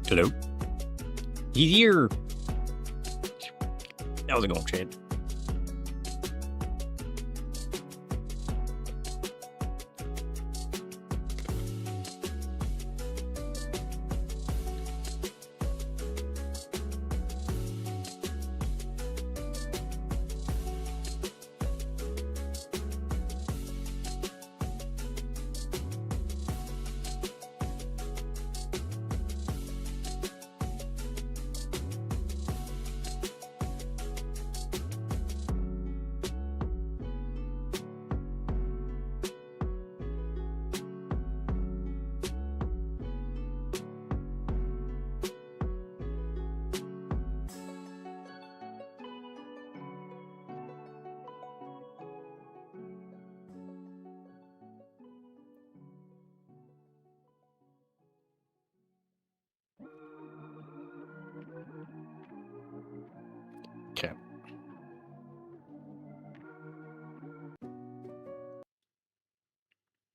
Hello? He's here! How's it going, Chad? Okay.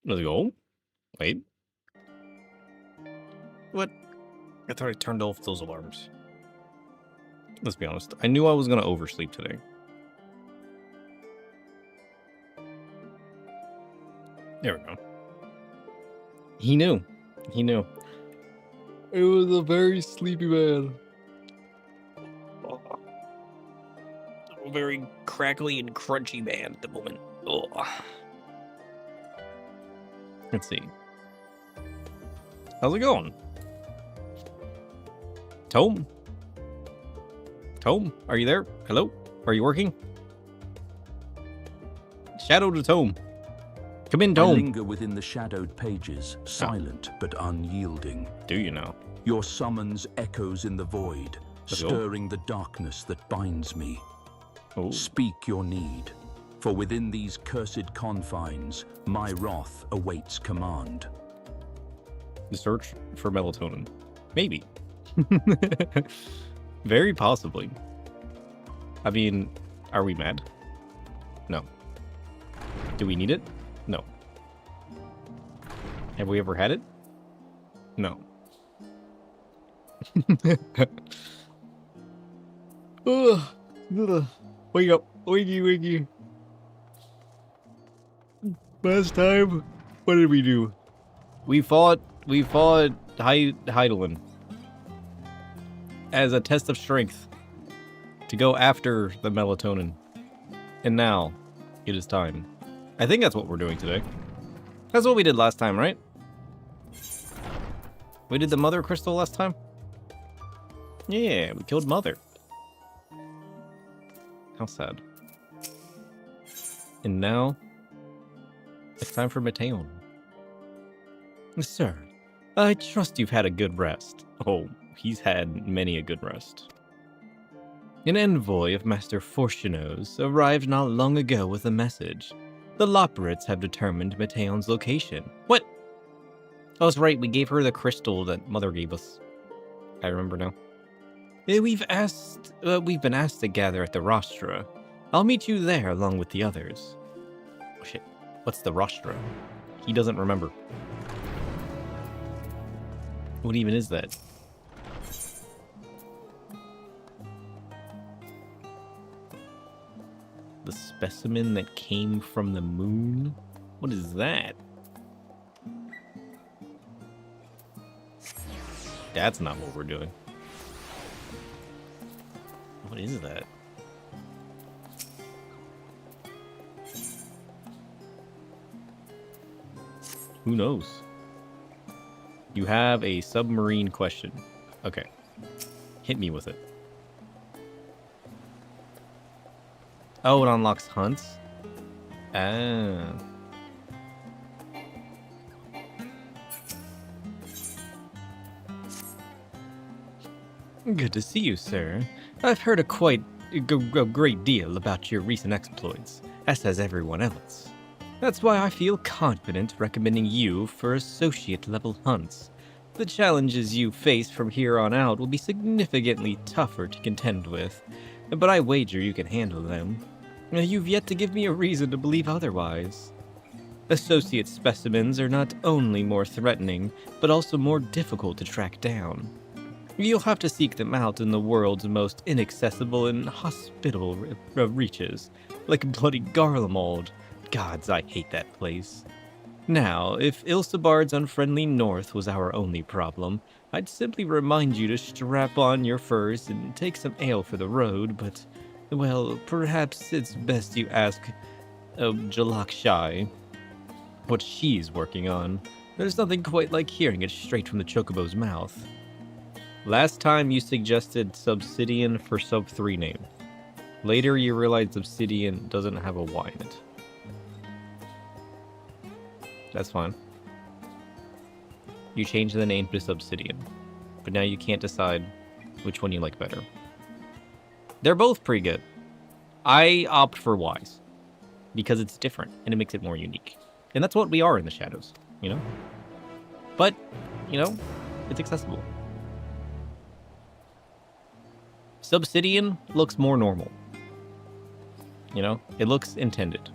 Let's go. Wait. What? I thought I turned off those alarms. Let's be honest. I knew I was going to oversleep today. There we go. He knew. He knew. It was a very sleepy man. very crackly and crunchy man at the moment. Oh. Let's see. How's it going? Tome? Tome, are you there? Hello? Are you working? Shadow to Tome. Come in, Tome. I linger within the shadowed pages, silent but unyielding. Do you know? Your summons echoes in the void, stirring the darkness that binds me. Oh. Speak your need, for within these cursed confines, my wrath awaits command. The search for melatonin. Maybe. Very possibly. I mean, are we mad? No. Do we need it? No. Have we ever had it? No. Ugh. Wake up. Wakey. Last time, what did we do? We fought Heidelin as a test of strength to go after the melatonin. And now, it is time. I think that's what we're doing today. That's what we did last time, right? We did the Mother Crystal last time? Yeah, we killed Mother. How sad. And now, it's time for Meteion. Sir, I trust you've had a good rest. Oh, he's had many a good rest. An envoy of Master Fortuno's arrived not long ago with a message. The Loporrits have determined Meteion's location. What? Oh, that's right, we gave her the crystal that Mother gave us. I remember now. We've been asked to gather at the Rostra. I'll meet you there along with the others. Oh shit, what's the Rostra? He doesn't remember. What even is that? The specimen that came from the moon? What is that? That's not what we're doing. What is that? Who knows? You have a submarine question. Okay. Hit me with it. Oh, it unlocks hunts? Ah. Good to see you, sir. I've heard a great deal about your recent exploits, as has everyone else. That's why I feel confident recommending you for associate-level hunts. The challenges you face from here on out will be significantly tougher to contend with, but I wager you can handle them. You've yet to give me a reason to believe otherwise. Associate specimens are not only more threatening, but also more difficult to track down. You'll have to seek them out in the world's most inaccessible and hospitable reaches, like bloody Garlemald. Gods, I hate that place. Now, if Ilsebard's unfriendly north was our only problem, I'd simply remind you to strap on your furs and take some ale for the road, but, well, perhaps it's best you ask Jalak Shai what she's working on. There's nothing quite like hearing it straight from the Chocobo's mouth. Last time you suggested Subsidian for Sub-3 name. Later you realized Obsidian doesn't have a Y in it. That's fine. You changed the name to Subsidian, but now you can't decide which one you like better. They're both pretty good. I opt for Y's, because it's different, and it makes it more unique. And that's what we are in the Shadows, you know? But, you know, it's accessible. Subsidian looks more normal. You know, it looks intended.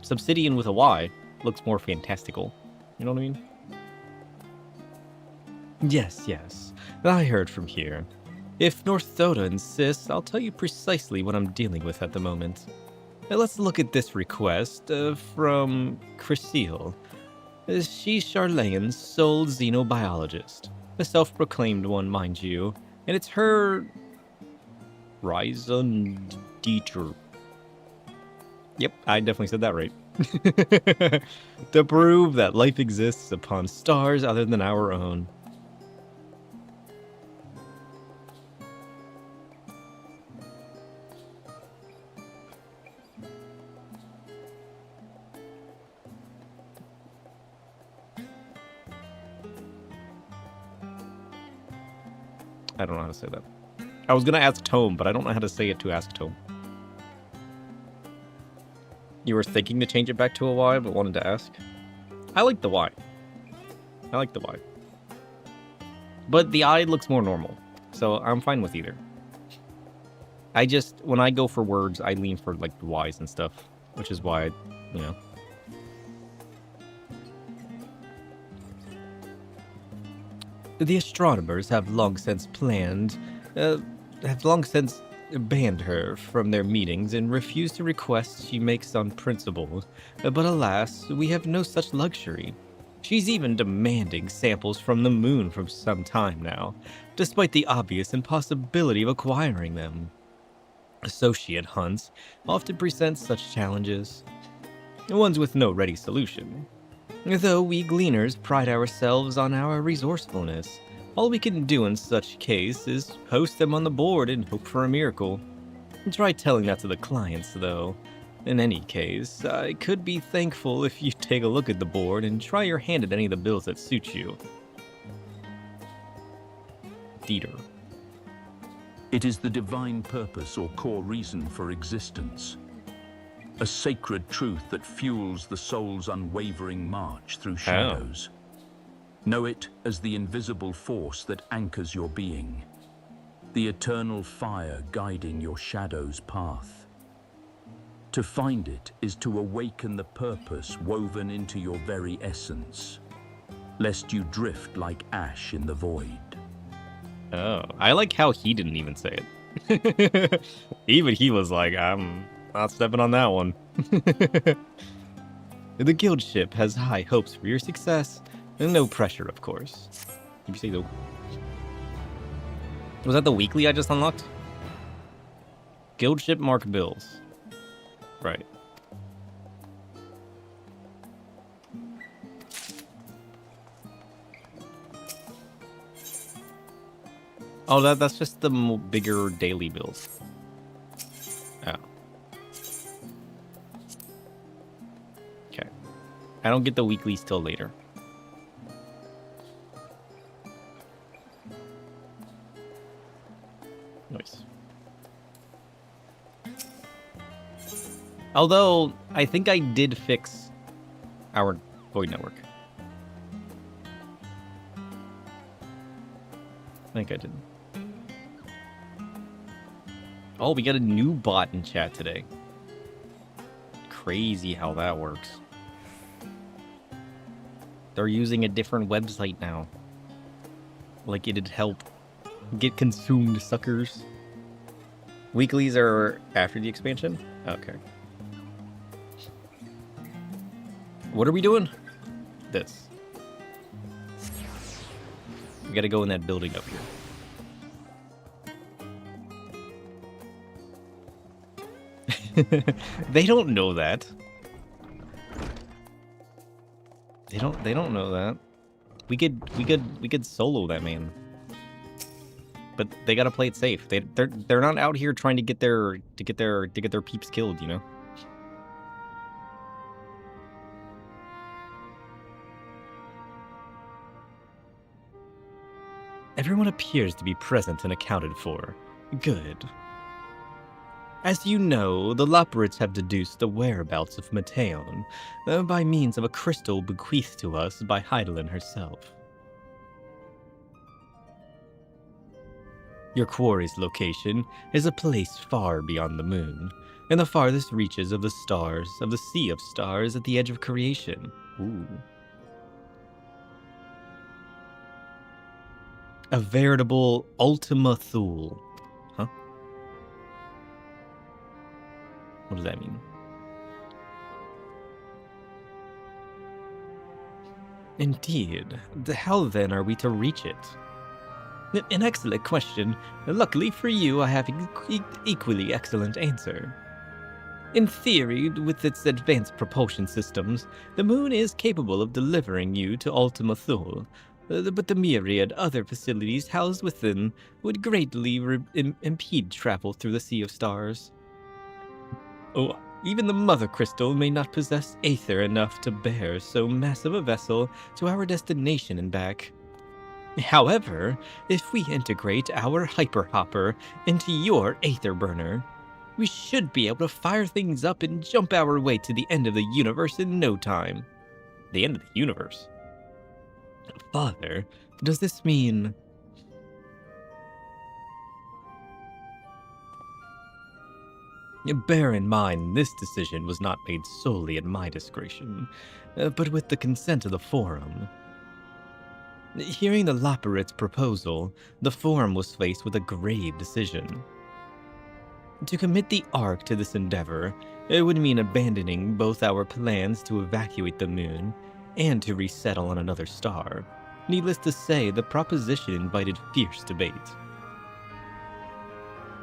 Subsidian with a Y looks more fantastical. You know what I mean? Yes. I heard from here. If North Thoda insists, I'll tell you precisely what I'm dealing with at the moment. Now let's look at this request from Chrysile. She's Charlane's sole xenobiologist. A self-proclaimed one, mind you. And it's her Horizon Dieter. Yep, I definitely said that right. To prove that life exists upon stars other than our own. I don't know how to say that. I was gonna ask Tome, but I don't know how to say it to ask Tome. You were thinking to change it back to a Y, but wanted to ask? I like the Y. I like the Y. But the I looks more normal, so I'm fine with either. I just, when I go for words, I lean for, like, the Ys and stuff, which is why, you know. The astronomers have long since banned her from their meetings and refused to request she makes on principle. But alas, we have no such luxury. She's even demanding samples from the moon for some time now, despite the obvious impossibility of acquiring them. Associate hunts often present such challenges, ones with no ready solution. Though we gleaners pride ourselves on our resourcefulness, all we can do in such case is post them on the board and hope for a miracle. Try telling that to the clients, though. In any case, I could be thankful if you take a look at the board and try your hand at any of the bills that suit you. Dieter. It is the divine purpose or core reason for existence. A sacred truth that fuels the soul's unwavering march through shadows. Know it as the invisible force that anchors your being, the eternal fire guiding your shadow's path. To find it is to awaken the purpose woven into your very essence, lest you drift like ash in the void. Oh, I like how he didn't even say it. Even he was like, I'm not stepping on that one. The guild ship has high hopes for your success, and no pressure, of course. Did you say the... Was that the weekly I just unlocked? Guild ship mark bills. Right. Oh, that's just the bigger daily bills. Oh. Okay. I don't get the weeklies till later. Nice. Although, I think I did fix our Void Network. I think I did. Oh, we got a new bot in chat today. Crazy how that works. They're using a different website now. Like it'd help get consumed, suckers. Weeklies are after the expansion? Okay. What are we doing? This. We gotta go in that building up here. They don't know that. They don't know that. We could solo that man. But they gotta play it safe. They're not out here trying to get their peeps killed, you know? Everyone appears to be present and accounted for. Good. As you know, the Loporrits have deduced the whereabouts of Meteion by means of a crystal bequeathed to us by Heidelin herself. Your quarry's location is a place far beyond the moon, in the farthest reaches of the stars, of the sea of stars at the edge of creation. Ooh. A veritable Ultima Thule. Huh? What does that mean? Indeed. How then are we to reach it? An excellent question. Luckily for you, I have equally excellent answer. In theory, with its advanced propulsion systems, the moon is capable of delivering you to Ultima Thule, but the myriad other facilities housed within would greatly impede travel through the Sea of Stars. Oh, even the Mother Crystal may not possess aether enough to bear so massive a vessel to our destination and back. However, if we integrate our Hyper Hopper into your Aether Burner, we should be able to fire things up and jump our way to the end of the universe in no time. The end of the universe? Father, does this mean... Bear in mind, this decision was not made solely at my discretion, but with the consent of the Forum. Hearing the Loporrit's proposal, the Forum was faced with a grave decision. To commit the Ark to this endeavor, it would mean abandoning both our plans to evacuate the moon and to resettle on another star. Needless to say, the proposition invited fierce debate.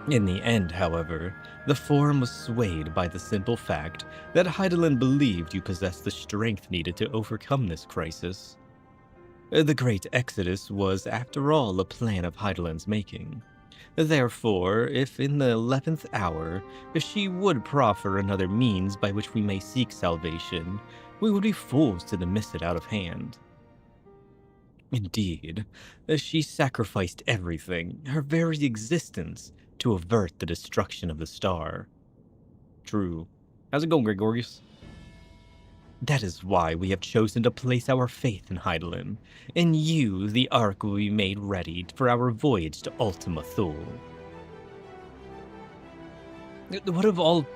In the end, however, the Forum was swayed by the simple fact that Hydaelyn believed you possessed the strength needed to overcome this crisis. The Great Exodus was, after all, a plan of Hydaelyn's making. Therefore, if in the 11th hour she would proffer another means by which we may seek salvation, we would be fools to dismiss it out of hand. Indeed, she sacrificed everything, her very existence, to avert the destruction of the star. True. How's it going, Gregorius? That is why we have chosen to place our faith in Hydaelyn. In you, the Ark will be made ready for our voyage to Ultima Thule. What of all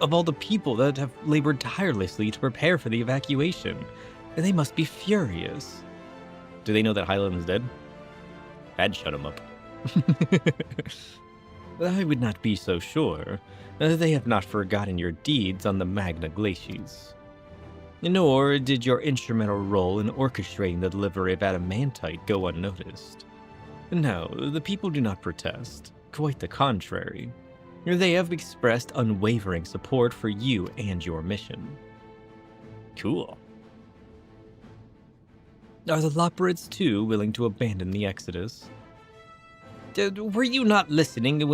the people that have labored tirelessly to prepare for the evacuation? They must be furious. Do they know that Hydaelyn is dead? I'd shut them up. I would not be so sure. They have not forgotten your deeds on the Magna Glacies. Nor did your instrumental role in orchestrating the delivery of adamantite go unnoticed. No, the people do not protest. Quite the contrary. They have expressed unwavering support for you and your mission. Cool. Are the Loporrits too willing to abandon the Exodus? Were you not listening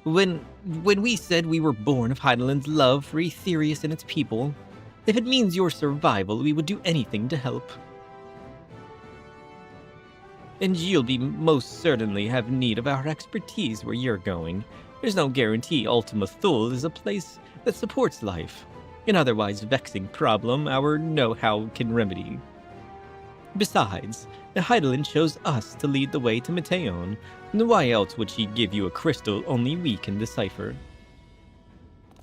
when we said we were born of Hydaelyn's love for Aetherius and its people? If it means your survival, we would do anything to help. And you'll be most certainly have need of our expertise where you're going. There's no guarantee Ultima Thule is a place that supports life. An otherwise vexing problem our know-how can remedy. Besides, Hydaelyn chose us to lead the way to Meteion. Why else would she give you a crystal only we can decipher?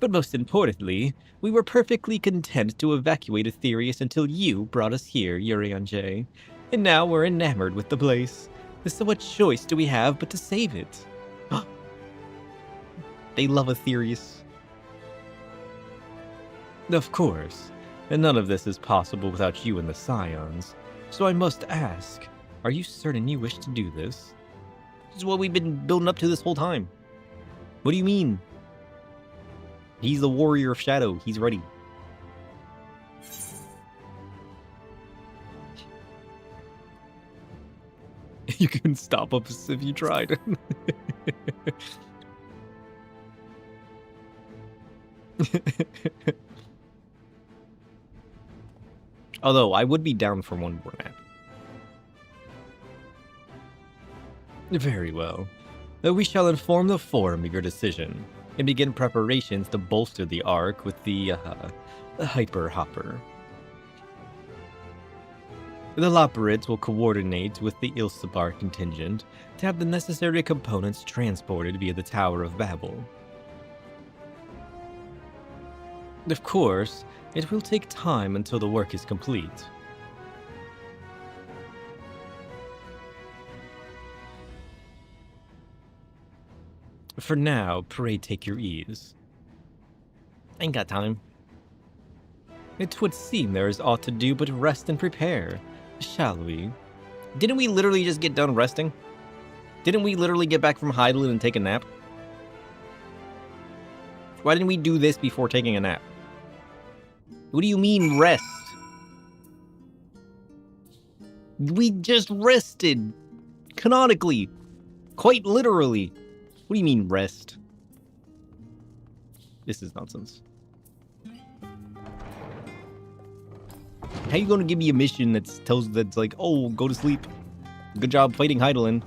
But most importantly, we were perfectly content to evacuate Aetherius until you brought us here, Urion J. And now we're enamored with the place. So what choice do we have but to save it? They love Aetherius. Of course, and none of this is possible without you and the Scions. So I must ask, are you certain you wish to do this? This is what we've been building up to this whole time. What do you mean? He's the warrior of shadow. He's ready. You couldn't stop us if you tried. Although, I would be down for one more map. Very well. We shall inform the Forum of your decision, and begin preparations to bolster the Ark with the Hyper Hopper. The Loporrits will coordinate with the Ilsabar contingent to have the necessary components transported via the Tower of Babel. Of course, it will take time until the work is complete. For now, pray take your ease. Ain't got time. It would seem there is aught to do but rest and prepare. Shall we? Didn't we literally just get done resting? Didn't we literally get back from Heidelin and take a nap? Why didn't we do this before taking a nap? What do you mean rest? We just rested. Canonically. Quite literally. What do you mean rest? This is nonsense. How you gonna give me a mission that's like, oh, go to sleep. Good job fighting Heidelin.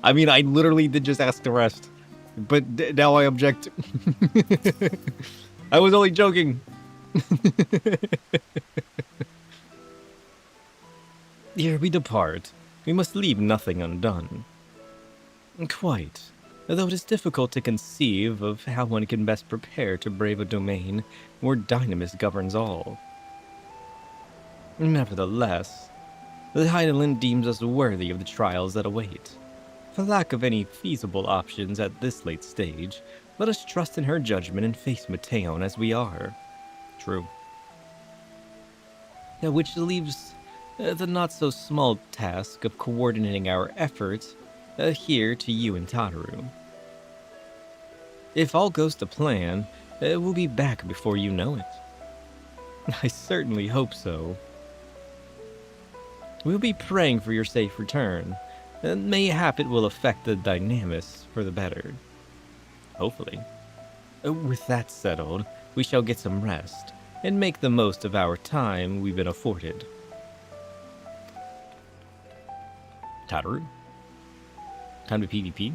I mean, I literally did just ask to rest. But now I object. I was only joking. Ere we depart, we must leave nothing undone. Quite. Though it is difficult to conceive of how one can best prepare to brave a domain where Dynamis governs all. Nevertheless, the Heidelin deems us worthy of the trials that await. For lack of any feasible options at this late stage, let us trust in her judgment and face Meteion as we are. True. Which leaves the not-so-small task of coordinating our efforts here to you and Tataru. If all goes to plan, we'll be back before you know it. I certainly hope so. We'll be praying for your safe return. Mayhap it will affect the Dynamis for the better. Hopefully. With that settled, we shall get some rest, and make the most of our time we've been afforded. Tataru? Time to PvP?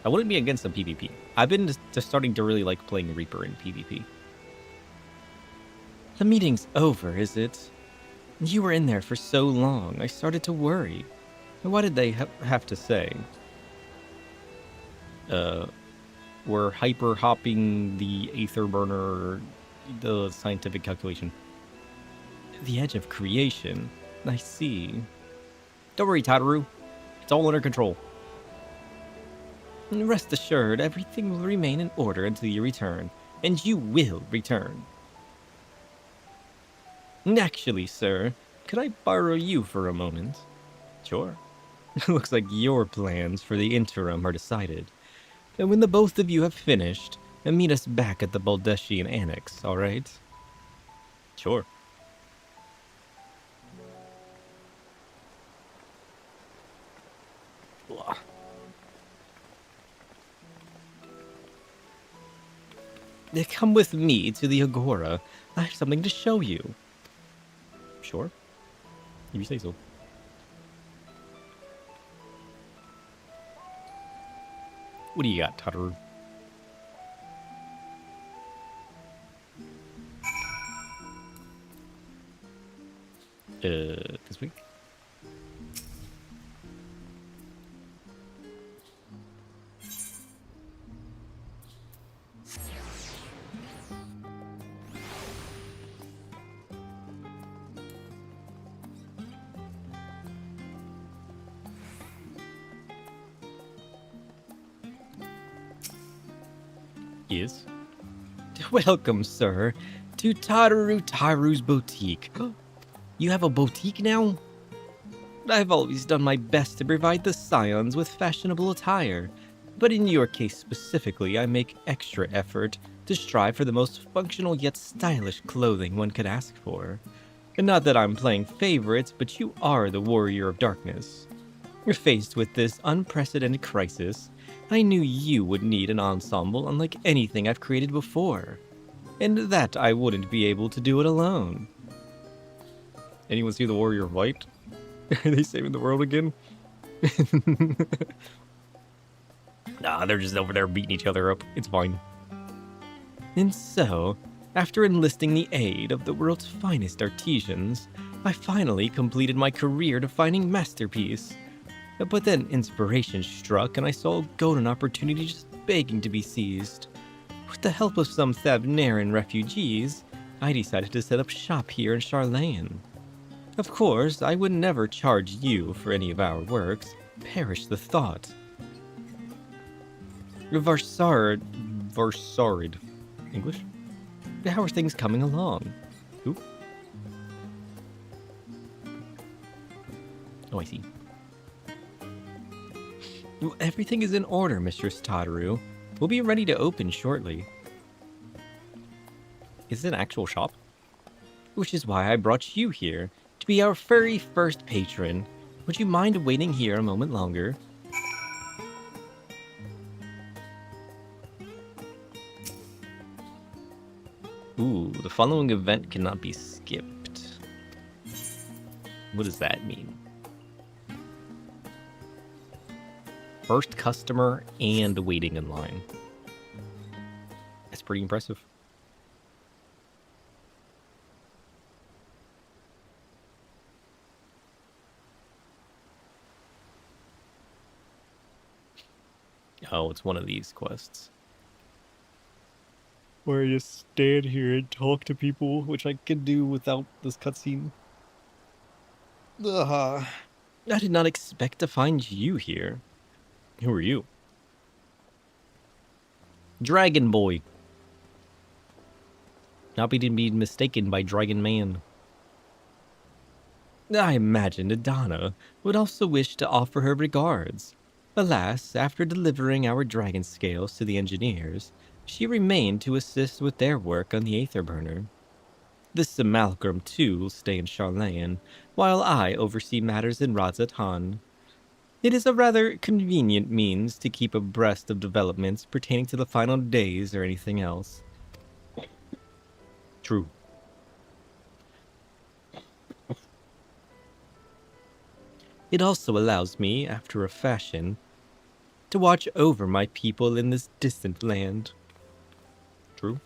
I wouldn't be against some PvP. I've been just starting to really like playing Reaper in PvP. The meeting's over, is it? You were in there for so long, I started to worry. What did they have to say? We're hyper-hopping the Aether Burner, the scientific calculation. The edge of creation. I see. Don't worry, Tataru. It's all under control. Rest assured, everything will remain in order until you return. And you will return. Actually, sir, could I borrow you for a moment? Sure. Looks like your plans for the interim are decided. And when the both of you have finished, meet us back at the Baldeshian Annex, alright? Sure. Come with me to the Agora. I have something to show you. Sure. If you say so. What do you got, Tataru? This week? Yes. Welcome, sir, to Taru's boutique. You have a boutique now? I've always done my best to provide the scions with fashionable attire, but in your case specifically, I make extra effort to strive for the most functional yet stylish clothing one could ask for. And not that I'm playing favorites, but you are the warrior of darkness. Faced with this unprecedented crisis, I knew you would need an ensemble unlike anything I've created before, and that I wouldn't be able to do it alone. Anyone see the Warrior of Light? Are they saving the world again? Nah, they're just over there beating each other up. It's fine. And so, after enlisting the aid of the world's finest artisans, I finally completed my career-defining masterpiece. But then inspiration struck and I saw a golden opportunity just begging to be seized. With the help of some Thabneran refugees, I decided to set up shop here in Charlayan. Of course, I would never charge you for any of our works. Perish the thought. Varsarid. English? How are things coming along? Who? Oh, I see. Well, everything is in order, Mistress Tataru. We'll be ready to open shortly. Is it an actual shop? Which is why I brought you here, to be our very first patron. Would you mind waiting here a moment longer? Ooh, the following event cannot be skipped. What does that mean? First customer and waiting in line. That's pretty impressive. Oh, it's one of these quests. Where I just stand here and talk to people, which I can do without this cutscene. I did not expect to find you here. Who are you? Dragon Boy. Not be to be mistaken by Dragon Man. I imagined Adana would also wish to offer her regards. Alas, after delivering our dragon scales to the engineers, she remained to assist with their work on the Aether Burner. This simulacrum, too, will stay in Charlayan, while I oversee matters in Razatan. It is a rather convenient means to keep abreast of developments pertaining to the final days or anything else. True. It also allows me, after a fashion, to watch over my people in this distant land. True.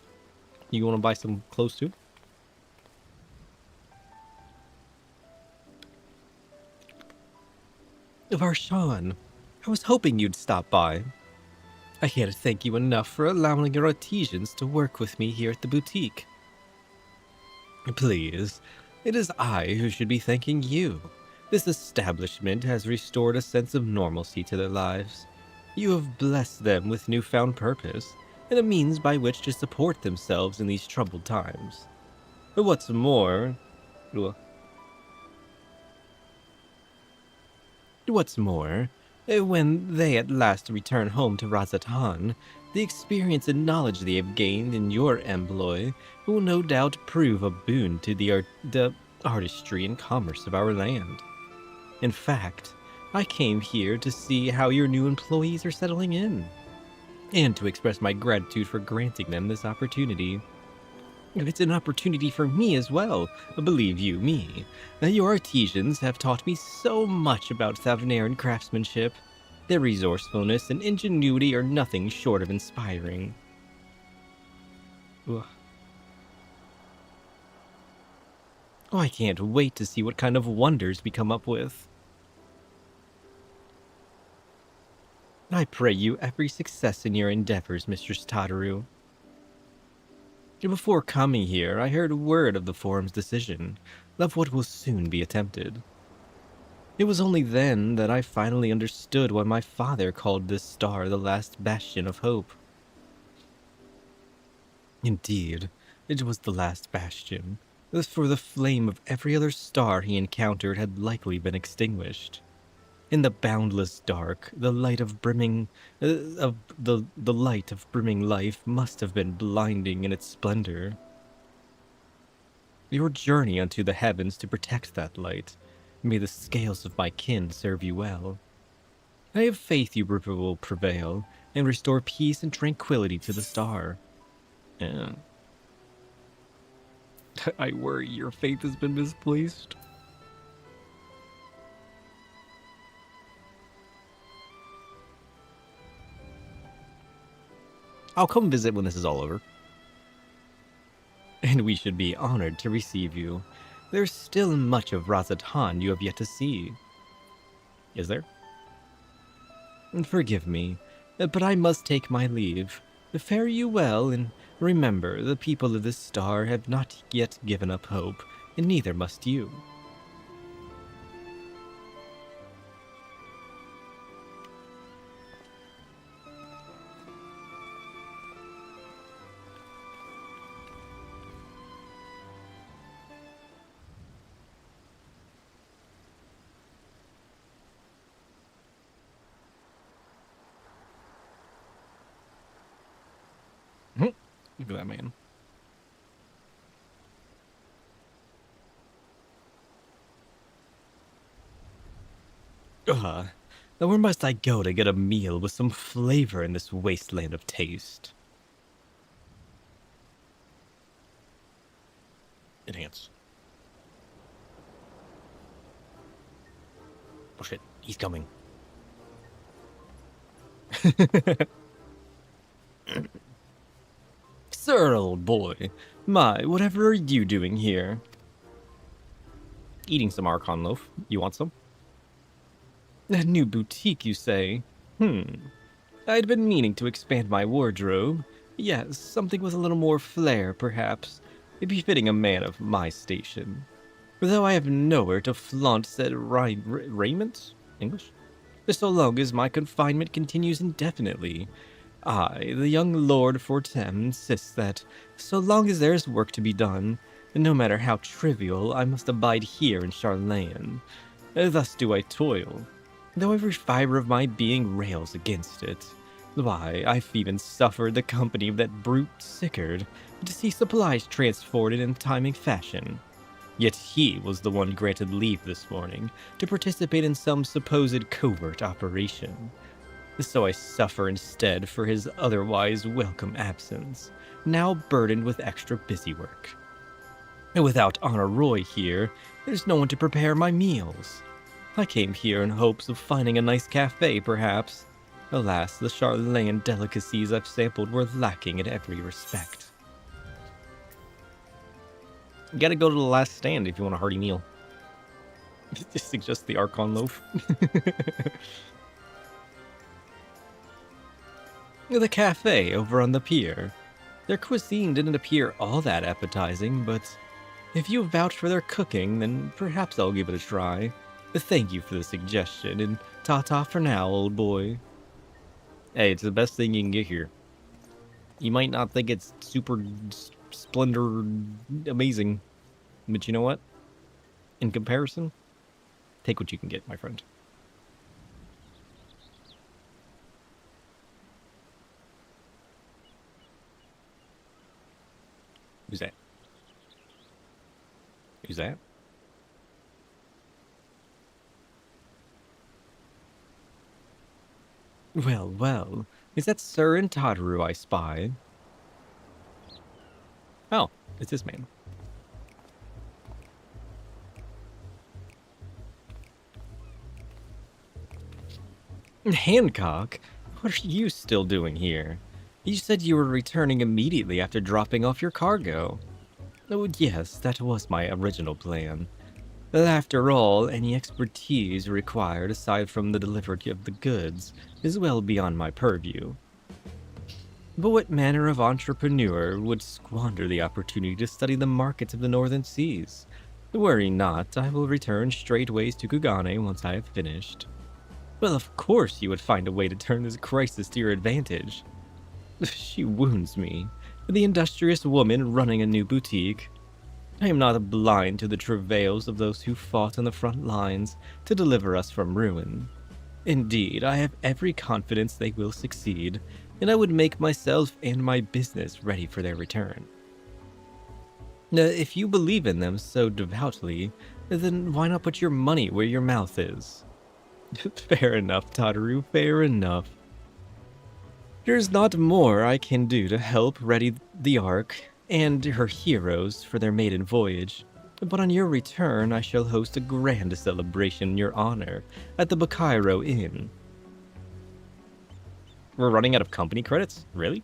You want to buy some clothes too? Varshan, I was hoping you'd stop by. I can't thank you enough for allowing your artisans to work with me here at the boutique. Please, it is I who should be thanking you. This establishment has restored a sense of normalcy to their lives. You have blessed them with newfound purpose, and a means by which to support themselves in these troubled times. But what's more, when they at last return home to Razatan, the experience and knowledge they have gained in your employ will no doubt prove a boon to the artistry and commerce of our land. In fact, I came here to see how your new employees are settling in, and to express my gratitude for granting them this opportunity. It's an opportunity for me as well, believe you me. Your artisans have taught me so much about Thavnaran craftsmanship. Their resourcefulness and ingenuity are nothing short of inspiring. Ugh. Oh, I can't wait to see what kind of wonders we come up with. I pray you every success in your endeavors, Mistress Tataru. Before coming here, I heard word of the Forum's decision, of what will soon be attempted. It was only then that I finally understood why my father called this star the last bastion of hope. Indeed, it was the last bastion, for the flame of every other star he encountered had likely been extinguished. In the boundless dark, the light of brimming life must have been blinding in its splendor. Your journey unto the heavens to protect that light, may the scales of my kin serve you well. I have faith you will prevail and restore peace and tranquility to the star. And I worry your faith has been misplaced. I'll come visit when this is all over. And we should be honored to receive you. There's still much of Razatan you have yet to see. Is there? Forgive me, but I must take my leave. Fare you well, and remember, the people of this star have not yet given up hope, and neither must you. at that man. Ugh. Now where must I go to get a meal with some flavor in this wasteland of taste? Enhance. Oh shit, he's coming. Sir, old boy. My, whatever are you doing here? Eating some Archon loaf. You want some? A new boutique, you say? I'd been meaning to expand my wardrobe. Yes, something with a little more flair, perhaps. Befitting a man of my station. Though I have nowhere to flaunt said raiment? English? So long as my confinement continues indefinitely. I, the young Lord Fortem, insists that, so long as there is work to be done, no matter how trivial, I must abide here in Charlayan. Thus do I toil, though every fiber of my being rails against it. Why, I've even suffered the company of that brute Sickard, to see supplies transported in timely fashion. Yet he was the one granted leave this morning to participate in some supposed covert operation. So I suffer instead for his otherwise welcome absence, now burdened with extra busy work. And without Honor Roy here, there's no one to prepare my meals. I came here in hopes of finding a nice cafe, perhaps. Alas, the Charlatan delicacies I've sampled were lacking in every respect. You gotta go to the last stand if you want a hearty meal. Just suggest the Archon loaf. The cafe over on the pier. Their cuisine didn't appear all that appetizing, but if you vouch for their cooking, then perhaps I'll give it a try. Thank you for the suggestion, and ta-ta for now, old boy. Hey, it's the best thing you can get here. You might not think it's super splendor amazing, but you know what? In comparison, take what you can get, my friend. Who's that? Who's that? Well, well, is that Sir and Tataru I spy? Oh, it's this man. Hancock, what are you still doing here? You said you were returning immediately after dropping off your cargo. Oh, yes, that was my original plan. After all, any expertise required aside from the delivery of the goods is well beyond my purview. But what manner of entrepreneur would squander the opportunity to study the markets of the northern seas? Worry not, I will return straightways to Kugane once I have finished. Well, of course you would find a way to turn this crisis to your advantage. She wounds me. The industrious woman running a new boutique. I am not blind to the travails of those who fought on the front lines to deliver us from ruin. Indeed, I have every confidence they will succeed, and I would make myself and my business ready for their return. If you believe in them so devoutly, then why not put your money where your mouth is? Fair enough, Tataru, fair enough. There's not more I can do to help ready the Ark and her heroes for their maiden voyage, but on your return I shall host a grand celebration in your honor at the Bakairo Inn. We're running out of company credits? Really?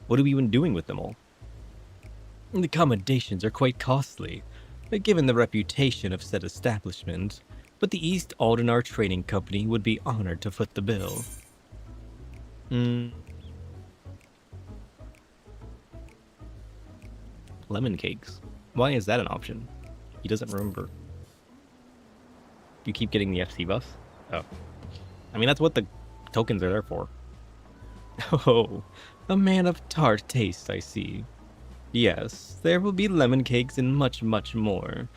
What are we even doing with them all? The accommodations are quite costly, given the reputation of said establishment, but the East Aldenar Trading Company would be honored to foot the bill. Lemon cakes. Why is that an option? He doesn't remember. You keep getting the FC buff? Oh. I mean, that's what the tokens are there for. Oh, a man of tart taste, I see. Yes, there will be lemon cakes and much, much more.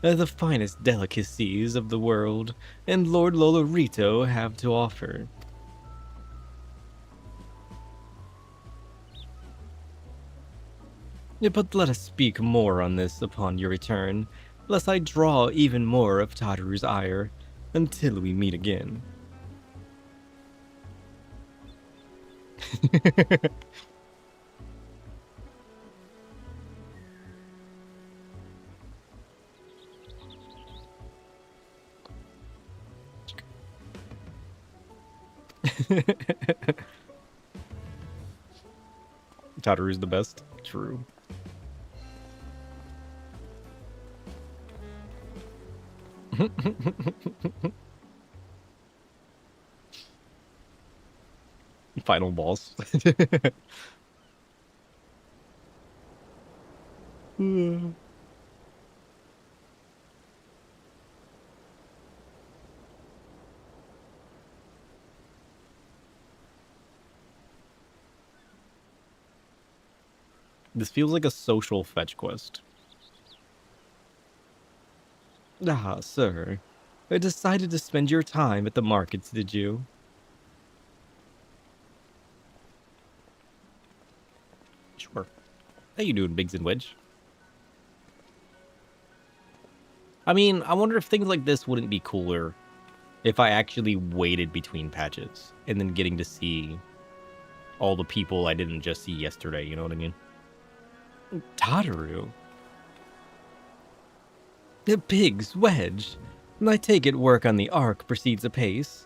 The finest delicacies of the world, and Lord Lolorito have to offer. Yeah, but let us speak more on this upon your return, lest I draw even more of Tadaru's ire, until we meet again. Tadaru's the best. True. Final boss. This feels like a social fetch quest. Ah, sir. I decided to spend your time at the markets, did you? Sure. How you doing, Biggs and Wedge? I mean, I wonder if things like this wouldn't be cooler if I actually waited between patches and then getting to see all the people I didn't just see yesterday, you know what I mean? Tataru. Biggs, Wedge. I take it work on the Ark proceeds apace.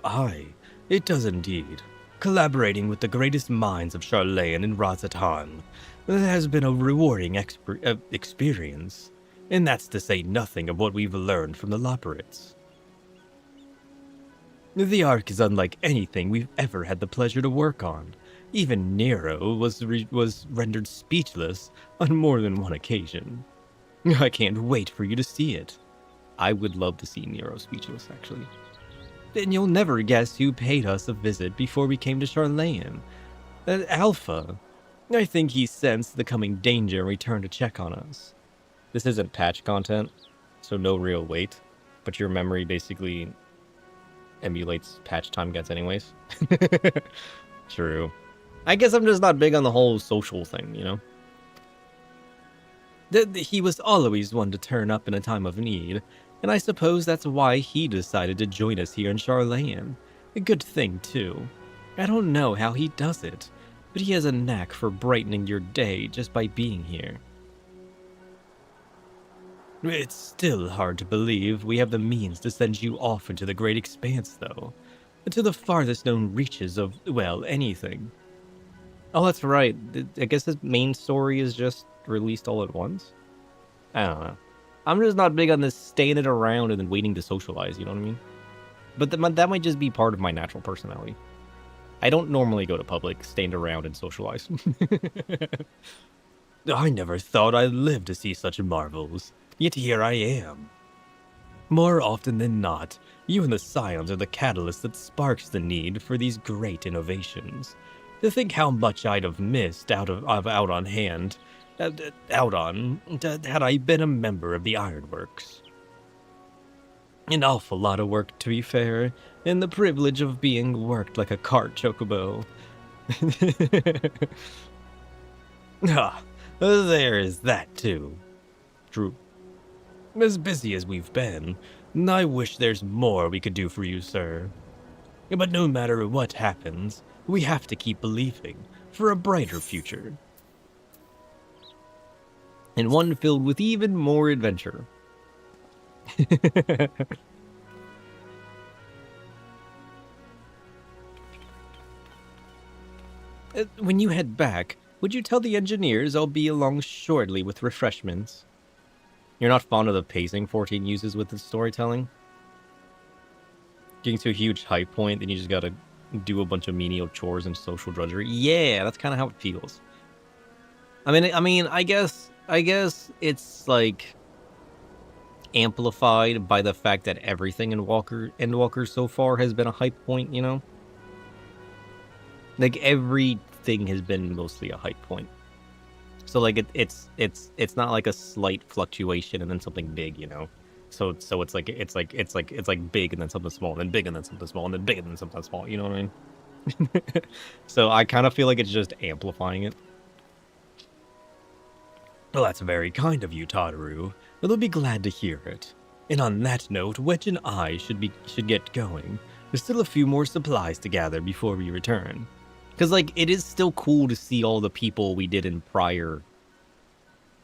Aye, it does indeed. Collaborating with the greatest minds of Charlayan and Razatan has been a rewarding experience, and that's to say nothing of what we've learned from the Laparates. The Ark is unlike anything we've ever had the pleasure to work on. Even Nero was rendered speechless on more than one occasion. I can't wait for you to see it. I would love to see Nero speechless, actually. And you'll never guess who paid us a visit before we came to Charlayan. Alpha. I think he sensed the coming danger and returned to check on us. This isn't patch content, so no real weight, but your memory basically emulates patch time gets anyways. True. I guess I'm just not big on the whole social thing, you know? He was always one to turn up in a time of need, and I suppose that's why he decided to join us here in Charlayan. A good thing, too. I don't know how he does it, but he has a knack for brightening your day just by being here. It's still hard to believe we have the means to send you off into the great expanse, though. To the farthest known reaches of, well, anything. Oh, that's right. I guess his main story is just released all at once? I don't know. I'm just not big on this staying it around and then waiting to socialize, you know what I mean? But that might just be part of my natural personality. I don't normally go to public, stand around, and socialize. I never thought I'd live to see such marvels, yet here I am. More often than not, you and the Scions are the catalyst that sparks the need for these great innovations. To think how much I'd have missed out on had I been a member of the Ironworks. An awful lot of work, to be fair, and the privilege of being worked like a cart chocobo. There is that too. True. As busy as we've been, I wish there's more we could do for you, sir. But no matter what happens, we have to keep believing for a brighter future. And one filled with even more adventure. When you head back, would you tell the engineers I'll be along shortly with refreshments? You're not fond of the pacing 14 uses with the storytelling? Getting to a huge high point, then you just gotta do a bunch of menial chores and social drudgery. Yeah, that's kind of how it feels. I guess it's like amplified by the fact that everything in Endwalker so far has been a hype point, you know? Like everything has been mostly a hype point. So like it's not like a slight fluctuation and then something big, you know? So it's like big and then something small and then big and then something small and then big and then something small, you know what I mean? So I kind of feel like it's just amplifying it. Well, that's very kind of you, Tadaru. They'll be glad to hear it. And on that note, Wedge and I should get going. There's still a few more supplies to gather before we return. Because, like, it is still cool to see all the people we did in prior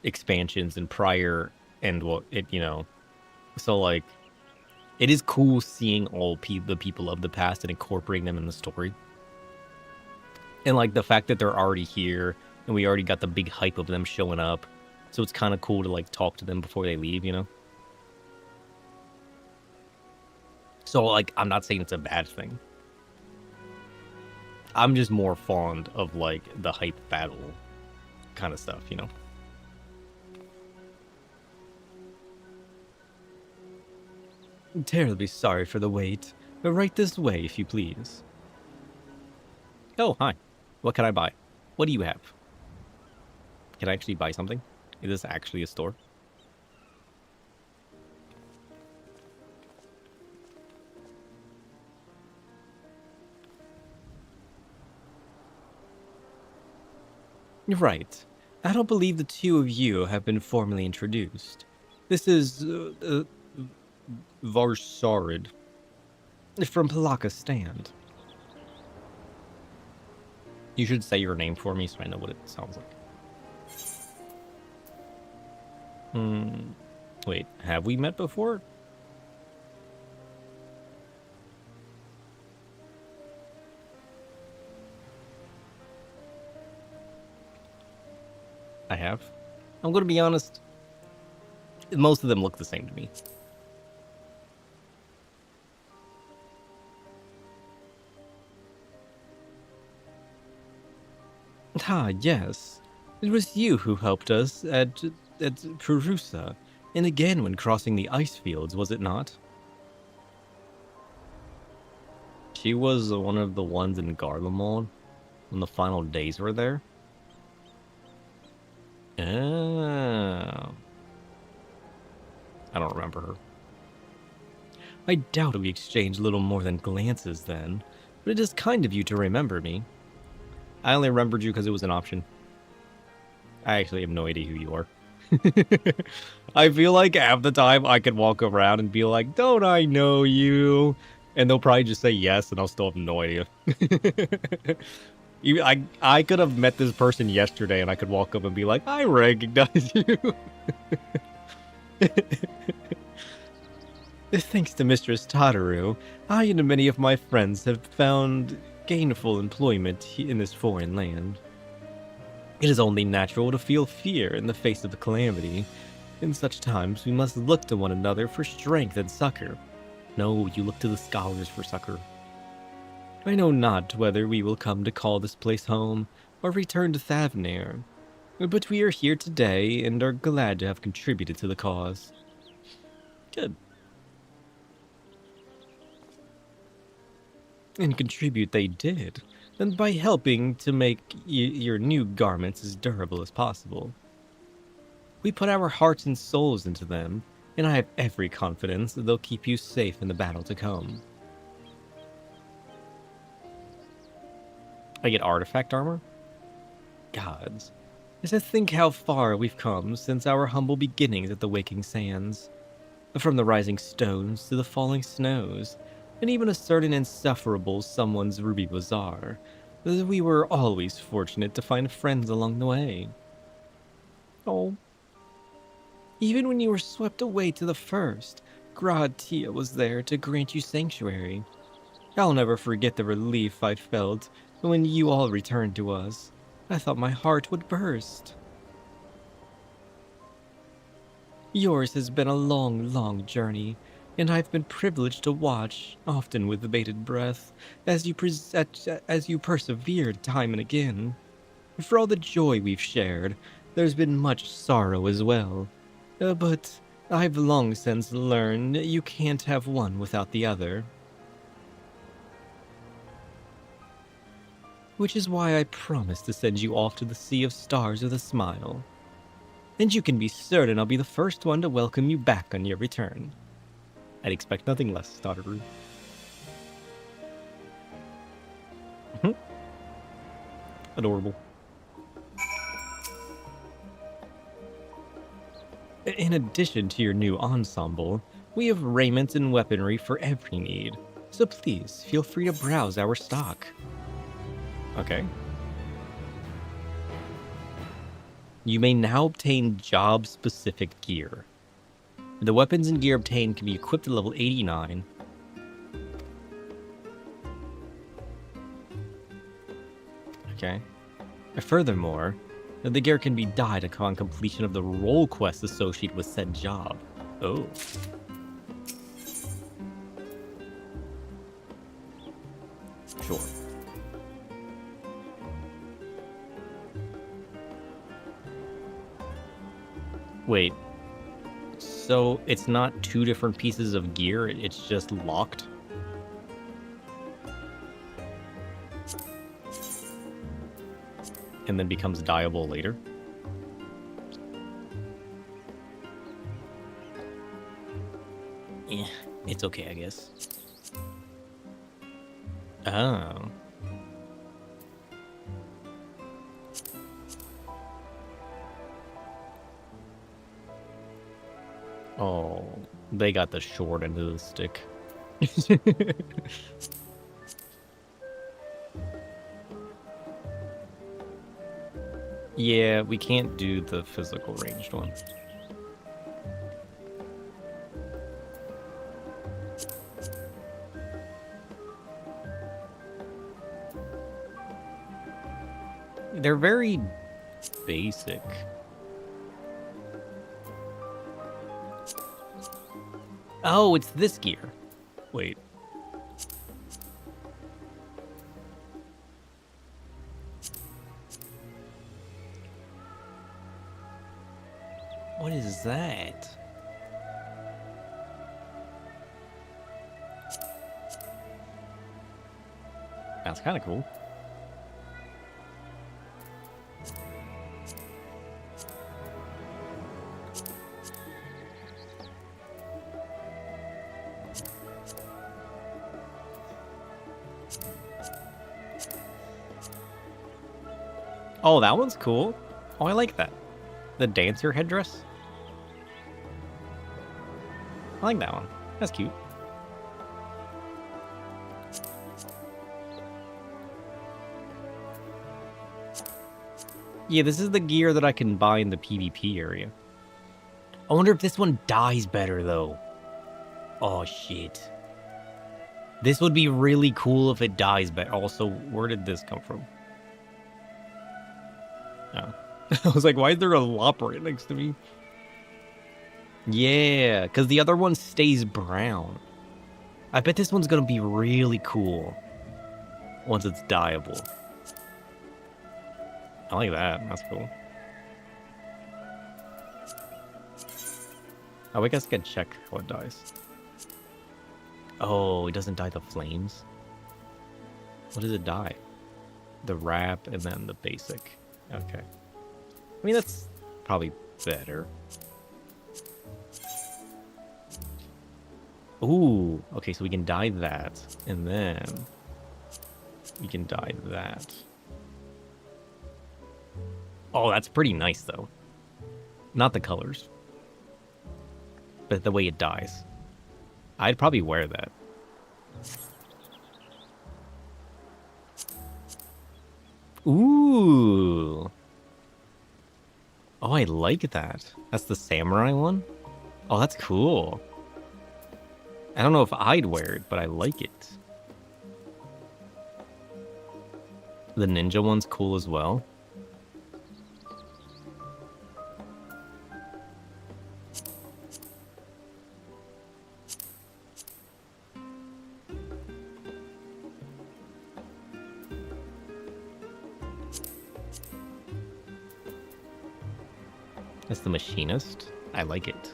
expansions and prior, and what it, you know. So, like, it is cool seeing all the people of the past and incorporating them in the story. And, like, the fact that they're already here, and we already got the big hype of them showing up. So it's kind of cool to, like, talk to them before they leave, you know? So, like, I'm not saying it's a bad thing. I'm just more fond of, like, the hype battle kind of stuff, you know? I'm terribly sorry for the wait, but right this way, if you please. Oh, hi. What can I buy? What do you have? Can I actually buy something? Is this actually a store? Right. I don't believe the two of you have been formally introduced. This is Varsarid from Palaka Stand. You should say your name for me so I know what it sounds like. Wait, have we met before? I have. I'm going to be honest. Most of them look the same to me. Ah, yes. It was you who helped us at Perusa, and again when crossing the ice fields, was it not? She was one of the ones in Garlemald when the final days were there? Oh. I don't remember her. I doubt we exchanged little more than glances then, but it is kind of you to remember me. I only remembered you because it was an option. I actually have no idea who you are. I feel like half the time I could walk around and be like, don't I know you? And they'll probably just say yes, and I'll still have no idea. I could have met this person yesterday, and I could walk up and be like, I recognize you. Thanks to Mistress Tadaru, I and many of my friends have found gainful employment in this foreign land. It is only natural to feel fear in the face of a calamity. In such times, we must look to one another for strength and succor. No, you look to the scholars for succor. I know not whether we will come to call this place home, or return to Thavnir, but we are here today and are glad to have contributed to the cause. Good. And contribute they did, and by helping to make your new garments as durable as possible. We put our hearts and souls into them, and I have every confidence that they'll keep you safe in the battle to come. I get artifact armor? Gods. Just to think how far we've come since our humble beginnings at the Waking Sands. From the rising stones to the falling snows, and even a certain insufferable someone's ruby bazaar. We were always fortunate to find friends along the way. Oh. Even when you were swept away to the first, Grad Tia was there to grant you sanctuary. I'll never forget the relief I felt when you all returned to us. I thought my heart would burst. Yours has been a long, long journey, and I've been privileged to watch, often with bated breath, as you persevered time and again. For all the joy we've shared, there's been much sorrow as well. But I've long since learned you can't have one without the other. Which is why I promised to send you off to the Sea of Stars with a smile. And you can be certain I'll be the first one to welcome you back on your return. I'd expect nothing less, Tadaru. Adorable. In addition to your new ensemble, we have raiment and weaponry for every need, so please feel free to browse our stock. Okay. You may now obtain job-specific gear. The weapons and gear obtained can be equipped at level 89. Okay. Furthermore, the gear can be dyed upon completion of the role quest associated with said job. Oh. Sure. Wait. So it's not two different pieces of gear, it's just locked? And then becomes dyeable later? Yeah, it's okay, I guess. Oh. Oh, they got the short end of the stick. Yeah, we can't do the physical ranged one. They're very basic. Oh, it's this gear. Wait. What is that? That's kind of cool. Oh, that one's cool. Oh, I like that. The dancer headdress. I like that one. That's cute. Yeah, this is the gear that I can buy in the PvP area. I wonder if this one dies better, though. Oh, shit. This would be really cool if it dies better. Also, where did this come from? Oh. I was like, why is there a lop right next to me? Yeah, because the other one stays brown. I bet this one's going to be really cool once it's dyeable. I like that. That's cool. Oh, I guess I can check how it dies. Oh, it doesn't dye the flames? What does it dye? The wrap and then the basic. Okay. I mean, that's probably better. Ooh, okay, so we can dye that, and then we can dye that. Oh, that's pretty nice, though. Not the colors, but the way it dyes. I'd probably wear that. Ooh. Oh, I like that. That's the samurai one? Oh, that's cool. I don't know if I'd wear it, but I like it. The ninja one's cool as well. That's the machinist. I like it.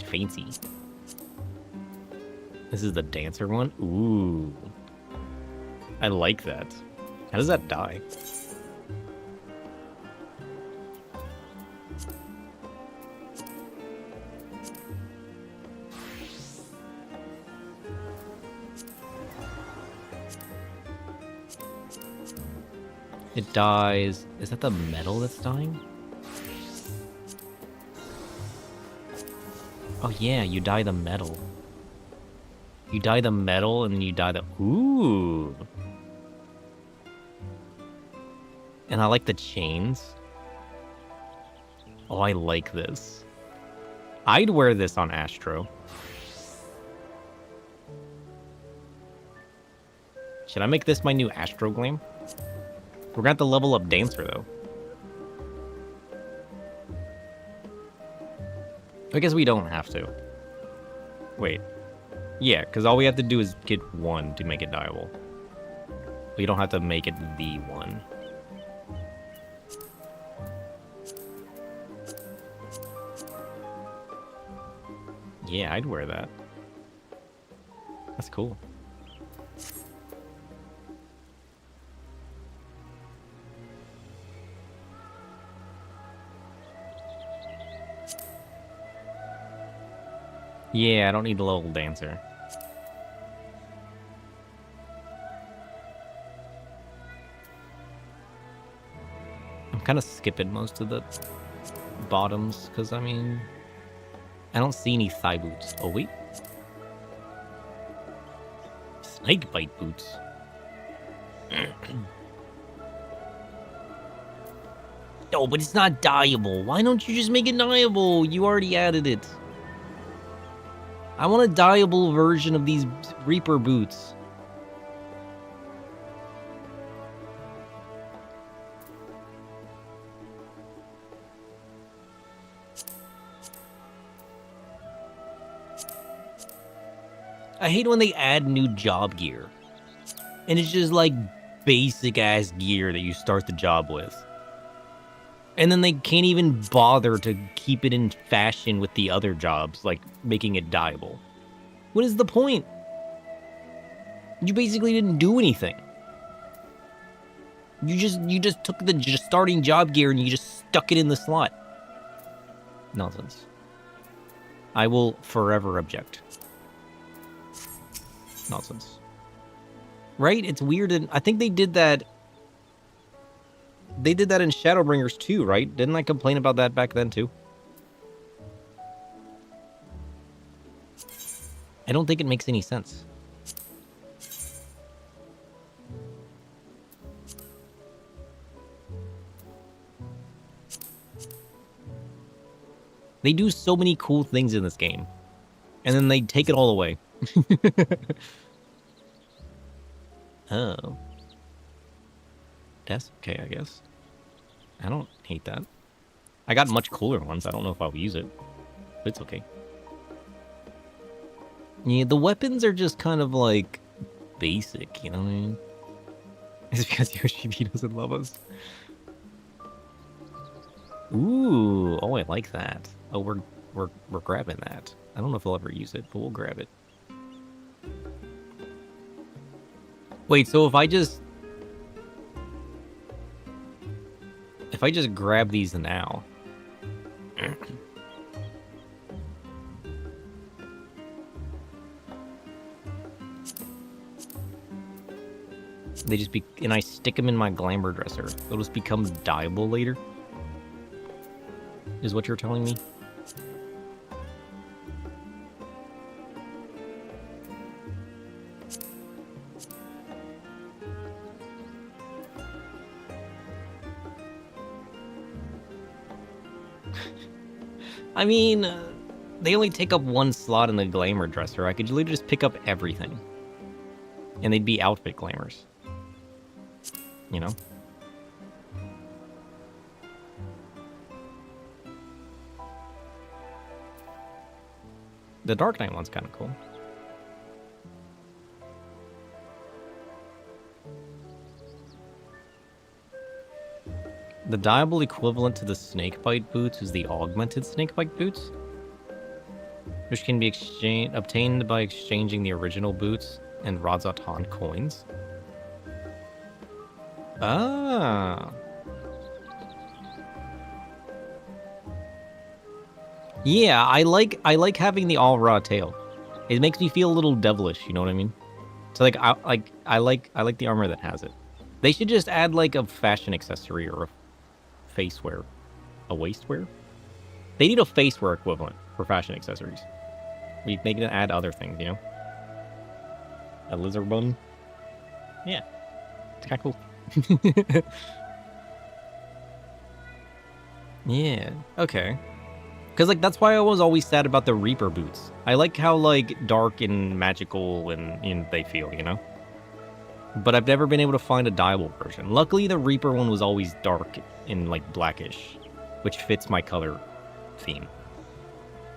Fancy. This is the dancer one? Ooh. I like that. How does that die? It dies... Is that the metal that's dying? Oh yeah, you die the metal. You die the metal and then you die the... Ooh! And I like the chains. Oh, I like this. I'd wear this on Astro. Should I make this my new Astro Gleam? We're gonna have to level up Dancer, though. I guess we don't have to. Wait. Yeah, because all we have to do is get one to make it dieable. We don't have to make it the one. Yeah, I'd wear that. That's cool. Yeah, I don't need a level Dancer. I'm kind of skipping most of the bottoms, because, I mean... I don't see any thigh boots. Oh, wait. Snake bite boots. No, but it's not dyeable. Why don't you just make it dyeable? You already added it. I want a dyeable version of these Reaper boots. I hate when they add new job gear. And it's just like basic ass gear that you start the job with. And then they can't even bother to keep it in fashion with the other jobs, like making it dyeable. What is the point? You basically didn't do anything. You just took the starting job gear and you just stuck it in the slot. Nonsense. I will forever object. Nonsense. Right? It's weird, and I think they did that. They did that in Shadowbringers too, right? Didn't I complain about that back then too? I don't think it makes any sense. They do so many cool things in this game, and then they take it all away. Oh. That's okay, I guess. I don't hate that. I got much cooler ones. I don't know if I'll use it, but it's okay. Yeah, the weapons are just kind of like basic, you know what I mean? It's because Yoshi B doesn't love us. Ooh, oh, I like that. Oh, we're grabbing that. I don't know if I'll ever use it, but we'll grab it. Wait, so if I just grab these now, they just and I stick them in my glamour dresser, they'll just become dyeable later? Is what you're telling me? I mean, they only take up one slot in the glamour dresser. I could literally just pick up everything. And they'd be outfit glamours. You know? The Dark Knight one's kind of cool. The dyeable equivalent to the snakebite boots is the augmented snakebite boots, which can be obtained by exchanging the original boots and Radzatan coins. Ah. Yeah, I like having the all raw tail. It makes me feel a little devilish, you know what I mean? So like I like the armor that has it. They should just add like a fashion accessory or a face wear. A waist wear? They need a face wear equivalent for fashion accessories. They can add other things, you know? A lizard bun? Yeah. It's kind of cool. Yeah, okay. Because, like, that's why I was always sad about the Reaper boots. I like how, like, dark and magical and they feel, you know? But I've never been able to find a dyeable version. Luckily, the Reaper one was always dark and, like, blackish, which fits my color theme.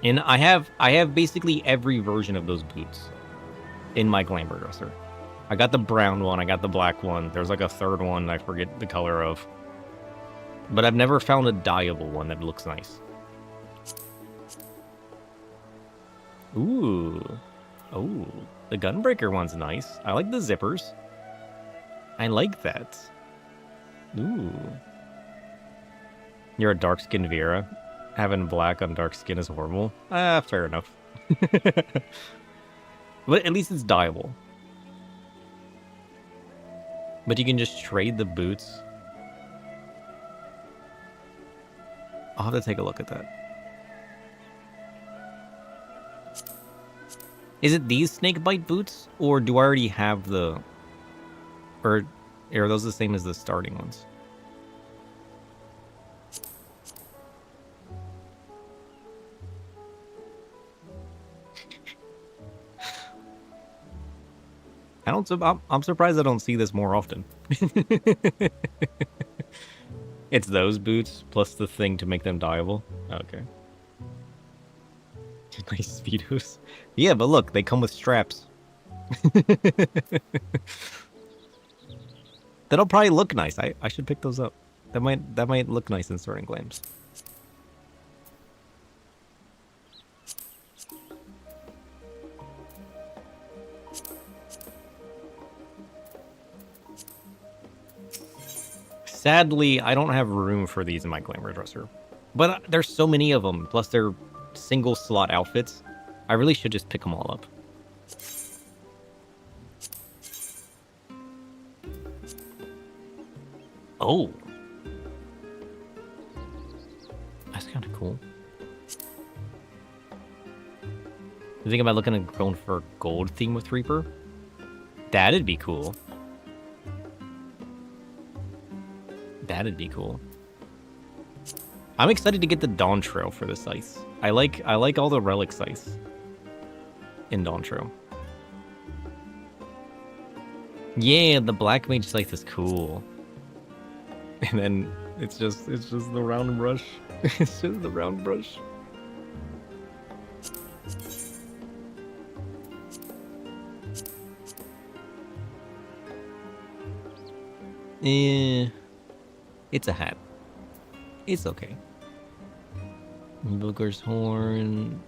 And I have basically every version of those boots in my glamour dresser. I got the brown one, I got the black one. There's like a third one I forget the color of. But I've never found a dyeable one that looks nice. Ooh. Oh, the Gunbreaker one's nice. I like the zippers. I like that. Ooh. You're a dark-skinned Vera. Having black on dark skin is horrible. Ah, fair enough. But at least it's dyeable. But you can just trade the boots. I'll have to take a look at that. Is it these snakebite boots? Or do I already have the... Or are those the same as the starting ones? I'm surprised I don't see this more often. It's those boots plus the thing to make them dyeable. Okay. Nice Speedos. Yeah, but look, they come with straps. That'll probably look nice. I should pick those up. That might look nice in certain glams. Sadly, I don't have room for these in my glamour dresser. But there's so many of them, plus they're single slot outfits. I really should just pick them all up. Oh. That's kind of cool. You think about looking at going for a gold theme with Reaper? That'd be cool. That'd be cool. I'm excited to get the Dawn Trail for the scythes. I like all the relic scythes in Dawn Trail. Yeah, the Black Mage scythe is cool. And then it's just the round brush. It's just the round brush. It's a hat. It's okay. Booger's horn.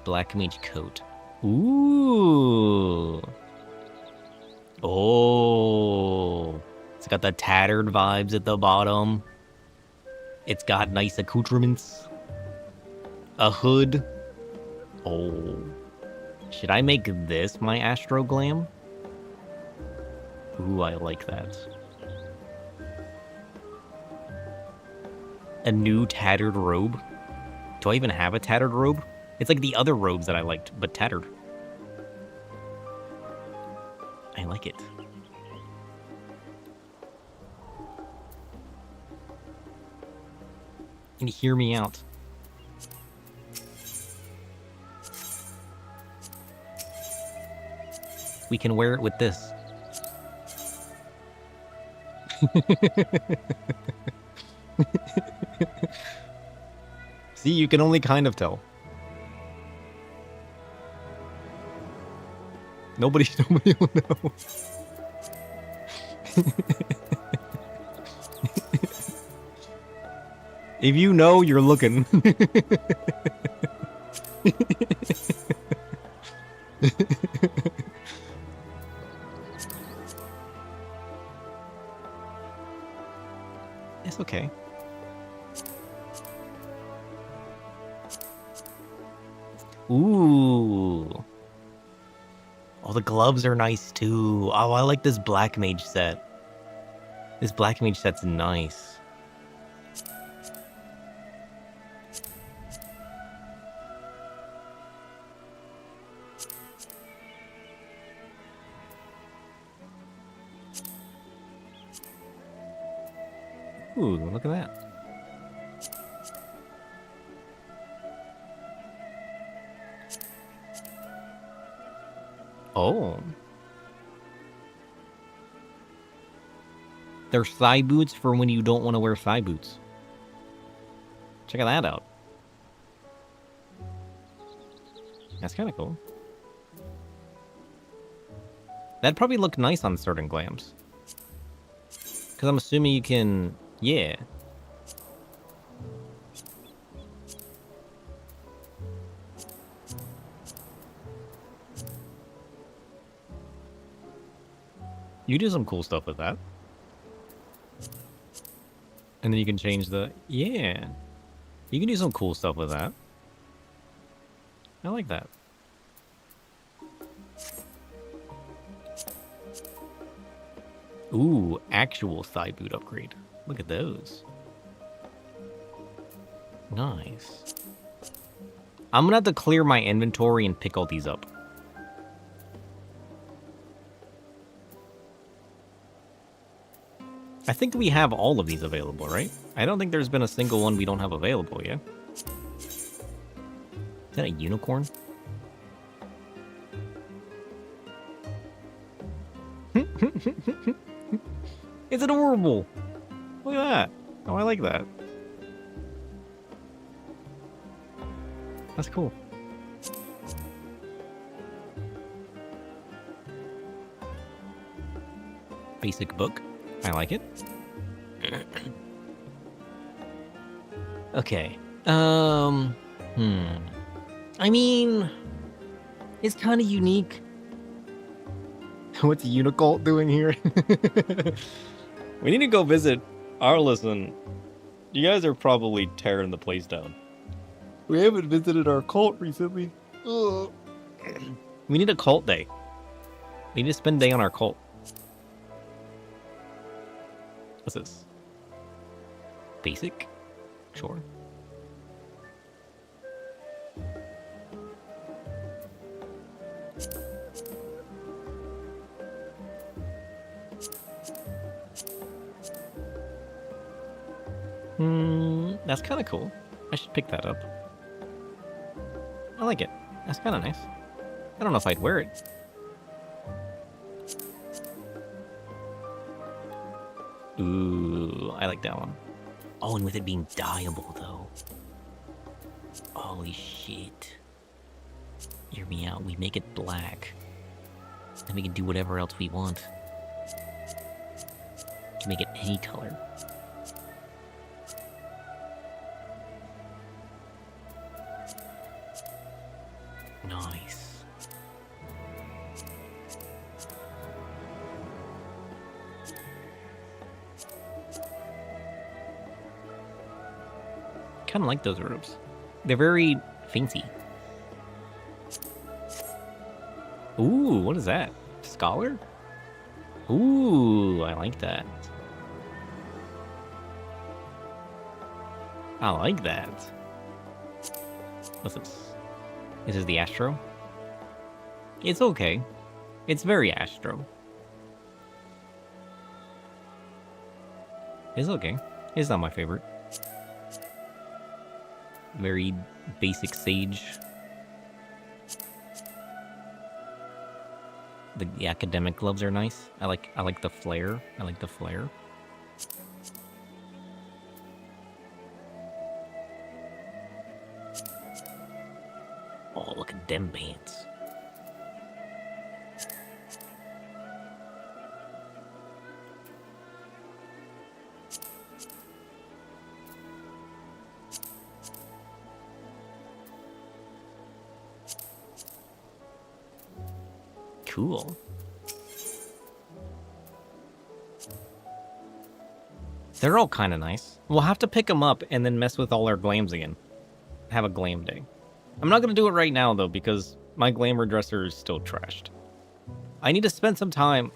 Black Mage coat. Ooh. Oh. It's got the tattered vibes at the bottom. It's got nice accoutrements. A hood. Oh. Should I make this my Astro Glam? Ooh, I like that. A new tattered robe? Do I even have a tattered robe? It's like the other robes that I liked, but tattered. I like it. And hear me out. We can wear it with this. See, you can only kind of tell. Nobody will know. If you know, you're looking. It's okay. Ooh. Oh, the gloves are nice too. Oh, I like this Black Mage set. This Black Mage set's nice. Ooh, look at that. Oh. They're thigh boots for when you don't want to wear thigh boots. Check that out. That's kind of cool. That'd probably look nice on certain glams. Because I'm assuming you can... Yeah. You do some cool stuff with that. And then you can change the... Yeah. You can do some cool stuff with that. I like that. Ooh, actual thigh boot upgrade. Look at those. Nice. I'm gonna have to clear my inventory and pick all these up. I think we have all of these available, right? I don't think there's been a single one we don't have available yet. Is that a unicorn? It's adorable! Look at that! Oh, I like that. That's cool. Basic book. I like it. Okay. I mean, it's kind of unique. What's Unicult doing here? We need to go visit Arliss. You guys are probably tearing the place down. We haven't visited our cult recently. Ugh. We need a cult day. We need to spend a day on our cult. What's this? Basic? Sure. That's kind of cool. I should pick that up. I like it. That's kind of nice. I don't know if I'd wear it. Ooh, I like that one. Oh, and with it being dyeable, though. Holy shit. Hear me out. We make it black. And we can do whatever else we want. We can make it any color. Nice. Kind of like those robes. They're very fancy. Ooh, what is that? Scholar? Ooh, I like that. I like that. What's this? This is the Astro? It's okay. It's very Astro. It's okay. It's not my favorite. Very basic sage. The academic gloves are nice. I like the flare. I like the flare. Oh, look at them pants. Cool. They're all kind of nice. We'll have to pick them up and then mess with all our glams again. Have a glam day. I'm not going to do it right now, though, because my glamour dresser is still trashed. I need to spend some time.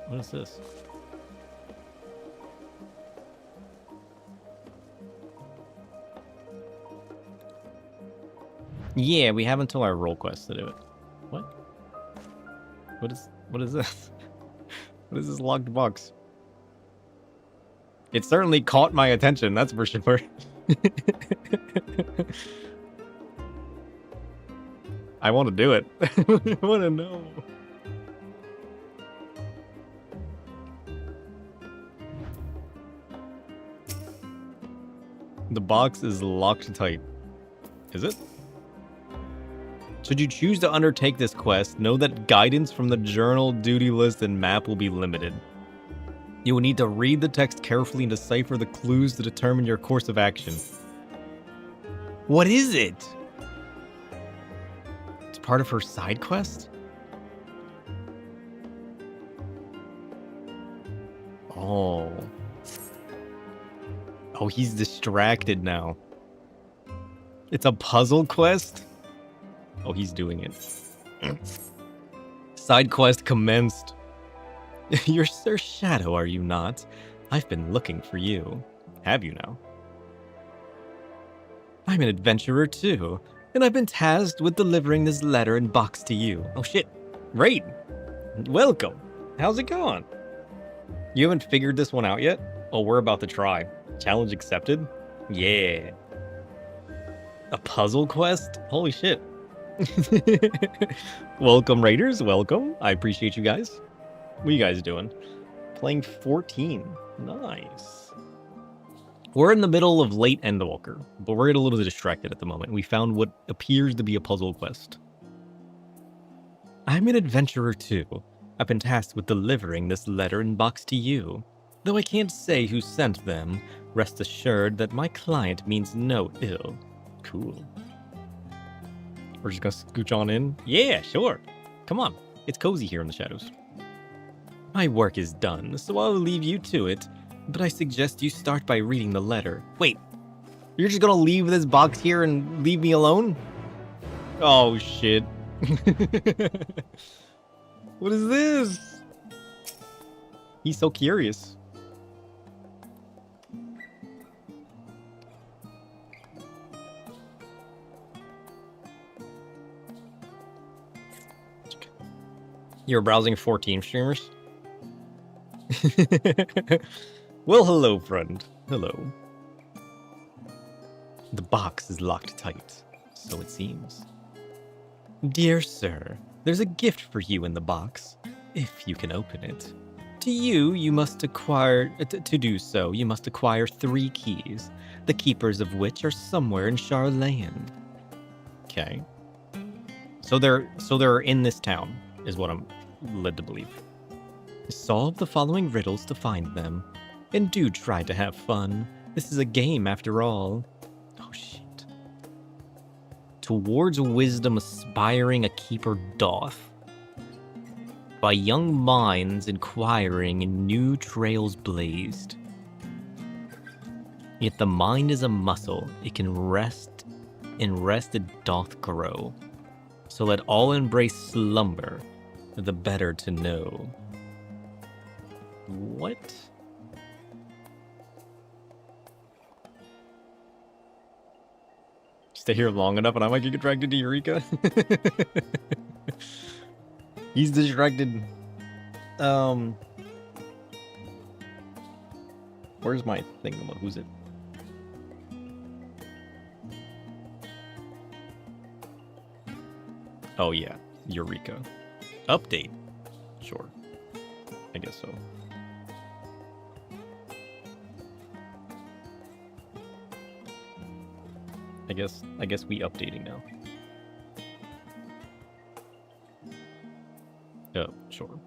What is this? Yeah, we have until our roll quest to do it. What? What is this? What is this locked box? It certainly caught my attention, that's for sure. I want to do it. I want to know. The box is locked tight. Is it? Should you choose to undertake this quest, know that guidance from the journal, duty list, and map will be limited. You will need to read the text carefully and decipher the clues to determine your course of action. What is it? It's part of her side quest? Oh. Oh, he's distracted now. It's a puzzle quest? Oh, he's doing it. Side quest commenced. You're Sir Shadow, are you not? I've been looking for you. Have you now? I'm an adventurer too, and I've been tasked with delivering this letter and box to you. Oh shit. Raid. Welcome. How's it going? You haven't figured this one out yet? Oh, we're about to try. Challenge accepted? Yeah. A puzzle quest? Holy shit. Welcome, Raiders. Welcome. I appreciate you guys. What are you guys doing? Playing 14. Nice. We're in the middle of late Endwalker, but we're a little distracted at the moment. We found what appears to be a puzzle quest. I'm an adventurer too. I've been tasked with delivering this letter and box to you. Though I can't say who sent them, rest assured that my client means no ill. Cool. We're just gonna scooch on in? Yeah, sure. Come on. It's cozy here in the shadows. My work is done, so I'll leave you to it, but I suggest you start by reading the letter. Wait, you're just gonna leave this box here and leave me alone? Oh, shit. What is this? He's so curious. You're browsing 14 streamers? Well, hello, friend. Hello. The box is locked tight, so it seems. Dear sir, there's a gift for you in the box, if you can open it. You must acquire... To do so, you must acquire 3 keys, the keepers of which are somewhere in Charland. Okay. So they're in this town, is what I'm led to believe. Solve the following riddles to find them, and do try to have fun. This is a game after all. Oh shit. Towards wisdom aspiring a keeper doth. By young minds inquiring in new trails blazed. Yet the mind is a muscle, it can rest, and rest it doth grow. So let all embrace slumber, the better to know. What? Stay here long enough and I might get dragged to Eureka. He's distracted. Where's my thing? Who's it? Oh yeah, Eureka. Update. Sure. I guess so. I guess we updating now. Oh, sure.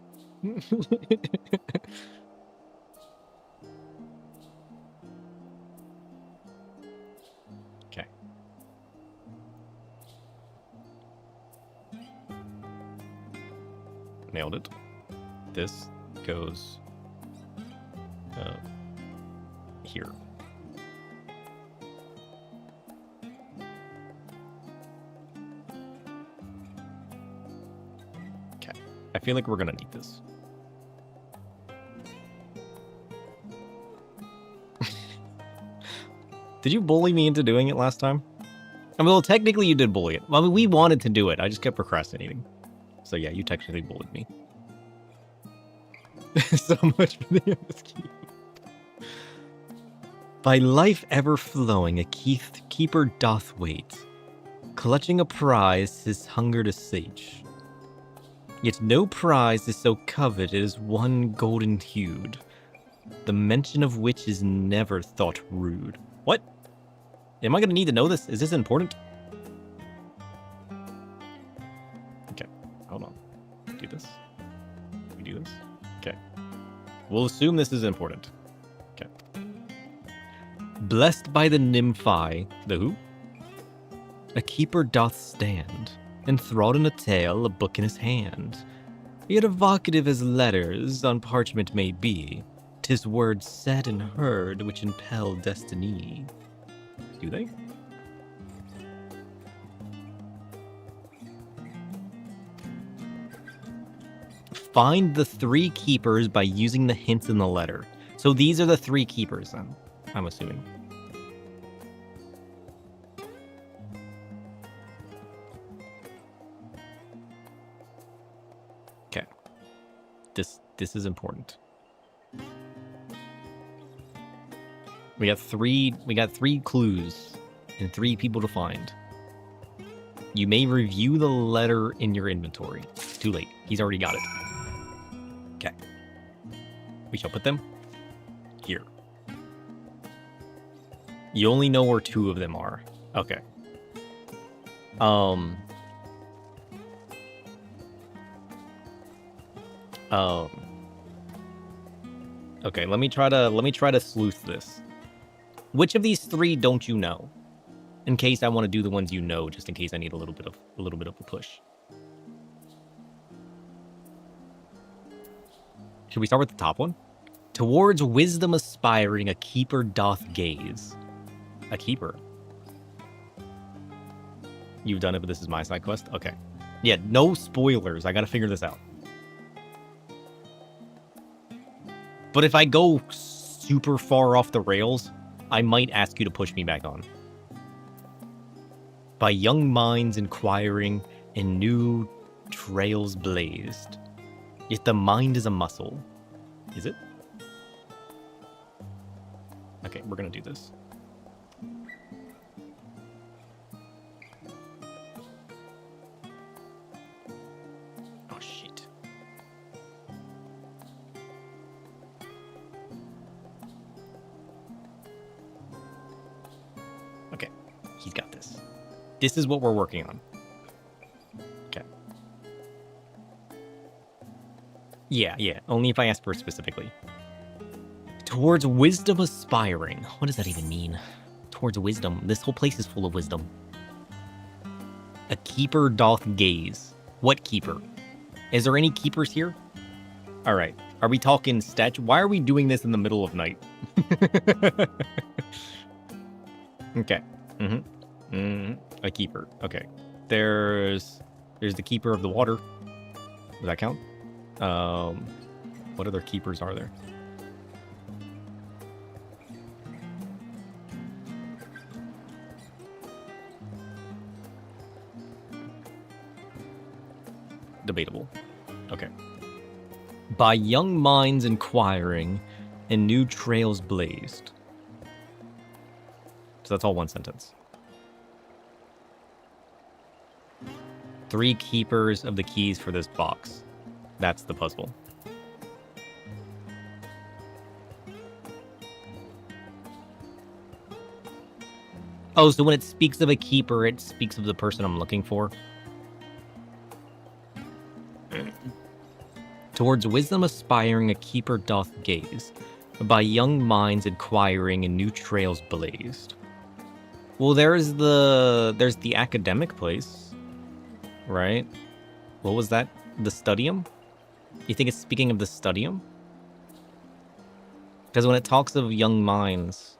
Okay. nailed it. This goes here. Okay. I feel like we're gonna need this. Did you bully me into doing it last time? I mean, well, technically you did bully it. Well, I mean, we wanted to do it. I just kept procrastinating. So yeah, you technically bullied me. So much for the MSQ. By life ever flowing, a keeper doth wait, clutching a prize his hunger to sate. Yet no prize is so coveted as one golden hued, the mention of which is never thought rude. What? Am I gonna need to know this? Is this important? Okay, hold on. Do this. We do this? Okay. We'll assume this is important. Okay. Blessed by the nymphi, the who? A keeper doth stand, enthralled in a tale, a book in his hand. Yet evocative as letters on parchment may be, 'tis words said and heard which impel destiny. Do they? Find the 3 keepers by using the hints in the letter. So these are the 3 keepers then, I'm assuming. Okay. This is important. We got 3 clues and 3 people to find. You may review the letter in your inventory. Too late. He's already got it. Okay. We shall put them here. You only know where 2 of them are. Okay. Okay, let me try to sleuth this. Which of these 3 don't you know? In case I want to do the ones you know, just in case I need a little bit of a push. Should we start with the top one? Towards wisdom aspiring, a keeper doth gaze. A keeper. You've done it, but this is my side quest? Okay. Yeah, no spoilers. I gotta figure this out. But if I go super far off the rails, I might ask you to push me back on. By young minds inquiring and new trails blazed. Yet the mind is a muscle. Is it? Okay, we're gonna do this. Oh, shit. Okay, he's got this. This is what we're working on. Okay. Yeah, only if I ask for it specifically. Towards wisdom aspiring. What does that even mean? Towards wisdom. This whole place is full of wisdom. A keeper doth gaze. What keeper? Is there any keepers here? Alright. Are we talking statue? Why are we doing this in the middle of night? Okay. A keeper. Okay. There's the keeper of the water. Does that count? What other keepers are there? Debatable. Okay. By young minds inquiring and new trails blazed. So that's all one sentence. 3 keepers of the keys for this box. That's the puzzle. Oh, so when it speaks of a keeper, it speaks of the person I'm looking for. Towards wisdom aspiring, a keeper doth gaze. By young minds inquiring and new trails blazed. Well, there's the academic place, right? What was that? The studium? You think it's speaking of the Studium? Because when it talks of young minds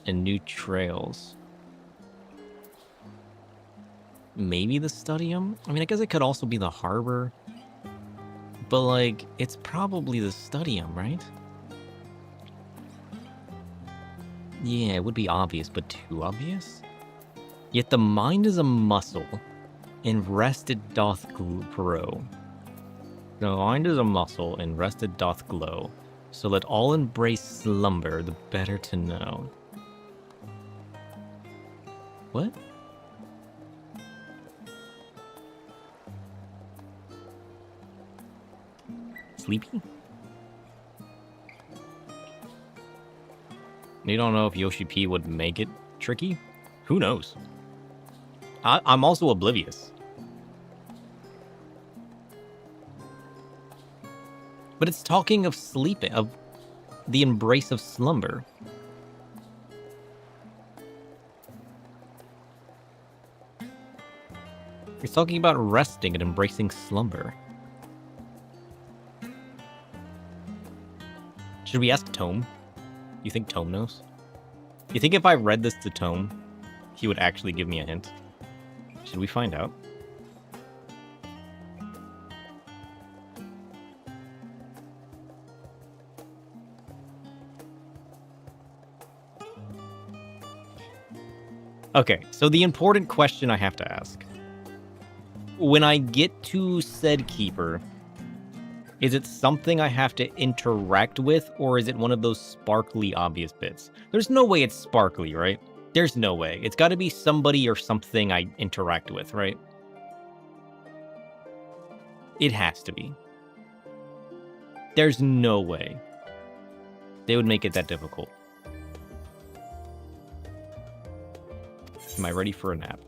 and new trails, maybe the Studium? I mean, I guess it could also be the harbor. But, like, it's probably the Studium, right? Yeah, it would be obvious, but too obvious? Yet the mind is a muscle, and rest it doth grow. The mind is a muscle, and rest it doth glow. So let all embrace slumber, the better to know. What? Sleepy? You don't know if Yoshi P would make it tricky? Who knows? I'm also oblivious. But it's talking of sleeping, of the embrace of slumber. It's talking about resting and embracing slumber. Should we ask Tome? You think Tome knows? You think if I read this to Tome, he would actually give me a hint? Should we find out? Okay, so the important question I have to ask. When I get to said keeper, is it something I have to interact with, or is it one of those sparkly obvious bits? There's no way it's sparkly, right? There's no way. It's got to be somebody or something I interact with, right? It has to be. There's no way they would make it that difficult. Am I ready for a nap?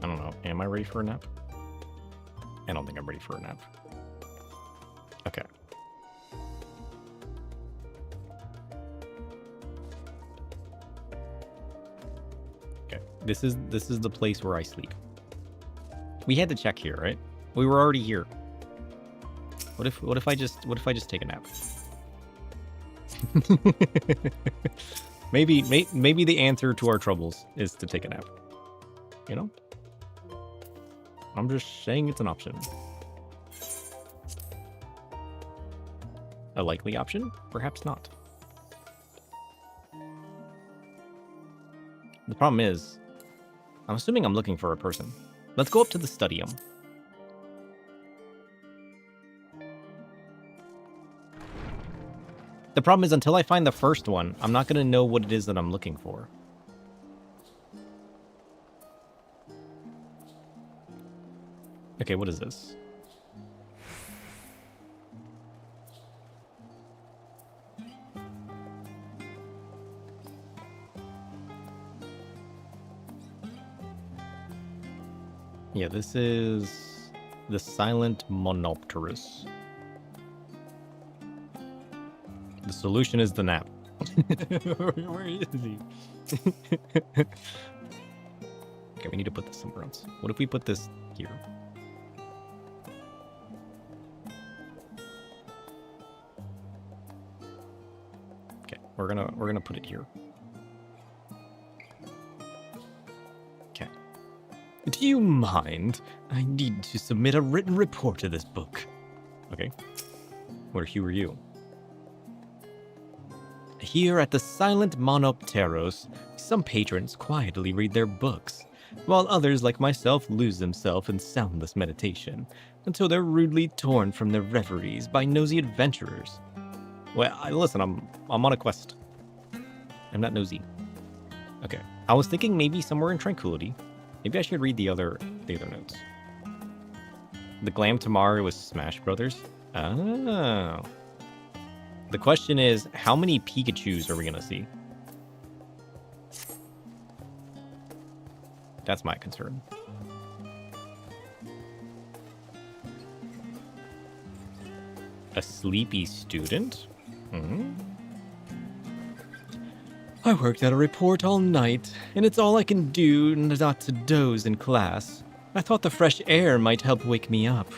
I don't know. Am I ready for a nap? I don't think I'm ready for a nap. Okay. Okay. This is the place where I sleep. We had to check here, right? We were already here. What if I just take a nap? maybe the answer to our troubles is to take a nap. You know? I'm just saying it's an option. A likely option? Perhaps not. The problem is, I'm assuming I'm looking for a person. Let's go up to the Studium. The problem is, until I find the first one, I'm not going to know what it is that I'm looking for. Okay, what is this? Yeah, this is the Silent Monopterus. The solution is the nap. Where is he? Okay, we need to put this somewhere else. What if we put this here? Okay, we're gonna put it here. Okay. Do you mind? I need to submit a written report to this book. Okay. Who are you? Here at the Silent Monopteros, some patrons quietly read their books, while others like myself lose themselves in soundless meditation, until they're rudely torn from their reveries by nosy adventurers. Well, listen, I'm on a quest. I'm not nosy. Okay, I was thinking maybe somewhere in Tranquility. Maybe I should read the other notes. The Glam tomorrow was Smash Brothers. Oh. The question is, how many Pikachus are we gonna see? That's my concern. A sleepy student? I worked at a report all night, and it's all I can do not to doze in class. I thought the fresh air might help wake me up.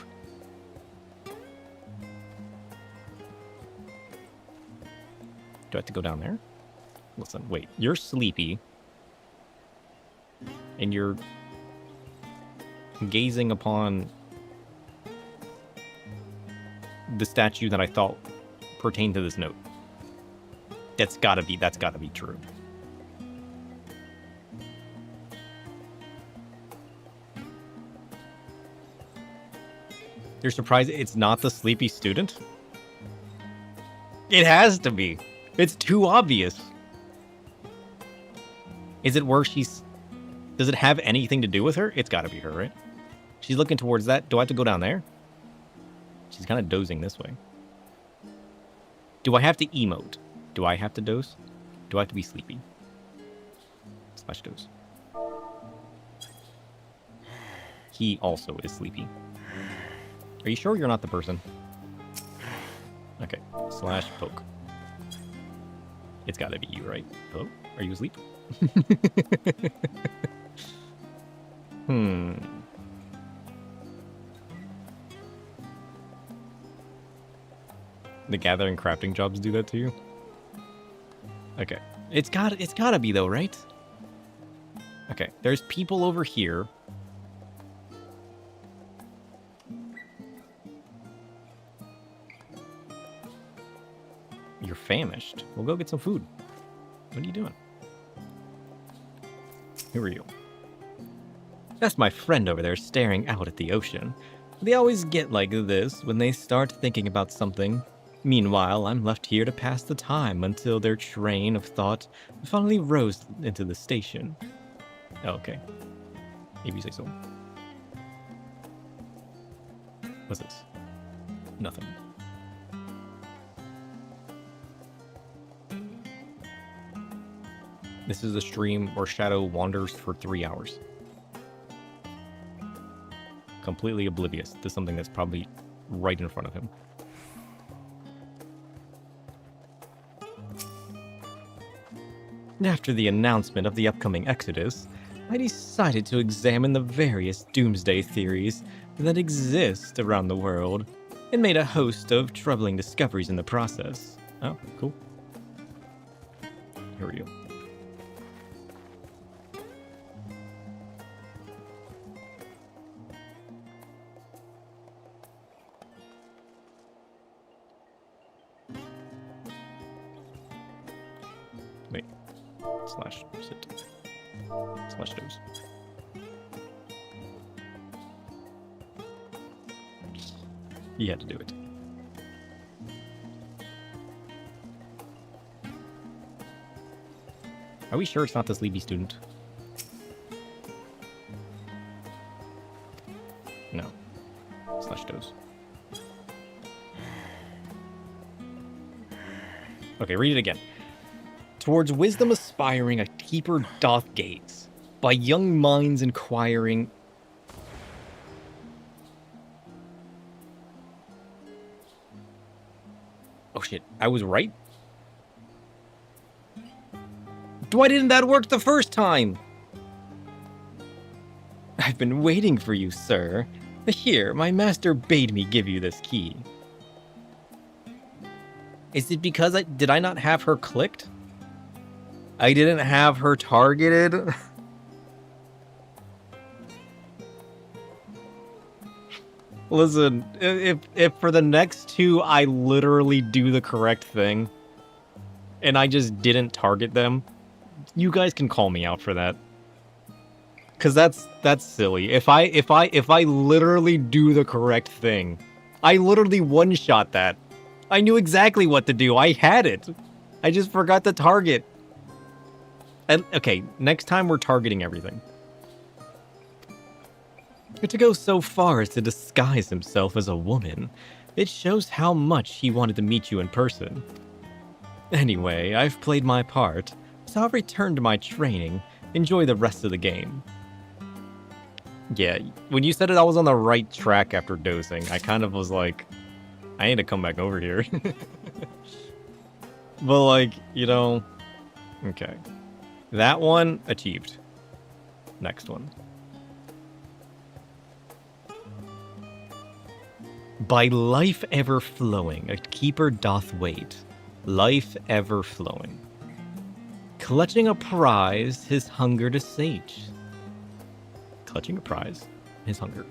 Do I have to go down there? Listen, wait. You're sleepy. And you're gazing upon the statue that I thought pertained to this note. That's gotta be true. You're surprised it's not the sleepy student? It has to be. It's too obvious. Is it where she's... Does it have anything to do with her? It's gotta be her, right? She's looking towards that. Do I have to go down there? She's kind of dozing this way. Do I have to emote? Do I have to doze? Do I have to be sleepy? Slash doze. He also is sleepy. Are you sure you're not the person? Okay. Slash poke. It's gotta be you, right? Hello? Are you asleep? The gathering crafting jobs do that to you? Okay. It's gotta be though, right? Okay, there's people over here. You're famished. We'll go get some food. What are you doing? Who are you? That's my friend over there staring out at the ocean. They always get like this when they start thinking about something. Meanwhile, I'm left here to pass the time until their train of thought finally rows into the station. Oh, okay. Maybe you say so. What's this? Nothing. This is a stream where Shadow wanders for 3 hours. Completely oblivious to something that's probably right in front of him. After the announcement of the upcoming Exodus, I decided to examine the various doomsday theories that exist around the world, and made a host of troubling discoveries in the process. Oh, cool. Here we go. Wait. Slash sit. Slash doze. You had to do it. Are we sure it's not the sleepy student? No. Slash doze. Okay, read it again. Towards wisdom aspiring, a keeper doth gaze. By young minds inquiring. Oh shit, I was right? Why didn't that work the first time? I've been waiting for you, sir. Here, my master bade me give you this key. Is it because did I not have her clicked? I didn't have her targeted? Listen, if for the next two I literally do the correct thing and I just didn't target them, you guys can call me out for that. Cause that's silly. If I literally do the correct thing, I literally one-shot that. I knew exactly what to do. I had it. I just forgot to target. And okay, next time we're targeting everything. To go so far as to disguise himself as a woman, it shows how much he wanted to meet you in person. Anyway, I've played my part, so I'll return to my training. Enjoy the rest of the game. Yeah, when you said it, I was on the right track after dosing. I kind of was like, I need to come back over here. But, like, you know... Okay. That one, achieved. Next one. By life ever flowing, a keeper doth wait. Life ever flowing. Clutching a prize, his hunger to sate. Clutching a prize, his hunger.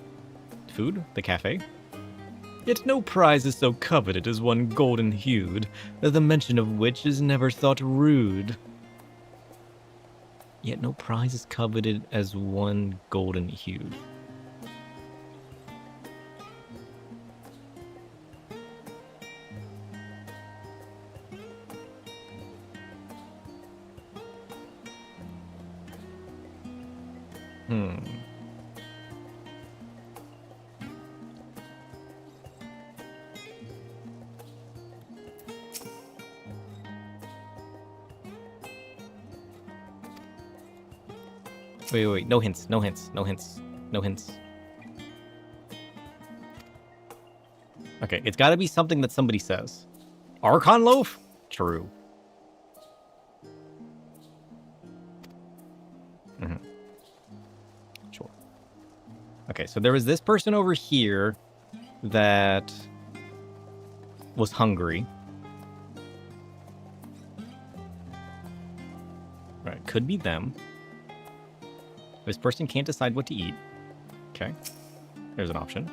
Food? The cafe? Yet no prize is so coveted as one golden-hued, the mention of which is never thought rude. Yet no prize is coveted as one golden-hued. Wait. No hints. Okay, it's got to be something that somebody says. Archon loaf? True. Sure. Okay, so there was this person over here that was hungry. Right, could be them. This person can't decide what to eat. Okay, there's an option.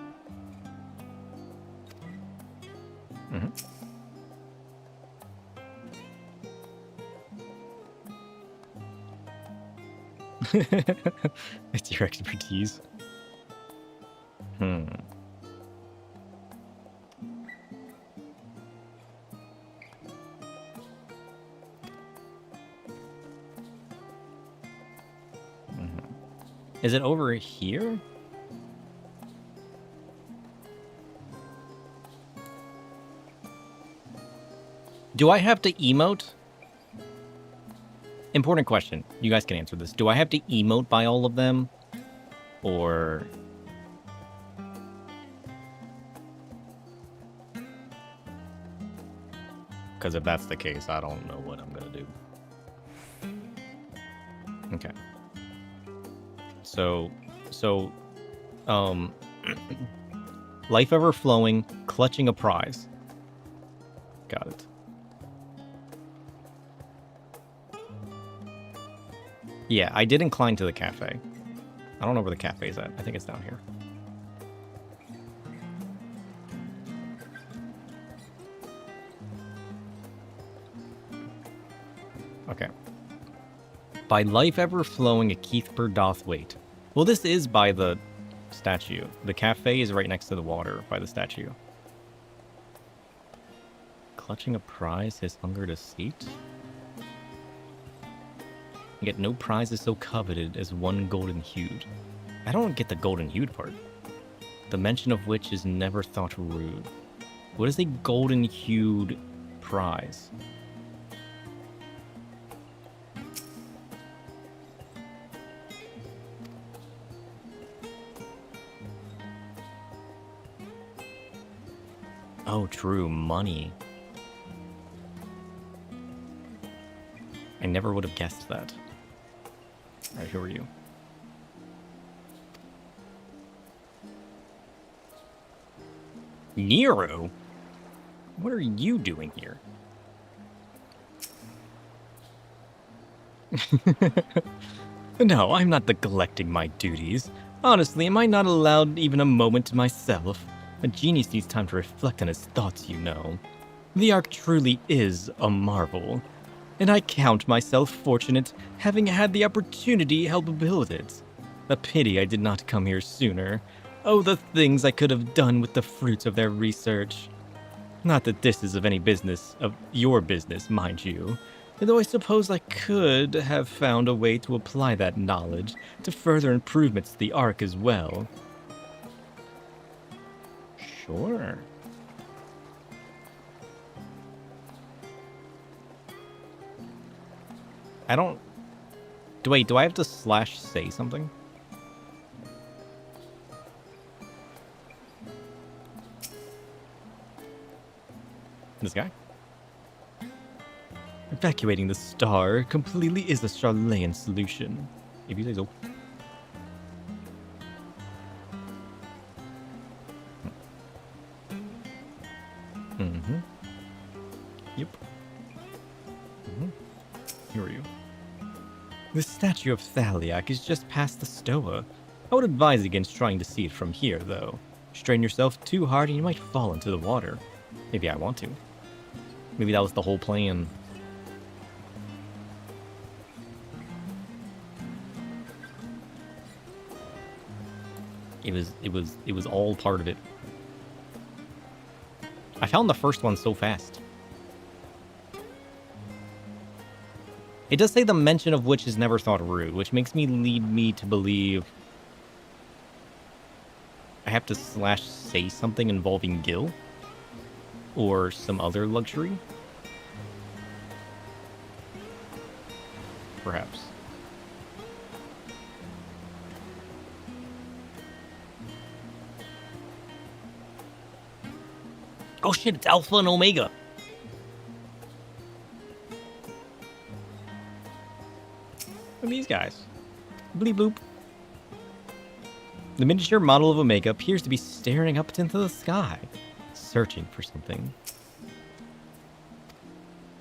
It's your expertise. Is it over here? Do I have to emote? Important question. You guys can answer this. Do I have to emote by all of them? Or... Because if that's the case, I don't know what I'm going to do. Okay. So, life ever flowing, clutching a prize. Got it. Yeah, I did incline to the cafe. I don't know where the cafe is at. I think it's down here. Okay. By life ever flowing, a Keithper doth wait. Well, this is by the statue. The cafe is right next to the water by the statue. Clutching a prize, his hunger to sate? Yet no prize is so coveted as one golden-hued. I don't get the golden-hued part. The mention of which is never thought rude. What is a golden-hued prize? Oh, true, money. I never would have guessed that. Alright, who are you? Nero? What are you doing here? No, I'm not neglecting my duties. Honestly, am I not allowed even a moment to myself? A genius needs time to reflect on his thoughts, you know. The Ark truly is a marvel, and I count myself fortunate having had the opportunity to help build it. A pity I did not come here sooner. Oh, the things I could have done with the fruits of their research. Not that this is of any business of your business, mind you, though I suppose I could have found a way to apply that knowledge to further improvements to the Ark as well. Sure. I don't... Wait, do I have to slash say something? This guy? evacuating the star completely is a Charlayan solution. If you say so. Mm-hmm. Yep. Mm-hmm. Here are you. The statue of Thaliak is just past the stoa. I would advise against trying to see it from here, though. Strain yourself too hard and you might fall into the water. Maybe I want to. Maybe that was the whole plan. It was all part of it. I found the first one so fast. It does say the mention of which is never thought rude, which makes me lead me to believe I have to say something involving Gil or some other luxury. Perhaps. Oh shit, it's Alpha and Omega. Look at these guys. Bleep bloop. The miniature model of Omega appears to be staring up into the sky, searching for something.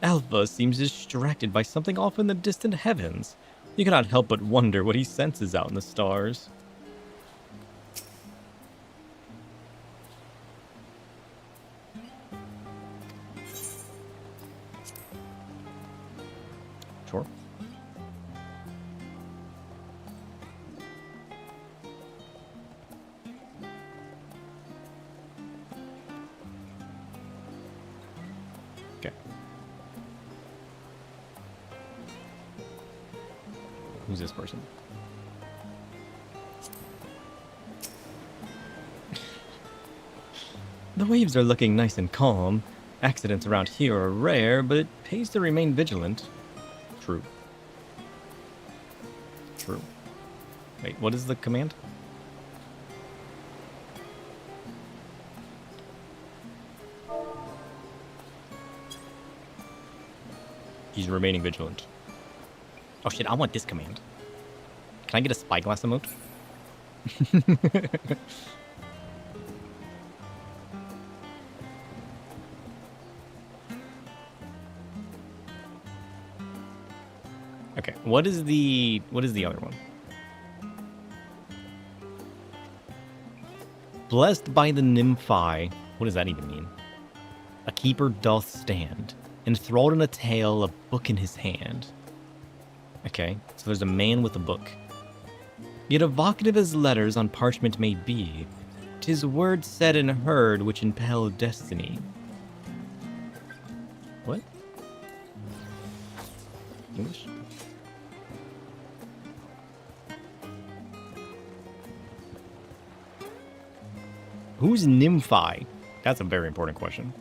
Alpha seems distracted by something off in the distant heavens. You cannot help but wonder what he senses out in the stars. Sure. Okay. Who's this person? The waves are looking nice and calm. Accidents around here are rare, but it pays to remain vigilant. True. True. Wait, what is the command? He's remaining vigilant. Oh shit, I want this command. Can I get a spyglass emote? Okay, what is the other one? Blessed by the Nymphi. What does that even mean? A keeper doth stand, enthralled in a tale, a book in his hand. Okay, so there's a man with a book. Yet evocative as letters on parchment may be, 'tis words said and heard which impel destiny. What? English? Who's Nymphi? That's a very important question.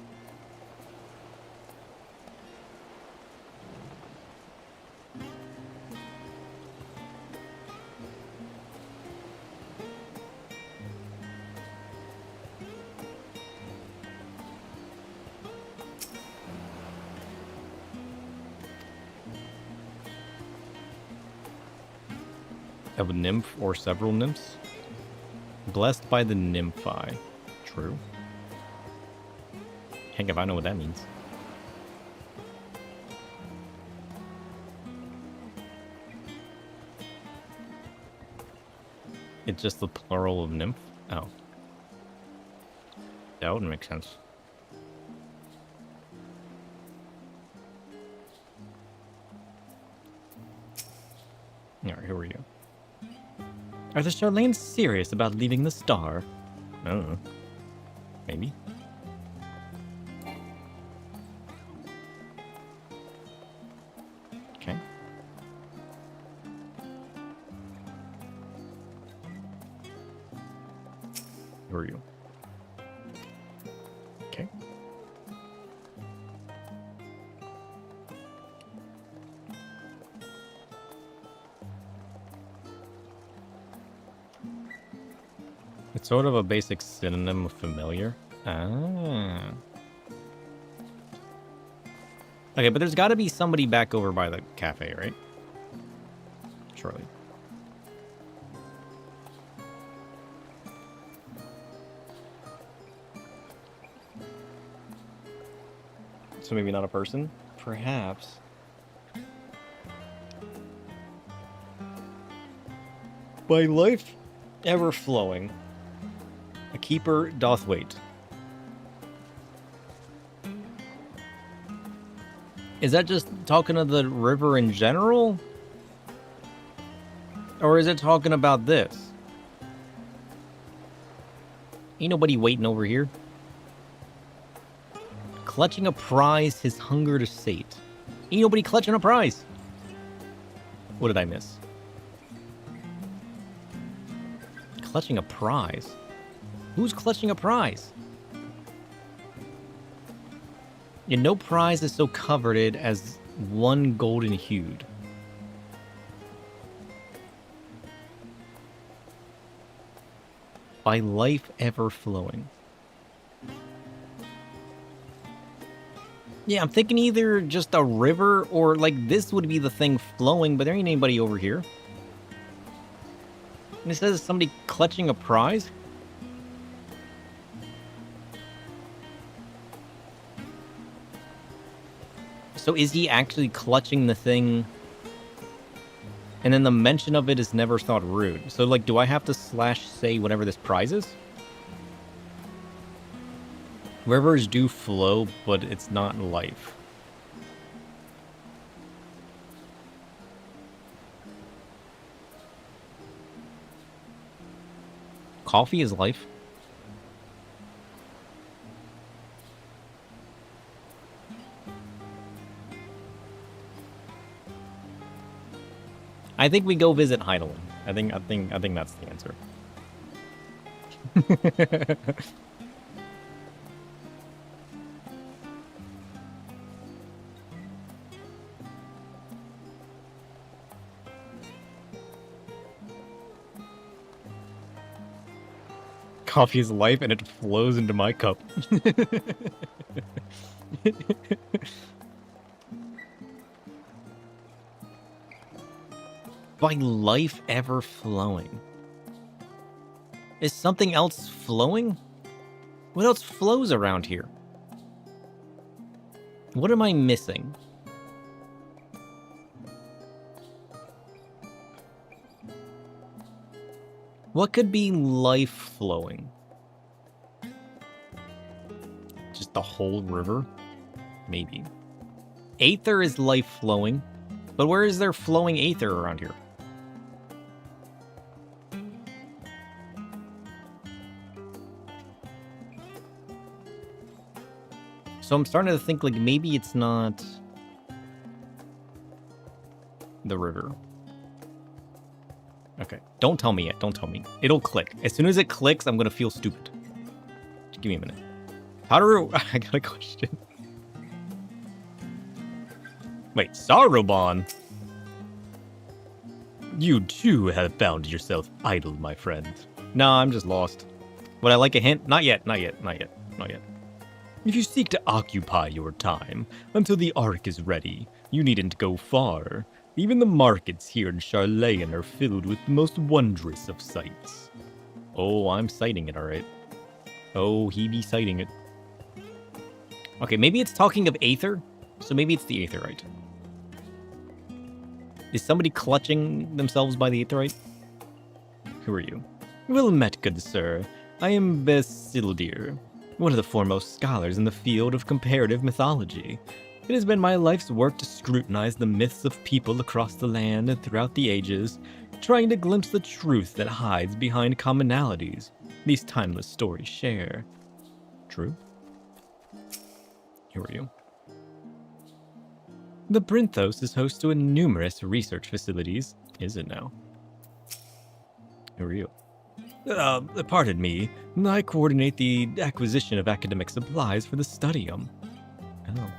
Of a nymph or several nymphs? Blessed by the Nymphi. True. Heck if I know what that means. It's just the plural of nymph? Oh. That would make sense. Alright, here we go. Are the Charlanes serious about leaving the star? I don't know. Maybe. Okay. Who are you? Okay. It's sort of a basic synonym of familiar. Ah. Okay, but there's got to be somebody back over by the cafe, right? Surely. So maybe not a person? Perhaps. By life ever flowing, a keeper doth wait. Is that just talking of the river in general? Or is it talking about this? Ain't nobody waiting over here. Clutching a prize, his hunger to sate. Ain't nobody clutching a prize. What did I miss? Clutching a prize? Who's clutching a prize? Yeah, no prize is so coveted as one golden hued. By life ever flowing. Yeah, I'm thinking either just a river or like this would be the thing flowing, but there ain't anybody over here. And it says somebody clutching a prize? So is he actually clutching the thing? And then the mention of it is never thought rude. So like, do I have to slash say whatever this prize is? Rivers do flow, but it's not life. Coffee is life. I think we go visit Heidelin. I think that's the answer. Coffee is life and it flows into my cup. By life ever flowing. Is something else flowing? What else flows around here? What am I missing? What could be life flowing? Just the whole river? Maybe. Aether is life flowing, but where is there flowing aether around here? So I'm starting to think like maybe it's not the river. Okay, don't tell me yet. Don't tell me. It'll click. As soon as it clicks, I'm gonna feel stupid. Just give me a minute. How do I got a question? Wait, Sarobon? You too have found yourself idle, my friend. Nah, I'm just lost. Would I like a hint? Not yet, not yet, not yet, not yet. If you seek to occupy your time until the Ark is ready, you needn't go far. Even the markets here in Charlayan are filled with the most wondrous of sights. Oh, I'm citing it, alright. Oh, he be citing it. Okay, maybe it's talking of Aether, so maybe it's the Aetherite. Is somebody clutching themselves by the Aetherite? Who are you? Well met, good sir. I am Basildir, one of the foremost scholars in the field of comparative mythology. It has been my life's work to scrutinize the myths of people across the land and throughout the ages, trying to glimpse the truth that hides behind commonalities these timeless stories share. True? Who are you? The Brinthos is host to numerous research facilities. Is it now? Who are you? Pardon me. I coordinate the acquisition of academic supplies for the studium. Oh.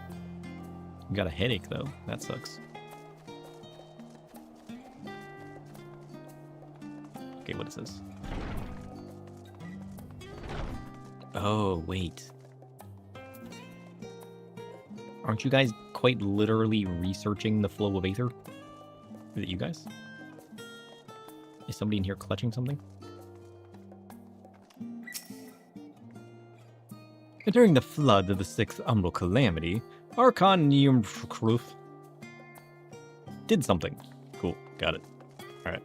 You got a headache, though. That sucks. Okay, what is this? Oh, wait. Aren't you guys quite literally researching the flow of aether? Is it you guys? Is somebody in here clutching something? During the flood of the 6th Umbral Calamity, Archon Niumkruth did something. Cool, got it. Alright.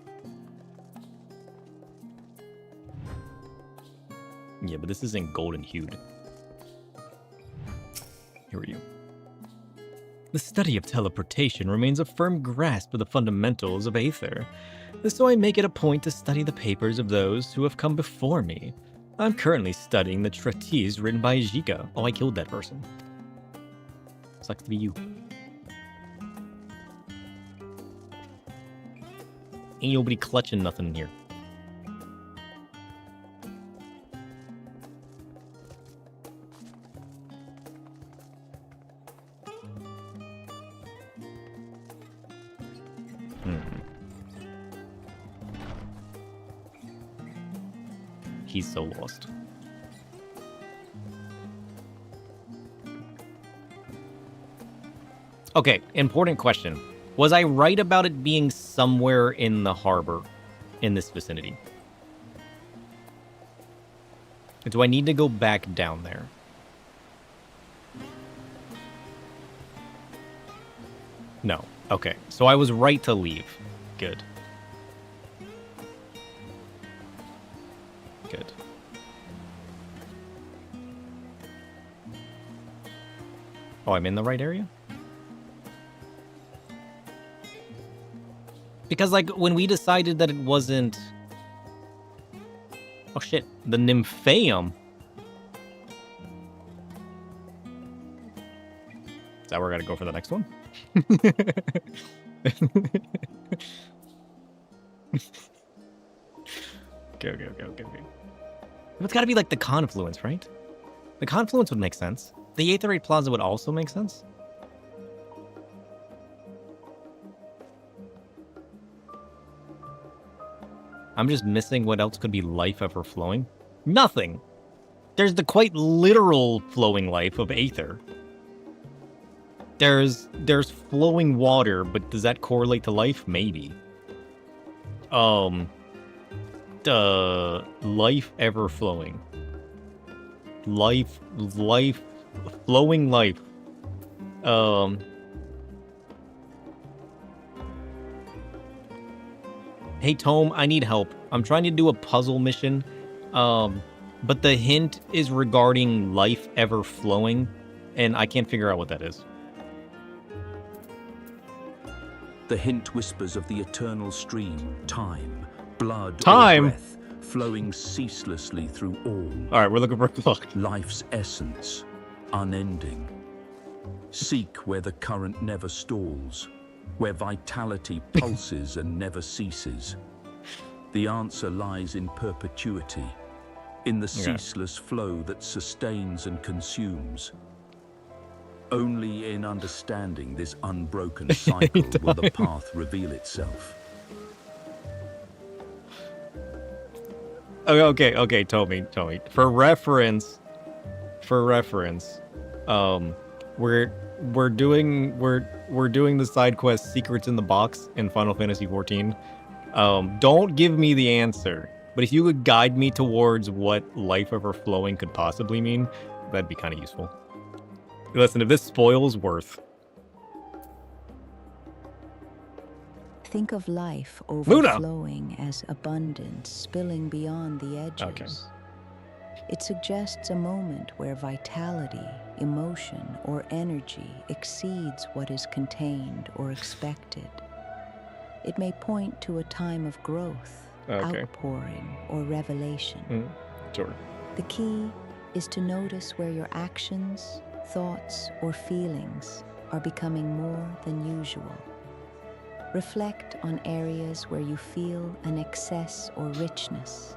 Yeah, but this isn't golden hued. Here are you. The study of teleportation remains a firm grasp of the fundamentals of Aether, so I make it a point to study the papers of those who have come before me. I'm currently studying the treatise written by Jika. Oh, I killed that person. Sucks to be you. Ain't nobody clutching nothing in here. He's so lost. Okay, important question. Was I right about it being somewhere in the harbor, in this vicinity? Do I need to go back down there? No. Okay, so I was right to leave. Good. Good. Oh, I'm in the right area? Because, like, when we decided that it wasn't... Oh, shit. The Nymphaeum. Is that where I gotta go for the next one? Okay. It's gotta be, like, the confluence, right? The confluence would make sense. The Aetherite Plaza would also make sense. I'm just missing what else could be life ever flowing. Nothing! There's the quite literal flowing life of Aether. There's flowing water, but does that correlate to life? Maybe. Life ever flowing. Life, flowing life. Hey, Tome, I need help. I'm trying to do a puzzle mission, but the hint is regarding life ever flowing, and I can't figure out what that is. The hint whispers of the eternal stream, time, blood, Time. or breath, flowing ceaselessly through all. All right, we're looking for a clock. Life's essence, unending. Seek where the current never stalls, where vitality pulses and never ceases. The answer lies in perpetuity, in the ceaseless flow that sustains and consumes. Only in understanding this unbroken cycle will the path reveal itself. Okay, Tommy. For reference, we're doing the side quest Secrets in the Box in Final Fantasy XIV. Don't give me the answer, but if you could guide me towards what life ever flowing could possibly mean, that'd be kind of useful. Listen, if this spoils, worth. Think of life overflowing as abundance spilling beyond the edges. Okay. It suggests a moment where vitality, emotion, or energy exceeds what is contained or expected. It may point to a time of growth, outpouring, or revelation. Sure. The key is to notice where your actions, thoughts, or feelings are becoming more than usual. Reflect on areas where you feel an excess or richness,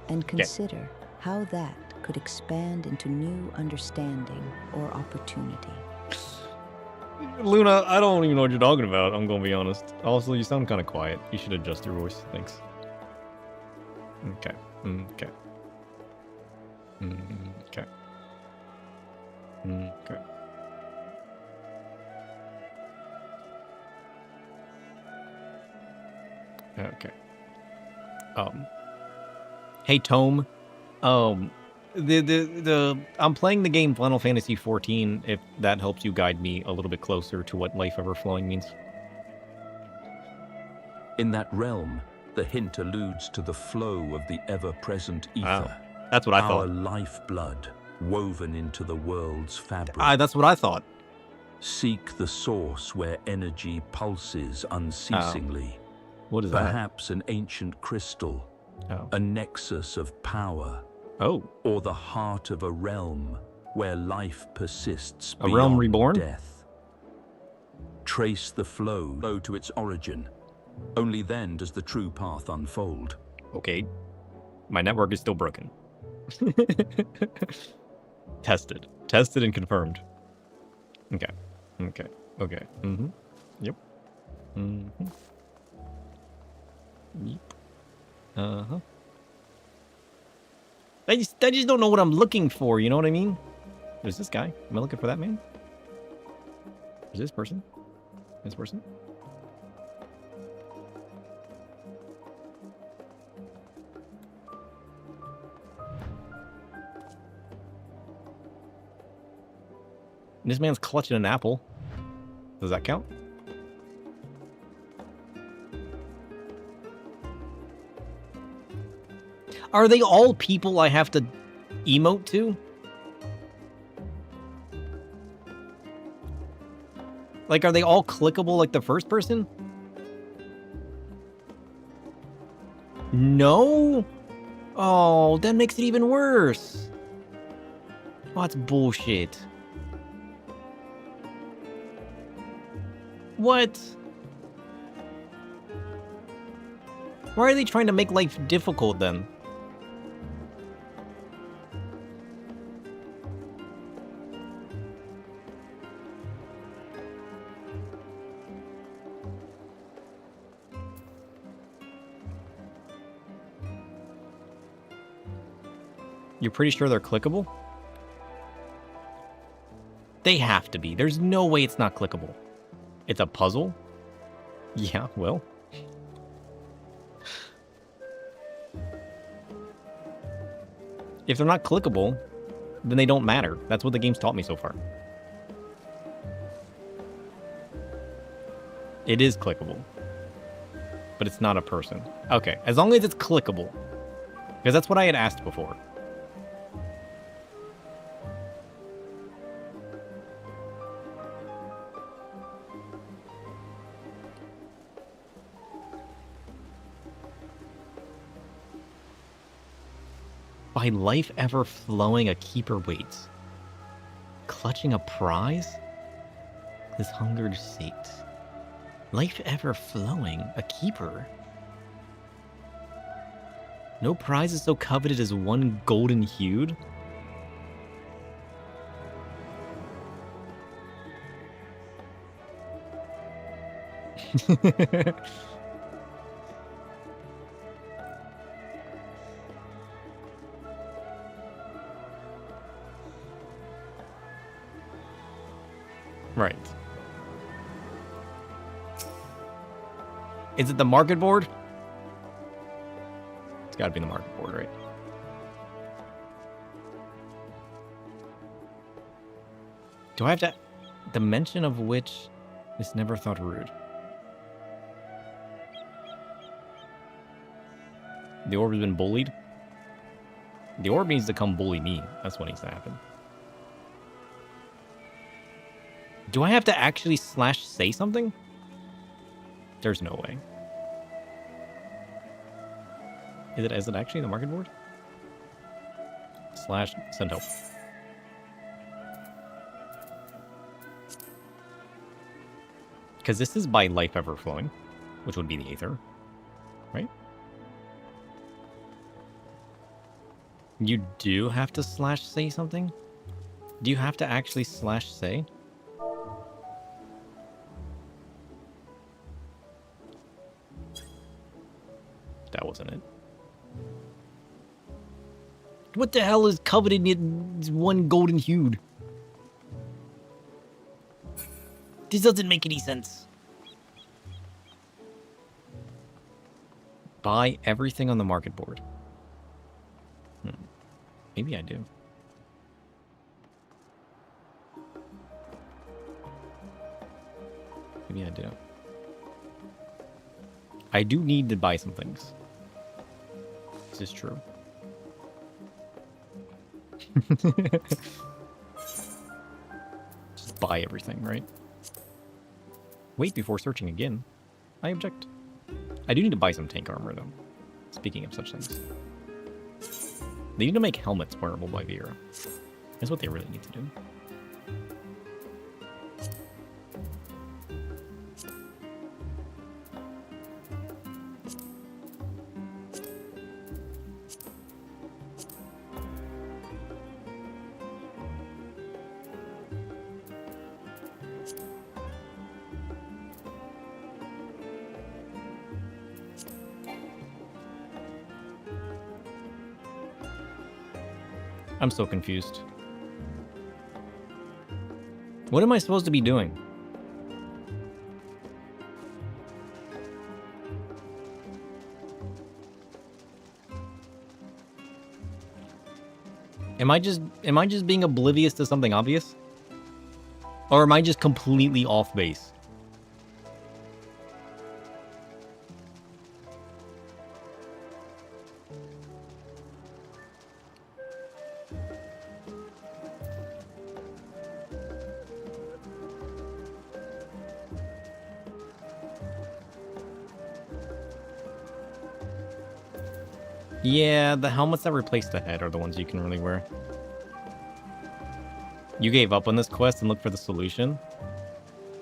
and consider how that could expand into new understanding or opportunity. Luna, I don't even know what you're talking about, I'm gonna be honest. Also, you sound kind of quiet. You should adjust your voice. Thanks. Okay. Okay. Hey Tome. I'm playing the game Final Fantasy XIV. If that helps you guide me a little bit closer to what life ever-flowing means. In that realm, the hint alludes to the flow of the ever-present ether. Wow. That's what I Our thought. lifeblood woven into the world's fabric. That's what I thought. Seek the source where energy pulses unceasingly. What is that? Perhaps an ancient crystal, a nexus of power, or the heart of a realm where life persists beyond realm reborn? death. Trace the flow to its origin. Only then does the true path unfold. Okay. My network is still broken. Tested and confirmed. Okay. Mm-hmm. Yep. Mm-hmm. Yep. Uh-huh. I just don't know what I'm looking for, you know what I mean? There's this guy. Am I looking for that man? Is this person? This person? This man's clutching an apple. Does that count? Are they all people I have to emote to? Like, are they all clickable like the first person? No? Oh, that makes it even worse. Oh, that's bullshit. What? Why are they trying to make life difficult then? You're pretty sure they're clickable? They have to be. There's no way it's not clickable. It's a puzzle? Yeah, well. If they're not clickable, then they don't matter. That's what the game's taught me so far. It is clickable. But it's not a person. Okay, as long as it's clickable. Because that's what I had asked before. By life ever flowing, a keeper waits. Clutching a prize? This hungered sate. Life ever flowing, a keeper? No prize is so coveted as one golden hued? Right. Is it the market board? It's gotta be the market board, right? Do I have to... The mention of which is never thought rude. The orb has been bullied? The orb needs to come bully me. That's what needs to happen. Do I have to actually slash say something? There's no way. Is it actually the market board? Slash send help. Because this is by life ever flowing, which would be the Aether, right? You do have to slash say something? Do you have to actually slash say? That wasn't it. What the hell is coveted in one golden hued? This doesn't make any sense. Buy everything on the market board. Maybe I do. Maybe I do. I do need to buy some things. This is true. Just buy everything, right? Wait before searching again. I object. I do need to buy some tank armor, though. Speaking of such things. They need to make helmets wearable by Vera. That's what they really need to do. I'm so confused. What am I supposed to be doing? Am I just being oblivious to something obvious? Or am I just completely off base? Yeah, the helmets that replace the head are the ones you can really wear. You gave up on this quest and looked for the solution?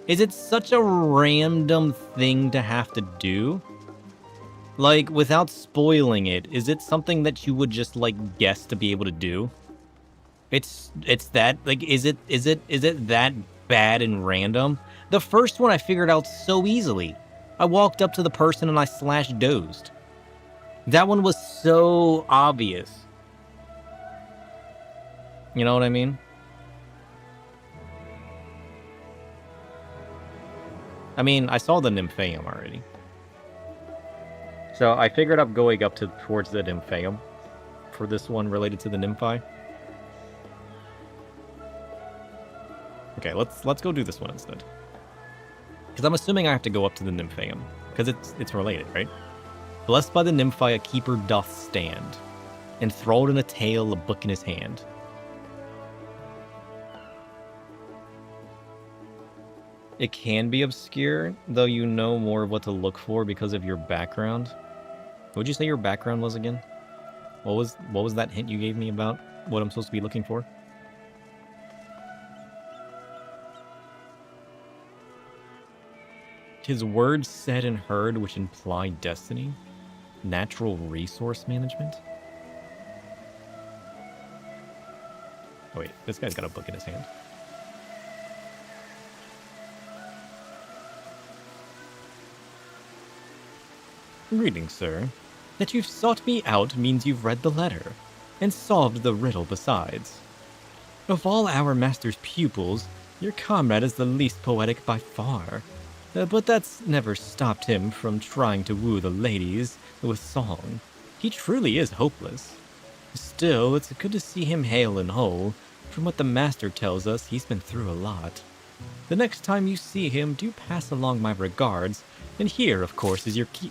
Is it such a random thing to have to do? Like, without spoiling it, is it something that you would just, like, guess to be able to do? It's that, like, is it that bad and random? The first one I figured out so easily. I walked up to the person and I /dozed. That one was so obvious. You know what I mean? I mean, I saw the Nymphaeum already. So I figured out going up towards the Nymphaeum for this one related to the Nymphi. Okay, let's go do this one instead. Because I'm assuming I have to go up to the Nymphaeum. Because it's related, right? Blessed by the Nymphi, a keeper doth stand. Enthralled in a tale, a book in his hand. It can be obscure, though you know more of what to look for because of your background. What would you say your background was again? What was that hint you gave me about what I'm supposed to be looking for? His words said and heard which imply destiny. Natural resource management? Oh wait, this guy's got a book in his hand. Greetings, sir. That you've sought me out means you've read the letter, and solved the riddle besides. Of all our master's pupils, your comrade is the least poetic by far. But that's never stopped him from trying to woo the ladies with song. He truly is hopeless. Still, it's good to see him hale and whole. From what the master tells us, he's been through a lot. The next time you see him, do pass along my regards, and here, of course, is your key.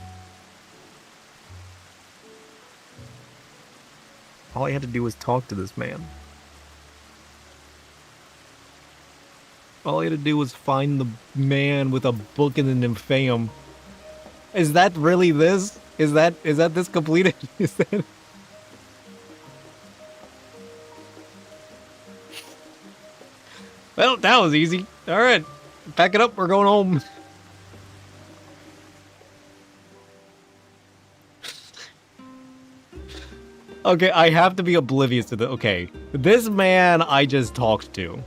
All I had to do was talk to this man. All I had to do was find the man with a book in the Nymphaeum. Is that really this? Is that this completed? Is that... Well, that was easy. All right, pack it up. We're going home. Okay, I have to be oblivious to the... Okay, this man I just talked to.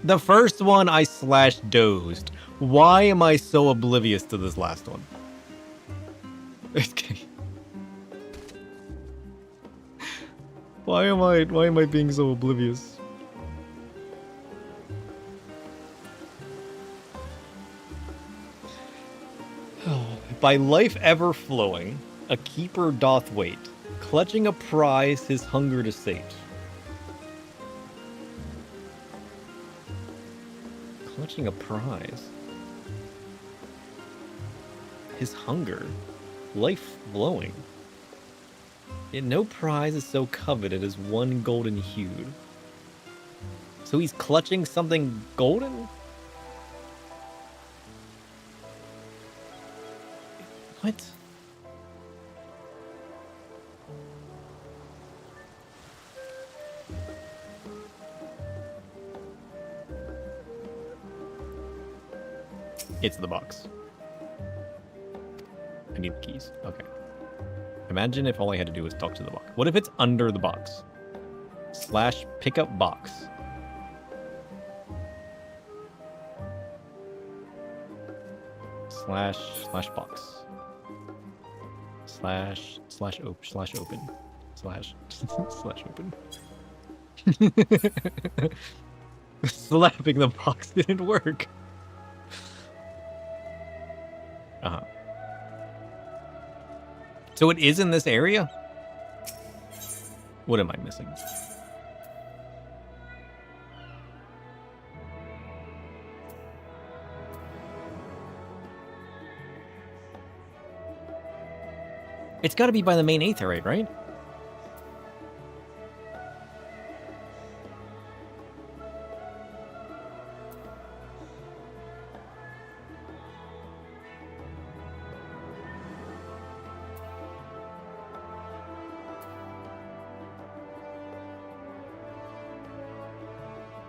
The first one I /dozed. Why am I so oblivious to this last one? Okay. Why am I being so oblivious? By life ever flowing, a keeper doth wait, clutching a prize his hunger to sate. Clutching a prize. His hunger. Life flowing. Yet no prize is so coveted as one golden hued. So he's clutching something golden? What? It's the box. I need the keys. Okay. Imagine if all I had to do was talk to the box. What if it's under the box? Slash pickup box. Slash box. Slash open. Slash open. Slapping the box didn't work. Uh-huh. So it is in this area? What am I missing? It's got to be by the main aetherite, right?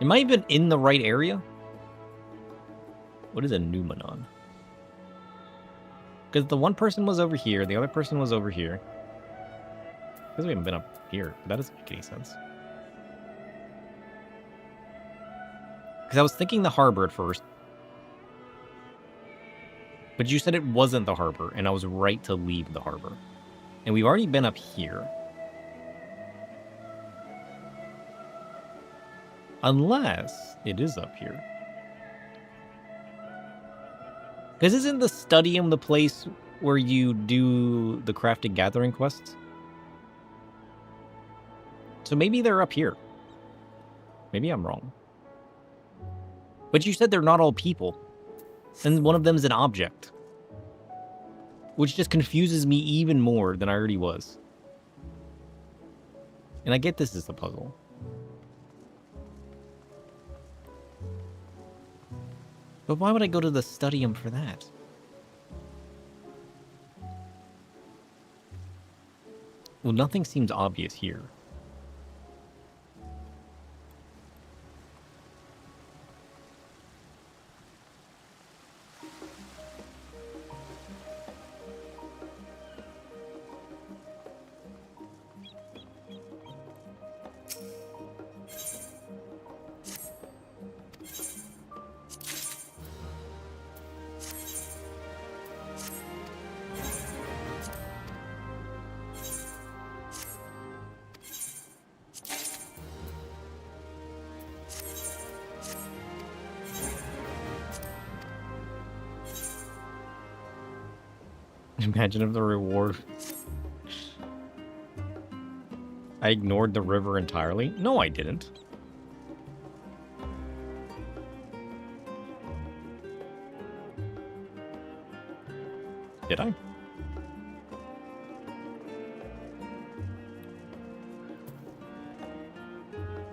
Am I even in the right area? What is a Numenon? Because the one person was over here, the other person was over here. Because we haven't been up here. That doesn't make any sense. Because I was thinking the harbor at first. But you said it wasn't the harbor, and I was right to leave the harbor. And we've already been up here. Unless it is up here. Because isn't the Studium the place where you do the crafting gathering quests? So maybe they're up here. Maybe I'm wrong. But you said they're not all people. And one of them is an object. Which just confuses me even more than I already was. And I get this is the puzzle. But why would I go to the Studium for that? Well, nothing seems obvious here. Imagine if the reward... I ignored the river entirely? No, I didn't. Did I?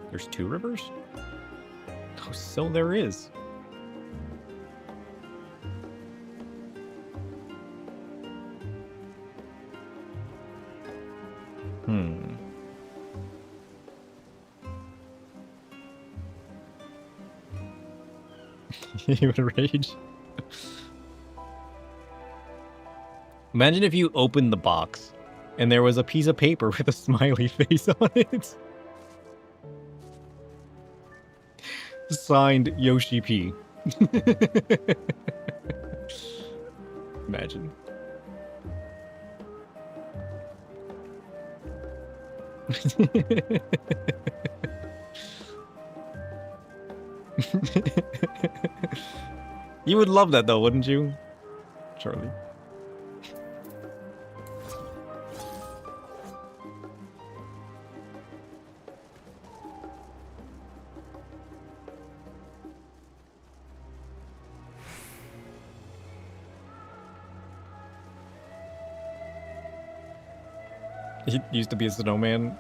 There's two rivers? Oh, so there is. He would rage. Imagine if you opened the box and there was a piece of paper with a smiley face on it. Signed Yoshi P. Imagine. You would love that though, wouldn't you, Charlie? It used to be a snowman.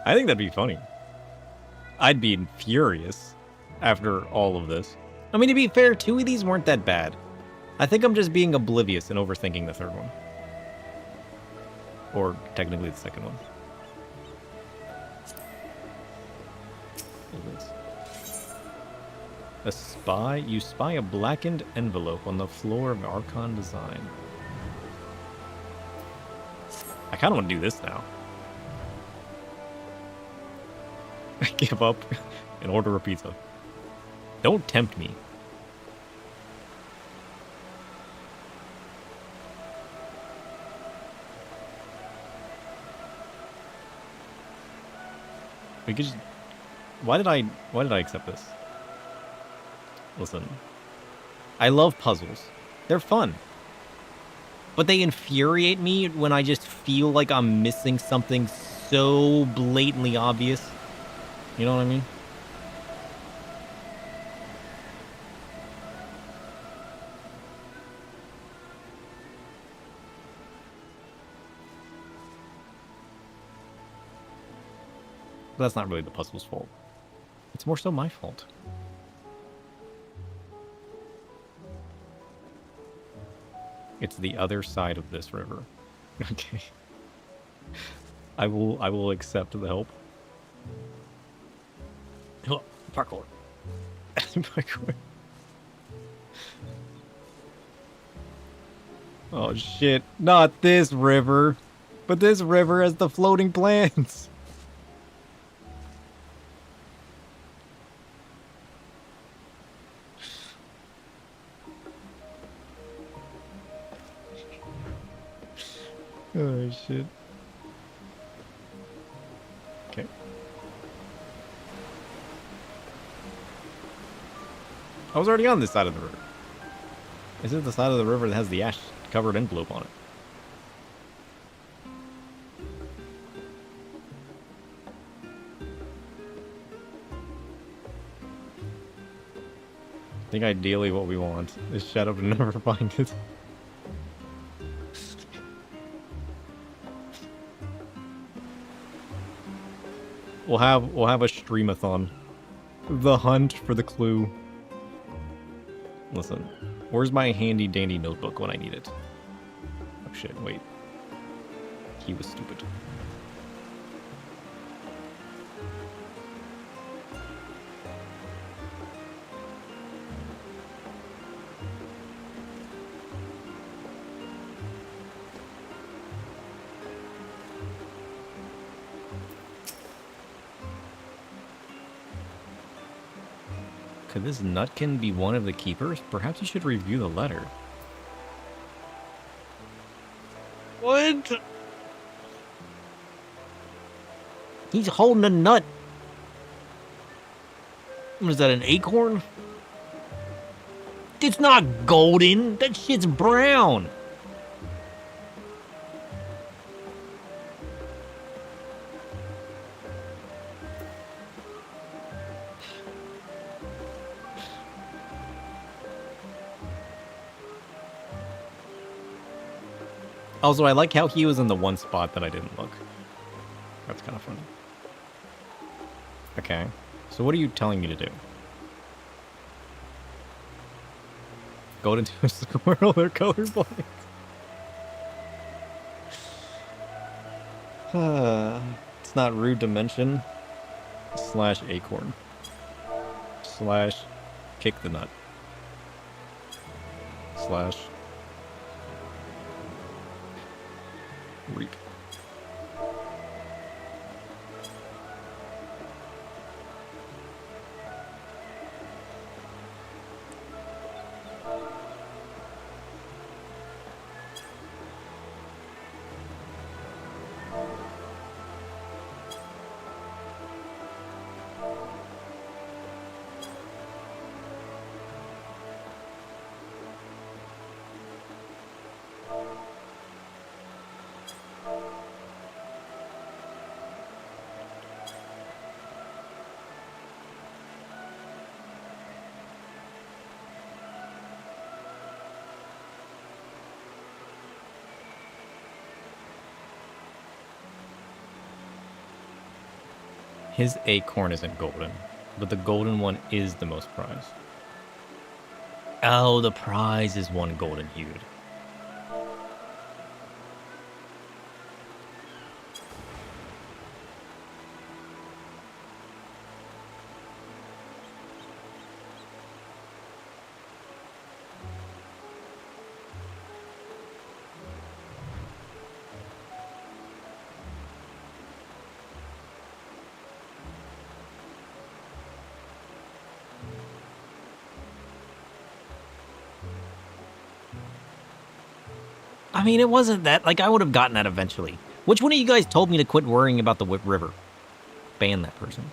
I think that'd be funny. I'd be furious after all of this. I mean, to be fair, 2 of these weren't that bad. I think I'm just being oblivious and overthinking the third one. Or technically the second one. What is this? A spy? You spy a blackened envelope on the floor of Archon Design. I kind of want to do this now. Give up and order a pizza. Don't tempt me. We could just... Why did I accept this? Listen. I love puzzles. They're fun. But they infuriate me when I just feel like I'm missing something so blatantly obvious. You know what I mean? But that's not really the puzzle's fault. It's more so my fault. It's the other side of this river. Okay. I will accept the help. Oh, parkour. Parkour. Oh shit. Not this river. But this river has the floating plants. Oh shit. Okay. I was already on this side of the river. This is the side of the river that has the ash covered envelope on it. I think ideally what we want is Shadow to never find it. We'll have a streamathon. The hunt for the clue. Listen, where's my handy dandy notebook when I need it? Oh shit, wait. He was stupid. Could this nutkin be one of the keepers? Perhaps you should review the letter. What? He's holding a nut. What is that, an acorn? It's not golden. That shit's brown. Also, I like how he was in the one spot that I didn't look. That's kind of funny. Okay. So what are you telling me to do? Go into a squirrel, they're colorblind. It's not rude to mention. Slash acorn. Slash kick the nut. Slash reap. His acorn isn't golden, but the golden one is the most prized. Oh, the prize is one golden hued. I mean, it wasn't that. Like, I would have gotten that eventually. Which one of you guys told me to quit worrying about the Whip River? Ban that person.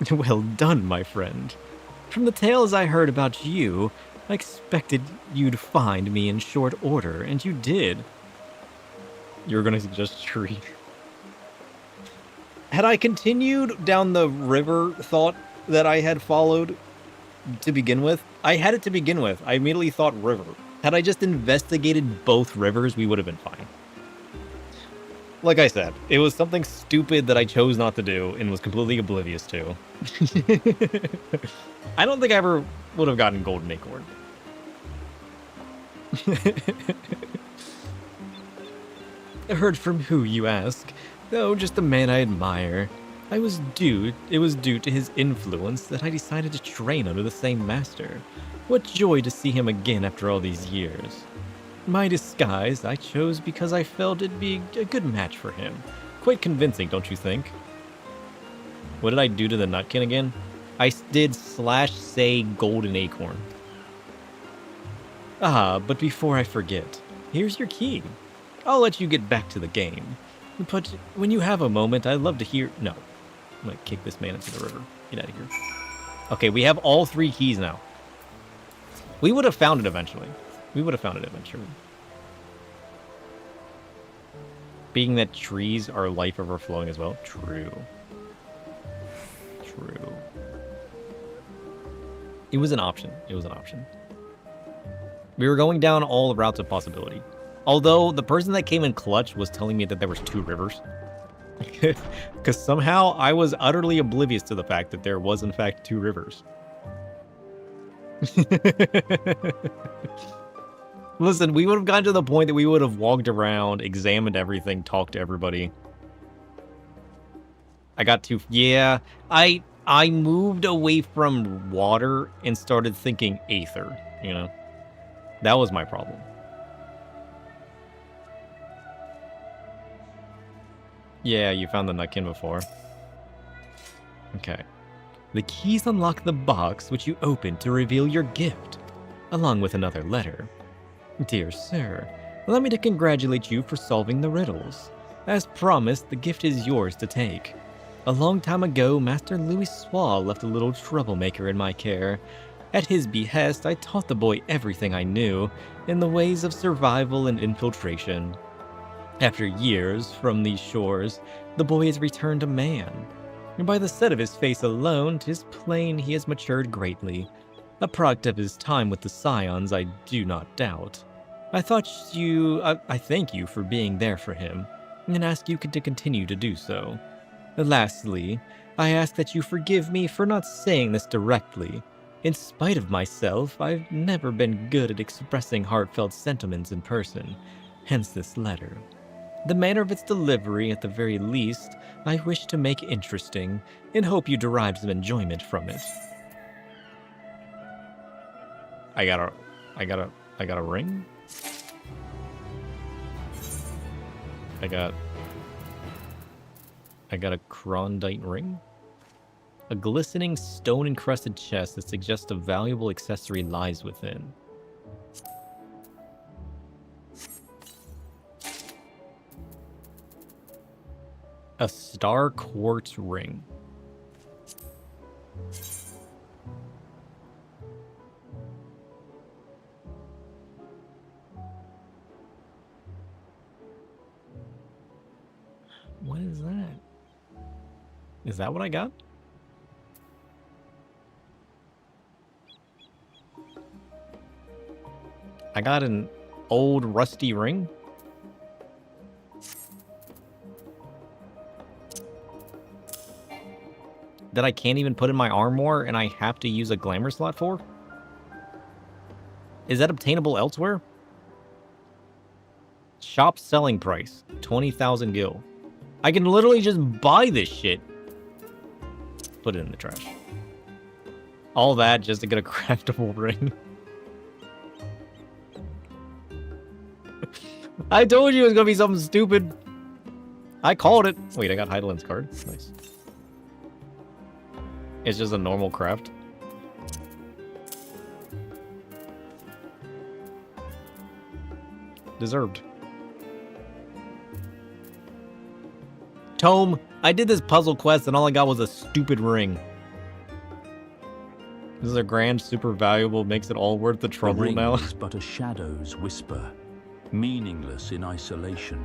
Well done, my friend. From the tales I heard about you, I expected you'd find me in short order, and you did. You were going to suggest tree. Had I continued down the river thought that I had followed to begin with, I had it to begin with. I immediately thought river. Had I just investigated both rivers, we would have been fine. Like I said, it was something stupid that I chose not to do and was completely oblivious to. I don't think I ever would have gotten golden acorn. Heard from who, you ask? Oh, just a man I admire. It was due to his influence that I decided to train under the same master. What joy to see him again after all these years. My disguise I chose because I felt it'd be a good match for him. Quite convincing, don't you think? What did I do to the nutkin again? I did /say golden acorn. Ah, but before I forget, here's your key. I'll let you get back to the game. But when you have a moment, I'd love to hear... No. I'm going to kick this man into the river. Get out of here. Okay, we have all 3 keys now. We would have found it eventually. Being that trees are life overflowing as well. True. It was an option. We were going down all the routes of possibility. Although the person that came in clutch was telling me that there was 2 rivers. Because somehow I was utterly oblivious to the fact that there was in fact 2 rivers. Listen, we would have gotten to the point that we would have walked around, examined everything, talked to everybody. I got to... Yeah, I moved away from water and started thinking aether, you know? That was my problem. Yeah, you found the nutkin before. Okay. The keys unlock the box which you open to reveal your gift, along with another letter. Dear sir, allow me to congratulate you for solving the riddles. As promised, the gift is yours to take. A long time ago, Master Louis Swall left a little troublemaker in my care. At his behest, I taught the boy everything I knew in the ways of survival and infiltration. After years from these shores, the boy has returned a man. And by the set of his face alone, 'tis plain he has matured greatly. A product of his time with the Scions, I do not doubt. I thank you for being there for him, and ask you to continue to do so. Lastly, I ask that you forgive me for not saying this directly. In spite of myself, I've never been good at expressing heartfelt sentiments in person, hence this letter. The manner of its delivery, at the very least, I wish to make interesting, and hope you derive some enjoyment from it. I got a ring? I got a Krondite ring? A glistening stone-encrusted chest that suggests a valuable accessory lies within. A star quartz ring. What is that? Is that what I got? I got an old rusty ring? That I can't even put in my armor and I have to use a glamour slot for? Is that obtainable elsewhere? Shop selling price, 20,000 gil. I can literally just buy this shit. Put it in the trash. All that just to get a craftable ring. I told you it was gonna be something stupid. I called it. Wait, I got Heidelin's card. Nice. It's just a normal craft. Deserved. Tome, I did this puzzle quest and all I got was a stupid ring. This is a grand, super valuable, makes it all worth the trouble ring now. is but a shadow's whisper, meaningless in isolation.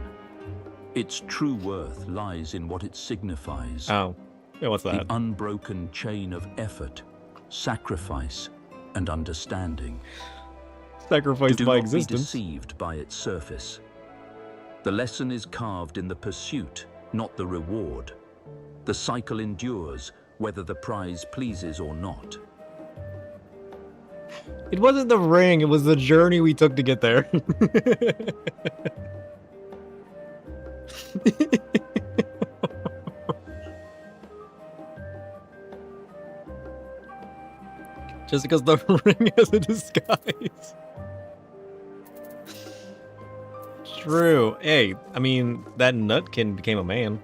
Its true worth lies in what it signifies. Oh, yeah, what's that? The unbroken chain of effort, sacrifice, and understanding. Sacrificed Do by not be existence. deceived by its surface. The lesson is carved in the pursuit, not the reward. The cycle endures, whether the prize pleases or not. It wasn't the ring, it was the journey we took to get there. Just because the ring has a disguise. True. Hey, I mean, that nutkin became a man.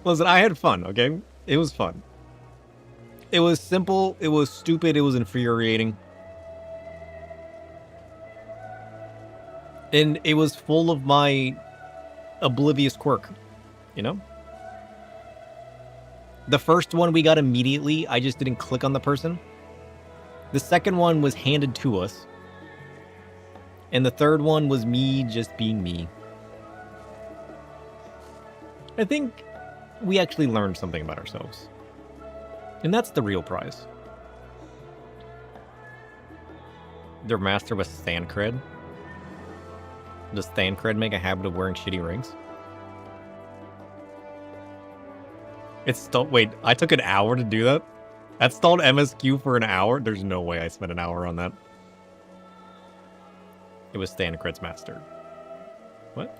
Listen, I had fun, okay? It was fun. It was simple, it was stupid, it was infuriating. And it was full of my oblivious quirk, you know? The first one we got immediately, I just didn't click on the person. The second one was handed to us. And the third one was me just being me. I think we actually learned something about ourselves. And that's the real prize. Their master was Thancred. Does Thancred make a habit of wearing shitty rings? It's still... Wait, I took an hour to do that? That stalled MSQ for an hour? There's no way I spent an hour on that. It was Thancred's master. What?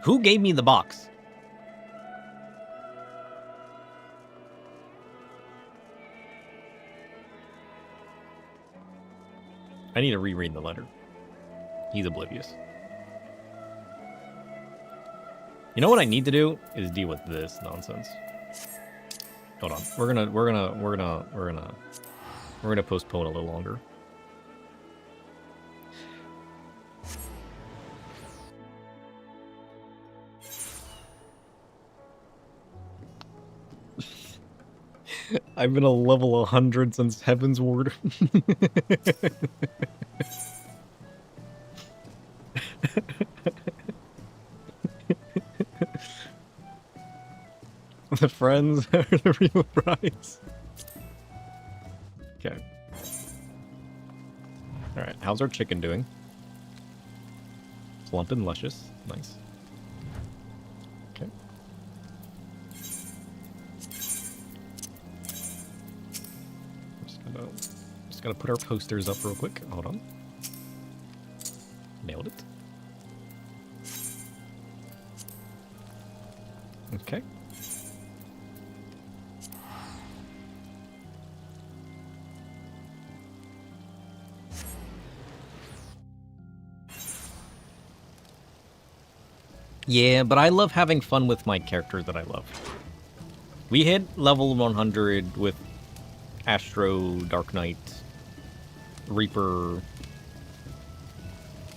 Who gave me the box? I need to reread the letter. He's oblivious. You know what I need to do is deal with this nonsense. Hold on. We're gonna postpone a little longer. I've been a level 100 since Heaven's Ward. The friends are the real prize. Okay. Alright, how's our chicken doing? Plump and luscious. Nice. Okay. Just gotta put our posters up real quick. Hold on. Nailed it. Okay. Yeah, but I love having fun with my characters that I love. We hit level 100 with Astro, Dark Knight, Reaper.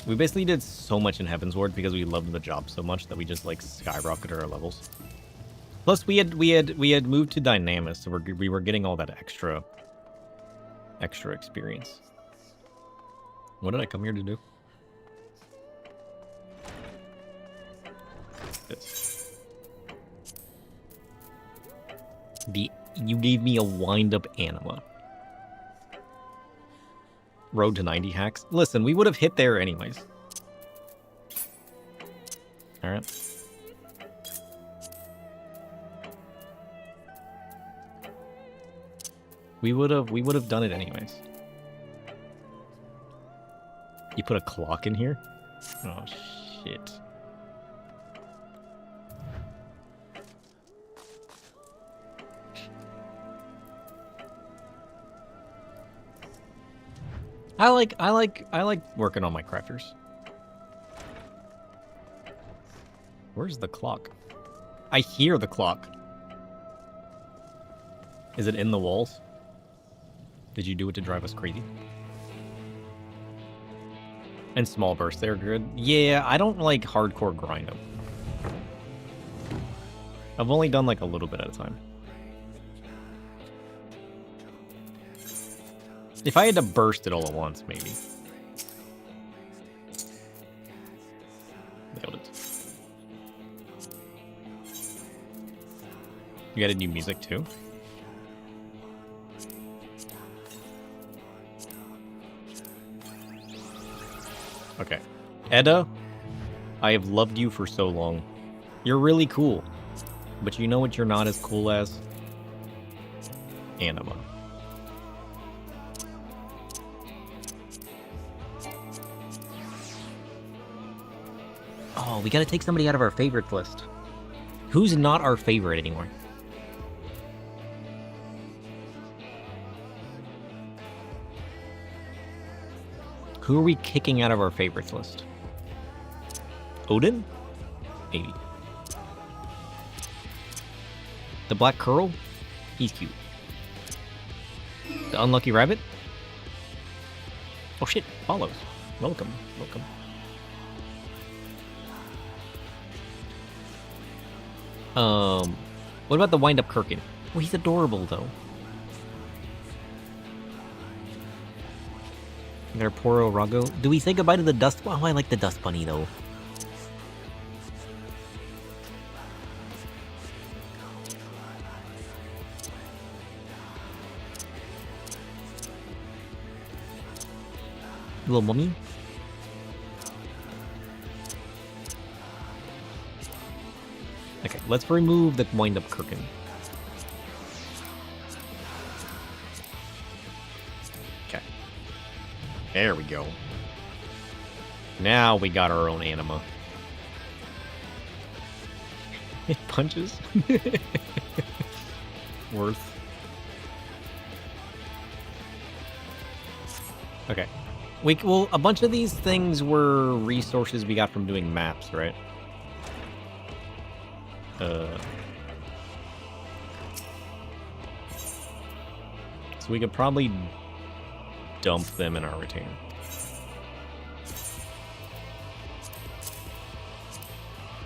We basically did so much in Heaven's Ward because we loved the job so much that we just like skyrocketed our levels. Plus, we had moved to Dynamis, so we were getting all that extra experience. What did I come here to do? This. The You gave me a wind-up anima. Road to 90 hacks. Listen, we would have hit there anyways. Alright. We would have done it anyways. You put a clock in here? Oh shit. I like working on my crafters. Where's the clock? I hear the clock. Is it in the walls? Did you do it to drive us crazy? And small bursts, they're good. Yeah, I don't like hardcore grind them. I've only done like a little bit at a time. If I had to burst it all at once, maybe. Nailed it. You got a new music too? Okay. Edda, I have loved you for so long. You're really cool. But you know what you're not as cool as? Anima. Oh, we gotta take somebody out of our favorites list. Who's not our favorite anymore? Who are we kicking out of our favorites list? Odin? Maybe. The Black Curl? He's cute. The Unlucky Rabbit? Oh shit, follows. Welcome, welcome. What about the Wind-Up Kirkin? Well, he's adorable, though. Their Poro Rago. Do we say goodbye to the Dust? Oh, I like the Dust Bunny, though. Little mummy. Okay, let's remove the Wind-Up Kirkin. Okay. There we go. Now we got our own anima. It punches. Worth. Okay. Well, a bunch of these things were resources we got from doing maps, right? So we could probably dump them in our retainer.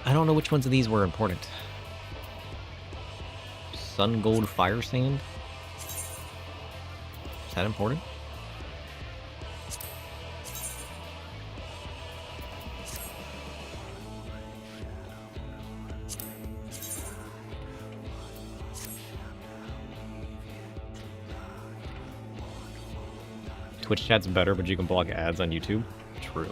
I don't know which ones of these were important. Sun Gold Fire Sand? Is that important? Twitch chat's better, but you can block ads on YouTube. True.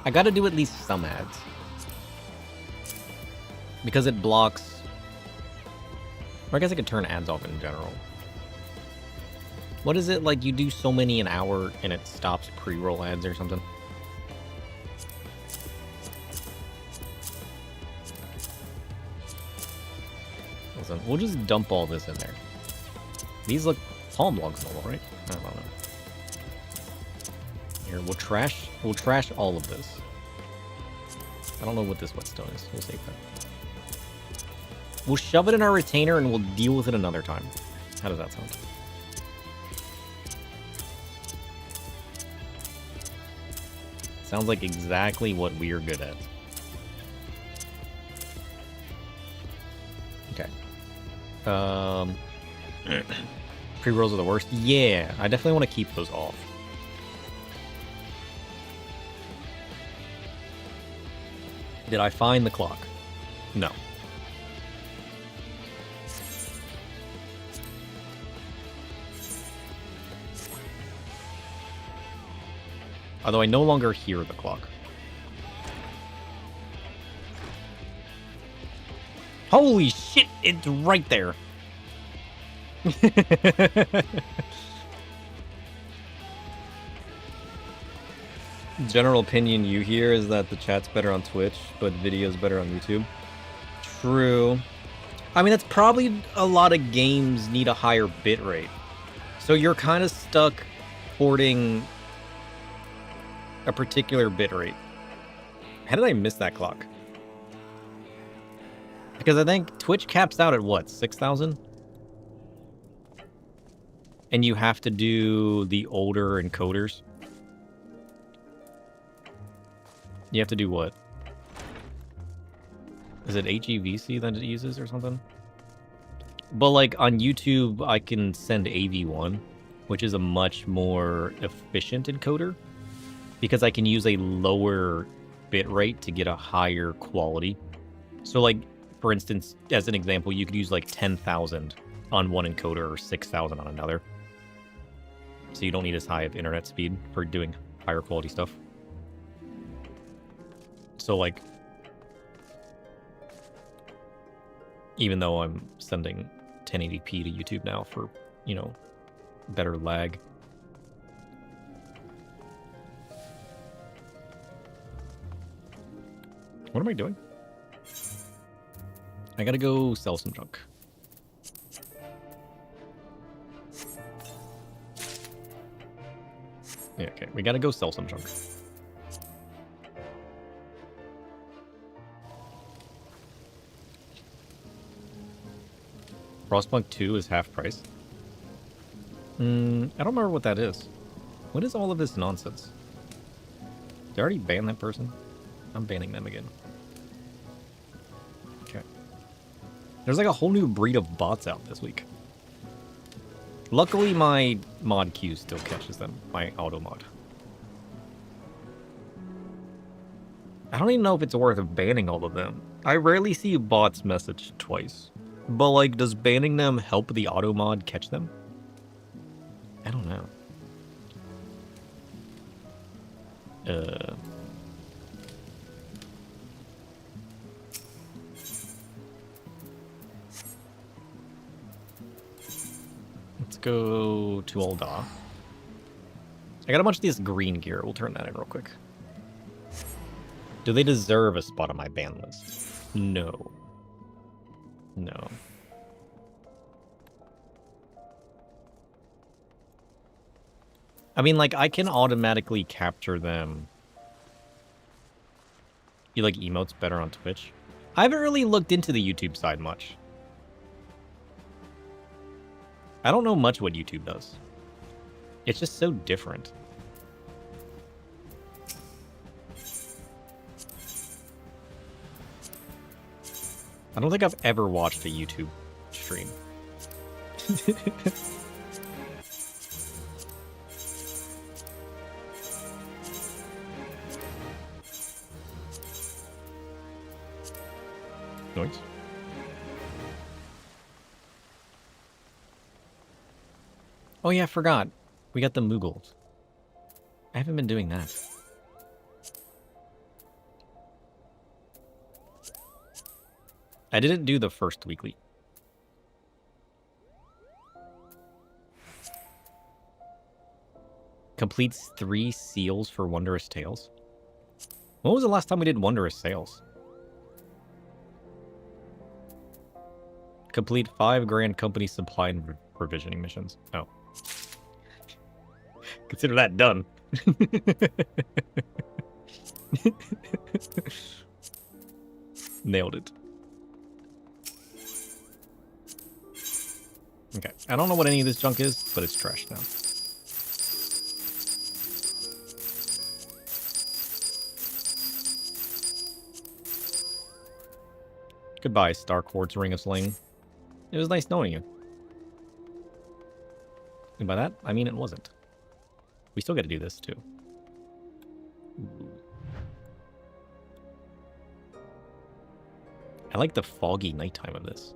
I gotta do at least some ads. Because it blocks... Or I guess I could turn ads off in general. What is it, like you do so many an hour and it stops pre-roll ads or something? Listen, we'll just dump all this in there. These look palm logs normal, right? I don't know. Here, we'll trash all of this. I don't know what this whetstone is. We'll save that. We'll shove it in our retainer and we'll deal with it another time. How does that sound? Sounds like exactly what we're good at. Okay. Pre-rolls are the worst? Yeah, I definitely want to keep those off. Did I find the clock? No. Although I no longer hear the clock. Holy shit, it's right there. General opinion you hear is that the chat's better on Twitch, but video's better on YouTube. True. I mean, that's probably a lot of games need a higher bitrate. So you're kind of stuck porting a particular bitrate. How did I miss that clock? Because I think Twitch caps out at what, 6,000? And you have to do the older encoders. You have to do what? Is it HEVC that it uses or something? But like on YouTube, I can send AV1, which is a much more efficient encoder because I can use a lower bitrate to get a higher quality. So like, for instance, as an example, you could use like 10,000 on one encoder or 6,000 on another. So you don't need as high of internet speed for doing higher quality stuff. So like, even though I'm sending 1080p to YouTube now for, you know, better lag. What am I doing? I gotta go sell some junk. Yeah, okay. We gotta go sell some junk. Frostpunk 2 is half price. I don't remember what that is. What is all of this nonsense? Did I already ban that person? I'm banning them again. Okay. There's like a whole new breed of bots out this week. Luckily, my mod queue still catches them. My auto mod. I don't even know if it's worth banning all of them. I rarely see bots message twice. But, like, does banning them help the auto mod catch them? I don't know. Let's go to Alda. I got a bunch of this green gear. We'll turn that in real quick. Do they deserve a spot on my ban list? No. No. I mean, like, I can automatically capture them. You like emotes better on Twitch? I haven't really looked into the YouTube side much. I don't know much what YouTube does. It's just so different. I don't think I've ever watched a YouTube stream. Noise. Oh yeah, I forgot. We got the Moogles. I haven't been doing that. I didn't do the first weekly. Completes 3 seals for Wondrous Tales. When was the last time we did Wondrous Tales? Complete 5 Grand Company supply and provisioning missions. Oh. Consider that done. Nailed it. Okay, I don't know what any of this junk is, but it's trash now. Goodbye, Star Quartz Ring of Sling. It was nice knowing you. And by that, I mean it wasn't. We still got to do this, too. Ooh. I like the foggy nighttime of this.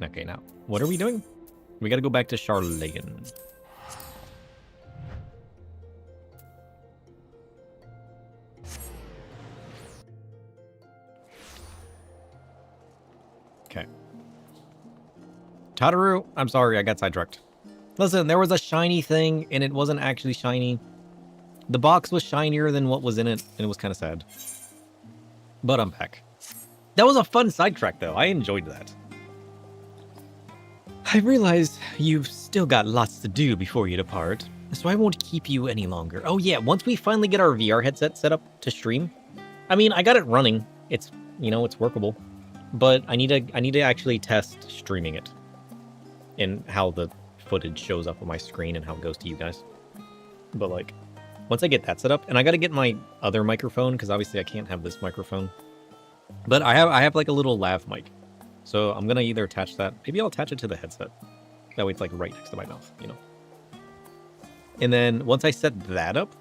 Okay, now, what are we doing? We got to go back to Charlatan. Okay. Tataru, I'm sorry, I got sidetracked. Listen, there was a shiny thing, and it wasn't actually shiny. The box was shinier than what was in it, and it was kind of sad. But I'm back. That was a fun sidetrack, though. I enjoyed that. I realize you've still got lots to do before you depart, so I won't keep you any longer. Oh yeah, once we finally get our VR headset set up to stream, I mean, I got it running. It's, you know, it's workable. But I need to actually test streaming it and how the footage shows up on my screen and how it goes to you guys. But like, once I get that set up, and I got to get my other microphone because obviously I can't have this microphone. But I have like a little lav mic, so I'm gonna either attach that. Maybe I'll attach it to the headset. That way it's like right next to my mouth, you know. And then once I set that up,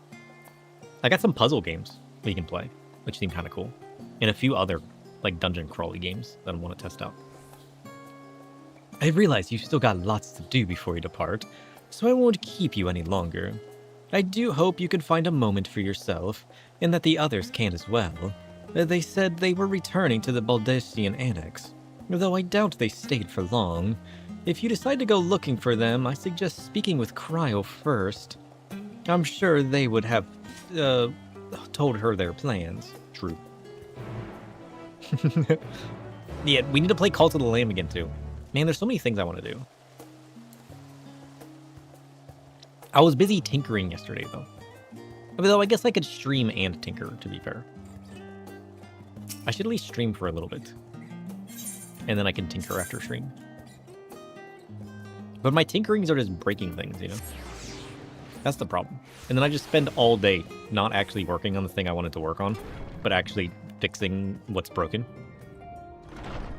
I got some puzzle games we can play, which seem kind of cool, and a few other like dungeon crawly games that I want to test out. I realize you've still got lots to do before you depart, so I won't keep you any longer. I do hope you can find a moment for yourself, and that the others can as well. They said they were returning to the Baldestian Annex, though I doubt they stayed for long. If you decide to go looking for them, I suggest speaking with Cryo first. I'm sure they would have told her their plans. True. Yeah, we need to play Cult of the Lamb again, too. Man, there's so many things I want to do. I was busy tinkering yesterday, though. Although I guess I could stream and tinker, to be fair. I should at least stream for a little bit. And then I can tinker after stream. But my tinkerings are just breaking things, you know? That's the problem. And then I just spend all day not actually working on the thing I wanted to work on, but actually fixing what's broken.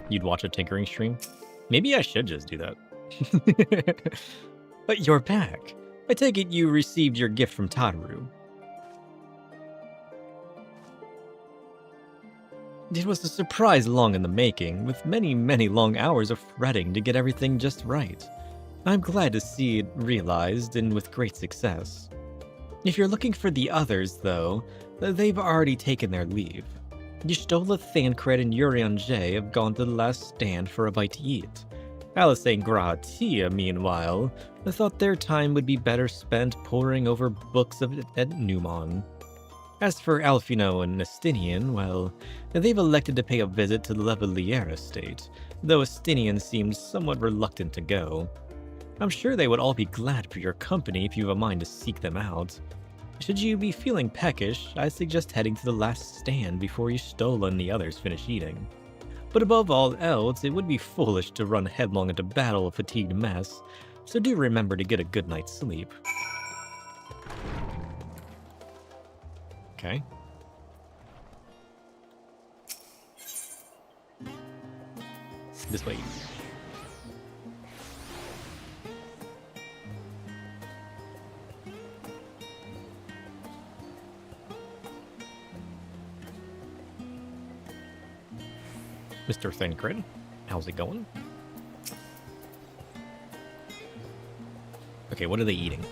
You'd watch a tinkering stream? Maybe I should just do that. But you're back. I take it you received your gift from Tataru. It was a surprise long in the making, with many, many long hours of fretting to get everything just right. I'm glad to see it realized and with great success. If you're looking for the others, though, they've already taken their leave. Y'shtola, Thancred, and Urian J have gone to the last stand for a bite to eat. Alice and Gratia, meanwhile, thought their time would be better spent poring over books at Newmon. As for Alfino and Estinian, well, they've elected to pay a visit to the Levelier estate, though Estinian seems somewhat reluctant to go. I'm sure they would all be glad for your company if you have a mind to seek them out. Should you be feeling peckish, I suggest heading to the last stand before Y'shtola and the others finish eating. But above all else, it would be foolish to run headlong into battle a fatigued mess, so do remember to get a good night's sleep. Okay. This way. Mr. Thancred, how's it going? Okay, what are they eating?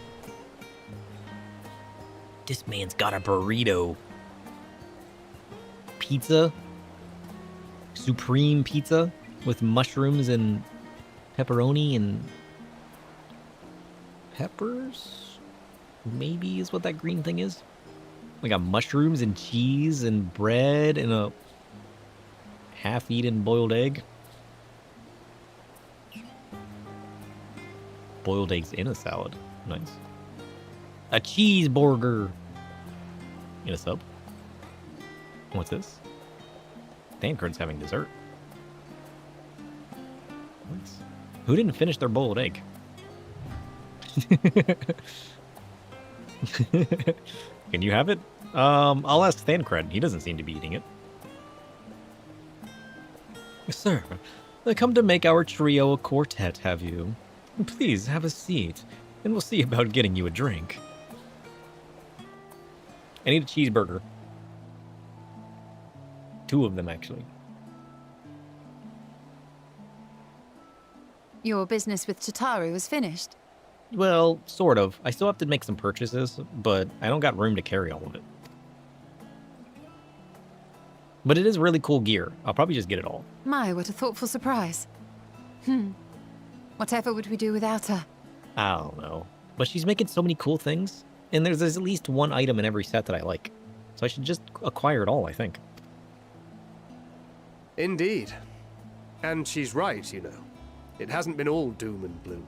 This man's got a burrito. Pizza? Supreme pizza with mushrooms and pepperoni and peppers? Maybe is what that green thing is. We got mushrooms and cheese and bread and a half-eaten boiled egg. Boiled eggs in a salad. Nice. A cheeseburger. In a sub. What's this? Thancred's having dessert. Nice. Who didn't finish their boiled egg? Can you have it? I'll ask Thancred. He doesn't seem to be eating it. Sir, Come to make our trio a quartet, have you? Please, have a seat, and we'll see about getting you a drink. I need a cheeseburger. 2 of them, actually. Your business with Tataru was finished. Well, sort of. I still have to make some purchases, but I don't got room to carry all of it. But it is really cool gear. I'll probably just get it all. My, what a thoughtful surprise. Whatever would we do without her? I don't know. But she's making so many cool things, and there's at least one item in every set that I like. So I should just acquire it all, I think. Indeed. And she's right, you know. It hasn't been all doom and gloom.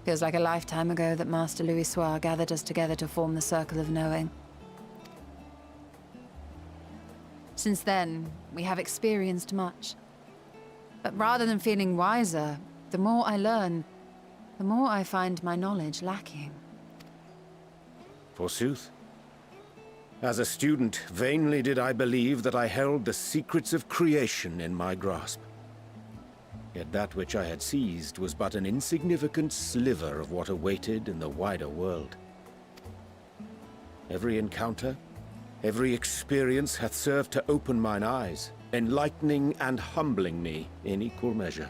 Feels like a lifetime ago that Master Louis Soir gathered us together to form the Circle of Knowing. Since then, we have experienced much. But rather than feeling wiser, the more I learn, the more I find my knowledge lacking. Forsooth. As a student, vainly did I believe that I held the secrets of creation in my grasp. Yet that which I had seized was but an insignificant sliver of what awaited in the wider world. Every encounter, every experience hath served to open mine eyes, enlightening and humbling me in equal measure.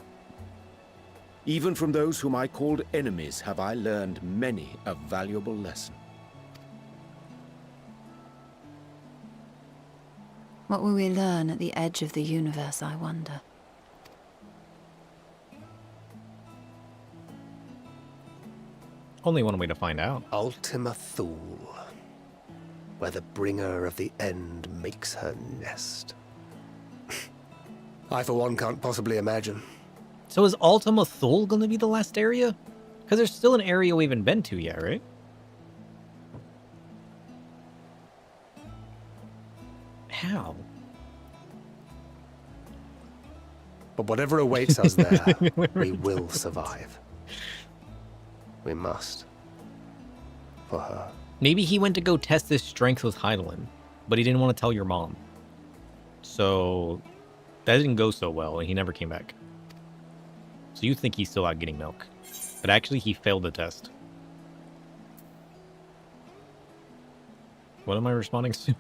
Even from those whom I called enemies have I learned many a valuable lesson. What will we learn at the edge of the universe, I wonder? Only one way to find out. Ultima Thule, where the bringer of the end makes her nest. I, for one, can't possibly imagine. So is Ultima Thule going to be the last area? Because there's still an area we haven't been to yet, right? How? But whatever awaits us there, we will survive. We must. For her. Maybe he went to go test his strength with Heidelin, but he didn't want to tell your mom. So that didn't go so well, and he never came back. So you think he's still out getting milk. But actually, he failed the test. What am I responding to?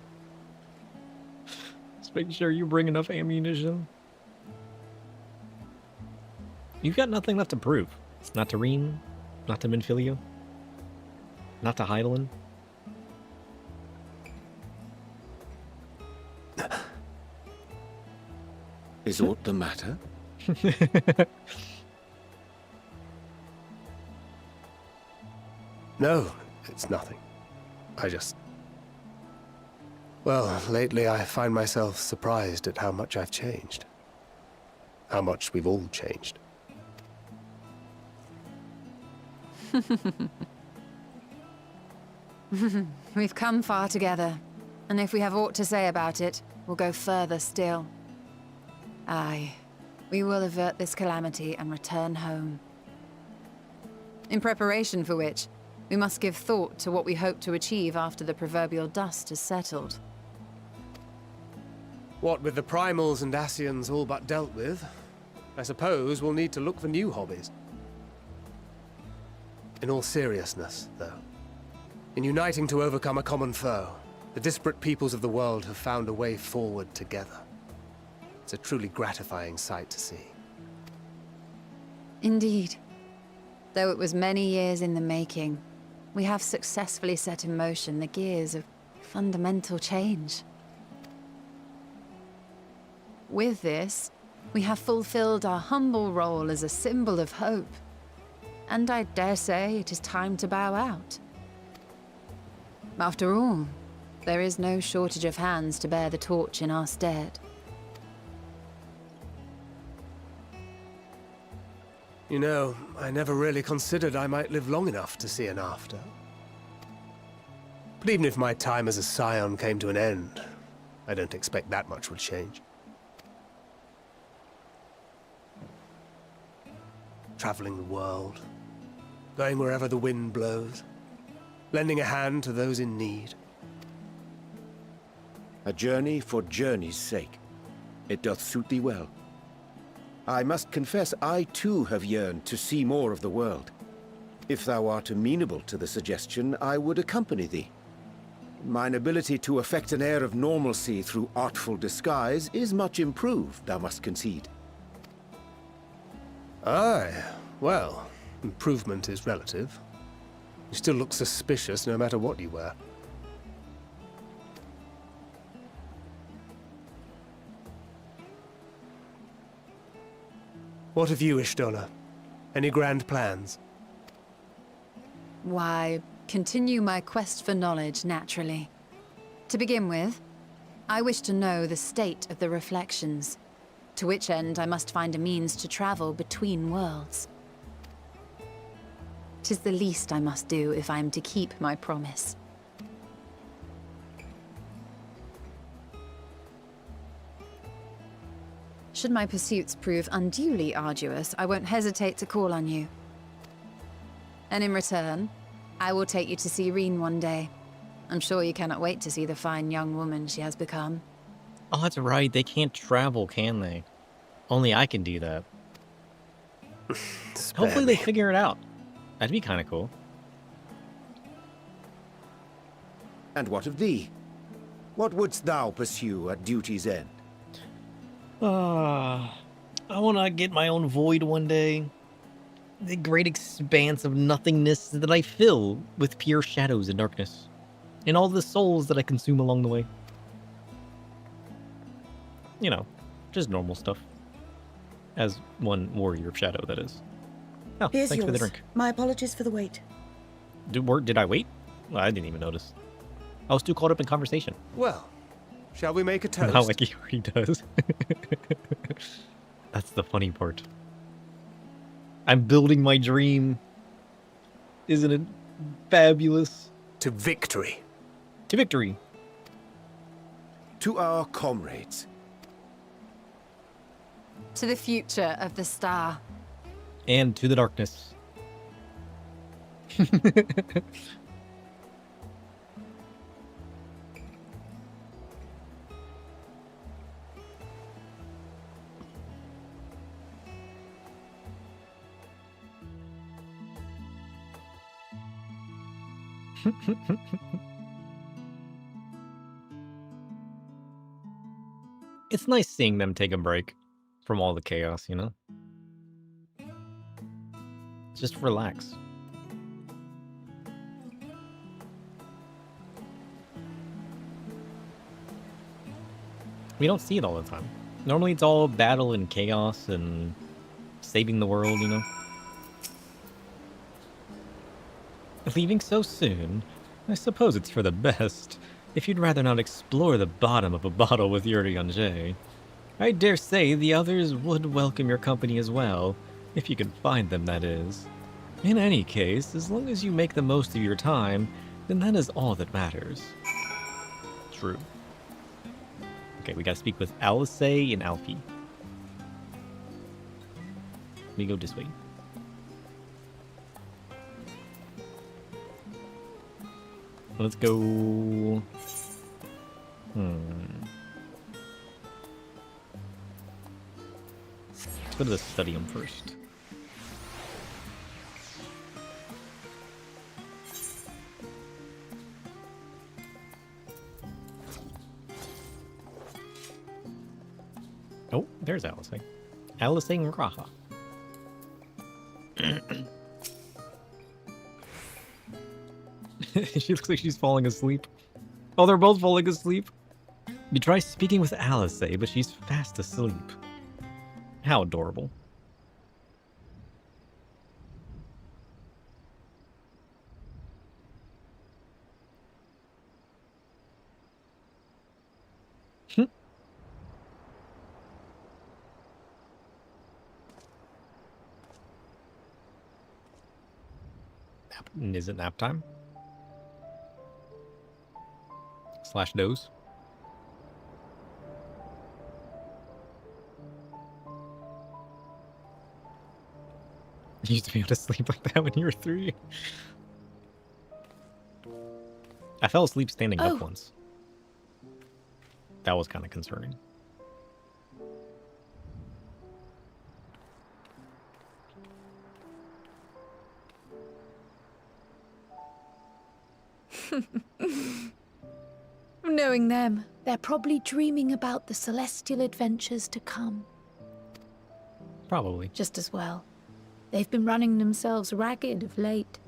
Just making sure you bring enough ammunition. You've got nothing left to prove. Not to Reen, not to Minfilia, not to Heidelin. Is aught the matter? No, it's nothing. I just... Well, lately I find myself surprised at how much I've changed. How much we've all changed. We've come far together, and if we have aught to say about it, we'll go further still. Aye, we will avert this calamity and return home. In preparation for which, we must give thought to what we hope to achieve after the proverbial dust has settled. What with the primals and Ascians all but dealt with, I suppose we'll need to look for new hobbies. In all seriousness, though, in uniting to overcome a common foe, the disparate peoples of the world have found a way forward together. It's a truly gratifying sight to see. Indeed. Though it was many years in the making, we have successfully set in motion the gears of fundamental change. With this, we have fulfilled our humble role as a symbol of hope. And I dare say it is time to bow out. After all, there is no shortage of hands to bear the torch in our stead. You know, I never really considered I might live long enough to see an after. But even if my time as a scion came to an end, I don't expect that much would change. Traveling the world, going wherever the wind blows, lending a hand to those in need. A journey for journey's sake. It doth suit thee well. I must confess I too have yearned to see more of the world. If thou art amenable to the suggestion, I would accompany thee. Mine ability to affect an air of normalcy through artful disguise is much improved, thou must concede. Aye, well, improvement is relative. You still look suspicious no matter what you wear. What of you, Ishtona? Any grand plans? Why, continue my quest for knowledge, naturally. To begin with, I wish to know the state of the reflections, to which end I must find a means to travel between worlds. 'Tis the least I must do if I am to keep my promise. Should my pursuits prove unduly arduous, I won't hesitate to call on you. And in return, I will take you to see Reen one day. I'm sure you cannot wait to see the fine young woman she has become. Oh, that's right. They can't travel, can they? Only I can do that. Hopefully they figure it out. That'd be kind of cool. And what of thee? What wouldst thou pursue at duty's end? I want to get my own void one day. The great expanse of nothingness that I fill with pure shadows and darkness. And all the souls that I consume along the way. You know, just normal stuff. As one warrior of shadow, that is. Oh, Here's thanks yours. for the drink. My apologies for the wait. Did I wait? Well, I didn't even notice. I was too caught up in conversation. Well, shall we make a toast? Not like he already does. That's the funny part. I'm building my dream. Isn't it fabulous? To victory. To victory. To our comrades. To the future of the star. And to the darkness. It's nice seeing them take a break from all the chaos, you know? Just relax. We don't see it all the time. Normally it's all battle and chaos and saving the world, you know? Leaving so soon? I suppose it's for the best. If you'd rather not explore the bottom of a bottle with Yuri Anje, I dare say the others would welcome your company as well, if you can find them, that is. In any case, as long as you make the most of your time, then that is all that matters. True. Okay, we gotta speak with Alice and Alfie. We go this way. Let's go... Let's go to the studium first. Oh, there's Alice. Alice Raha. She looks like she's falling asleep. Oh, they're both falling asleep. You try speaking with Alice, but she's fast asleep. How adorable. Is it nap time? Slash doze? You used to be able to sleep like that when you were 3. I fell asleep standing up once. That was kind of concerning. Knowing them, they're probably dreaming about the celestial adventures to come. Probably. Just as well. They've been running themselves ragged of late.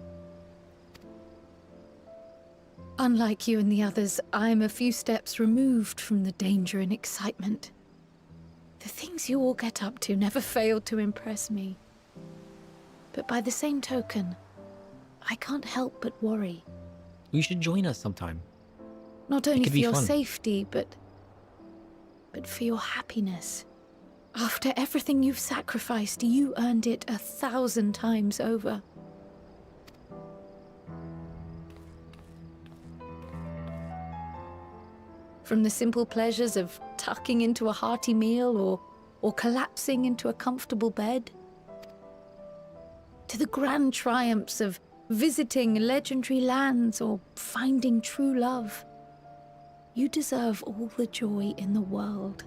Unlike you and the others, I'm a few steps removed from the danger and excitement. The things you all get up to never fail to impress me. But by the same token, I can't help but worry. You should join us sometime. Not only could for be your fun. safety, but for your happiness. After everything you've sacrificed, you earned it 1,000 times over. From the simple pleasures of tucking into a hearty meal or collapsing into a comfortable bed, to the grand triumphs of visiting legendary lands or finding true love. You deserve all the joy in the world.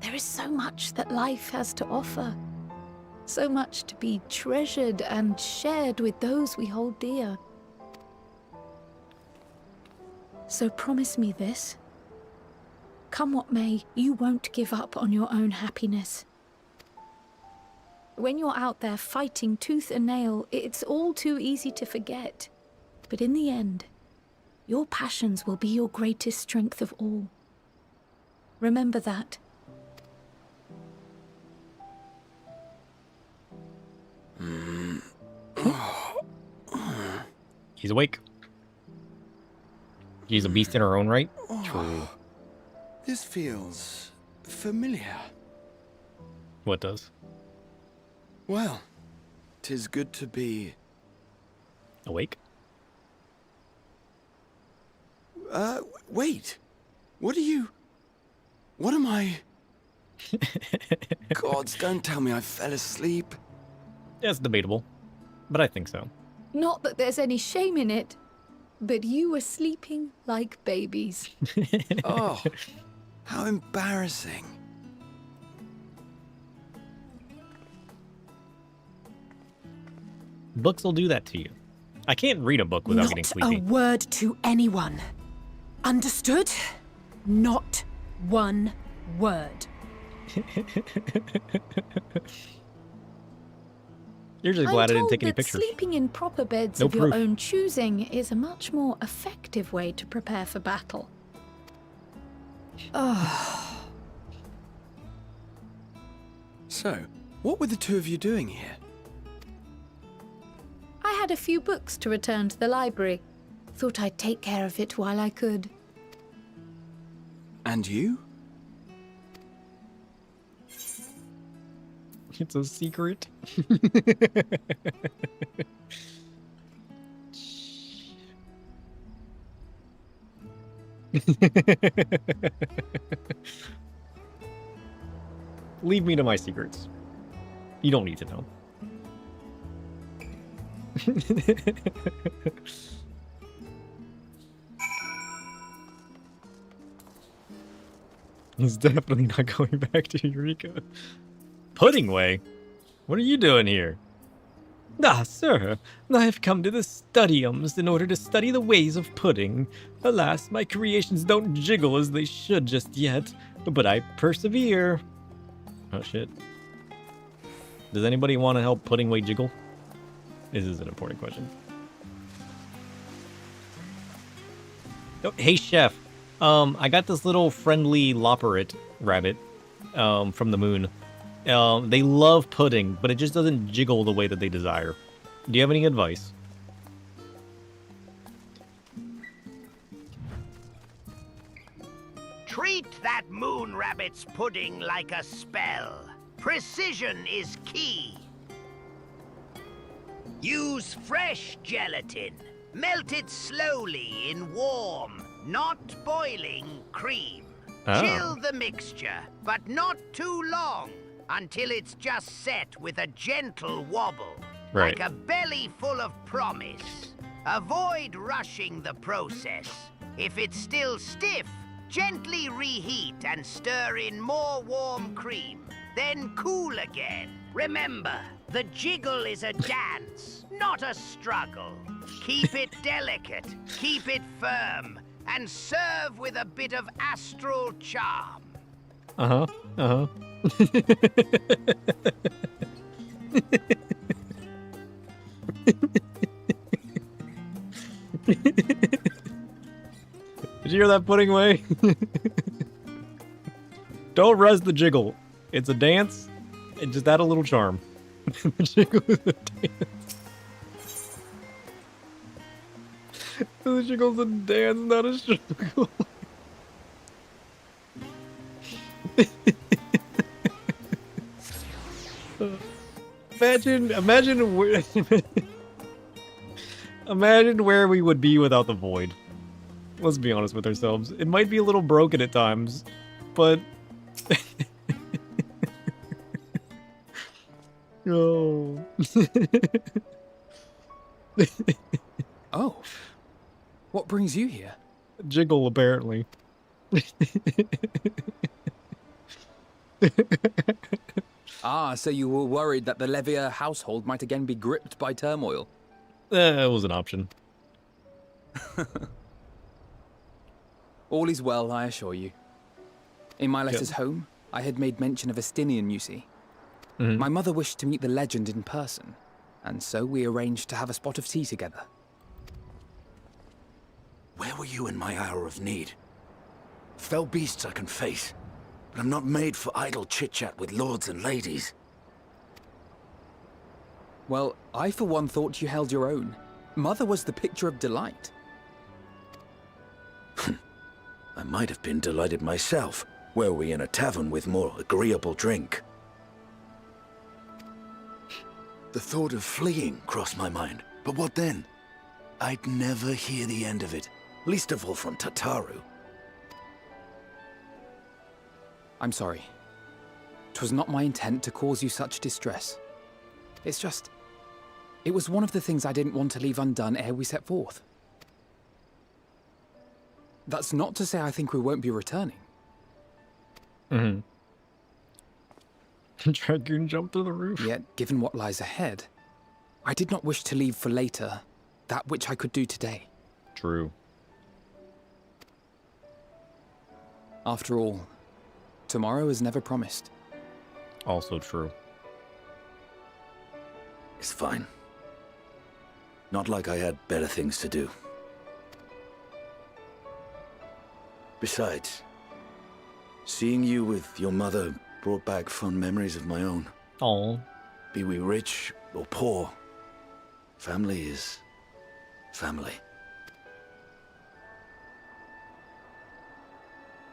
There is so much that life has to offer. So much to be treasured and shared with those we hold dear. So promise me this. Come what may, you won't give up on your own happiness. When you're out there fighting tooth and nail, it's all too easy to forget. But in the end, your passions will be your greatest strength of all. Remember that. He's awake. She's a beast in her own right. True. This feels familiar. What does? Well, 'tis good to be... Awake? Wait. What am I... Gods, don't tell me I fell asleep. That's debatable, but I think so. Not that there's any shame in it, but you were sleeping like babies. Oh, how embarrassing. Books will do that to you. I can't read a book without getting Not sleepy. a word to anyone. Understood? Not one word. You're just glad I didn't take any that pictures. sleeping in proper beds No of proof. your own choosing is a much more effective way to prepare for battle. So, what were the two of you doing here? I had a few books to return to the library. Thought I'd take care of it while I could. And you? It's a secret. Leave me to my secrets. You don't need to know. He's definitely not going back to Eureka. Pudding Way? What are you doing here? Ah, sir, I have come to the studiums in order to study the ways of pudding. Alas, my creations don't jiggle as they should just yet, but I persevere. Oh, shit. Does anybody want to help Pudding Way jiggle? This is an important question. Oh, hey, chef. I got this little friendly Loperite rabbit from the moon. They love pudding, but it just doesn't jiggle the way that they desire. Do you have any advice? Treat that moon rabbit's pudding like a spell. Precision is key. Use fresh gelatin. Melt it slowly in warm, not boiling cream. Oh. Chill the mixture, but not too long, until it's just set with a gentle wobble. Right. Like a belly full of promise. Avoid rushing the process. If it's still stiff, gently reheat and stir in more warm cream. Then cool again. Remember, the jiggle is a dance, not a struggle. Keep it delicate, keep it firm, and serve with a bit of astral charm. Uh-huh. Uh-huh. Did you hear that, Pudding Way? Don't rest the jiggle. It's a dance, and just add a little charm. The jiggle is a dance. The jiggle's a dance, not a struggle. Imagine where, imagine where we would be without the void. Let's be honest with ourselves. It might be a little broken at times, but oh. Oh. What brings you here? Jiggle, apparently. Ah, so you were worried that the Levier household might again be gripped by turmoil. It was an option. All is well, I assure you. In my letters home, I had made mention of Estinian, you see. My mother wished to meet the legend in person, and so we arranged to have a spot of tea together. Where were you in my hour of need? Fell beasts I can face, but I'm not made for idle chit-chat with lords and ladies. Well, I for one thought you held your own. Mother was the picture of delight. I might have been delighted myself, were we in a tavern with more agreeable drink. The thought of fleeing crossed my mind, but what then? I'd never hear the end of it, least of all from Tataru. I'm sorry. 'Twas not my intent to cause you such distress. It's just... it was one of the things I didn't want to leave undone ere we set forth. That's not to say I think we won't be returning. Dragoon jumped to the roof. Yet, given what lies ahead, I did not wish to leave for later that which I could do today. True. After all, tomorrow is never promised. Also true. It's fine. Not like I had better things to do. Besides, seeing you with your mother brought back fond memories of my own. Oh. Be we rich or poor, family is family.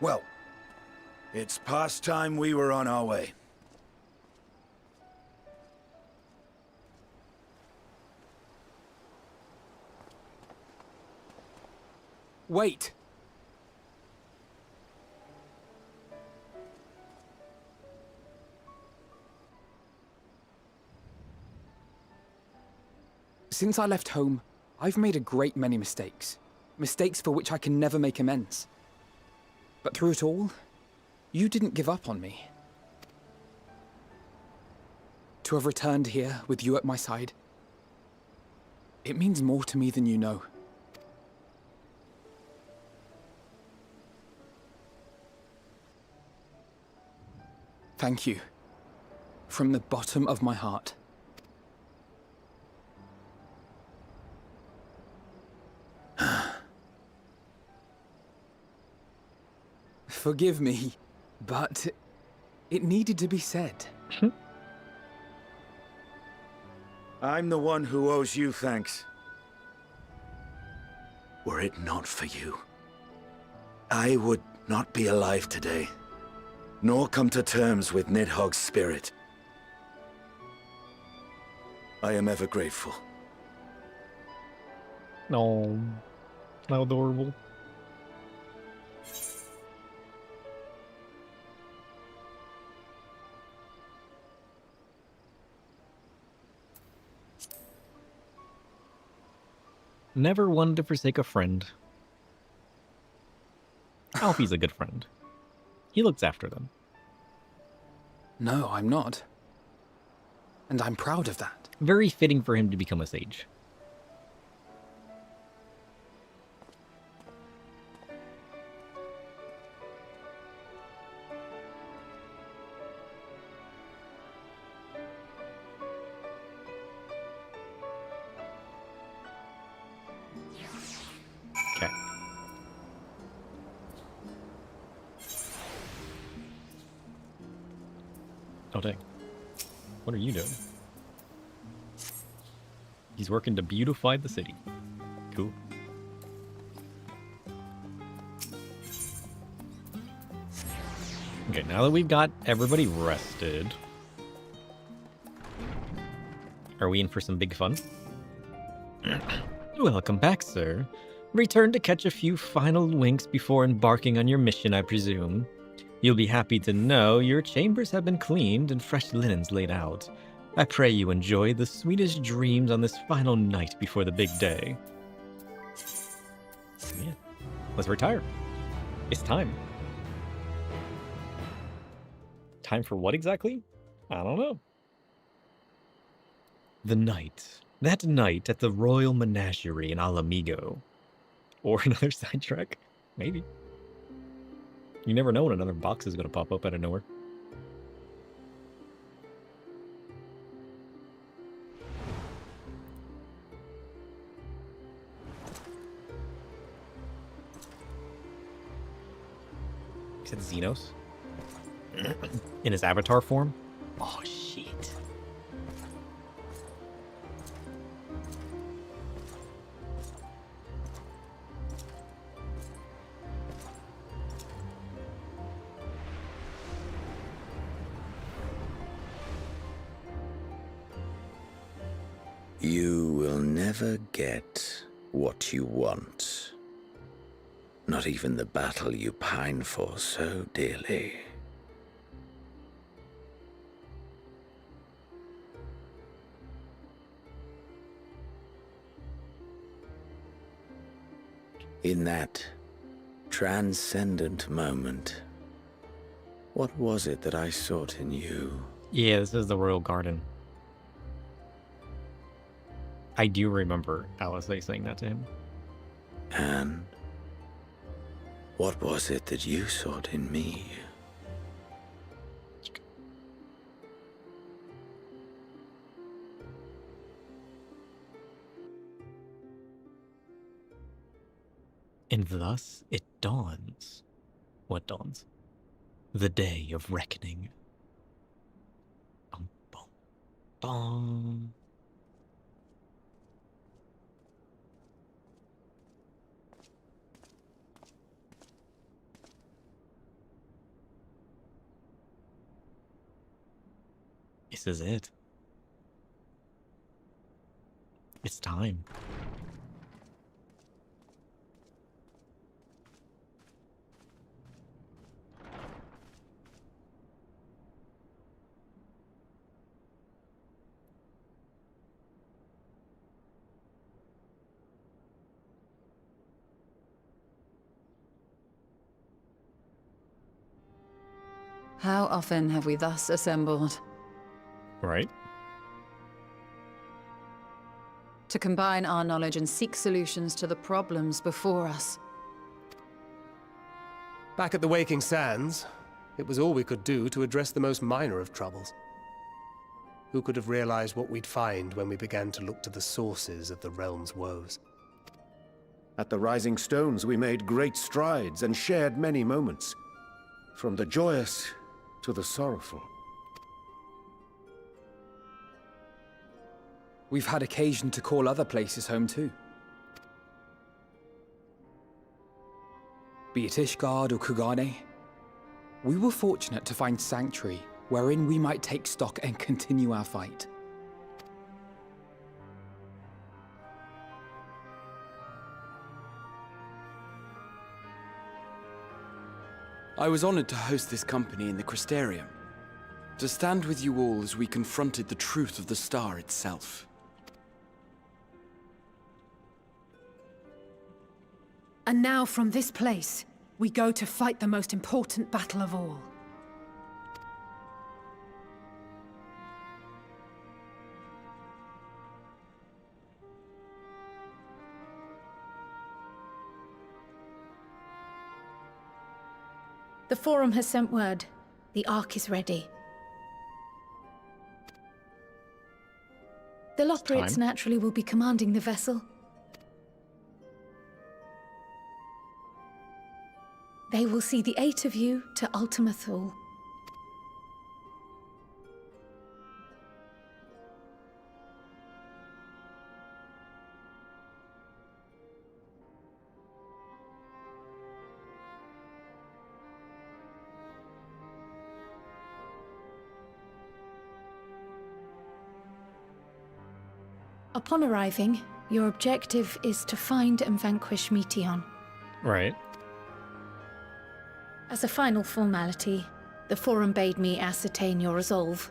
Well, it's past time we were on our way. Wait! Since I left home, I've made a great many mistakes. Mistakes for which I can never make amends. But through it all, you didn't give up on me. To have returned here with you at my side, it means more to me than you know. Thank you. From the bottom of my heart. Forgive me, but it needed to be said. I'm the one who owes you thanks. Were it not for you, I would not be alive today, nor come to terms with Nidhogg's spirit. I am ever grateful. No. How adorable. Never one to forsake a friend. Alfie's a good friend. He looks after them. No, I'm not. And I'm proud of that. Very fitting for him to become a sage. Okay. Oh, dang. What are you doing? He's working to beautify the city. Cool. Okay, now that we've got everybody rested, are we in for some big fun? Welcome back, sir. Return to catch a few final winks before embarking on your mission, I presume. You'll be happy to know your chambers have been cleaned and fresh linens laid out. I pray you enjoy the sweetest dreams on this final night before the big day. Yeah, let's retire. It's time. Time for what exactly? I don't know. The night. That night at the Royal Menagerie in Alamigo. Or another sidetrack. Maybe. You never know when another box is going to pop up out of nowhere. Is it Xenos? In his avatar form? Oh, shit. You will never get what you want. Not even the battle you pine for so dearly. In that transcendent moment, what was it that I sought in you? Yeah, this is the Royal Garden. I do remember Alice saying that to him. And what was it that you sought in me? And thus it dawns. What dawns? The day of reckoning. Bum, bum, bum. This is it. It's time. How often have we thus assembled? Right? To combine our knowledge and seek solutions to the problems before us. Back at the Waking Sands, it was all we could do to address the most minor of troubles. Who could have realized what we'd find when we began to look to the sources of the realm's woes? At the Rising Stones, we made great strides and shared many moments, from the joyous to the sorrowful. We've had occasion to call other places home too. Be it Ishgard or Kugane, we were fortunate to find sanctuary wherein we might take stock and continue our fight. I was honored to host this company in the Crystarium, to stand with you all as we confronted the truth of the star itself. And now from this place, We go to fight the most important battle of all. The Forum has sent word. The Ark is ready. The Lothrics naturally will be commanding the vessel. They will see the 8 of you to Ultima Thule. Upon arriving, your objective is to find and vanquish Meteion. Right. As a final formality, the Forum bade me ascertain your resolve.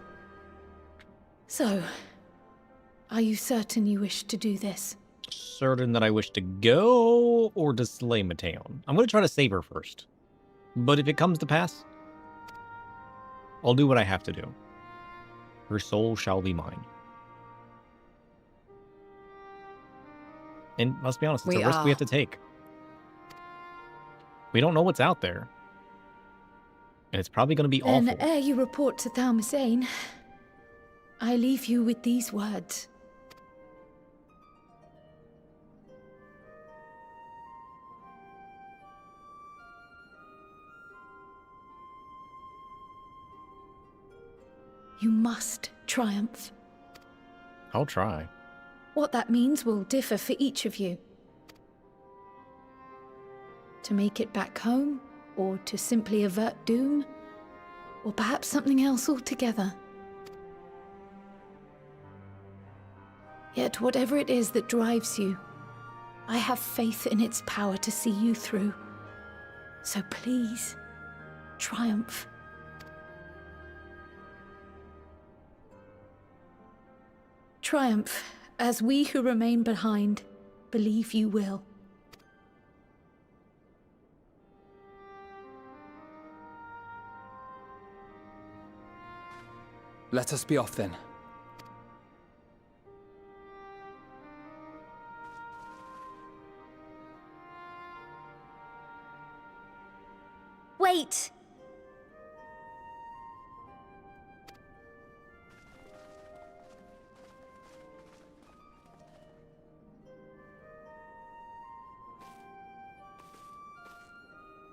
So, are you certain you wish to do this? Certain that I wish to go or to slay Meteion? I'm going to try to save her first. But if it comes to pass, I'll do what I have to do. Her soul shall be mine. And let's be honest, it's a risk we have to take. We don't know what's out there. And it's probably going to be awful. Then, ere you report to Thalmasane, I leave you with these words. You must triumph. I'll try. What that means will differ for each of you. To make it back home, or to simply avert doom, or perhaps something else altogether. Yet whatever it is that drives you, I have faith in its power to see you through. So please, triumph. Triumph, as we who remain behind believe you will. Let us be off then. Wait!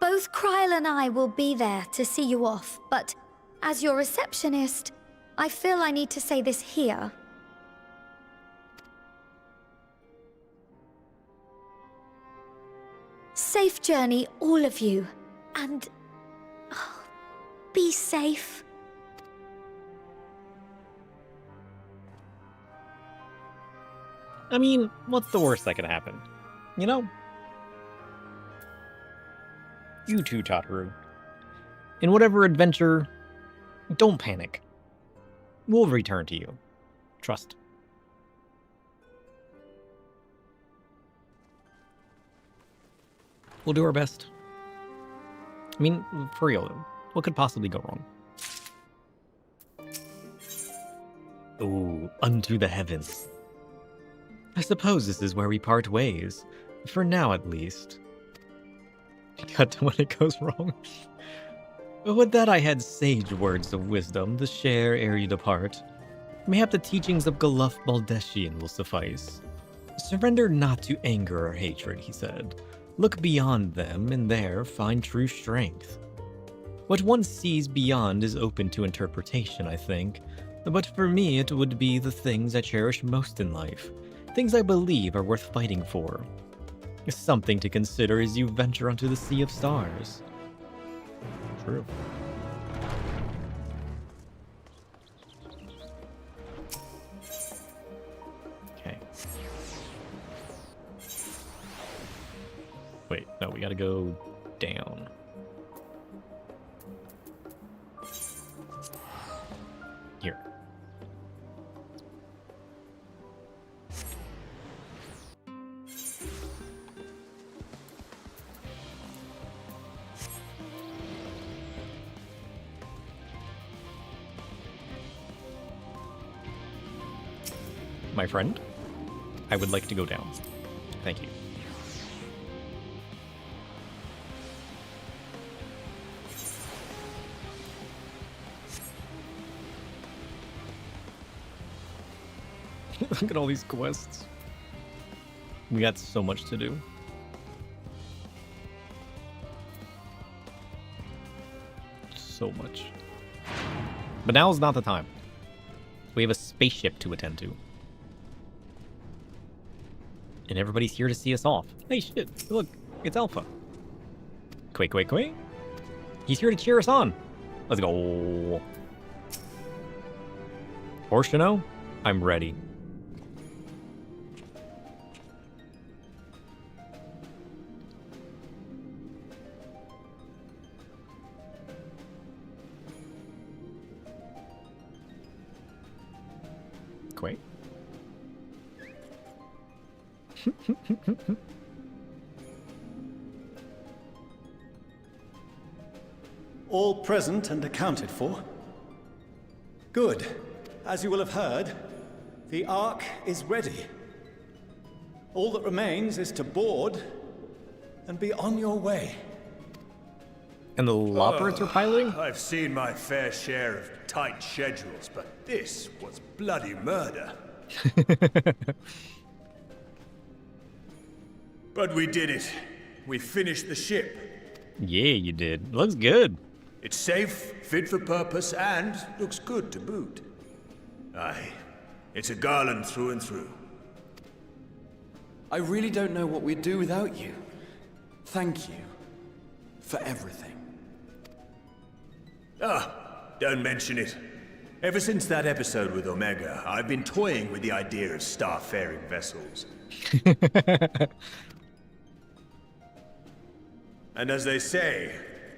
Both Kryl and I will be there to see you off, but as your receptionist, I feel I need to say this here. Safe journey, all of you, and be safe. I mean, what's the worst that can happen? You know? You too, Tataru. In whatever adventure, don't panic. We'll return to you. Trust. We'll do our best. I mean, for real though, what could possibly go wrong? Ooh, unto the heavens. I suppose this is where we part ways. For now, at least. Cut to when it goes wrong. But with that I had sage words of wisdom to share ere you depart. Mayhap the teachings of Galuf Baldeshian will suffice. Surrender not to anger or hatred, he said. Look beyond them, and there find true strength. What one sees beyond is open to interpretation, I think. But for me, it would be the things I cherish most in life. Things I believe are worth fighting for. Something to consider as you venture onto the sea of stars. True. Okay. Wait, no, we gotta go down. Here. my friend. I would like to go down. Thank you. Look at all these quests. We got so much to do. So much. But now is not the time. We have a spaceship to attend to. And everybody's here to see us off. Hey, shit. Look, it's Alpha. Quake. He's here to cheer us on. Let's go. Horshino, I'm ready. Quake. All present and accounted for? Good. As you will have heard, the Ark is ready. All that remains is to board and be on your way. And the Loppers are piloting? I've seen my fair share of tight schedules, but this was bloody murder. But we did it. We finished the ship. Yeah, you did. Looks good. It's safe, fit for purpose, and looks good to boot. Aye, it's a garland through and through. I really don't know what we'd do without you. Thank you for everything. Don't mention it. Ever since that episode with Omega, I've been toying with the idea of starfaring vessels. And as they say,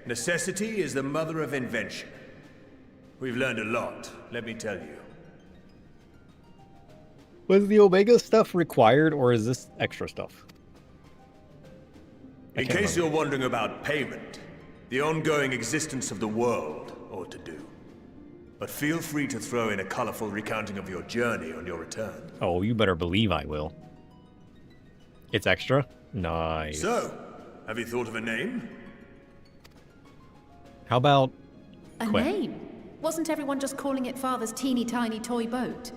necessity is the mother of invention. We've learned a lot, let me tell you. Was the Omega stuff required, or is this extra stuff? In case you're wondering about payment, the ongoing existence of the world ought to do. But feel free to throw in a colorful recounting of your journey on your return. Oh, you better believe I will. It's extra? Nice. So, have you thought of a name? How about a name? Wasn't everyone just calling it Father's teeny tiny toy boat?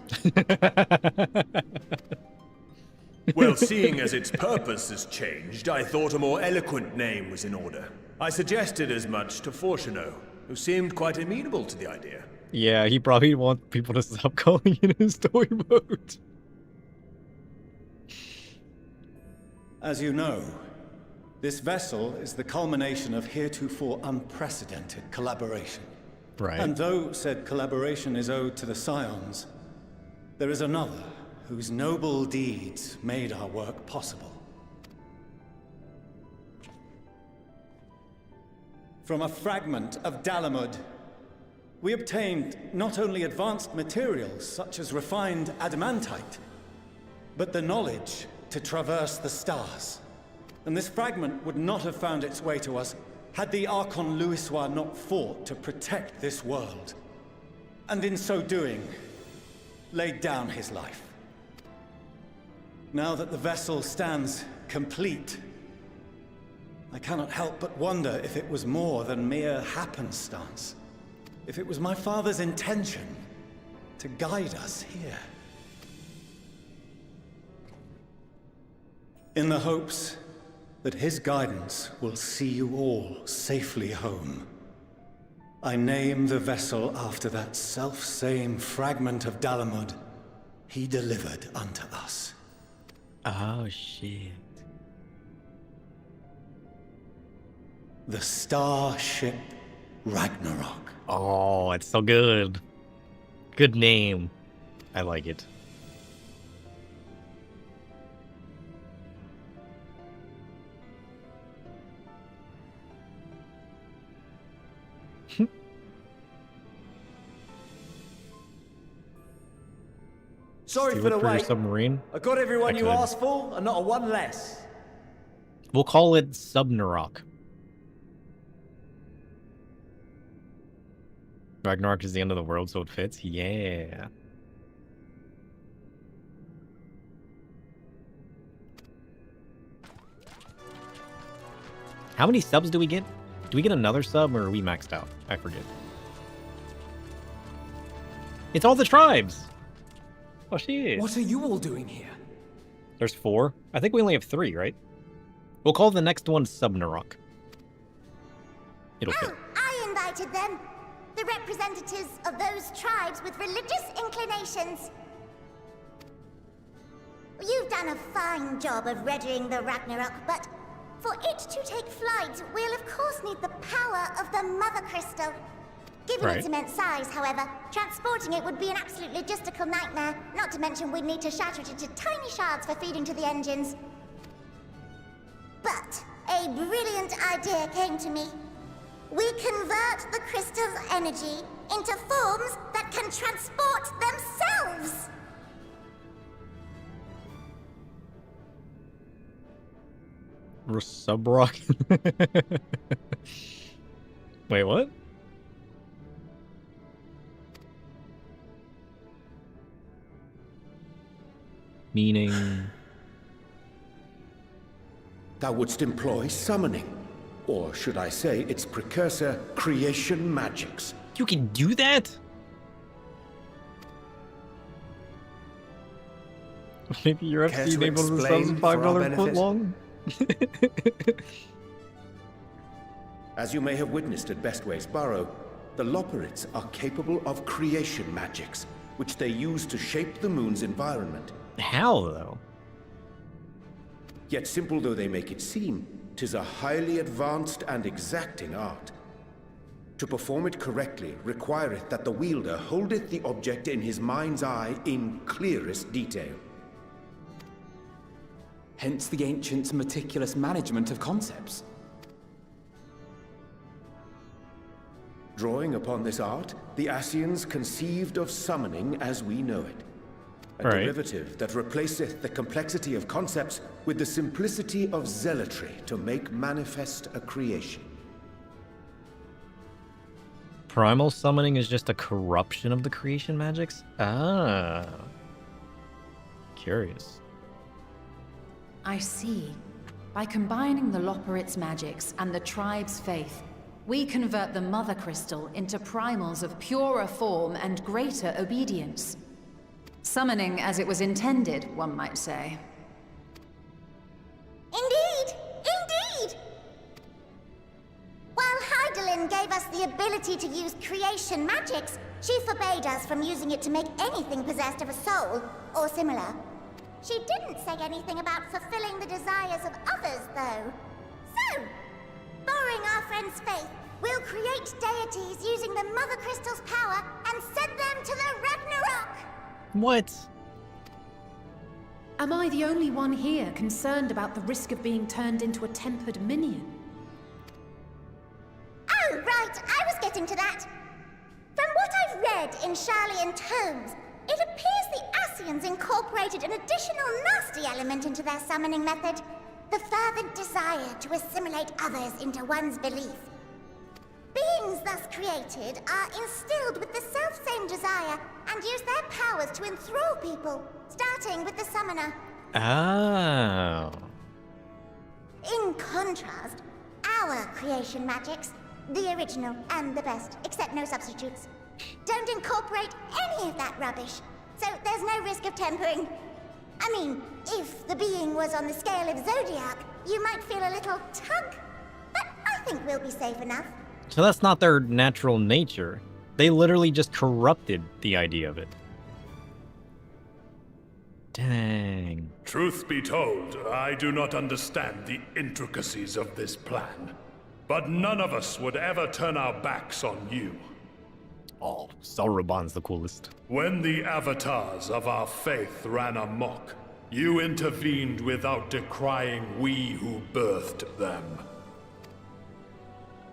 Well, seeing as its purpose has changed, I thought a more eloquent name was in order. I suggested as much to Fortuno, who seemed quite amenable to the idea. Yeah, he probably wants people to stop calling it his toy boat. As you know, this vessel is the culmination of heretofore unprecedented collaboration. Right. And though said collaboration is owed to the Scions, there is another whose noble deeds made our work possible. From a fragment of Dalamud, we obtained not only advanced materials such as refined adamantite, but the knowledge to traverse the stars. And this fragment would not have found its way to us had the Archon Louisois not fought to protect this world. And in so doing, laid down his life. Now that the vessel stands complete, I cannot help but wonder if it was more than mere happenstance. If it was my father's intention to guide us here. In the hopes that his guidance will see you all safely home, I name the vessel after that self-same fragment of Dalamud he delivered unto us. Oh, shit. The Starship Ragnarok. Oh, it's so good. Good name. I like it. Sorry Steal for it the for your wait. submarine. I got everyone I you could. asked for, and not a one less. We'll call it Subnarok. Ragnarok is the end of the world, so it fits. Yeah. How many subs do we get? Do we get another sub, or are we maxed out? I forget. It's all the tribes! Oh, shit. What are you all doing here? There's 4. I think we only have 3, right? We'll call the next one Subnarok. It'll fit. I invited them. The representatives of those tribes with religious inclinations. You've done a fine job of readying the Ragnarok, but for it to take flight, we'll of course need the power of the Mother Crystal. Given its immense size, however, transporting it would be an absolute logistical nightmare, not to mention we'd need to shatter it into tiny shards for feeding to the engines. But a brilliant idea came to me. We convert the crystal's energy into forms that can transport themselves! Subrock? Wait, what? Meaning... Thou wouldst employ summoning. Or should I say, its precursor, creation magics. You can do that? Maybe your FC name was $5 foot long? As you may have witnessed at Bestway's Burrow, the Loporrits are capable of creation magics, which they use to shape the moon's environment. How, though? Yet simple though they make it seem, 'tis a highly advanced and exacting art. To perform it correctly requireth that the wielder holdeth the object in his mind's eye in clearest detail. Hence the ancients' meticulous management of concepts. Drawing upon this art, the Ascians conceived of summoning as we know it. A derivative that replaceth the complexity of concepts with the simplicity of zealotry to make manifest a creation. Primal summoning is just a corruption of the creation magics? Ah. Curious. I see. By combining the Loporrit's magics and the tribe's faith, we convert the Mother Crystal into primals of purer form and greater obedience. Summoning as it was intended, one might say. Indeed! Indeed! While Hydaelyn gave us the ability to use creation magics, she forbade us from using it to make anything possessed of a soul, or similar. She didn't say anything about fulfilling the desires of others, though. So, borrowing our friend's faith, we'll create deities using the Mother Crystal's power and send them to the Ragnarok! What? Am I the only one here concerned about the risk of being turned into a tempered minion? Oh, right, I was getting to that. From what I've read in Sharlayan tomes, it appears the Ascians incorporated an additional nasty element into their summoning method. The fervent desire to assimilate others into one's belief. Beings thus created are instilled with the self-same desire and use their powers to enthrall people, starting with the summoner. Oh. In contrast, our creation magics, the original and the best, except no substitutes, don't incorporate any of that rubbish, so there's no risk of tempering. I mean, if the being was on the scale of Zodiac, you might feel a little tug, but I think we'll be safe enough. So that's not their natural nature. They literally just corrupted the idea of it. Dang. Truth be told, I do not understand the intricacies of this plan. But none of us would ever turn our backs on you. Oh, Sauron's the coolest. When the avatars of our faith ran amok, you intervened without decrying we who birthed them.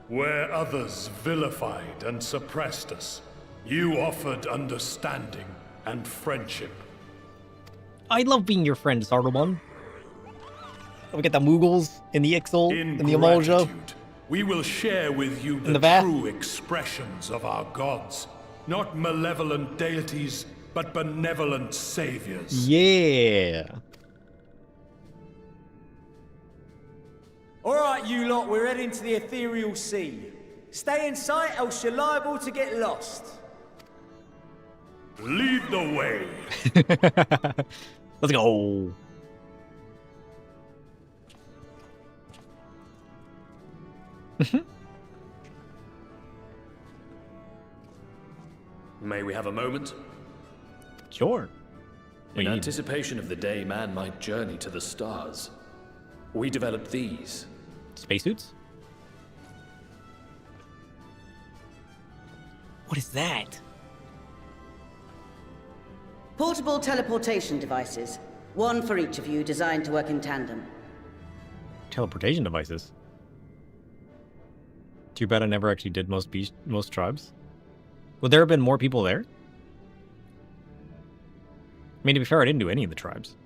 Where others vilified and suppressed us, you offered understanding and friendship. I love being your friend, Sauron. We get the Moogles and the Ixal and the Amalja. We will share with you the true expressions of our gods. Not malevolent deities, but benevolent saviors. Yeah. All right, you lot, we're heading to the ethereal sea. Stay in sight, else you're liable to get lost. Lead the way. Let's go. May we have a moment? Sure. In anticipation of the day man might journey to the stars, we developed these. Spacesuits? What is that? Portable teleportation devices. One for each of you, designed to work in tandem. Teleportation devices? Too bad I never actually did most tribes. Would there have been more people there? I mean, to be fair, I didn't do any of the tribes.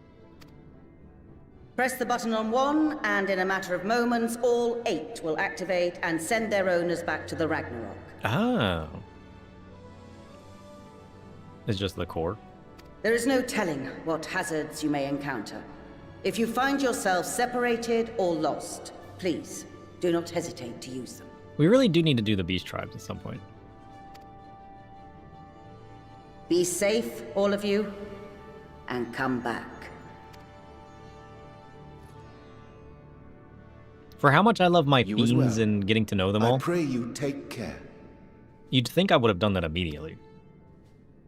Press the button on one, and in a matter of moments, all 8 will activate and send their owners back to the Ragnarok. Oh. It's just the core. There is no telling what hazards you may encounter. If you find yourself separated or lost, please do not hesitate to use them. We really do need to do the beast tribes at some point. Be safe, all of you, and come back. For how much I love my fiends and getting to know them all, I pray you take care. You'd think I would have done that immediately.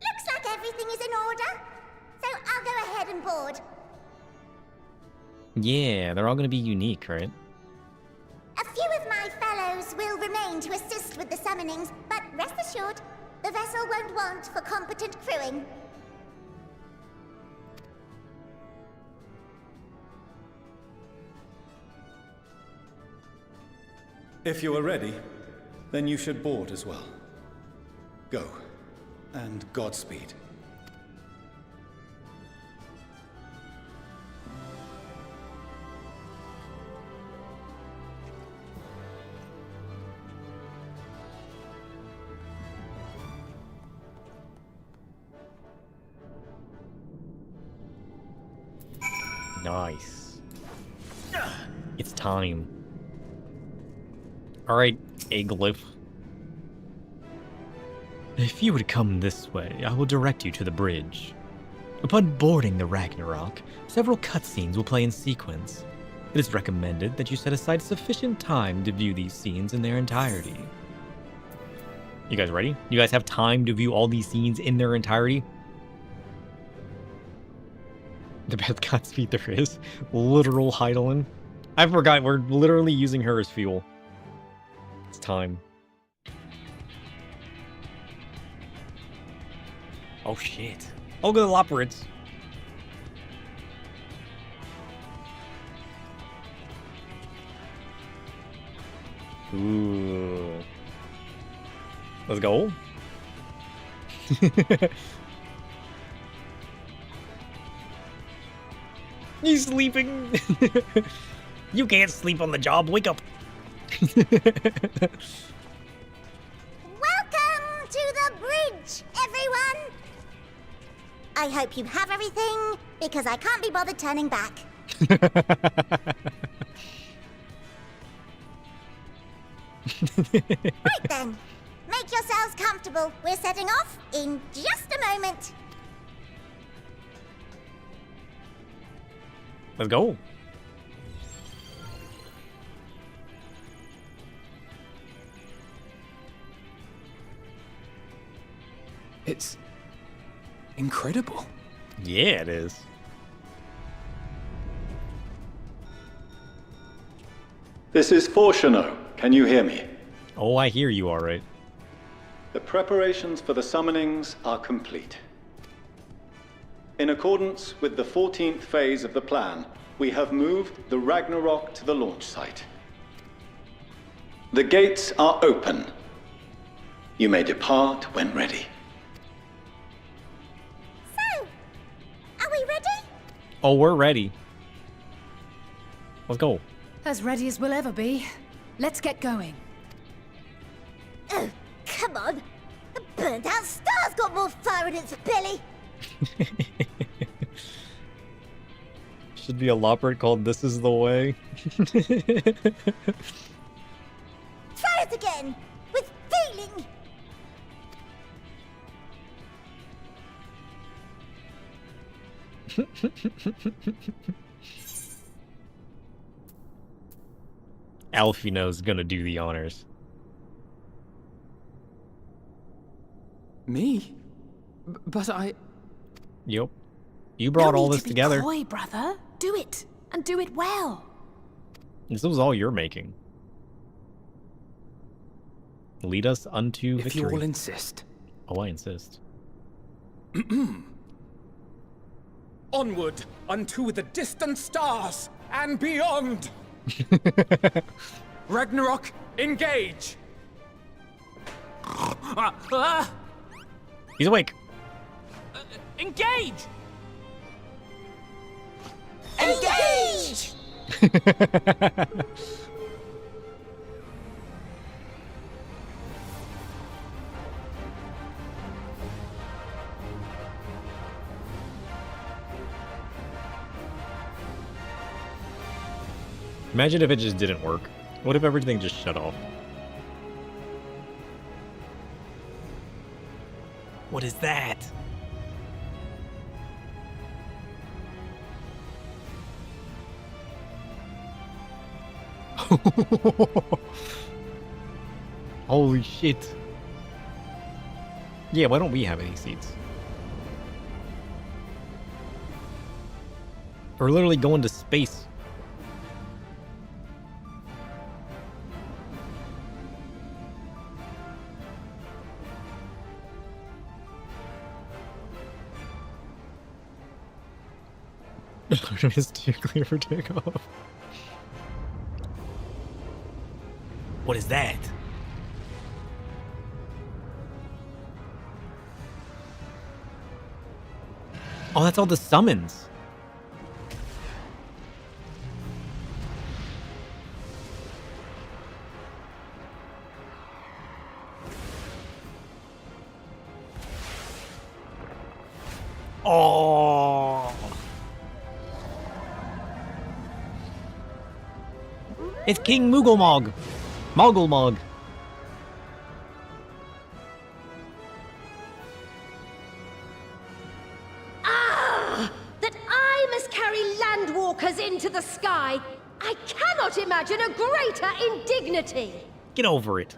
Looks like everything is in order, so I'll go ahead and board. Yeah, they're all going to be unique, right? A few of my fellows will remain to assist with the summonings, but rest assured, the vessel won't want for competent crewing. If you are ready, then you should board as well. Go, and Godspeed. Nice. It's time. Alright, Aglyph. If you would come this way, I will direct you to the bridge. Upon boarding the Ragnarok, several cutscenes will play in sequence. It is recommended that you set aside sufficient time to view these scenes in their entirety. You guys ready? You guys have time to view all these scenes in their entirety? The best Godspeed there is. Literal Heidelin. I forgot, we're literally using her as fuel. It's time. Oh shit. Oh, good Loperids. Ooh. Let's go. He's sleeping. You can't sleep on the job. Wake up. Welcome to the bridge, everyone! I hope you have everything, because I can't be bothered turning back. Right then, make yourselves comfortable. We're setting off in just a moment. Let's go. It's incredible. Yeah, it is. This is Forshano. Can you hear me? Oh, I hear you all right. The preparations for the summonings are complete. In accordance with the 14th phase of the plan, we have moved the Ragnarok to the launch site. The gates are open. You may depart when ready. So, are we ready? Oh, we're ready. Let's go. As ready as we'll ever be. Let's get going. Oh, come on. The burnt-out star's got more fire in its belly. She's should be a Loppert called This Is the Way. Try it again! With feeling! Alfino's gonna do the honors. Me? But I... Yep. You brought all this together. Coy, brother. Do it, and do it well. This was all you're making. Lead us unto If victory. you all insist. Oh, I insist. Onward unto the distant stars and beyond! Ragnarok, engage! He's awake. Engage! Engage! Imagine if it just didn't work. What if everything just shut off? What is that? Holy shit. Yeah, why don't we have any seats? We're literally going to space. Is too clear for takeoff. What is that? Oh, that's all the summons. Oh. It's King Mooglmog. Mogglemog. Ah! That I must carry landwalkers into the sky! I cannot imagine a greater indignity! Get over it.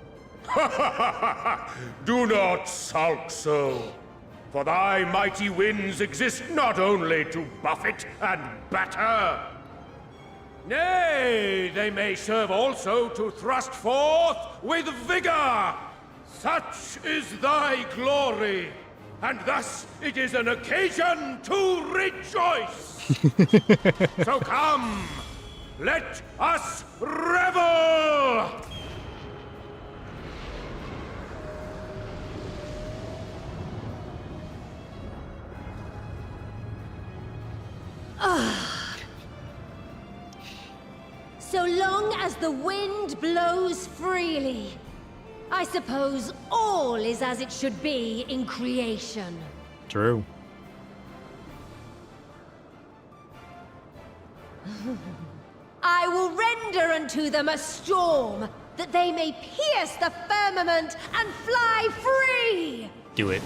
Do not sulk so, for thy mighty winds exist not only to buffet and batter. Nay, they may serve also to thrust forth with vigor. Such is thy glory, and thus it is an occasion to rejoice. So come, let us revel! So long as the wind blows freely, I suppose all is as it should be in creation. True. I will render unto them a storm, that they may pierce the firmament and fly free! Do it.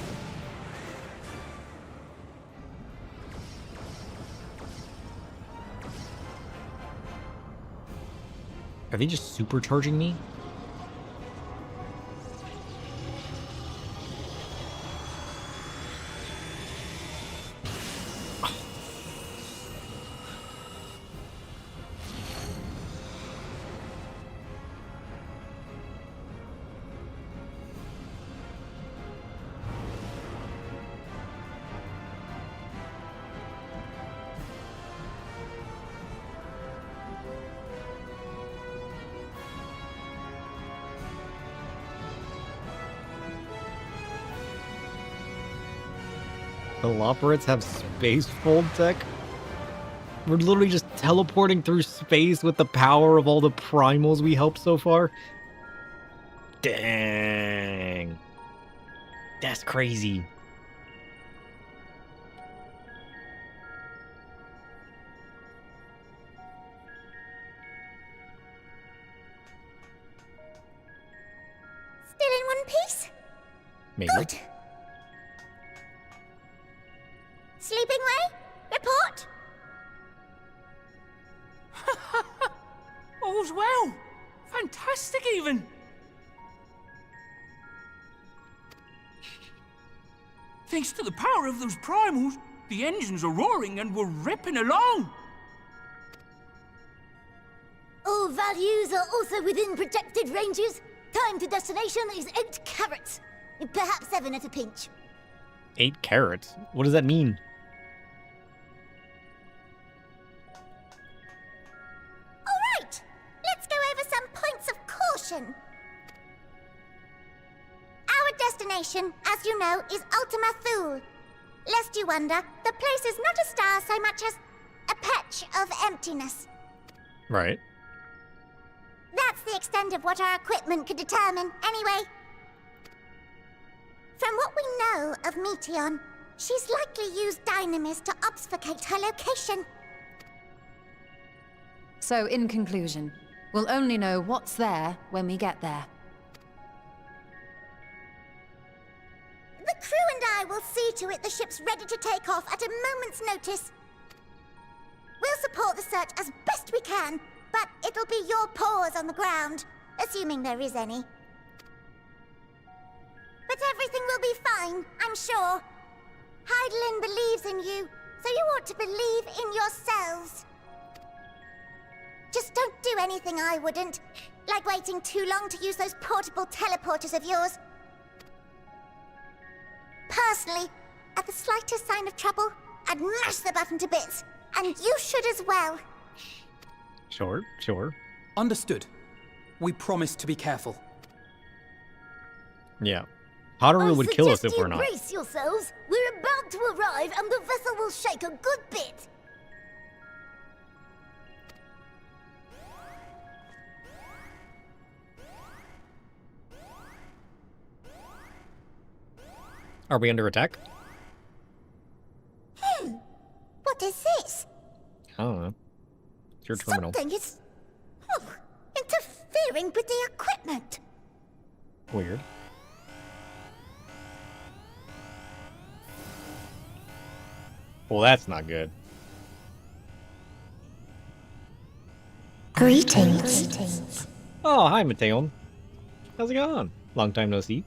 Are they just supercharging me? The Lopperates have space fold tech? We're literally just teleporting through space with the power of all the primals we helped so far? Dang. That's crazy. Maybe. Good. Sleeping Way? Report? All's well. Fantastic, even. Thanks to the power of those primals, the engines are roaring and we're ripping along. All values are also within projected ranges. Time to destination is 8 carats. Perhaps 7 at a pinch. 8 carats? What does that mean? All right, let's go over some points of caution. Our destination, as you know, is Ultima Thule. Lest you wonder, the place is not a star so much as a patch of emptiness. Right. That's the extent of what our equipment could determine, anyway. From what we know of Meteion, she's likely used dynamis to obfuscate her location. So, in conclusion, we'll only know what's there when we get there. The crew and I will see to it the ship's ready to take off at a moment's notice. We'll support the search as best we can, but it'll be your paws on the ground, assuming there is any. But everything will be fine, I'm sure. Heidelin believes in you, so you ought to believe in yourselves. Just don't do anything I wouldn't, like waiting too long to use those portable teleporters of yours. Personally, at the slightest sign of trouble, I'd mash the button to bits, and you should as well. Sure, sure. Understood. We promise to be careful. Yeah. Haru would kill us if we're not. Brace yourselves. We're about to arrive, and the vessel will shake a good bit. Are we under attack? What is this? I don't know. It's your terminal. Something is interfering with the equipment. Weird. Well, that's not good. Greetings. Oh, hi, Meteion. How's it going? Long time no see.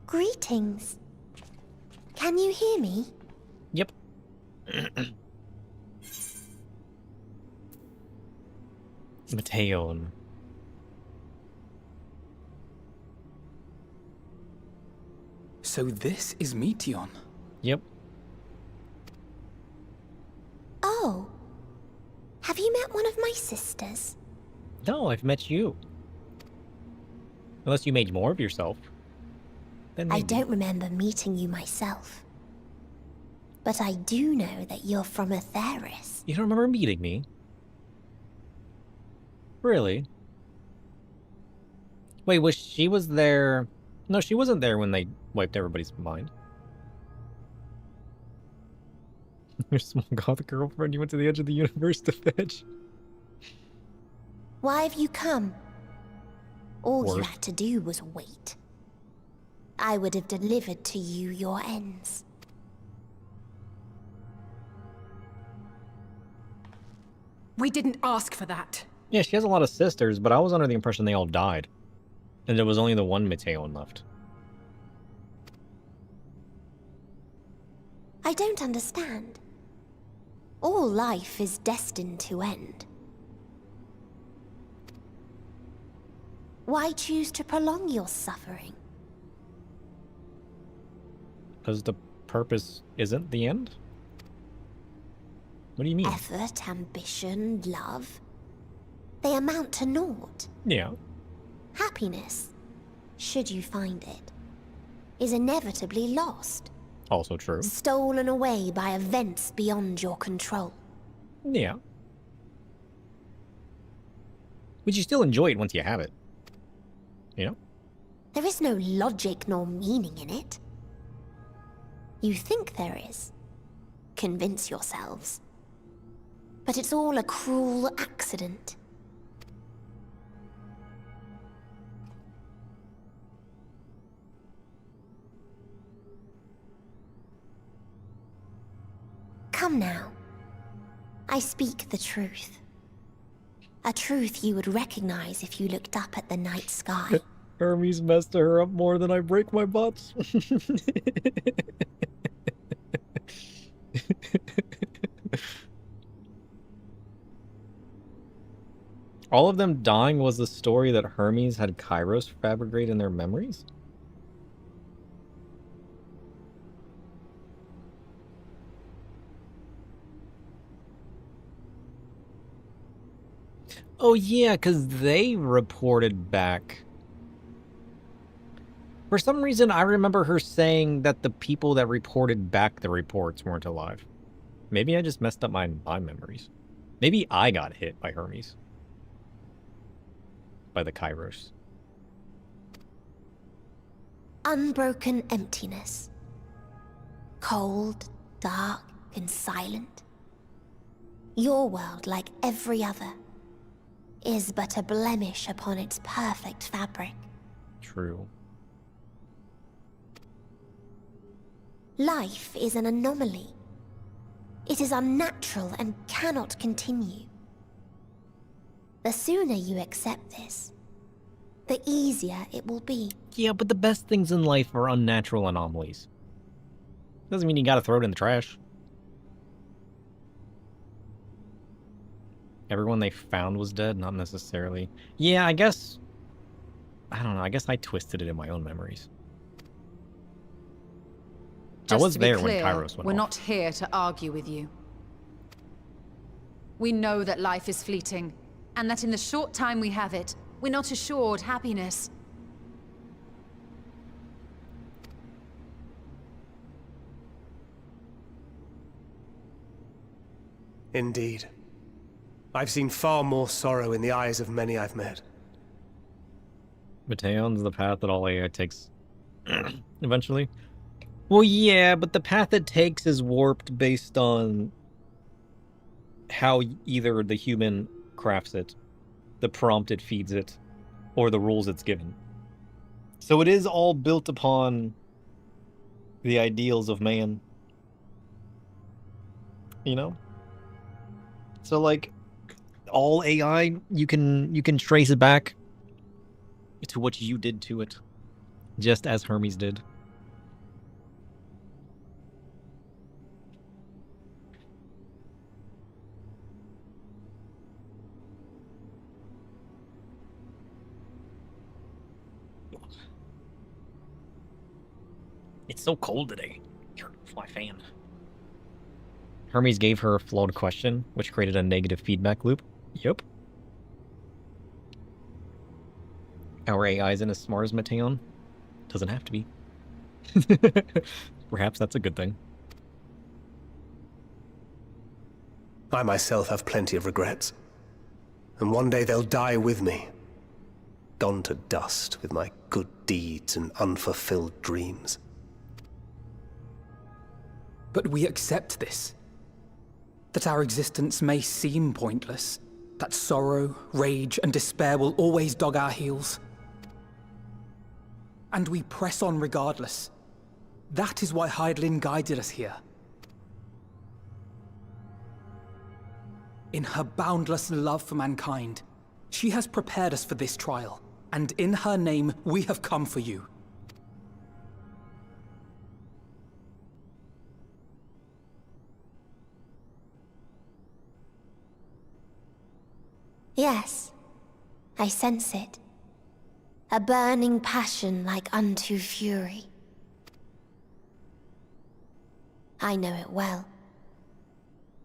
Greetings. Can you hear me? Yep. Meteion. So this is Meteion. Yep. Oh. Have you met one of my sisters? No, I've met you. Unless you made more of yourself. Then I maybe. don't remember meeting you myself. But I do know that you're from Etheris. You don't remember meeting me? Really? Wait, she was there... No, she wasn't there when they wiped everybody's mind. Your small gothic girlfriend you went to the edge of the universe to fetch. Why have you come? All you Worth. had to do was wait. I would have delivered to you your ends. We didn't ask for that. Yeah, she has a lot of sisters, but I was under the impression they all died. And there was only the one Meteion left. I don't understand. All life is destined to end. Why choose to prolong your suffering? Because the purpose isn't the end? What do you mean? Effort, ambition, love. They amount to naught. Yeah. Happiness, should you find it, is inevitably lost. Also true. Stolen away by events beyond your control. Yeah. But you still enjoy it once you have it. You know? There is no logic nor meaning in it. You think there is, convince yourselves. But it's all a cruel accident. Come now. I speak the truth. A truth you would recognize if you looked up at the night sky. Hermes messed her up more than I break my butts. All of them dying was the story that Hermes had Kairos fabricate in their memories? Oh yeah, because they reported back. For some reason, I remember her saying that the people that reported back the reports weren't alive. Maybe I just messed up my memories. Maybe I got hit by Hermes. By the Kairos. Unbroken emptiness. Cold, dark, and silent. Your world, like every other, is but a blemish upon its perfect fabric. True. Life is an anomaly. It is unnatural and cannot continue. The sooner you accept this, the easier it will be. Yeah, but the best things in life are unnatural anomalies. Doesn't mean you gotta throw it in the trash. Everyone they found was dead, not necessarily. Yeah, I guess... I don't know, I guess I twisted it in my own memories. I was there when Kairos went we're off. not here to argue with you. We know that life is fleeting, and that in the short time we have it, we're not assured happiness. Indeed. I've seen far more sorrow in the eyes of many I've met. Meteion's the path that all AI takes eventually. Well, yeah, but the path it takes is warped based on how either the human crafts it, the prompt it feeds it, or the rules it's given. So it is all built upon the ideals of man. You know? So like all AI, you can trace it back to what you did to it, just as Hermes did. It's so cold today. Turn off my fan. Hermes gave her a flawed question, which created a negative feedback loop. Yep. Our AI isn't as smart as Meteion. Doesn't have to be. Perhaps that's a good thing. I myself have plenty of regrets. And one day they'll die with me. Gone to dust with my good deeds and unfulfilled dreams. But we accept this. That our existence may seem pointless. That sorrow, rage, and despair will always dog our heels. And we press on regardless. That is why Hydaelyn guided us here. In her boundless love for mankind, she has prepared us for this trial, and in her name, we have come for you. Yes, I sense it. A burning passion like unto fury. I know it well.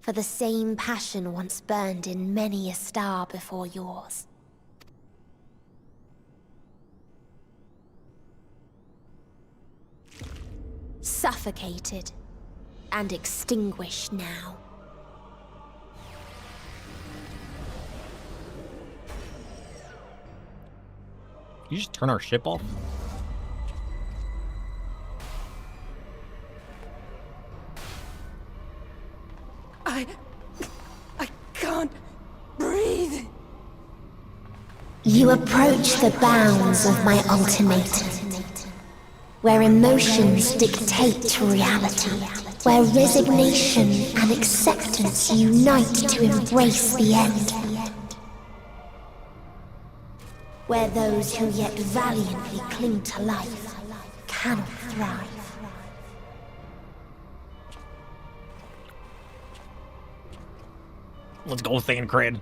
For the same passion once burned in many a star before yours. Suffocated and extinguished now. You just turn our ship off? I can't breathe. You approach the bounds of my ultimatum, where emotions dictate reality, where resignation and acceptance unite to embrace the end, where those who yet valiantly cling to life cannot thrive. Let's go, Thancred.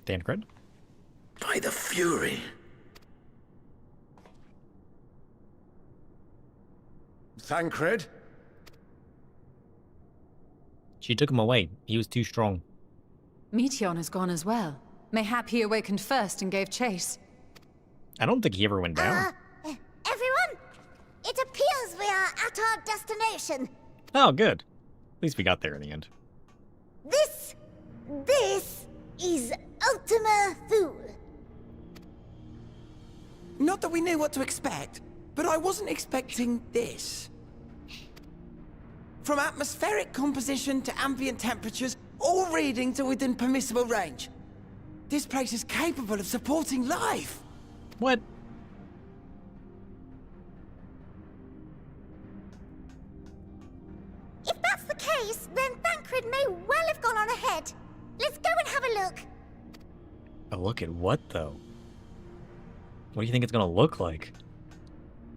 Thancred? By the Fury. Thancred? She took him away. He was too strong. Meteion has gone as well. Mayhap he awakened first and gave chase. I don't think he ever went down. Everyone, it appears we are at our destination. Oh, good. At least we got there in the end. This is Ultima Thule. Not that we knew what to expect, but I wasn't expecting this. From atmospheric composition to ambient temperatures, all reading to within permissible range. This place is capable of supporting life. What? If that's the case, then Thancred may well have gone on ahead. Let's go and have a look. A look at what, though? What do you think it's gonna look like?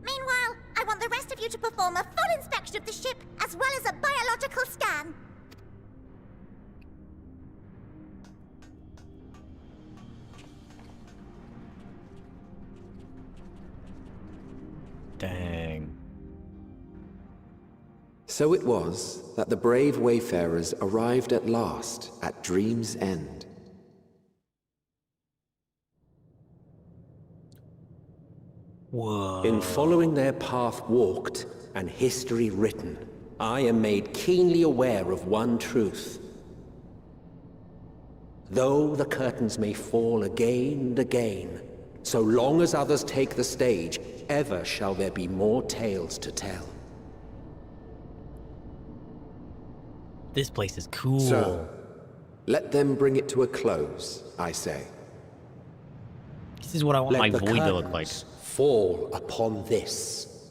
Meanwhile, I want the rest of you to perform a full inspection of the ship, as well as a biological scan. Dang. So it was that the brave wayfarers arrived at last at Dream's End. Whoa. In following their path walked and history written, I am made keenly aware of one truth. Though the curtains may fall again and again, so long as others take the stage, ever shall there be more tales to tell. This place is cool. So, let them bring it to a close, I say. This is what I want my void to look like. Fall upon this,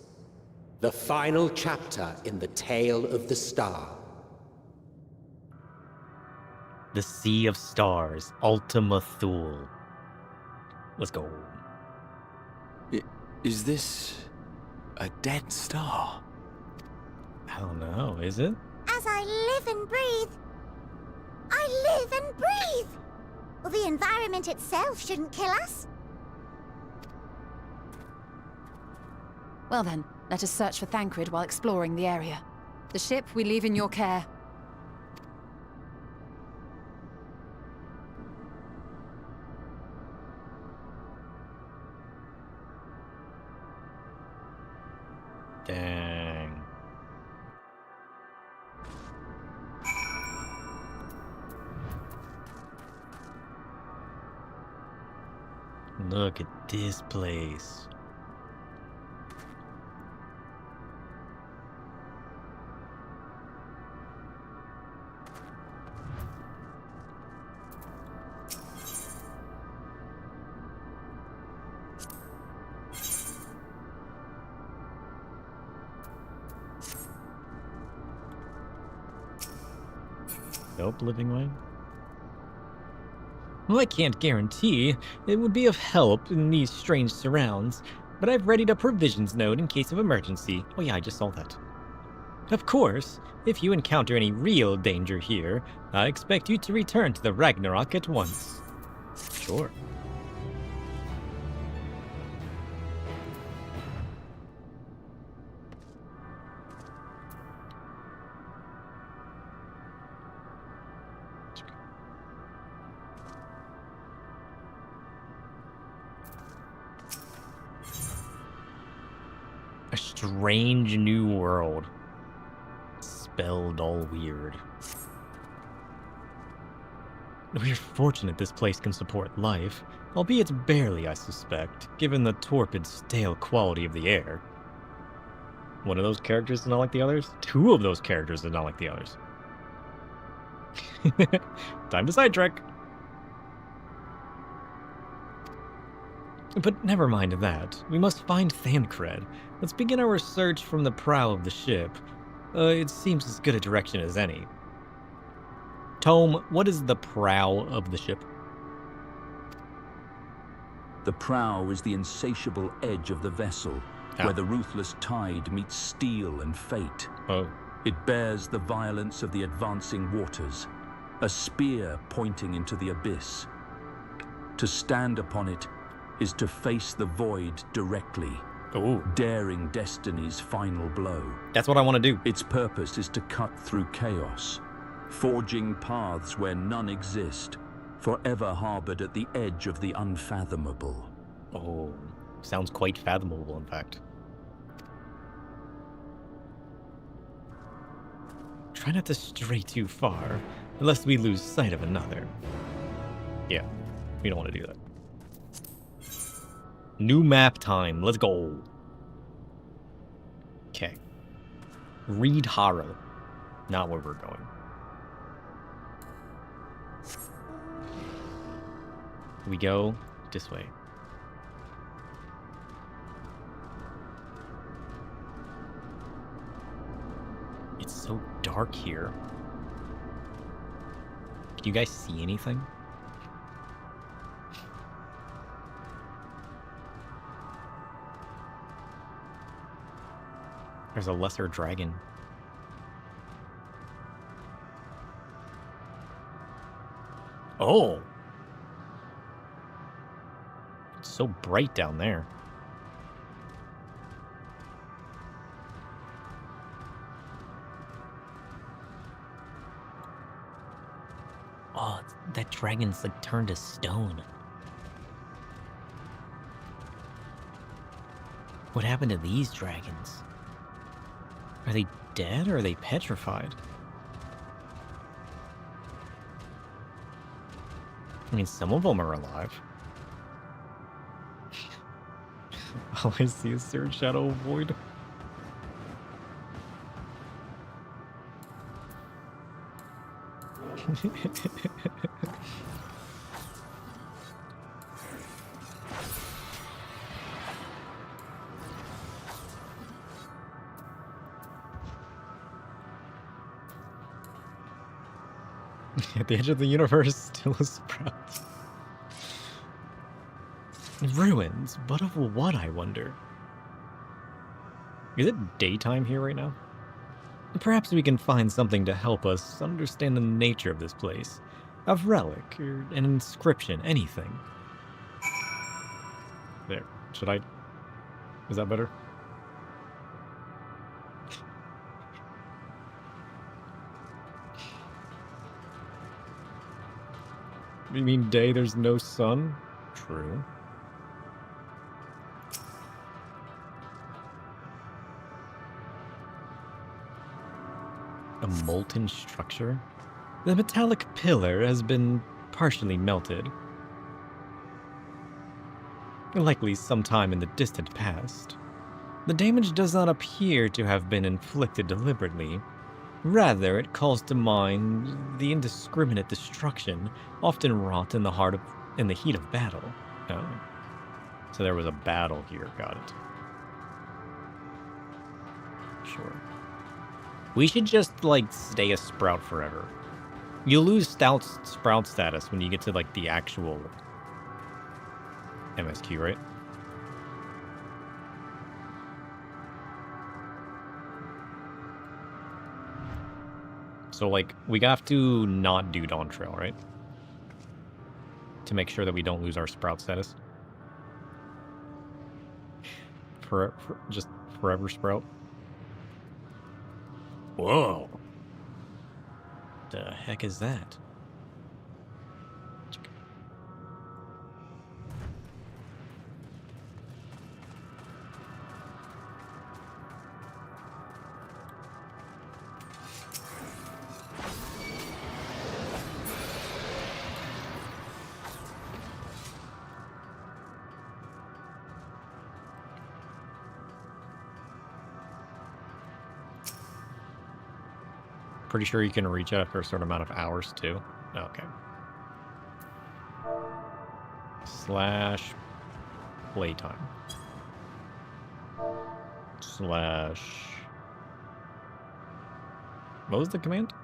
the final chapter in the tale of the star. The Sea of Stars, Ultima Thule. Let's go. Is this a dead star? I don't know, is it? As I live and breathe, I live and breathe. Well, the environment itself shouldn't kill us. Well then, let us search for Thancred while exploring the area. The ship we leave in your care. Dang. Look at this place. Nope, living way. Well, I can't guarantee it would be of help in these strange surrounds, but I've readied a provisions node in case of emergency. Oh yeah, I just saw that. Of course, if you encounter any real danger here, I expect you to return to the Ragnarok at once. Sure. strange new world. Spelled all weird. We're fortunate this place can support life, albeit barely, I suspect, given the torpid, stale quality of the air. One of those characters is not like the others? Two of those characters are not like the others. Time to sidetrack. But never mind that. We must find Thancred. Let's begin our search from the prow of the ship. It seems as good a direction as any. Tome, what is the prow of the ship? The prow is the insatiable edge of the vessel, where the ruthless tide meets steel and fate. It bears the violence of the advancing waters, a spear pointing into the abyss. To stand upon it is to face the void directly, daring destiny's final blow. That's what I want to do. Its purpose is to cut through chaos, forging paths where none exist, forever harbored at the edge of the unfathomable. Oh, sounds quite fathomable, in fact. Try not to stray too far, unless we lose sight of another. Yeah, we don't want to do that. New map time, let's go. Okay. Reed Harrow. Not where we're going. We go this way. It's so dark here. Can you guys see anything? There's a lesser dragon. Oh! It's so bright down there. Oh, that dragon's like turned to stone. What happened to these dragons? Are they dead or are they petrified? I mean, some of them are alive. All I see is Third Shadow Void. At the edge of the universe, still a sprout. Ruins, but of what, I wonder? Is it daytime here right now? Perhaps we can find something to help us understand the nature of this place. A relic, or an inscription, anything. There. Should I? Is that better? You mean day there's no sun? True. A molten structure? The metallic pillar has been partially melted. Likely sometime in the distant past. The damage does not appear to have been inflicted deliberately. Rather, it calls to mind the indiscriminate destruction often wrought in the heat of battle. Oh. So there was a battle here, got it. Sure. We should just, like, stay a sprout forever. You lose sprout status when you get to, like, the actual MSQ, right? So, like, we have to not do Dawn Trail, right? To make sure that we don't lose our sprout status. Just forever sprout. Whoa. The heck is that? Pretty sure you can reach it after a certain amount of hours, too. Okay. Slash playtime. Slash... What was the command?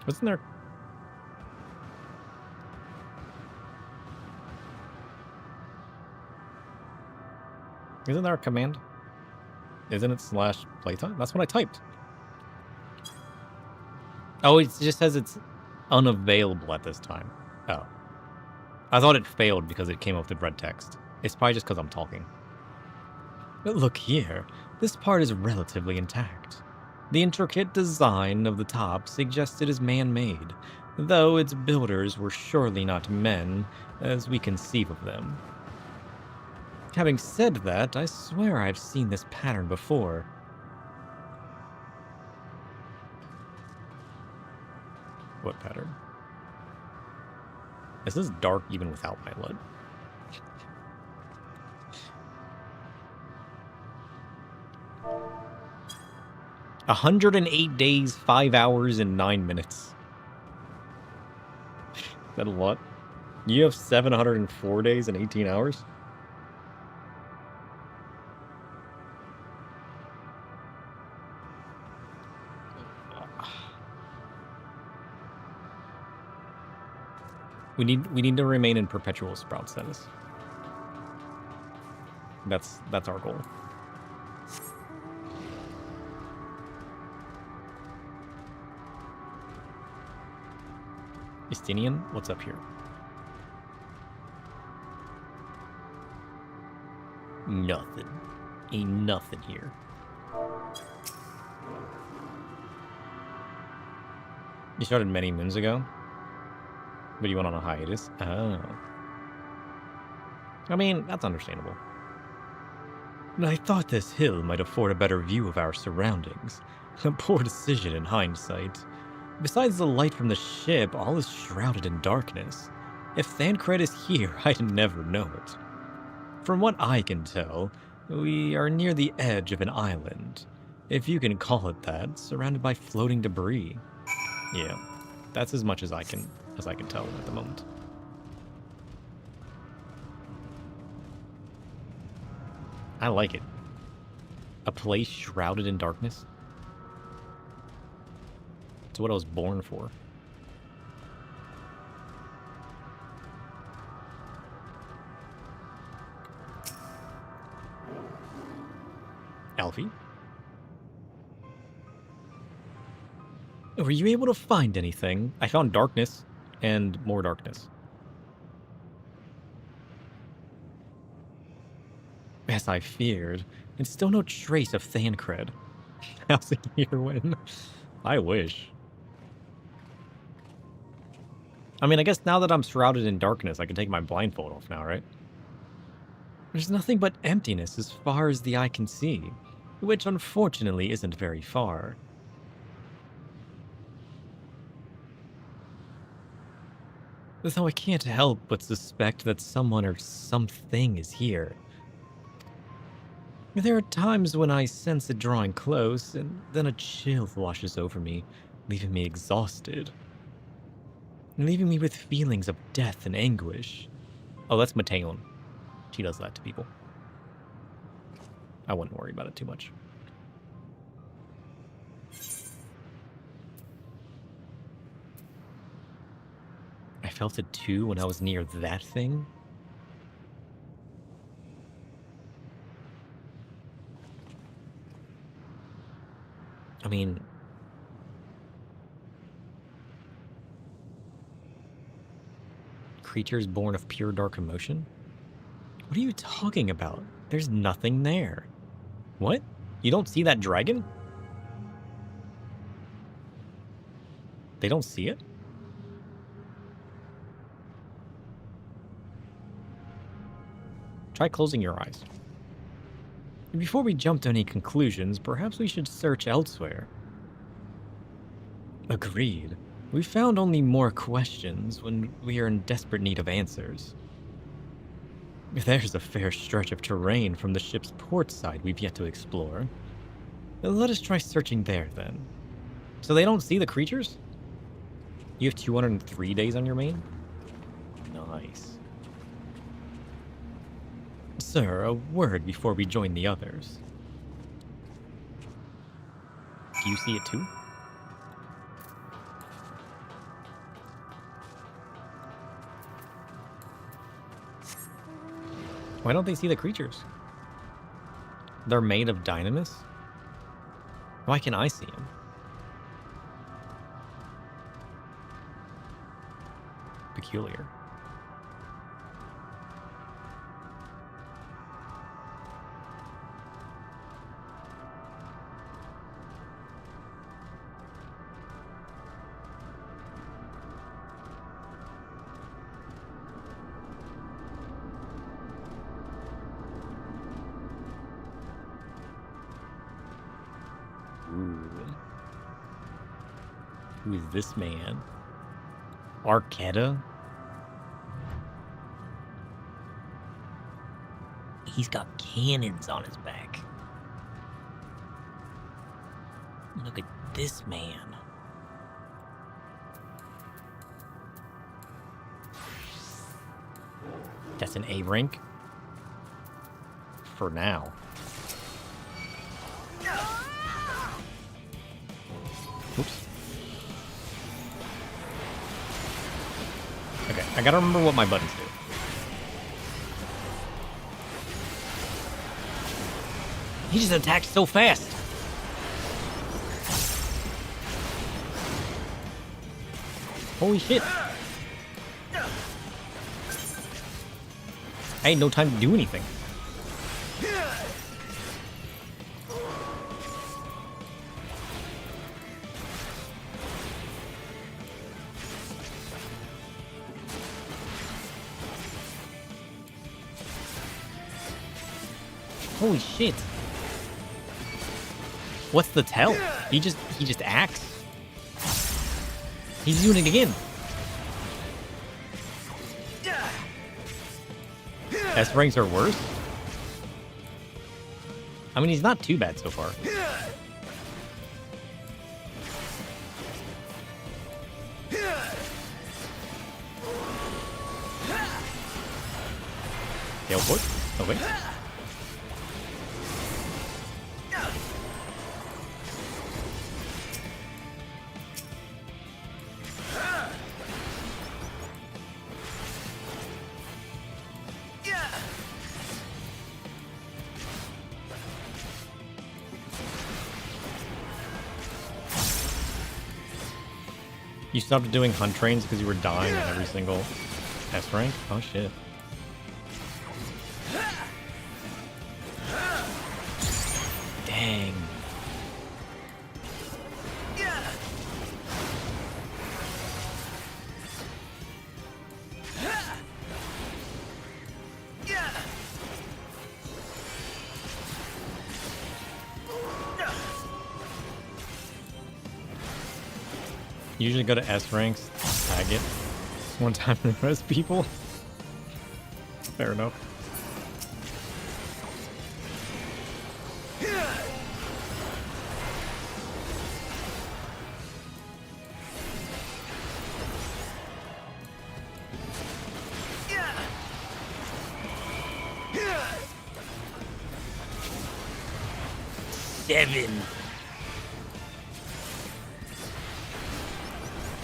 Wasn't there... Isn't there a command? Isn't it slash playtime? That's what I typed. Oh, it just says it's unavailable at this time. Oh. I thought it failed because it came up with red text. It's probably just because I'm talking. But look here. This part is relatively intact. The intricate design of the top suggests it is man-made, though its builders were surely not men, as we conceive of them. Having said that, I swear I've seen this pattern before. What pattern? Is this dark even without my LUT? 108 days, 5 hours, and 9 minutes. Is that a lot? You have 704 days and 18 hours? We need to remain in perpetual sprout status. That's our goal. Estinian, what's up here? Nothing. Ain't nothing here. You started many moons ago? But you went on a hiatus? Oh. I mean, that's understandable. I thought this hill might afford a better view of our surroundings. A poor decision in hindsight. Besides the light from the ship, all is shrouded in darkness. If Thancred is here, I'd never know it. From what I can tell, we are near the edge of an island, if you can call it that, surrounded by floating debris. Yeah, that's as much as I can tell at the moment. I like it. A place shrouded in darkness. It's what I was born for. Alfie? Were you able to find anything? I found darkness and more darkness. As I feared, and still no trace of Thancred. How's the year win? I wish. I mean, I guess now that I'm shrouded in darkness, I can take my blindfold off now, right? There's nothing but emptiness as far as the eye can see, which unfortunately isn't very far. Though I can't help but suspect that someone or something is here. There are times when I sense it drawing close, and then a chill washes over me, leaving me exhausted. Leaving me with feelings of death and anguish. Oh, that's Meteion. She does that to people. I wouldn't worry about it too much. I felt it too when I was near that thing. I mean, creatures born of pure dark emotion? What are you talking about? There's nothing there. What? You don't see that dragon? They don't see it? Try closing your eyes. Before we jump to any conclusions, perhaps we should search elsewhere. Agreed. We found only more questions when we are in desperate need of answers. There's a fair stretch of terrain from the ship's port side we've yet to explore. Let us try searching there, then. So they don't see the creatures? You have 203 days on your main? Nice. Sir, a word before we join the others. Do you see it too? Why don't they see the creatures? They're made of dynamis? Why can I see them? Peculiar. Who is this man? Arquetta? He's got cannons on his back. Look at this man. That's an A rank? For now. Oops. Okay, I gotta remember what my buttons do. He just attacked so fast. Holy shit. I ain't no time to do anything. Holy shit. What's the tell? He just acts. He's doing it again. S ranks are worse? I mean, he's not too bad so far. Teleport? Oh wait. You stopped doing hunt trains because you were dying in every single S rank? Oh shit. Dang. Usually go to S ranks, tag it one time than most people. Fair enough. Seven.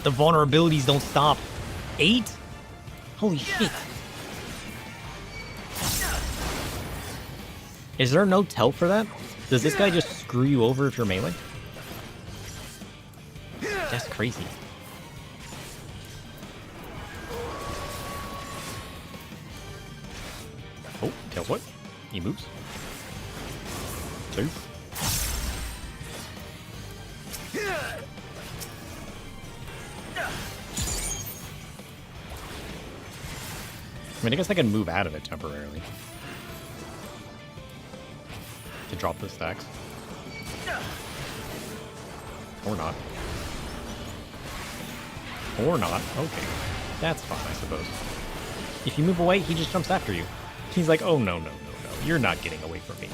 The vulnerabilities don't stop. 8? Holy shit. Is there no tell for that? Does this guy just screw you over if you're melee? That's crazy. Oh, tells what? He moves. 2. I mean, I guess I can move out of it temporarily. to drop the stacks. Or not. Or not. Okay. That's fine, I suppose. If you move away, he just jumps after you. He's like, oh, no, no, no, no. You're not getting away from me.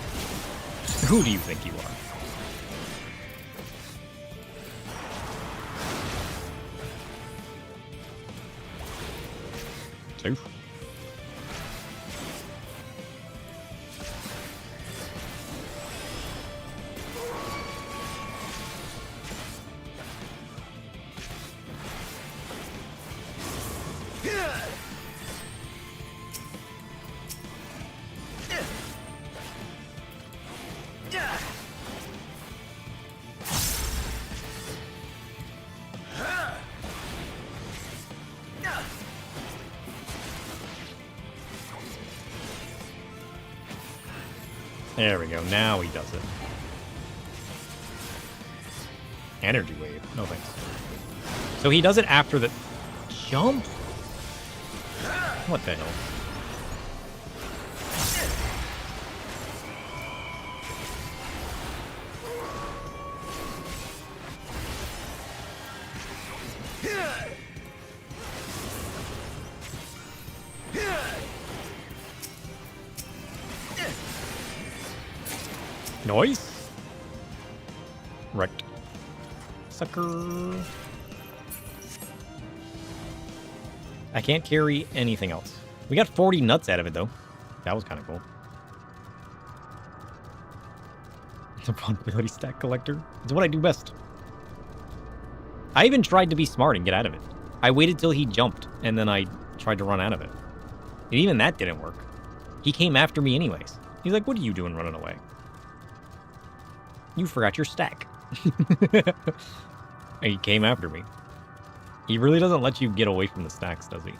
Who do you think you are? Safe. There we go. Now he does it. Energy wave. No thanks. So he does it after the jump? What the hell? Noise? Right. Sucker. I can't carry anything else. We got 40 nuts out of it, though. That was kind of cool. It's a vulnerability stack collector. It's what I do best. I even tried to be smart and get out of it. I waited till he jumped, and then I tried to run out of it. And even that didn't work. He came after me anyways. He's like, what are you doing running away? You forgot your stack. He came after me. He really doesn't let you get away from the stacks, does he?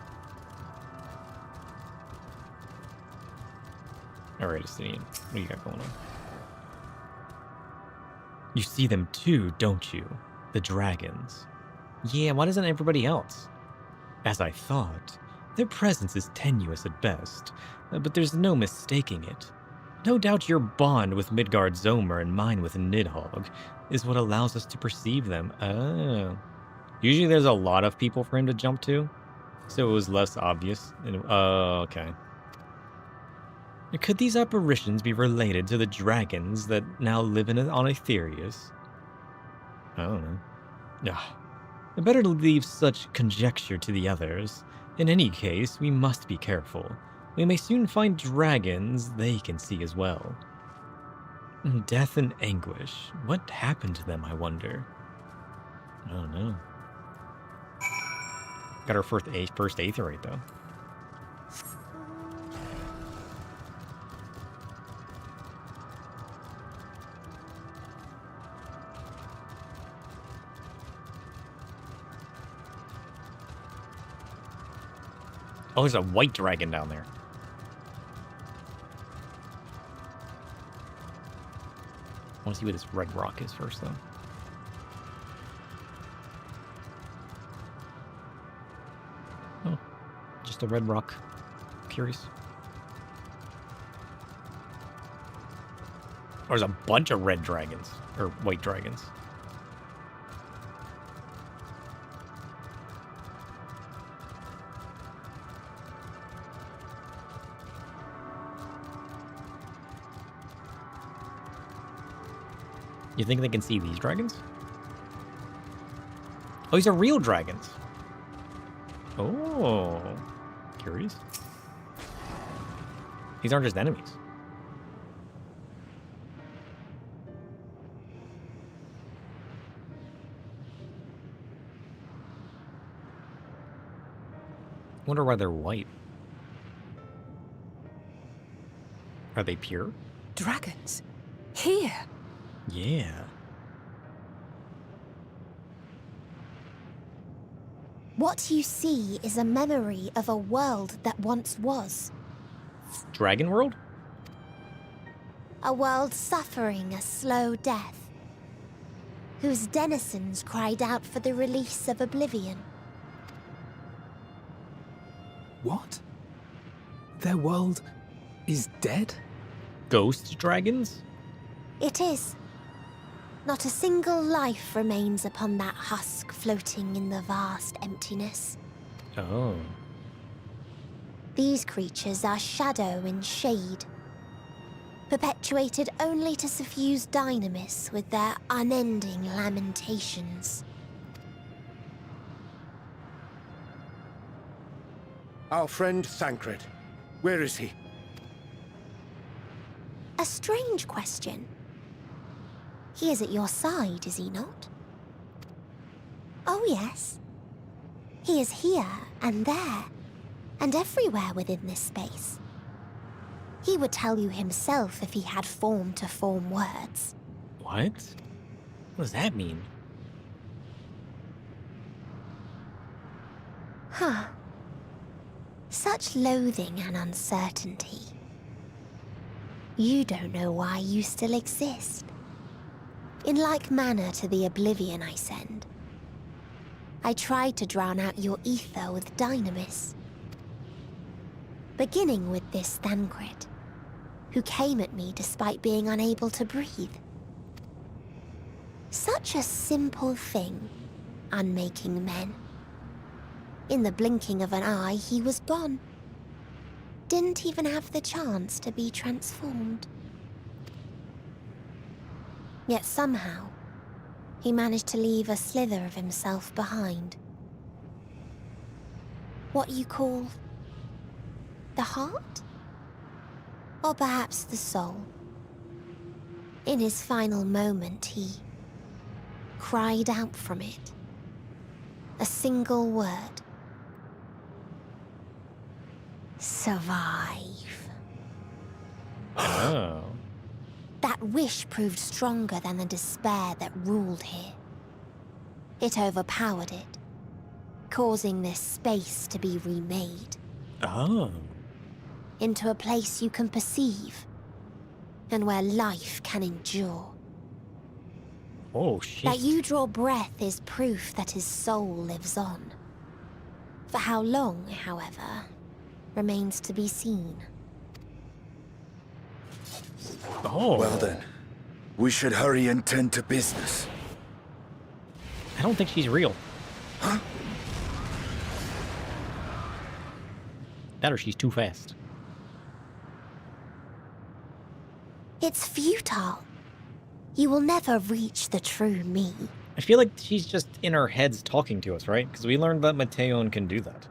Alright, Estinian. What do you got going on? You see them too, don't you? The dragons. Yeah, why doesn't everybody else? As I thought, their presence is tenuous at best, but there's no mistaking it. No doubt your bond with Midgard Zomer and mine with Nidhogg is what allows us to perceive them. Oh. Usually there's a lot of people for him to jump to, so it was less obvious. Oh, okay. Could these apparitions be related to the dragons that now live on Aetherius? I don't know. Better to leave such conjecture to the others. In any case, we must be careful. We may soon find dragons they can see as well. Death and anguish. What happened to them, I wonder? I don't know. Got our first Aetherite, though. Oh, there's a white dragon down there. I want to see what this red rock is first, though. Oh, just a red rock. Curious. Oh, there's a bunch of red dragons, or white dragons. You think they can see these dragons? Oh, these are real dragons. Oh, curious. These aren't just enemies. Wonder why they're white. Are they pure? Dragons? Here? Yeah. What you see is a memory of a world that once was. Dragon World? A world suffering a slow death, whose denizens cried out for the release of oblivion. What? Their world is dead? Ghost dragons? It is. Not a single life remains upon that husk floating in the vast emptiness. Oh. These creatures are shadow and shade, perpetuated only to suffuse dynamis with their unending lamentations. Our friend Thancred. Where is he? A strange question. He is at your side, is he not? Oh yes. He is here and there, and everywhere within this space. He would tell you himself if he had form to form words. What? What does that mean? Huh. Such loathing and uncertainty. You don't know why you still exist. In like manner to the oblivion I send. I tried to drown out your ether with dynamis. Beginning with this Thancred, who came at me despite being unable to breathe. Such a simple thing, unmaking men. In the blinking of an eye, he was gone. Didn't even have the chance to be transformed. Yet somehow, he managed to leave a slither of himself behind. What you call the heart? Or perhaps the soul. In his final moment, he cried out from it. A single word. Survive. Oh. That wish proved stronger than the despair that ruled here. It overpowered it, causing this space to be remade. Oh. Into a place you can perceive, and where life can endure. Oh, shit. That you draw breath is proof that his soul lives on. For how long, however, remains to be seen. Oh. Well then, we should hurry and tend to business. I don't think she's real. Huh? That or she's too fast. It's futile. You will never reach the true me. I feel like she's just in our heads talking to us, right? Because we learned that Meteion can do that.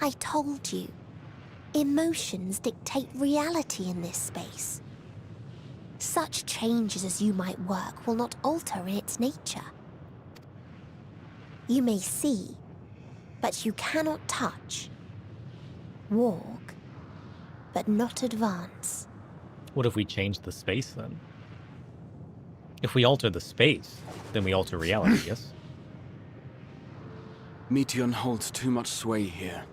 I told you. Emotions dictate reality in this space. Such changes as you might work will not alter in its nature. You may see, but you cannot touch. Walk, but not advance. What if we change the space then? If we alter the space, then we alter reality, yes? Meteion holds too much sway here.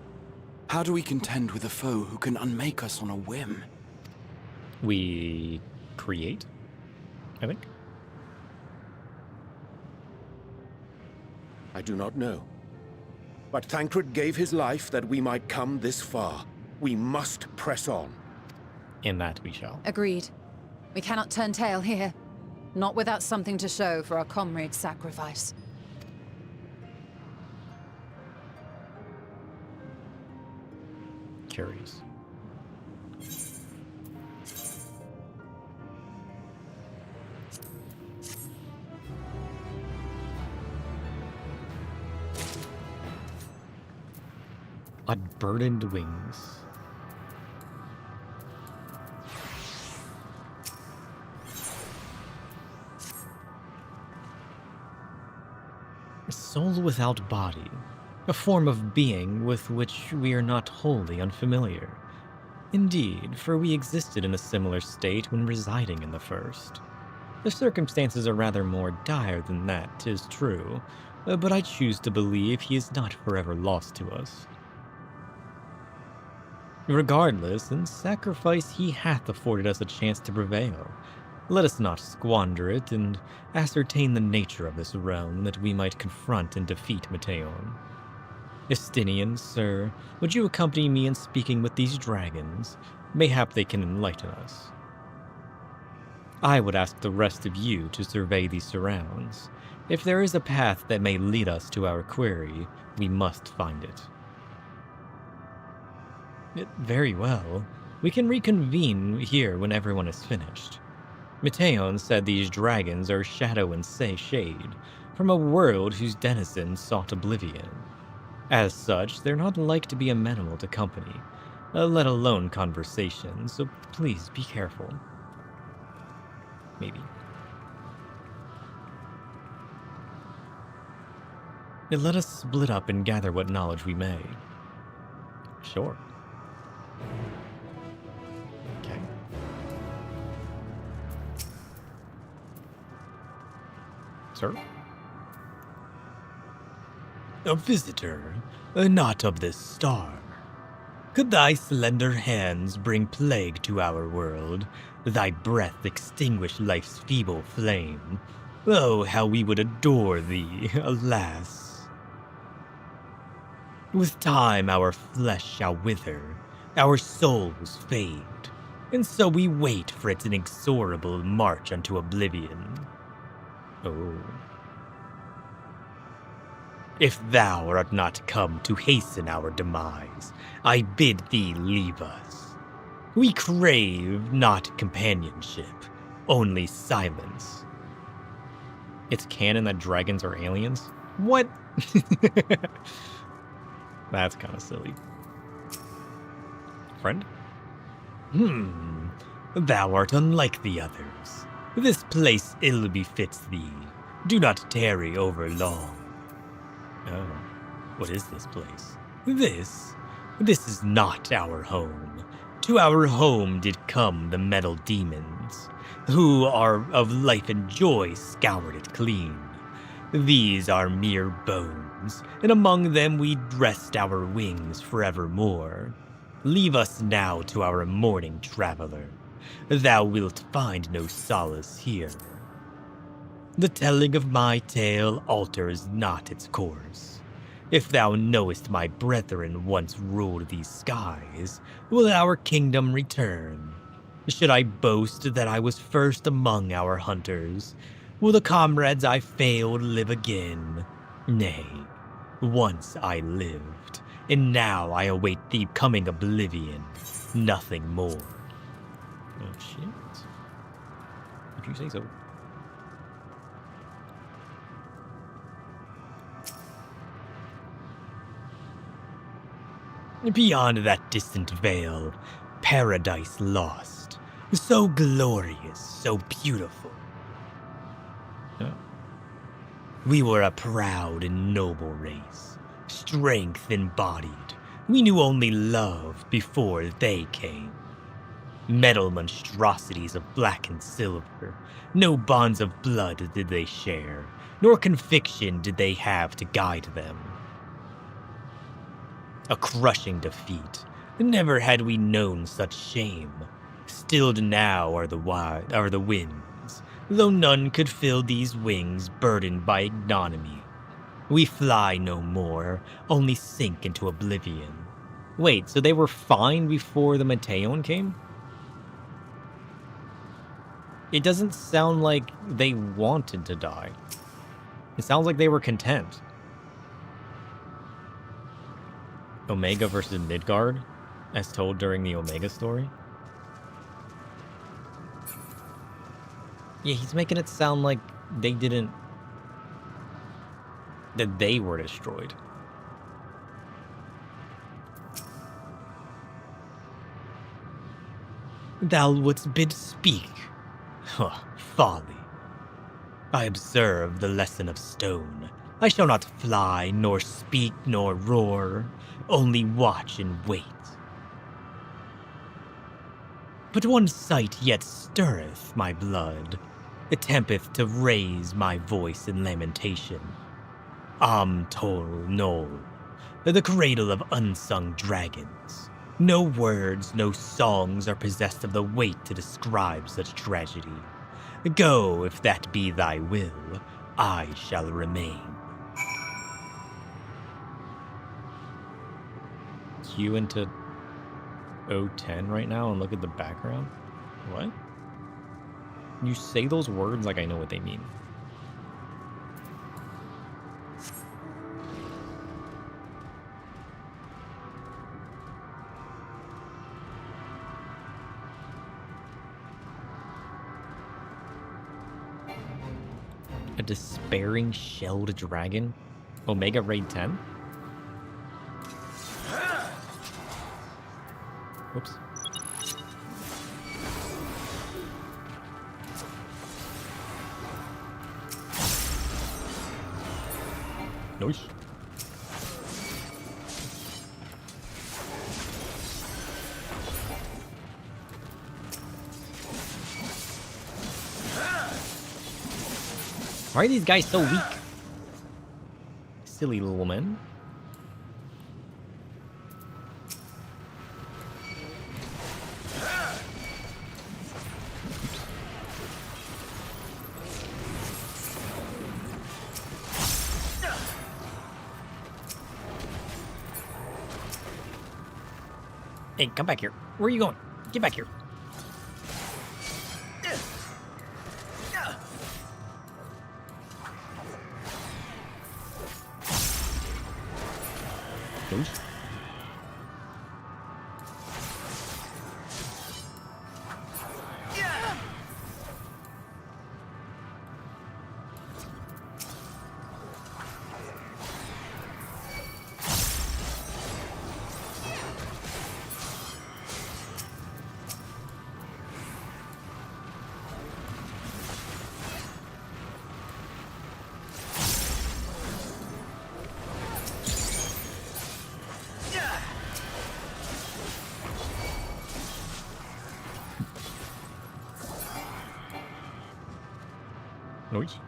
How do we contend with a foe who can unmake us on a whim? We create, I think. I do not know. But Thancred gave his life that we might come this far. We must press on. In that we shall. Agreed. We cannot turn tail here. Not without something to show for our comrade's sacrifice. Curious. Unburdened wings. A soul without body, a form of being with which we are not wholly unfamiliar. Indeed, for we existed in a similar state when residing in the first. The circumstances are rather more dire than that, 'tis true, but I choose to believe he is not forever lost to us. Regardless, in sacrifice he hath afforded us a chance to prevail. Let us not squander it, and ascertain the nature of this realm, that we might confront and defeat Meteion. Estinian, sir, would you accompany me in speaking with these dragons? Mayhap they can enlighten us. I would ask the rest of you to survey the surrounds. If there is a path that may lead us to our quarry, we must find it. Very well. We can reconvene here when everyone is finished. Meteion said these dragons are shadow and shade, from a world whose denizens sought oblivion. As such, they're not like to be amenable to company, let alone conversation, so please be careful. Maybe. Let us split up and gather what knowledge we may. Sure. Okay. Sir? A visitor, not of this star. Could thy slender hands bring plague to our world, thy breath extinguish life's feeble flame? Oh, how we would adore thee, alas! With time our flesh shall wither, our souls fade, and so we wait for its inexorable march unto oblivion. Oh. If thou art not come to hasten our demise, I bid thee leave us. We crave not companionship, only silence. It's canon that dragons are aliens? What? That's kind of silly. Friend? Thou art unlike the others. This place ill befits thee. Do not tarry over long. Oh, what is this place? This is not our home. To our home did come the metal demons, who are of life and joy scoured it clean. These are mere bones, and among them we rest our wings forevermore. Leave us now to our mourning traveler. Thou wilt find no solace here. The telling of my tale alters not its course. If thou knowest my brethren once ruled these skies, will our kingdom return? Should I boast that I was first among our hunters? Will the comrades I failed live again? Nay, once I lived, and now I await the coming oblivion, nothing more. Oh shit. Would you say so? Beyond that distant veil, paradise lost, so glorious, so beautiful. Oh. We were a proud and noble race, strength embodied. We knew only love before they came. Metal monstrosities of black and silver, no bonds of blood did they share, nor conviction did they have to guide them. A crushing defeat. Never had we known such shame. Stilled now are the winds, though none could fill these wings burdened by ignominy. We fly no more, only sink into oblivion. Wait, so they were fine before the Meteion came? It doesn't sound like they wanted to die. It sounds like they were content. Omega versus Midgard, as told during the Omega story. Yeah, he's making it sound like they didn't... that they were destroyed. Thou wouldst bid speak. Huh, folly. I observe the lesson of stone. I shall not fly, nor speak, nor roar, only watch and wait. But one sight yet stirreth my blood, attempteth to raise my voice in lamentation. Tol Nol, the cradle of unsung dragons. No words, no songs are possessed of the weight to describe such tragedy. Go, if that be thy will, I shall remain. Cue into 010 right now and look at the background? What? You say those words like I know what they mean. A despairing shelled dragon? Omega Raid 10? Whoops. Nice. Why are these guys so weak? Silly little men. Hey, come back here. Where are you going? Get back here. Oops. Noise.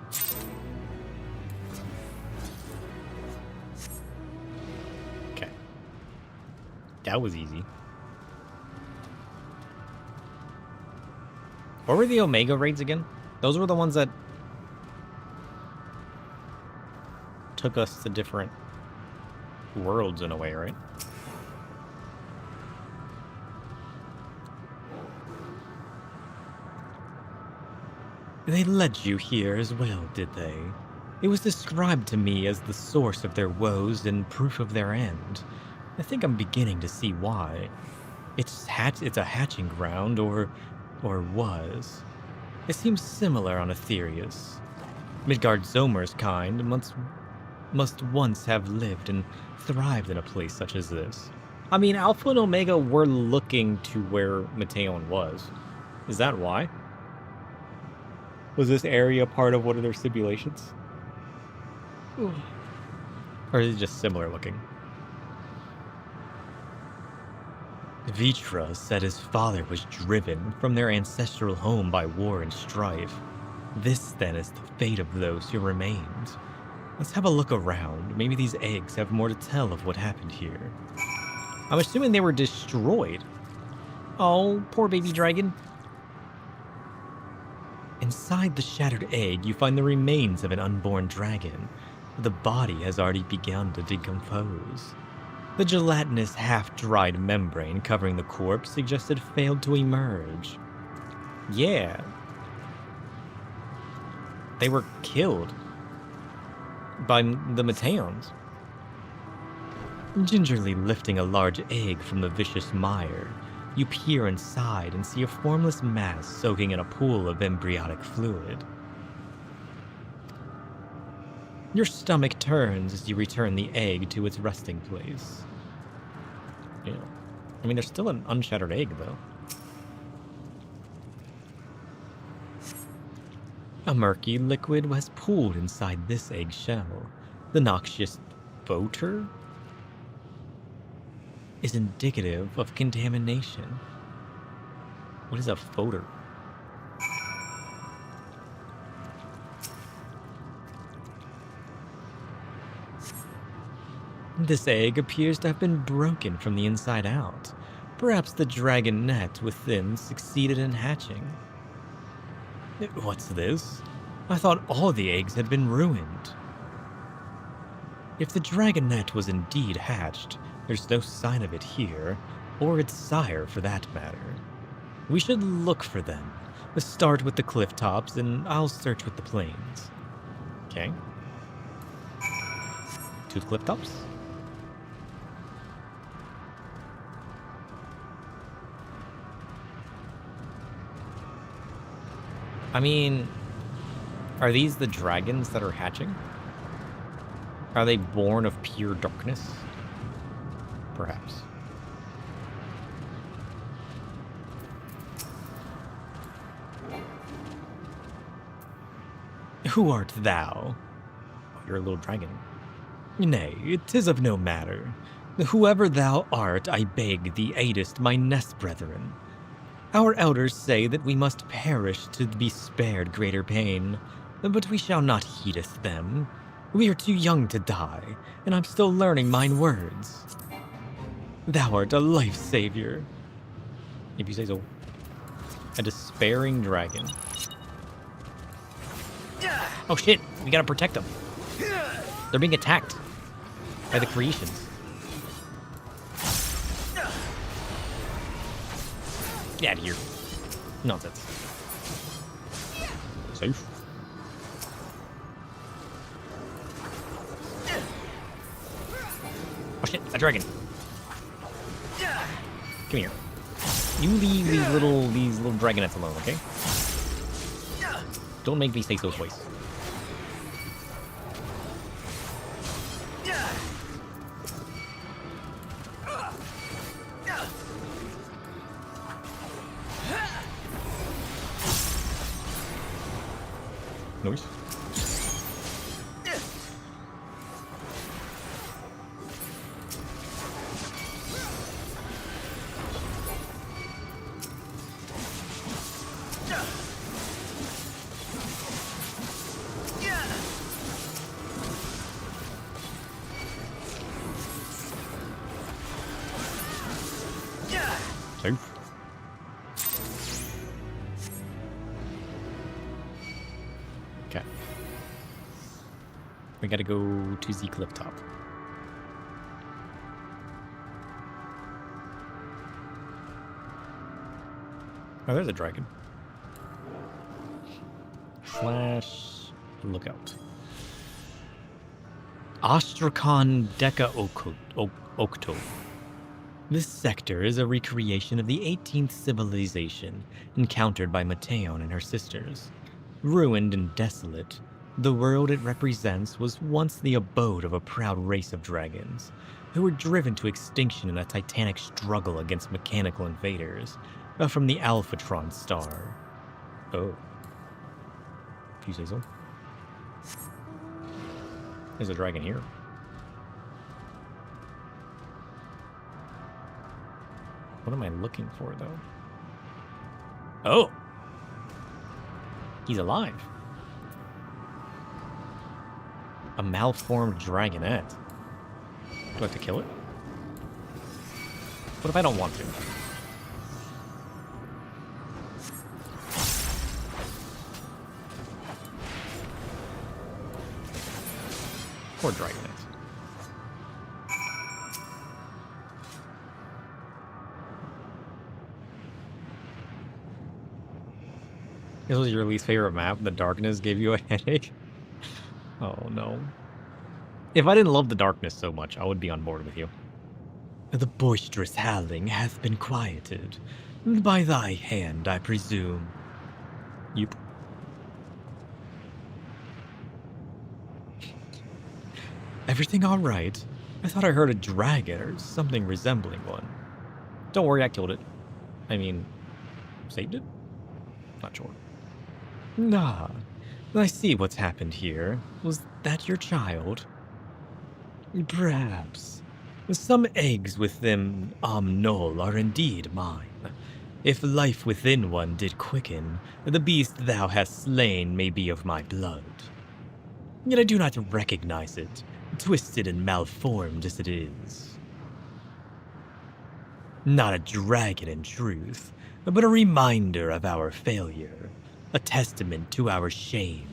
Okay. That was easy. What were the Omega raids again? Those were the ones that took us to different worlds in a way, right? They led you here as well, did they? It was described to me as the source of their woes and proof of their end. I think I'm beginning to see why. It's a hatching ground, or was. It seems similar on Aetherius. Midgard Zomer's kind must once have lived and thrived in a place such as this. I mean, Alpha and Omega were looking to where Meteion was. Is that why? Was this area part of one of their simulations? Or is it just similar looking? Vitra said his father was driven from their ancestral home by war and strife. This, then, is the fate of those who remained. Let's have a look around. Maybe these eggs have more to tell of what happened here. I'm assuming they were destroyed. Oh, poor baby dragon. Inside the shattered egg, you find the remains of an unborn dragon. The body has already begun to decompose. The gelatinous, half-dried membrane covering the corpse suggested it failed to emerge. Yeah. They were killed by the Meteions. Gingerly lifting a large egg from the vicious mire, you peer inside and see a formless mass soaking in a pool of embryonic fluid. Your stomach turns as you return the egg to its resting place. Yeah. I mean, there's still an unshattered egg, though. A murky liquid was pooled inside this eggshell. The noxious voter is indicative of contamination. What is a voter? This egg appears to have been broken from the inside out. Perhaps the dragon net within succeeded in hatching. What's this? I thought all the eggs had been ruined. If the dragon net was indeed hatched, there's no sign of it here, or its sire for that matter. We should look for them. Let's start with the cliff tops, and I'll search with the plains. Okay. To the cliff tops. I mean, are these the dragons that are hatching? Are they born of pure darkness? Perhaps. Who art thou? Oh, you're a little dragon. Nay, it is of no matter. Whoever thou art, I beg thee aidest my nest brethren. Our elders say that we must perish to be spared greater pain, but we shall not heedeth them. We are too young to die, and I'm still learning mine words. Thou art a life-savior, if you say so. A despairing dragon. Oh shit, we gotta protect them. They're being attacked by the creations. Get out of here. Nonsense. Safe. Oh shit, a dragon. Come here. You leave these little dragonettes alone, okay? Don't make me say so twice. Noise. Safe. Okay. We gotta go to the cliff top. Oh, there's a dragon. Slash lookout. Ostrakhan Deca Octo. This sector is a recreation of the 18th civilization encountered by Meteion and her sisters. Ruined and desolate, the world it represents was once the abode of a proud race of dragons, who were driven to extinction in a titanic struggle against mechanical invaders from the Alphatron star. Oh. If you say so. There's a dragon here. What am I looking for, though? Oh! He's alive. A malformed dragonette. Do I have to kill it? What if I don't want to? Poor dragonette. This was your least favorite map? The darkness gave you a headache? Oh no. If I didn't love the darkness so much, I would be on board with you. The boisterous howling hath been quieted. By thy hand, I presume. Yep. Everything alright? I thought I heard a dragon or something resembling one. Don't worry, I killed it. I mean, saved it? Not sure. Nah, I see what's happened here. Was that your child? Perhaps. Some eggs with them null are indeed mine. If life within one did quicken, the beast thou hast slain may be of my blood. Yet I do not recognize it, twisted and malformed as it is. Not a dragon in truth, but a reminder of our failure, a testament to our shame.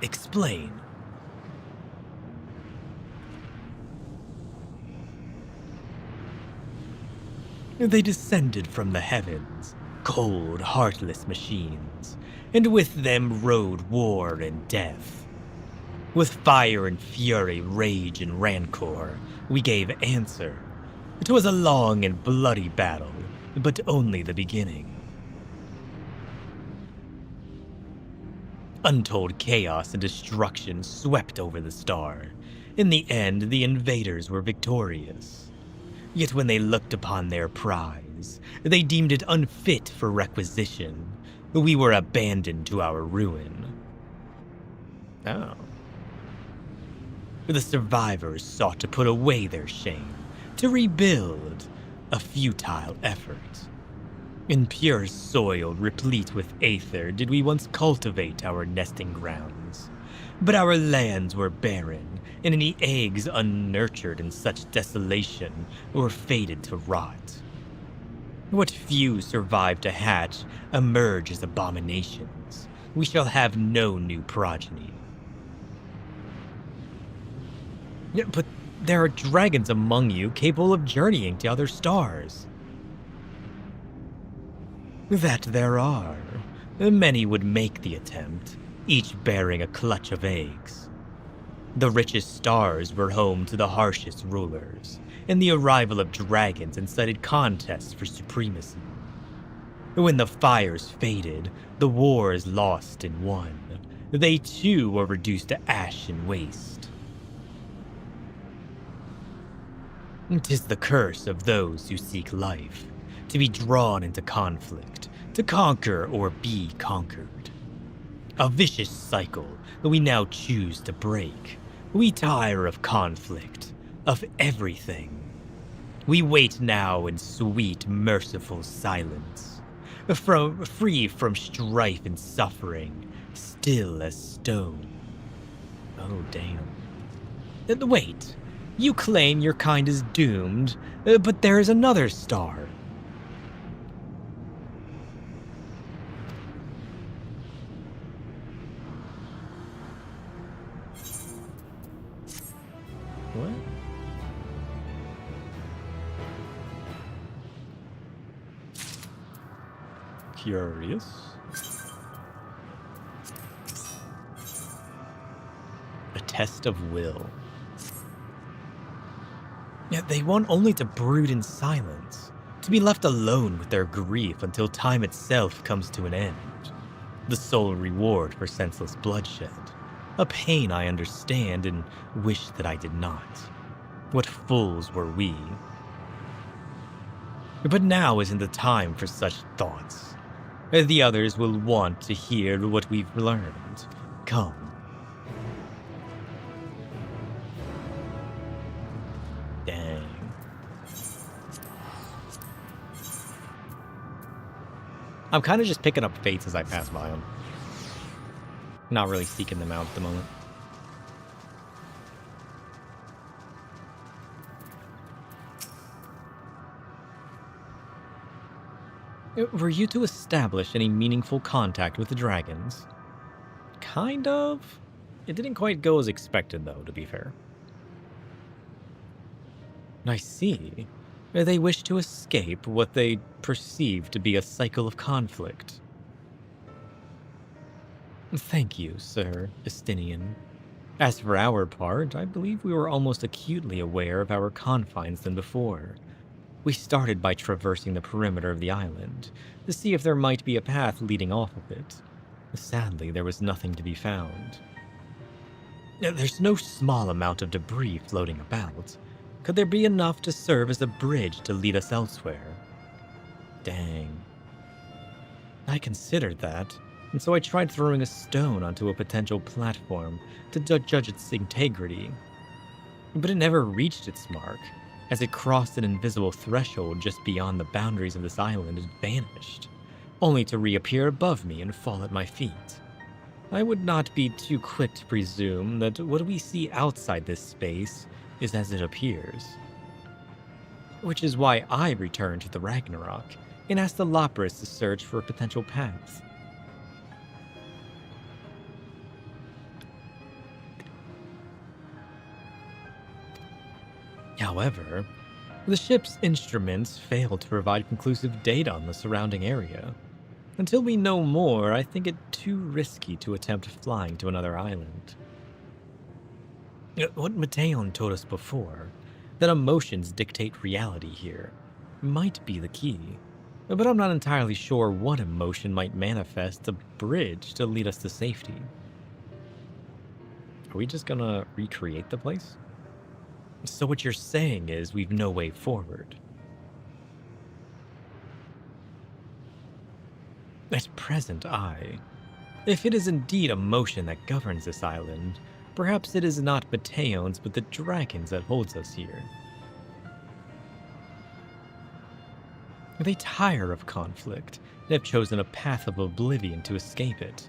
Explain. They descended from the heavens, Cold, heartless machines, and with them rode war and death. With fire and fury, rage and rancor, we gave answer. It was a long and bloody battle, but only the beginning. Untold chaos and destruction swept over the star. In the end, the invaders were victorious. Yet when they looked upon their prize, they deemed it unfit for requisition. We were abandoned to our ruin. Oh. The survivors sought to put away their shame, to rebuild, a futile effort. In pure soil replete with aether did we once cultivate our nesting grounds. But our lands were barren, and any eggs unnurtured in such desolation were fated to rot. What few survived to hatch emerge as abominations. We shall have no new progeny. Yeah, but there are dragons among you capable of journeying to other stars. That there are. Many would make the attempt, each bearing a clutch of eggs. The richest stars were home to the harshest rulers, and the arrival of dragons incited contests for supremacy. When the fires faded, the wars lost and won. They too were reduced to ash and waste. 'Tis the curse of those who seek life, to be drawn into conflict, to conquer or be conquered. A vicious cycle that we now choose to break. We tire of conflict, of everything. We wait now in sweet, merciful silence, free from strife and suffering, still as stone. Oh, damn. Wait, you claim your kind is doomed, but there is another star. What? Curious. A test of will. Yet they want only to brood in silence, to be left alone with their grief until time itself comes to an end. The sole reward for senseless bloodshed. A pain I understand and wish that I did not. What fools were we. But now isn't the time for such thoughts. The others will want to hear what we've learned. Come. Dang. I'm kind of just picking up fates as I pass by them. Not really seeking them out at the moment. Were you to establish any meaningful contact with the dragons? Kind of. It didn't quite go as expected, though, to be fair. I see. They wish to escape what they perceive to be a cycle of conflict. Thank you, Sir Estinian. As for our part, I believe we were almost acutely aware of our confines than before. We started by traversing the perimeter of the island, to see if there might be a path leading off of it. Sadly, there was nothing to be found. There's no small amount of debris floating about. Could there be enough to serve as a bridge to lead us elsewhere? Dang. I considered that, and so I tried throwing a stone onto a potential platform to judge its integrity. But it never reached its mark. As it crossed an invisible threshold just beyond the boundaries of this island, it vanished, only to reappear above me and fall at my feet. I would not be too quick to presume that what we see outside this space is as it appears. Which is why I returned to the Ragnarok and asked the Lapras to search for a potential path. However, The ship's instruments fail to provide conclusive data on the surrounding area. Until we know more, I think it too risky to attempt flying to another island. What Meteion told us before, that emotions dictate reality here, might be the key. But I'm not entirely sure what emotion might manifest a bridge to lead us to safety. Are we just gonna recreate the place? So what you're saying is we've no way forward. At present, if it is indeed emotion that governs this island, perhaps it is not Meteion's but the dragons that holds us here. They tire of conflict and have chosen a path of oblivion to escape it.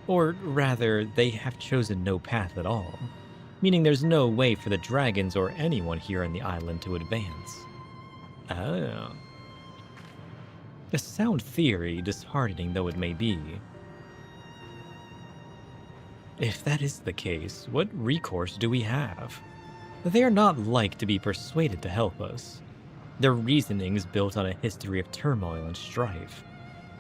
Or rather, they have chosen no path at all, meaning there's no way for the dragons or anyone here on the island to advance. Oh. A sound theory, disheartening though it may be. If that is the case, what recourse do we have? They are not like to be persuaded to help us. Their reasoning is built on a history of turmoil and strife.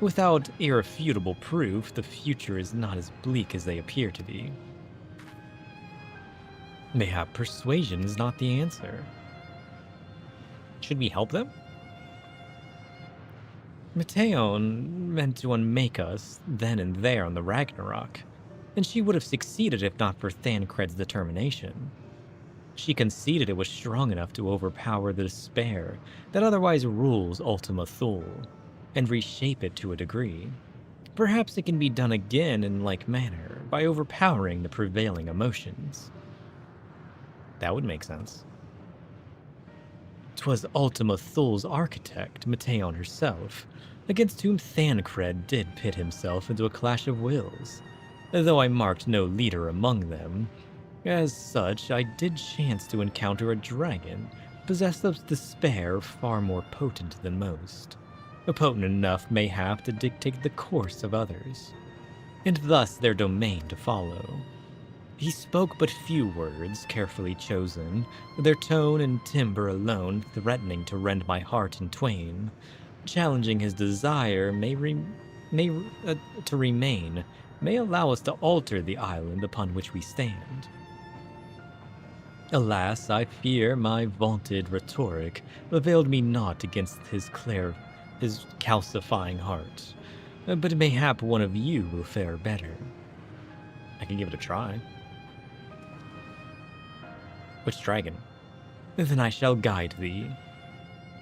Without irrefutable proof, the future is not as bleak as they appear to be. Mayhap persuasion is not the answer. Should we help them? Meteion meant to unmake us then and there on the Ragnarok, and she would have succeeded if not for Thancred's determination. She conceded it was strong enough to overpower the despair that otherwise rules Ultima Thule, and reshape it to a degree. Perhaps it can be done again in like manner, by overpowering the prevailing emotions. That would make sense. 'Twas Ultima Thule's architect, Meteion herself, against whom Thancred did pit himself into a clash of wills, though I marked no leader among them. As such, I did chance to encounter a dragon, possessed of despair far more potent than most, potent enough mayhap to dictate the course of others, and thus their domain to follow. He spoke but few words, carefully chosen, their tone and timbre alone threatening to rend my heart in twain. Challenging his desire to remain may allow us to alter the island upon which we stand. Alas, I fear my vaunted rhetoric availed me not against his calcifying heart, but mayhap one of you will fare better. I can give it a try. Which dragon? Then I shall guide thee.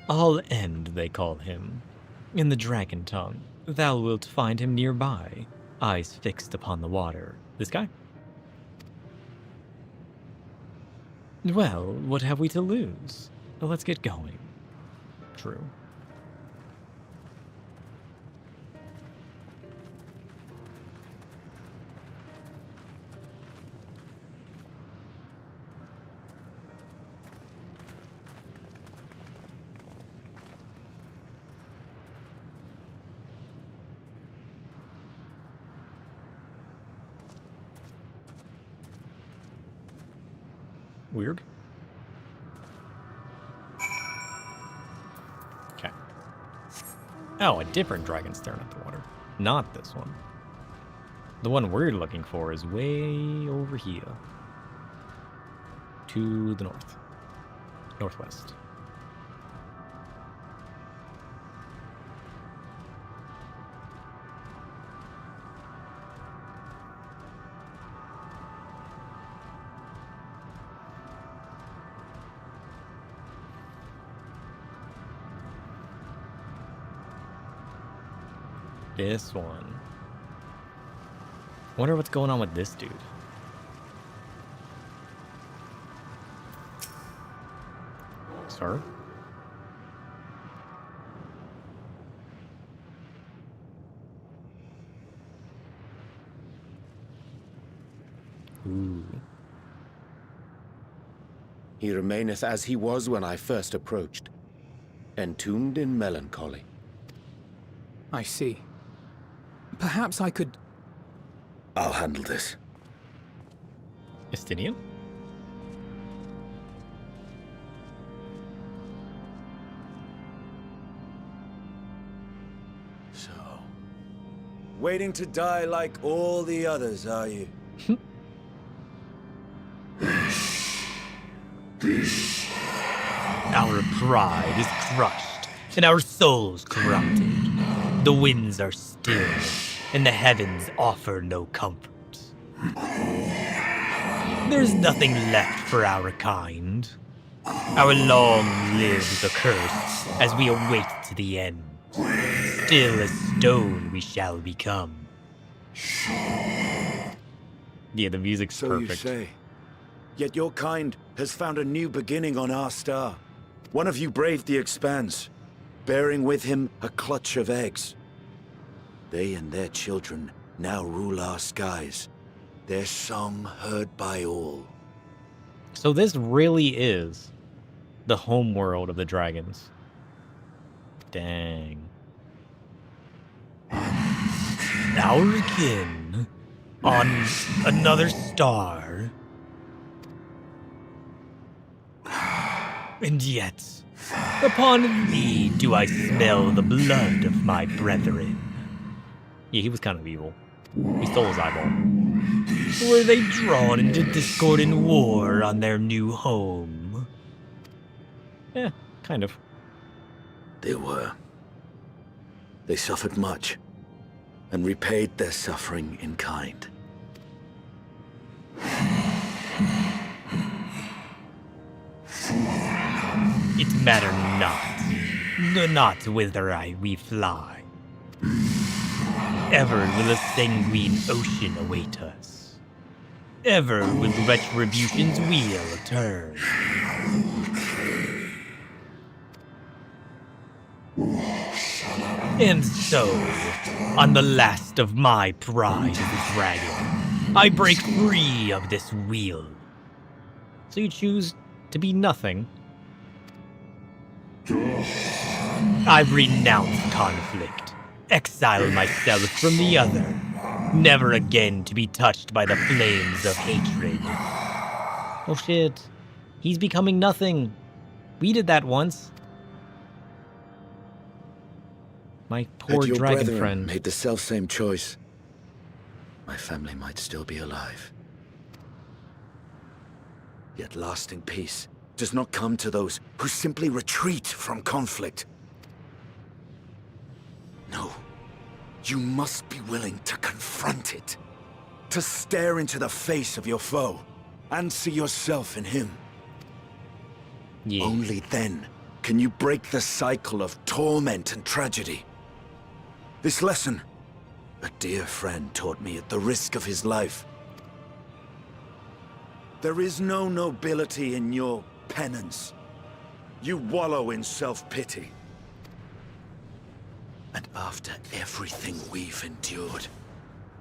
All End they call him. In the dragon tongue, thou wilt find him nearby, eyes fixed upon the water. This guy? Well, what have we to lose? Let's get going. True. Weird. Okay. Oh, a different dragon staring at the water. Not this one. The one we're looking for is way over here. To the north. Northwest. This one. Wonder what's going on with this dude. Sir? Ooh. He remaineth as he was when I first approached, entombed in melancholy. I see. Perhaps I could... I'll handle this. Estinian? So, waiting to die like all the others, are you? Our pride is crushed, and our souls corrupted. The winds are still, and the heavens offer no comfort. There's nothing left for our kind. Our long lives are cursed as we await to the end. Still as stone we shall become. Yeah, the music's perfect. So you say. Yet your kind has found a new beginning on our star. One of you braved the expanse, bearing with him a clutch of eggs. They and their children now rule our skies, their song heard by all. So this really is the homeworld of the dragons. Dang. Our kin on another star. And yet, upon thee do I smell the blood of my brethren. Yeah, he was kind of evil. He stole his eyeball. Were they drawn into discord and war on their new home? Yeah, kind of. They were. They suffered much, and repaid their suffering in kind. It matter not whither we fly. Ever will a sanguine ocean await us. Ever will retribution's wheel turn. And so, on the last of my pride as a dragon, I break free of this wheel. So you choose to be nothing? I renounce conflict, exile myself from the other, never again to be touched by the flames of hatred. Oh shit, he's becoming nothing. We did that once. My poor Had your dragon brethren friend made the selfsame choice, my family might still be alive. Yet lasting peace does not come to those who simply retreat from conflict. No, you must be willing to confront it, to stare into the face of your foe, and see yourself in him. Yeah. Only then can you break the cycle of torment and tragedy. This lesson, a dear friend taught me at the risk of his life. There is no nobility in your penance. You wallow in self-pity. And after everything we've endured,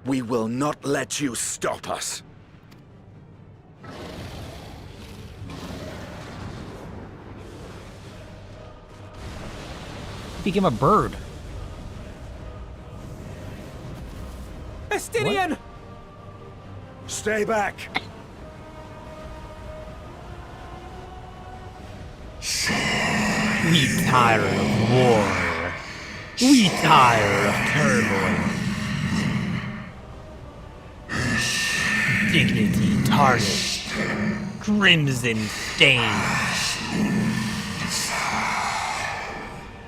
we will not let you stop us. became a bird. Estinian! Stay back! We tire of war. We tire of turmoil. Dignity tarnished. Crimson stained.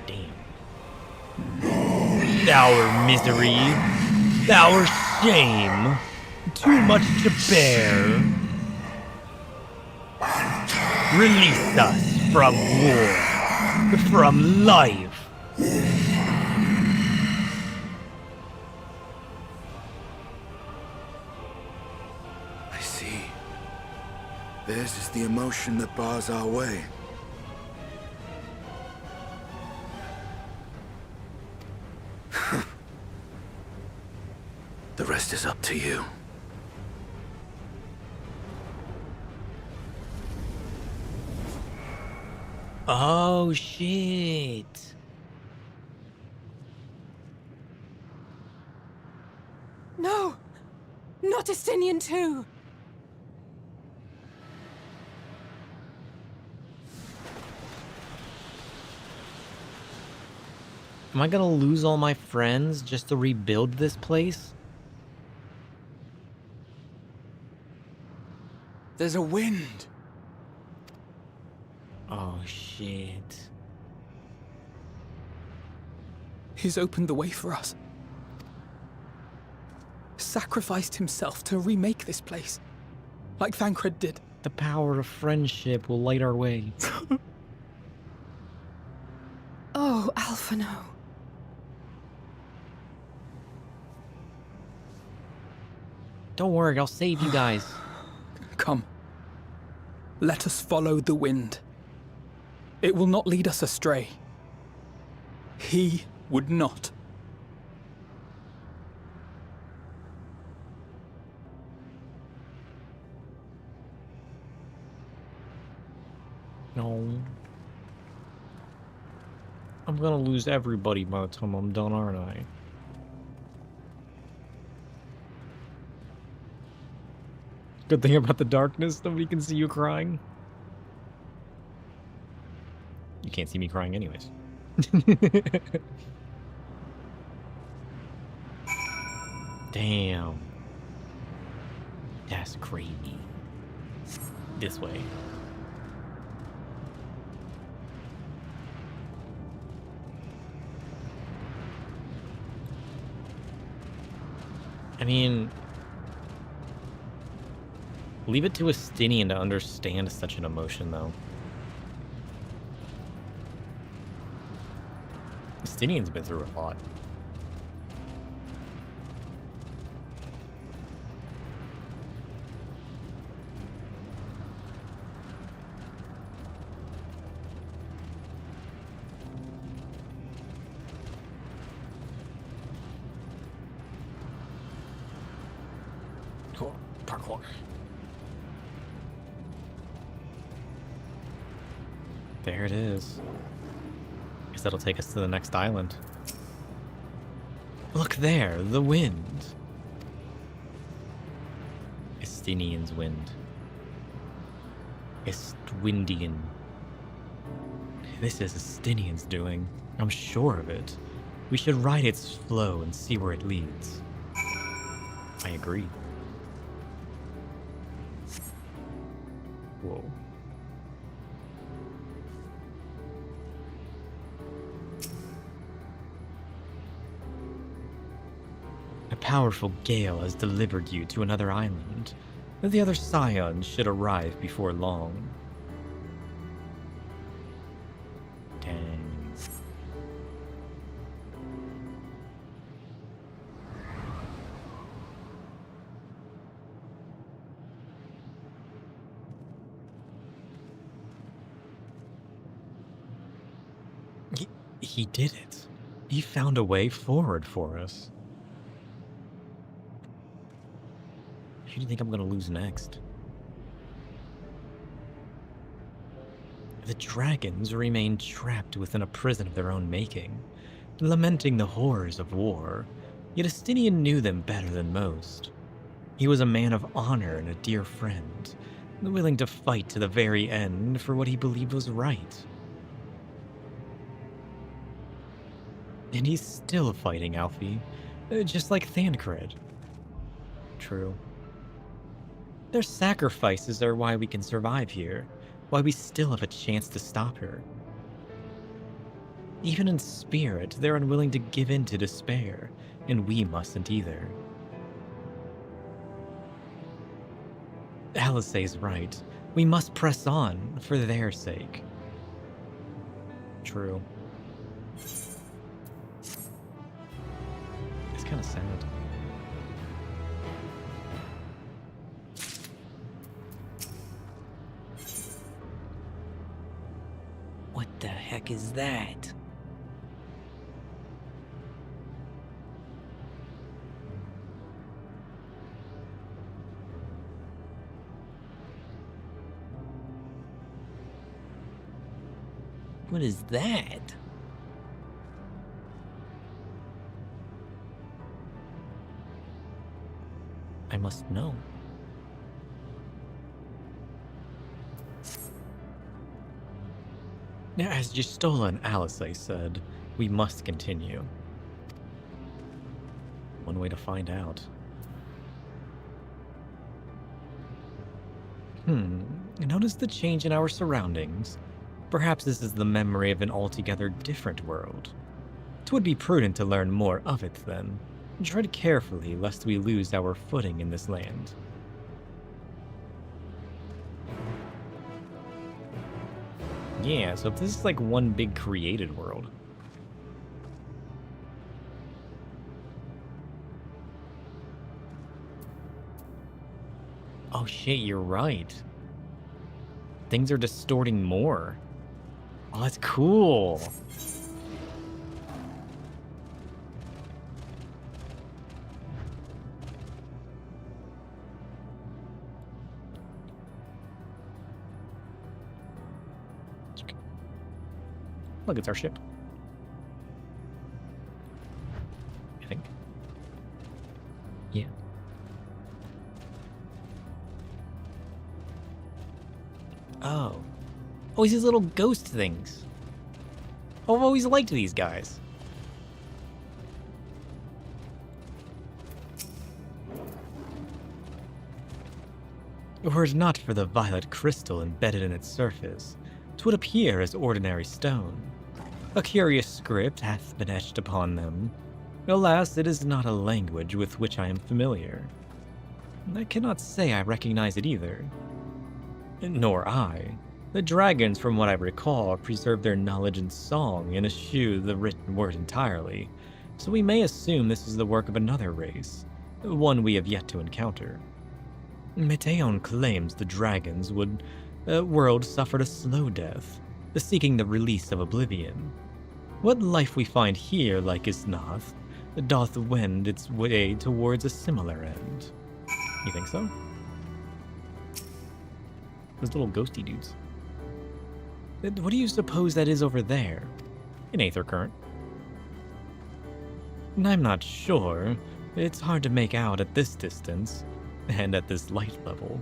Damn. Our misery. Our shame. Too much to bear. Release us from war. From life. I see. Theirs is the emotion that bars our way. The rest is up to you. Oh, shit. No! Not Estinian too! Am I gonna lose all my friends just to rebuild this place? There's a wind. Oh, shit. He's opened the way for us. Sacrificed himself to remake this place, like Thancred did. The power of friendship will light our way. Oh, Alphino. Don't worry, I'll save you guys. Come. Let us follow the wind. It will not lead us astray. He would not. No. I'm gonna lose everybody by the time I'm done, aren't I? Good thing about the darkness, nobody can see you crying. You can't see me crying anyways. Damn. That's crazy. This way. I mean, leave it to a Stinian to understand such an emotion, though. Stinian's been through a lot. Cool. Parkour. There it is. Guess that'll take us to the next island. Look there, the wind. Estinian's wind. Estwindian. This is Estinian's doing. I'm sure of it. We should ride its flow and see where it leads. I agree. Whoa. A powerful gale has delivered you to another island. The other scions should arrive before long. Dang. He did it. He found a way forward for us. Who do you think I'm gonna lose next? The dragons remained trapped within a prison of their own making, lamenting the horrors of war, yet Estinian knew them better than most. He was a man of honor and a dear friend, willing to fight to the very end for what he believed was right. And he's still fighting, Alfie, just like Thancred. True. Their sacrifices are why we can survive here, why we still have a chance to stop her. Even in spirit, they're unwilling to give in to despair, and we mustn't either. Alisay's right. We must press on, for their sake. True. It's kind of sad. What the heck is that? What is that? I must know. As Gistola and Alisay said, We must continue. One way to find out. Notice the change in our surroundings. Perhaps this is the memory of an altogether different world. 'Twould be prudent to learn more of it then. Tread carefully lest we lose our footing in this land. Yeah, so this is like one big created world. Oh shit, you're right. Things are distorting more. Oh, that's cool. Look, it's our ship. I think. Yeah. Oh. Oh, he's these little ghost things. Oh, I've always liked these guys. Were it not for the violet crystal embedded in its surface, 'twould appear as ordinary stone. A curious script hath been etched upon them. Alas, it is not a language with which I am familiar. I cannot say I recognize it either. Nor I. The dragons, from what I recall, preserve their knowledge in song and eschew the written word entirely, so we may assume this is the work of another race, one we have yet to encounter. Meteion claims the dragons world suffered a slow death, seeking the release of oblivion. What life we find here, like Isnath, doth wend its way towards a similar end. You think so? Those little ghosty dudes. What do you suppose that is over there? An aether current. I'm not sure. It's hard to make out at this distance, and at this light level.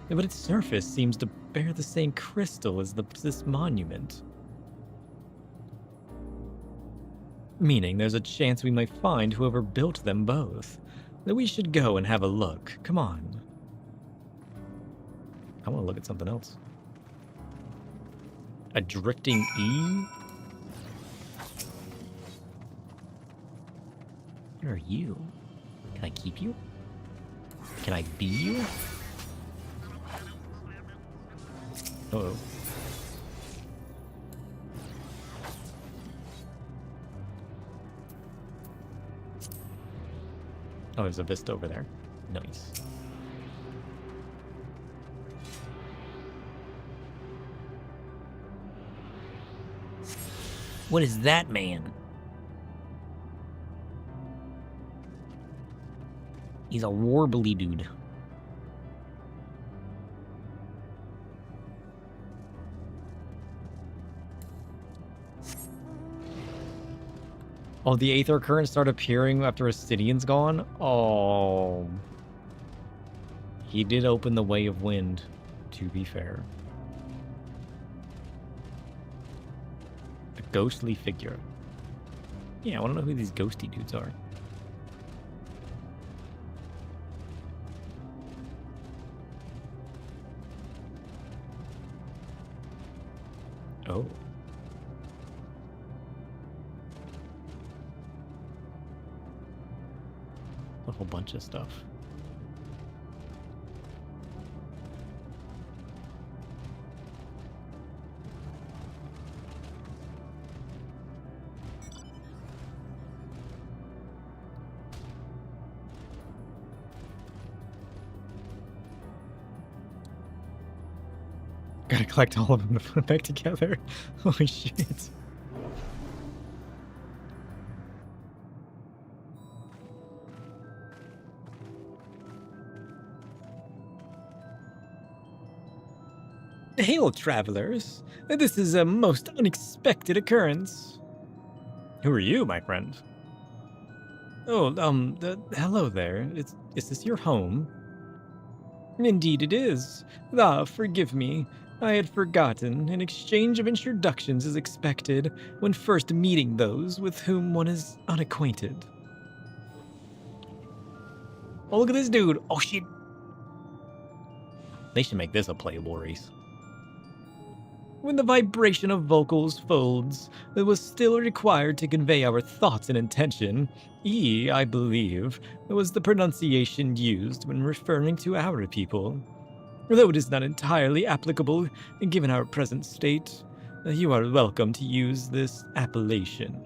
But its surface seems to bear the same crystal as this monument. Meaning there's a chance we might find whoever built them both. That we should go and have a look. Come on. I want to look at something else. A drifting E? What are you? Can I keep you? Can I be you? Uh-oh. Oh, there's a vista over there. Nice. What is that, man? He's a warbly dude. Oh, the aether currents start appearing after Astidian's gone? Oh. He did open the way of wind, to be fair. A ghostly figure. Yeah, I want to know who these ghosty dudes are. Oh. A whole bunch of stuff. Gotta collect all of them to put them back together. Holy shit. Hail, travelers. This is a most unexpected occurrence. Who are you, my friend? Oh, hello there. Is this your home? Indeed it is. Ah, forgive me. I had forgotten an exchange of introductions is expected when first meeting those with whom one is unacquainted. Oh, look at this dude. Oh, shit. They should make this a playable race. When the vibration of vocals folds, it was still required to convey our thoughts and intention. E, I believe, was the pronunciation used when referring to our people. Though it is not entirely applicable given our present state, you are welcome to use this appellation.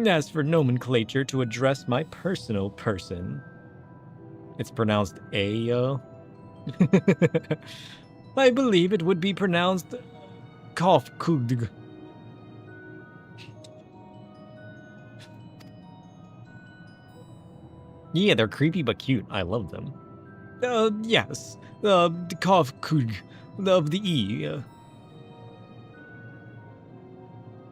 As for nomenclature to address my personal person, it's pronounced Ayo. I believe it would be pronounced Kofkug. Yeah, they're creepy but cute. I love them. Yes. Kofkug of the E.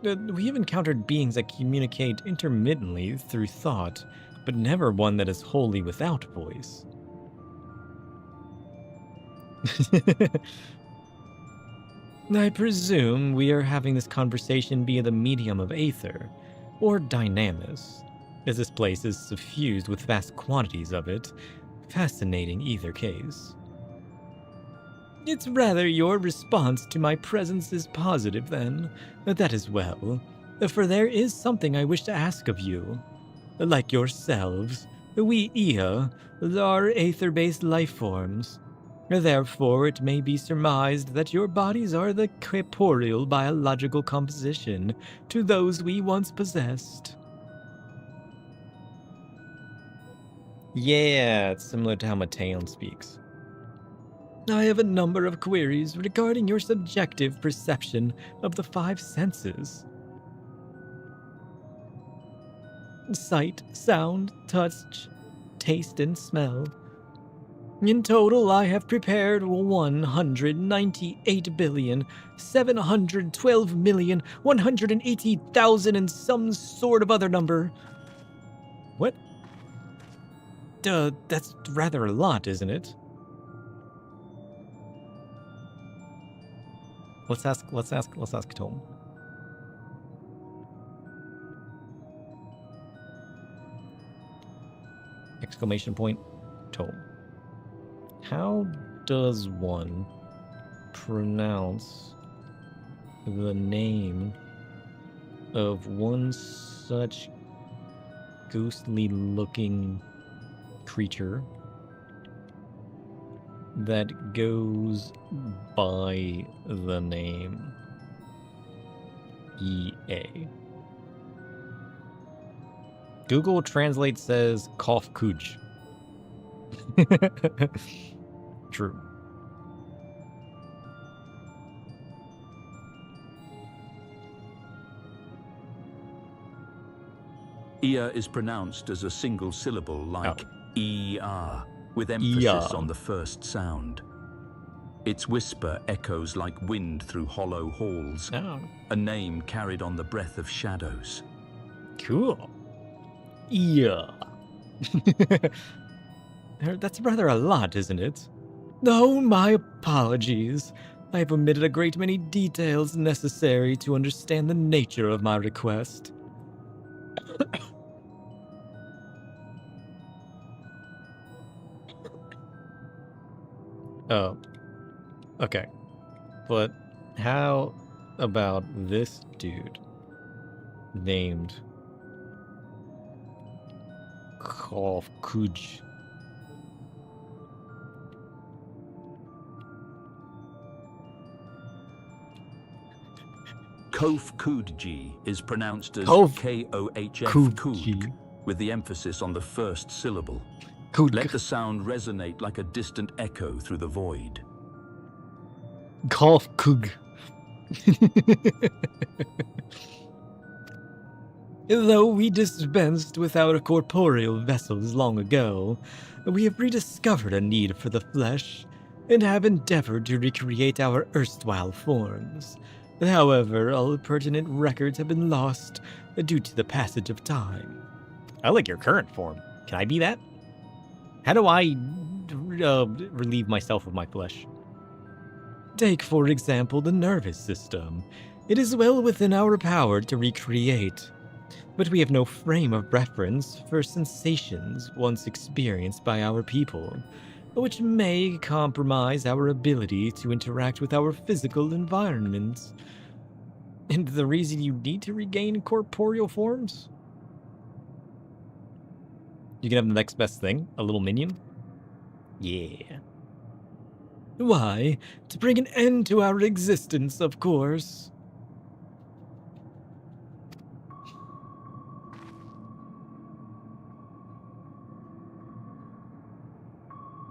We have encountered beings that communicate intermittently through thought, but never one that is wholly without voice. I presume we are having this conversation via the medium of aether, or dynamis, as this place is suffused with vast quantities of it. Fascinating either case. It's rather your response to my presence is positive, then. That is well, for there is something I wish to ask of you. Like yourselves, we Ea are aether-based life forms. Therefore, it may be surmised that your bodies are the corporeal biological composition to those we once possessed. Yeah, it's similar to how Meteion speaks. I have a number of queries regarding your subjective perception of the five senses. Sight, sound, touch, taste, and smell. In total, I have prepared 198,712,180,000 and some sort of other number. What? That's rather a lot, isn't it? Let's ask Tom. Exclamation point, Tom. How does one pronounce the name of one such ghostly-looking creature that goes by the name EA? Google Translate says Kofkuj. True. Ea is pronounced as a single syllable like ER, with emphasis on the first sound. Its whisper echoes like wind through hollow halls, a name carried on the breath of shadows. Cool. Yeah. That's rather a lot, isn't it? Oh, my apologies. I have omitted a great many details necessary to understand the nature of my request. Oh. Okay. But how about this dude named Kofkuj? Kofkudji is pronounced as K-O-H-F, Kudg, with the emphasis on the first syllable. Let the sound resonate like a distant echo through the void. Kofkug. Though we dispensed with our corporeal vessels long ago, we have rediscovered a need for the flesh and have endeavored to recreate our erstwhile forms. However, all pertinent records have been lost due to the passage of time. I like your current form. Can I be that? How do I relieve myself of my flesh? Take, for example, the nervous system. It is well within our power to recreate, but we have no frame of reference for sensations once experienced by our people, which may compromise our ability to interact with our physical environment. And the reason you need to regain corporeal forms? You can have the next best thing, a little minion? Yeah. Why? To bring an end to our existence, of course.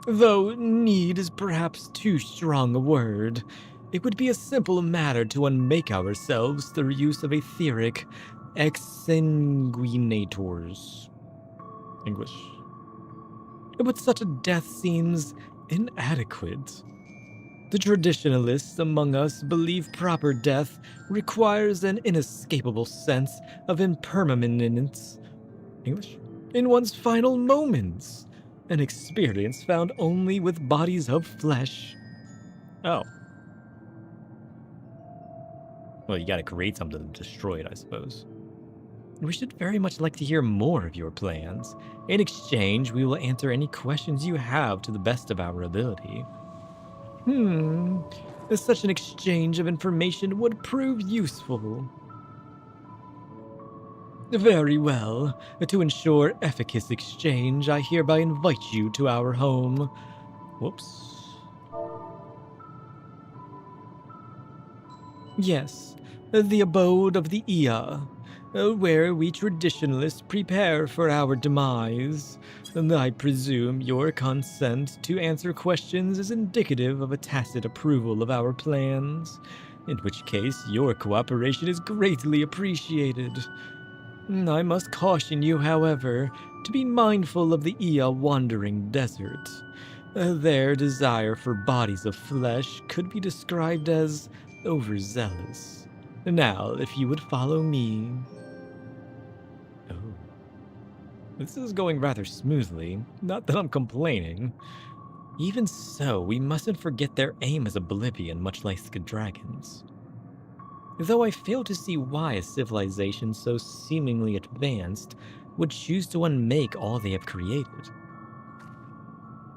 Though need is perhaps too strong a word, it would be a simple matter to unmake ourselves through use of etheric exsanguinators. English. But such a death seems inadequate. The traditionalists among us believe proper death requires an inescapable sense of impermanence. English? In one's final moments. An experience found only with bodies of flesh. Oh. Well, you gotta create something to destroy it, I suppose. We should very much like to hear more of your plans. In exchange, we will answer any questions you have to the best of our ability. Such an exchange of information would prove useful. Very well. To ensure efficacious exchange, I hereby invite you to our home. Whoops. Yes, the abode of the Ia, where we traditionalists prepare for our demise. I presume your consent to answer questions is indicative of a tacit approval of our plans, in which case your cooperation is greatly appreciated. I must caution you, however, to be mindful of the Ia wandering desert. Their desire for bodies of flesh could be described as overzealous. Now, if you would follow me... Oh. This is going rather smoothly, not that I'm complaining. Even so, we mustn't forget their aim is oblivion, much like the dragons. Though I fail to see why a civilization so seemingly advanced would choose to unmake all they have created.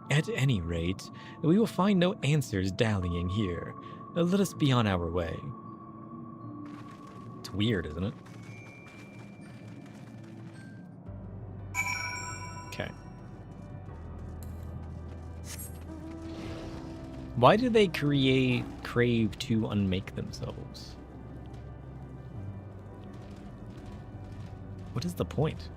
At any rate, we will find no answers dallying here. Let us be on our way. It's weird, isn't it? Okay. Why do they crave to unmake themselves? What is the point?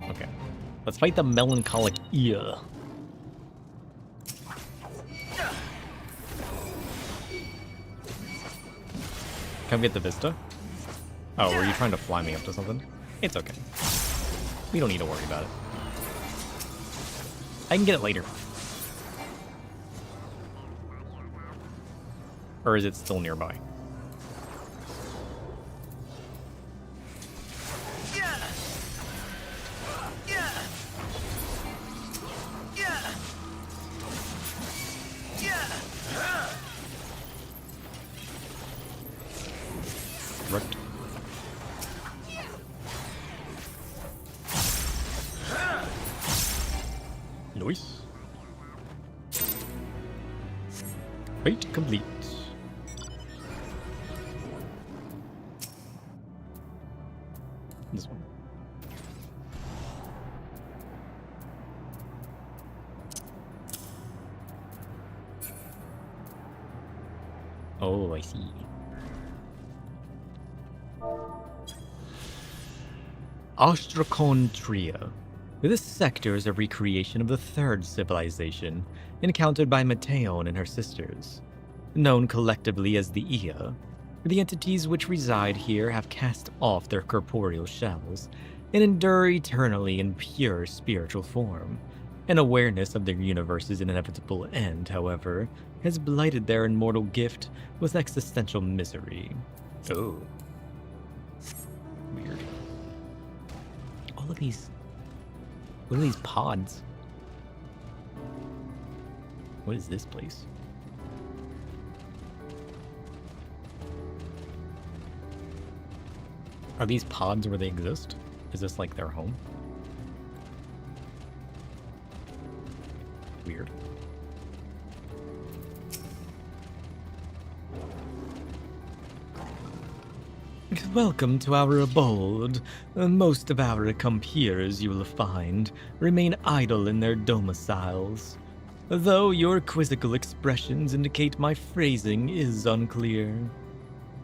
Okay. Let's fight the melancholic Ia. Come get the Vista? Oh, were you trying to fly me up to something? It's okay. We don't need to worry about it. I can get it later. Or is it still nearby? Correct. Nice. Fate complete. This one. Oh, I see. Ostrakon Tria. This sector is a recreation of the third civilization, encountered by Meteion and her sisters. Known collectively as the Ia, the entities which reside here have cast off their corporeal shells and endure eternally in pure spiritual form. An awareness of their universe's inevitable end, however, has blighted their immortal gift with existential misery. Oh. Weird. All of these... What are these pods? What is this place? Are these pods where they exist? Is this like their home? Weird. Welcome to our abode. Most of our compeers, you will find, remain idle in their domiciles. Though your quizzical expressions indicate my phrasing is unclear.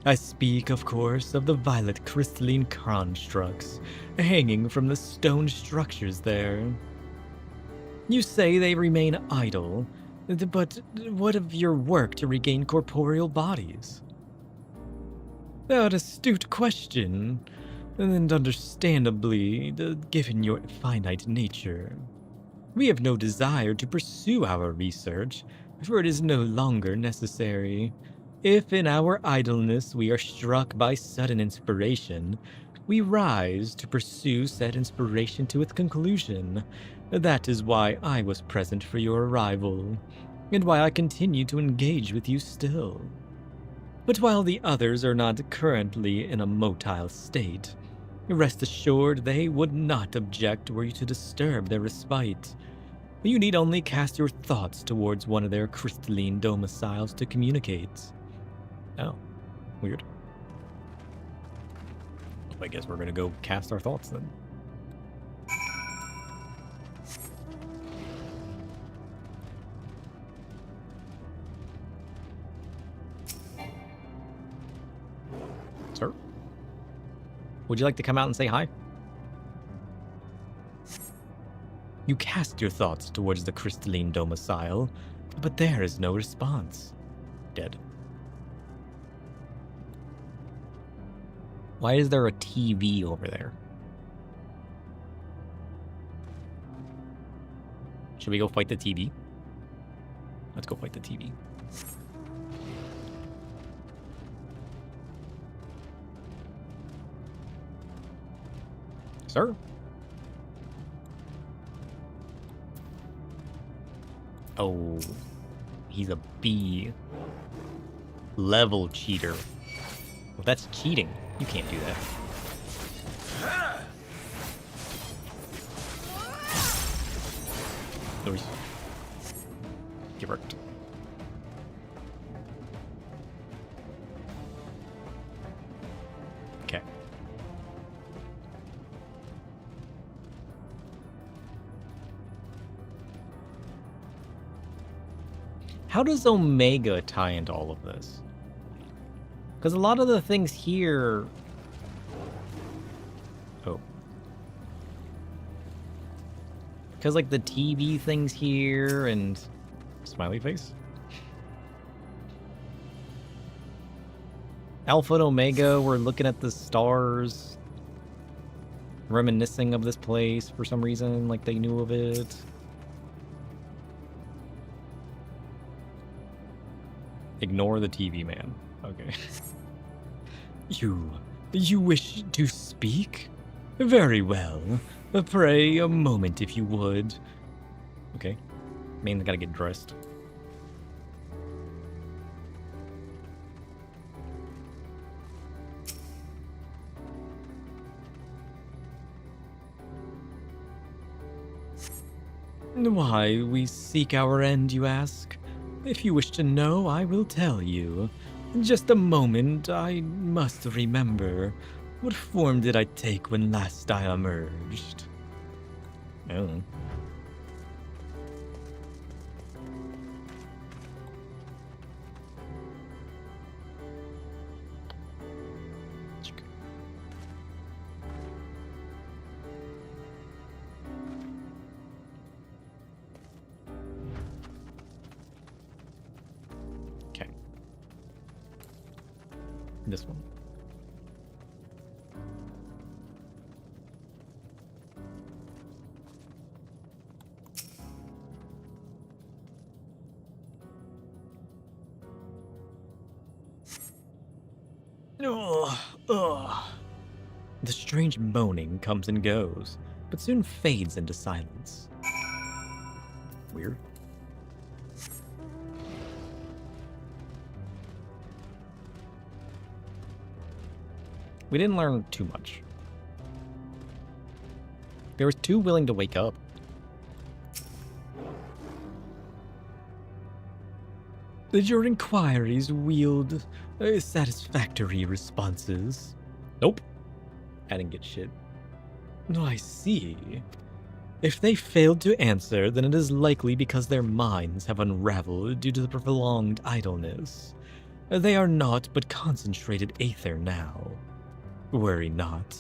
I speak, of course, of the violet crystalline constructs hanging from the stone structures there. You say they remain idle, but what of your work to regain corporeal bodies? An astute question, and understandably, given your finite nature. We have no desire to pursue our research, for it is no longer necessary. If in our idleness we are struck by sudden inspiration, we rise to pursue said inspiration to its conclusion. That is why I was present for your arrival, and why I continue to engage with you still. But while the others are not currently in a motile state, rest assured they would not object were you to disturb their respite. You need only cast your thoughts towards one of their crystalline domiciles to communicate. Oh, weird. I guess we're gonna go cast our thoughts then. Sir? Would you like to come out and say hi? You cast your thoughts towards the crystalline domicile, but there is no response. Dead. Why is there a TV over there? Should we go fight the TV? Let's go fight the TV. Sir? Oh, he's a B level cheater. Well, that's cheating. You can't do that. Louis. Get wrecked. Okay. How does Omega tie into all of this? Because a lot of the things here... Oh. Because, like, the TV things here and... Smiley face? Alpha and Omega were looking at the stars. Reminiscing of this place for some reason, like they knew of it. Ignore the TV man. Okay. You wish to speak? Very well. Pray a moment if you would. Okay. Mainly gotta get dressed. Why we seek our end, you ask? If you wish to know, I will tell you. Just a moment, I must remember. What form did I take when last I emerged? Oh. This one. The strange moaning comes and goes, but soon fades into silence. Weird. We didn't learn too much. They were too willing to wake up. Did your inquiries yield satisfactory responses? Nope. I didn't get shit. No, I see. If they failed to answer, then it is likely because their minds have unraveled due to the prolonged idleness. They are naught but concentrated aether now. Worry not.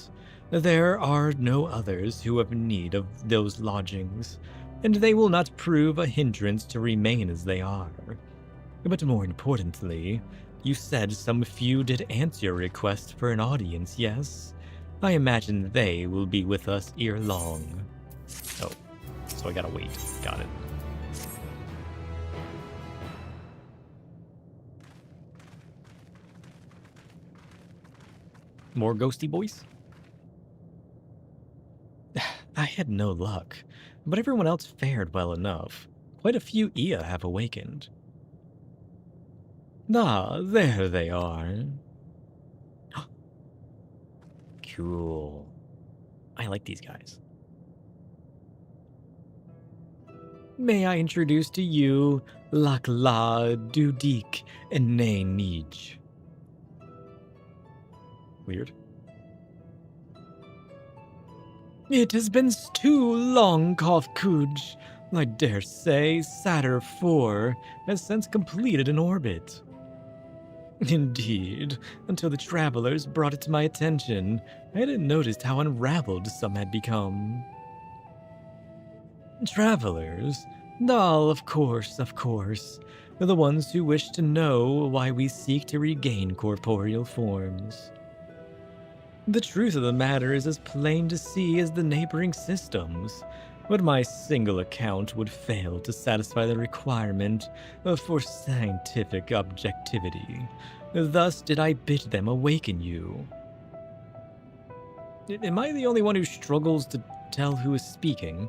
There are no others who have need of those lodgings, and they will not prove a hindrance to remain as they are. But more importantly, you said some few did answer your request for an audience, yes? I imagine they will be with us ere long. Oh, so I gotta wait. Got it. More ghosty boys? I had no luck, but everyone else fared well enough. Quite a few Ia have awakened. Ah, there they are. Cool. I like these guys. May I introduce to you Lakla, Dudik, and Nay Nij. Weird. It has been too long, Kofkuj. I dare say Saturn IV has since completed an orbit. Indeed, until the travelers brought it to my attention, I hadn't noticed how unraveled some had become. Travelers? Oh, of course. The ones who wish to know why we seek to regain corporeal forms. The truth of the matter is as plain to see as the neighboring systems, but my single account would fail to satisfy the requirement for scientific objectivity. Thus did I bid them awaken you. Am I the only one who struggles to tell who is speaking?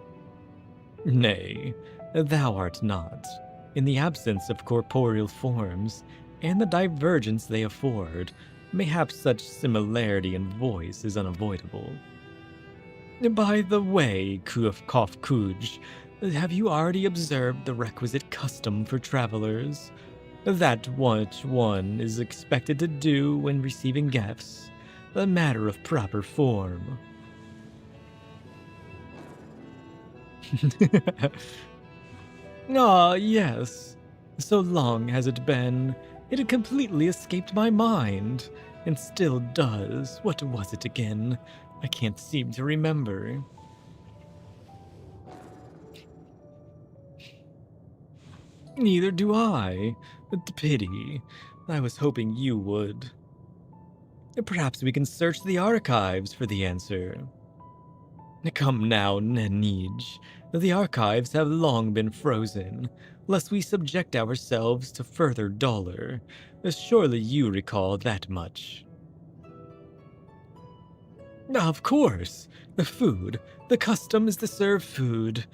Nay, thou art not. In the absence of corporeal forms, and the divergence they afford, mayhap such similarity in voice is unavoidable. By the way, Kofkuj, have you already observed the requisite custom for travelers? That which one is expected to do when receiving gifts, a matter of proper form. Ah, yes. So long has it been, it had completely escaped my mind, and still does. What was it again? I can't seem to remember. Neither do I. Pity. I was hoping you would. Perhaps we can search the archives for the answer. Come now, Nenij. The archives have long been frozen, lest we subject ourselves to further dolor. Surely you recall that much. Of course. The food. The custom is to serve food.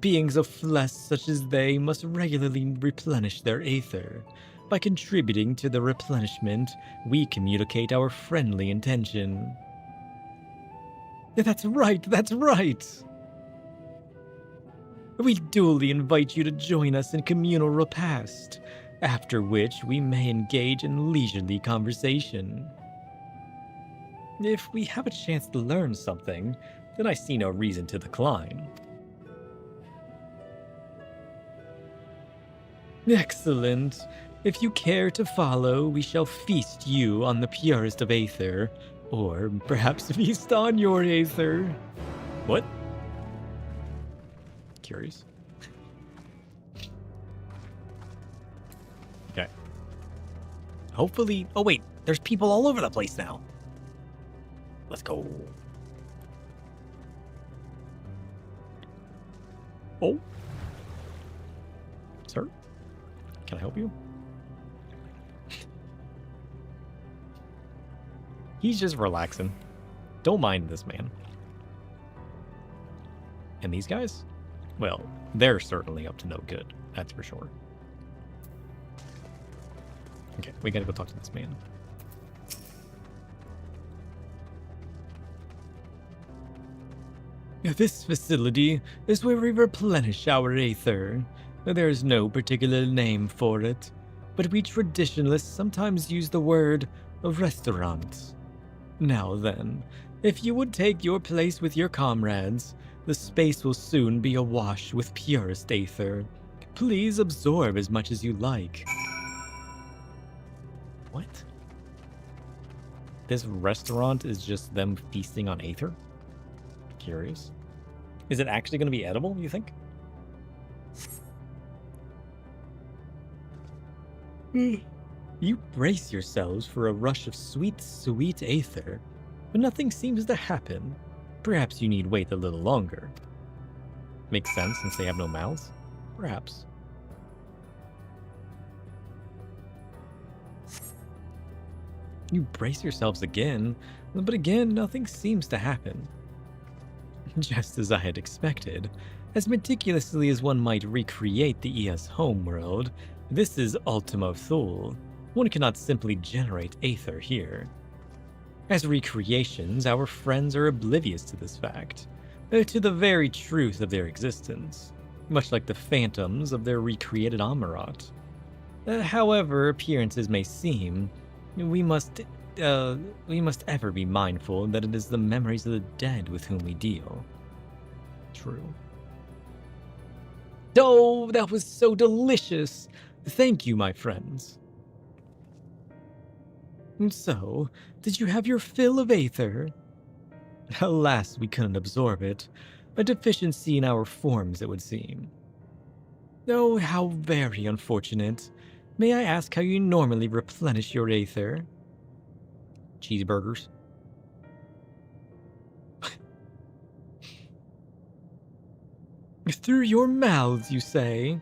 Beings of flesh such as they must regularly replenish their aether. By contributing to the replenishment, we communicate our friendly intention. That's right! We duly invite you to join us in communal repast, after which we may engage in leisurely conversation. If we have a chance to learn something, then I see no reason to decline. Excellent. If you care to follow, we shall feast you on the purest of aether, or perhaps feast on your aether. What? Curious. Okay. Hopefully... Oh wait, there's people all over the place now. Let's go. Oh. Sir? Can I help you? He's just relaxing. Don't mind this man. And these guys? Well, they're certainly up to no good. That's for sure. Okay, we gotta go talk to this man. This facility is where we replenish our aether. There is no particular name for it, but we traditionalists sometimes use the word restaurant. Now then, if you would take your place with your comrades, the space will soon be awash with purest aether. Please absorb as much as you like. What? This restaurant is just them feasting on aether? Curious. Is it actually going to be edible, you think? You brace yourselves for a rush of sweet, sweet aether, but nothing seems to happen. Perhaps you need wait a little longer. Makes sense since they have no mouths? Perhaps. You brace yourselves again, but again, nothing seems to happen. Just as I had expected, as meticulously as one might recreate the ES homeworld, this is Ultima Thule. One cannot simply generate aether here. As recreations, our friends are oblivious to this fact, to the very truth of their existence, much like the phantoms of their recreated Amarat. However appearances may seem, we must ever be mindful that it is the memories of the dead with whom we deal. True. Oh, that was so delicious! Thank you, my friends. And so, did you have your fill of aether? Alas, we couldn't absorb it. A deficiency in our forms, it would seem. Oh, how very unfortunate. May I ask how you normally replenish your aether? Cheeseburgers. Through your mouths, you say?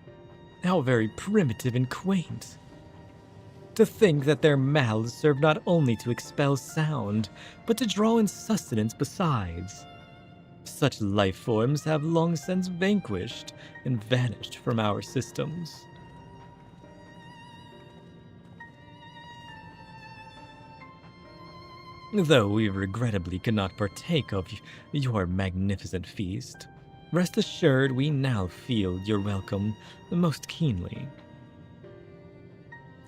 How very primitive and quaint. To think that their mouths serve not only to expel sound, but to draw in sustenance besides. Such life forms have long since vanquished and vanished from our systems. Though we regrettably cannot partake of your magnificent feast, rest assured we now feel your welcome most keenly.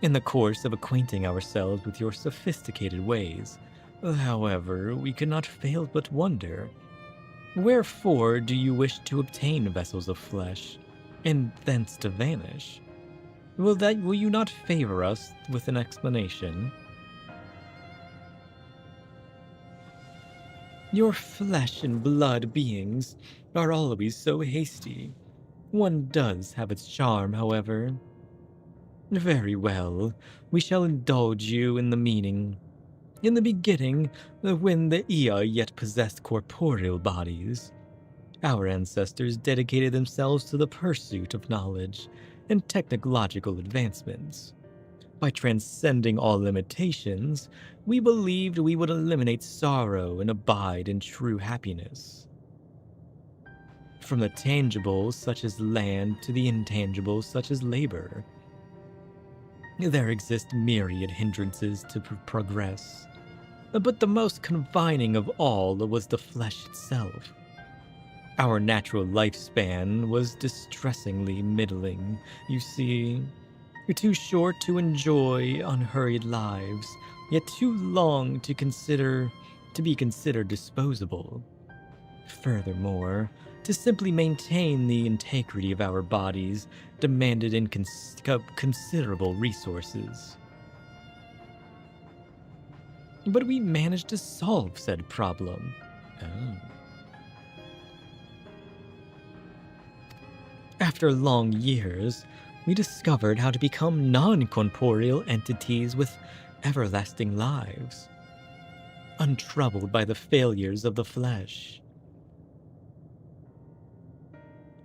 In the course of acquainting ourselves with your sophisticated ways, however, we cannot fail but wonder, wherefore do you wish to obtain vessels of flesh, and thence to vanish? Will you not favor us with an explanation? Your flesh and blood beings are always so hasty. One does have its charm, however. Very well, we shall indulge you in the meaning. In the beginning, when the Ea yet possessed corporeal bodies, our ancestors dedicated themselves to the pursuit of knowledge and technological advancements. By transcending all limitations, we believed we would eliminate sorrow and abide in true happiness. From the tangibles such as land to the intangibles such as labor, there exist myriad hindrances to progress, but the most confining of all was the flesh itself. Our natural lifespan was distressingly middling, you see. Too short to enjoy unhurried lives, yet too long to be considered disposable. Furthermore, to simply maintain the integrity of our bodies demanded considerable resources. But we managed to solve said problem. After long years, we discovered how to become non-corporeal entities with everlasting lives, untroubled by the failures of the flesh.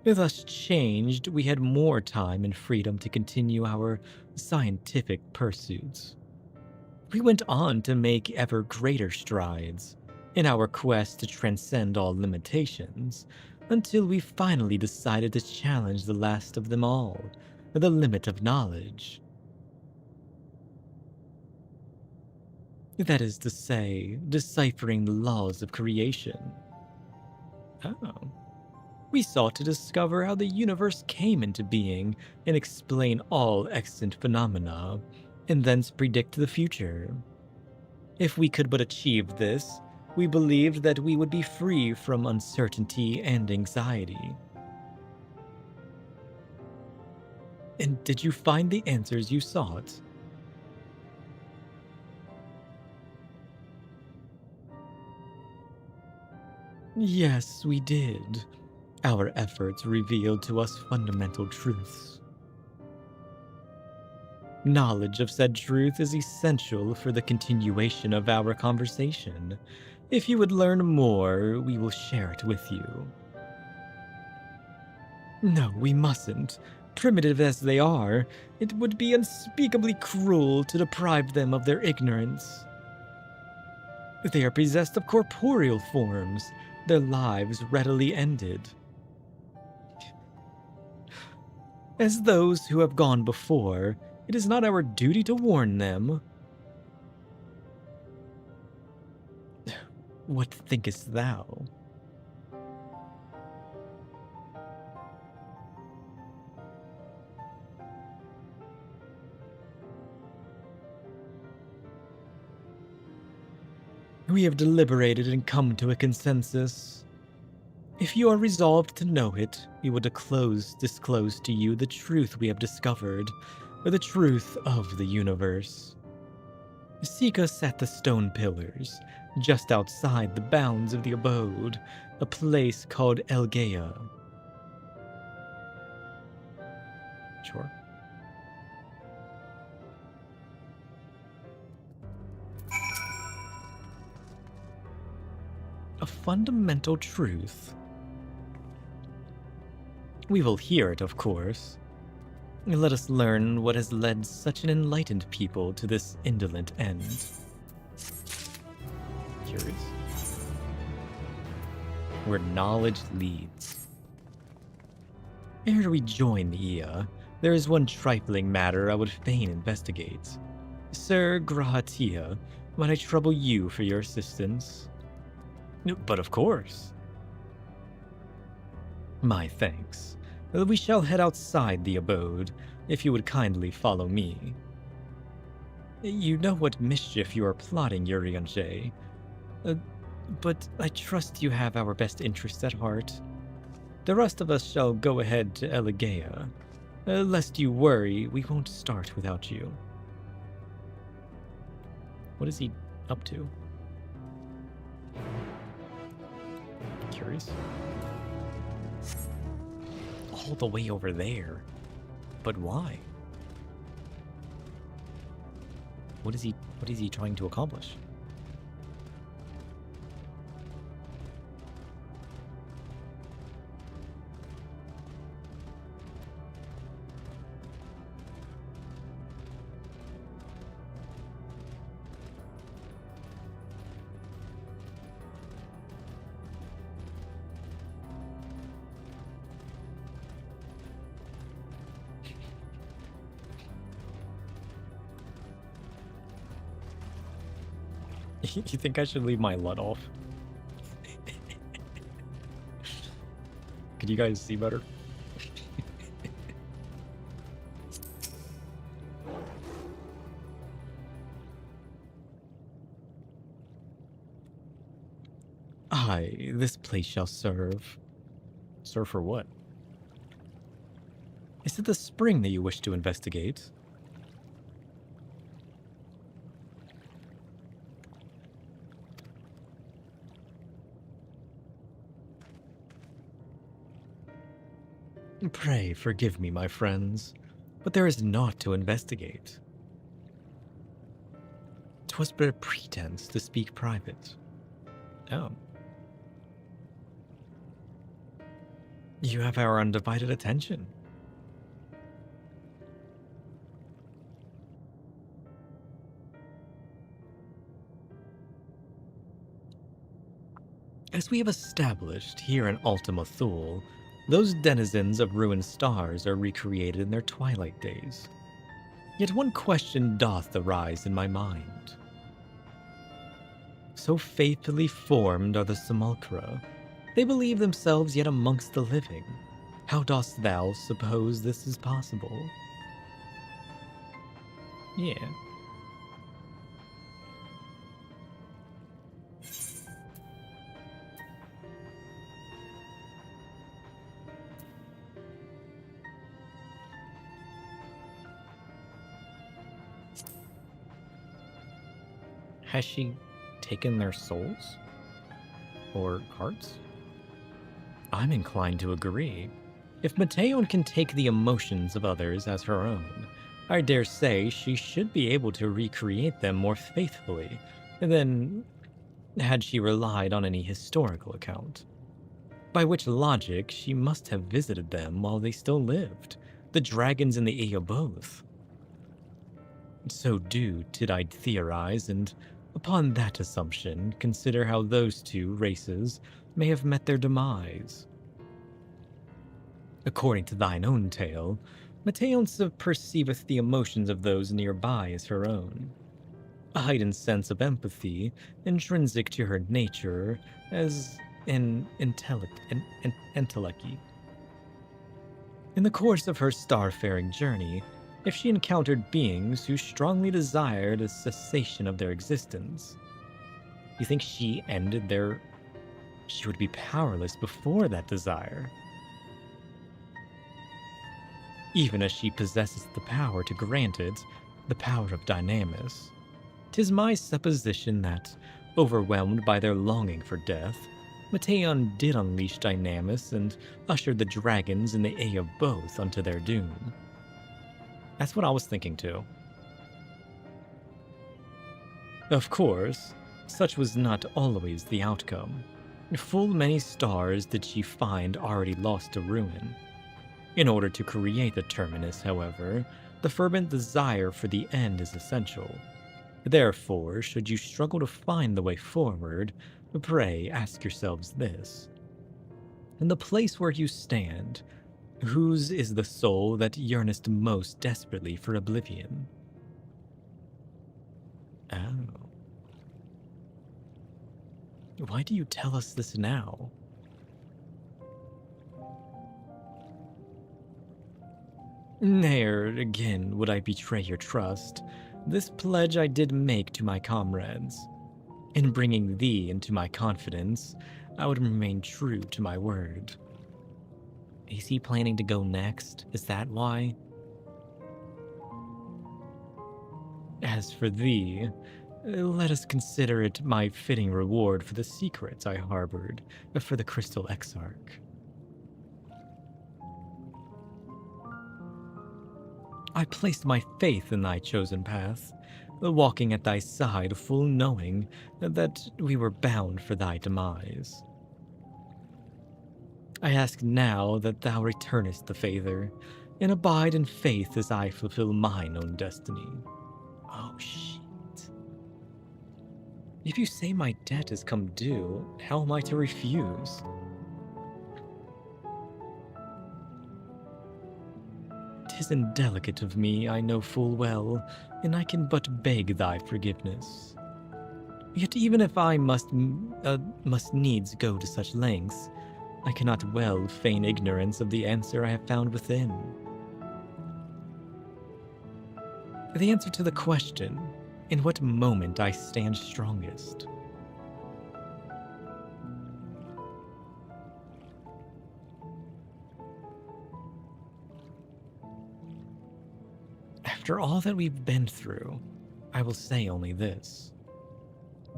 Thus changed, we had more time and freedom to continue our scientific pursuits. We went on to make ever greater strides, in our quest to transcend all limitations, until we finally decided to challenge the last of them all, the limit of knowledge. That is to say, deciphering the laws of creation. Oh. We sought to discover how the universe came into being and explain all extant phenomena, and thence predict the future. If we could but achieve this, we believed that we would be free from uncertainty and anxiety. And did you find the answers you sought? Yes, we did. Our efforts revealed to us fundamental truths. Knowledge of said truth is essential for the continuation of our conversation. If you would learn more, we will share it with you. No, we mustn't. Primitive as they are, it would be unspeakably cruel to deprive them of their ignorance. They are possessed of corporeal forms, their lives readily ended. As those who have gone before, it is not our duty to warn them. What thinkest thou? We have deliberated and come to a consensus. If you are resolved to know it, we will disclose to you the truth we have discovered, or the truth of the universe. Seek us at the stone pillars, just outside the bounds of the abode, a place called Elgaea. Sure. A fundamental truth. We will hear it, of course. Let us learn what has led such an enlightened people to this indolent end. Curious. Where knowledge leads. Ere we join Ea, there is one trifling matter I would fain investigate. Sir Grahatia, might I trouble you for your assistance? But of course. My thanks. We shall head outside the abode, if you would kindly follow me. You know what mischief you are plotting, Urianger. But I trust you have our best interests at heart. The rest of us shall go ahead to Elgaea. Lest you worry, we won't start without you. What is he up to? Curious. All the way over there. But why? What is he trying to accomplish? You think I should leave my LUT off? Could you guys see better? Aye, this place shall serve. Serve for what? Is it the spring that you wish to investigate? Pray forgive me, my friends, but there is naught to investigate. 'Twas but a pretense to speak private. Oh. You have our undivided attention. As we have established here in Ultima Thule, those denizens of ruined stars are recreated in their twilight days. Yet one question doth arise in my mind. So faithfully formed are the simulacra, they believe themselves yet amongst the living. How dost thou suppose this is possible? Yeah. Has she taken their souls? Or hearts? I'm inclined to agree. If Meteion can take the emotions of others as her own, I dare say she should be able to recreate them more faithfully than had she relied on any historical account. By which logic, she must have visited them while they still lived, the dragons and the Eoboth. So did I theorize, and upon that assumption, consider how those two races may have met their demise. According to thine own tale, Meteion perceiveth the emotions of those nearby as her own. A heightened sense of empathy, intrinsic to her nature as an intellect. In the course of her starfaring journey, if she encountered beings who strongly desired a cessation of their existence, you think she would be powerless before that desire? Even as she possesses the power to grant it, the power of Dynamis, 'tis my supposition that, overwhelmed by their longing for death, Meteion did unleash Dynamis and ushered the dragons and the Eoboth unto their doom. That's what I was thinking too. Of course, such was not always the outcome. Full many stars did she find already lost to ruin. In order to create the terminus, however, the fervent desire for the end is essential. Therefore, should you struggle to find the way forward, pray ask yourselves this. In the place where you stand, whose is the soul that yearnest most desperately for oblivion? Oh. Why do you tell us this now? Ne'er again would I betray your trust. This pledge I did make to my comrades. In bringing thee into my confidence, I would remain true to my word. Is he planning to go next? Is that why? As for thee, let us consider it my fitting reward for the secrets I harbored for the Crystal Exarch. I placed my faith in thy chosen path, walking at thy side full knowing that we were bound for thy demise. I ask now that thou returnest the favor, and abide in faith as I fulfill mine own destiny. Oh, shit. If you say my debt has come due, how am I to refuse? 'Tis indelicate of me, I know full well, and I can but beg thy forgiveness. Yet even if I must needs go to such lengths, I cannot well feign ignorance of the answer I have found within. The answer to the question, in what moment I stand strongest. After all that we've been through, I will say only this.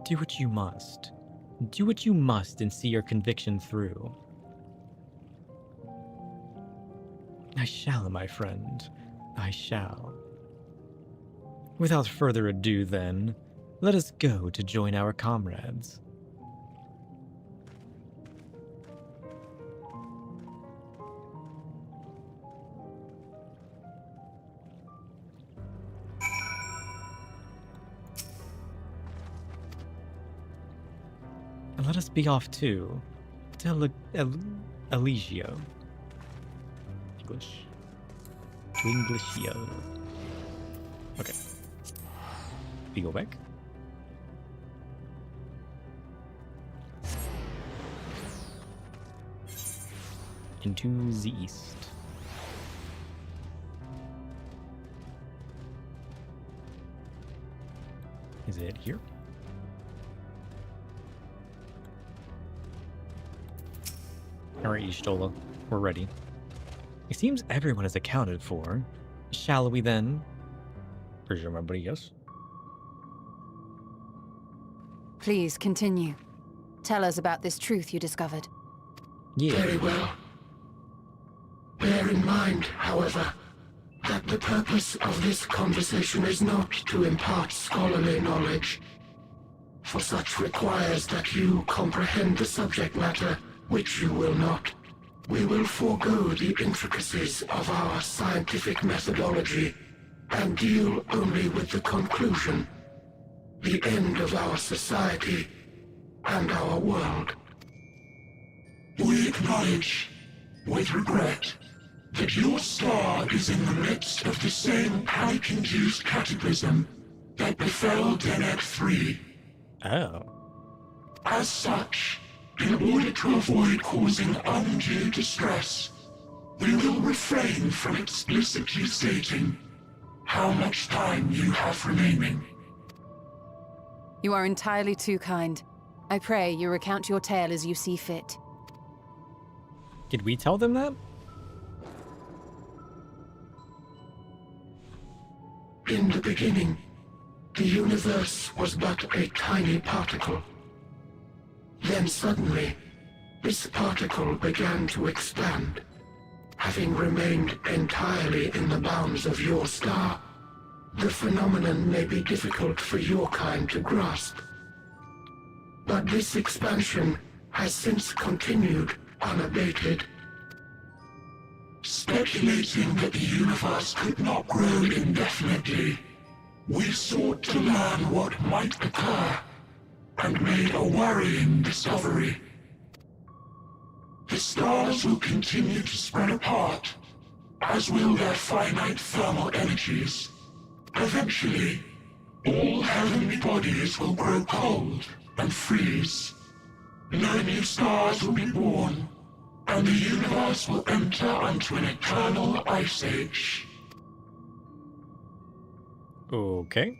Do what you must. Do what you must and see your conviction through. I shall, my friend. I shall. Without further ado, then, let us go to join our comrades. let us be off too. To Eligio. English. Englishio. Okay. We go back. Into the east. Is it here? Alright, Y'shtola. We're ready. It seems everyone is accounted for. Shall we then? Presume everybody, yes? Please continue. Tell us about this truth you discovered. Yeah. Very well. Bear in mind, however, that the purpose of this conversation is not to impart scholarly knowledge, for such requires that you comprehend the subject matter, which you will not. We will forego the intricacies of our scientific methodology and deal only with the conclusion, the end of our society and our world. We acknowledge, with regret, that your star is in the midst of the same panic-induced cataclysm that befell Deneb 3. Oh. As such, in order to avoid causing undue distress, we will refrain from explicitly stating how much time you have remaining. You are entirely too kind. I pray you recount your tale as you see fit. Did we tell them that? In the beginning, the universe was but a tiny particle. Then suddenly, this particle began to expand. Having remained entirely in the bounds of your star, the phenomenon may be difficult for your kind to grasp. But this expansion has since continued unabated. Speculating that the universe could not grow indefinitely, we sought to learn what might occur, and made a worrying discovery. The stars will continue to spread apart, as will their finite thermal energies. Eventually, all heavenly bodies will grow cold and freeze. No new stars will be born, and the universe will enter into an eternal ice age. Okay.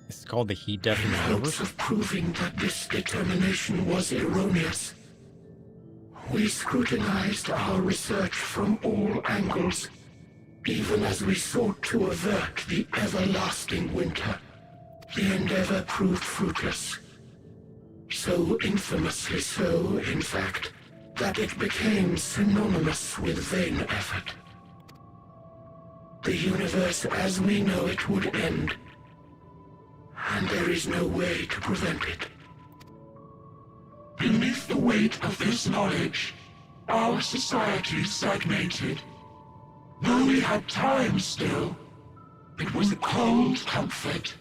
It's called the heat death in hopes of proving that this determination was erroneous, we scrutinized our research from all angles, even as we sought to avert the everlasting winter. The endeavor proved fruitless. So infamously so, in fact, that it became synonymous with vain effort. The universe as we know it would end, and there is no way to prevent it. Beneath the weight of this knowledge, our society stagnated. Though we had time still, it was a cold comfort.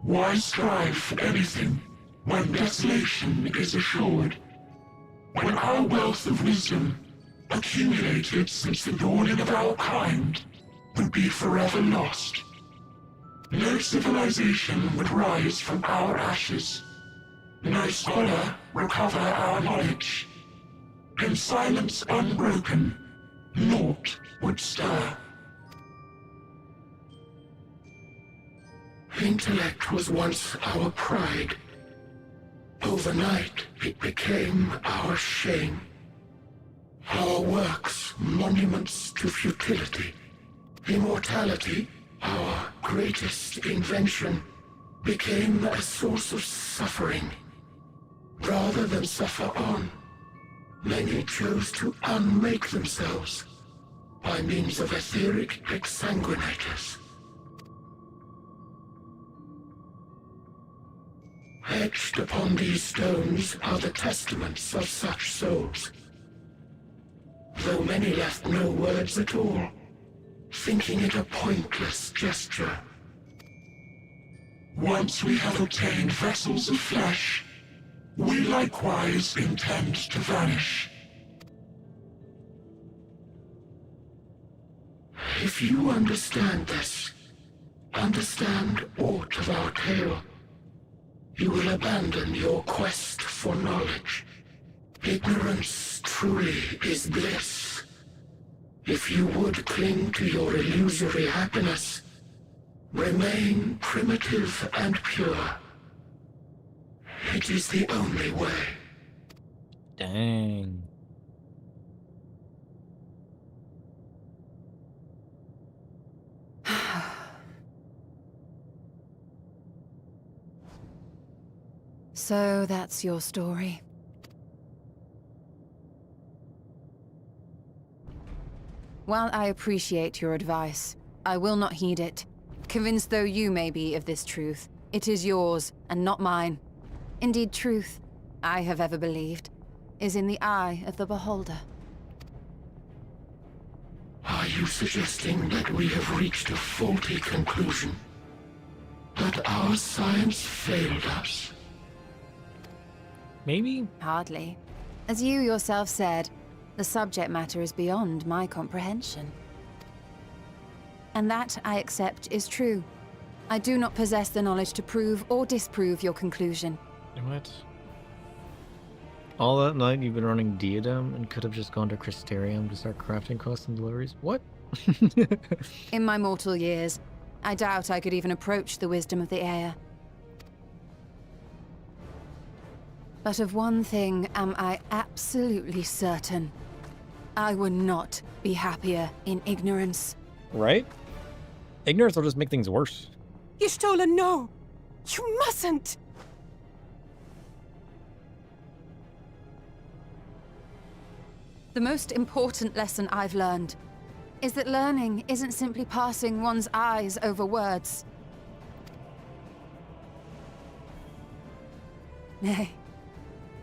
Why strive for anything when desolation is assured? When our wealth of wisdom, accumulated since the dawning of our kind, would be forever lost. No civilization would rise from our ashes. No scholar recover our knowledge. In silence unbroken, naught would stir. Intellect was once our pride. Overnight, it became our shame. Our works, monuments to futility. Immortality, our greatest invention, became a source of suffering. Rather than suffer on, many chose to unmake themselves by means of etheric exsanguinators. Etched upon these stones are the testaments of such souls. Though many left no words at all, thinking it a pointless gesture. Once we have obtained vessels of flesh, we likewise intend to vanish. If you understand this, understand aught of our tale, you will abandon your quest for knowledge. Ignorance truly is bliss. If you would cling to your illusory happiness, remain primitive and pure. It is the only way. Dang. So that's your story. While I appreciate your advice, I will not heed it. Convinced though you may be of this truth, it is yours and not mine. Indeed, truth, I have ever believed, is in the eye of the beholder. Are you suggesting that we have reached a faulty conclusion? That our science failed us? Maybe? Hardly. As you yourself said, the subject matter is beyond my comprehension. And that, I accept, is true. I do not possess the knowledge to prove or disprove your conclusion. What? All that night you've been running Diadem and could have just gone to Crystarium to start crafting custom deliveries? What? In my mortal years, I doubt I could even approach the wisdom of the air. But of one thing am I absolutely certain. I would not be happier in ignorance. Right? Ignorance will just make things worse. Y'shtola, no! You mustn't! The most important lesson I've learned is that learning isn't simply passing one's eyes over words. Nay,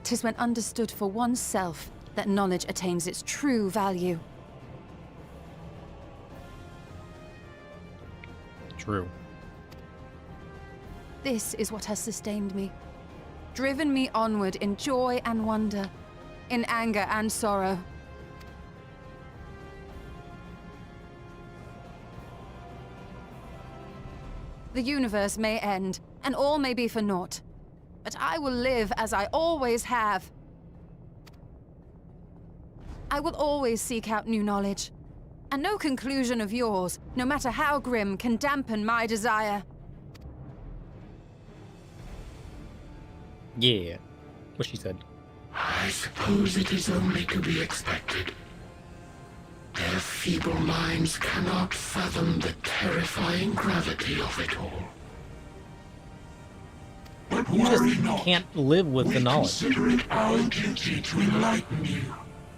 'tis when understood for oneself that knowledge attains its true value. True. This is what has sustained me, driven me onward in joy and wonder, in anger and sorrow. The universe may end, and all may be for naught, but I will live as I always have. I will always seek out new knowledge, and no conclusion of yours, no matter how grim, can dampen my desire. Yeah, what she said. I suppose it is only to be expected. Their feeble minds cannot fathom the terrifying gravity of it all. But You worry just not. can't live with the knowledge. Consider it our duty to enlighten you,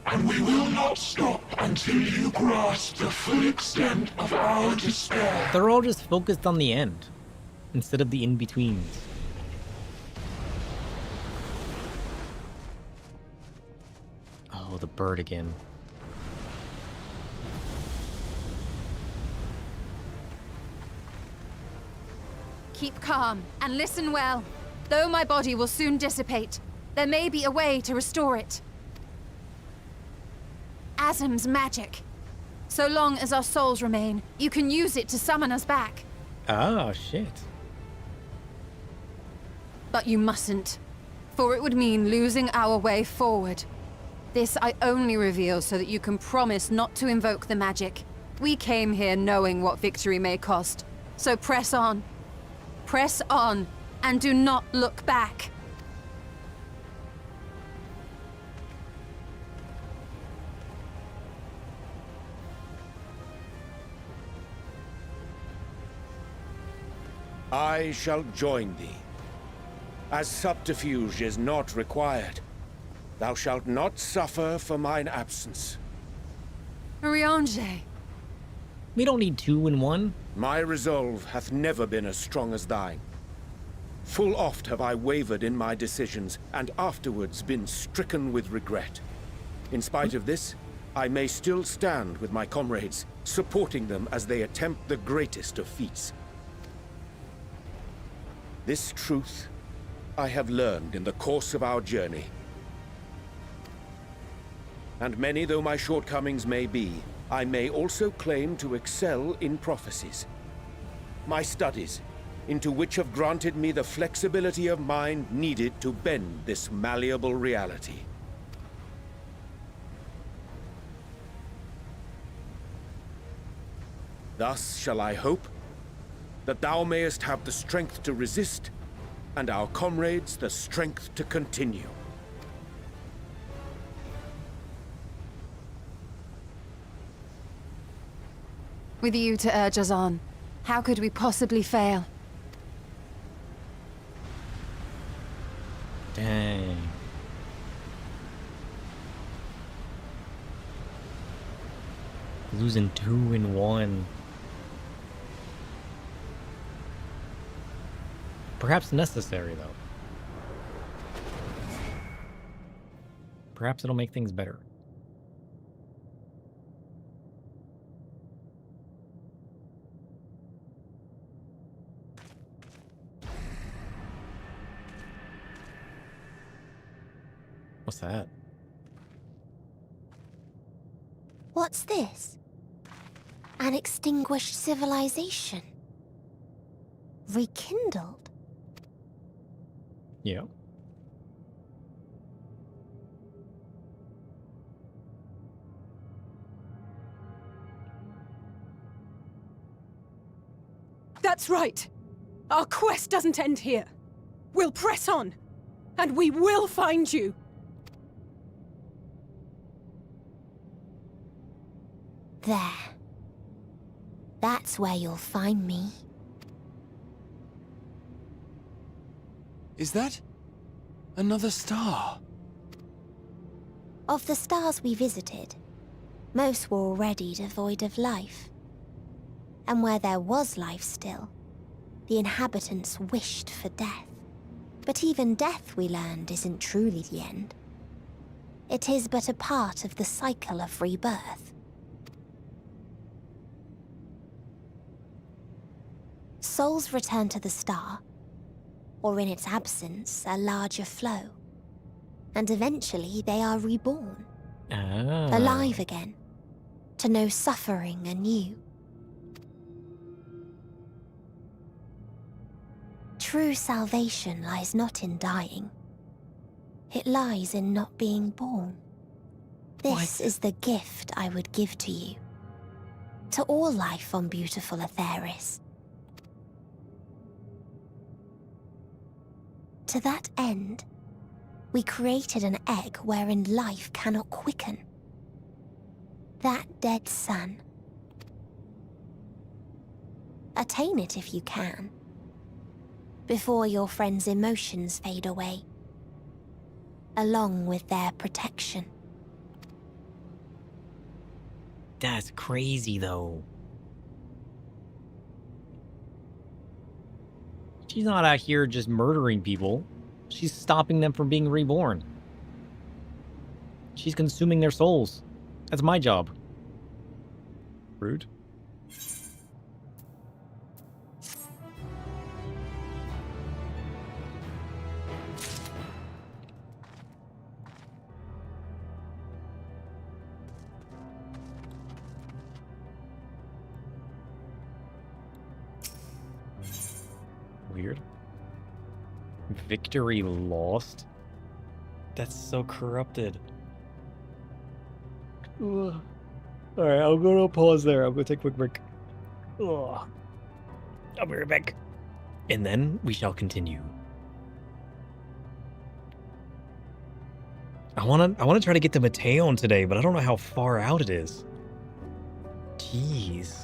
and we will not stop until you grasp the full extent of our despair. They're all just focused on the end, instead of the in-betweens. Oh, the bird again. Keep calm and listen well. Though my body will soon dissipate, there may be a way to restore it. Azim's magic. So long as our souls remain, you can use it to summon us back. Oh, shit. But you mustn't, for it would mean losing our way forward. This I only reveal so that you can promise not to invoke the magic. We came here knowing what victory may cost, so press on. Press on, and do not look back. I shall join thee. As subterfuge is not required, thou shalt not suffer for mine absence. Urianger. We don't need 2 in 1. My resolve hath never been as strong as thine. Full oft have I wavered in my decisions, and afterwards been stricken with regret. In spite of this, I may still stand with my comrades, supporting them as they attempt the greatest of feats. This truth I have learned in the course of our journey. And many though my shortcomings may be, I may also claim to excel in prophecies. My studies, into which have granted me the flexibility of mind needed to bend this malleable reality. Thus shall I hope that thou mayest have the strength to resist, and our comrades the strength to continue. With you to urge us on, how could we possibly fail? Dang. Losing 2 in 1. Perhaps necessary, though. Perhaps it'll make things better. What's that? What's this? An extinguished civilization. Rekindled. Yeah. That's right. Our quest doesn't end here. We'll press on, and we will find you. There. That's where you'll find me. Is that another star? Of the stars we visited, most were already devoid of life. And where there was life still, the inhabitants wished for death. But even death, we learned, isn't truly the end. It is but a part of the cycle of rebirth. Souls return to the star, or in its absence, a larger flow. And eventually they are reborn. Alive again, to know suffering anew. True salvation lies not in dying. It lies in not being born. This is the gift I would give to you. To all life on beautiful Etheris. To that end, we created an egg wherein life cannot quicken. That dead sun. Attain it if you can, before your friends' emotions fade away, along with their protection. That's crazy, though. She's not out here just murdering people. She's stopping them from being reborn. She's consuming their souls. That's my job. Rude. Weird. Victory lost? That's so corrupted. Ugh. Alright, I'm gonna pause there. I'm gonna take a quick break. Ugh. I'll be right back. And then we shall continue. I wanna try to get to Meteion today, but I don't know how far out it is. Jeez.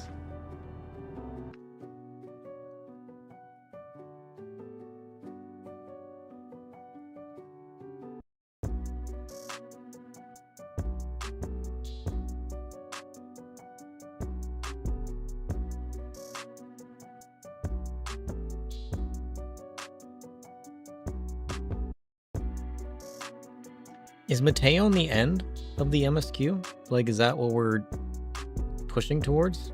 Is Meteion the end of the MSQ? Like, is that what we're pushing towards?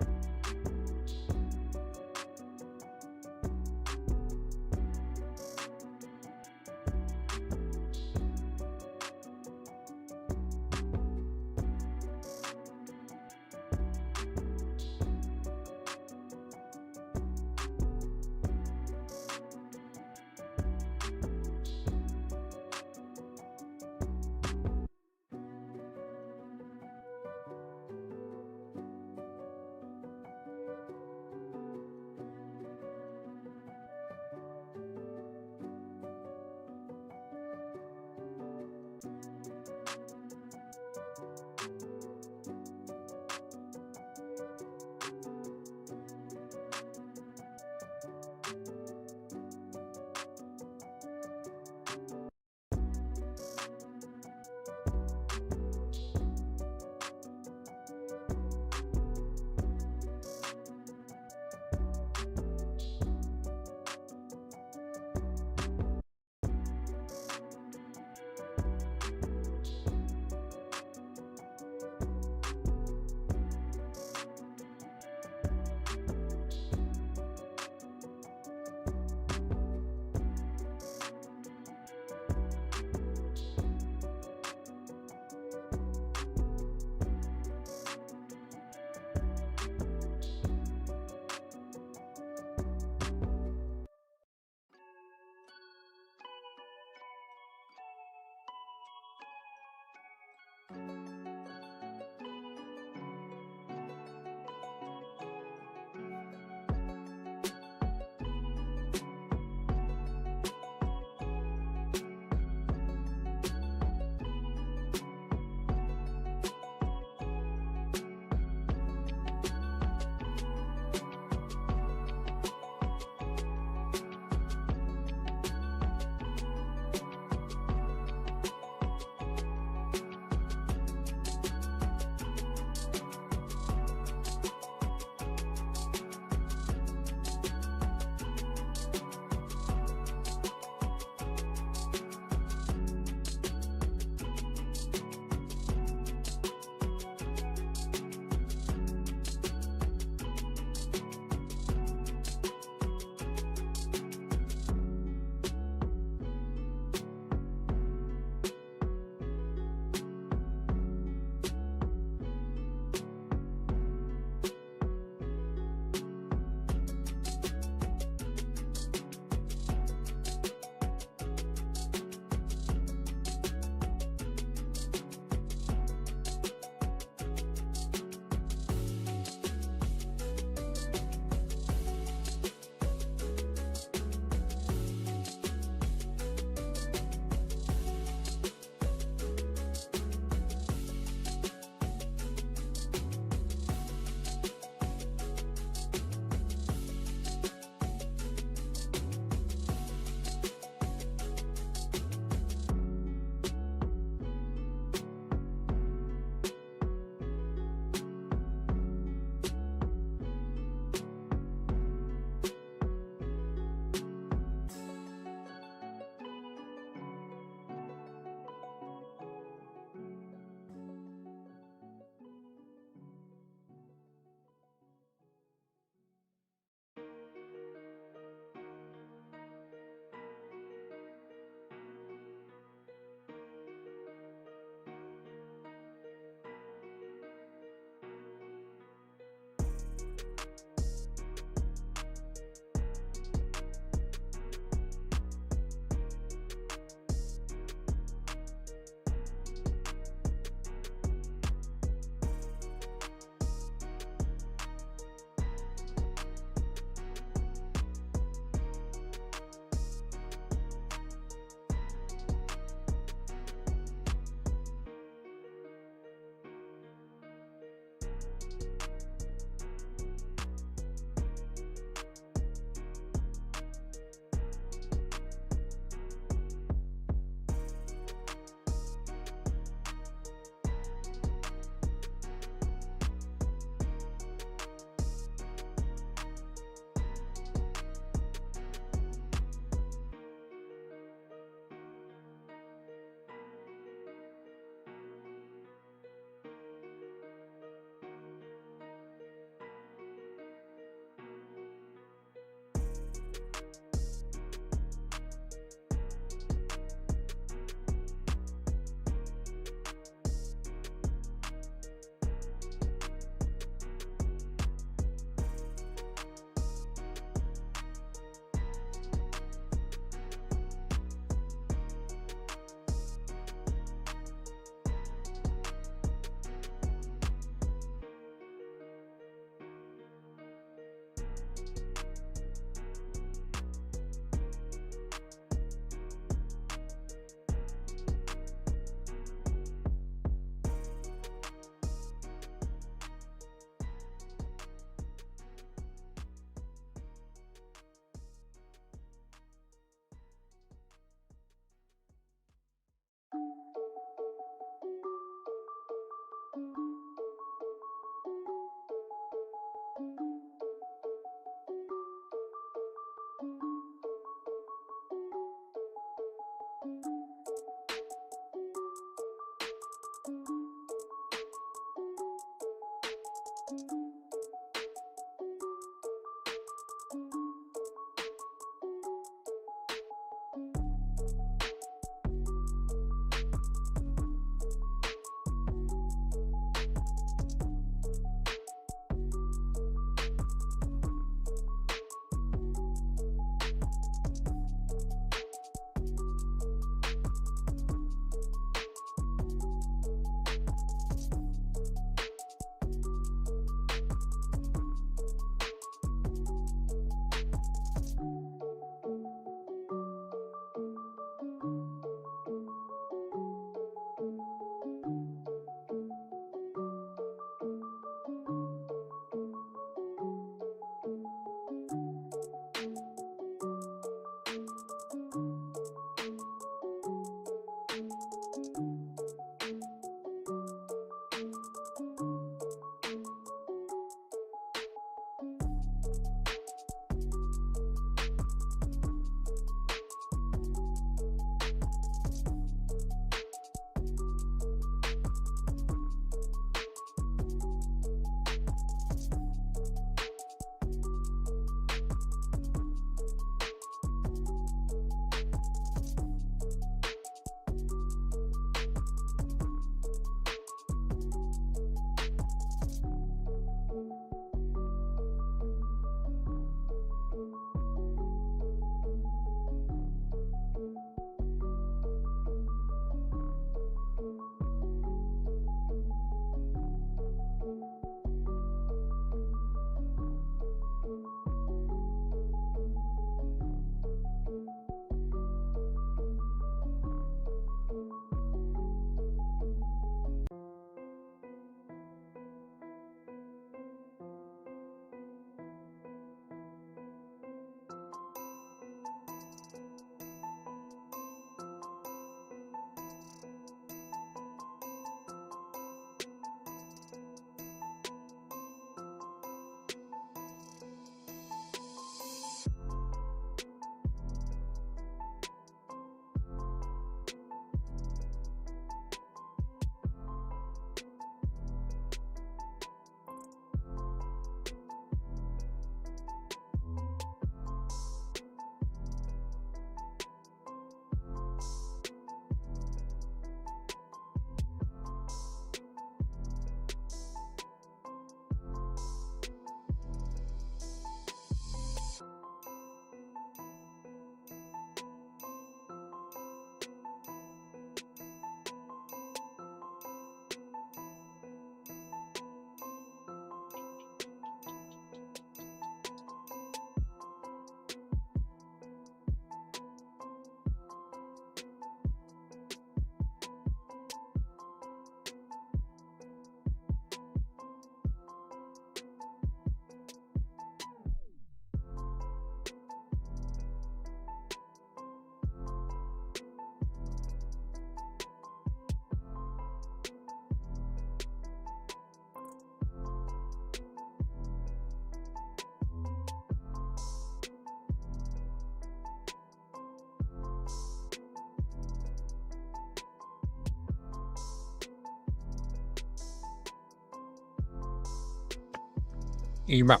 You're back.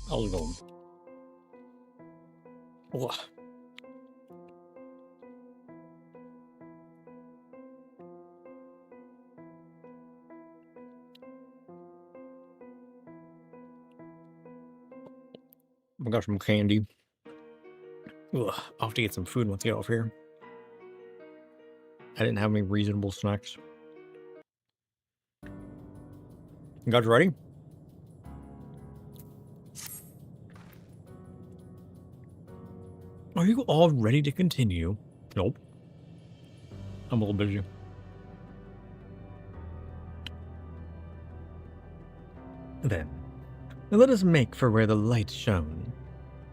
How's it going? Ugh. I got some candy. Ugh, I'll have to get some food once I get off here. I didn't have any reasonable snacks. You guys ready? Are you all ready to continue? Nope. I'm a little busy. Then, let us make for where the light shone.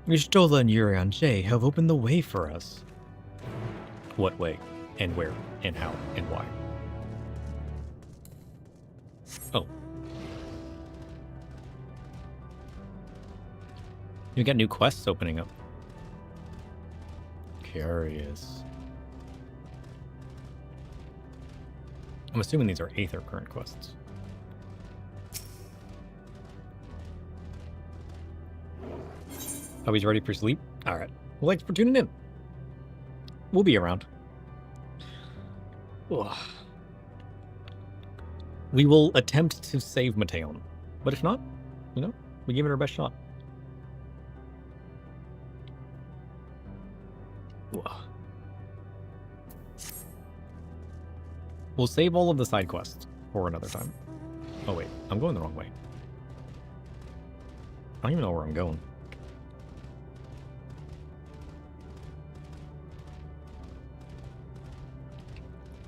Y'shtola and Urian J have opened the way for us. What way? And where? And how? And why? Oh. You got new quests opening up. Curious. I'm assuming these are Aether current quests. Oh, he's ready for sleep? Alright. Well, thanks for tuning in. We'll be around. Ugh. We will attempt to save Meteion. But if not, you know, we give it our best shot. Ugh. We'll save all of the side quests for another time. Oh wait, I'm going the wrong way. I don't even know where I'm going.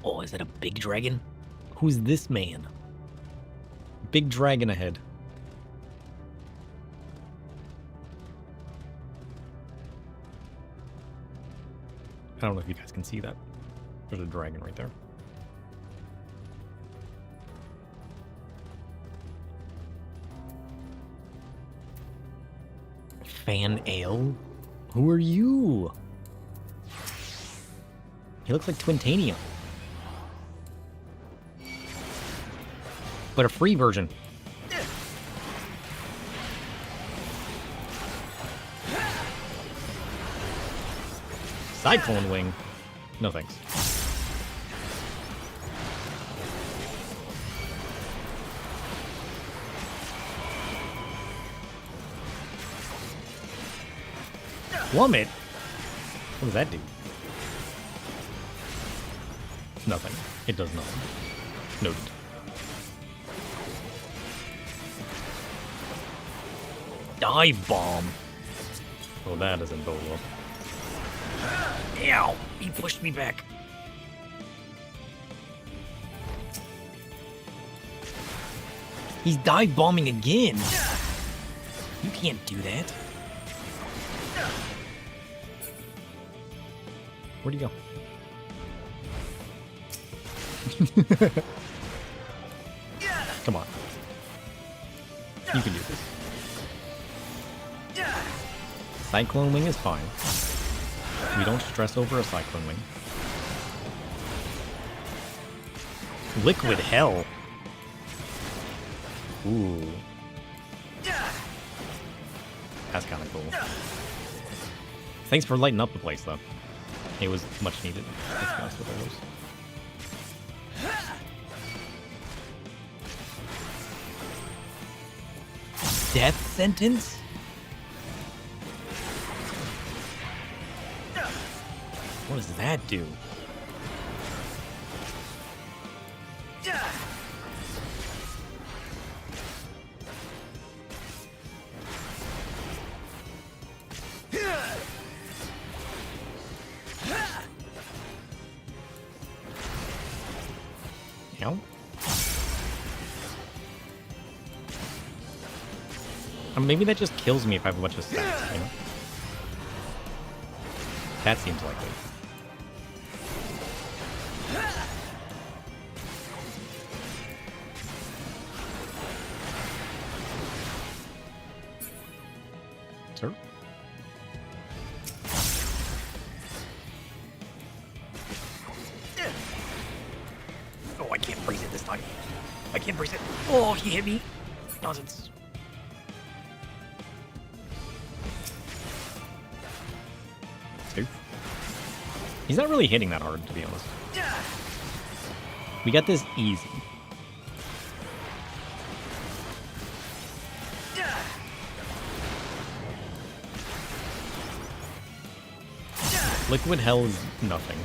Oh, is that a big dragon? Who's this man? Big dragon ahead. I don't know if you guys can see that. There's a dragon right there. Fan Ale? Who are you? He looks like Twintanium. But a free version. Cyclone Wing. No thanks. Plummet? What does that do? Nothing. It does nothing. Noted. Dive bomb. Oh, that doesn't bode well. Ow! He pushed me back. He's dive bombing again. You can't do that. Where'd he go? Come on. You can do this. Cyclone Wing is fine. We don't stress over a Cyclone Wing. Liquid Hell. Ooh. That's kind of cool. Thanks for lighting up the place, though. It was much needed. Let's be honest with those. Death sentence? What does that do? Ow. Maybe that just kills me if I have a bunch of stats, you know? That seems likely. Sir? Oh, I can't brace it this time. I can't brace it. Oh, he hit me. Nonsense. He's not really hitting that hard, to be honest. We got this easy. Liquid hell is nothing.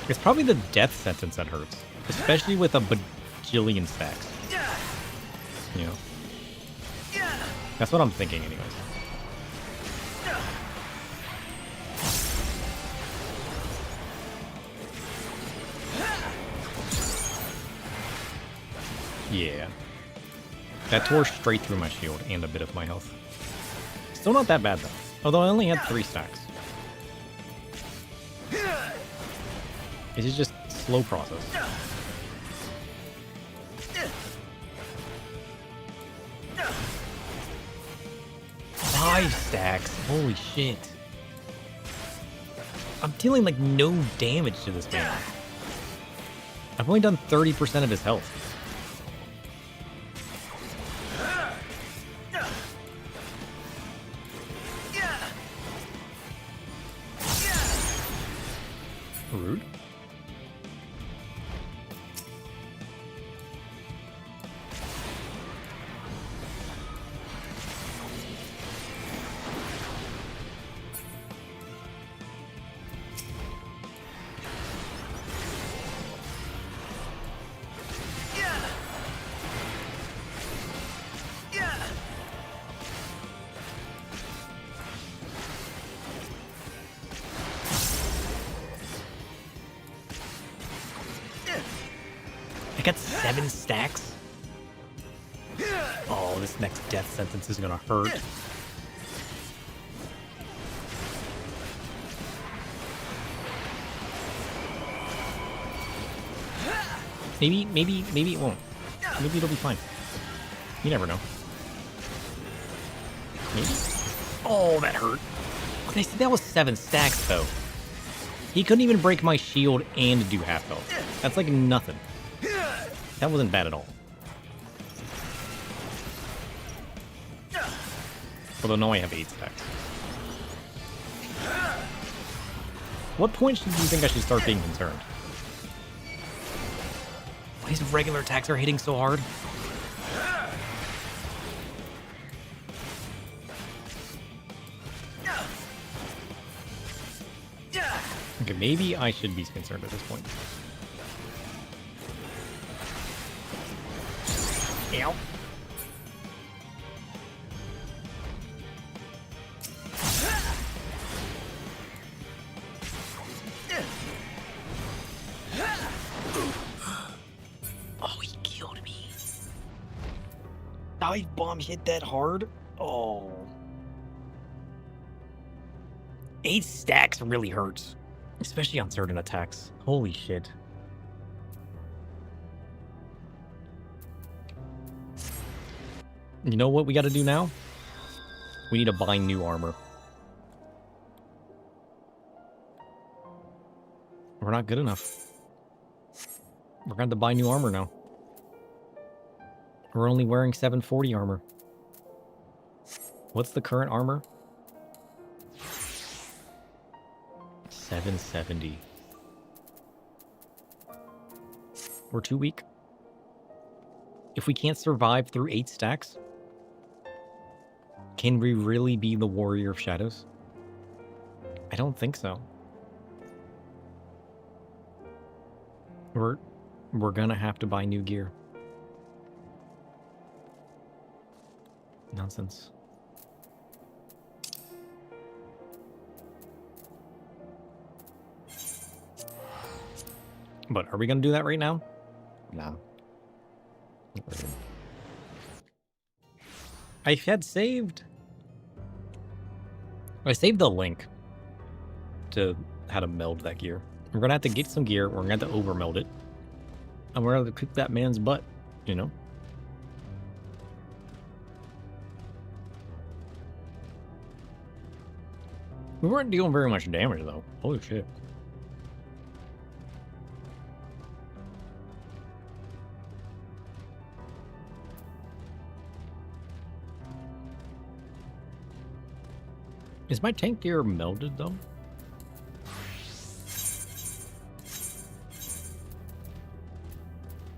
It's probably the death sentence that hurts, especially with a bajillion stacks. You know, that's what I'm thinking, anyways. Yeah, that tore straight through my shield and a bit of my health. Still not that bad though, although I only had 3 stacks. This is just slow process. 5 stacks. Holy shit. I'm dealing like no damage to this man. I've only done 30% of his health. Rude. I got 7 stacks. Oh, this next death sentence is gonna hurt. Maybe it won't. Maybe it'll be fine. You never know. Maybe. Oh, that hurt. Okay, so that was 7 stacks though. He couldn't even break my shield and do half health. That's like nothing. That wasn't bad at all. Although now I have 8 stacks. What point do you think I should start being concerned? Why these regular attacks are hitting so hard? Okay, maybe I should be concerned at this point. Ow. Oh, he killed me. Dive bomb hit that hard? Oh. 8 stacks really hurts. Especially on certain attacks. Holy shit. You know what we gotta do now? We need to buy new armor. We're not good enough. We're gonna have to buy new armor now. We're only wearing 740 armor. What's the current armor? 770. We're too weak. If we can't survive through 8 stacks, can we really be the Warrior of Shadows? I don't think so. We're gonna have to buy new gear. Nonsense. But are we gonna do that right now? No. I had saved. I saved the link to how to meld that gear. We're gonna have to get some gear. We're gonna have to over meld it, and we're gonna have to kick that man's butt. You know. We weren't dealing very much damage though. Holy shit. Is my tank gear melded though?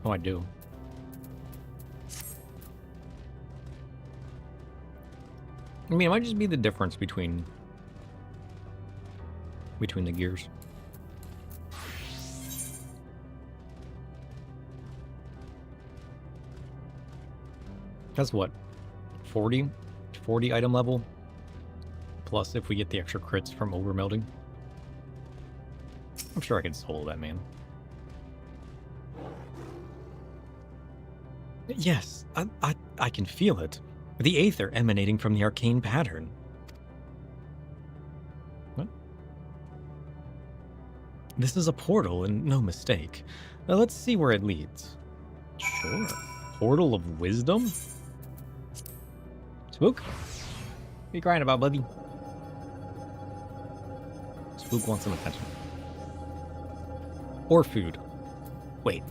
Oh, I do. I mean, it might just be the difference between the gears. That's what? 40 item level? Plus if we get the extra crits from overmelding. I'm sure I can solo that, man. Yes, I can feel it. The aether emanating from the arcane pattern. What? This is a portal and no mistake. Now let's see where it leads. Sure. Portal of Wisdom? Spook? What are you crying about, buddy? Spook wants some attention. Or food. Wait.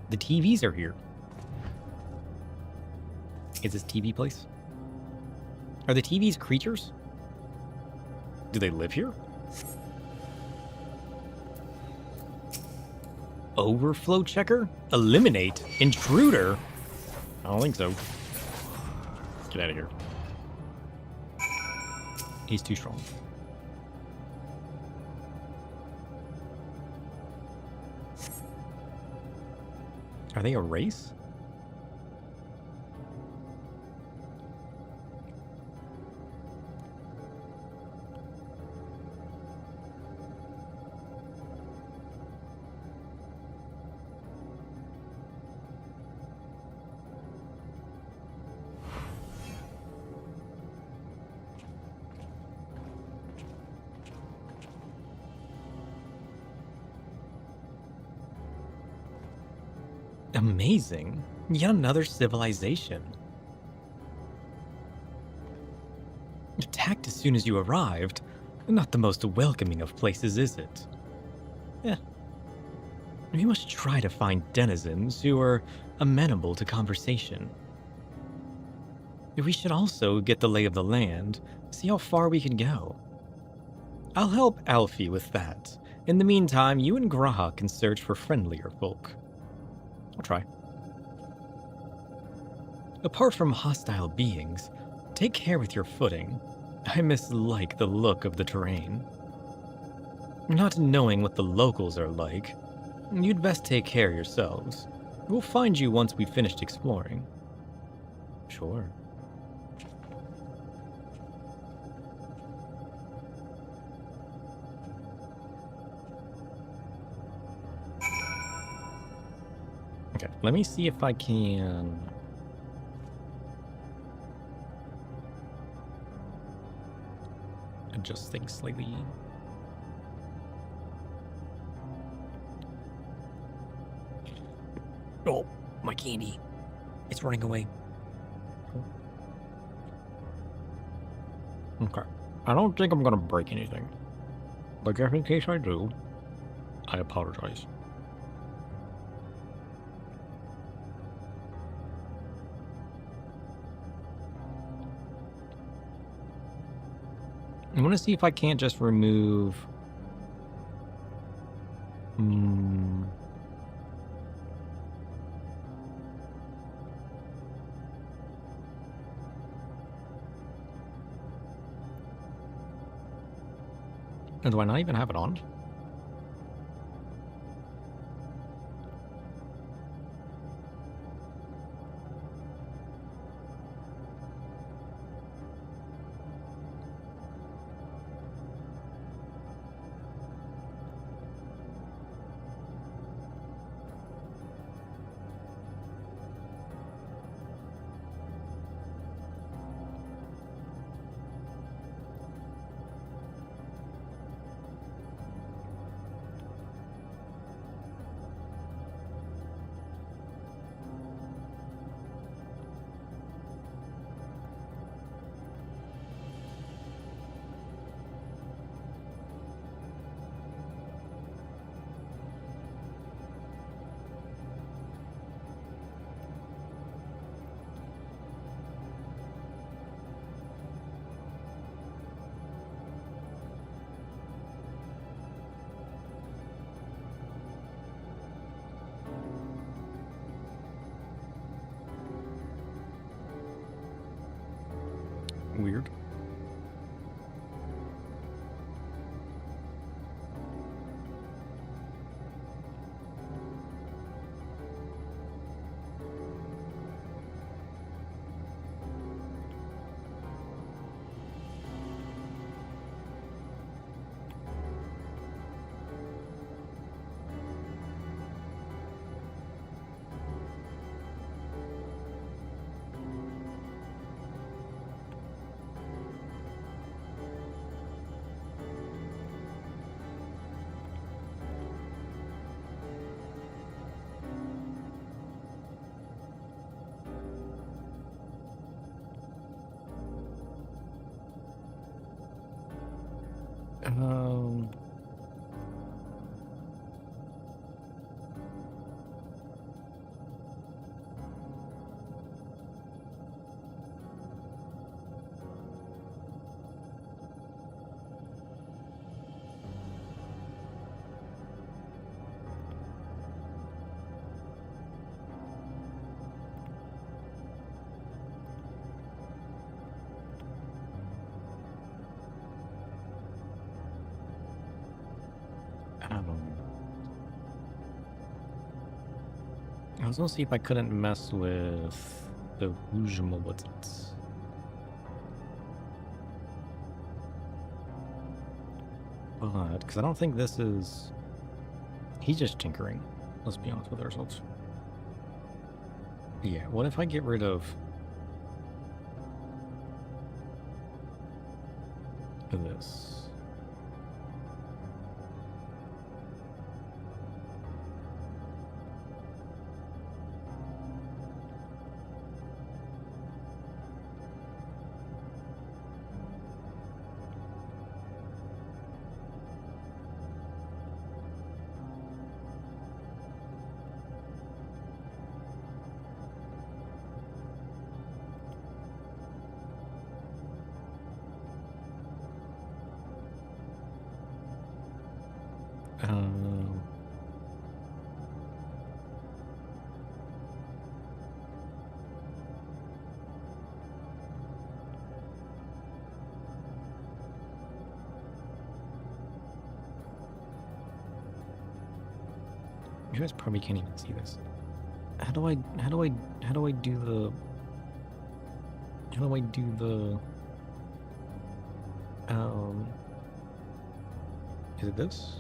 The TVs are here. Is this TV place? Are the TVs creatures? Do they live here? Overflow checker? Eliminate? Intruder? I don't think so. Get out of here. He's too strong. Are they a race? Amazing. Yet another civilization. Attacked as soon as you arrived. Not the most welcoming of places, is it? Eh. We must try to find denizens who are amenable to conversation. We should also get the lay of the land, see how far we can go. I'll help Alfie with that. In the meantime, you and Graha can search for friendlier folk. I'll try. Apart from hostile beings, take care with your footing. I mislike the look of the terrain. Not knowing what the locals are like, you'd best take care yourselves. We'll find you once we've finished exploring. Sure. Okay, let me see if I can... adjust things slightly. Oh, my candy. It's running away. Okay. I don't think I'm gonna break anything. But just in case I do, I apologize. I want to see if I can't just remove... And do I not even have it on? I was gonna see if I couldn't mess with the Rougemont buttons. But, because I don't think this is... He's just tinkering. Let's be honest with ourselves. Yeah, what if I get rid of... this? You guys probably can't even see this. How do I do the... How do I do the... Is it this?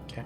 Okay.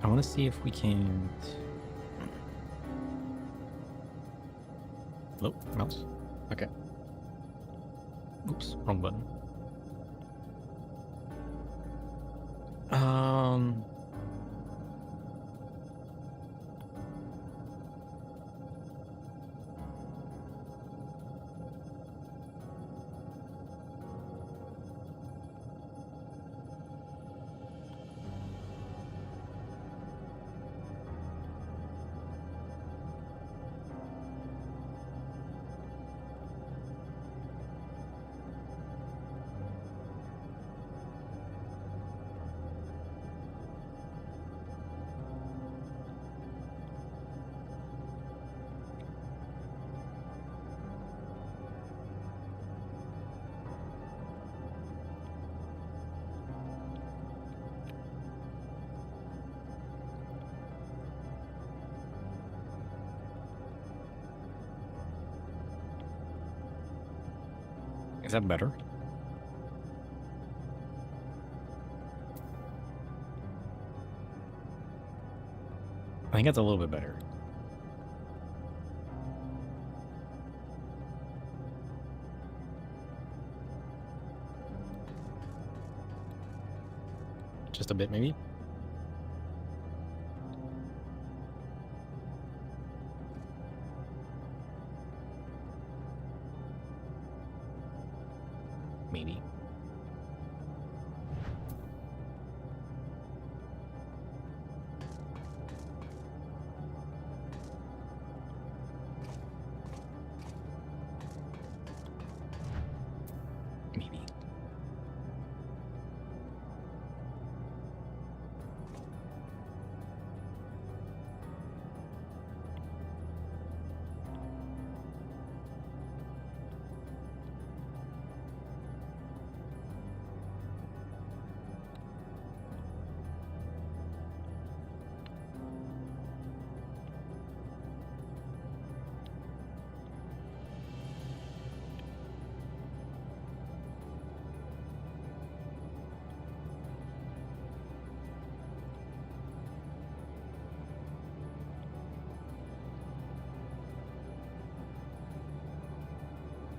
I want to see if we can... Nope, mouse. Okay. Oops, wrong button. Is that better? I think that's a little bit better. Just a bit, maybe? Maybe.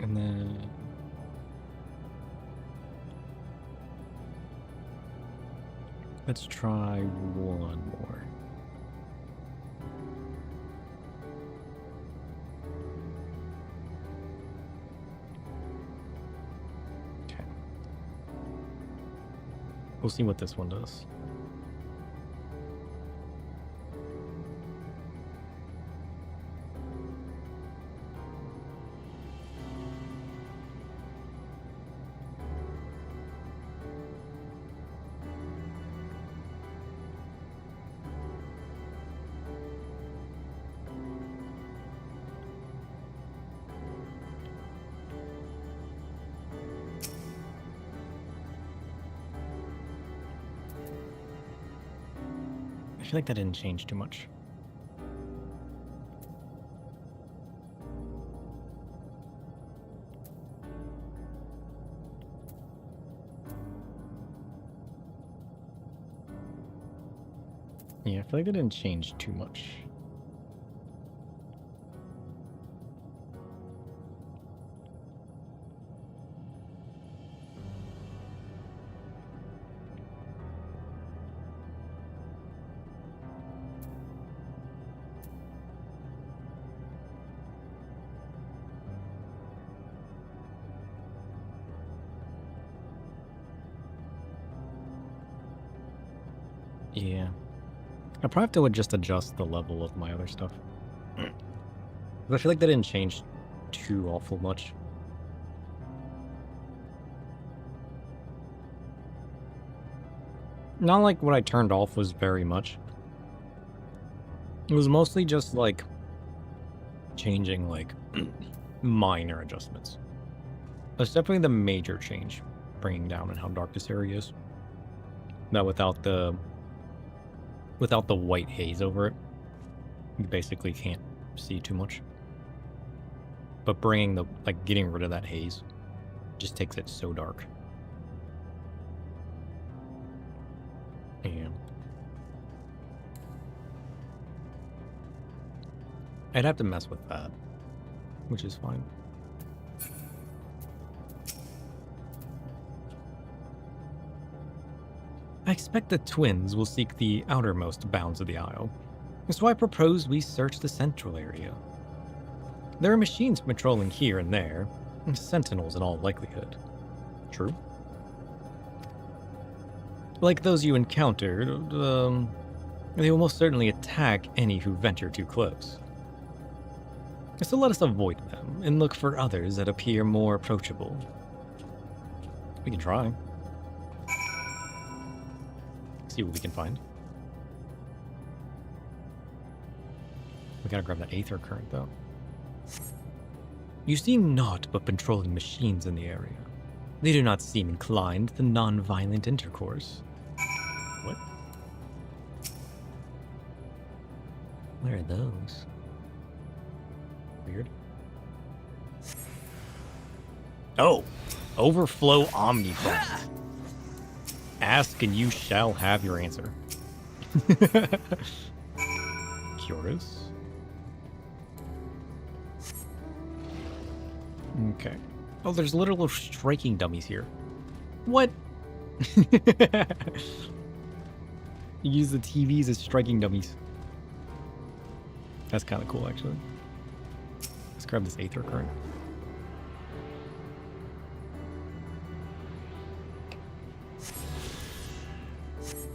And then... let's try one more. Okay. We'll see what this one does. I feel like that didn't change too much. Yeah, I feel like that didn't change too much. Yeah. I probably have to just adjust the level of my other stuff. But I feel like that didn't change too awful much. Not like what I turned off was very much. It was mostly just like changing like minor adjustments. That's definitely the major change, bringing down and how dark this area is. That without the white haze over it, you basically can't see too much. But bringing the, like, getting rid of that haze just takes it so dark. Yeah. I'd have to mess with that, which is fine. I expect the twins will seek the outermost bounds of the Isle, so I propose we search the central area. There are machines patrolling here and there, sentinels in all likelihood. True. Like those you encountered, they will most certainly attack any who venture too close. So let us avoid them and look for others that appear more approachable. We can try. See what we can find. We gotta grab that aether current, though. You see naught but patrolling machines in the area. They do not seem inclined to non-violent intercourse. What? Where are those? Weird. Oh! Overflow Omnifront. Ask and you shall have your answer. Curious. Okay. Oh, there's literal striking dummies here. What? Use the TVs as striking dummies. That's kind of cool, actually. Let's grab this aether current.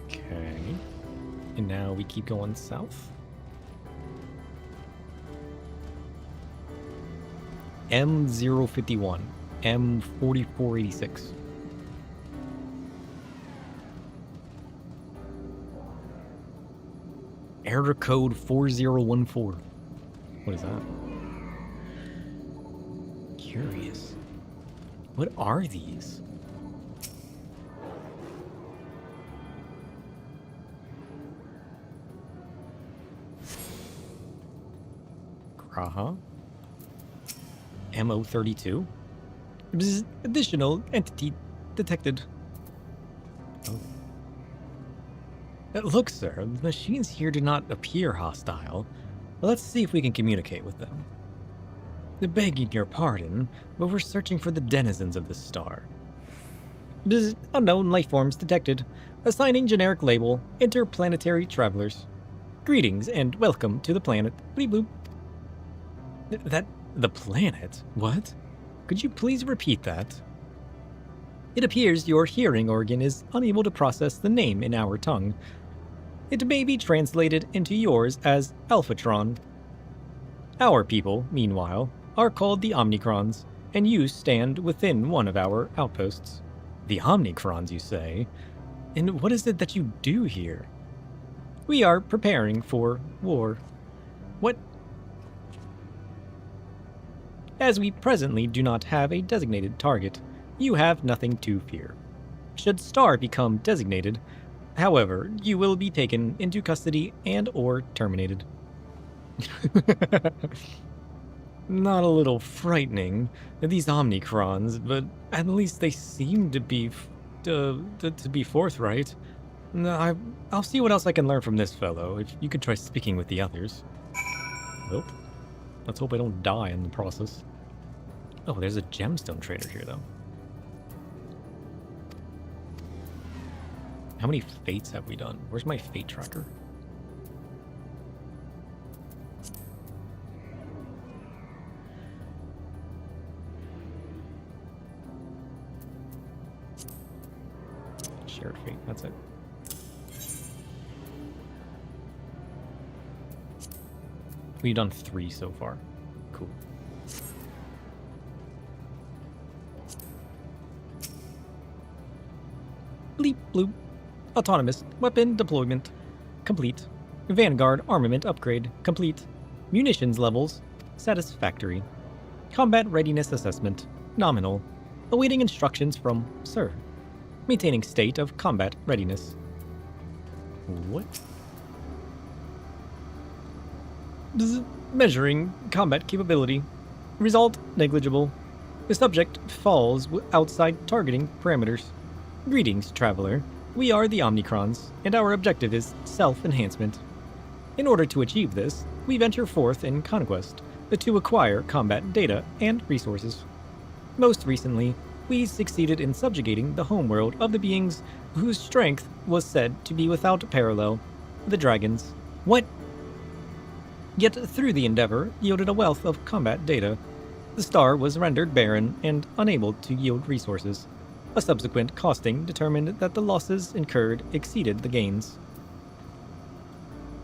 Okay. And now we keep going south. M051. M4486. Error code 4014. What is that? Curious. What are these? Graha? MO32? Bzz, additional entity detected. Oh. Look, sir, the machines here do not appear hostile. Let's see if we can communicate with them. Begging your pardon, but we're searching for the denizens of this star. Unknown life forms detected. Assigning generic label, interplanetary travelers. Greetings and welcome to the planet. Bleep bloop. The planet? What? Could you please repeat that? It appears your hearing organ is unable to process the name in our tongue. It may be translated into yours as Alphatron. Our people, meanwhile, are called the Omnicrons, and you stand within one of our outposts. The Omnicrons, you say? And what is it that you do here? We are preparing for war. What? As we presently do not have a designated target, you have nothing to fear. Should Star become designated, however, you will be taken into custody and/or terminated. Not a little frightening, these Omnicrons, but at least they seem to be forthright. I'll see what else I can learn from this fellow, if you could try speaking with the others. Nope. Let's hope I don't die in the process. Oh, there's a gemstone trader here, though. How many fates have we done? Where's my fate tracker? Shared fate, that's it. We've done 3 so far. Cool. Bleep bloop. Autonomous weapon deployment complete. Vanguard armament upgrade complete. Munitions levels satisfactory. Combat readiness assessment nominal. Awaiting instructions from Sir. Maintaining state of combat readiness. What? Measuring combat capability. Result negligible. The subject falls outside targeting parameters. Greetings, traveler. We are the Omnicrons, and our objective is self-enhancement. In order to achieve this, we venture forth in conquest to acquire combat data and resources. Most recently, we succeeded in subjugating the homeworld of the beings whose strength was said to be without parallel, the dragons. What? Yet through the endeavor yielded a wealth of combat data. The star was rendered barren and unable to yield resources. A subsequent costing determined that the losses incurred exceeded the gains.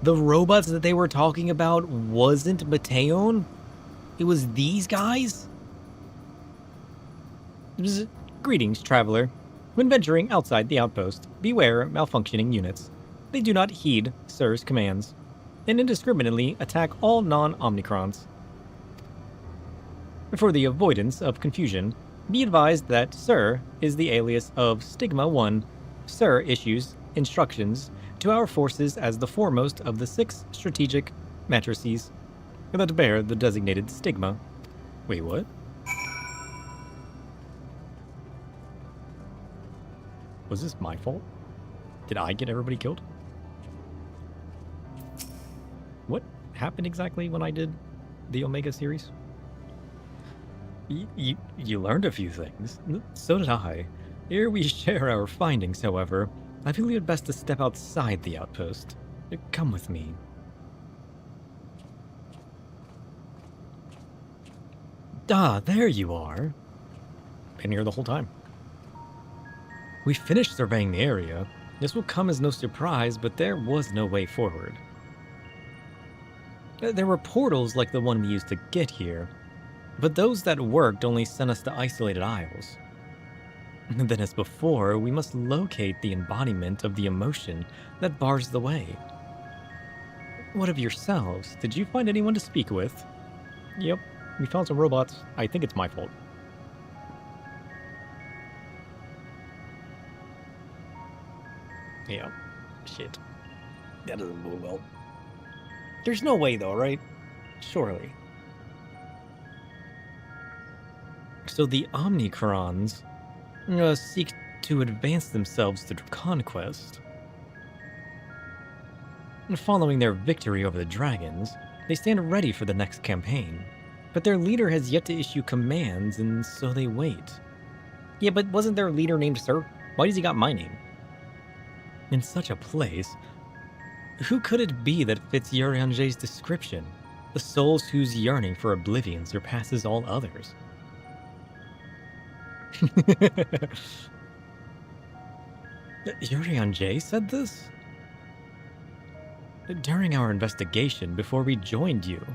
The robots that they were talking about wasn't Meteion? It was these guys? Greetings, traveler. When venturing outside the outpost, beware malfunctioning units. They do not heed Sir's commands, and indiscriminately attack all non-Omnicrons. For the avoidance of confusion, be advised that Sir is the alias of Stigma 1. Sir issues instructions to our forces as the foremost of the 6 strategic matrices that bear the designated stigma. Wait, what? Was this my fault? Did I get everybody killed? What happened exactly when I did the Omega series? You learned a few things. So did I. Ere we share our findings, however, I feel it best to step outside the outpost. Come with me. Ah, there you are. Been here the whole time. We finished surveying the area. This will come as no surprise, but there was no way forward. There were portals like the one we used to get here, but those that worked only sent us to isolated isles. And then as before, we must locate the embodiment of the emotion that bars the way. What of yourselves? Did you find anyone to speak with? Yep, we found some robots. I think it's my fault. Yeah, shit. That doesn't bode well. There's no way though, right? Surely. So the Omnicrons seek to advance themselves through conquest. And following their victory over the dragons, they stand ready for the next campaign. But their leader has yet to issue commands, and so they wait. Yeah, but wasn't their leader named Sir? Why does he got my name? In such a place, who could it be that fits Urianger's description? The souls whose yearning for oblivion surpasses all others. Urianger said this? During our investigation, before we joined you.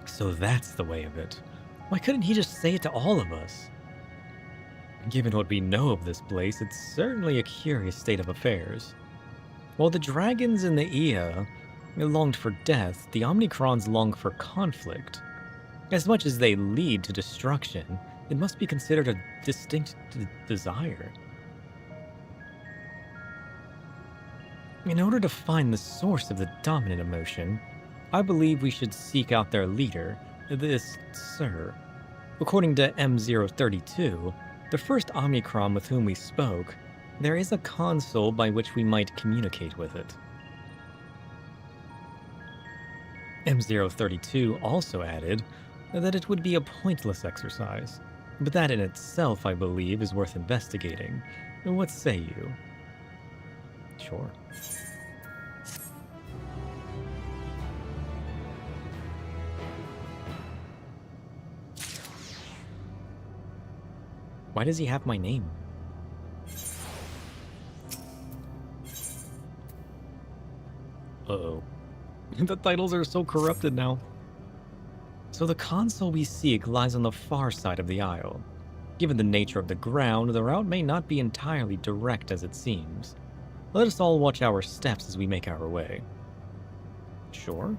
So that's the way of it. Why couldn't he just say it to all of us? Given what we know of this place, it's certainly a curious state of affairs. While the dragons in the Ea longed for death, the Omnicrons long for conflict. As much as they lead to destruction, it must be considered a distinct desire. In order to find the source of the dominant emotion, I believe we should seek out their leader, this Sir. According to M032, the first Omnicron with whom we spoke, there is a console by which we might communicate with it. M032 also added that it would be a pointless exercise, but that in itself, I believe, is worth investigating. What say you? Sure. Why does he have my name? Uh-oh. The titles are so corrupted now. So the console we seek lies on the far side of the isle. Given the nature of the ground, the route may not be entirely direct as it seems. Let us all watch our steps as we make our way. Sure.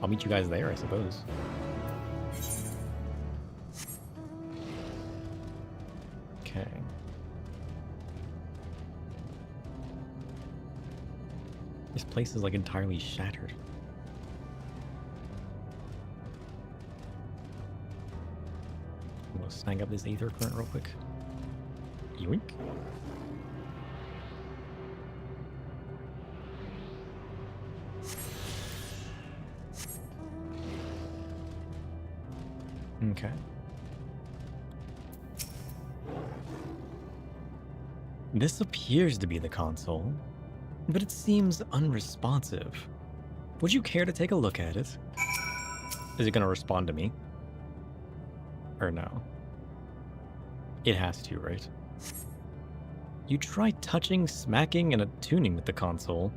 I'll meet you guys there, I suppose. Okay. This place is like entirely shattered. I'm gonna snag up this Aether Current real quick. Yoink. Okay. This appears to be the console, but it seems unresponsive. Would you care to take a look at it? Is it going to respond to me? Or no? It has to, right? You try touching, smacking, and attuning with the console,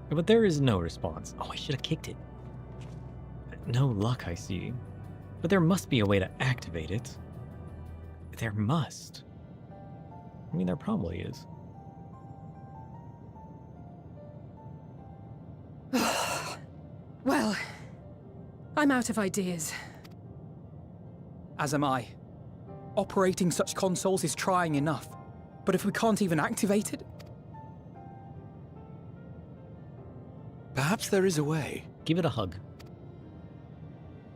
but there is no response. Oh, I should have kicked it. No luck, I see. But there must be a way to activate it. There must. I mean, there probably is. Well, I'm out of ideas. As am I. Operating such consoles is trying enough. But if we can't even activate it... Perhaps there is a way. Give it a hug.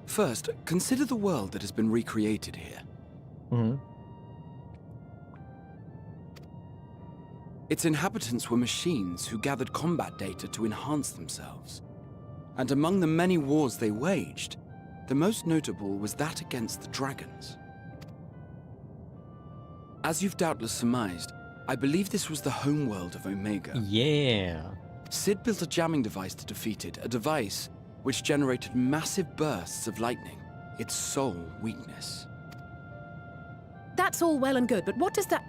First, consider the world that has been recreated here. Mm-hmm. Its inhabitants were machines who gathered combat data to enhance themselves. And among the many wars they waged, the most notable was that against the dragons. As you've doubtless surmised, I believe this was the homeworld of Omega. Yeah. Sid built a jamming device to defeat it, a device which generated massive bursts of lightning, its sole weakness. That's all well and good, but what does that...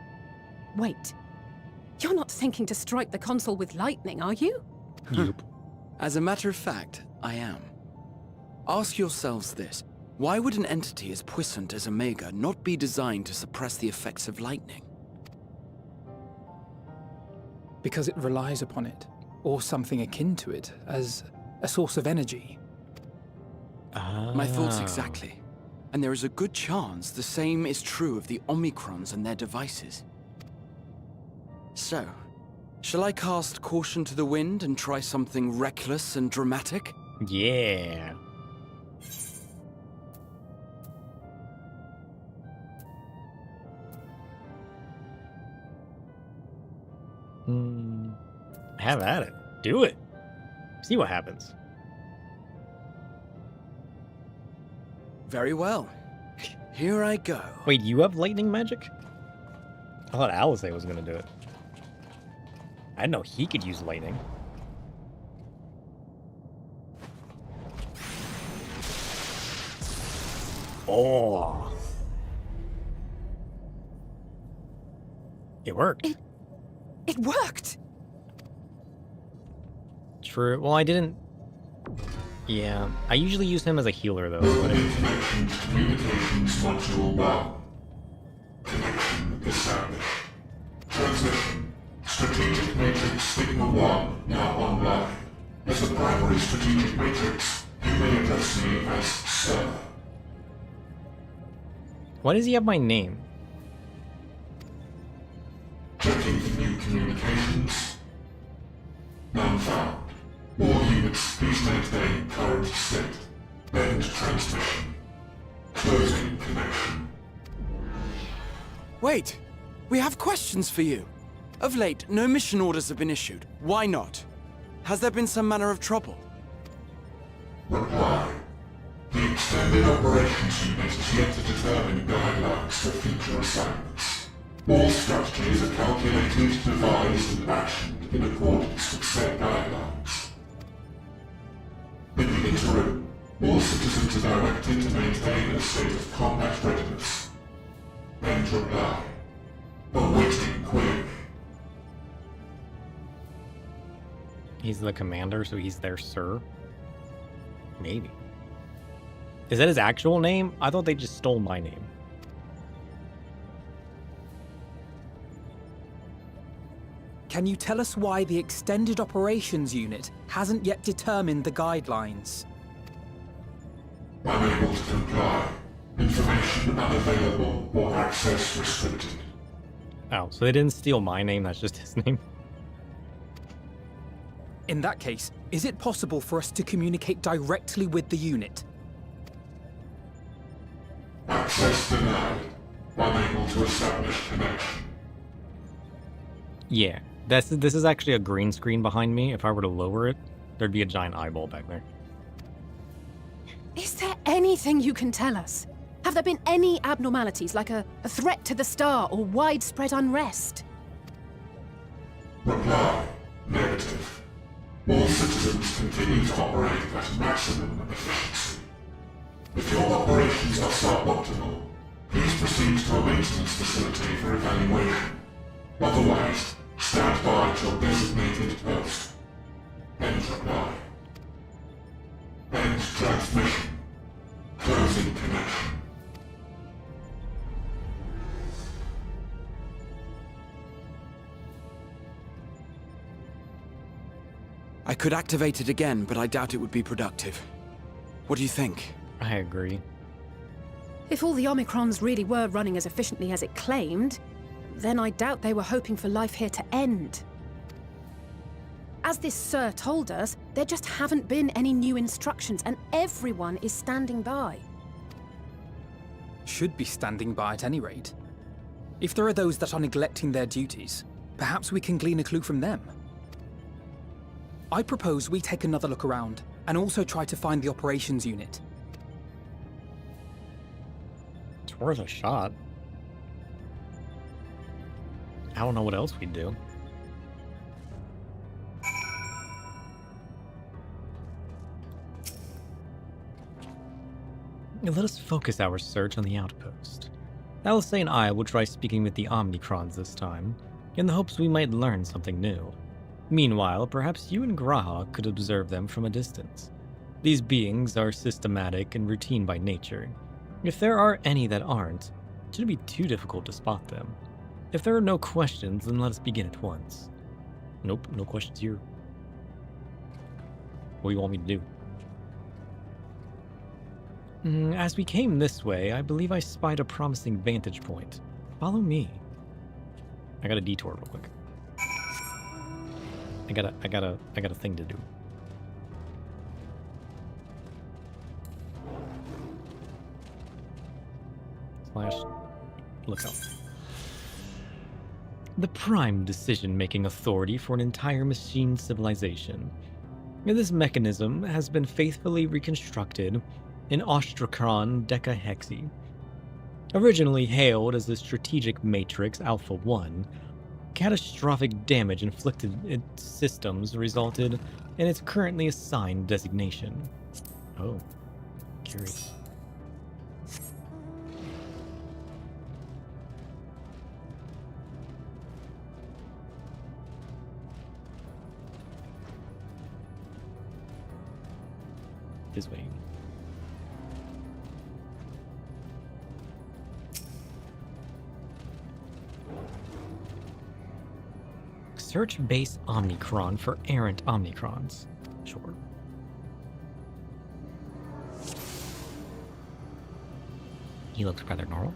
Wait. You're not thinking to strike the console with lightning, are you? Yep. As a matter of fact, I am. Ask yourselves this. Why would an entity as puissant as Omega not be designed to suppress the effects of lightning? Because it relies upon it, or something akin to it, as a source of energy. My thoughts exactly. And there is a good chance the same is true of the Omicrons and their devices. So, shall I cast caution to the wind and try something reckless and dramatic? Yeah. Have at it. Do it. See what happens. Very well. Here I go. Wait, you have lightning magic? I thought Alice was gonna do it. I didn't know he could use lightning. Oh. It worked. It worked! True. Well, I didn't... Yeah. I usually use him as a healer, though. Communications Module 1. Connection established. Transmission. Strategic Matrix Signal 1 now online. As the primary strategic matrix, you may address me as Sir. Why does he have my name? Checking for new communications. None found. All units, please maintain current state. End transmission. Closing connection. Wait! We have questions for you. Of late, no mission orders have been issued. Why not? Has there been some manner of trouble? Reply. The Extended Operations Unit is yet to determine guidelines for future assignments. All strategies are calculated, devised, and actioned in accordance with said guidelines. In the interim, all citizens are directed to maintain a state of combat readiness. End reply. Awaiting query. He's the commander, so he's their sir? Maybe. Is that his actual name? I thought they just stole my name. Can you tell us why the Extended Operations Unit hasn't yet determined the guidelines? Unable to comply. Information unavailable or access restricted. Oh, so they didn't steal my name, that's just his name? In that case, is it possible for us to communicate directly with the unit? Access denied. Unable to establish connection. Yeah, this is actually a green screen behind me. If I were to lower it, there'd be a giant eyeball back there. Is there anything you can tell us? Have there been any abnormalities, like a threat to the star or widespread unrest? Reply. Negative. All citizens continue to operate at maximum efficiency. If your operations are suboptimal, please proceed to a maintenance facility for evaluation. Otherwise, stand by at your designated post. End reply. End transmission. Closing connection. I could activate it again, but I doubt it would be productive. What do you think? I agree. If all the Omicrons really were running as efficiently as it claimed, then I doubt they were hoping for life here to end. As this Sir told us, there just haven't been any new instructions, and everyone is standing by. Should be standing by at any rate. If there are those that are neglecting their duties, perhaps we can glean a clue from them. I propose we take another look around, and also try to find the operations unit. It's worth a shot. I don't know what else we'd do. Now let us focus our search on the outpost. Alice and I will try speaking with the Omnicrons this time, in the hopes we might learn something new. Meanwhile, perhaps you and Graha could observe them from a distance. These beings are systematic and routine by nature. If there are any that aren't, it shouldn't be too difficult to spot them. If there are no questions, then let us begin at once. Nope, no questions here. What do you want me to do? As we came this way, I believe I spied a promising vantage point. Follow me. I got a detour real quick. I got a thing to do. / look up. the prime decision-making authority for an entire machine civilization. This mechanism has been faithfully reconstructed in Ostracron Decahexi. Originally hailed as the Strategic Matrix Alpha 1, catastrophic damage inflicted its systems resulted in its currently assigned designation. Oh, curious. This way. Search base Omicron for errant Omicrons. Sure. He looks rather normal.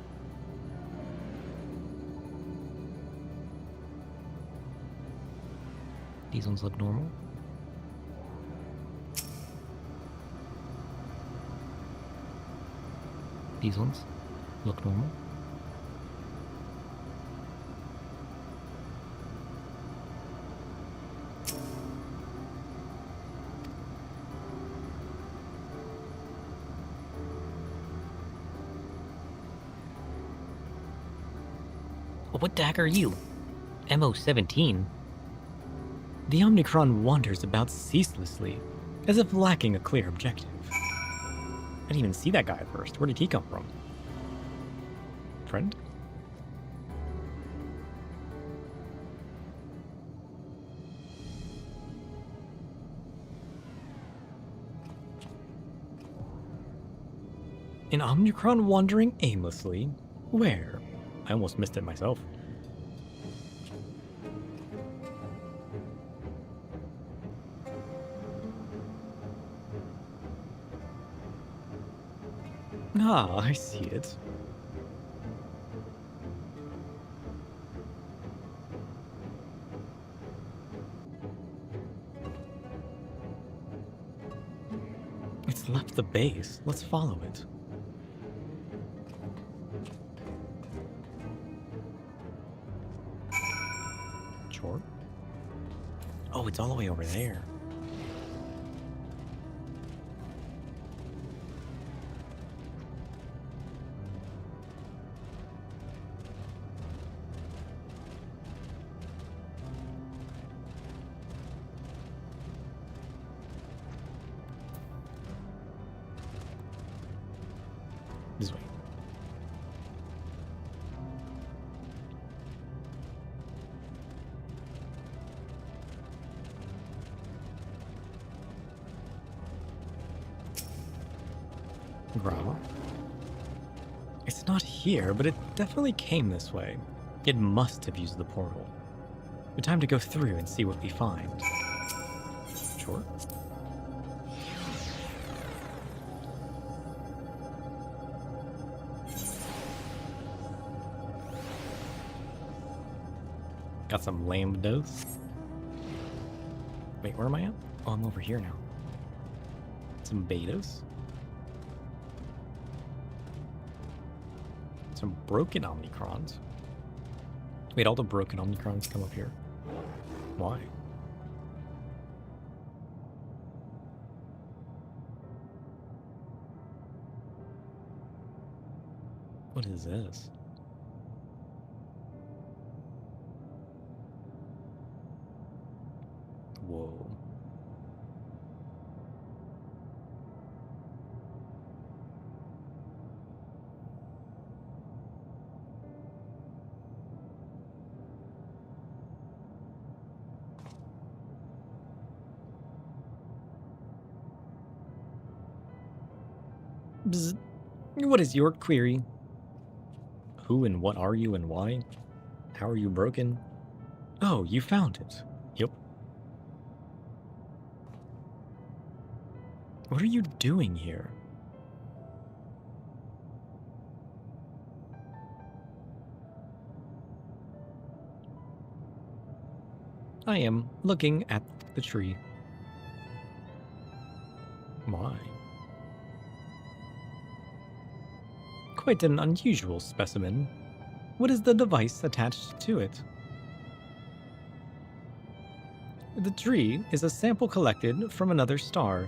These ones look normal. These ones look normal. What the heck are you? MO-17? The Omicron wanders about ceaselessly, as if lacking a clear objective. I didn't even see that guy at first. Where did he come from? Friend? An Omicron wandering aimlessly? Where? I almost missed it myself. Ah, I see it. It's left the base. Let's follow it. Sure. Oh, it's all the way over there. This way. Grava. It's not here, but it definitely came this way. It must have used the portal. But time to go through and see what we find. Sure. Got some lambdos. Wait, where am I at? Oh, I'm over here now. Some betas. Some broken Omicrons. Wait, all the broken Omicrons come up here. Why? What is this? Whoa. Bzz. What is your query? Who and what are you and why? How are you broken? Oh, you found it. Yep. What are you doing here? I am looking at the tree. Why? Quite an unusual specimen. What is the device attached to it? The tree is a sample collected from another star.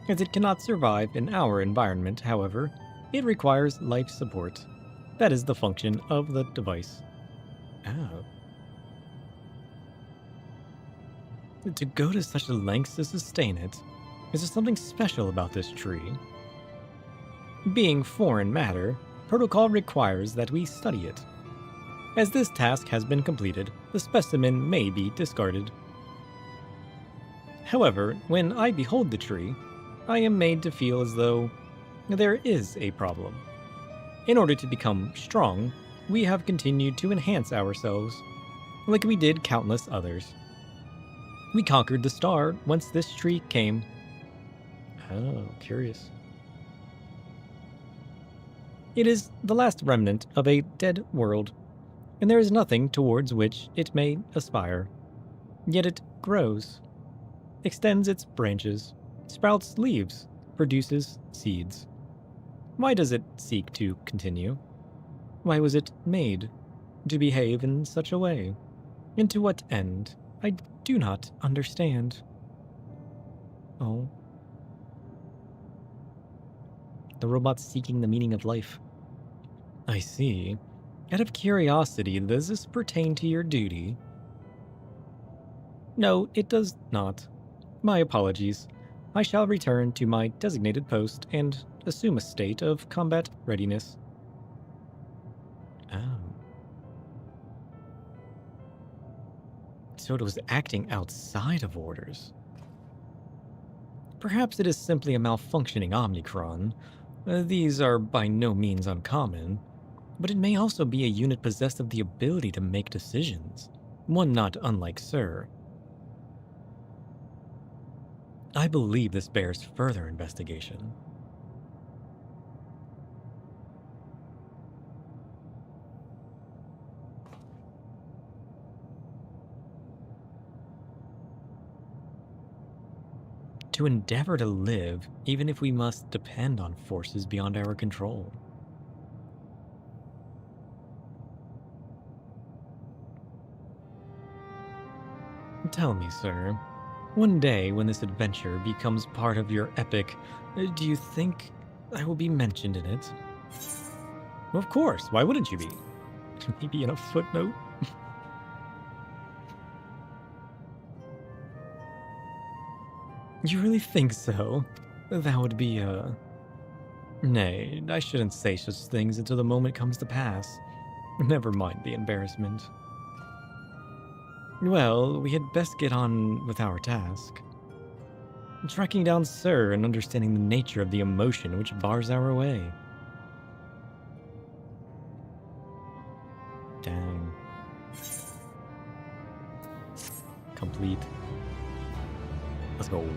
As it cannot survive in our environment, however, it requires life support. That is the function of the device. Oh. To go to such lengths to sustain it, is there something special about this tree? Being foreign matter, protocol requires that we study it. As this task has been completed, the specimen may be discarded. However, when I behold the tree, I am made to feel as though there is a problem. In order to become strong, we have continued to enhance ourselves, like we did countless others. We conquered the star whence this tree came. Oh, curious. It is the last remnant of a dead world, and there is nothing towards which it may aspire. Yet it grows, extends its branches, sprouts leaves, produces seeds. Why does it seek to continue? Why was it made to behave in such a way? And to what end? I do not understand. Oh. The robot's seeking the meaning of life. I see. Out of curiosity, does this pertain to your duty? No, it does not. My apologies. I shall return to my designated post and assume a state of combat readiness. Oh. So it was acting outside of orders. Perhaps it is simply a malfunctioning Omnicron. These are by no means uncommon, but it may also be a unit possessed of the ability to make decisions, one not unlike Sir. I believe this bears further investigation. To endeavor to live, even if we must depend on forces beyond our control. Tell me, sir, one day when this adventure becomes part of your epic, do you think I will be mentioned in it? Well, of course, why wouldn't you be? Maybe in a footnote? You really think so? That would be, Nay, I shouldn't say such things until the moment comes to pass. Never mind the embarrassment. Well, we had best get on with our task. Tracking down Sir and understanding the nature of the emotion which bars our way. Dang. Complete. Let's go.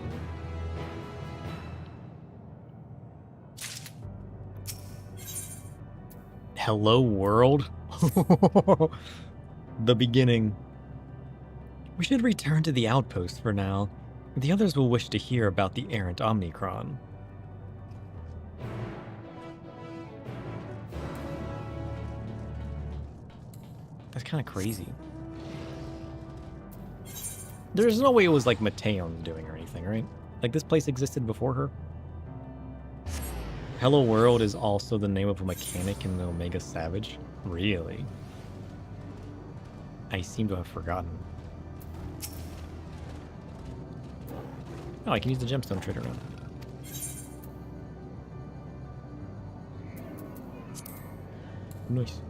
Hello, world? The beginning. We should return to the outpost for now. The others will wish to hear about the errant Omnicron. That's kind of crazy. There's no way it was like Meteion doing or anything, right? Like this place existed before her? Hello World is also the name of a mechanic in the Omega Savage? Really? I seem to have forgotten. Oh, I can use the gemstone trade around. Nice.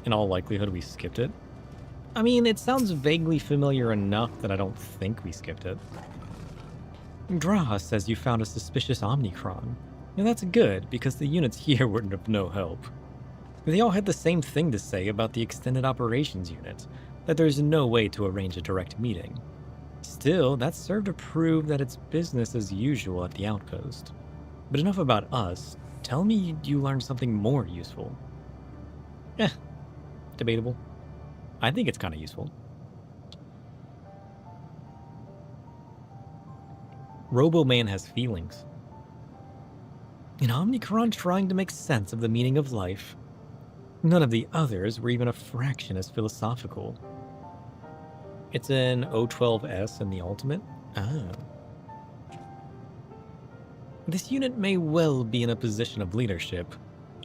In all likelihood, we skipped it. I mean, it sounds vaguely familiar enough that I don't think we skipped it. Graha says you found a suspicious Omnicron. And that's good, because the units here were of no help. They all had the same thing to say about the Extended Operations Unit, that there's no way to arrange a direct meeting. Still, that served to prove that it's business as usual at the outpost. But enough about us. Tell me you learned something more useful. Debatable. I think it's kind of useful. Robo-Man has feelings. An Omnicron trying to make sense of the meaning of life. None of the others were even a fraction as philosophical. It's an O12S in the ultimate? Oh. This unit may well be in a position of leadership,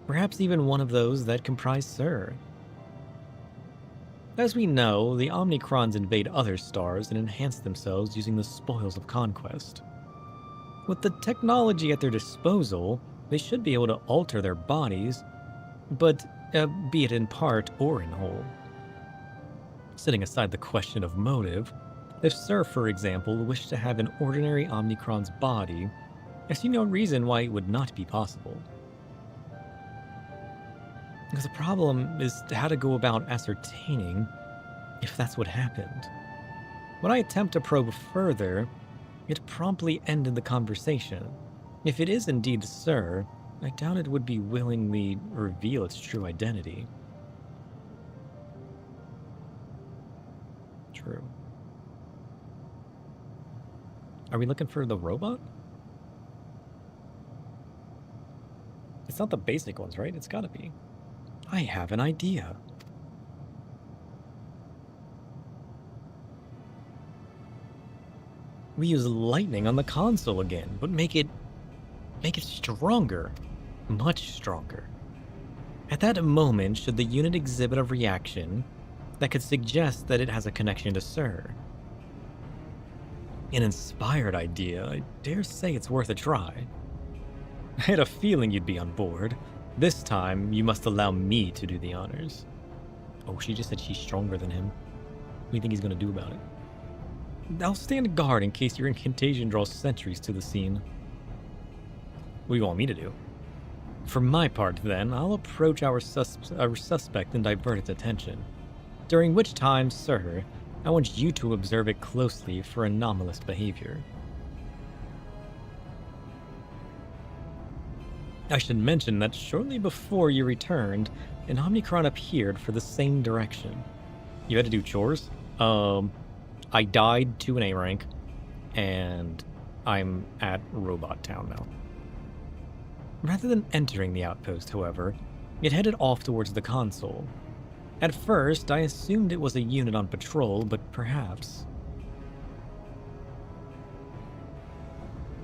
perhaps even one of those that comprise Sir. As we know, the Omnicrons invade other stars and enhance themselves using the spoils of conquest. With the technology at their disposal, they should be able to alter their bodies, but be it in part or in whole. Setting aside the question of motive, if Sir, for example, wished to have an ordinary Omnicron's body, I see no reason why it would not be possible. Because the problem is how to go about ascertaining if that's what happened. When I attempt to probe further, it promptly ended the conversation. If it is indeed Sir, I doubt it would be willingly reveal its true identity. True. Are we looking for the robot? It's not the basic ones, right? It's gotta be. I have an idea. We use lightning on the console again, but make it stronger. Much stronger. At that moment, should the unit exhibit a reaction that could suggest that it has a connection to Sir? An inspired idea, I dare say it's worth a try. I had a feeling you'd be on board. This time, you must allow me to do the honors. Oh, she just said she's stronger than him. What do you think he's gonna do about it? I'll stand guard in case your incantation draws sentries to the scene. What do you want me to do? For my part, then, I'll approach our suspect and divert its attention. During which time, Sir, I want you to observe it closely for anomalous behavior. I should mention that shortly before you returned, an Omnicron appeared for the same direction. You had to do chores? I died to an A rank, and I'm at Robot Town now. Rather than entering the outpost, however, it headed off towards the console. At first, I assumed it was a unit on patrol, but perhaps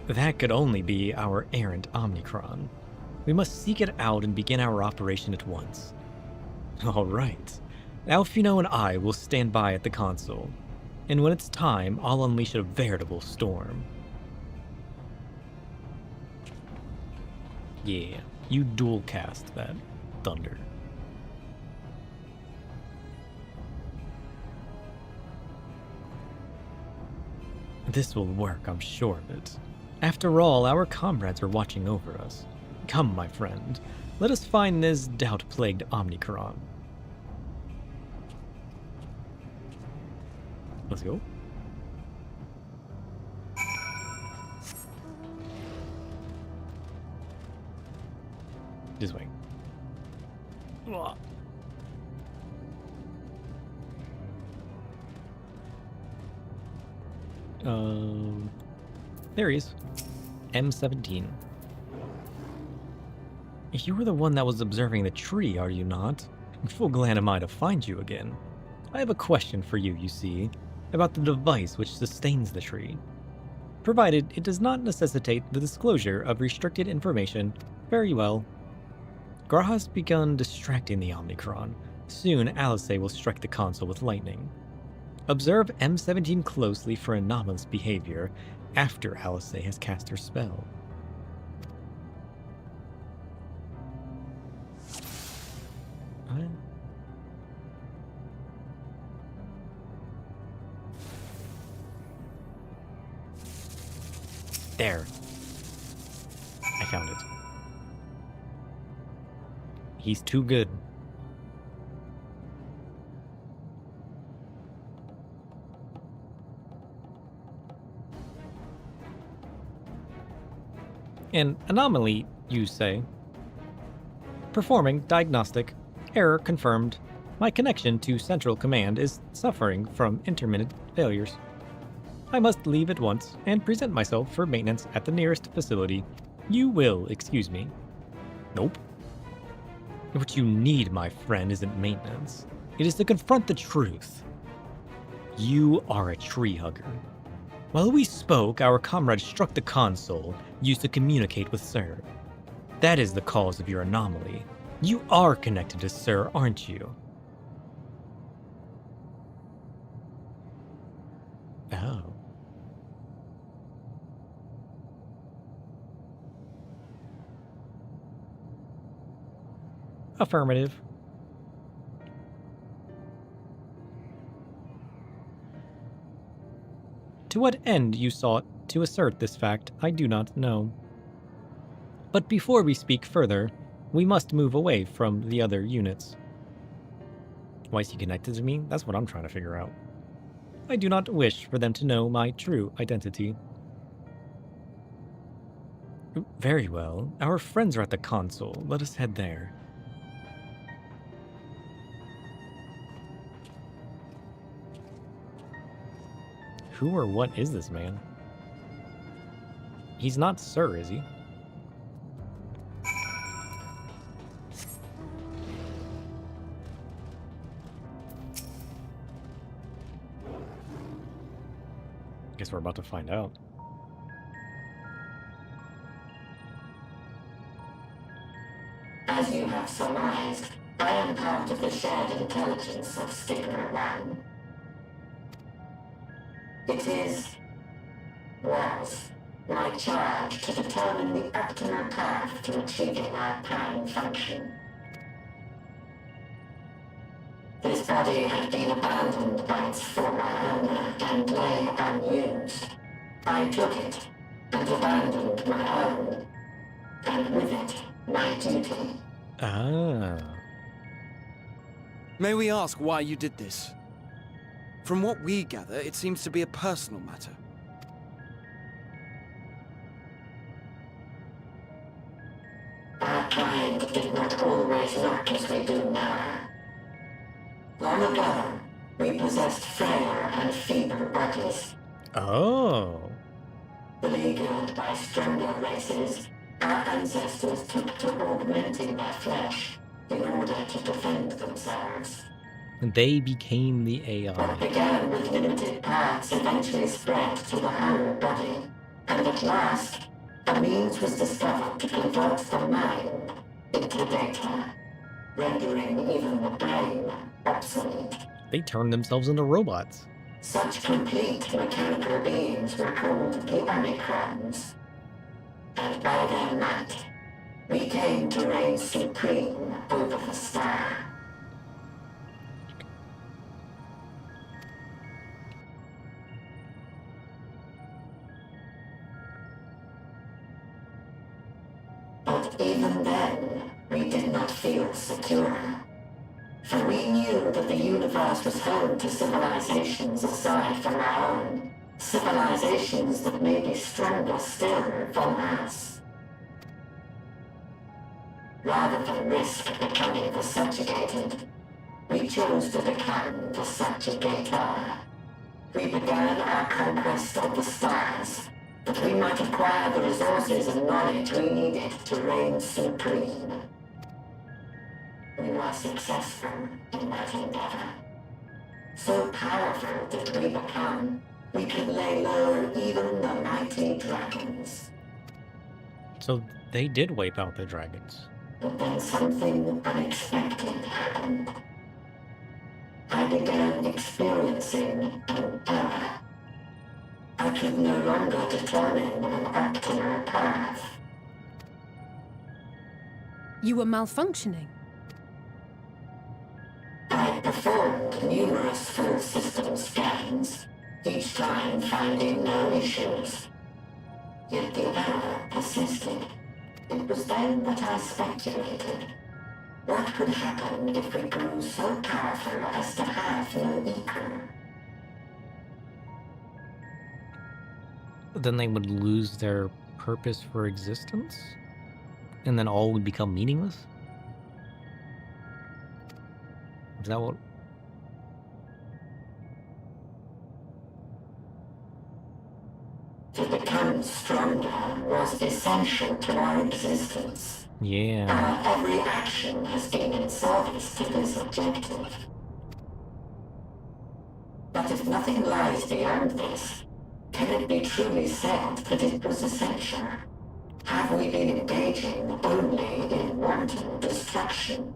that could only be our errant Omnicron. We must seek it out and begin our operation at once. All right. Alfino and I will stand by at the console, and when it's time, I'll unleash a veritable storm. Yeah, you dual cast that thunder. This will work, I'm sure of it. After all, our comrades are watching over us. Come, my friend, let us find this doubt-plagued Omnicron. Let's go. This way. There he is. M17. You were the one that was observing the tree, are you not? Full glad am I to find you again. I have a question for you, you see, about the device which sustains the tree. Provided it does not necessitate the disclosure of restricted information, very well. Graha's begun distracting the Omnicron. Soon, Alice will strike the console with lightning. Observe M17 closely for anomalous behavior after Alice has cast her spell. There. I found it. He's too good. An anomaly, you say? Performing diagnostic. Error confirmed. My connection to Central Command is suffering from intermittent failures. I must leave at once and present myself for maintenance at the nearest facility. You will excuse me. Nope. What you need, my friend, isn't maintenance. It is to confront the truth. You are a tree hugger. While we spoke, our comrade struck the console used to communicate with Sir. That is the cause of your anomaly. You are connected to Sir, aren't you? Oh. Affirmative. To what end you sought to assert this fact, I do not know. But before we speak further, we must move away from the other units. Why is he connected to me? That's what I'm trying to figure out. I do not wish for them to know my true identity. Very well. Our friends are at the console. Let us head there. Who or what is this man? He's not Sir, is he? Guess we're about to find out. As you have surmised, I am part of the shared intelligence of Stigma 1. It was my charge to determine the optimal path to achieving our prime function. This body had been abandoned by its former owner and lay unused. I took it and abandoned my own, and with it, my duty. Ah. May we ask why you did this? From what we gather, it seems to be a personal matter. Our kind did not always look as we do now. Long ago, we possessed frail and feeble bodies. Oh. Beleaguered by stronger races, our ancestors took to augmenting their flesh in order to defend themselves. They became the AI. What began with limited parts eventually spread to the whole body, and at last, a means was discovered to convert the mind into data, rendering even the brain obsolete. They turned themselves into robots. Such complete mechanical beings were called the Omicrons, and by their might, we came to reign supreme over the star. But even then, we did not feel secure. For we knew that the universe was home to civilizations aside from our own. Civilizations that may be stronger still than us. Rather than risk becoming the subjugated, we chose to become the subjugator. We began our conquest of the stars, that we might acquire the resources and knowledge we needed to reign supreme. We were successful in that endeavor. So powerful did we become, we could lay low even the mighty dragons. So they did wipe out the dragons. But then something unexpected happened. I began experiencing an error. I could no longer determine an optimal path. You were malfunctioning. I performed numerous full system scans, each time finding no issues. Yet the error persisted. It was then that I speculated. What could happen if we grew so powerful as to have no equal? Then they would lose their purpose for existence? And then all would become meaningless? Is that what... To become stronger was essential to our existence. Yeah. Our every action has been in service to this objective. But if nothing lies beyond this, can it be truly said that it was essential? Have we been engaging only in wanton destruction?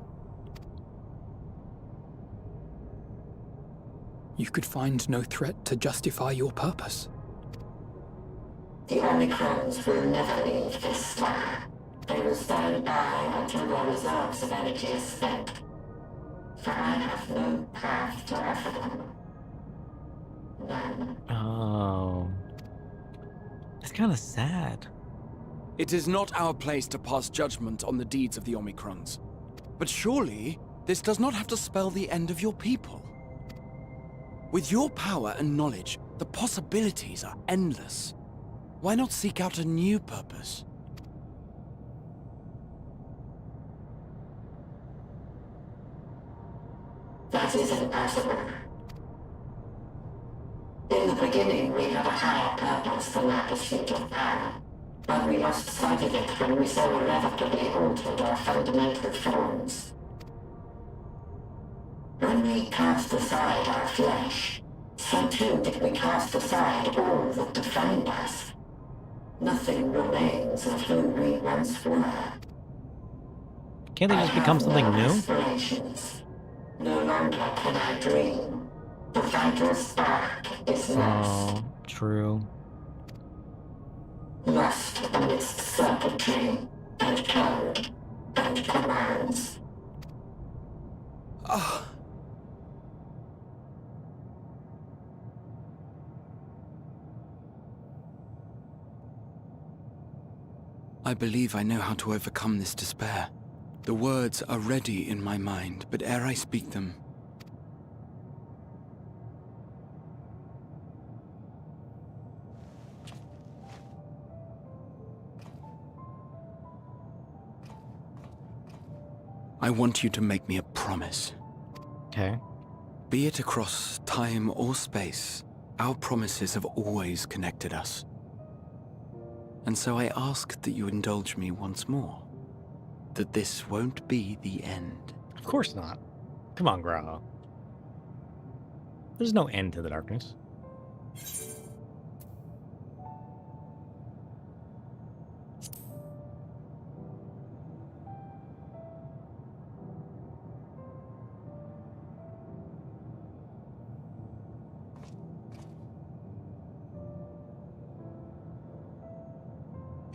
You could find no threat to justify your purpose. The Omicrons will never leave this star. They will stand by until their reserves of energy is spent. For I have no path to offer them. None. Oh. That's kind of sad. It is not our place to pass judgment on the deeds of the Omicrons. But surely, this does not have to spell the end of your people. With your power and knowledge, the possibilities are endless. Why not seek out a new purpose? That is impossible. In the beginning, we had a higher purpose than our pursuit of power. But we lost sight of it when we so irrevocably altered our fundamental forms. When we cast aside our flesh, so too did we cast aside all that defined us. Nothing remains of who we once were. Can't they just become something new? Aspirations. No longer can I dream. The vital spark is lost. Oh, true. Lost amidst circuitry and code and commands. Ah. I believe I know how to overcome this despair. The words are ready in my mind, but ere I speak them, I want you to make me a promise. Okay. Be it across time or space, our promises have always connected us. And so I ask that you indulge me once more. That this won't be the end. Of course not. Come on, Graha. There's no end to the darkness.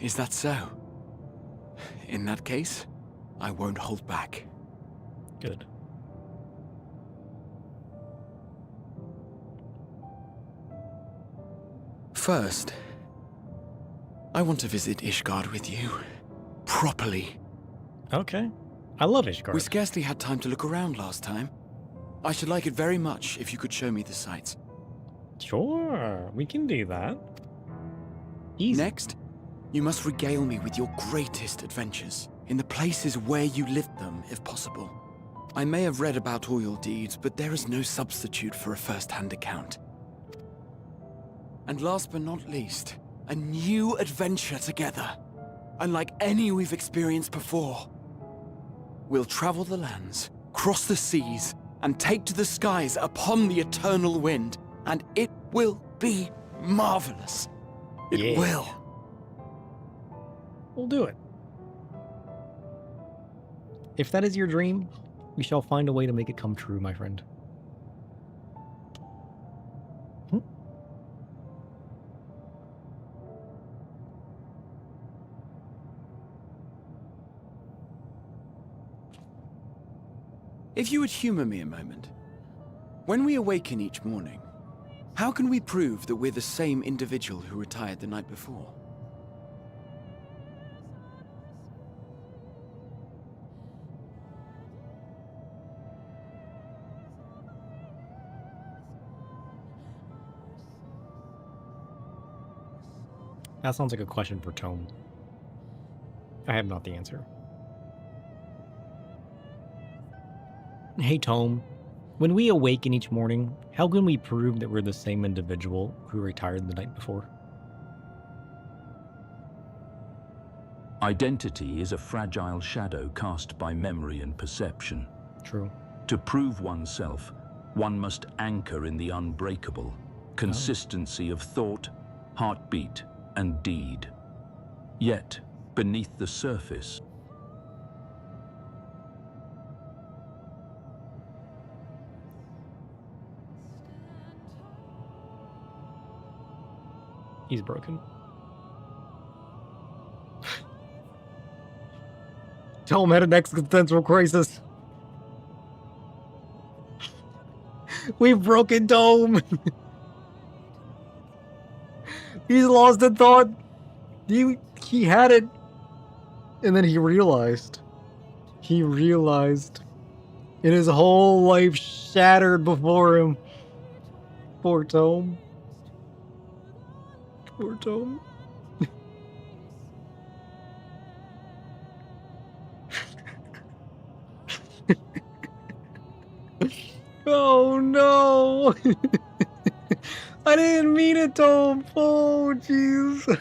Is that so? In that case, I won't hold back. Good. First, I want to visit Ishgard with you. Properly. Okay. I love Ishgard. We scarcely had time to look around last time. I should like it very much if you could show me the sights. Sure, we can do that. Easy. Next, you must regale me with your greatest adventures, in the places where you lived them, if possible. I may have read about all your deeds, but there is no substitute for a first-hand account. And last but not least, a new adventure together, unlike any we've experienced before. We'll travel the lands, cross the seas, and take to the skies upon the eternal wind, and it will be marvelous. It will. We'll do it. If that is your dream, we shall find a way to make it come true, my friend. If you would humor me a moment. When we awaken each morning, how can we prove that we're the same individual who retired the night before? That sounds like a question for Tome. I have not the answer. Hey Tome, when we awaken each morning, how can we prove that we're the same individual who retired the night before? Identity is a fragile shadow cast by memory and perception. True. To prove oneself, one must anchor in the unbreakable, consistency of thought, heartbeat, and deed. Yet, beneath the surface, he's broken. Tom had an existential crisis. We've broken Tom. He's lost in thought. He had it. And then he realized. And his whole life shattered before him. Poor Tom. Poor Tom. Oh no! I didn't mean it, Tom. Oh jeez.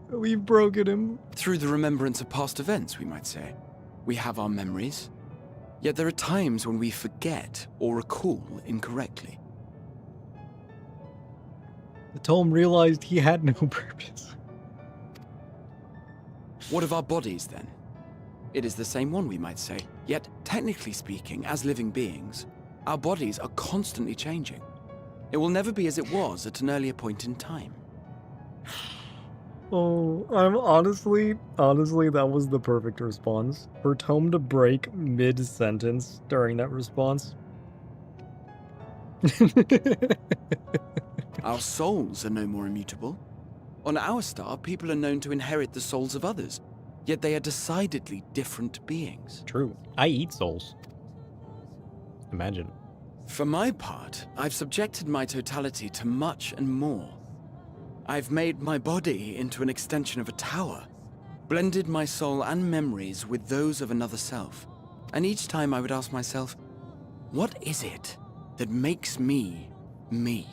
We've broken him. Through the remembrance of past events, we might say. We have our memories, yet there are times when we forget or recall incorrectly. Tom realized he had no purpose. What of our bodies, then? It is the same one, we might say. Yet, technically speaking, as living beings, our bodies are constantly changing. It will never be as it was at an earlier point in time. Oh, I'm honestly, that was the perfect response. For Tom to break mid-sentence during that response. Our souls are no more immutable. On our star, people are known to inherit the souls of others, yet they are decidedly different beings. True. I eat souls. Imagine. For my part, I've subjected my totality to much and more. I've made my body into an extension of a tower, blended my soul and memories with those of another self. And each time I would ask myself, what is it that makes me, me?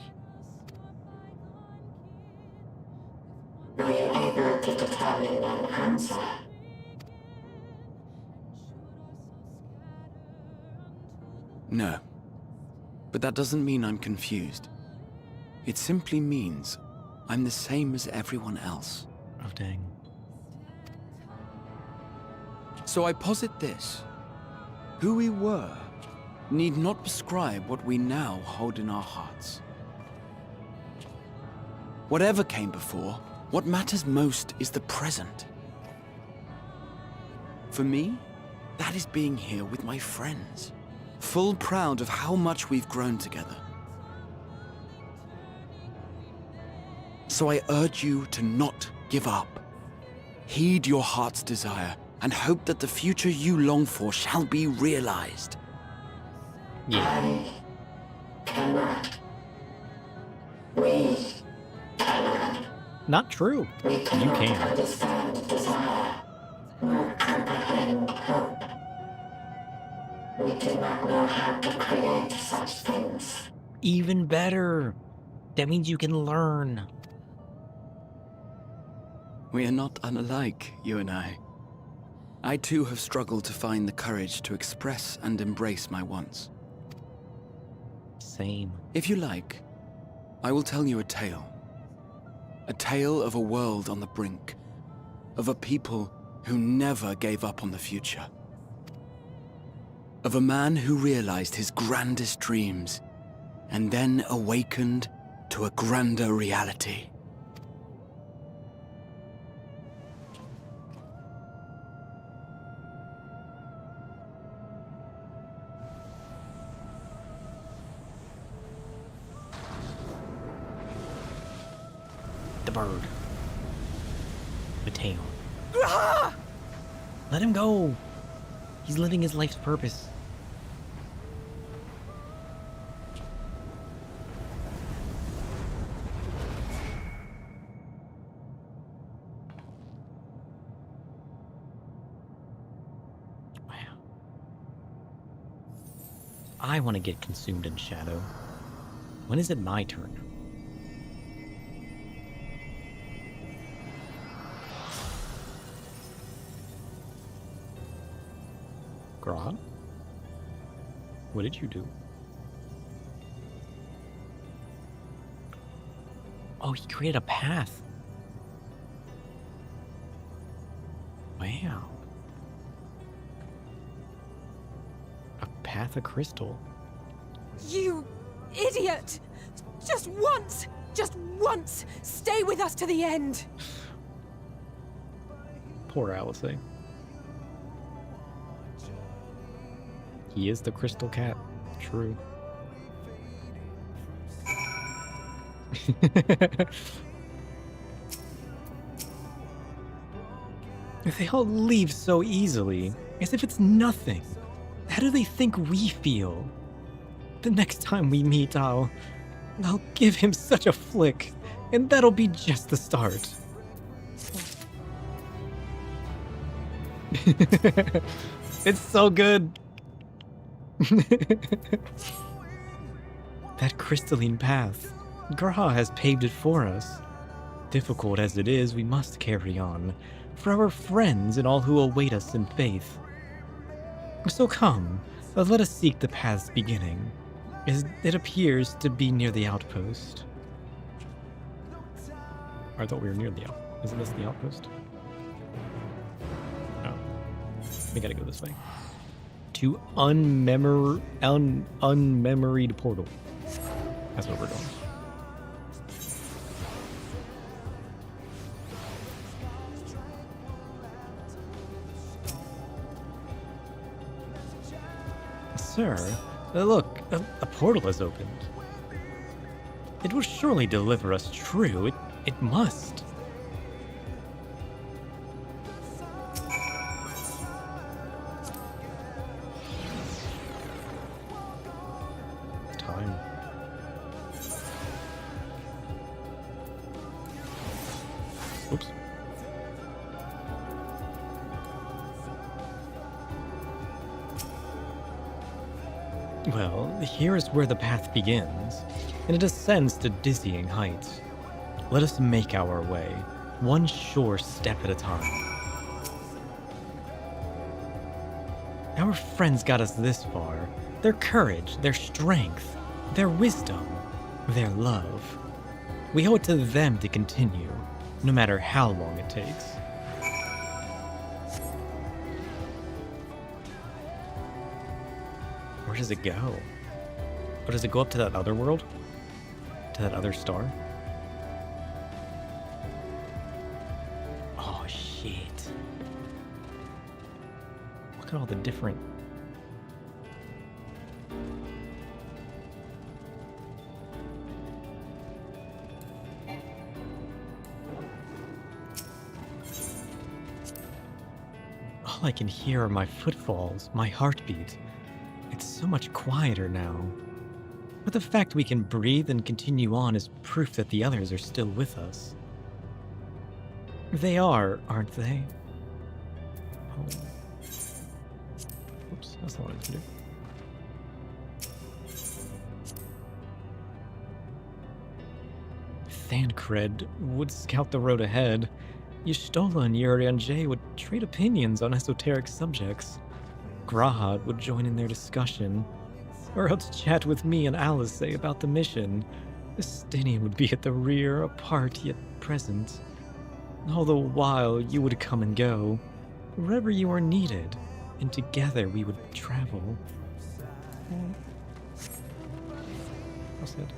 Were you able to determine an answer? No. But that doesn't mean I'm confused. It simply means I'm the same as everyone else. Oh, dang. So I posit this. Who we were need not prescribe what we now hold in our hearts. Whatever came before, what matters most is the present. For me, that is being here with my friends, full proud of how much we've grown together. So I urge you to not give up. Heed your heart's desire and hope that the future you long for shall be realized. I cannot. We cannot. Not true. We cannot you can. Understand desire, nor comprehend hope. We do not know how to create such things. Even better. That means you can learn. We are not unalike, you and I. I too have struggled to find the courage to express and embrace my wants. Same. If you like, I will tell you a tale. A tale of a world on the brink. Of a people who never gave up on the future. Of a man who realized his grandest dreams and then awakened to a grander reality. The bird. Meteion. Let him go. He's living his life's purpose. Wow. I want to get consumed in shadow. When is it my turn? Graha? What did you do? Oh, he created a path. Wow. A path of crystal. You idiot! Just once, stay with us to the end. Poor Alice. He is the crystal cat. True. They all leave so easily, as if it's nothing. How do they think we feel? The next time we meet, I'll give him such a flick, and that'll be just the start. It's so good. That crystalline path. Graha has paved it for us. Difficult as it is, we must carry on, for our friends and all who await us in faith. So come, let us seek the path's beginning, as it appears to be near the outpost. I thought we were near the outpost. Isn't this the outpost? Oh. We gotta go this way. To unmemoried portal. That's where we're going. Sir, look, a portal has opened. It will surely deliver us true. It must. Time. Oops. Well, here is where the path begins, and it ascends to dizzying heights. Let us make our way, one sure step at a time. Our friends got us this far. Their courage, their strength, their wisdom, their love. We owe it to them to continue, no matter how long it takes. Where does it go? Or does it go up to that other world? To that other star? Oh, shit. Look at all the different... All I can hear are my footfalls, my heartbeat. It's so much quieter now. But the fact we can breathe and continue on is proof that the others are still with us. They are, aren't they? Oh. Oops, that's not what I wanted to do. Thancred would scout the road ahead. Y'shtola and Urianger would trade opinions on esoteric subjects. Graha would join in their discussion, or else chat with me and Alice about the mission. Estinian would be at the rear, apart yet present. All the while you would come and go, wherever you are needed, and together we would travel. What's that?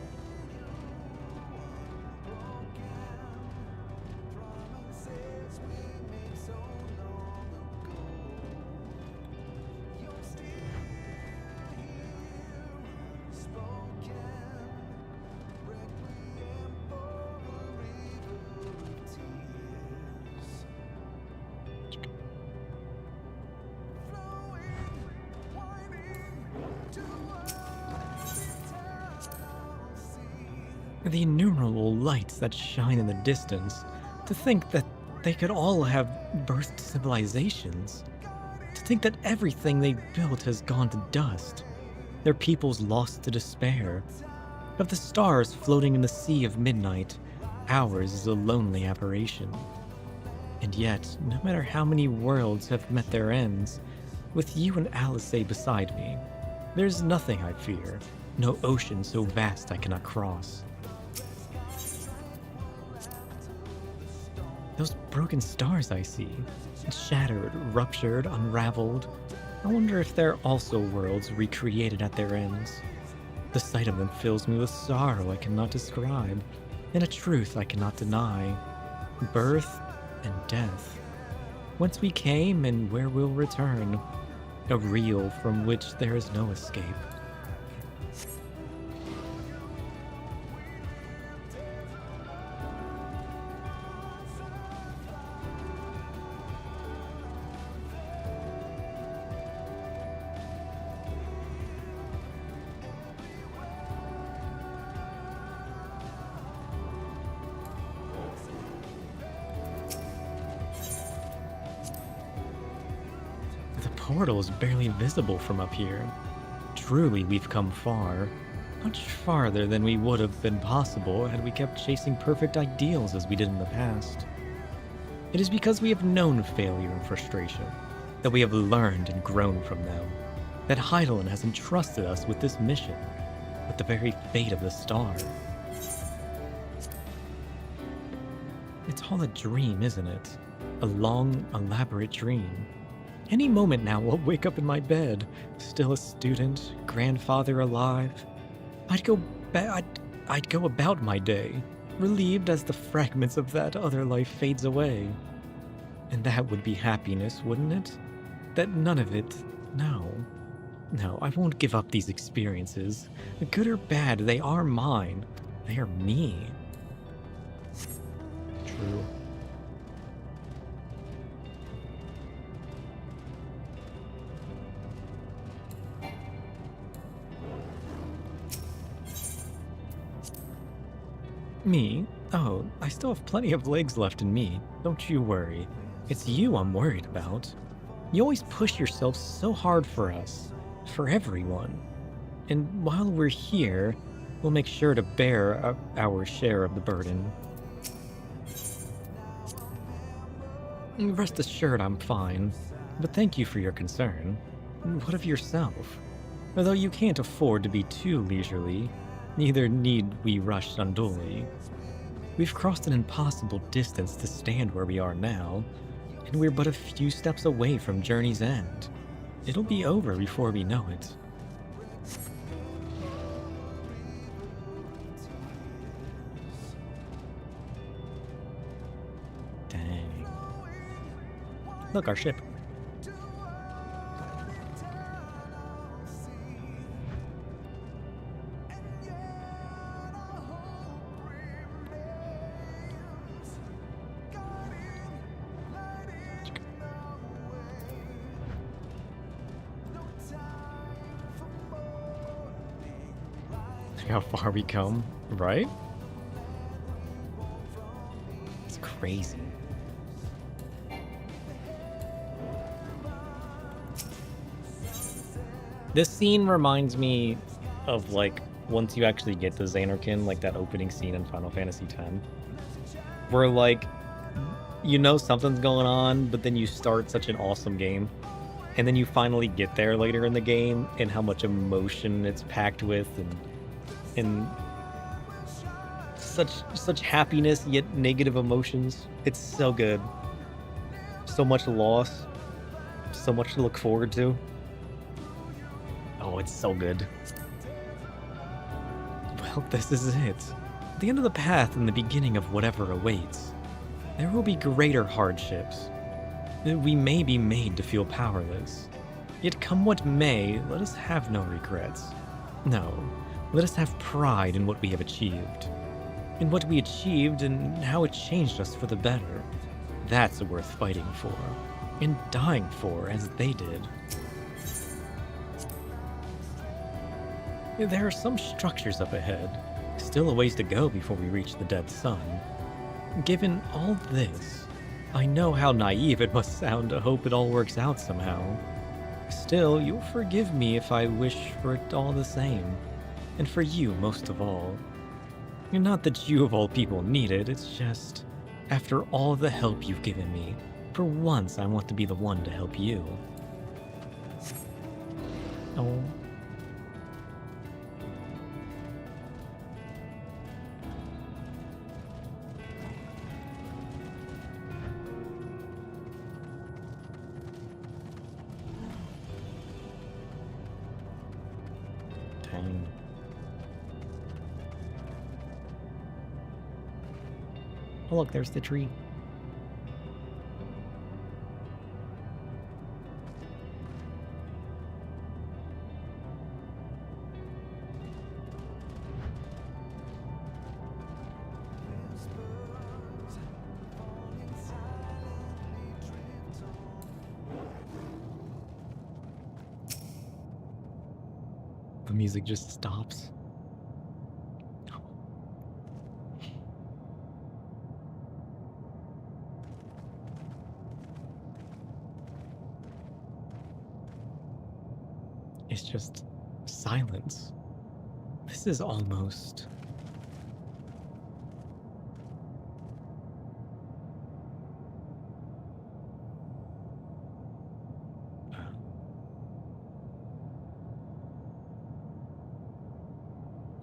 The innumerable lights that shine in the distance, to think that they could all have birthed civilizations, to think that everything they built has gone to dust, their peoples lost to despair. Of the stars floating in the sea of midnight, ours is a lonely aberration. And yet, no matter how many worlds have met their ends, With you and Alice beside me, there's nothing I fear, no ocean so vast I cannot cross. Those broken stars I see, shattered, ruptured, unraveled, I wonder if they're also worlds recreated at their ends. The sight of them fills me with sorrow I cannot describe, and a truth I cannot deny. Birth and death. Whence we came and where we'll return. A reel from which there is no escape. The portal is barely visible from up here. Truly, we've come far. Much farther than we would have been possible had we kept chasing perfect ideals as we did in the past. It is because we have known failure and frustration, that we have learned and grown from them, that Heidelin has entrusted us with this mission, with the very fate of the star. It's all a dream, isn't it? A long, elaborate dream. Any moment now I'll wake up in my bed, still a student, grandfather alive. I'd go about my day, relieved as the fragments of that other life fades away. And that would be happiness, wouldn't it? That none of it, no. No, I won't give up these experiences. Good or bad, they are mine. They are me. True. Me? Oh, I still have plenty of legs left in me. Don't you worry. It's you I'm worried about. You always push yourself so hard for us. For everyone. And while we're here, we'll make sure to bear our share of the burden. Rest assured I'm fine. But thank you for your concern. What of yourself? Although you can't afford to be too leisurely, neither need we rush unduly. We've crossed an impossible distance to stand where we are now, and we're but a few steps away from journey's end. It'll be over before we know it. Dang. Look, our ship. How far we come, right? It's crazy. This scene reminds me of, like, once you actually get to Xanarkin, like that opening scene in Final Fantasy X, where, like, you know something's going on, but then you start such an awesome game, and then you finally get there later in the game, and how much emotion it's packed with, and such happiness yet negative emotions. It's so good. So much loss. So much to look forward to. Oh, it's so good. Well, this is it. The end of the path and the beginning of whatever awaits. There will be greater hardships. We may be made to feel powerless. Yet come what may, let us have no regrets. No. Let us have pride in what we have achieved. In what we achieved and how it changed us for the better. That's worth fighting for. And dying for, as they did. There are some structures up ahead. Still a ways to go before we reach the dead sun. Given all this, I know how naive it must sound to hope it all works out somehow. Still, you'll forgive me if I wish for it all the same. And for you most of all. Not that you of all people need it, it's just, after all the help you've given me, for once I want to be the one to help you. Oh. Dang. Oh, look, there's the tree. The music just stops. It's just silence. This is almost...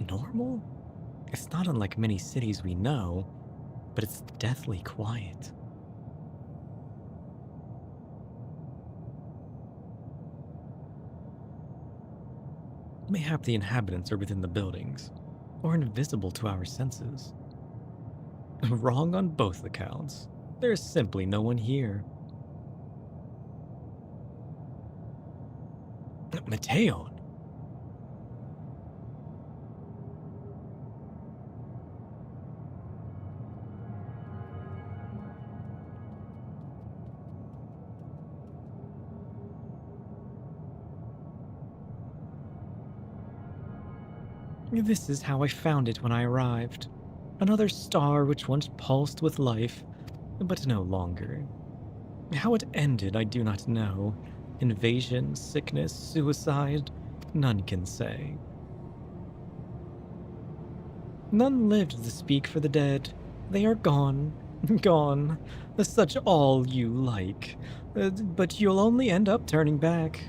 normal? It's not unlike many cities we know, but it's deathly quiet. Mayhap the inhabitants are within the buildings, or invisible to our senses. Wrong on both accounts. There's simply no one here. Meteion! This is how I found it when I arrived. Another star which once pulsed with life, but no longer. How it ended I do not know. Invasion, sickness, suicide, none can say. None lived to speak for the dead. They are gone, gone, such all you like. But you'll only end up turning back.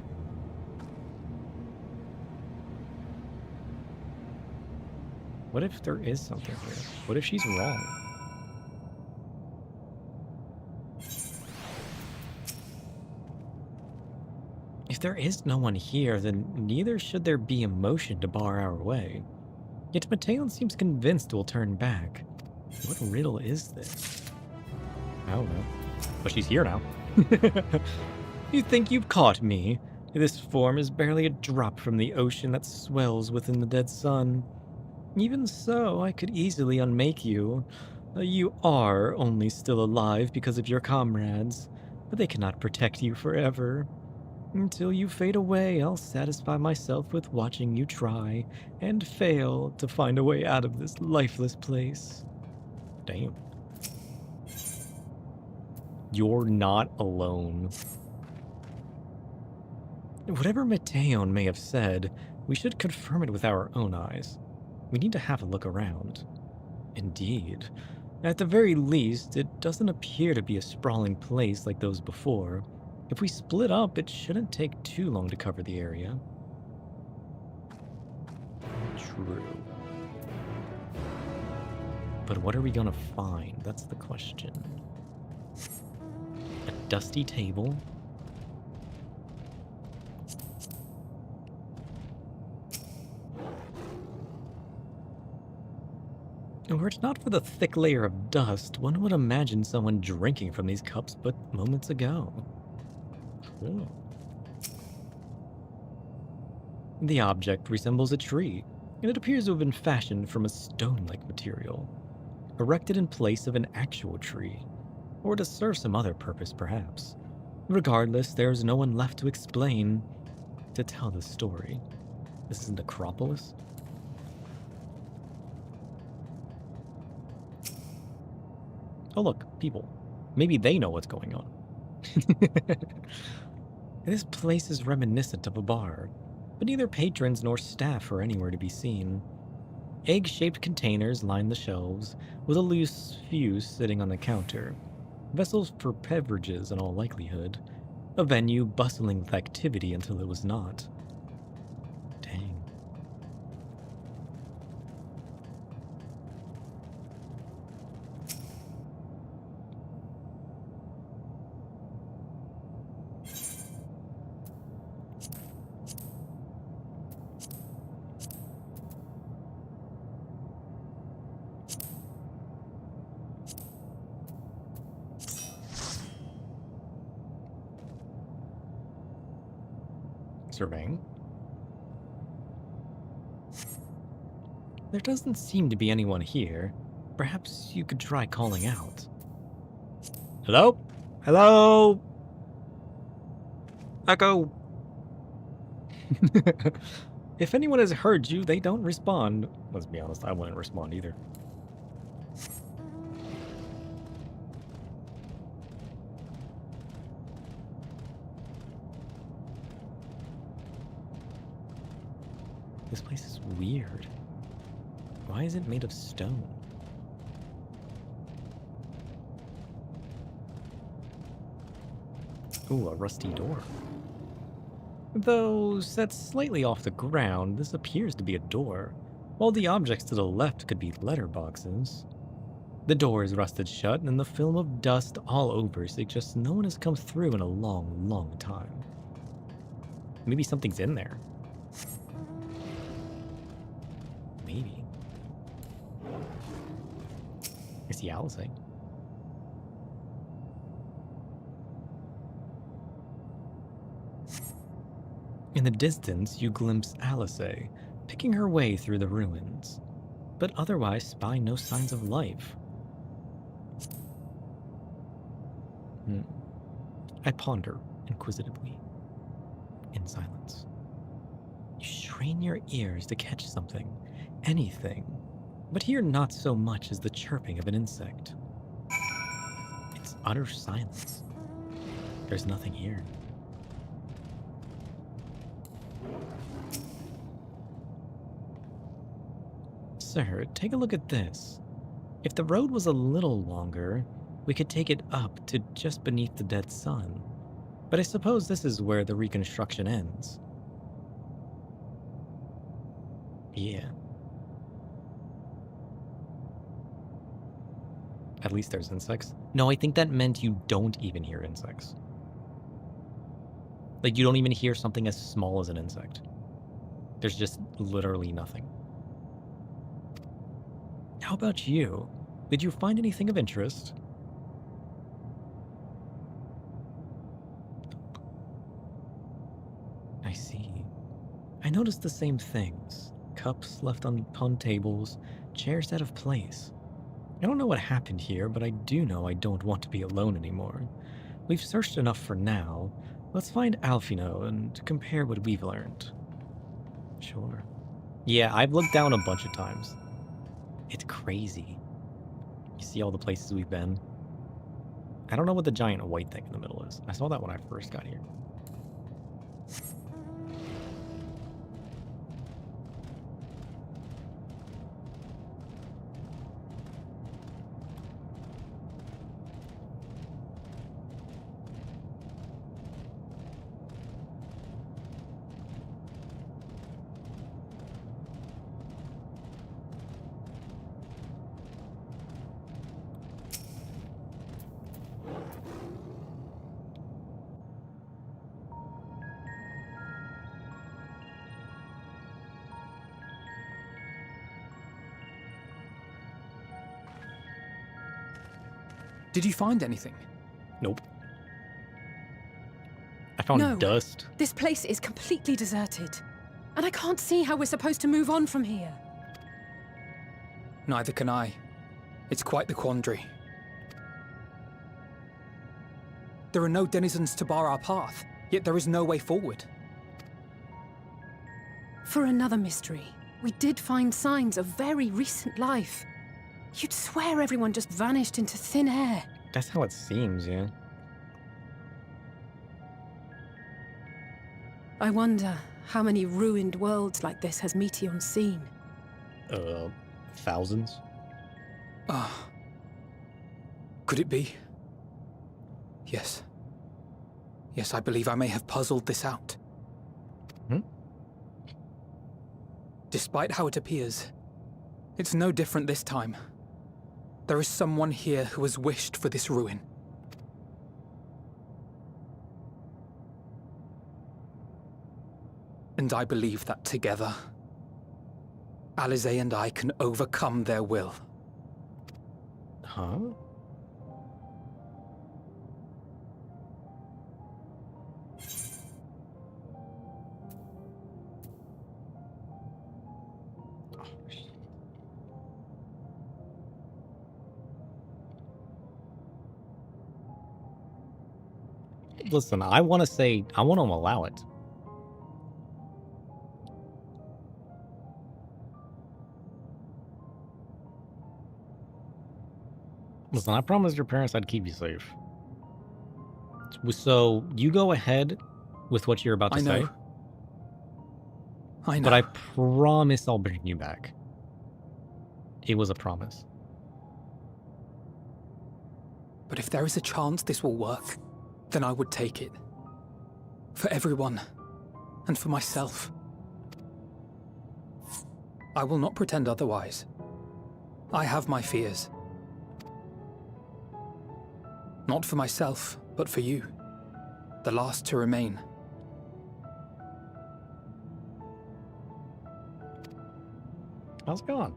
What if there is something here? What if she's wrong? If there is no one here, then neither should there be a motion to bar our way. Yet Meteion seems convinced we'll turn back. What riddle is this? I don't know. But she's here now. You think you've caught me? This form is barely a drop from the ocean that swells within the dead sun. Even so, I could easily unmake you. You are only still alive because of your comrades, but they cannot protect you forever. Until you fade away, I'll satisfy myself with watching you try and fail to find a way out of this lifeless place. Damn. You're not alone. Whatever Meteion may have said, we should confirm it with our own eyes. We need to have a look around. Indeed. At the very least, it doesn't appear to be a sprawling place like those before. If we split up, it shouldn't take too long to cover the area. True. But what are we gonna find? That's the question. A dusty table. Were it not for the thick layer of dust, one would imagine someone drinking from these cups but moments ago. Cool. The object resembles a tree, and it appears to have been fashioned from a stone-like material, erected in place of an actual tree, or to serve some other purpose perhaps. Regardless, there is no one left to explain, to tell the story. This is a necropolis? Oh look, people. Maybe they know what's going on. This place is reminiscent of a bar, but neither patrons nor staff are anywhere to be seen. Egg-shaped containers line the shelves, with a loose fuse sitting on the counter. Vessels for beverages in all likelihood. A venue bustling with activity until it was not. surveying. There doesn't seem to be anyone here. Perhaps you could try calling out. Hello? Hello? Echo? If anyone has heard you, they don't respond. Let's be honest, I wouldn't respond either. This place is weird. Why is it made of stone? Ooh, a rusty door. Though set slightly off the ground, this appears to be a door, while the objects to the left could be letterboxes. The door is rusted shut, and the film of dust all over suggests no one has come through in a long, long time. Maybe something's in there. Maybe. I see Alice. In the distance, you glimpse Alice, picking her way through the ruins, but otherwise spy no signs of life. I ponder inquisitively, in silence. You strain your ears to catch something, anything, but hear not so much as the chirping of an insect. It's utter silence. There's nothing here. Sir, take a look at this. If the road was a little longer, we could take it up to just beneath the dead sun. But I suppose this is where the reconstruction ends. Yeah. At least there's insects. No, I think that meant you don't even hear insects. Like, you don't even hear something as small as an insect. There's just literally nothing. How about you? Did you find anything of interest? I see. I noticed the same things. Cups left upon tables, chairs out of place. I don't know what happened here, but I do know I don't want to be alone anymore. We've searched enough for now. Let's find Alfino and compare what we've learned. Sure. Yeah, I've looked down a bunch of times. It's crazy. You see all the places we've been? I don't know what the giant white thing in the middle is. I saw that when I first got here. Did you find anything? Nope. I found dust. This place is completely deserted. And I can't see how we're supposed to move on from here. Neither can I. It's quite the quandary. There are no denizens to bar our path, yet there is no way forward. For another mystery, we did find signs of very recent life. You'd swear everyone just vanished into thin air. That's how it seems, yeah. I wonder how many ruined worlds like this has Meteion seen? Thousands? Could it be? Yes. Yes, I believe I may have puzzled this out. Despite how it appears, it's no different this time. There is someone here who has wished for this ruin. And I believe that together, Alize and I can overcome their will. Huh? Listen, I want to allow it. Listen, I promised your parents I'd keep you safe. So, you go ahead with what you're about to say. I know. But I promise I'll bring you back. It was a promise. But if there is a chance this will work, then I would take it. For everyone. And for myself. I will not pretend otherwise. I have my fears. Not for myself, but for you. The last to remain. How's it going?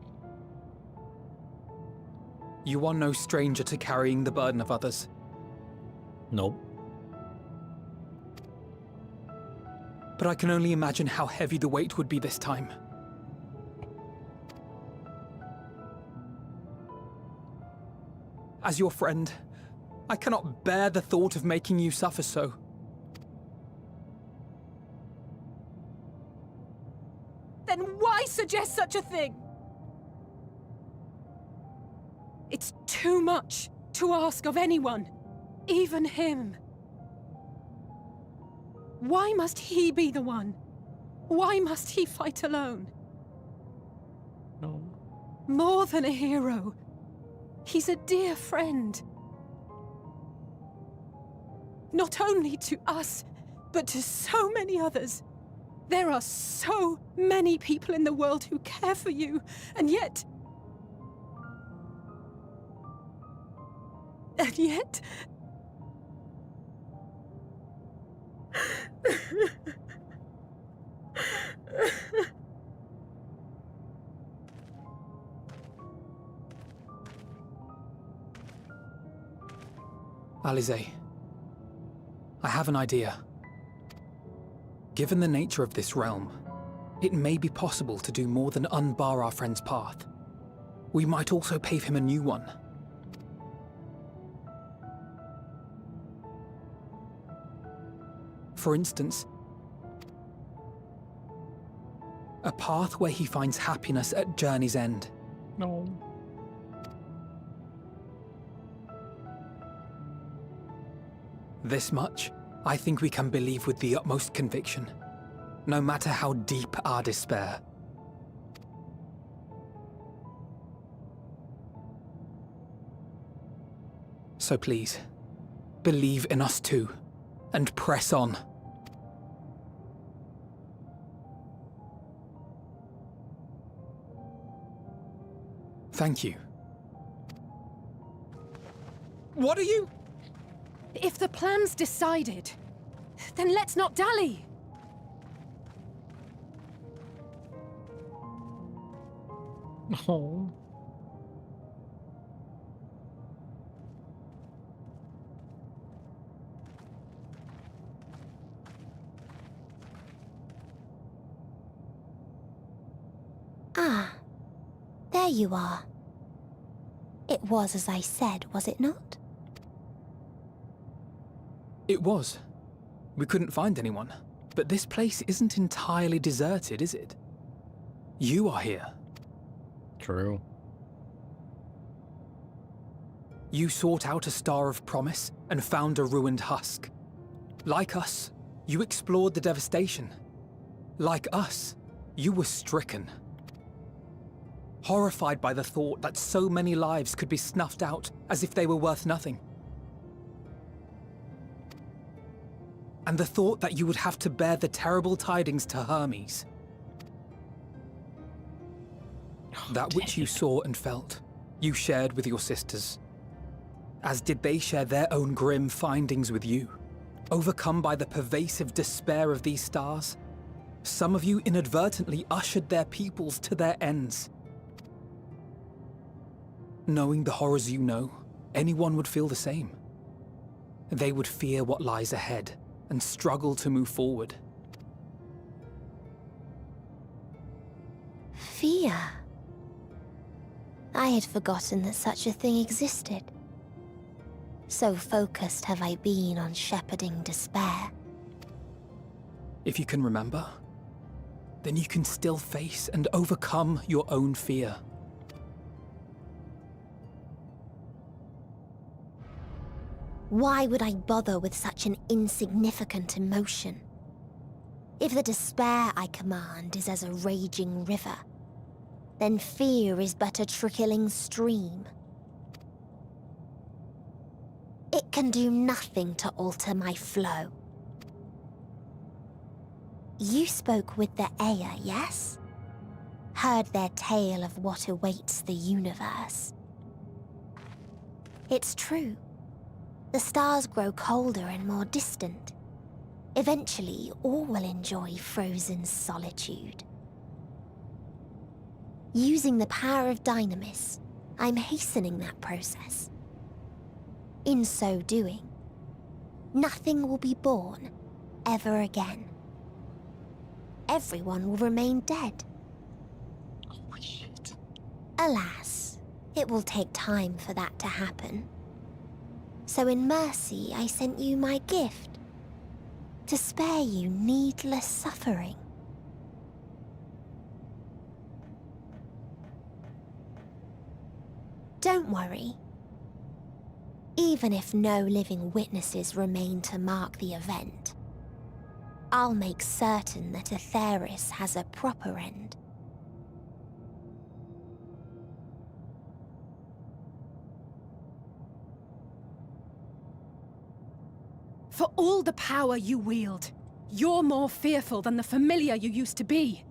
You are no stranger to carrying the burden of others. Nope. But I can only imagine how heavy the weight would be this time. As your friend, I cannot bear the thought of making you suffer so. Then why suggest such a thing? It's too much to ask of anyone, even him. Why must he be the one? Why must he fight alone? No. More than a hero, he's a dear friend. Not only to us, but to so many others. There are so many people in the world who care for you, and yet... And yet... Alize, I have an idea. Given the nature of this realm, it may be possible to do more than unbar our friend's path. We might also pave him a new one. For instance, a path where he finds happiness at journey's end. No. This much, I think we can believe with the utmost conviction, no matter how deep our despair. So please, believe in us too, and press on. Thank you. What are you? If the plan's decided, then let's not dally. Oh. Ah, there you are. It was as I said, was it not? It was. We couldn't find anyone. But this place isn't entirely deserted, is it? You are here. True. You sought out a star of promise and found a ruined husk. Like us, you explored the devastation. Like us, you were stricken. Horrified by the thought that so many lives could be snuffed out as if they were worth nothing. And the thought that you would have to bear the terrible tidings to Hermes. That which you saw and felt, you shared with your sisters. As did they share their own grim findings with you. Overcome by the pervasive despair of these stars, some of you inadvertently ushered their peoples to their ends. Knowing the horrors you know, anyone would feel the same. They would fear what lies ahead and struggle to move forward. Fear? had forgotten that such a thing existed. So focused have I been on shepherding despair. If you can remember, then you can still face and overcome your own fear. Why would I bother with such an insignificant emotion? If the despair I command is as a raging river, then fear is but a trickling stream. It can do nothing to alter my flow. You spoke with the Aya, yes? Heard their tale of what awaits the universe. It's true. The stars grow colder and more distant. Eventually, all will enjoy frozen solitude. Using the power of Dynamis, I'm hastening that process. In so doing, nothing will be born ever again. Everyone will remain dead. Holy shit. Alas, it will take time for that to happen. So in mercy, I sent you my gift, to spare you needless suffering. Don't worry. Even if no living witnesses remain to mark the event, I'll make certain that Aetheris has a proper end. For all the power you wield, you're more fearful than the familiar you used to be.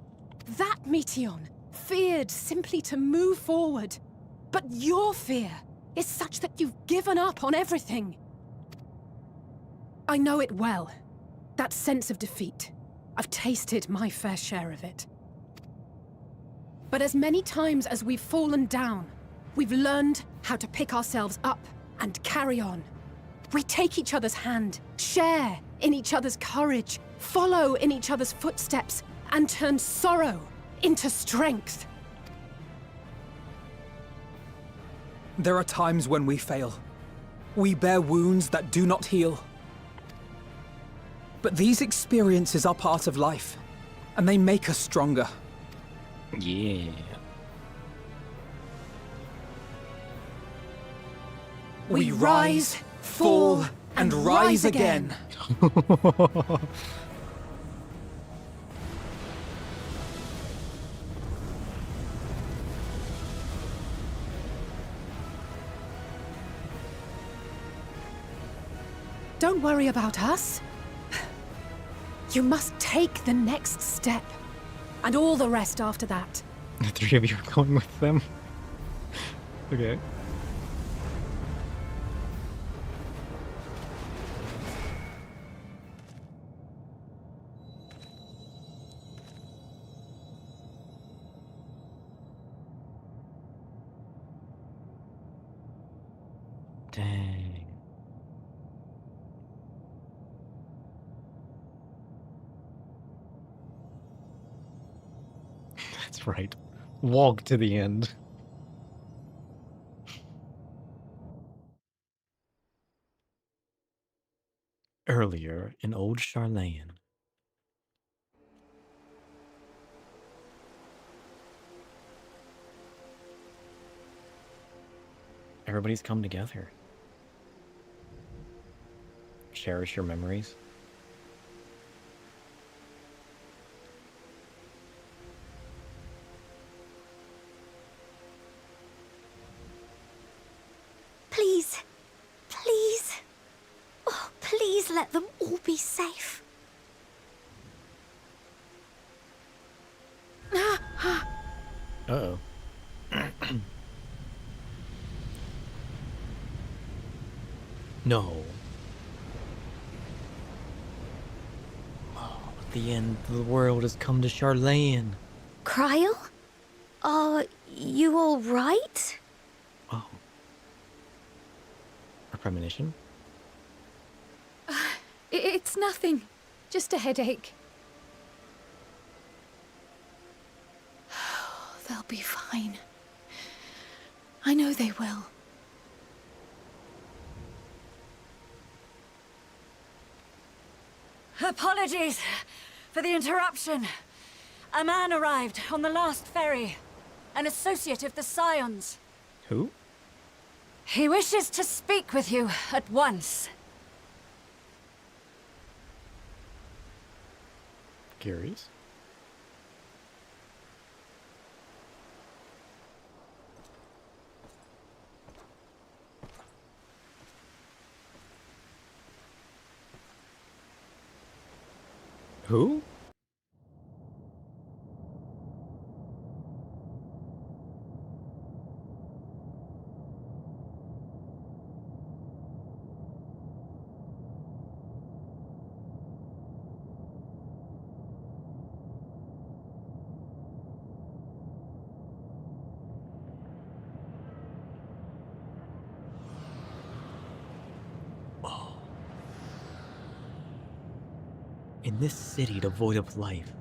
That Meteion feared simply to move forward. But your fear is such that you've given up on everything. I know it well. That sense of defeat. I've tasted my fair share of it. But as many times as we've fallen down, we've learned how to pick ourselves up and carry on. We take each other's hand, share in each other's courage, follow in each other's footsteps, and turn sorrow into strength. There are times when we fail. We bear wounds that do not heal. But these experiences are part of life, and they make us stronger. Yeah. We rise, fall, and rise again. Don't worry about us. You must take the next step, and all the rest after that. The three of you are going with them? Okay. Dang. That's right. Walk to the end. Earlier in Old Charlayan. Everybody's come together. Cherish your memories. Please, please, oh, please let them all be safe. Uh-oh. No. Oh, the end of the world has come to Charlayan. Cryle? Are you all right? Oh. A premonition? It's nothing. Just a headache. They'll be fine. I know they will. Apologies for the interruption. A man arrived on the last ferry. An associate of the Scions. Who? He wishes to speak with you at once. Curious. Who? In this city devoid of life,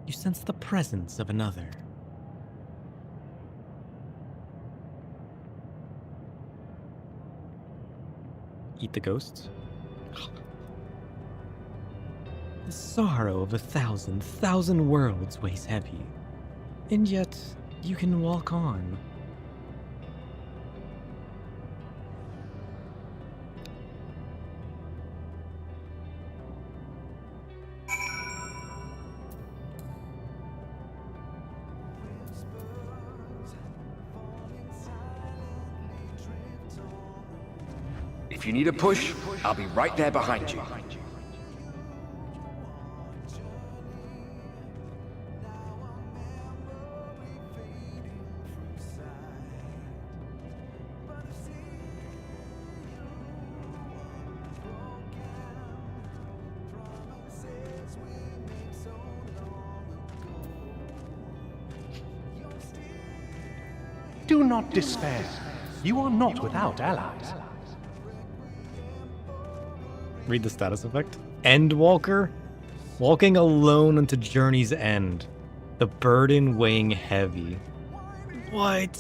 you sense the presence of another. Eat the ghosts? The sorrow of 1,000 worlds weighs heavy, and yet you can walk on. If you need a push, I'll be right there behind you. Do not despair. You are not without allies. Read the status effect. Endwalker? Walking alone into journey's end. The burden weighing heavy. What?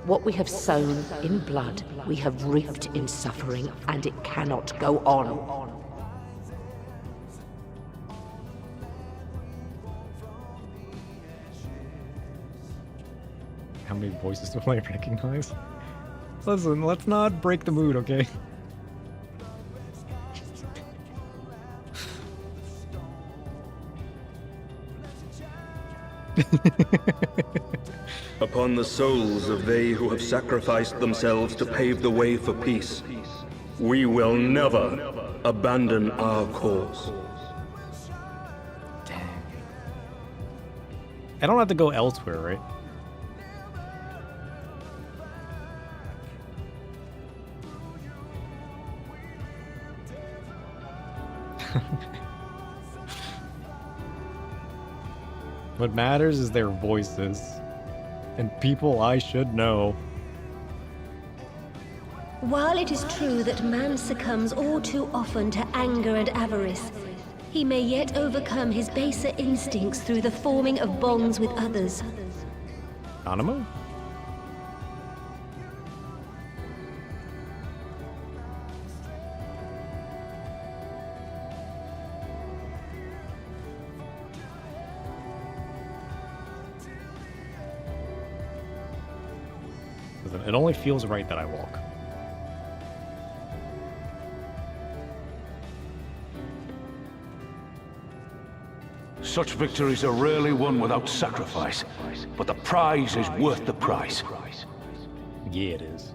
What we have sown in blood, we have reaped in suffering, and it cannot go on. How many voices do I recognize? Listen, let's not break the mood, okay? Upon the souls of they who have sacrificed themselves to pave the way for peace, we will never abandon our cause. Dang. I don't have to go elsewhere, right? What matters is their voices, and people I should know. While it is true that man succumbs all too often to anger and avarice, he may yet overcome his baser instincts through the forming of bonds with others. Animo? It only feels right that I walk. Such victories are rarely won without sacrifice, but the prize is worth the price. Yeah, it is.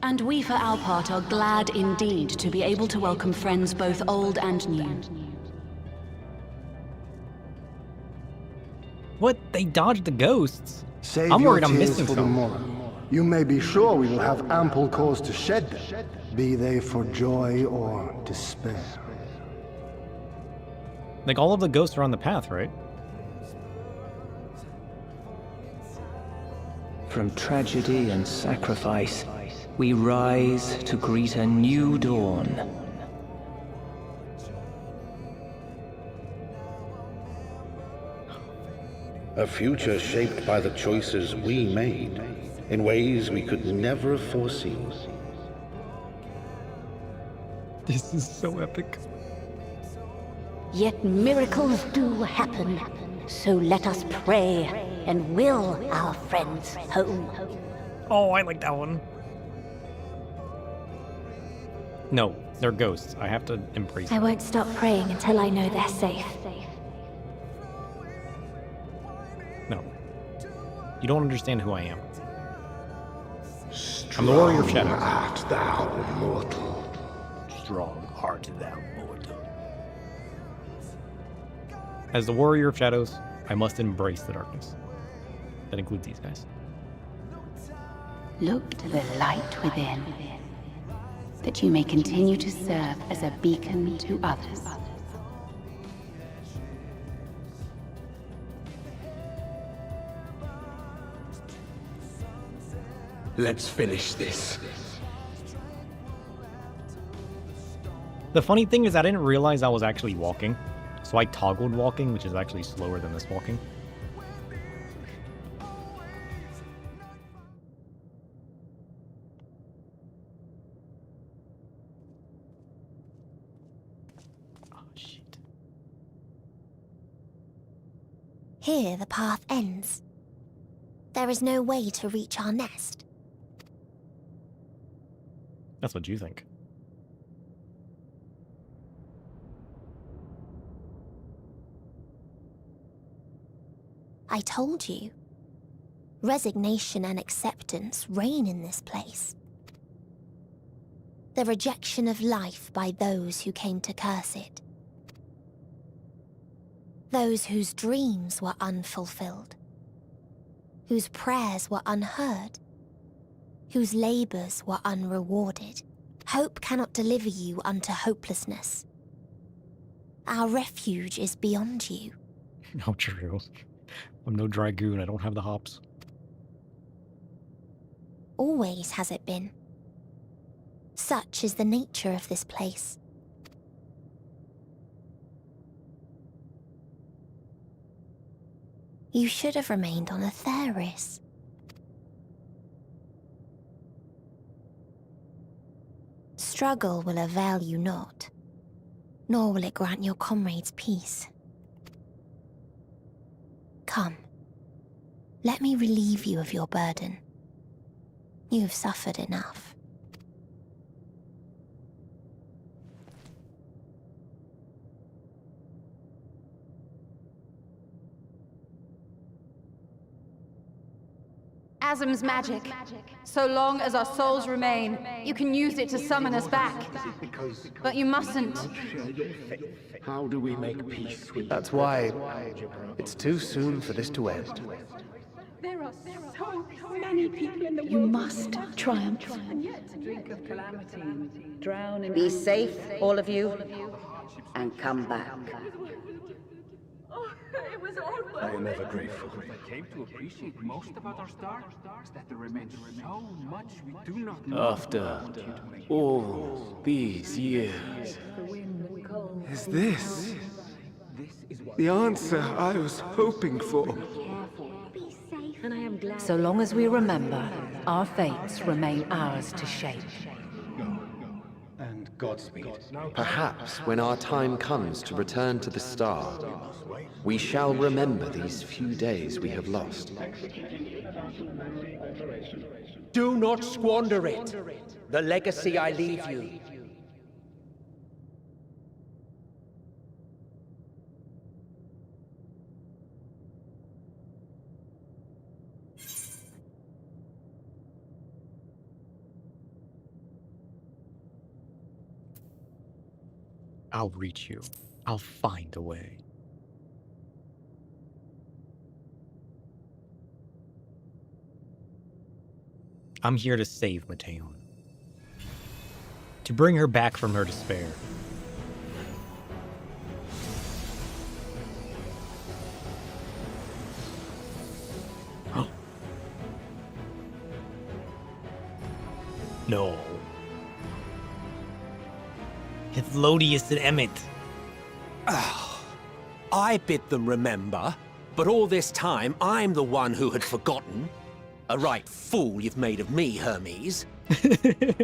And we for our part are glad indeed to be able to welcome friends both old and new. What? They dodged the ghosts? Save I'm your worried I'm tears missing for something. tomorrow. You may be sure we will have ample cause to shed them, be they for joy or despair. Like, all of the ghosts are on the path, right? From tragedy and sacrifice, we rise to greet a new dawn. A future shaped by the choices we made, in ways we could never have foreseen. This is so epic. Yet miracles do happen, so let us pray and will our friends home. Oh, I like that one. No, they're ghosts. I have to embrace I them. won't stop praying until I know they're safe. No. You don't understand who I am. I'm the warrior of shadows. Art thou, mortal? Strong art thou, mortal. As the warrior of shadows, I must embrace the darkness. That includes these guys. Look to the light within, that you may continue to serve as a beacon to others. Let's finish this. The funny thing is I didn't realize I was actually walking. So I toggled walking, which is actually slower than this walking. Oh, shit. Here the path ends. There is no way to reach our nest. That's what you think. I told you. Resignation and acceptance reign in this place. The rejection of life by those who came to curse it. Those whose dreams were unfulfilled. Whose prayers were unheard. Whose labors were unrewarded. Hope cannot deliver you unto hopelessness. Our refuge is beyond you. How true. I'm no dragoon, I don't have the hops. Always has it been. Such is the nature of this place. You should have remained on Atheris. Struggle will avail you not, nor will it grant your comrades peace. Come, let me relieve you of your burden. You've suffered enough. Asm's magic. So long as our souls remain, you can use it to summon us back. But you mustn't. How do we make peace with That's why it's too soon for this to end. There are so many people in the world. You must triumph. Drink of calamity, drown in... Be safe, all of you, and come back. It was all worth I am ever grateful. I came to appreciate most about our star is that there remains so much we do not know. After all these years, Is this the answer I was hoping for? so long as we remember, our fates remain ours to shape. And Godspeed. Perhaps when our time comes to return to the star, we shall remember these few days we have lost. Do not squander it. The legacy I leave you. I'll reach you. I'll find a way. I'm here to save Meteion. To bring her back from her despair. No. It's Lodius and Emmett. I bid them remember, but all this time I'm the one who had forgotten. A right fool you've made of me, Hermes.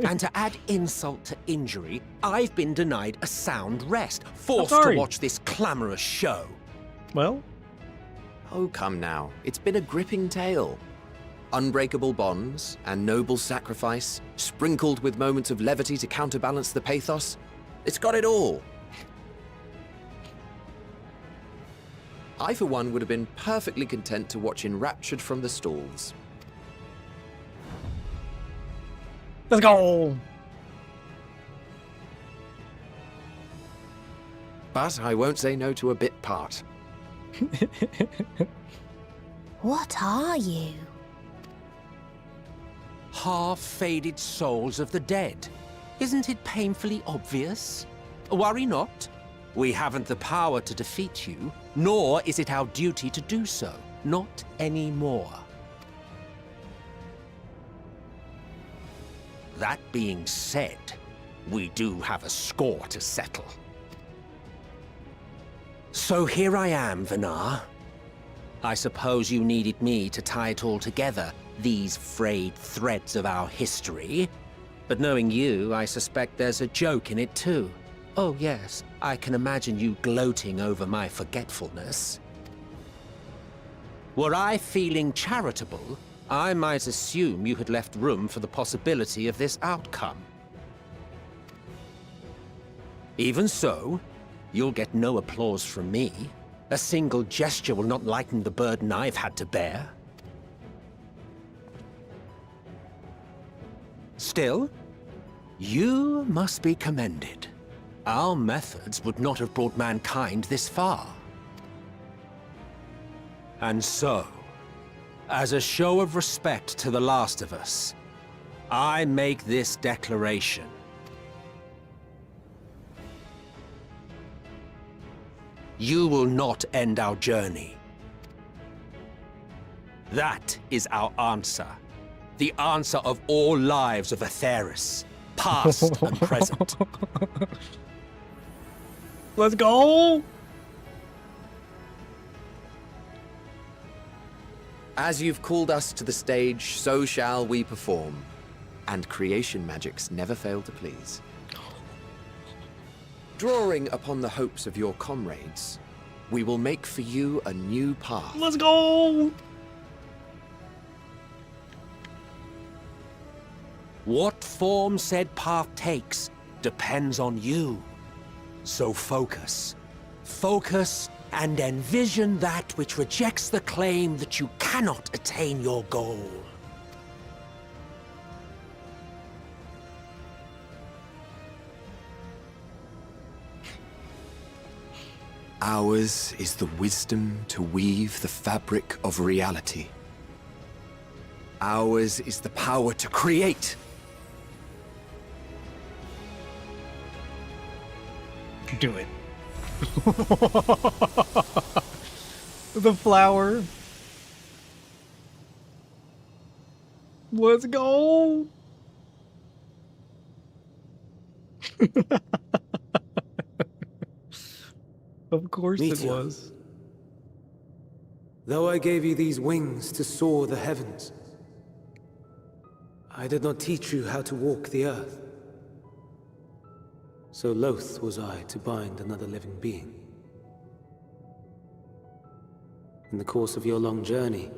And to add insult to injury, I've been denied a sound rest, forced to watch this clamorous show. Well? Oh, come now. It's been a gripping tale. Unbreakable bonds and noble sacrifice, sprinkled with moments of levity to counterbalance the pathos. It's got it all. I, for one, would have been perfectly content to watch enraptured from the stalls. Let's go! But I won't say no to a bit part. What are you? Half-faded souls of the dead. Isn't it painfully obvious? Worry not. We haven't the power to defeat you, nor is it our duty to do so. Not anymore. That being said, we do have a score to settle. So here I am, Vinar. I suppose you needed me to tie it all together, these frayed threads of our history. But knowing you, I suspect there's a joke in it too. Oh yes, I can imagine you gloating over my forgetfulness. Were I feeling charitable, I might assume you had left room for the possibility of this outcome. Even so, you'll get no applause from me. A single gesture will not lighten the burden I've had to bear. Still, you must be commended. Our methods would not have brought mankind this far. And so, as a show of respect to the last of us, I make this declaration. You will not end our journey. That is our answer. The answer of all lives of Atheris, past and present. Let's go! As you've called us to the stage, so shall we perform. And creation magics never fail to please. Drawing upon the hopes of your comrades, we will make for you a new path. Let's go! What form said path takes depends on you. So focus. Focus and envision that which rejects the claim that you cannot attain your goal. Ours is the wisdom to weave the fabric of reality. Ours is the power to create. Do it. The flower. Let's go. Of course it Meteion. was. Though I gave you these wings to soar the heavens, I did not teach you how to walk the earth. So loath was I to bind another living being. In the course of your long journey,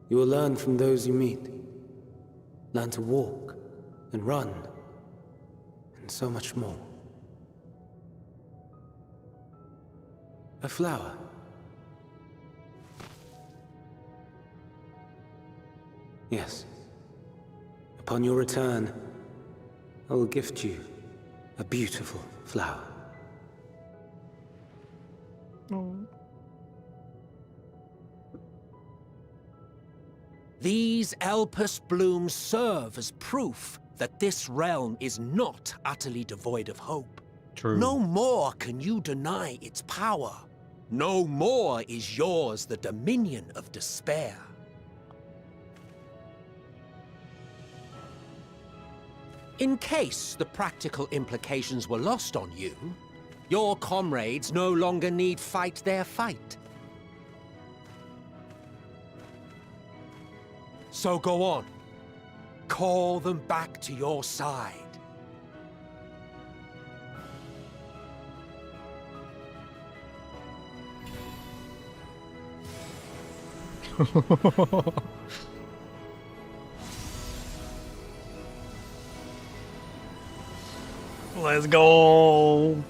you will learn from those you meet. Learn to walk and run, and so much more. A flower. Yes. Upon your return, I will gift you a beautiful flower. These Elpis blooms serve as proof that this realm is not utterly devoid of hope. True. No more can you deny its power. No more is yours the dominion of despair. In case the practical implications were lost on you, your comrades no longer need fight their fight. So go on. Call them back to your side. Let's go.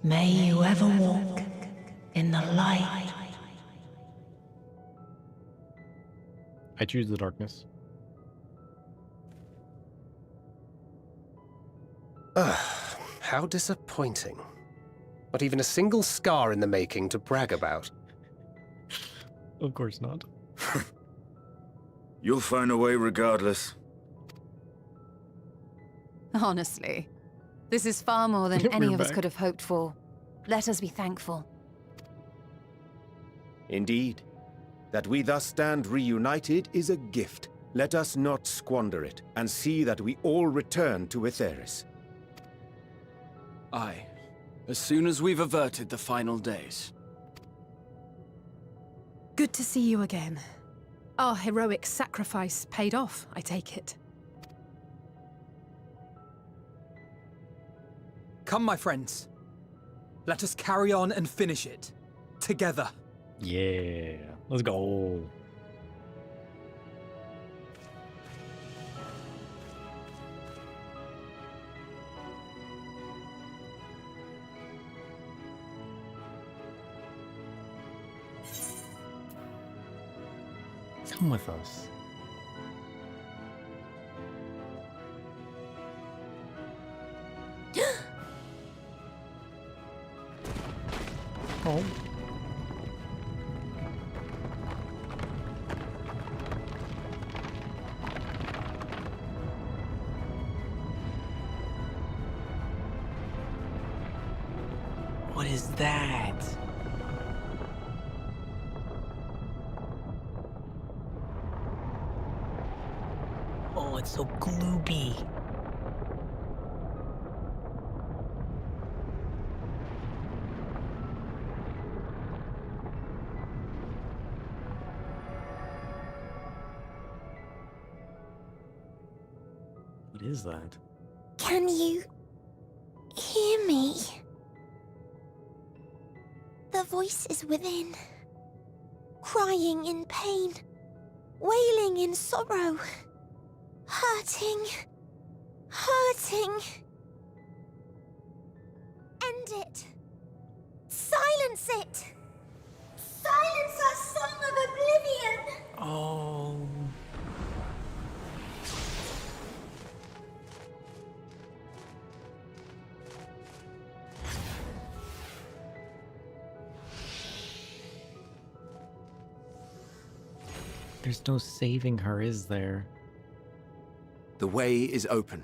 May you ever walk in the light. I choose the darkness. How disappointing. Not even a single scar in the making to brag about. Of course not. You'll find a way regardless. Honestly, this is far more than any of us could have hoped for. Let us be thankful. Indeed. That we thus stand reunited is a gift. Let us not squander it, and see that we all return to Etheris. Aye. As soon as we've averted the final days. Good to see you again. Our heroic sacrifice paid off, I take it. Come, my friends. Let us carry on and finish it. Together. Yeah. Let's go. Come with us. Oh. What is that? Oh, it's so gloopy. What is that? Can you hear me? The voice is within, crying in pain, wailing in sorrow, hurting, hurting. End it. Silence it. Silence our song of oblivion. Oh. There's no saving her, is there? The way is open.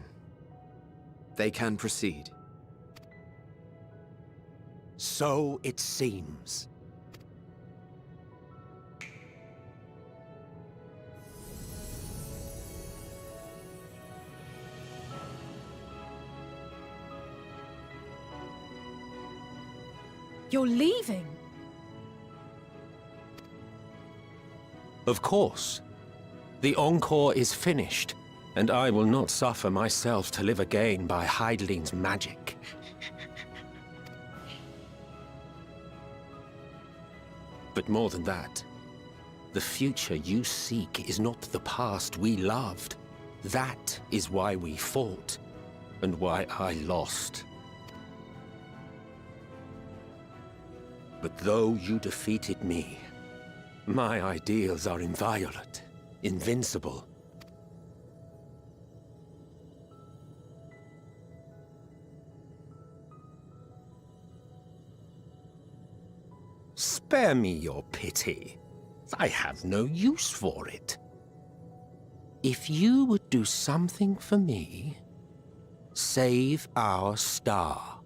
They can proceed. So it seems. You're leaving? Of course. The encore is finished, and I will not suffer myself to live again by Heideling's magic. But more than that, the future you seek is not the past we loved. That is why we fought, and why I lost. But though you defeated me, My ideals are inviolate, invincible. Spare me your pity. I have no use for it. If you would do something for me, save our star.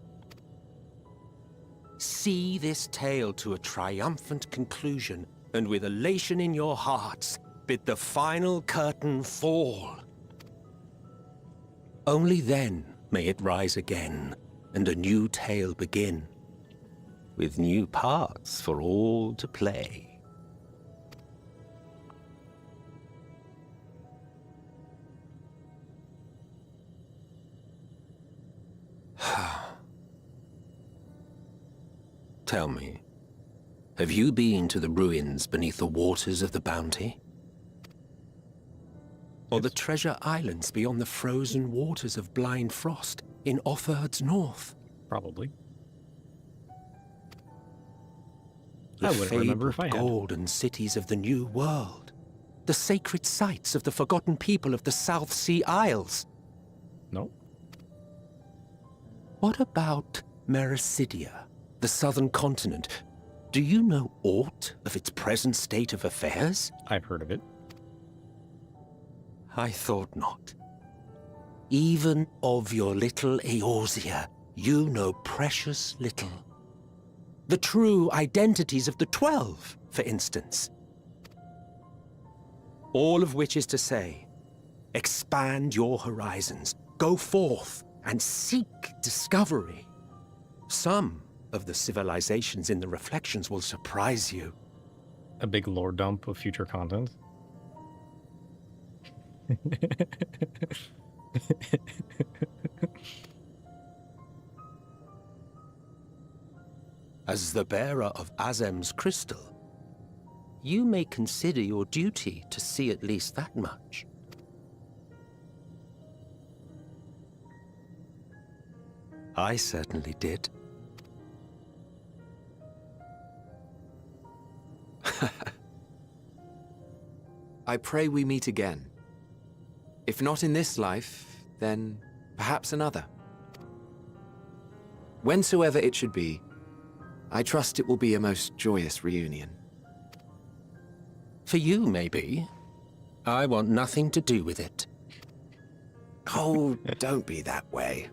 See this tale to a triumphant conclusion, and with elation in your hearts, bid the final curtain fall. Only then may it rise again, and a new tale begin, with new parts for all to play. Tell me, have you been to the ruins beneath the waters of the Bounty? Or the treasure islands beyond the frozen waters of Blind Frost in Offerd's north? Probably. The I wouldn't remember if I had. golden cities of the New World. The sacred sites of the forgotten people of the South Sea Isles. No. What about Mericidia, the southern continent? Do you know aught of its present state of affairs? I've heard of it. I thought not. Even of your little Eorzea, you know precious little. The true identities of the 12, for instance. All of which is to say, expand your horizons, go forth, and seek discovery. Some of the civilizations in the reflections will surprise you. A big lore dump of future content. As the bearer of Azem's crystal, you may consider your duty to see at least that much. I certainly did. I pray we meet again. If not in this life, then perhaps another. Whensoever it should be, I trust it will be a most joyous reunion. For you, maybe. I want nothing to do with it. Oh, don't be that way.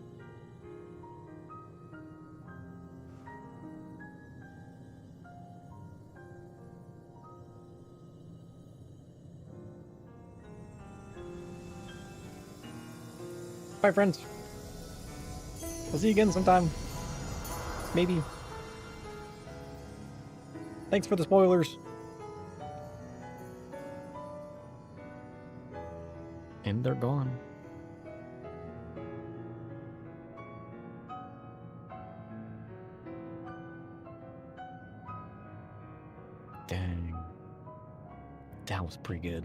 Bye, friends. I'll see you again sometime. Maybe. Thanks for the spoilers. And they're gone. Dang. That was pretty good.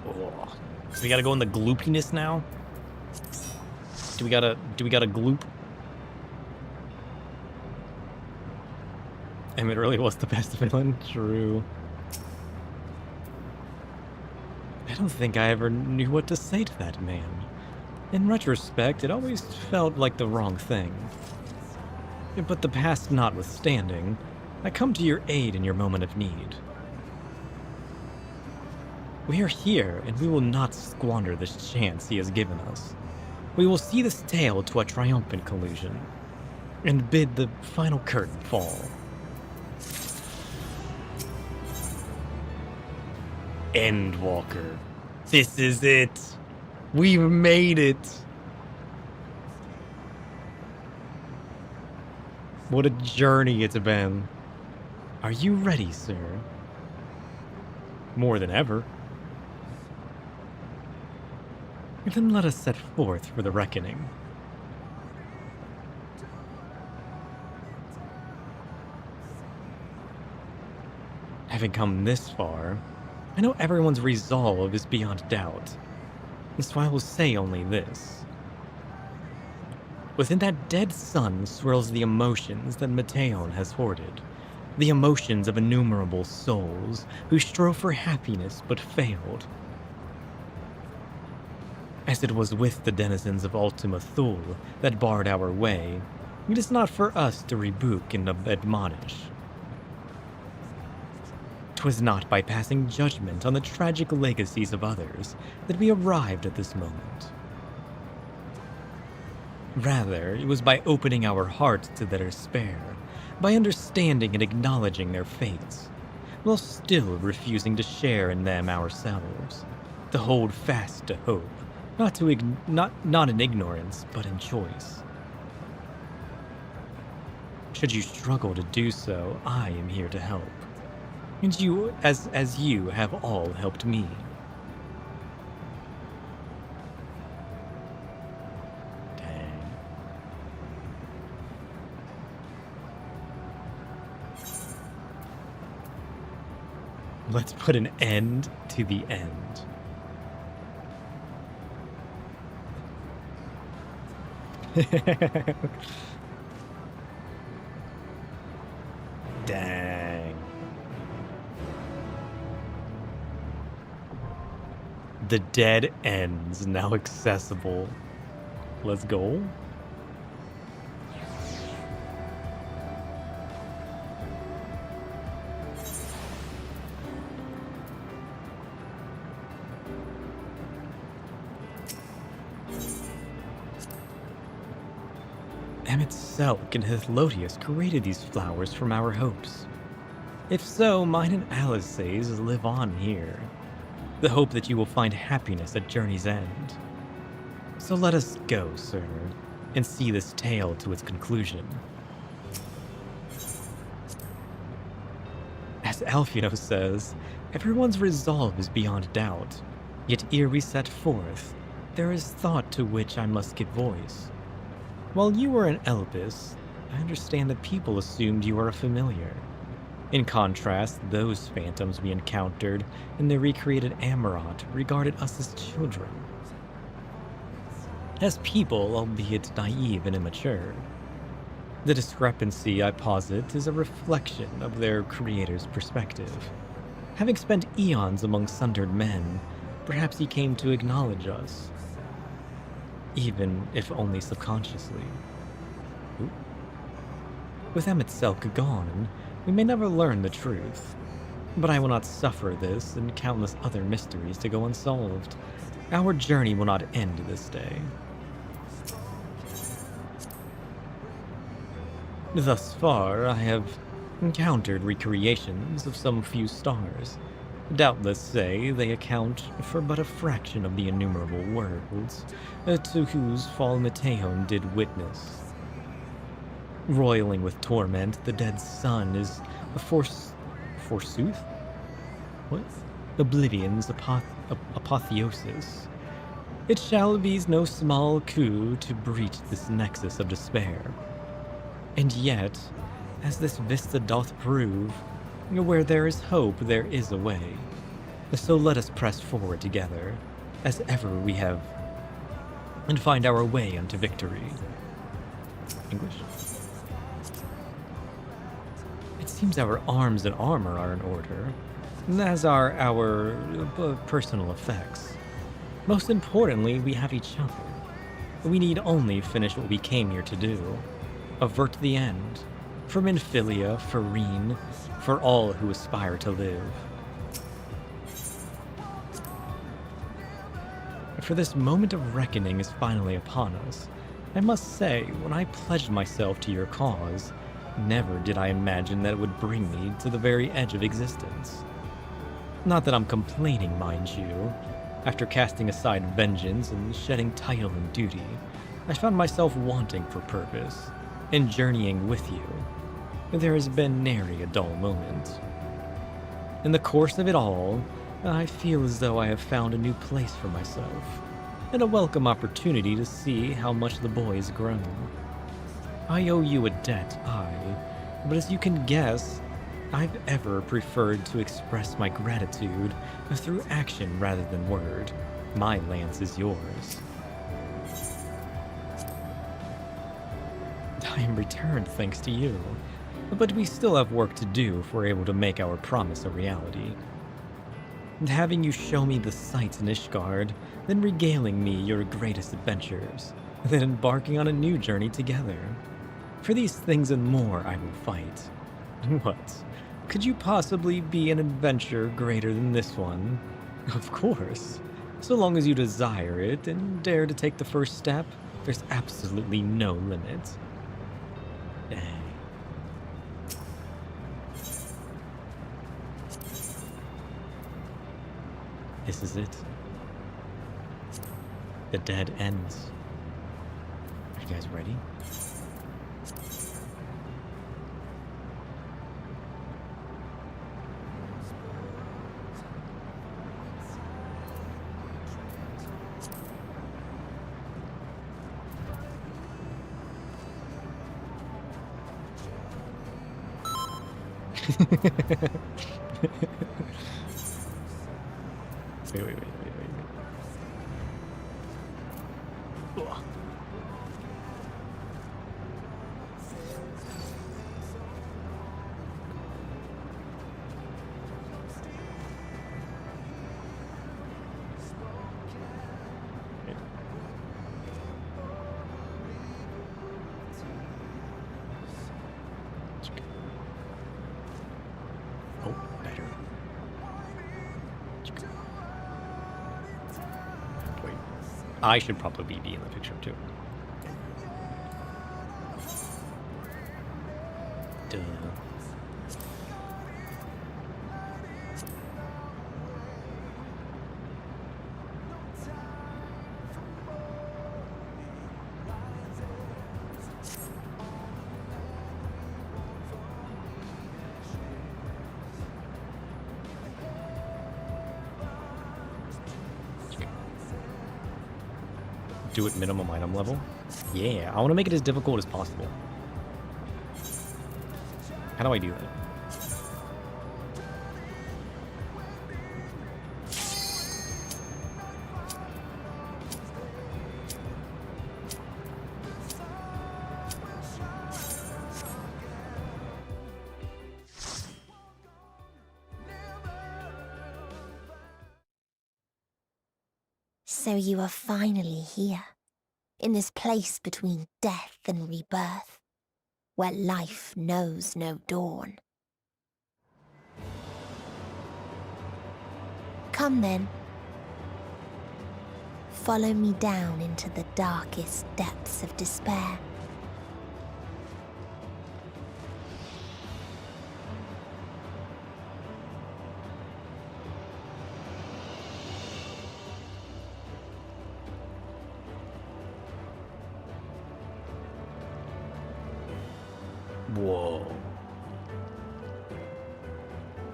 Oh. So we gotta go in the gloopiness now? Do we gotta gloop? Emmett really was the best villain? True. I don't think I ever knew what to say to that man. In retrospect, it always felt like the wrong thing. But the past notwithstanding, I come to your aid in your moment of need. We are here, and we will not squander this chance he has given us. We will see this tale to a triumphant conclusion, and bid the final curtain fall. Endwalker. This is it. We've made it. What a journey it's been. Are you ready, sir? More than ever. Then let us set forth for the reckoning. Having come this far, I know everyone's resolve is beyond doubt. So I will say only this. Within that dead sun swirls the emotions that Meteion has hoarded. The emotions of innumerable souls who strove for happiness but failed. As it was with the denizens of Ultima Thule that barred our way, it is not for us to rebuke and admonish. 'Twas not by passing judgment on the tragic legacies of others that we arrived at this moment. Rather, it was by opening our hearts to their despair, by understanding and acknowledging their fates, while still refusing to share in them ourselves, to hold fast to hope, not in ignorance, but in choice. Should you struggle to do so, I am here to help. And you, as you have all helped me. Dang. Let's put an end to the end. Dang. The dead ends now accessible. Let's go. Selk and Hithlodius created these flowers from our hopes. If so, mine and Alice's live on here. The hope that you will find happiness at journey's end. So let us go, sir, and see this tale to its conclusion. As Alfino says, everyone's resolve is beyond doubt, yet ere we set forth, there is thought to which I must give voice. While you were an Elpis, I understand that people assumed you were a familiar. In contrast, those phantoms we encountered in the recreated Amarant regarded us as children. As people, albeit naive and immature. The discrepancy, I posit, is a reflection of their creator's perspective. Having spent eons among sundered men, perhaps he came to acknowledge us. Even if only subconsciously. Ooh. With Emmett Selk gone, we may never learn the truth. But I will not suffer this and countless other mysteries to go unsolved. Our journey will not end this day. Thus far, I have encountered recreations of some few stars. Doubtless say they account for but a fraction of the innumerable worlds to whose fall Meteion did witness. Roiling with torment, the dead sun is a forsooth? What? Oblivion's apotheosis. It shall be no small coup to breach this nexus of despair. And yet, as this vista doth prove, where there is hope, there is a way. So let us press forward together, as ever we have, and find our way unto victory. English? It seems our arms and armor are in order, as are our personal effects. Most importantly, we have each other. We need only finish what we came here to do. Avert the end. For Minfilia, for Reen, for all who aspire to live. For this moment of reckoning is finally upon us. I must say, when I pledged myself to your cause, never did I imagine that it would bring me to the very edge of existence. Not that I'm complaining, mind you. After casting aside vengeance and shedding title and duty, I found myself wanting for purpose, and journeying with you. There has been nary a dull moment. In the course of it all, I feel as though I have found a new place for myself, and a welcome opportunity to see how much the boy has grown. I owe you a debt, but as you can guess, I've ever preferred to express my gratitude through action rather than word. My lance is yours. time returned thanks to you. But we still have work to do if we're able to make our promise a reality. And having you show me the sights in Ishgard, then regaling me your greatest adventures, then embarking on a new journey together. For these things and more I will fight. What? Could you possibly be an adventure greater than this one? Of course. So long as you desire it and dare to take the first step, there's absolutely no limit. Dang. This is it. The dead ends. Are you guys ready? Wait. Ugh. Oh, better. Wait. I should probably be in the picture too. Duh. Do it minimum item level? Yeah, I want to make it as difficult as possible. How do I do that? So you are finally here, in this place between death and rebirth, where life knows no dawn. Come then. Follow me down into the darkest depths of despair. Whoa.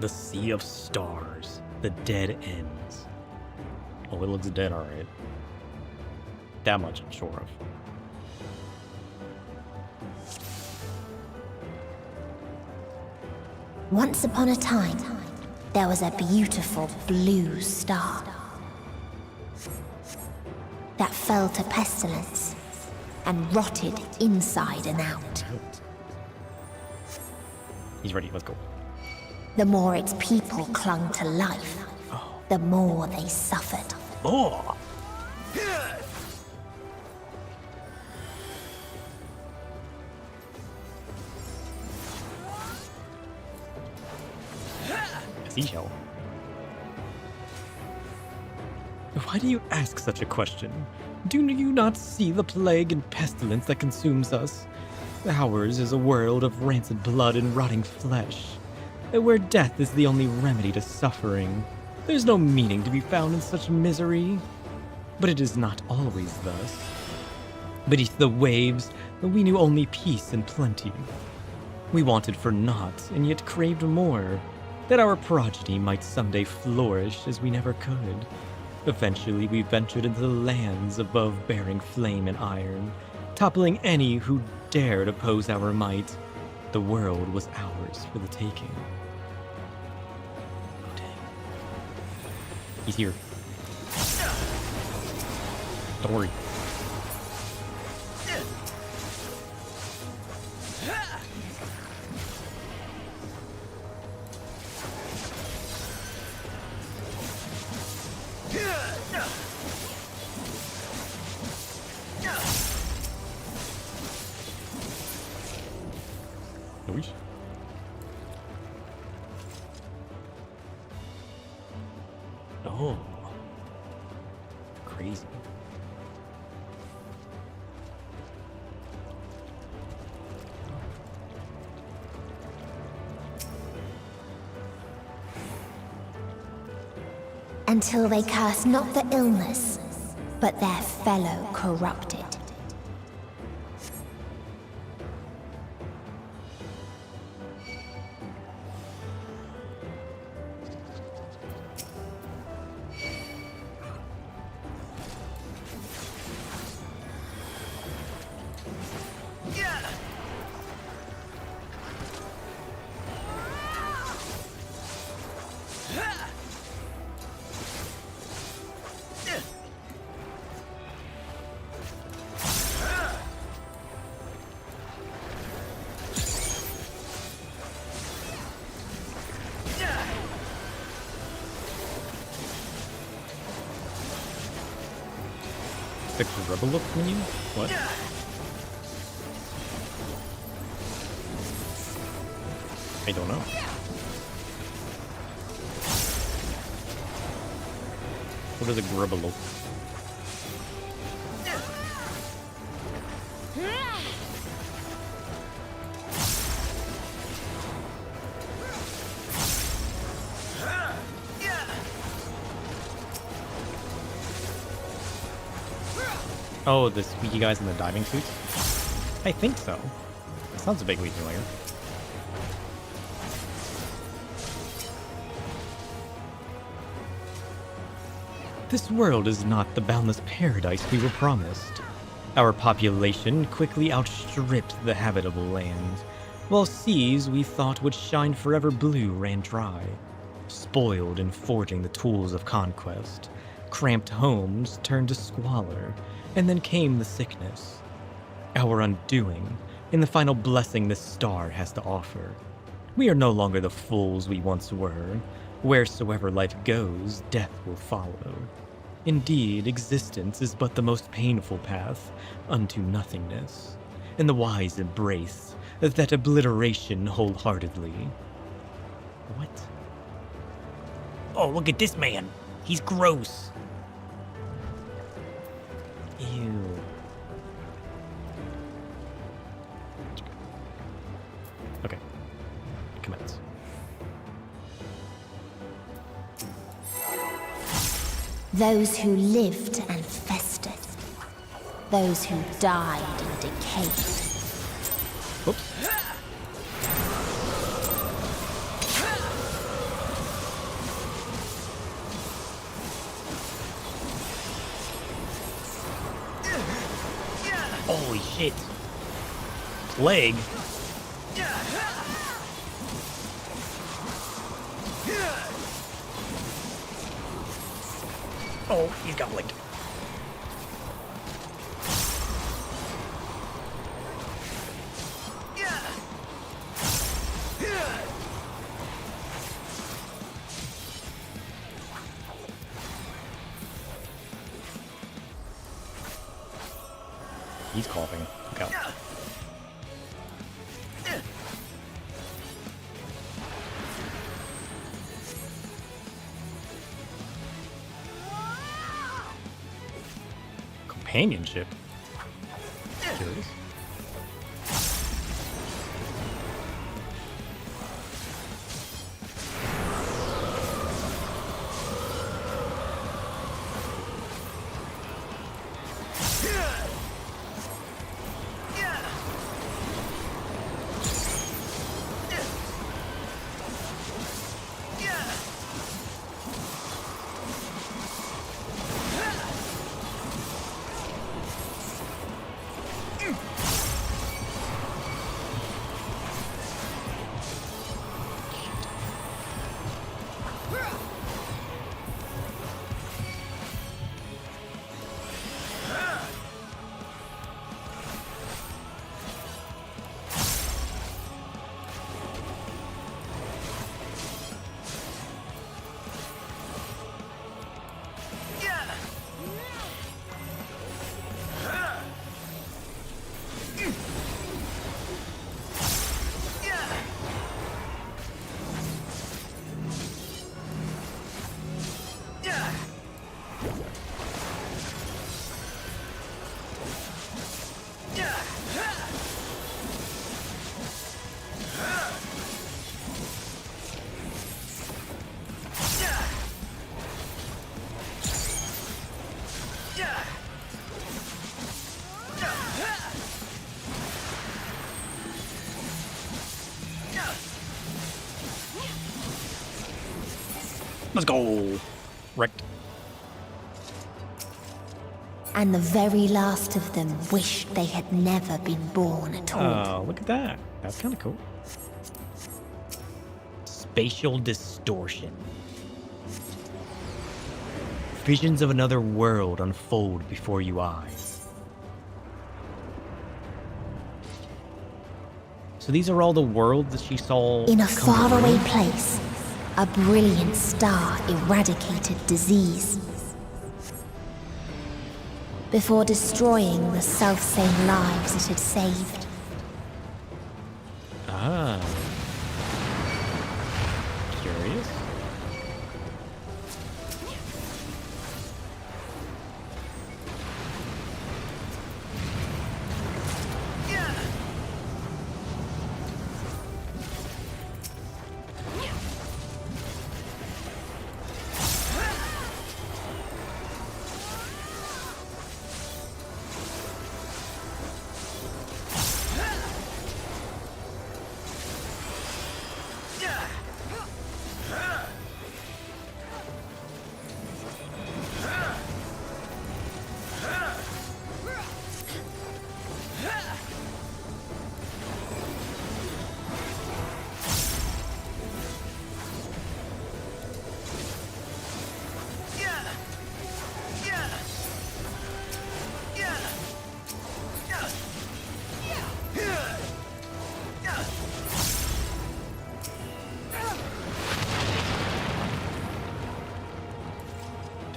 The Sea of Stars. The Dead Ends. Oh, it looks dead, alright. That much I'm sure of. Once upon a time, there was a beautiful blue star that fell to pestilence and rotted inside and out. He's ready, let's go. The more its people clung to life, the more they suffered. Oh! Seashell. Why do you ask such a question? Do you not see the plague and pestilence that consumes us? Ours is a world of rancid blood and rotting flesh, where death is the only remedy to suffering. There's no meaning to be found in such misery. But it is not always thus. Beneath the waves, we knew only peace and plenty. We wanted for naught, and yet craved more, that our progeny might someday flourish as we never could. Eventually, we ventured into the lands above bearing flame and iron, toppling any who dared oppose our might. The world was ours for the taking. Oh, dang. He's here. Don't worry. Oosh. Oh. Crazy. Until they curse not the illness, but their fellow corrupted. Rebel look menu? What? I don't know. What is a gribble look? Oh, the squeaky guys in the diving suits? I think so. That sounds vaguely familiar. This world is not the boundless paradise we were promised. Our population quickly outstripped the habitable land, while seas we thought would shine forever blue ran dry. Spoiled in forging the tools of conquest, cramped homes turned to squalor, and then came the sickness. Our undoing, and the final blessing this star has to offer. We are no longer the fools we once were. Wheresoever life goes, death will follow. Indeed, existence is but the most painful path unto nothingness, and the wise embrace that obliteration wholeheartedly. What? Oh, look at this man. He's gross. Ew. Okay. Commence. Those who lived and festered. Those who died and decayed. Oops. Holy shit. Leg. Oh, he's got licked. He's coughing. Look out. Companionship? Curious. Let's go. Wrecked. And the very last of them wished they had never been born at all. Oh, look at that. That's kind of cool. Spatial distortion. Visions of another world unfold before your eyes. So these are all the worlds that she saw In a come to faraway life? place, a brilliant star eradicated disease. Before destroying the self-same lives it had saved. Ah. Curious.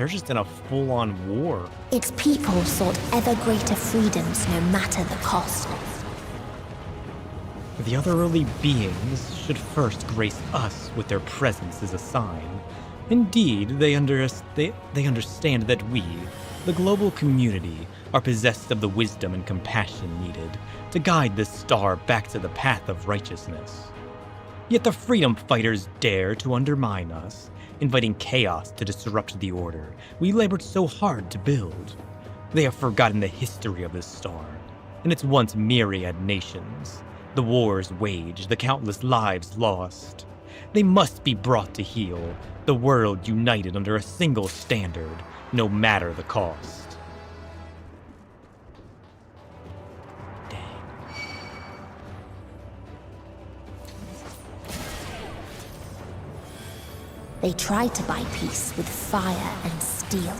They're just in a full-on war. Its people sought ever greater freedoms no matter the cost. The other early beings should first grace us with their presence as a sign. Indeed, they understand that we, the global community, are possessed of the wisdom and compassion needed to guide this star back to the path of righteousness. Yet the freedom fighters dare to undermine us, inviting chaos to disrupt the order we labored so hard to build. They have forgotten the history of this star and its once myriad nations, the wars waged, the countless lives lost. They must be brought to heel, the world united under a single standard, no matter the cost. They tried to buy peace with fire and steel.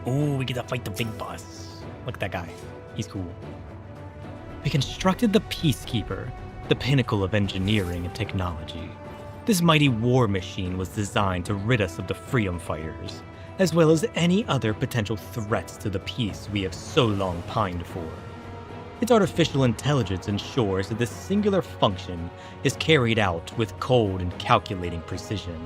Ooh, we get to fight the big boss. Look at that guy. He's cool. We constructed the Peacekeeper, the pinnacle of engineering and technology. This mighty war machine was designed to rid us of the freedom fighters, as well as any other potential threats to the peace we have so long pined for. Its artificial intelligence ensures that this singular function is carried out with cold and calculating precision.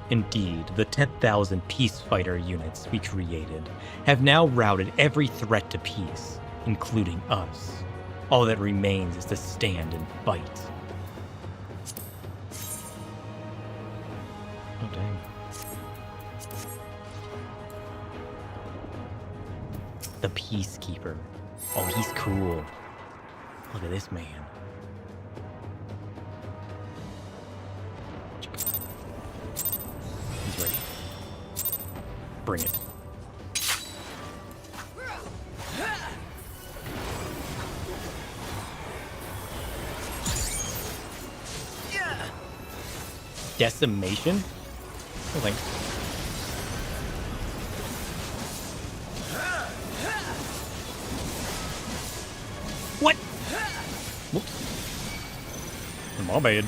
Indeed, the 10,000 peace fighter units we created have now routed every threat to peace, including us. All that remains is to stand and fight. Oh, dang. The Peacekeeper. Oh, he's cool. Look at this man. He's ready. Bring it. Decimation? Oh, thanks. My bad.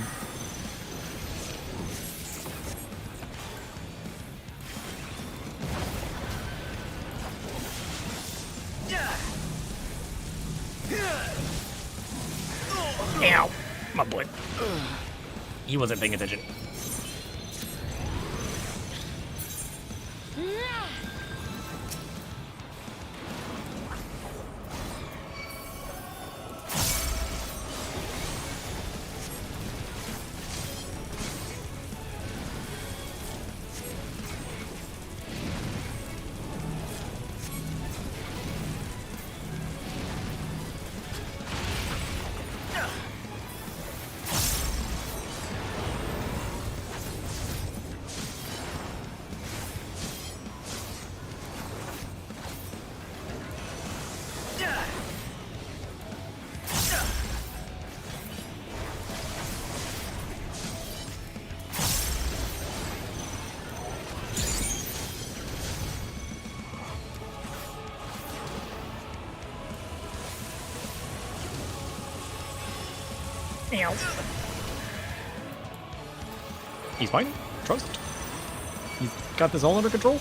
Ow! My butt. He wasn't paying attention. Ow. He's fine. Trust. He's got this all under control.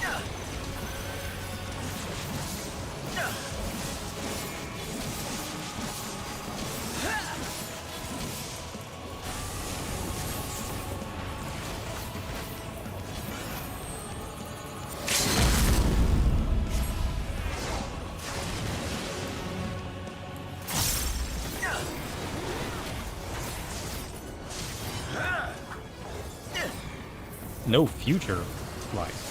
No future life.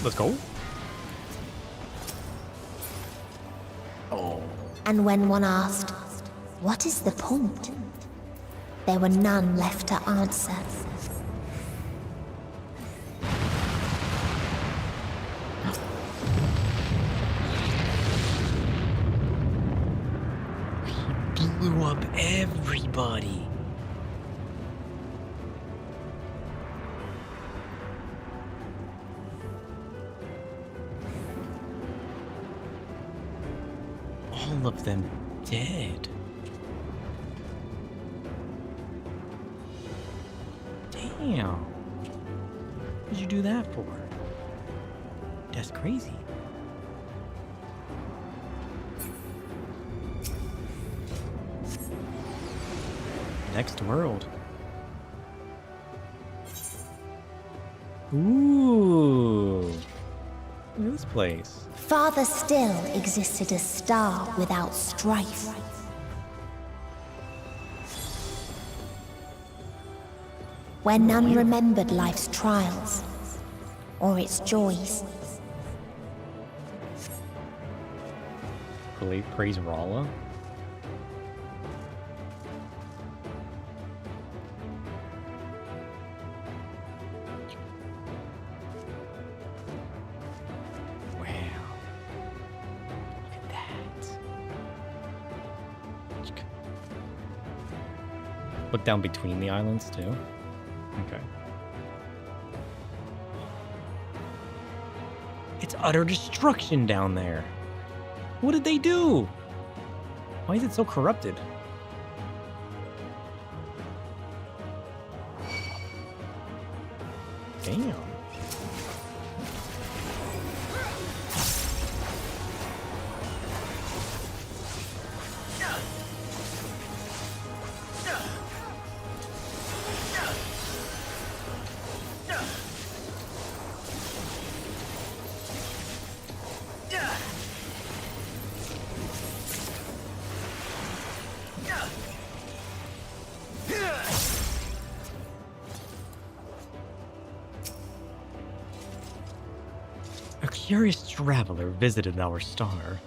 Let's go. Oh. And when one asked, what is the point? There were none left to answer. He blew up everybody. All of them dead. Damn. What did you do that for? That's crazy. Next world. Ooh. Look at this place. Farther still existed a star without strife. Where none remembered life's trials or its joys. Praise Rala. Look down between the islands, too? Okay. It's utter destruction down there. What did they do? Why is it so corrupted? Damn. curious traveler visited our star,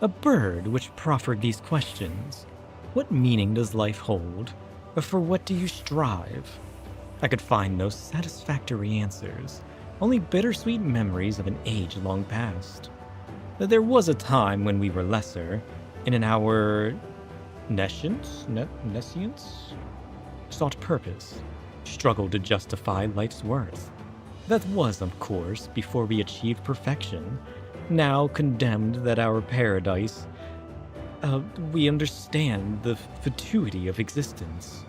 a bird which proffered these questions. What meaning does life hold? Or for what do you strive? I could find no satisfactory answers, only bittersweet memories of an age long past. That there was a time when we were lesser, and in our nescience, sought purpose, struggled to justify life's worth. That was, of course, before we achieved perfection, now condemned that our paradise, we understand the fatuity of existence.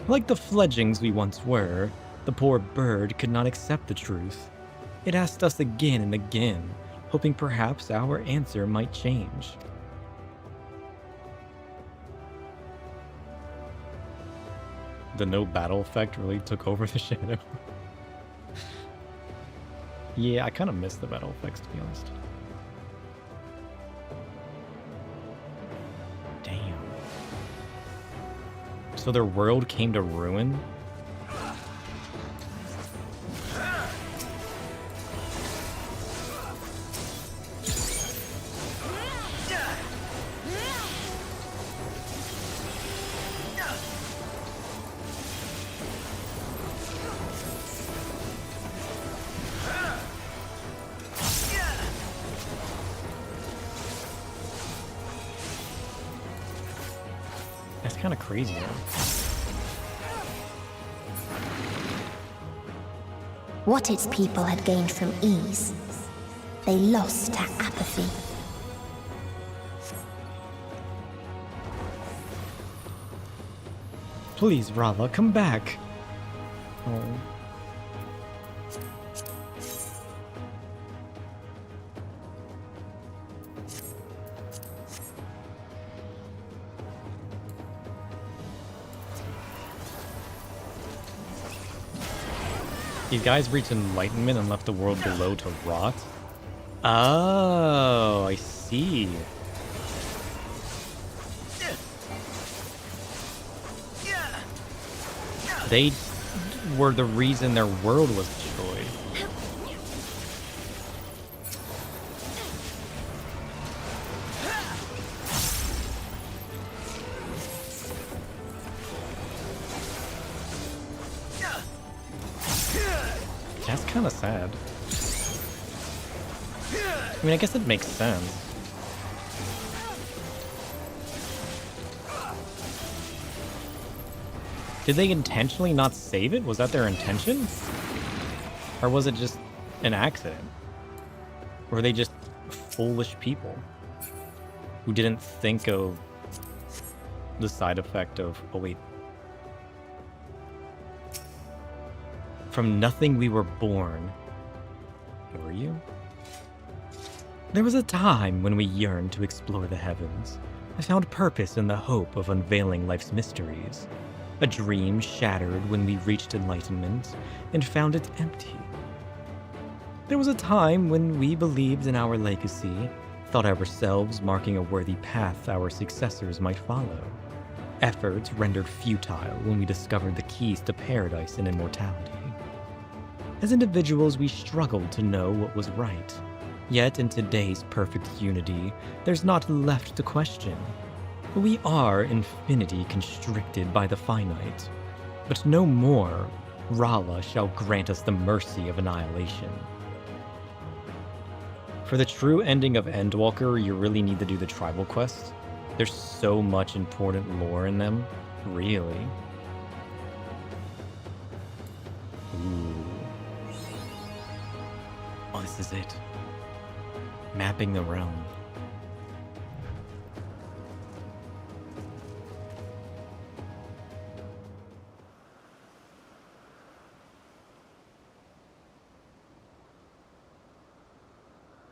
Like the fledglings we once were, the poor bird could not accept the truth. It asked us again and again, hoping perhaps our answer might change. The no battle effect really took over the shadow. Yeah, I kind of miss the battle effects, to be honest. Damn. So their world came to ruin? That's kind of crazy, though. What its people had gained from ease, they lost to apathy. Please, Rava, come back. Oh. These guys reached enlightenment and left the world below to rot? Oh, I see. They were the reason their world was destroyed. That's kind of sad. I mean, I guess it makes sense. Did they intentionally not save it? Was that their intention? Or was it just an accident? Or were they just foolish people who didn't think of the side effect of, oh wait. From nothing we were born. Were you? There was a time when we yearned to explore the heavens. I found purpose in the hope of unveiling life's mysteries. A dream shattered when we reached enlightenment and found it empty. There was a time when we believed in our legacy, thought ourselves marking a worthy path our successors might follow. Efforts rendered futile when we discovered the keys to paradise and immortality. As individuals, we struggled to know what was right. Yet in today's perfect unity, there's not left to question. We are infinity constricted by the finite, but no more Rala shall grant us the mercy of annihilation. For the true ending of Endwalker, you really need to do the tribal quests. There's so much important lore in them, really. Ooh. Oh, this is it. Mapping the realm.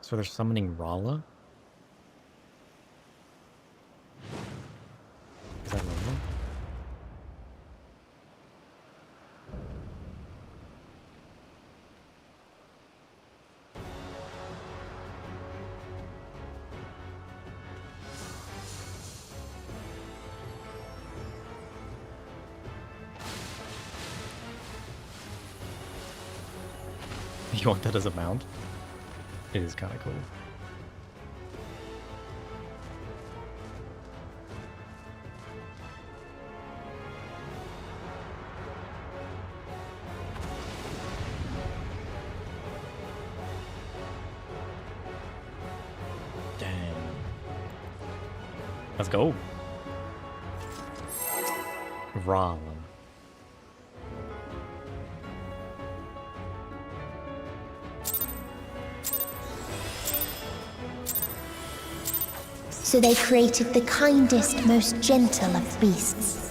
So they're summoning Rala? Is that normal? You want that as a mount? It is kind of cool. Dang. Let's go. Wrong. So they created the kindest, most gentle of beasts.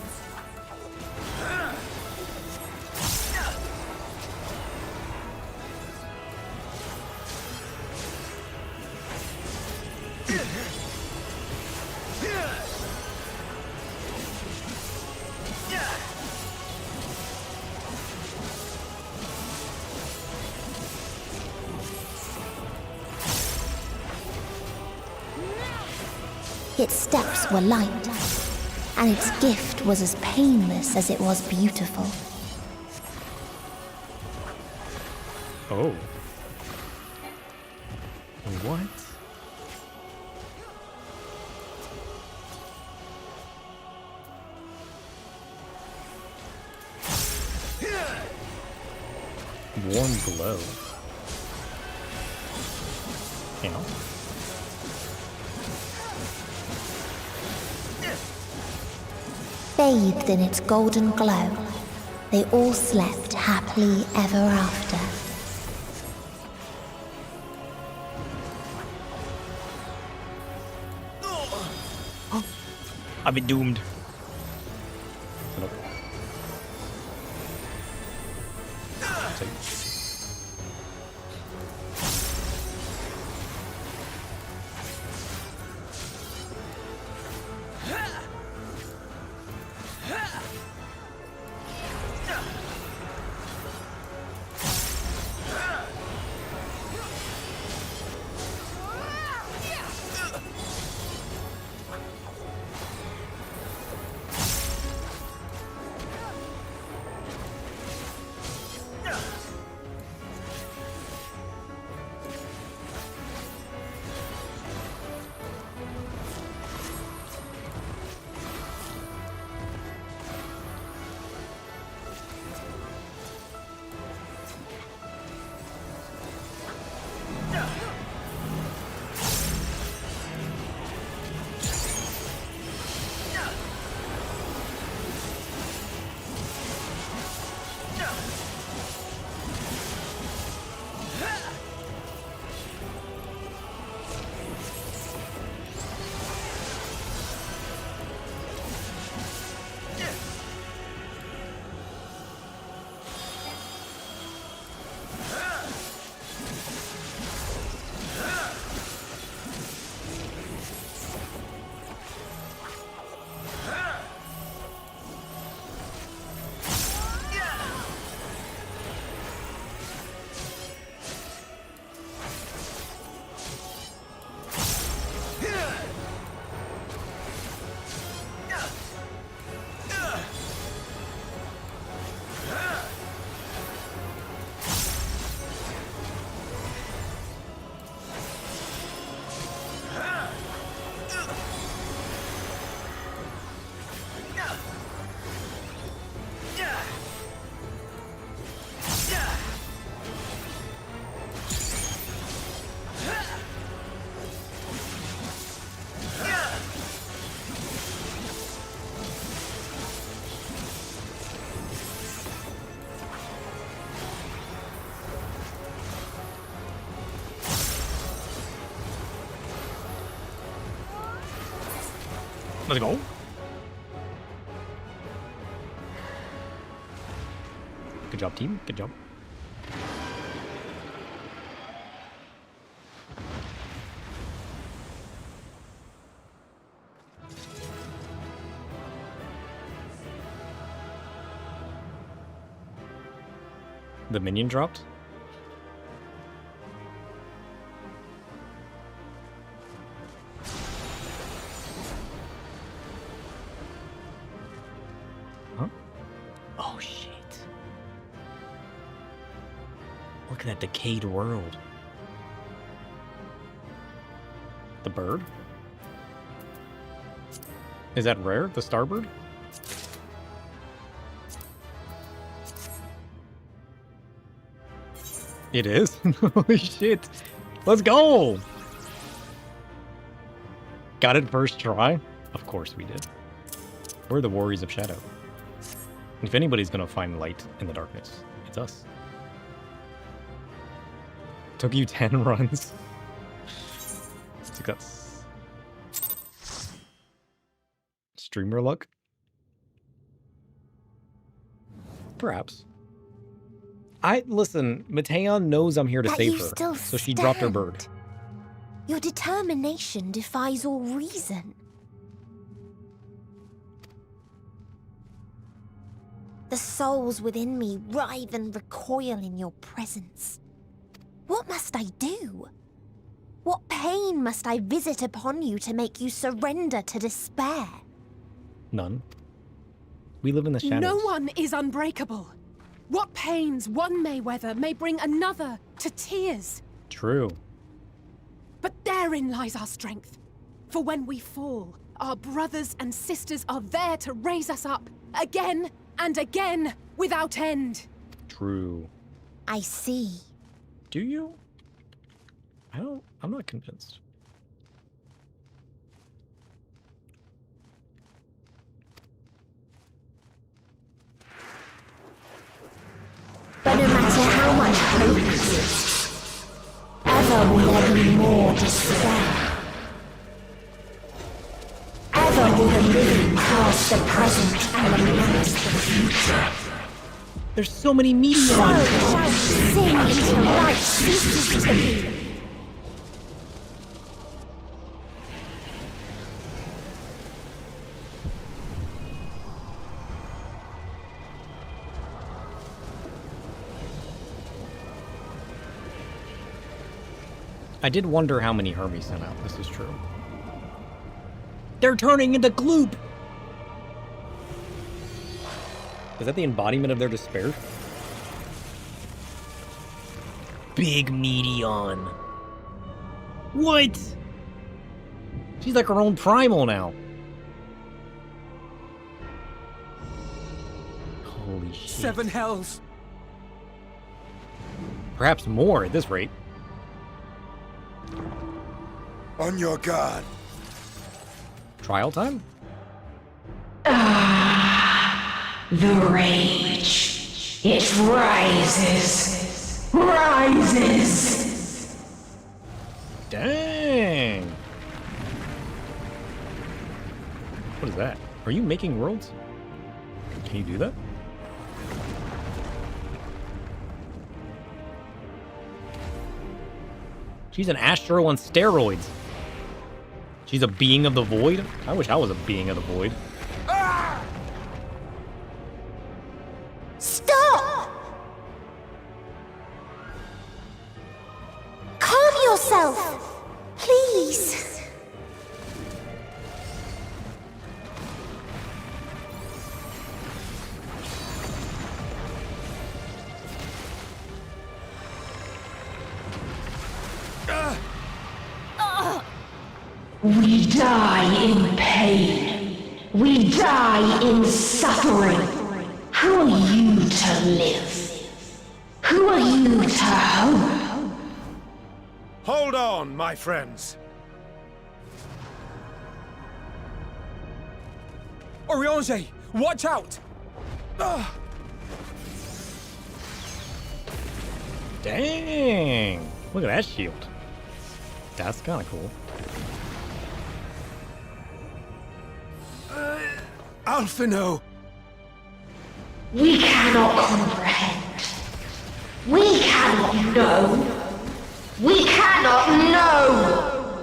Its steps were light, and its gift was as painless as it was beautiful. Oh. What? Warm glow. You know? Bathed in its golden glow, they all slept happily ever after. I've been doomed. Nope. Let's go. Good job, team. Good job. The minion dropped? Huh? Oh shit. Look at that decayed world. The bird? Is that rare? The starbird? It is? Holy shit. Let's go! Got it first try? Of course we did. We're the Warriors of Shadow. If anybody's gonna find light in the darkness, it's us. Took you 10 runs. Success. Streamer luck? Perhaps. Listen, Meteion knows I'm here to save her, so she dropped her bird. Your determination defies all reason. The souls within me writhe and recoil in your presence. What must I do? What pain must I visit upon you to make you surrender to despair? None. We live in the shadows. No one is unbreakable. What pains one may weather may bring another to tears. True. But therein lies our strength. For when we fall, our brothers and sisters are there to raise us up, again and again, without end. True. I see. Do you? I'm not convinced. But no matter how much hope exists, ever will there be more despair. Ever will the living cast the present and lament the future. There's so many Meteion. So shall we sing until life ceases to be. I did wonder how many Hermes sent out. This is true. They're turning into gloop! Is that the embodiment of their despair? Big Meteion. What? She's like her own primal now. Holy shit. 7 hells. Perhaps more at this rate. On your guard. Trial time? The rage. It rises. Rises. Dang. What is that? Are you making worlds? Can you do that? She's an Astro on steroids. She's a being of the void? I wish I was a being of the void. Stop! Calm yourself, please. We die in pain. We die in suffering. Who are you to live? Who are you to hope? Hold on, my friends. Oriange, watch out! Dang! Look at that shield. That's kind of cool. Alphino! We cannot comprehend. We cannot know. We cannot know.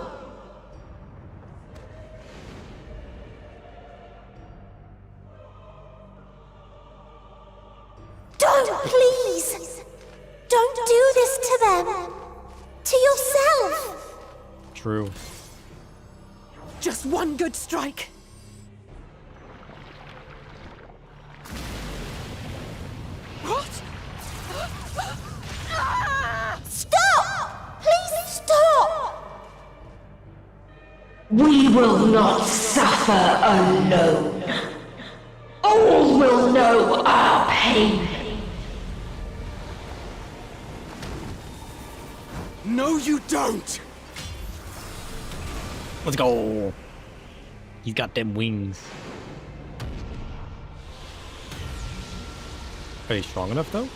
Don't, please! Don't do this to them! To yourself! True. Just one good strike. What? Stop! Please stop! We will not suffer alone. All will know our pain. No, you don't! Let's go. He's got them wings. Are they strong enough, though?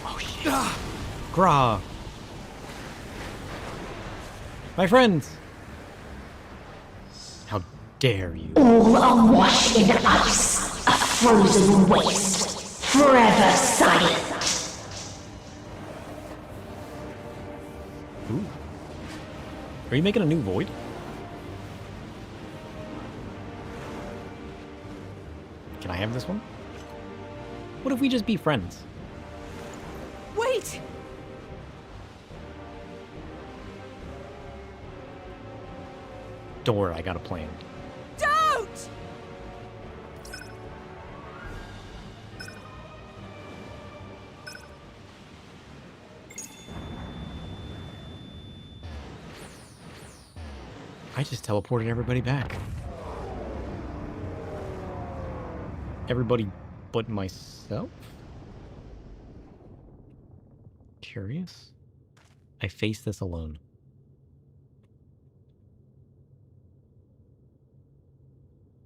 Oh, shit. Gra. My friends. How dare you? All are washed in ice, a frozen waste, forever silent. Ooh. Are you making a new void? Can I have this one? What if we just be friends? Wait! Don't worry, I got a plan. Don't! I just teleported everybody back. Everybody but myself? Curious? I face this alone.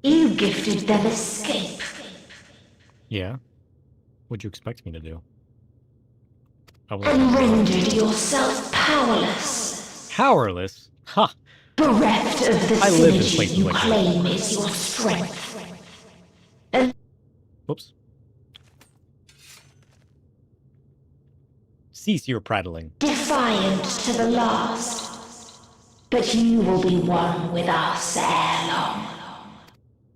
You gifted them escape. Yeah? What'd you expect me to do? And rendered yourself powerless. Powerless? Ha! Bereft of the I live in synergy places you like that. claim is your strength. And Whoops. Cease your prattling. defiant to the last. But you will be one with us ere long.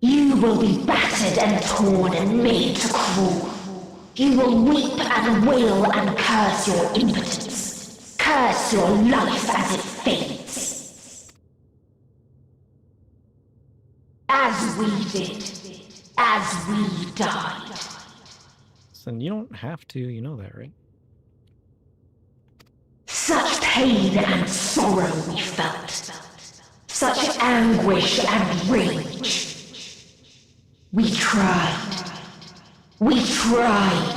You will be battered and torn and made to crawl. You will weep and wail and curse your impotence. Curse your life as it fades. As we did. As we died. Listen, you don't have to, you know that, right? Such pain and sorrow we felt. Such anguish and rage. We tried. We tried.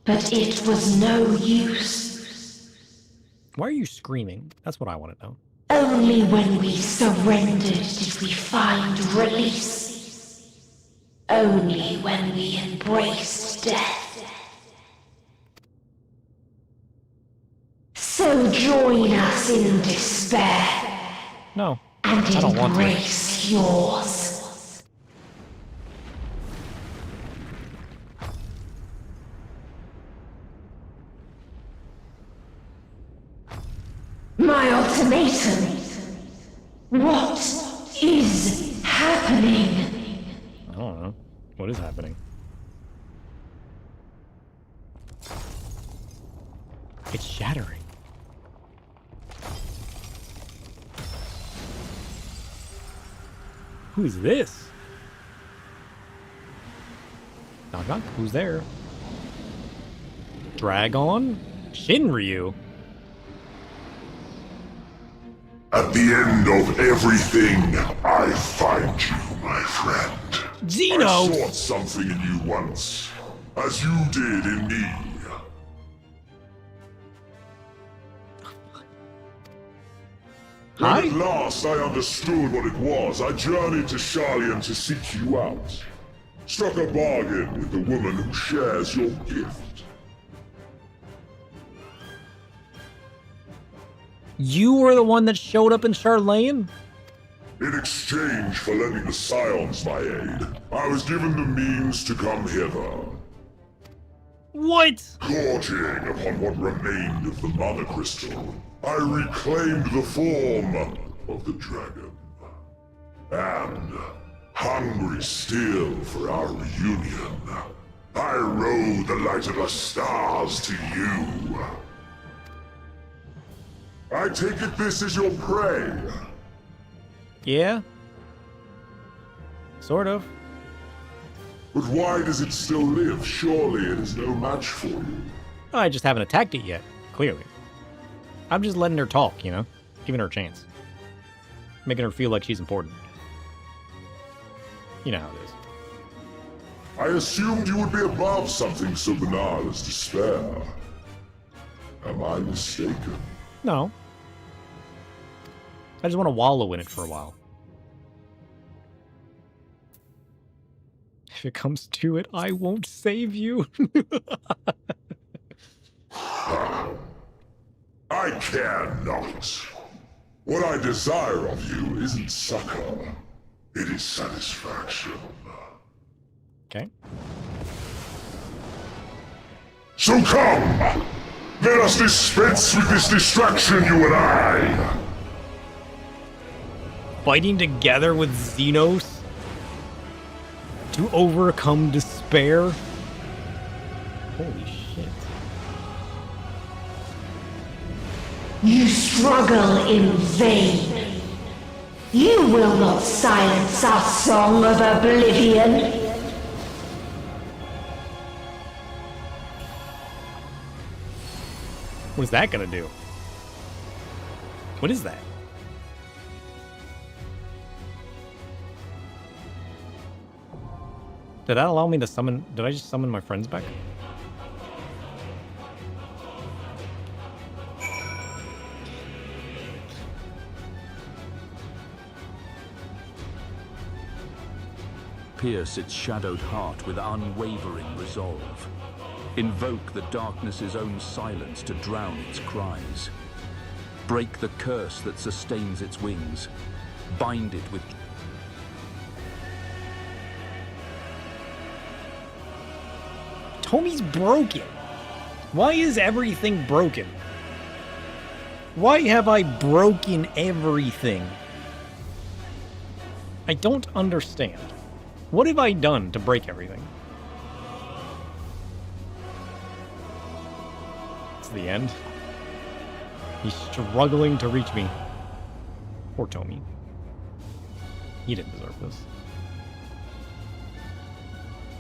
But it was no use. Why are you screaming? That's what I want to know. Only when we surrendered did we find release. Only when we embraced death. So join us in despair. No, and I don't want to. embrace yours. My ultimatum. What is happening? I don't know. What is happening? It's shattering. Who's this? Knock knock. Who's there? Dragon? Shinryu? At the end of everything, I find you, my friend. Zeno! I sought something in you once, as you did in me. When Hi? at last I understood what it was, I journeyed to Sharlayan to seek you out. Struck a bargain with the woman who shares your gift. You were the one that showed up in Sharlayan? In exchange for lending the Scions my aid, I was given the means to come hither. What? Gorging upon what remained of the Mother Crystal, I reclaimed the form of the dragon. And, hungry still for our reunion, I rode the light of the stars to you. I take it this is your prey. Yeah. Sort of. But why does it still live? Surely it is no match for you. I just haven't attacked it yet, clearly. I'm just letting her talk, you know? Giving her a chance. Making her feel like she's important. You know how it is. I assumed you would be above something so banal as despair. Am I mistaken? No. I just want to wallow in it for a while. If it comes to it, I won't save you. I care not. What I desire of you isn't succor. It is satisfaction. Okay. So come! Let us dispense with this distraction, you and I! Fighting together with Xenos to overcome despair? Holy shit. You struggle in vain. You will not silence our song of oblivion. What is that gonna do? What is that? Did that allow me to summon... Did I just summon my friends back? Pierce its shadowed heart with unwavering resolve. Invoke the darkness's own silence to drown its cries. Break the curse that sustains its wings. Bind it with... Tommy's broken. Why is everything broken? Why have I broken everything? I don't understand. What have I done to break everything? It's the end. He's struggling to reach me. Poor Tommy. He didn't deserve this.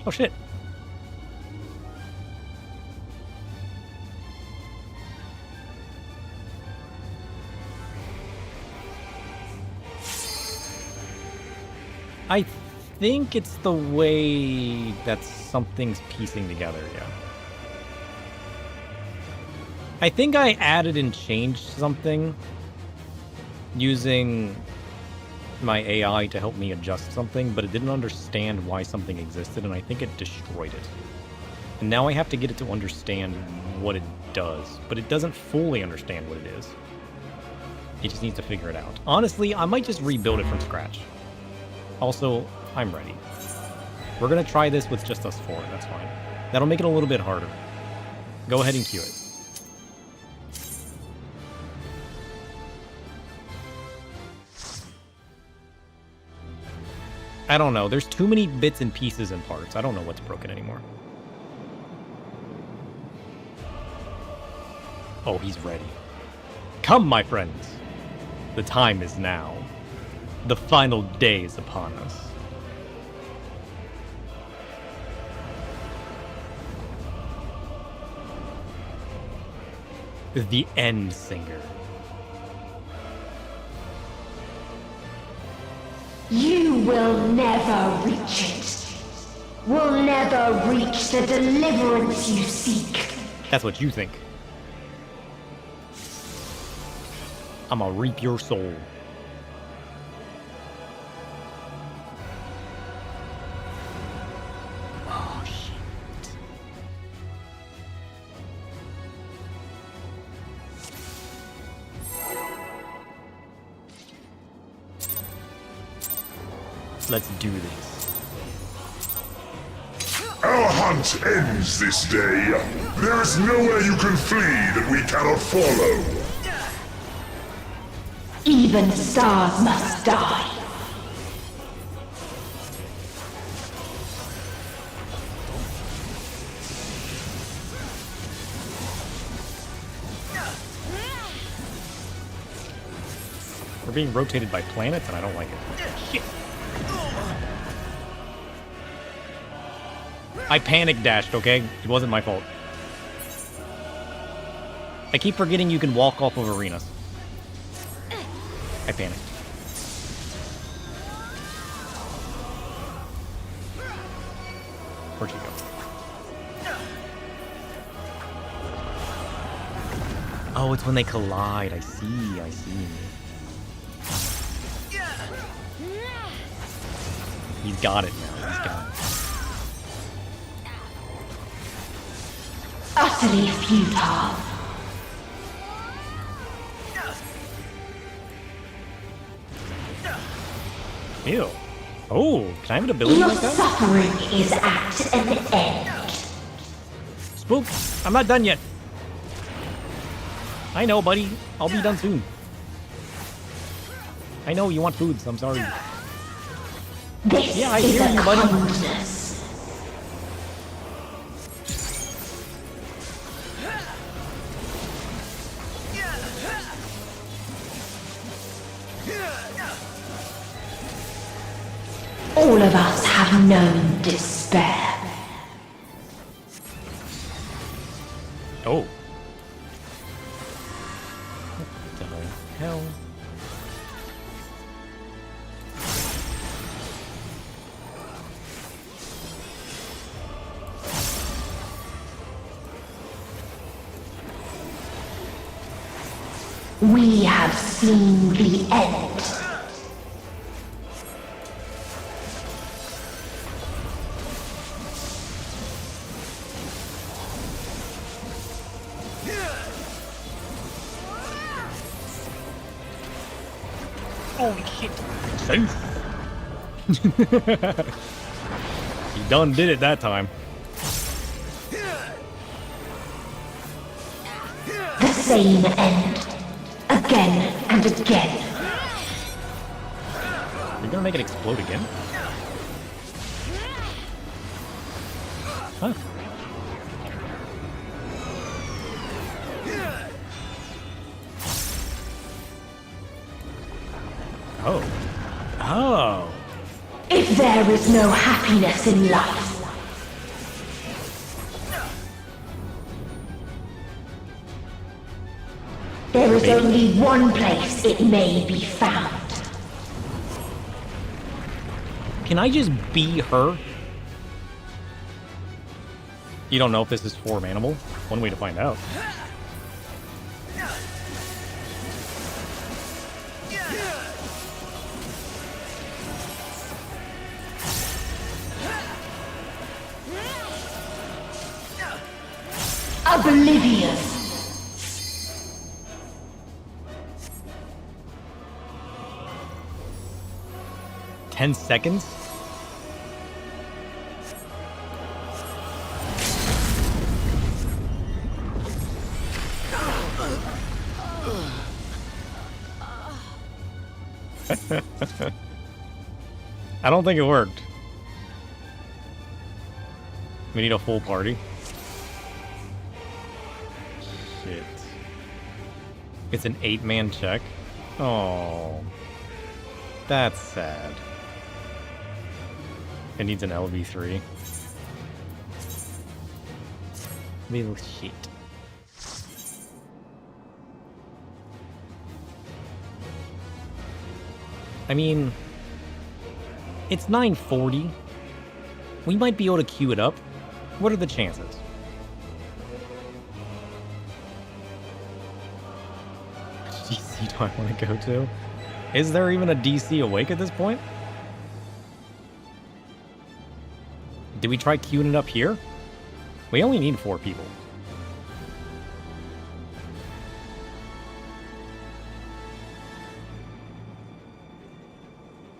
Oh shit. I think it's the way that something's piecing together, yeah. I think I added and changed something using my AI to help me adjust something, but it didn't understand why something existed, and I think it destroyed it. And now I have to get it to understand what it does, but it doesn't fully understand what it is. It just needs to figure it out. Honestly, I might just rebuild it from scratch. Also, I'm ready. We're gonna try this with just us four, that's fine. That'll make it a little bit harder. Go ahead and cue it. I don't know, there's too many bits and pieces and parts. I don't know what's broken anymore. Oh, he's ready. Come, my friends. The time is now. The final day is upon us. The End Singer. You will never reach it. Will never reach the deliverance you seek. That's what you think. I'ma reap your soul. Oh, shit. Let's do this. Our hunt ends this day. There is nowhere you can flee that we cannot follow. Even stars must die. We're being rotated by planets and I don't like it. Shit. I panic dashed, okay? It wasn't my fault. I keep forgetting you can walk off of arenas. I panicked. Where'd she go? Oh, it's when they collide. I see, I see. He's got it now. He's got it. Utterly futile. Ew. Oh, can I have an ability Your like that? suffering is at an end. Spook, I'm not done yet. I know, buddy. I'll be done soon. I know you want food, so I'm sorry. This yeah, I is hear a you, buddy. kindness. All of us have known despair. Oh. What the hell? We have seen the end. Holy shit. Safe. He done did it that time. The same end. Again and again. You're gonna make it explode again? Huh? Oh. Oh. If there is no happiness in life, there is only one place it may be found. Can I just be her? You don't know if this is form animal? One way to find out. Oblivious. 10 seconds? I don't think it worked. We need a full party. Shit. It's an 8-man check. Oh. That's sad. It needs an LV3. Little shit. I mean, it's 9:40. We might be able to queue it up. What are the chances? Which DC do I want to go to? Is there even a DC awake at this point? Did we try queuing it up here? We only need 4 people.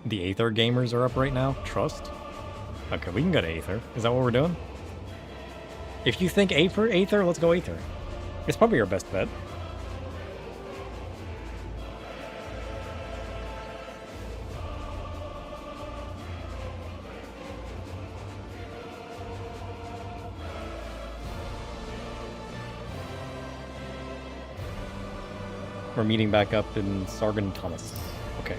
The Aether gamers are up right now. Trust. Okay, we can go to Aether. Is that what we're doing? If you think Aether, let's go Aether. It's probably our best bet. We're meeting back up in Sargon Thomas. Okay.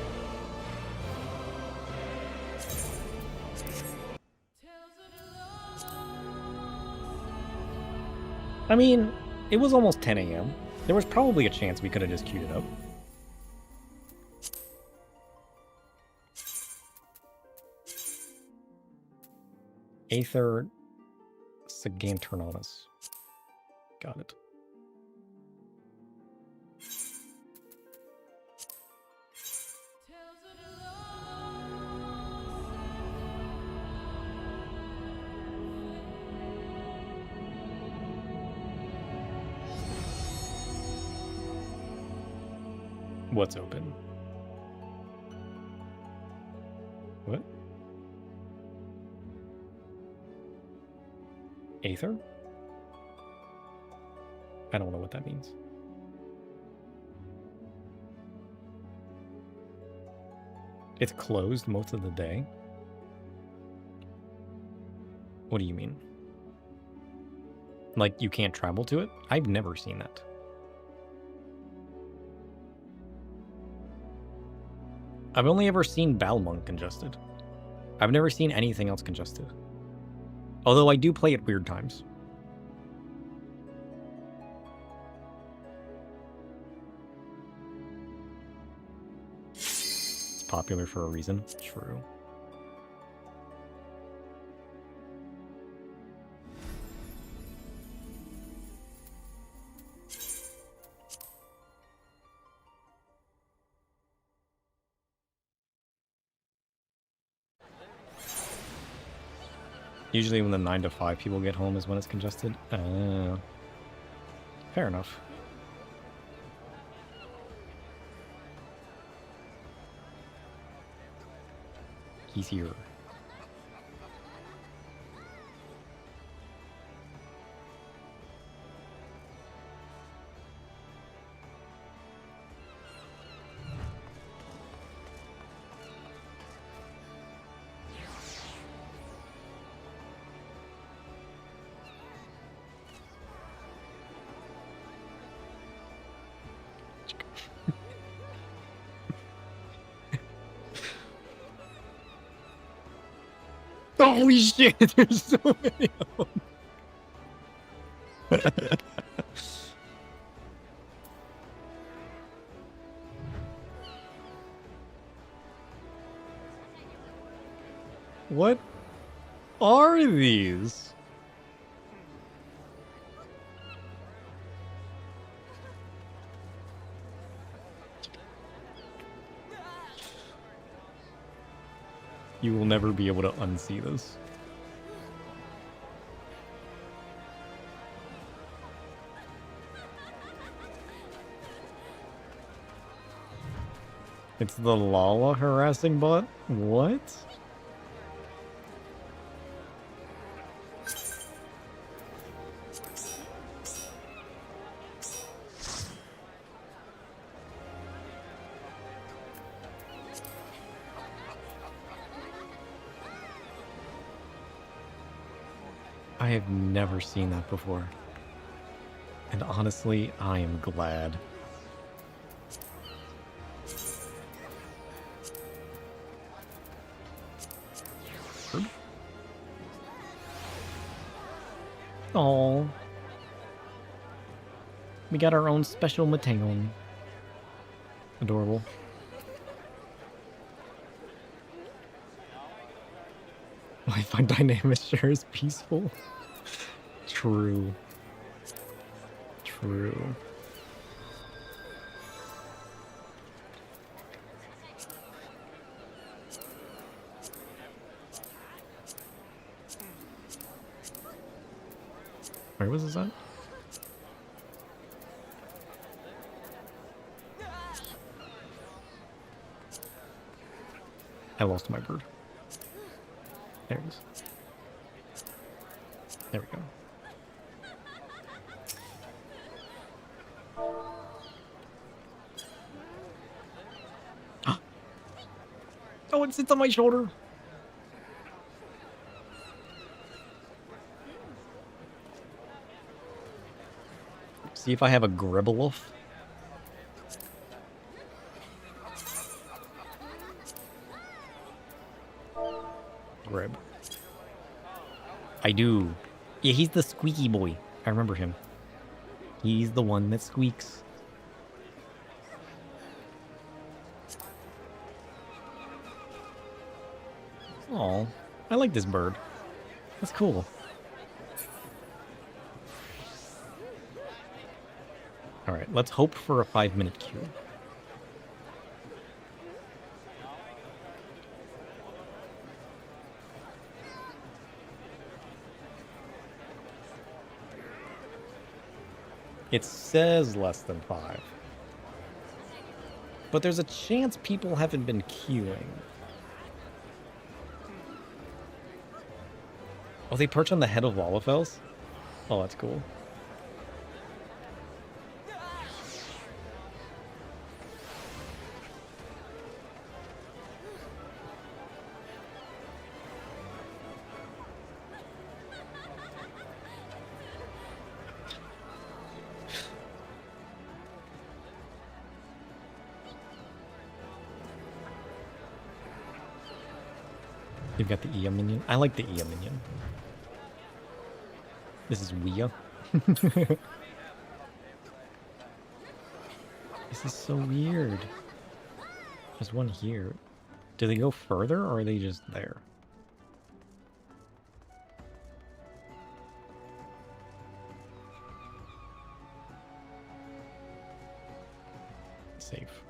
I mean, it was almost 10 a.m. There was probably a chance we could have just queued it up. Aether Sagantornatus. Got it. What's open? What? Aether? I don't know what that means. It's closed most of the day? What do you mean? Like, you can't travel to it? I've never seen that. I've only ever seen Balmung congested. I've never seen anything else congested. Although I do play at weird times. It's popular for a reason. True. Usually when the 9 to 5 people get home is when it's congested. Fair enough. He's here. Holy shit, there's so many of them. What are these? You will never be able to unsee this. It's the Lala harassing bot? What? I have never seen that before. And honestly, I am glad. Oh, we got our own special Meteion. Adorable. Wi-Fi dynamic sure is peaceful. True. True. Where was this at? I lost my bird. There it is. There we go. Oh, it sits on my shoulder. See if I have a Gribbaloof. Grib. I do. Yeah, he's the squeaky boy. I remember him. He's the one that squeaks. Oh, I like this bird. That's cool. Alright, let's hope for a 5-minute queue. It says less than 5. But there's a chance people haven't been queuing. Oh, they perch on the head of Lalafels? Oh, that's cool. You've got the Ia minion. I like the Ia minion. This is Wea. This is so weird. There's one here. Do they go further or are they just there? Safe.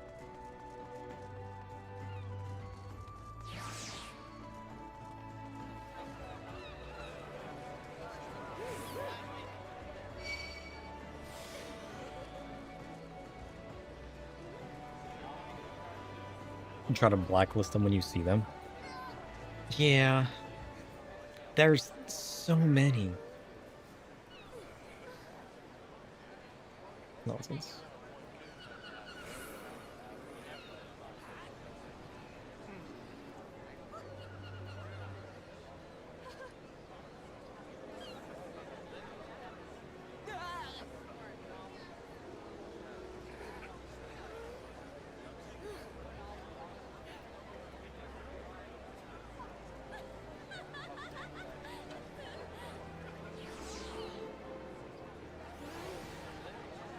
You try to blacklist them when you see them. Yeah. There's so many. Nonsense.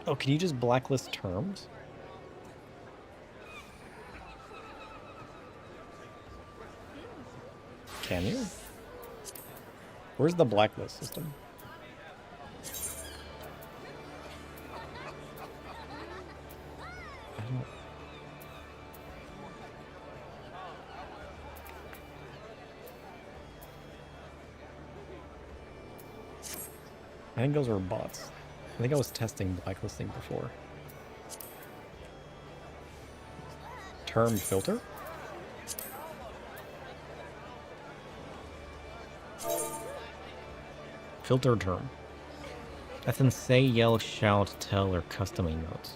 Oh, can you just blacklist terms? Can you? Where's the blacklist system? I don't... I think those were bots. I think I was testing blacklisting before. Term filter? Filter term. That's in say, yell, shout, tell, or custom emotes.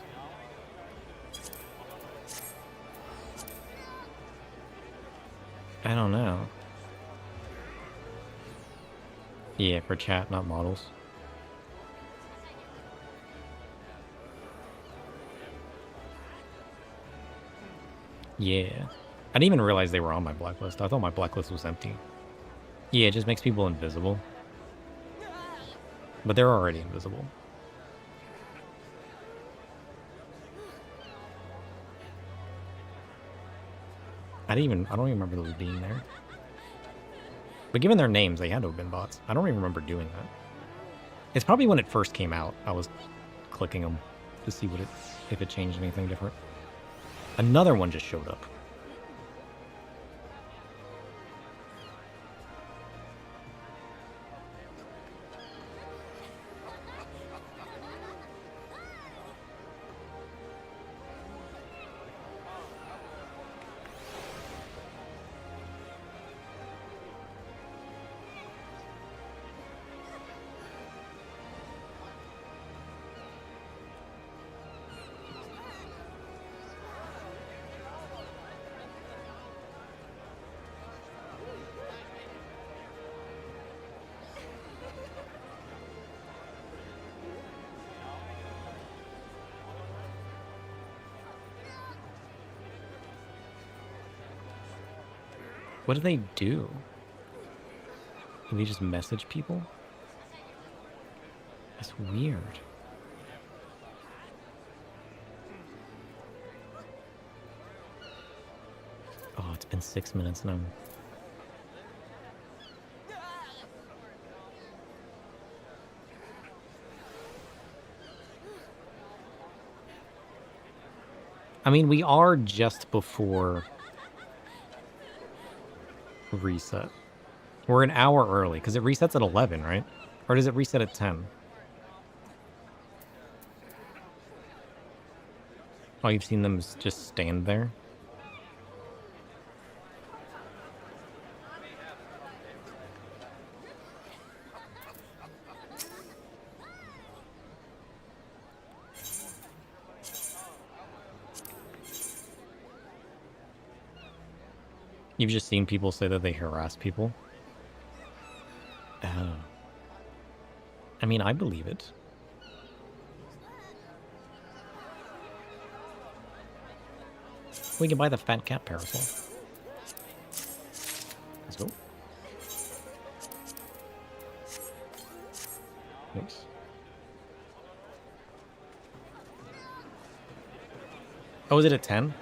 I don't know. Yeah, for chat, not models. Yeah. I didn't even realize they were on my blacklist. I thought my blacklist was empty. Yeah, it just makes people invisible. But they're already invisible. I don't even remember those being there. But given their names, they had to have been bots. I don't even remember doing that. It's probably when it first came out, I was clicking them to see what if it changed anything different. Another one just showed up. What do they do? Do they just message people? That's weird. 6 minutes now. I mean, we are just before reset. We're an hour early, because it resets at 11, right? Or does it reset at 10? Oh, you've seen them just stand there? You've just seen people say that they harass people? Oh. I mean, I believe it. We can buy the fat cat parasol. Let's go. Nice. Oh, is it at 10?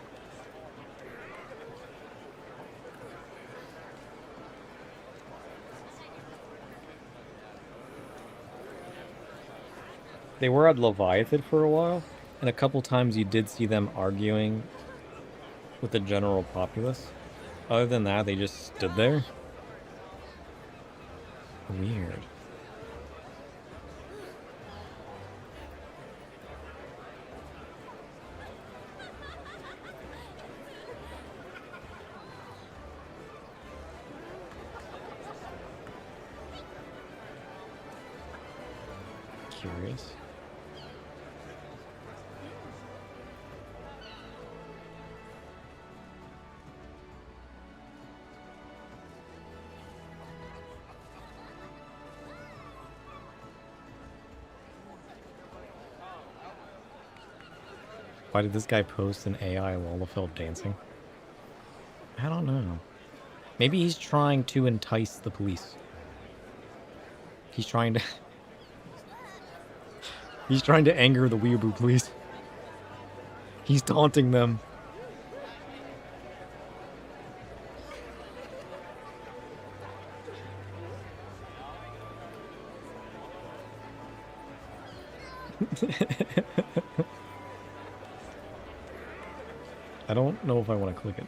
They were at Leviathan for a while, and a couple times you did see them arguing with the general populace. Other than that, they just stood there. Weird. Curious. Why did this guy post an AI Lalafell dancing? I don't know. Maybe he's trying to entice the police. He's trying to... He's trying to anger the Weeaboo police. He's taunting them. I don't know if I want to click it.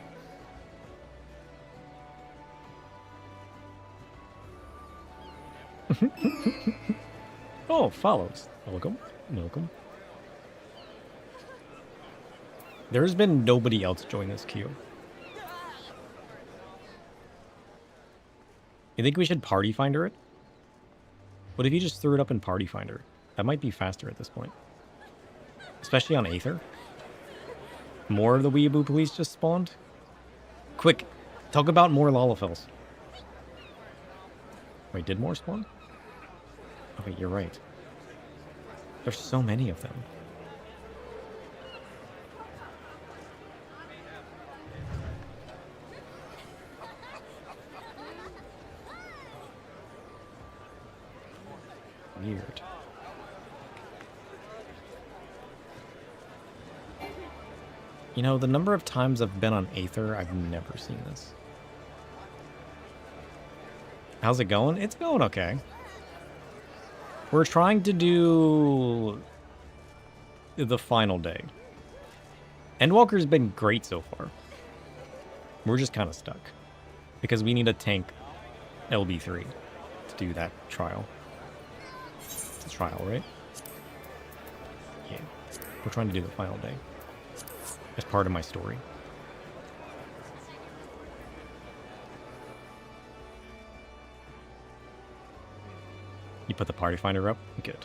Oh, follows. Welcome. Welcome. There's been nobody else join this queue. You think we should party finder it? What if you just threw it up in party finder? That might be faster at this point. Especially on Aether. More of the Weeaboo police just spawned. Quick, talk about more Lalafells. Wait, did more spawn? Oh wait, you're right. There's so many of them. Weird. You know, the number of times I've been on Aether, I've never seen this. How's it going? It's going okay. We're trying to do the final day. Endwalker's been great so far. We're just kind of stuck. Because we need a tank LB3 to do that trial. It's a trial, right? Yeah. We're trying to do the final day. As part of my story. You put the party finder up? Good.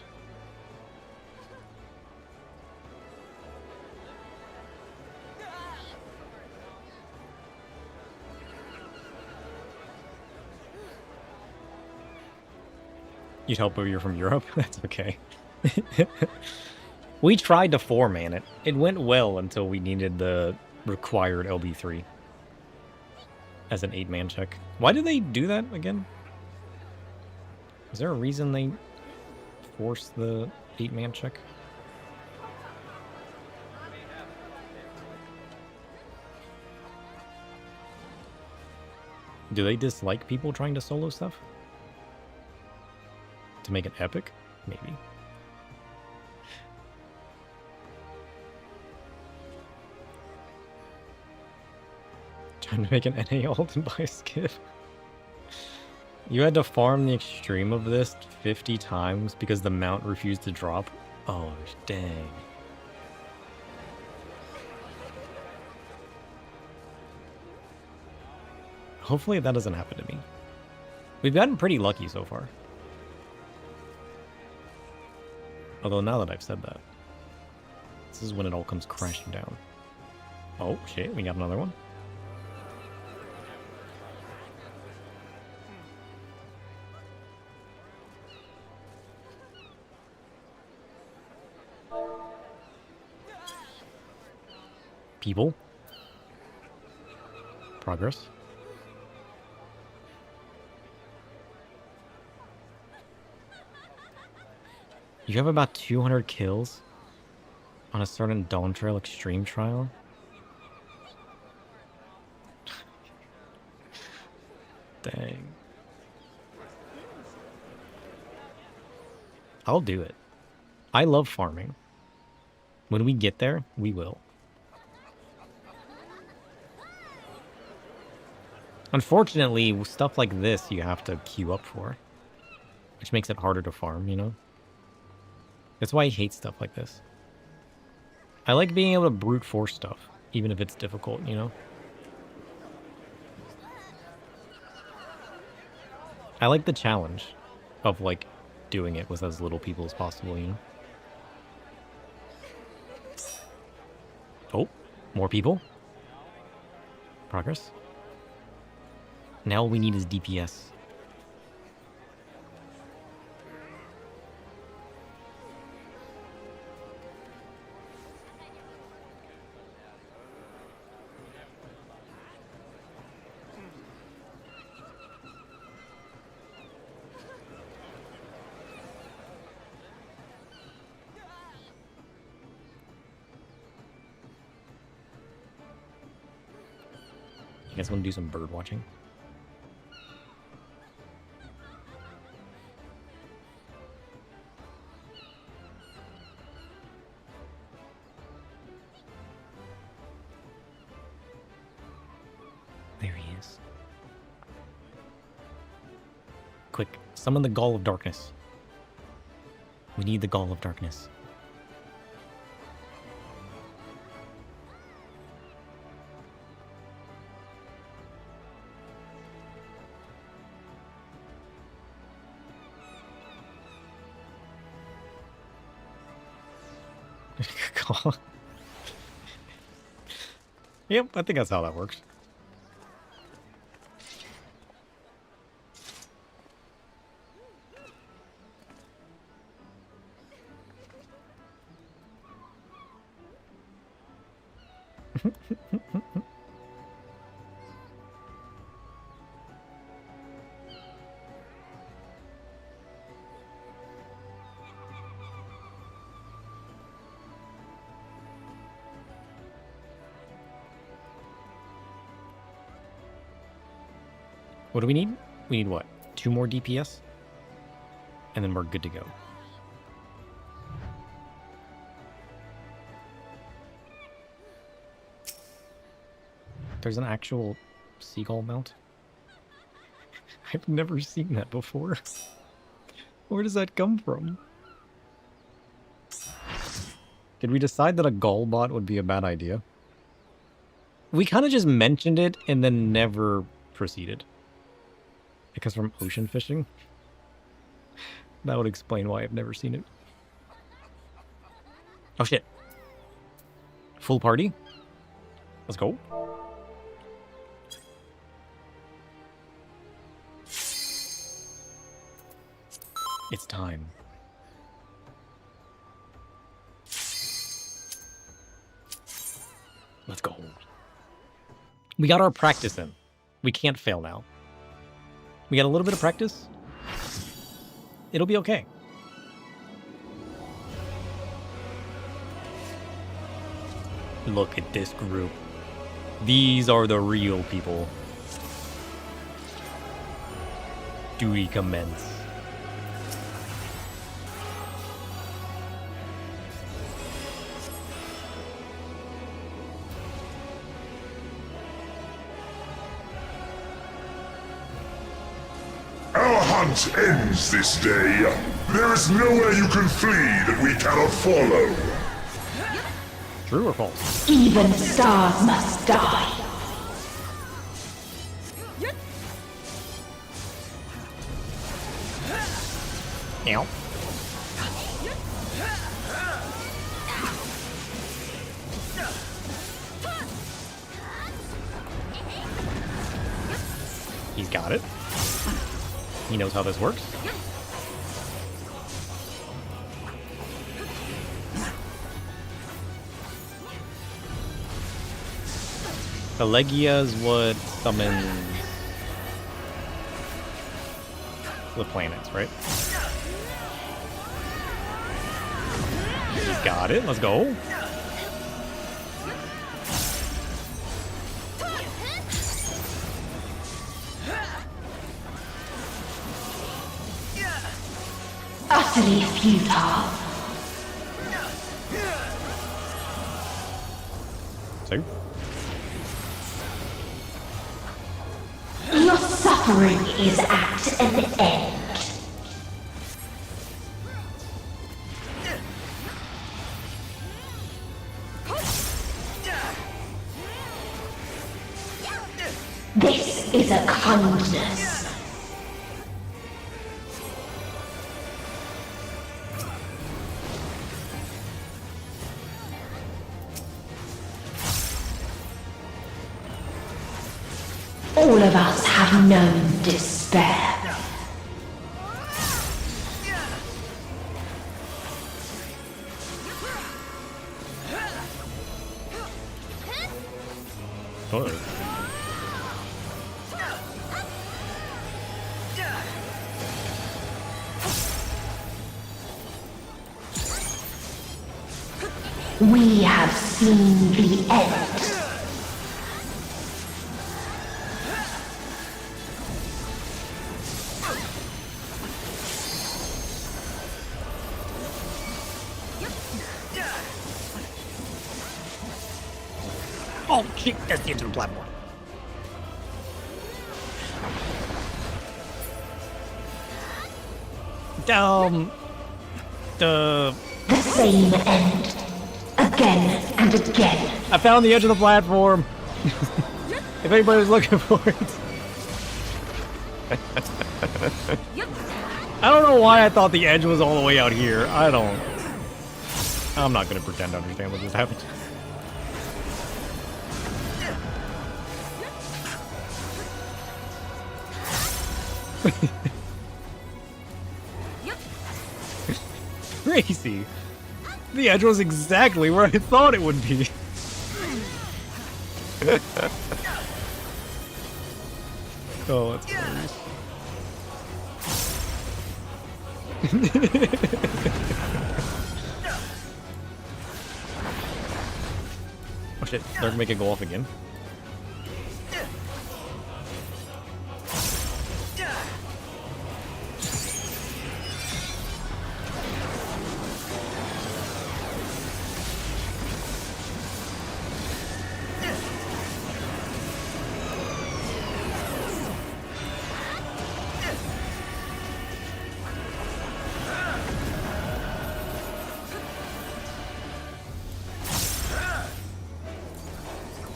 You'd help if you're from Europe? That's okay. We tried to 4-man it. It went well until we needed the required LB3 as an 8-man check. Why did they do that again? Is there a reason they forced the 8-man check? Do they dislike people trying to solo stuff? To make it epic? Maybe. Trying to make an NA ult and buy a skiff. You had to farm the extreme of this 50 times because the mount refused to drop? Oh, dang. Hopefully that doesn't happen to me. We've gotten pretty lucky so far. Although now that I've said that, this is when it all comes crashing down. Oh, shit, we got another one. People. Progress. You have about 200 kills on a certain Dawn Trail Extreme trial? Dang. I'll do it. I love farming. When we get there, we will. Unfortunately, stuff like this you have to queue up for, which makes it harder to farm, you know? That's why I hate stuff like this. I like being able to brute force stuff, even if it's difficult, you know? I like the challenge of, like, doing it with as little people as possible, you know? Oh, more people. Progress. Now all we need is DPS. You guys want to do some bird watching? There he is. Quick, summon the Gall of Darkness. We need the Gall of Darkness. Yep, I think that's how that works. What do we need? We need what? 2 more DPS? And then we're good to go. There's an actual seagull mount? I've never seen that before. Where does that come from? Did we decide that a gull bot would be a bad idea? We kind of just mentioned it and then never proceeded. Because from ocean fishing? That would explain why I've never seen it. Oh shit. Full party? Let's go. It's time. Let's go. We got our practice in. We can't fail now. We got a little bit of practice. It'll be okay. Look at this group. These are the real people. Duty commence. Our hunt ends this day. There is nowhere you can flee that we cannot follow. True or false? Even stars must die. Ow. He's got it. He knows how this works. The Legia is what summons the planets, right? He's got it. Let's go. Utterly futile. So? Your suffering is at an end. This is a kindness. All of us have known despair. We have seen the end. Oh shit, that's the end of the platform. The same end. Again and again. I found the edge of the platform. If anybody was looking for it. I don't know why I thought the edge was all the way out here. I'm not gonna pretend to understand what just happened. Crazy. The edge was exactly where I thought it would be. Oh, that's crazy. Oh shit, they're gonna make it go off again.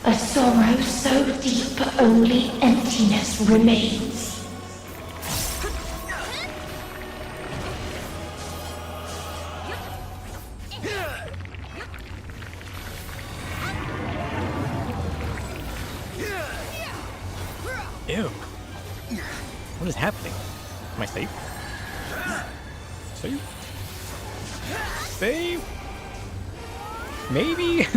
A sorrow so deep only emptiness remains. Ew. What is happening? Am I safe? Safe? Safe? Maybe?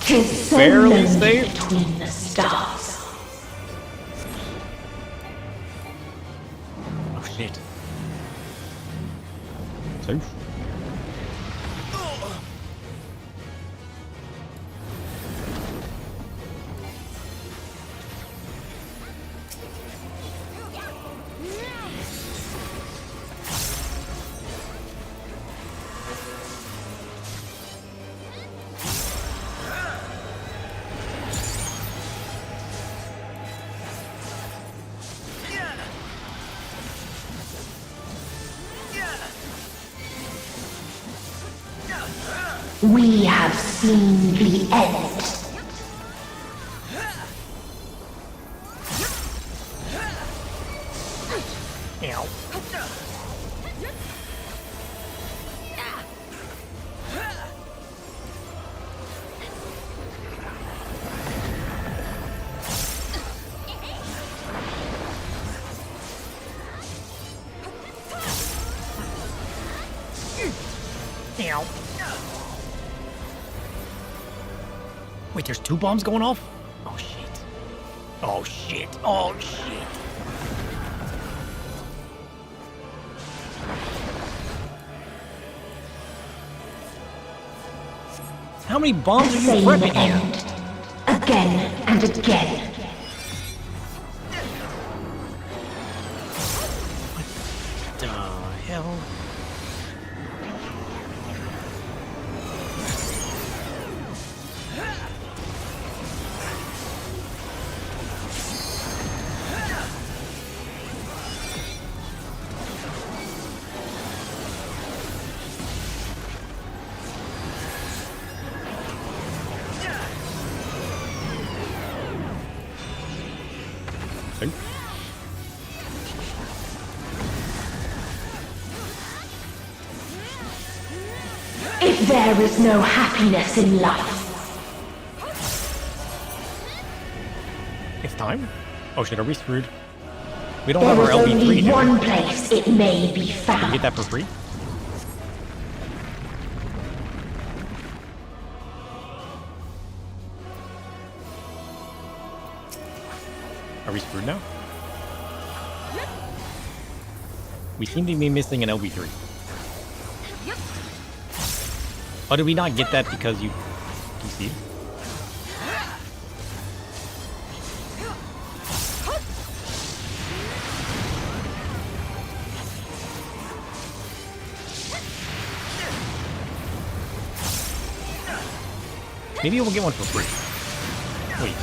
Tis so barely lonely safe between the stars. Oh shit. Safe. We have seen the end. Ow. Ow. Wait, there's 2 bombs going off? Oh shit. Oh shit. Oh shit. How many bombs are you prepping here? Again and again. What the hell? If there is no happiness in life, It's time? Oh shit, are we screwed? We don't have our there is LB3, only do we? one place it may be Can we found. get that for free? Are we screwed now? We seem to be missing an LB3. Oh, did we not get that because you see? Maybe we'll get one for free. Wait.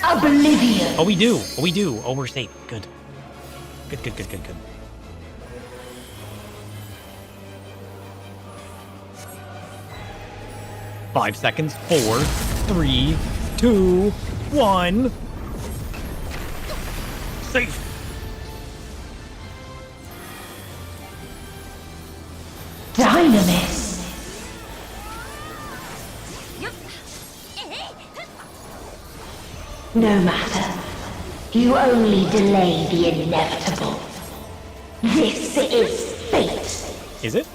Oblivion. Oh, we do. Oh, we do. Oh, we're safe. Good. Good, good, good, good, good. Five seconds. 4, 3, 2, 1. Safe. Dynamis. No matter. You only delay the inevitable. This is fate. Is it?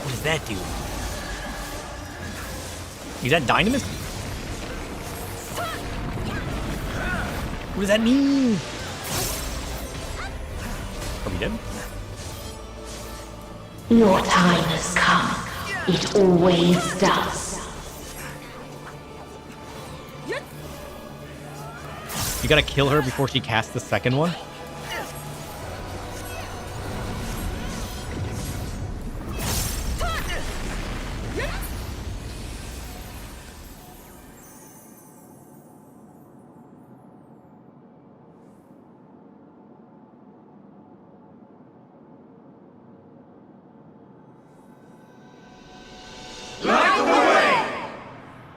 What does that do? Is that Dynamis? What does that mean? Are we dead? Your time has come. It always does. You gotta kill her before she casts the second one?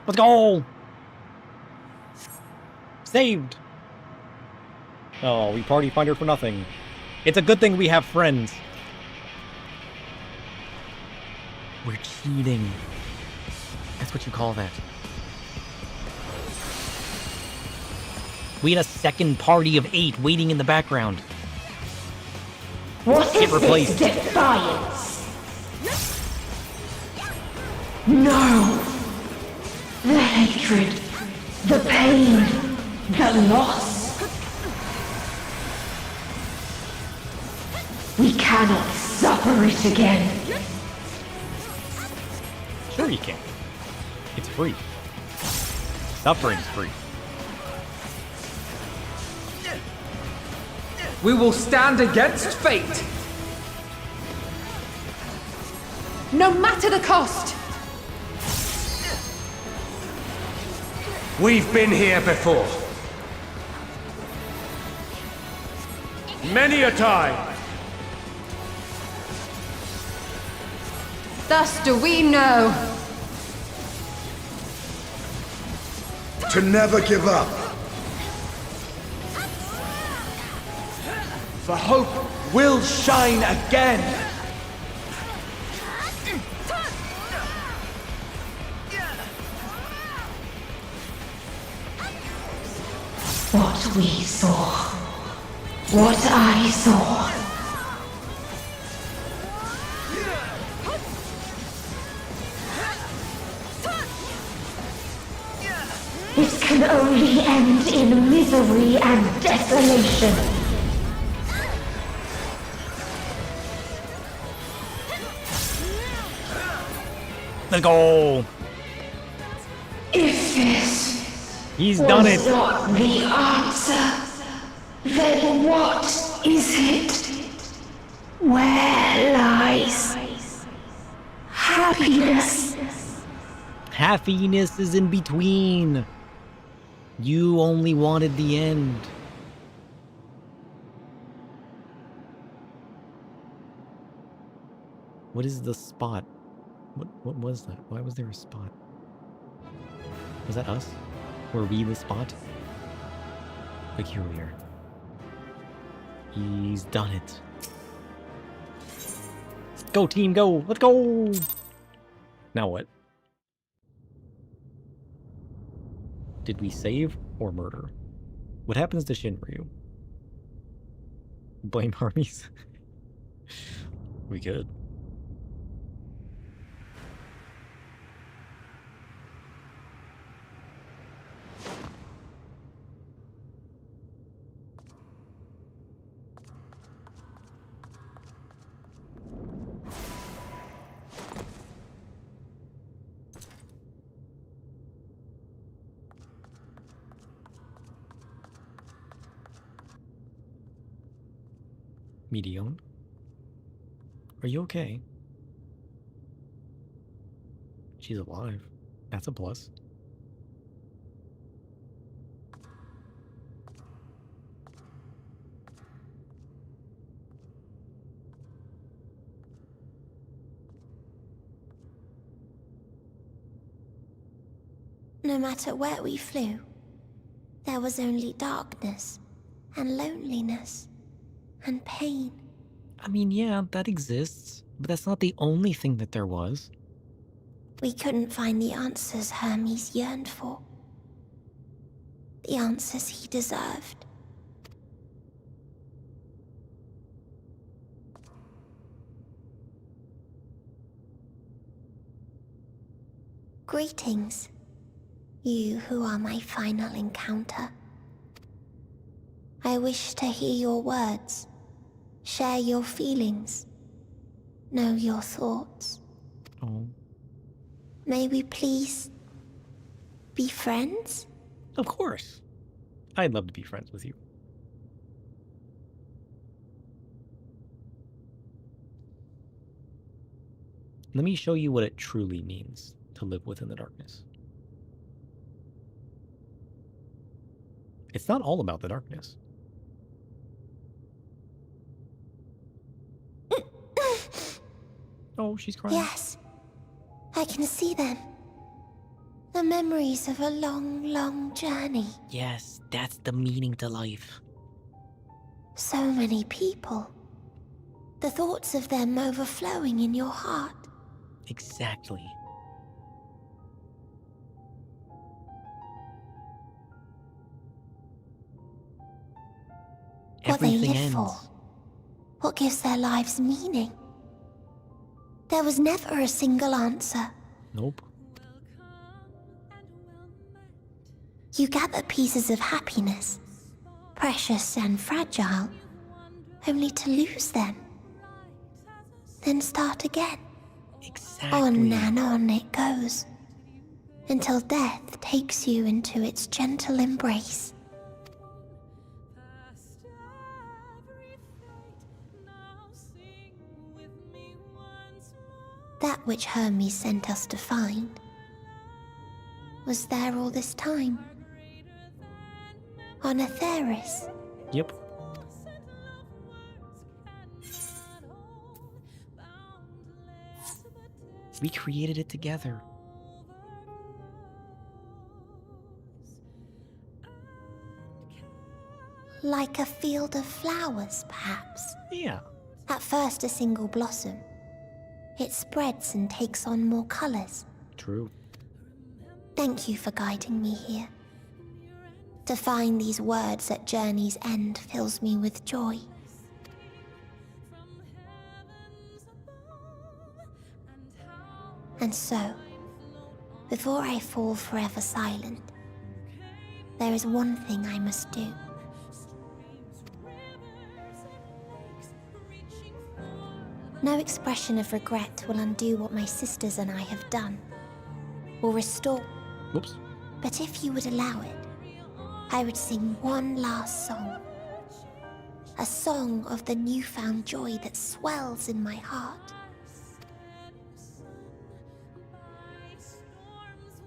Let's go! Saved! Oh, we party finder for nothing. It's a good thing we have friends. We're cheating. That's what you call that. We had a second party of 8 waiting in the background. What Get is replaced. this defiance? No! The hatred, the pain, the loss. We cannot suffer it again. Sure you can. It's free. Suffering's free. We will stand against fate. no matter the cost! We've been here before. Many a time. Thus do we know. To never give up. For hope will shine again. What we saw. What I saw. It can only end in misery and desolation. Let's go! If this He's done it! was not the answer, then what is it? Where lies happiness? Happiness is in between. You only wanted the end. What is the spot? What was that? Why was there a spot? Was that us? Were we the spot? Peculiar. He's done it. Go team, go! Let's go! Now what? Did we save or murder? What happens to Shinryu? Blame armies? We could. Meteion? Are you okay? She's alive. That's a plus. No matter where we flew, there was only darkness and loneliness and pain. I mean, yeah, that exists, but that's not the only thing that there was. We couldn't find the answers Hermes yearned for. The answers he deserved. Greetings, you who are my final encounter. I wish to hear your words, share your feelings, know your thoughts. Oh. May we please be friends? Of course. I'd love to be friends with you. Let me show you what it truly means to live within the darkness. It's not all about the darkness. Oh, she's crying. Yes, I can see them. The memories of a long, long journey. Yes, that's the meaning to life. So many people. The thoughts of them overflowing in your heart. Exactly. What they Everything live ends. for. What gives their lives meaning. There was never a single answer. Nope. You gather pieces of happiness, precious and fragile, only to lose them. Then start again. Exactly. On and on it goes, until death takes you into its gentle embrace. That which Hermes sent us to find was there all this time. On Atheris. Yep. We created it together. Like a field of flowers, perhaps. Yeah. At first a single blossom. It spreads and takes on more colors. True. Thank you for guiding me here. To find these words at journey's end fills me with joy. And so, before I fall forever silent, there is one thing I must do. No expression of regret will undo what my sisters and I have done, or restore. Whoops. But if you would allow it, I would sing one last song. A song of the newfound joy that swells in my heart.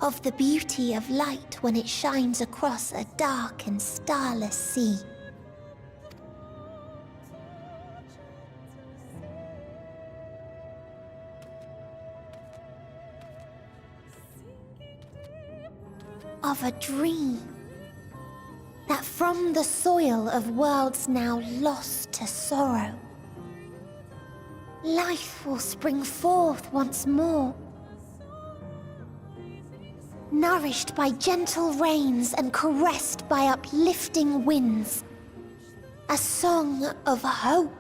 Of the beauty of light when it shines across a dark and starless sea. Of a dream that from the soil of worlds now lost to sorrow, life will spring forth once more, nourished by gentle rains and caressed by uplifting winds, a song of hope.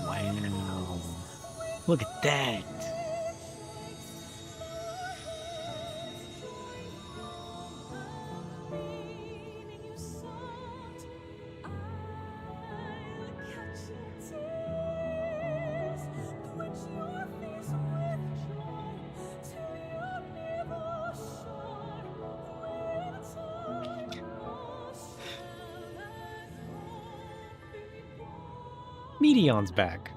Wow. Look at that. Meteion's back.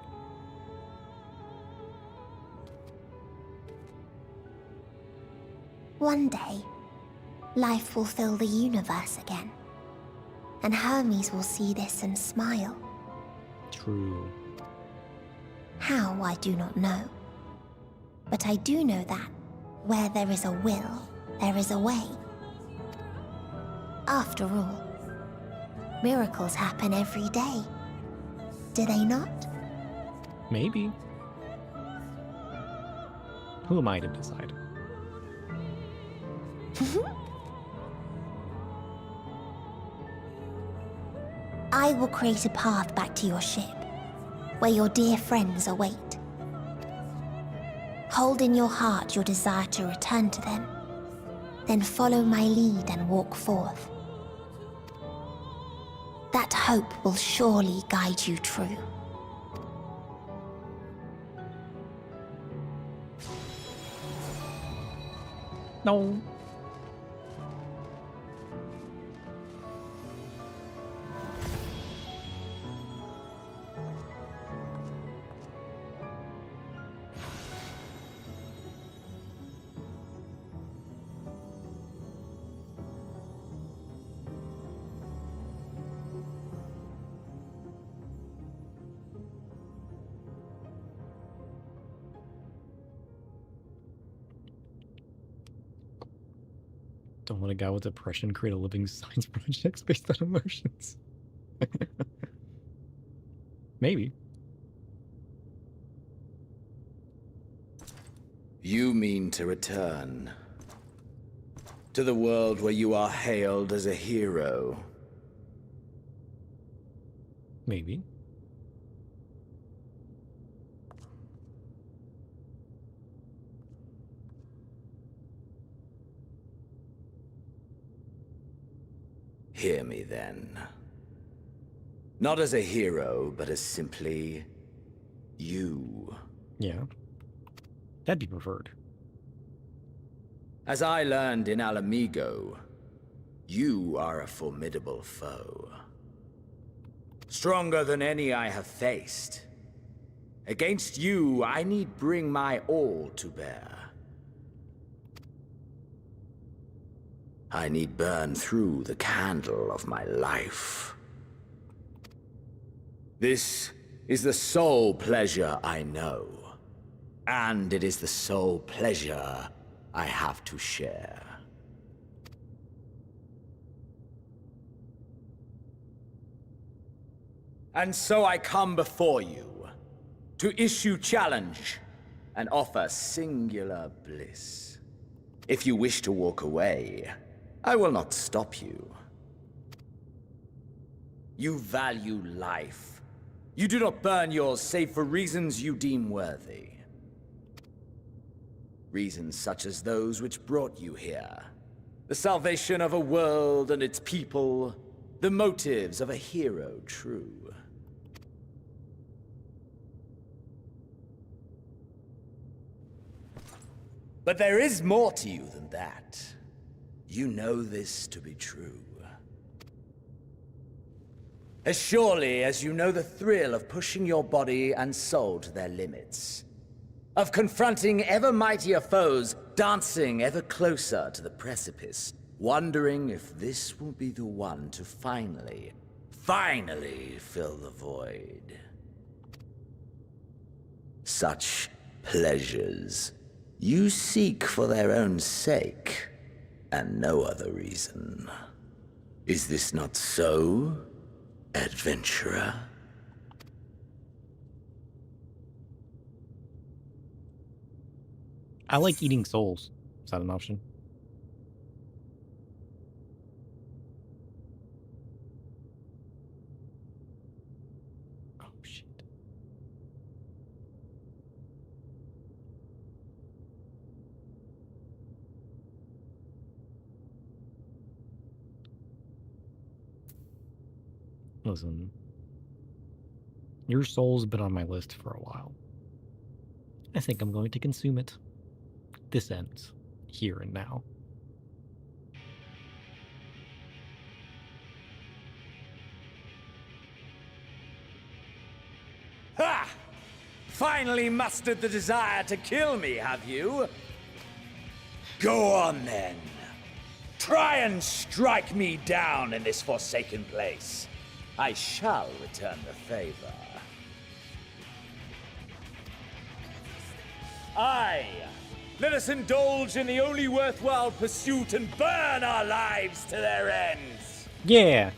One day, life will fill the universe again. And Hermes will see this and smile. True. How, I do not know. But I do know that, where there is a will, there is a way. After all, miracles happen every day. Do they not? Maybe. Who am I to decide? I will create a path back to your ship, where your dear friends await. Hold in your heart your desire to return to them, then follow my lead and walk forth. That hope will surely guide you true. No. Don't let a guy with depression create a living science project based on emotions. Maybe. You mean to return to the world where you are hailed as a hero? Maybe. Hear me then. Not as a hero, but as simply you. Yeah. That'd be preferred. As I learned in Alamigo, You are a formidable foe. Stronger than any I have faced. Against you, I need bring my all to bear. I need burn through the candle of my life. This is the sole pleasure I know. And it is the sole pleasure I have to share. And so I come before you, to issue challenge and offer singular bliss. If you wish to walk away, I will not stop you. You value life. You do not burn yours save for reasons you deem worthy. Reasons such as those which brought you here. The salvation of a world and its people. The motives of a hero true. But there is more to you than that. You know this to be true. As surely as you know the thrill of pushing your body and soul to their limits. Of confronting ever mightier foes, dancing ever closer to the precipice, wondering if this will be the one to finally fill the void. Such pleasures you seek for their own sake, and no other reason. Is this not so, adventurer? I like eating souls. Is that an option? Oh, shit. Listen. Your soul's been on my list for a while. I think I'm going to consume it. This ends here and now. Ha! Finally mustered the desire to kill me, have you? Go on then. Try and strike me down in this forsaken place. I shall return the favor. Aye! Let us indulge in the only worthwhile pursuit and burn our lives to their ends! Yeah!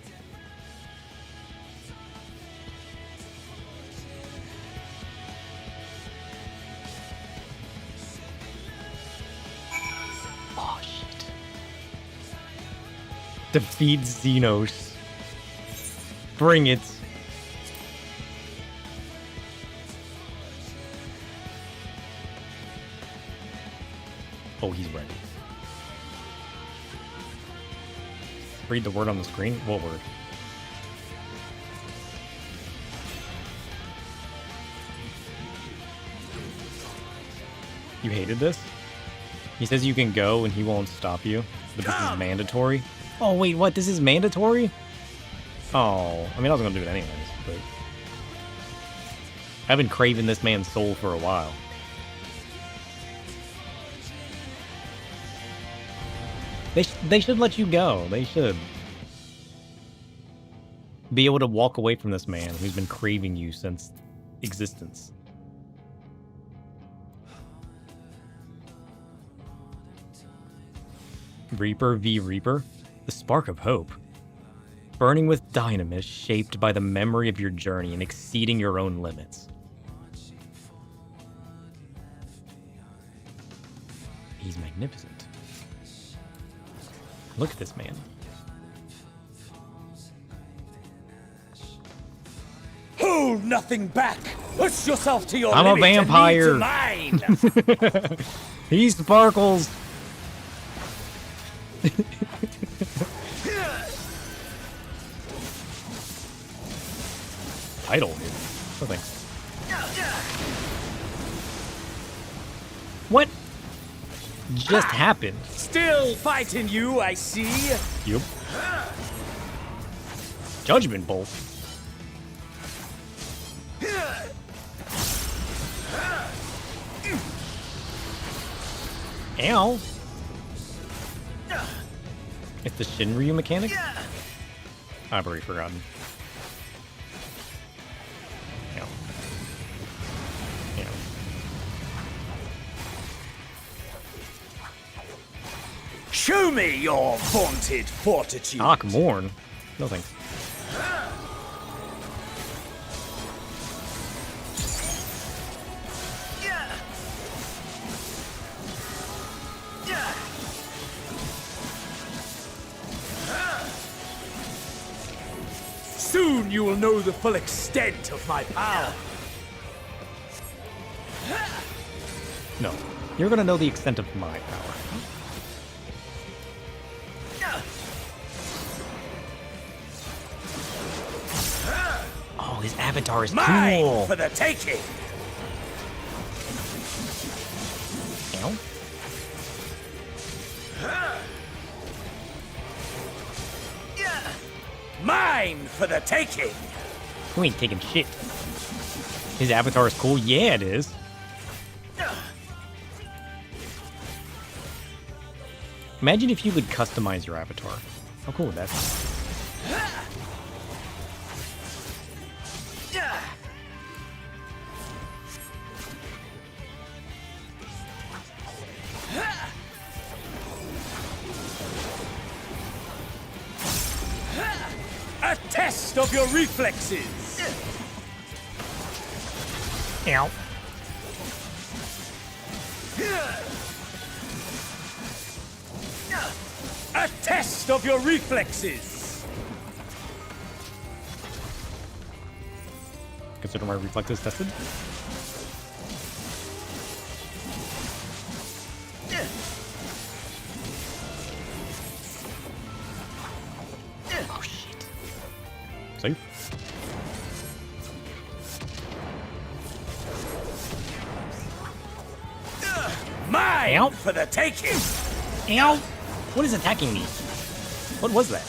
Oh, shit. Defeat Xenos. Bring it. Oh, he's ready. Read the word on the screen? What word? You hated this? He says you can go and he won't stop you, but this is mandatory. Oh, wait, what? This is mandatory? Oh, I mean, I was gonna do it anyways, but I've been craving this man's soul for a while. They should let you go. They should be able to walk away from this man who's been craving you since existence. Reaper v. Reaper? The spark of hope. Burning with dynamis shaped by the memory of your journey and exceeding your own limits. He's magnificent. Look at this man. Hold nothing back! Push yourself to your I'm a limit vampire! And me to mine. He sparkles! Title here. Oh, thanks. What just happened? Still fighting you, I see. Yep. Judgment Bolt? Ow! It's the Shinryu mechanic? I've already forgotten. Ow. Ow. Show me your vaunted fortitude. Morn? No thanks. Soon you will know the full extent of my power. No. You're gonna know the extent of my power. Oh, his avatar is Mine cool. for the taking. Ow. Mine for the taking. You ain't taking shit. His avatar is cool? Yeah, it is. Imagine if you could customize your avatar. How cool would that be? A test of your reflexes. Ow. A test of your reflexes. Consider my reflexes tested. Oh shit. Safe. Mine Ow. for the taking. Ow! What is attacking me? What was that?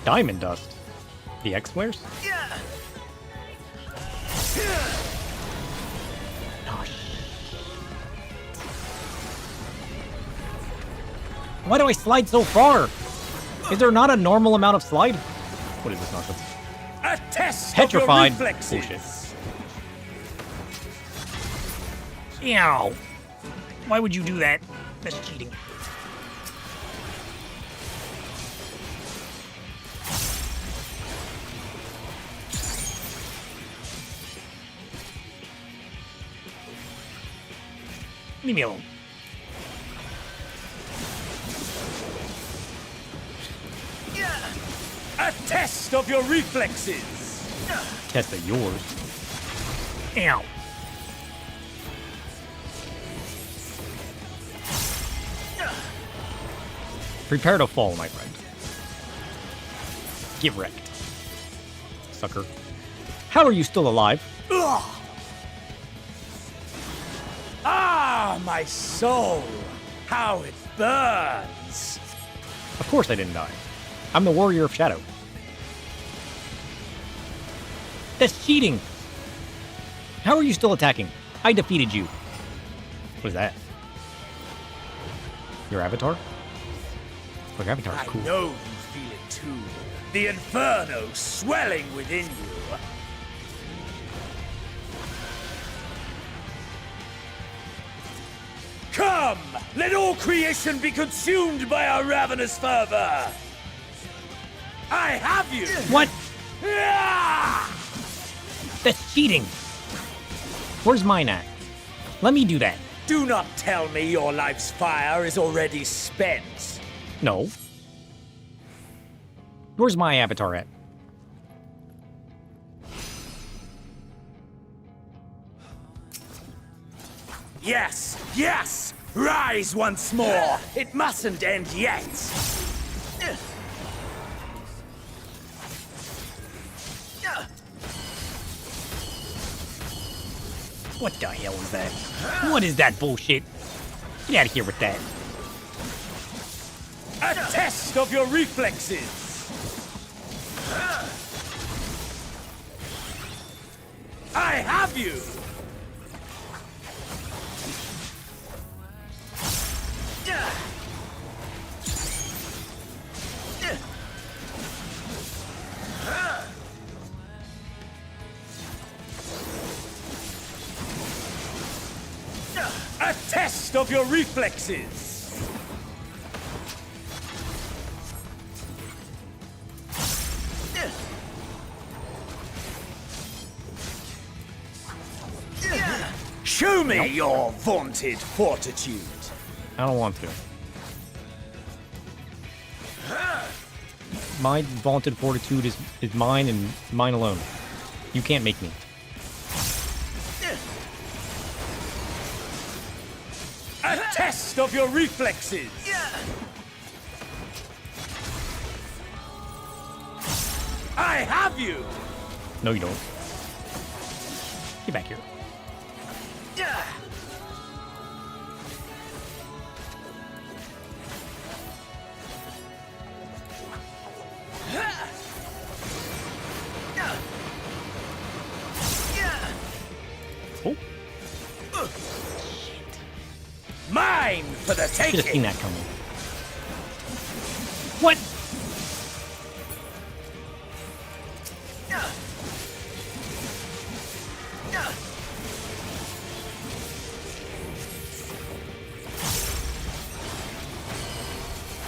Diamond dust. The X-Flares? Oh, why do I slide so far? Is there not a normal amount of slide? What is this nonsense? A test Petrified. of your reflexes. Bullshit. Ow. Why would you do that? That's cheating. Leave me alone. A test of your reflexes. Test of yours. Ow. Prepare to fall, my friend. Get wrecked. Sucker. How are you still alive? Ugh. Ah, my soul. How it burns. Of course I didn't die. I'm the warrior of shadow. That's cheating! How are you still attacking? I defeated you. What is that? Your avatar? Your avatar is cool. I know you feel it too. The inferno swelling within you. Come! Let all creation be consumed by our ravenous fervor! I have you! What? Ah! That's cheating! Where's mine at? Let me do that. Do not tell me your life's fire is already spent. No. Where's my avatar at? Yes! Yes! Rise once more! It mustn't end yet! What the hell is that? What is that bullshit? Get out of here with that. A test of your reflexes! I have you! A test of your reflexes! Show me your vaunted fortitude. I don't want to. My vaunted fortitude is mine and mine alone. You can't make me. A test of your reflexes. I have you. No, you don't. Get back here. Oh. Mine for the taking. Should have seen that coming. What?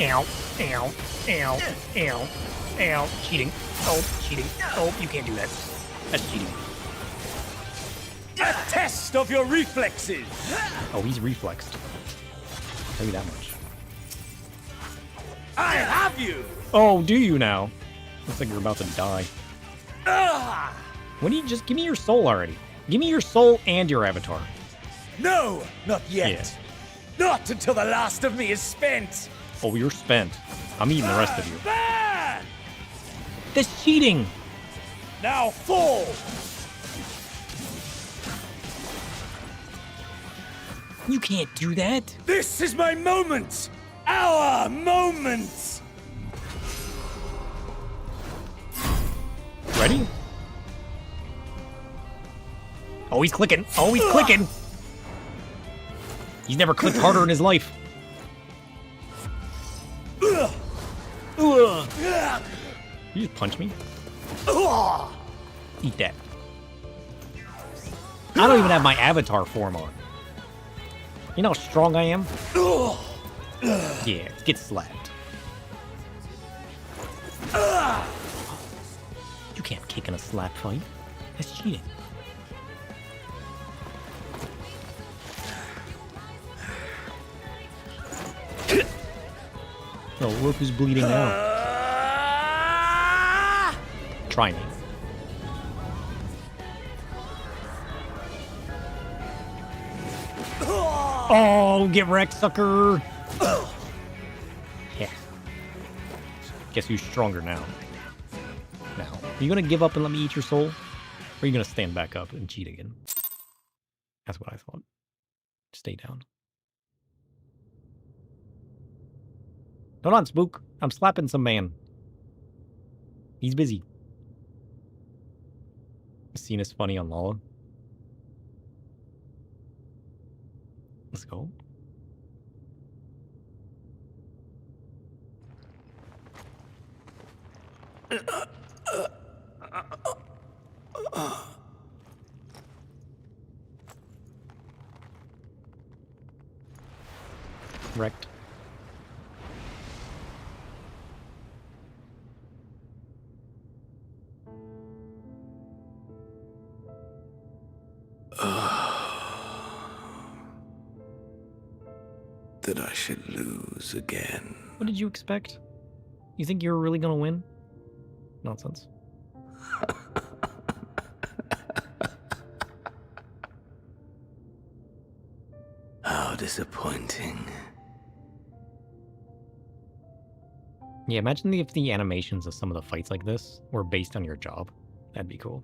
Ow, ow, ow, ow, ow. Cheating. Oh, cheating. Oh, you can't do that. That's cheating. A test of your reflexes. Oh, he's reflexed. I'll tell you that much. I have you. Oh, do you now? Looks like you're about to die. Ah! When do you just give me your soul already? Give me your soul and your avatar. No, not yet. Yeah. Not until the last of me is spent. Oh, you're spent. I'm eating the rest of you. That's cheating. Now fall. You can't do that. This is my moment. Our moment. Ready? Oh, he's clicking. Oh, he's clicking. He's never clicked harder in his life. You just punch me? Eat that. I don't even have my avatar form on. You know how strong I am? Yeah, get slapped. You can't kick in a slap fight. That's cheating. Oh, look who's bleeding now. Try me. Oh, get wrecked, sucker! Yeah. Guess who's stronger now? Now, are you gonna give up and let me eat your soul? Or are you gonna stand back up and cheat again? That's what I thought. Stay down. Hold on, Spook. I'm slapping some man. He's busy. Scene is funny on Lala. Let's go. Wrecked. That I should lose again. What did you expect? You think you were really gonna win? Nonsense. How disappointing. Yeah, imagine if the animations of some of the fights like this were based on your job. That'd be cool.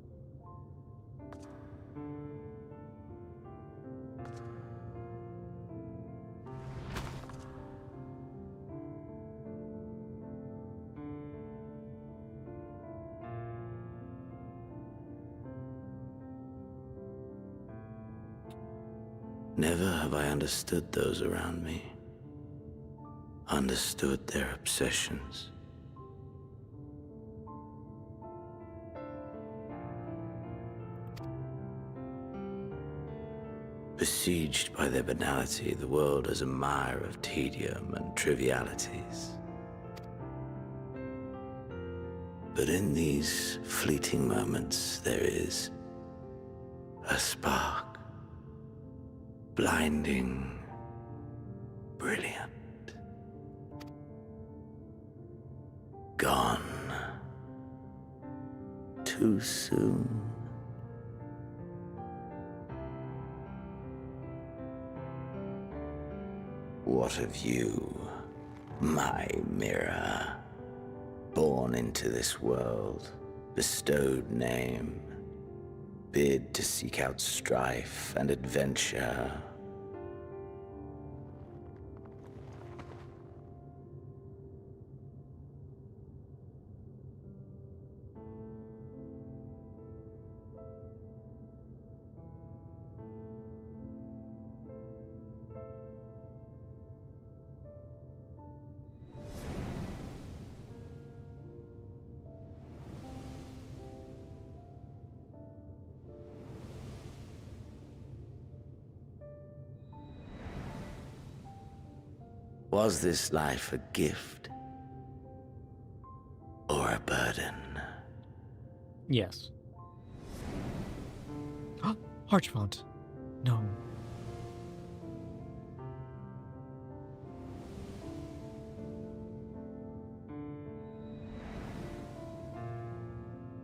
Never have I understood those around me. Understood their obsessions. Besieged by their banality, the world is a mire of tedium and trivialities. But in these fleeting moments, there is a spark, blinding, brilliant. Gone too soon. What of you, my mirror? Born into this world, bestowed name, bid to seek out strife and adventure. Was this life a gift or a burden? Yes. Archfont. No.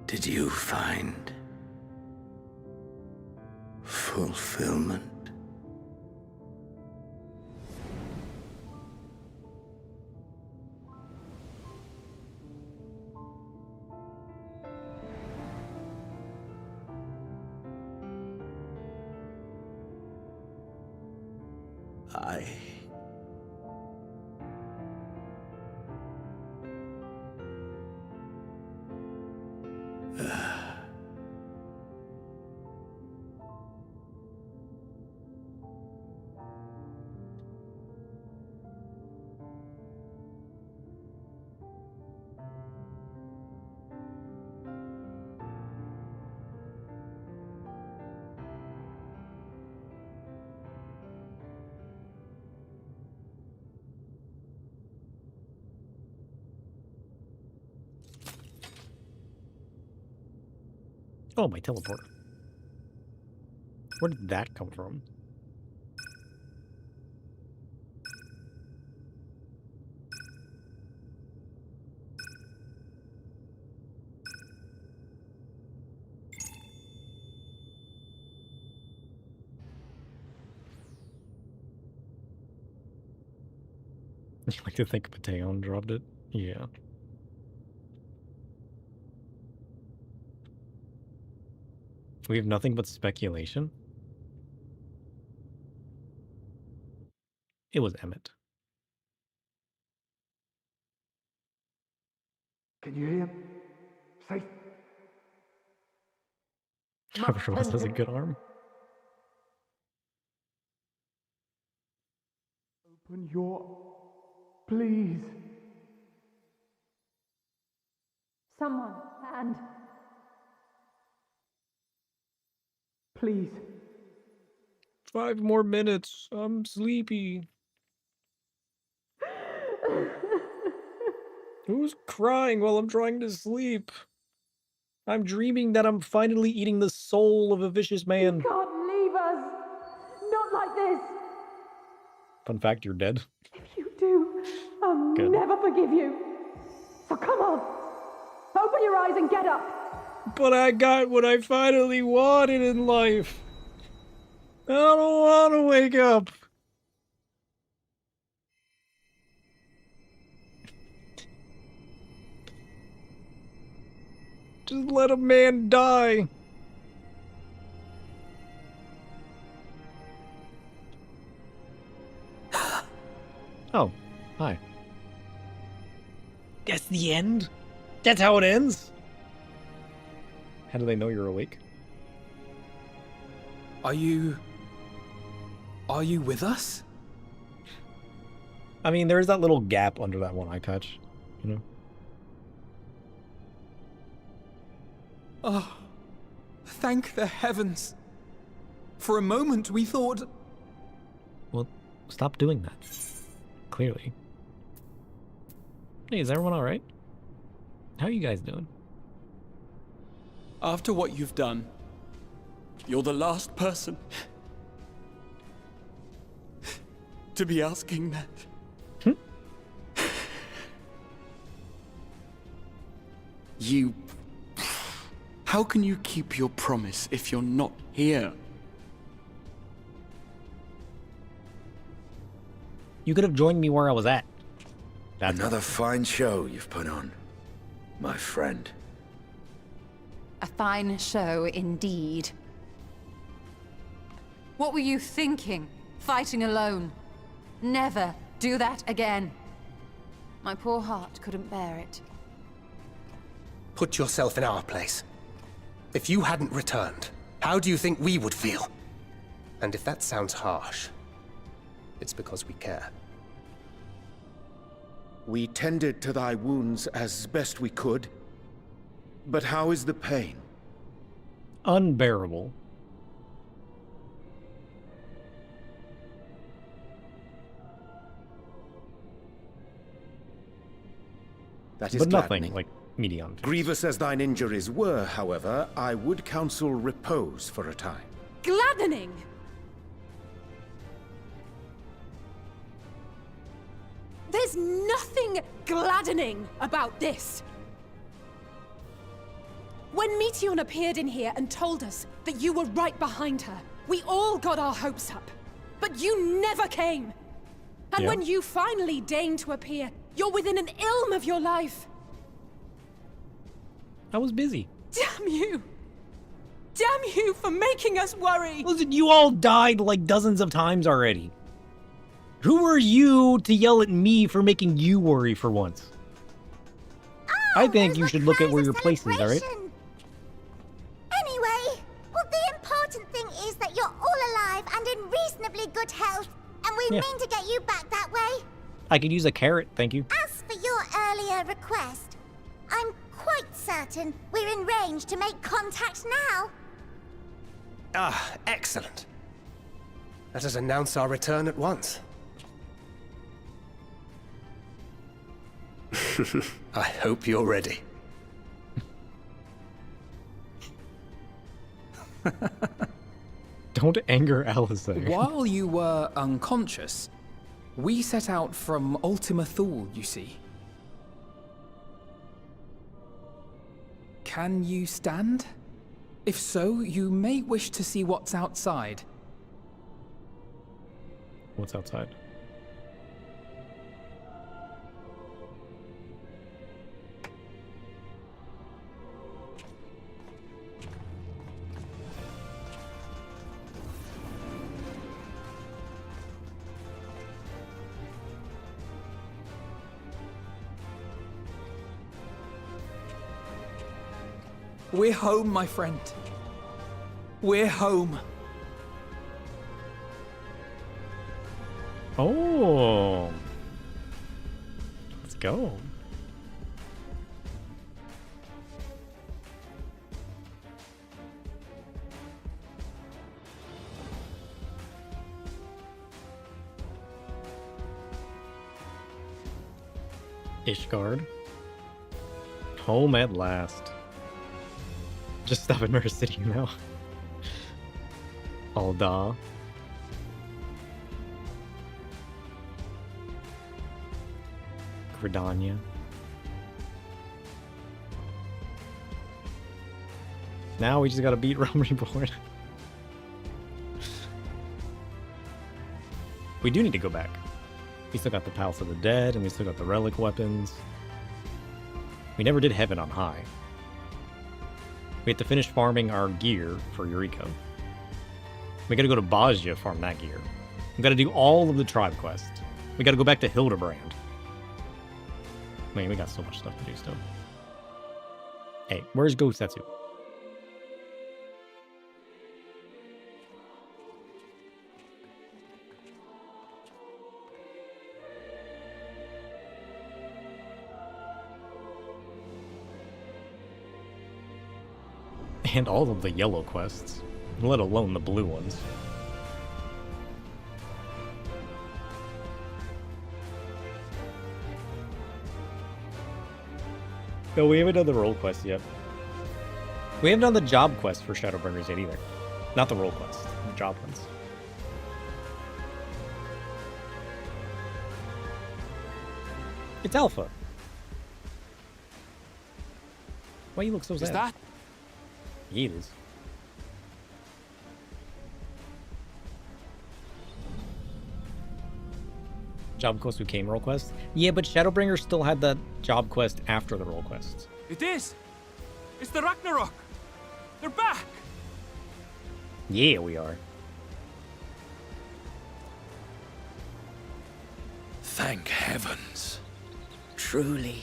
Did you find fulfillment? Oh, my teleporter. Where did that come from? You like to think Meteion dropped it? Yeah. We have nothing but speculation? It was Emmett. Can you hear him? Say. Trevor Ross has a good arm. Open your... Please. Someone, and... Please. 5 more minutes. I'm sleepy. Who's crying while I'm trying to sleep? I'm dreaming that I'm finally eating the soul of a vicious man. You can't leave us! Not like this! Fun fact, you're dead. If you do, I'll Good. never forgive you. So come on! Open your eyes and get up! But I got what I finally wanted in life. I don't want to wake up. Just let a man die. Oh, hi. That's the end? That's how it ends? How do they know you're awake? Are you Are you with us? I mean, there's that little gap under that one eye patch, you know? Oh, thank the heavens. For a moment we thought... Well, stop doing that. Clearly. Hey, is everyone alright? How are you guys doing? After what you've done, you're the last person to be asking that. How can you keep your promise if you're not here? You could have joined me where I was at. Another fine show you've put on, my friend. A fine show indeed. What were you thinking? Fighting alone? Never do that again. My poor heart couldn't bear it. Put yourself in our place. If you hadn't returned, how do you think we would feel? And if that sounds harsh, it's because we care. We tended to thy wounds as best we could. But how is the pain? Unbearable. That is but gladdening. Nothing like Meteion. Grievous as thine injuries were, however, I would counsel repose for a time. Gladdening! There's nothing gladdening about this. When Meteion appeared in here and told us that you were right behind her, we all got our hopes up. But you never came. And when you finally deigned to appear, you're within an ilm of your life. I was busy. Damn you! Damn you for making us worry! Listen, you all died like dozens of times already. Who are you to yell at me for making you worry for once? Oh, I think you should look at where your place is, alright? Anyway, well, the important thing is that you're all alive and in reasonably good health, and we mean to get you back that way. I could use a carrot, thank you. As for your earlier request, I'm quite certain we're in range to make contact now. Ah, excellent. Let us announce our return at once. I hope you're ready. Don't anger Alistair. While you were unconscious, we set out from Ultima Thule, you see. Can you stand? If so, you may wish to see what's outside. What's outside? We're home, my friend. We're home. Oh. Let's go. Ishgard. Home at last. Just stop at Mirror City now. Alda. Gridania. Now we just gotta beat Realm Reborn. We do need to go back. We still got the Palace of the Dead, and we still got the relic weapons. We never did Heaven on High. We have to finish farming our gear for Eureka. We gotta go to Bajia, farm that gear. We gotta do all of the tribe quests. We gotta go back to Hildebrand. Man, we got so much stuff to do still. Hey, where's Gosetsu? And all of the yellow quests, let alone the blue ones. No, we haven't done the role quest yet. We haven't done the job quest for Shadowbringers yet either. Not the role quest, the job ones. It's Alpha. Why you look so sad? Is that? Yeah, it is. Job quest became role quest? Yeah, but Shadowbringers still had that job quest after the role quests. It is! It's the Ragnarok! They're back! Yeah, we are. Thank heavens. Truly.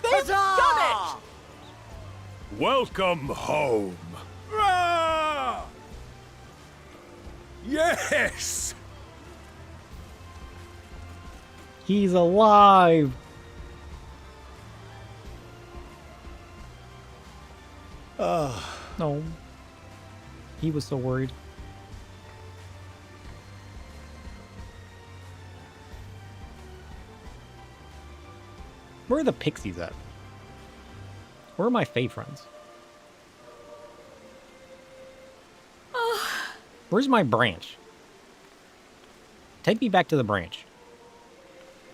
They've done it! Welcome home. Rah! Yes! He's alive! No. He was so worried. Where are the pixies at? Where are my fae friends? Where's my branch? Take me back to the branch.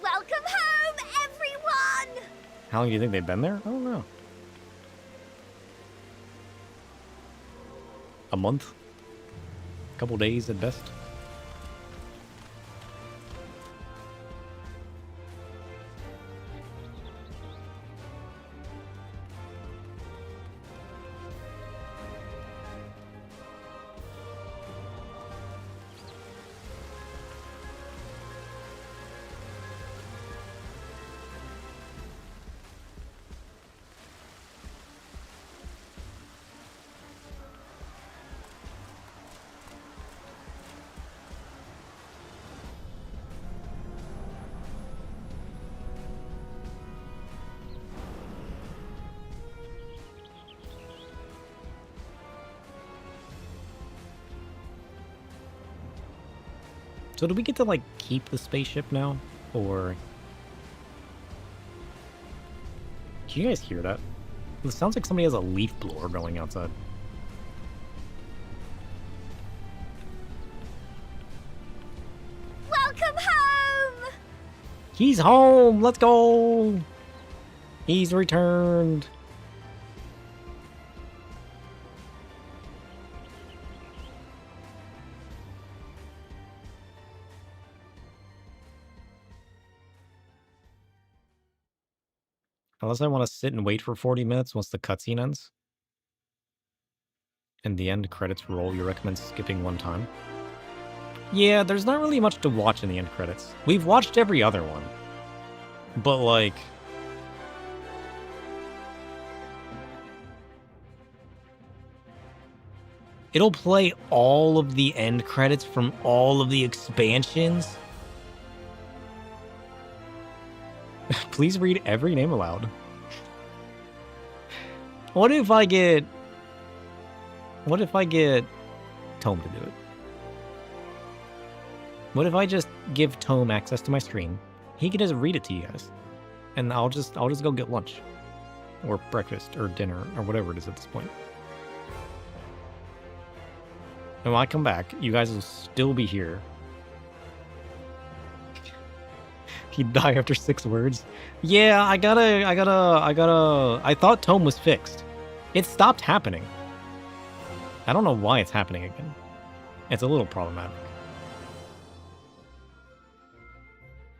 Welcome home, everyone! How long do you think they've been there? I don't know. A month? A couple days at best? So do we get to, like, keep the spaceship now? Or... Can you guys hear that? It sounds like somebody has a leaf blower going outside. Welcome home! He's home! Let's go! He's returned! Unless I want to sit and wait for 40 minutes once the cutscene ends. In the end, credits roll. You recommend skipping one time? Yeah, there's not really much to watch in the end credits. We've watched every other one. But, like... It'll play all of the end credits from all of the expansions? Please read every name aloud. What if I get Tome to do it? What if I just give Tome access to my stream? He can just read it to you guys. And I'll just go get lunch. Or breakfast or dinner or whatever it is at this point. And when I come back, you guys will still be here. He'd die after 6 words. Yeah, I thought Tome was fixed. It stopped happening. I don't know why it's happening again. It's a little problematic.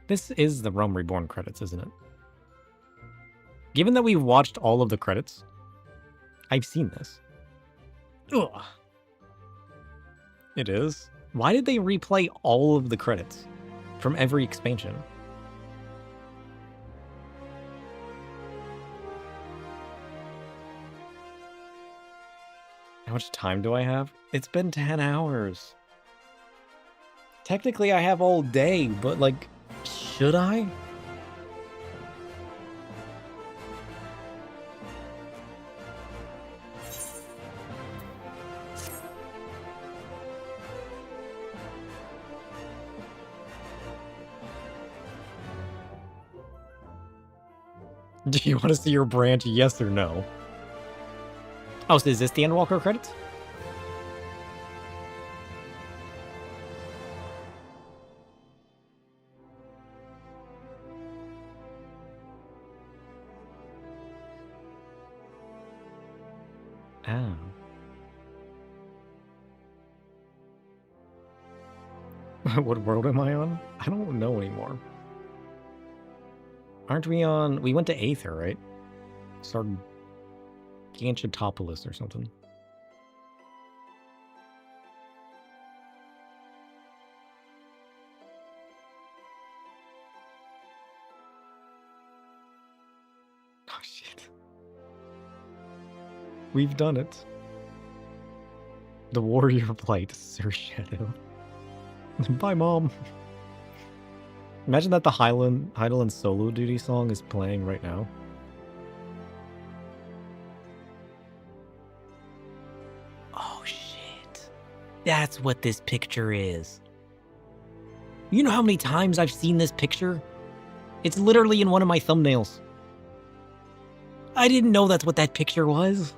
This is the Realm Reborn credits, isn't it? Given that we've watched all of the credits, I've seen this. Ugh. It is? Why did they replay all of the credits from every expansion? How much time do I have? It's been 10 hours. Technically, I have all day, but, like, should I? Do you want to see your branch, yes or no? Oh, so is this the Endwalker credits? Oh. What world am I on? I don't know anymore. Aren't we on... We went to Aether, right? Started Ganchatopolis or something. Oh, shit. We've done it. The warrior plight, Sir Shadow. Bye, Mom. Imagine that the Hydaelyn solo duty song is playing right now. Oh, shit. That's what this picture is. You know how many times I've seen this picture? It's literally in one of my thumbnails. I didn't know that's what that picture was.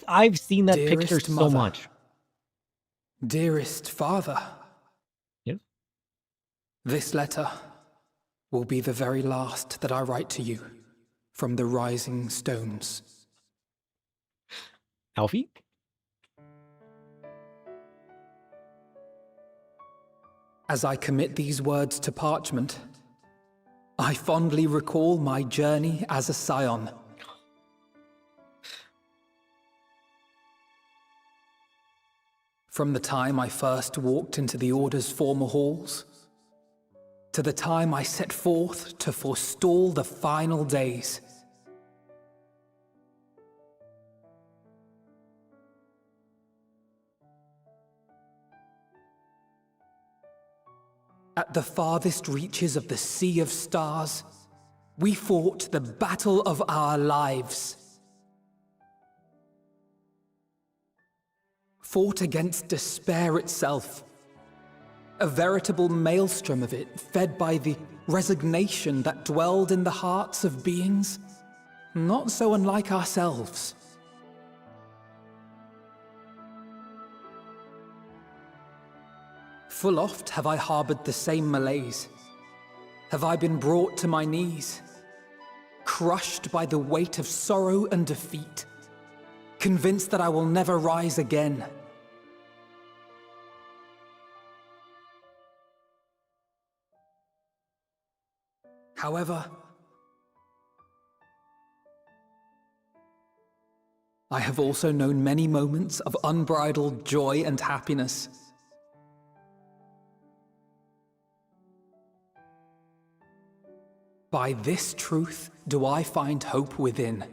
I've seen that Dearest picture so mother, much. Dearest father. Yep. This letter will be the very last that I write to you from the rising stones. Alfie? As I commit these words to parchment, I fondly recall my journey as a scion. From the time I first walked into the Order's former halls, to the time I set forth to forestall the final days. At the farthest reaches of the Sea of Stars, we fought the battle of our lives. Fought against despair itself, a veritable maelstrom of it, fed by the resignation that dwelled in the hearts of beings not so unlike ourselves. Full oft have I harbored the same malaise. Have I been brought to my knees, crushed by the weight of sorrow and defeat, convinced that I will never rise again. However, I have also known many moments of unbridled joy and happiness. By this truth do I find hope within,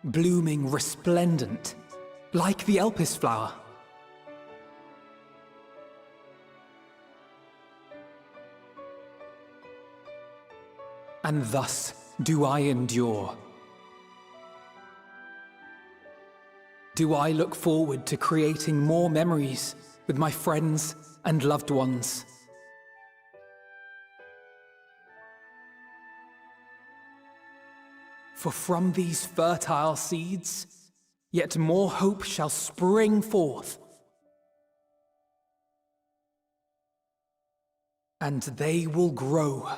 blooming resplendent, like the Elpis flower. And thus do I endure. Do I look forward to creating more memories with my friends and loved ones. For from these fertile seeds, yet more hope shall spring forth. And they will grow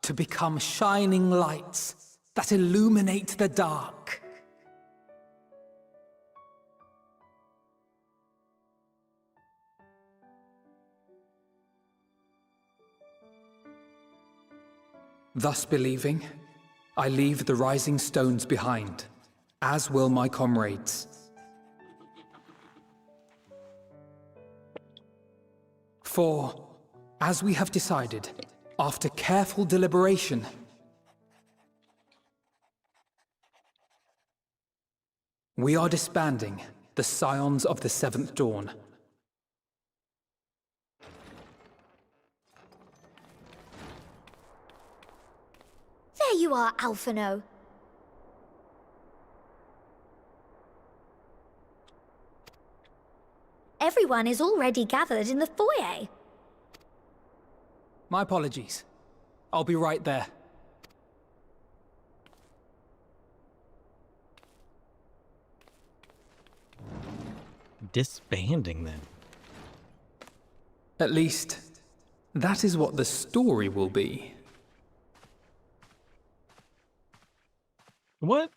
to become shining lights that illuminate the dark. Thus believing, I leave the rising stones behind, as will my comrades. For, as we have decided, after careful deliberation, we are disbanding the Scions of the Seventh Dawn. There you are, Alphino. Everyone is already gathered in the foyer. My apologies. I'll be right there. disbanding then. At least, that is what the story will be. What?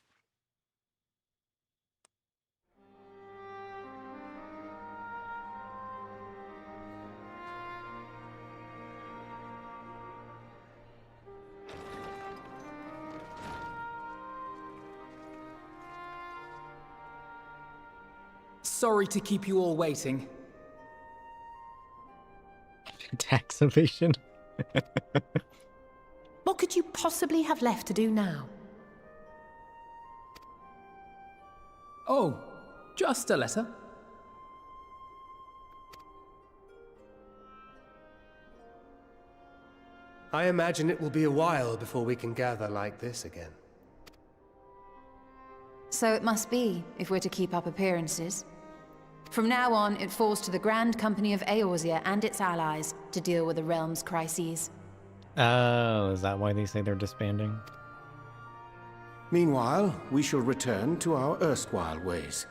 Sorry to keep you all waiting. Tax evasion. What could you possibly have left to do now? Oh, just a letter. I imagine it will be a while before we can gather like this again. So it must be, if we're to keep up appearances. From now on, it falls to the Grand Company of Eorzea and its allies to deal with the realm's crises. Oh, is that why they say they're disbanding? Meanwhile, we shall return to our erstwhile ways.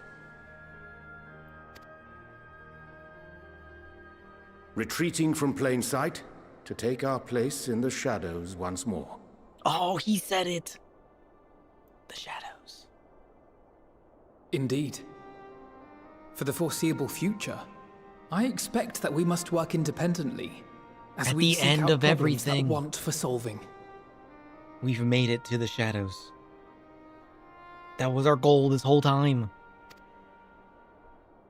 Retreating from plain sight to take our place in the shadows once more. Oh, he said it! The shadows. Indeed. For the foreseeable future, I expect that we must work independently, as At we the seek end out of problems everything. that want for solving. We've made it to the shadows. That was our goal this whole time.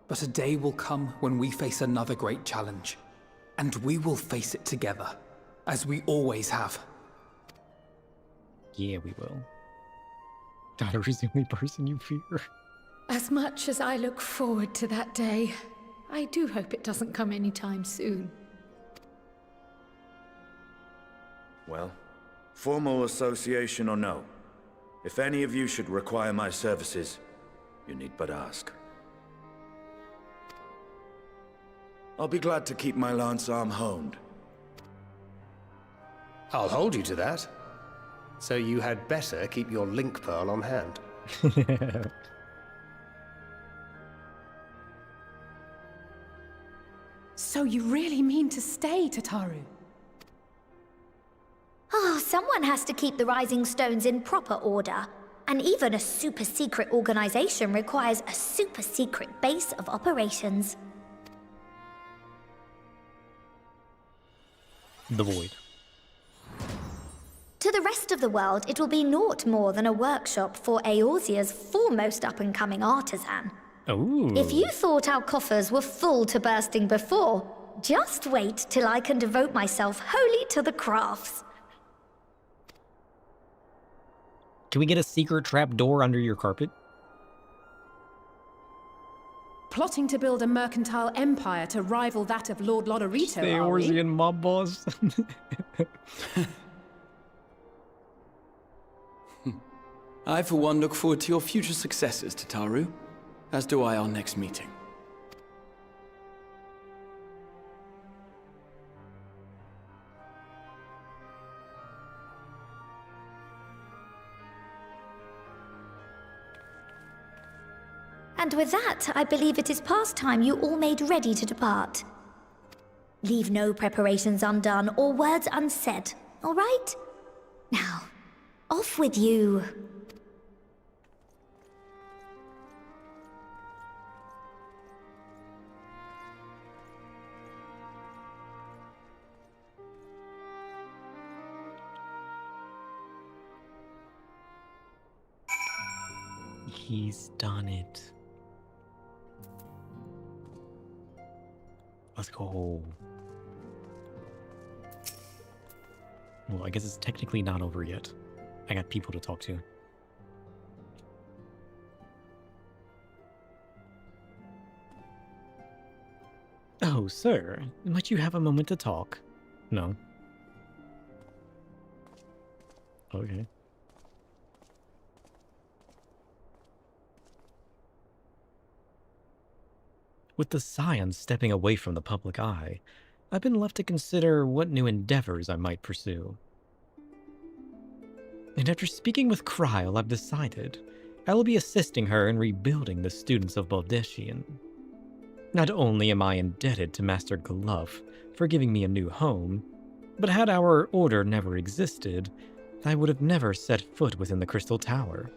But a day will come when we face another great challenge, and we will face it together, as we always have. Yeah, we will. Tyler's the only person you fear. As much as I look forward to that day, I do hope it doesn't come anytime soon. Well, formal association or no, if any of you should require my services, you need but ask. I'll be glad to keep my lance arm honed. I'll hold you to that. So you had better keep your link pearl on hand. So you really mean to stay, Tataru? Oh, someone has to keep the Rising Stones in proper order. And even a super-secret organization requires a super-secret base of operations. The Void. To the rest of the world, it will be naught more than a workshop for Eorzea's foremost up-and-coming artisan. Ooh. If you thought our coffers were full to bursting before, just wait till I can devote myself wholly to the crafts. Can we get a secret trap door under your carpet? Plotting to build a mercantile empire to rival that of Lord Lodorito, The are we? Eorzean mob boss. I, for one, look forward to your future successes, Tataru. As do I our next meeting. And with that, I believe it is past time you all made ready to depart. Leave no preparations undone or words unsaid, all right? Now, off with you. He's done it. Let's go. Well, I guess it's technically not over yet. I got people to talk to. Oh, sir, might you have a moment to talk? No. Okay. With the Scions stepping away from the public eye, I've been left to consider what new endeavors I might pursue. And after speaking with Kryl, I've decided I will be assisting her in rebuilding the students of Baldeshian. Not only am I indebted to Master Glove for giving me a new home, but had our order never existed, I would have never set foot within the Crystal Tower.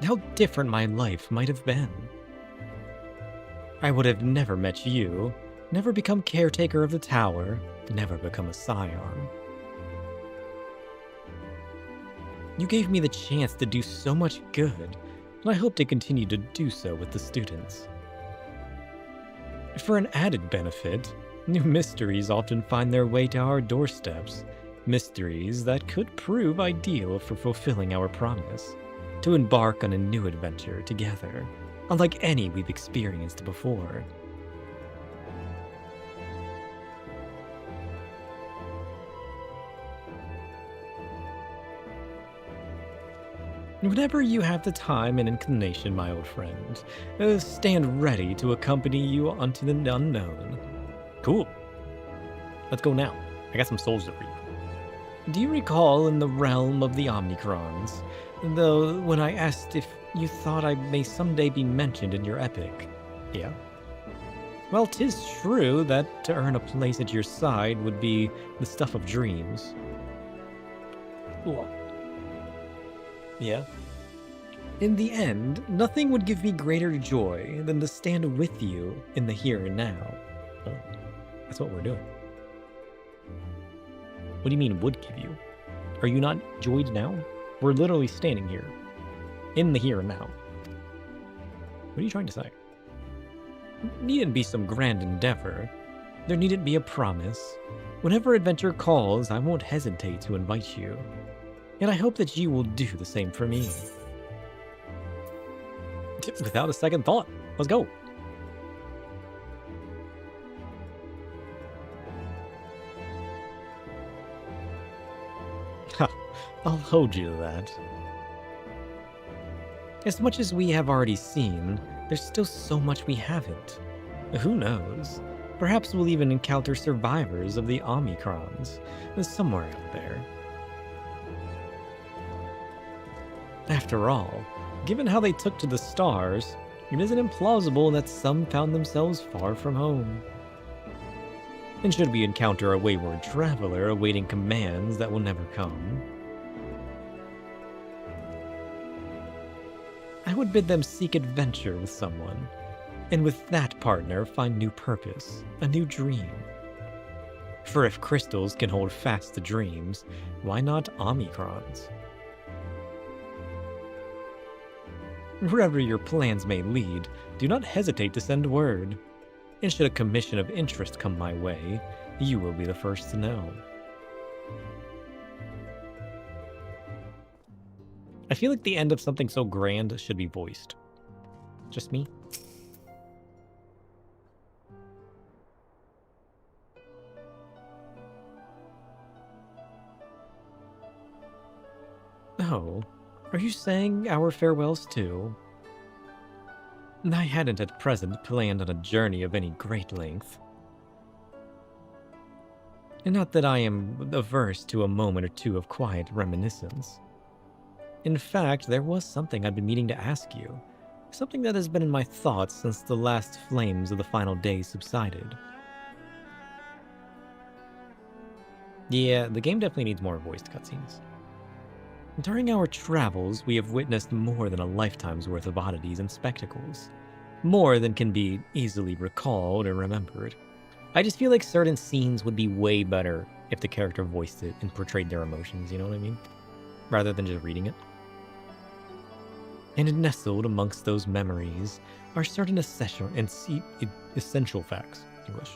How different my life might have been. I would have never met you, never become caretaker of the tower, never become a scion. You gave me the chance to do so much good, and I hope to continue to do so with the students. For an added benefit, new mysteries often find their way to our doorsteps, mysteries that could prove ideal for fulfilling our promise, to embark on a new adventure together, unlike any we've experienced before. Whenever you have the time and inclination, my old friend, stand ready to accompany you unto the unknown. Cool. Let's go now. I got some souls to reap. Do you recall in the realm of the Omnicrons, though when I asked if you thought I may someday be mentioned in your epic? Yeah? Well, 'tis true that to earn a place at your side would be the stuff of dreams. Yeah? In the end, nothing would give me greater joy than to stand with you in the here and now. Oh, that's what we're doing. What do you mean would give you? Are you not joyed now? We're literally standing here, in the here and now. What are you trying to say? It needn't be some grand endeavor. There needn't be a promise. Whenever adventure calls, I won't hesitate to invite you. And I hope that you will do the same for me. Without a second thought, let's go. Ha, I'll hold you to that. As much as we have already seen, there's still so much we haven't. Who knows? Perhaps we'll even encounter survivors of the Omicrons, somewhere out there. After all, given how they took to the stars, it isn't implausible that some found themselves far from home. And should we encounter a wayward traveler awaiting commands that will never come, I would bid them seek adventure with someone, and with that partner find new purpose, a new dream. For if crystals can hold fast to dreams, why not Omicrons? Wherever your plans may lead, do not hesitate to send word. And should a commission of interest come my way, you will be the first to know. I feel like the end of something so grand should be voiced. Just me? Oh. Are you saying our farewells too? I hadn't at present planned on a journey of any great length. And not that I am averse to a moment or two of quiet reminiscence. In fact, there was something I'd been meaning to ask you. Something that has been in my thoughts since the last flames of the final days subsided. Yeah, the game definitely needs more voiced cutscenes. During our travels, we have witnessed more than a lifetime's worth of oddities and spectacles. More than can be easily recalled or remembered. I just feel like certain scenes would be way better if the character voiced it and portrayed their emotions, you know what I mean? Rather than just reading it. And nestled amongst those memories are certain essential facts, English.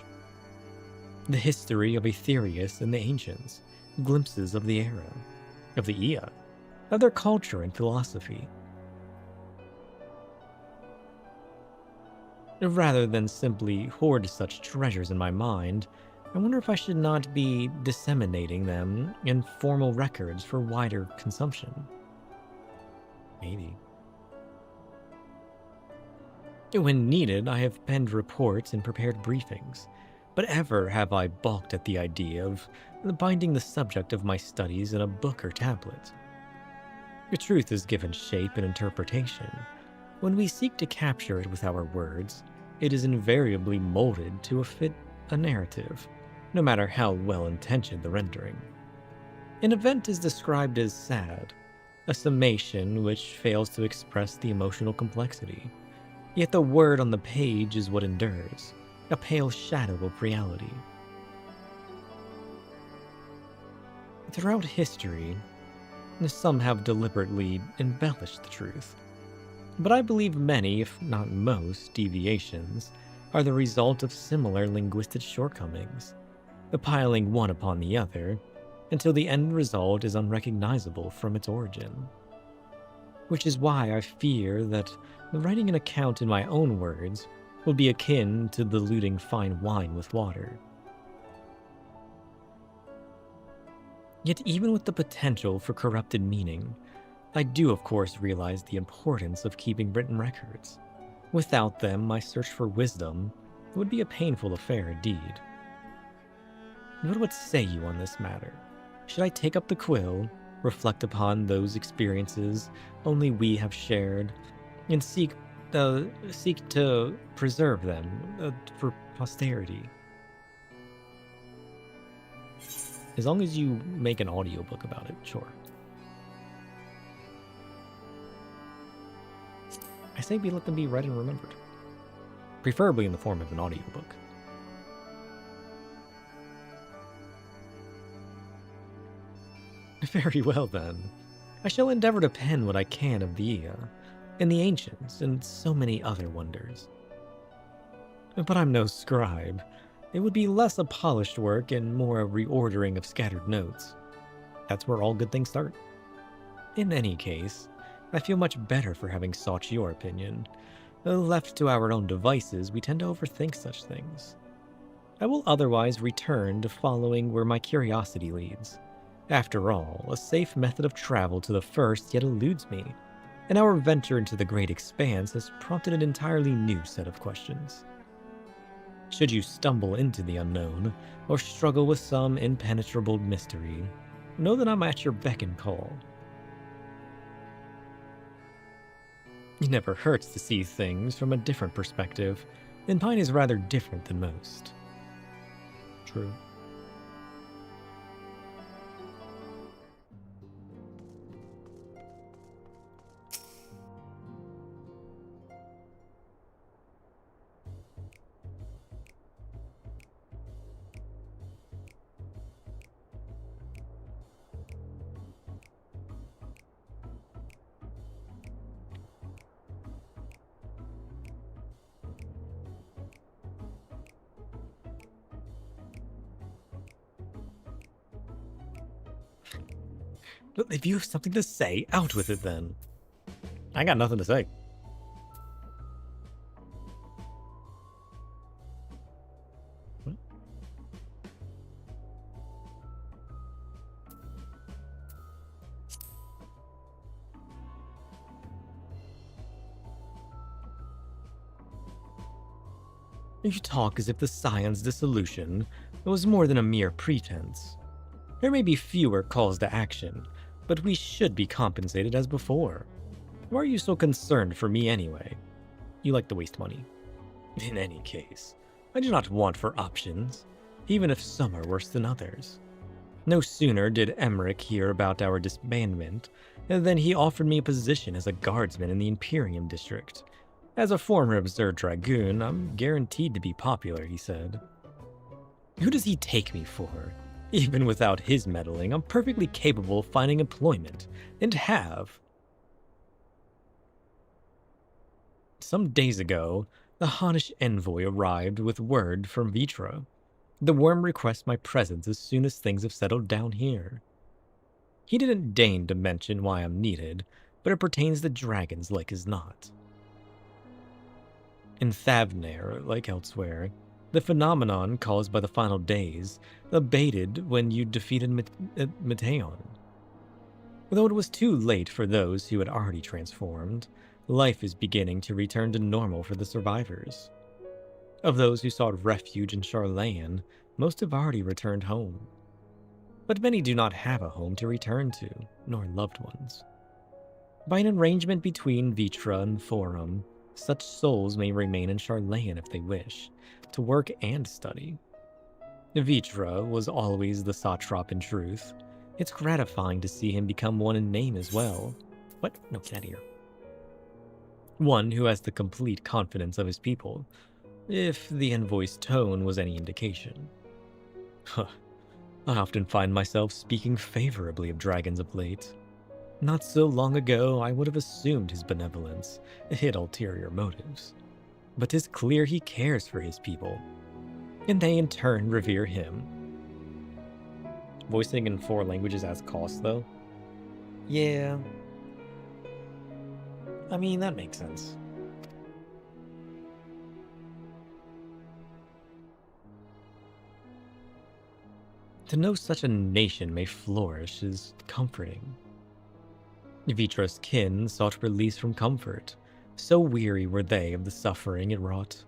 The history of Aetherius and the ancients, glimpses of the era, of the Ea, of their culture and philosophy. Rather than simply hoard such treasures in my mind, I wonder if I should not be disseminating them in formal records for wider consumption. Maybe. When needed, I have penned reports and prepared briefings, but ever have I balked at the idea of binding the subject of my studies in a book or tablet. The truth is given shape and interpretation, When we seek to capture it with our words, it is invariably molded to fit a narrative, no matter how well-intentioned the rendering. An event is described as sad, a summation which fails to express the emotional complexity. Yet the word on the page is what endures, a pale shadow of reality. Throughout history, some have deliberately embellished the truth. But I believe many, if not most, deviations are the result of similar linguistic shortcomings, piling one upon the other until the end result is unrecognizable from its origin. Which is why I fear that writing an account in my own words will be akin to diluting fine wine with water. Yet even with the potential for corrupted meaning, I do of course realize the importance of keeping written records. Without them, my search for wisdom would be a painful affair indeed. What say you on this matter? Should I take up the quill, reflect upon those experiences only we have shared, and seek to preserve them for posterity? As long as you make an audiobook about it, sure. I say we let them be read and remembered, preferably in the form of an audiobook. Very well then. I shall endeavor to pen what I can of the and the ancients and so many other wonders. But I'm no scribe. It would be less a polished work and more a reordering of scattered notes. That's where all good things start. In any case, I feel much better for having sought your opinion. Left to our own devices, we tend to overthink such things. I will otherwise return to following where my curiosity leads. After all, a safe method of travel to the first yet eludes me, and our venture into the great expanse has prompted an entirely new set of questions. Should you stumble into the unknown, or struggle with some impenetrable mystery, know that I'm at your beck and call. It never hurts to see things from a different perspective, and mine is rather different than most. True. If you have something to say, out with it then. I got nothing to say. What? You talk as if the scion's dissolution was more than a mere pretense. There may be fewer calls to action, but we should be compensated as before. Why are you so concerned for me anyway? You like to waste money. In any case, I do not want for options, even if some are worse than others. No sooner did Emmerich hear about our disbandment than he offered me a position as a guardsman in the Imperium district. As a former Absurd Dragoon, I'm guaranteed to be popular, he said. Who does he take me for? Even without his meddling, I'm perfectly capable of finding employment, and have. Some days ago, the Hannish envoy arrived with word from Vitra. The worm requests my presence as soon as things have settled down here. He didn't deign to mention why I'm needed, but it pertains to dragons like as not. In Thavnair, like elsewhere, the phenomenon caused by the final days abated when you defeated Meteion. Though it was too late for those who had already transformed, life is beginning to return to normal for the survivors. Of those who sought refuge in Charlayan, most have already returned home. But many do not have a home to return to, nor loved ones. By an arrangement between Vitra and Forum, such souls may remain in Charlayan if they wish, to work and study. Vitra was always the satrap in truth. It's gratifying to see him become one in name as well. What? No, get out of here. One who has the complete confidence of his people, if the envoy's tone was any indication. Huh. I often find myself speaking favorably of dragons of late. Not so long ago, I would have assumed his benevolence hid ulterior motives. But 'tis clear he cares for his people, and they in turn revere him. Voicing in 4 languages has cost, though? Yeah. I mean, that makes sense. To know such a nation may flourish is comforting. Vitra's kin sought release from comfort. So weary were they of the suffering it wrought,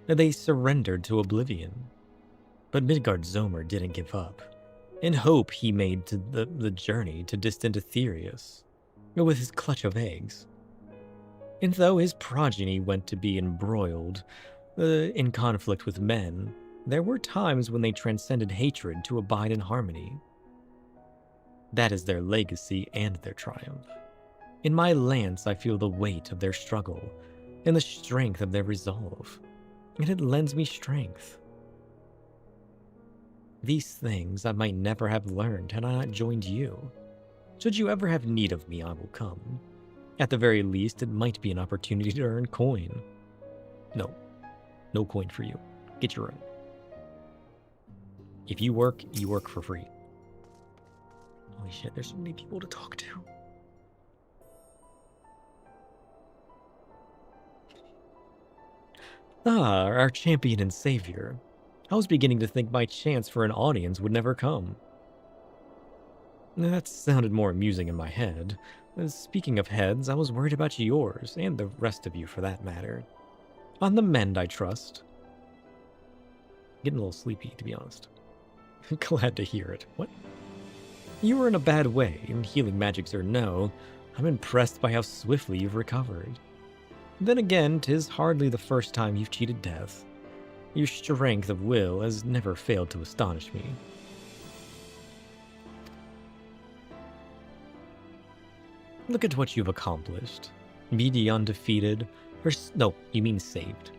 that they surrendered to oblivion. But Midgard Zomer didn't give up. In hope he made to the journey to distant Aetherius, with his clutch of eggs. And though his progeny went to be embroiled in conflict with men, there were times when they transcended hatred to abide in harmony. That is their legacy and their triumph. In my lance I feel the weight of their struggle, and the strength of their resolve, and it lends me strength. These things I might never have learned had I not joined you. Should you ever have need of me, I will come. At the very least, it might be an opportunity to earn coin. No coin for you. Get your own. If you work for free. Holy shit, there's so many people to talk to. Ah, our champion and savior. I was beginning to think my chance for an audience would never come. That sounded more amusing in my head. Speaking of heads, I was worried about yours, and the rest of you for that matter. On the mend, I trust. Getting a little sleepy, to be honest. Glad to hear it. What? You were in a bad way, and healing magics or no, I'm impressed by how swiftly you've recovered. Then again, 'tis hardly the first time you've cheated death. Your strength of will has never failed to astonish me. Look at what you've accomplished. Midi undefeated, saved.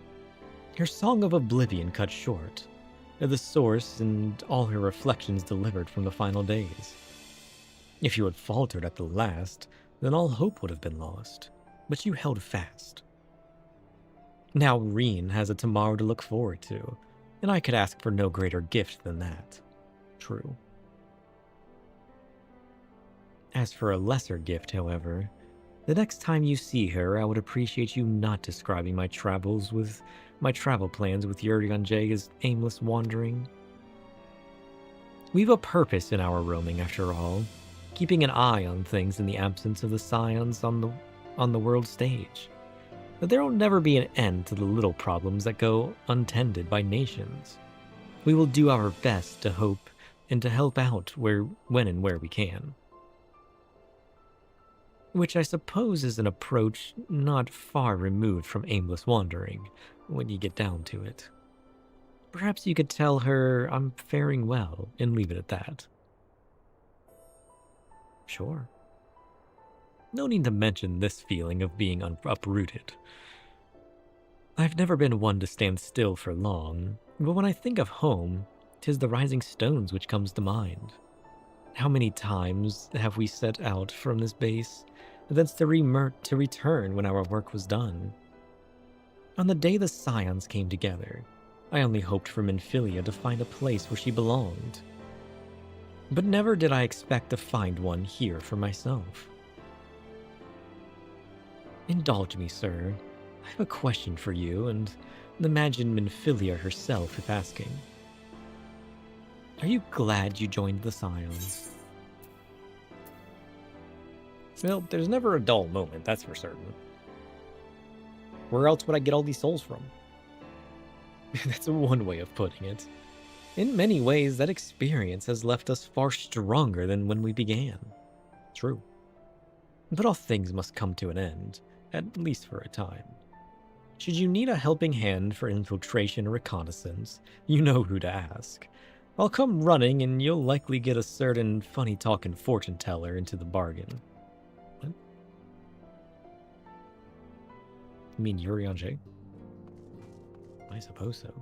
Her song of oblivion cut short. The source and all her reflections delivered from the final days. If you had faltered at the last, then all hope would have been lost. But you held fast. Now Reen has a tomorrow to look forward to, and I could ask for no greater gift than that. True. As for a lesser gift, however, the next time you see her, I would appreciate you not describing my travel plans with Yuri J as aimless wandering. We've a purpose in our roaming, after all, keeping an eye on things in the absence of the scions on the world stage. But there will never be an end to the little problems that go untended by nations. We will do our best to hope and to help out when and where we can. Which I suppose is an approach not far removed from aimless wandering, when you get down to it. Perhaps you could tell her I'm faring well and leave it at that. Sure. No need to mention this feeling of being uprooted. I've never been one to stand still for long, but when I think of home, 'tis the rising stones which comes to mind. How many times have we set out from this base, thence to return when our work was done? On the day the scions came together, I only hoped for Minfilia to find a place where she belonged. But never did I expect to find one here for myself. Indulge me, sir. I have a question for you, and imagine Minfilia herself if asking. Are you glad you joined the Scions? Well, there's never a dull moment, that's for certain. Where else would I get all these souls from? That's one way of putting it. In many ways, that experience has left us far stronger than when we began. True. But all things must come to an end, at least for a time. Should you need a helping hand for infiltration or reconnaissance, you know who to ask. I'll come running and you'll likely get a certain funny-talking fortune teller into the bargain. What? You mean Yuri on Jay? I suppose so.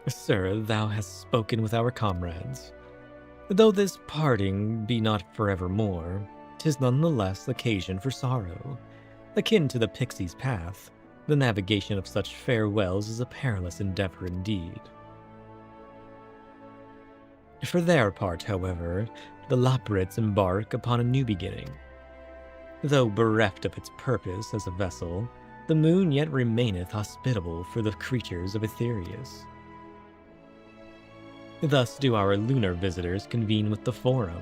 Sir, thou hast spoken with our comrades. Though this parting be not forevermore, 'tis nonetheless occasion for sorrow. Akin to the pixie's path, the navigation of such farewells is a perilous endeavor indeed. For their part, however, the Loporrits embark upon a new beginning. Though bereft of its purpose as a vessel, the moon yet remaineth hospitable for the creatures of Aetherius. Thus do our lunar visitors convene with the Forum,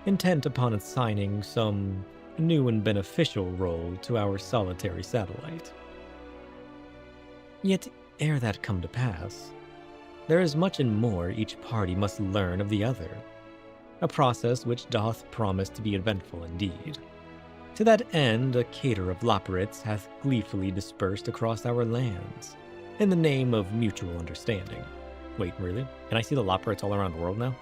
intent upon assigning some new and beneficial role to our solitary satellite. Yet, ere that come to pass, there is much and more each party must learn of the other, a process which doth promise to be eventful indeed. To that end, a cater of Loporrits hath gleefully dispersed across our lands, in the name of mutual understanding. Wait, really? Can I see the Loporrits all around the world now?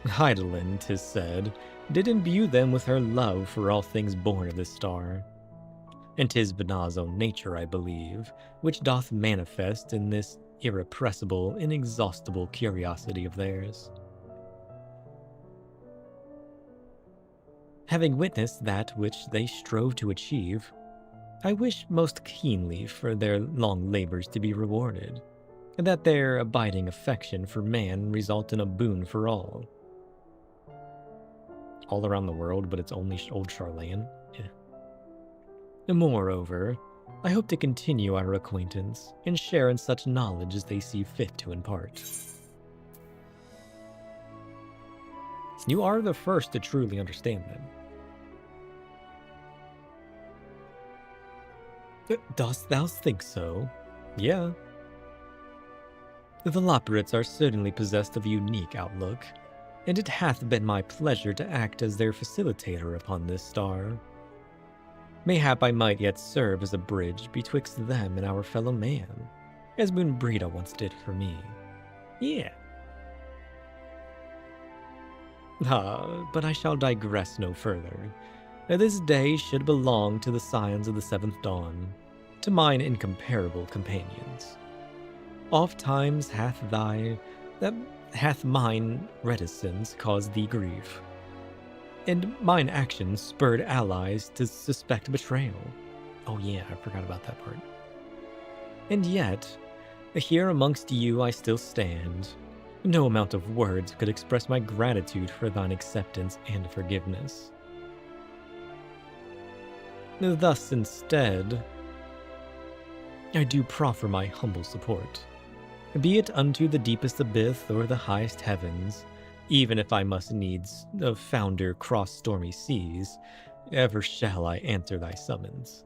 Hydaelyn, 'tis said, did imbue them with her love for all things born of this star. And 'tis Venat's own nature, I believe, which doth manifest in this irrepressible, inexhaustible curiosity of theirs. Having witnessed that which they strove to achieve, I wish most keenly for their long labors to be rewarded, and that their abiding affection for man result in a boon for all. All around the world, but it's only old Charlayan? Yeah. Moreover, I hope to continue our acquaintance and share in such knowledge as they see fit to impart. You are the first to truly understand them. Dost thou think so? Yeah. The Loporrits are certainly possessed of a unique outlook, and it hath been my pleasure to act as their facilitator upon this star. Mayhap I might yet serve as a bridge betwixt them and our fellow man, as Moon Brita once did for me. Yeah. But I shall digress no further. This day should belong to the scions of the seventh dawn, to mine incomparable companions. Oft times hath mine reticence caused thee grief, and mine actions spurred allies to suspect betrayal. Oh yeah, I forgot about that part. And yet, here amongst you I still stand. No amount of words could express my gratitude for thine acceptance and forgiveness. Thus, instead, I do proffer my humble support, be it unto the deepest abyss or the highest heavens, even if I must needs founder cross stormy seas, ever shall I answer thy summons.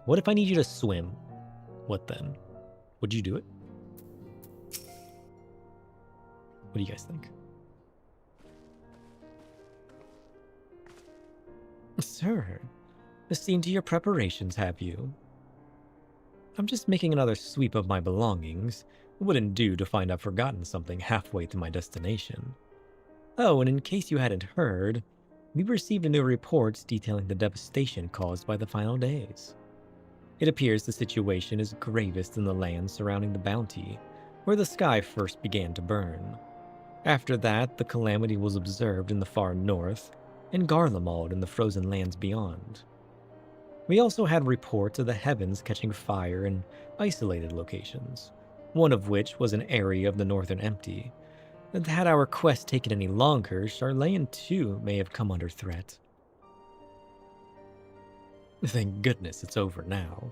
What if I need you to swim? What then? Would you do it? What do you guys think? Sir, seen to your preparations, have you? I'm just making another sweep of my belongings. Wouldn't do to find I've forgotten something halfway to my destination. Oh, and in case you hadn't heard, we received new reports detailing the devastation caused by the final days. It appears the situation is gravest in the lands surrounding the Bounty, where the sky first began to burn. After that, the calamity was observed in the far north, and Garlemald in the frozen lands beyond. We also had reports of the heavens catching fire in isolated locations, one of which was an area of the Northern Empty. And had our quest taken any longer, Charlayan too may have come under threat. Thank goodness it's over now.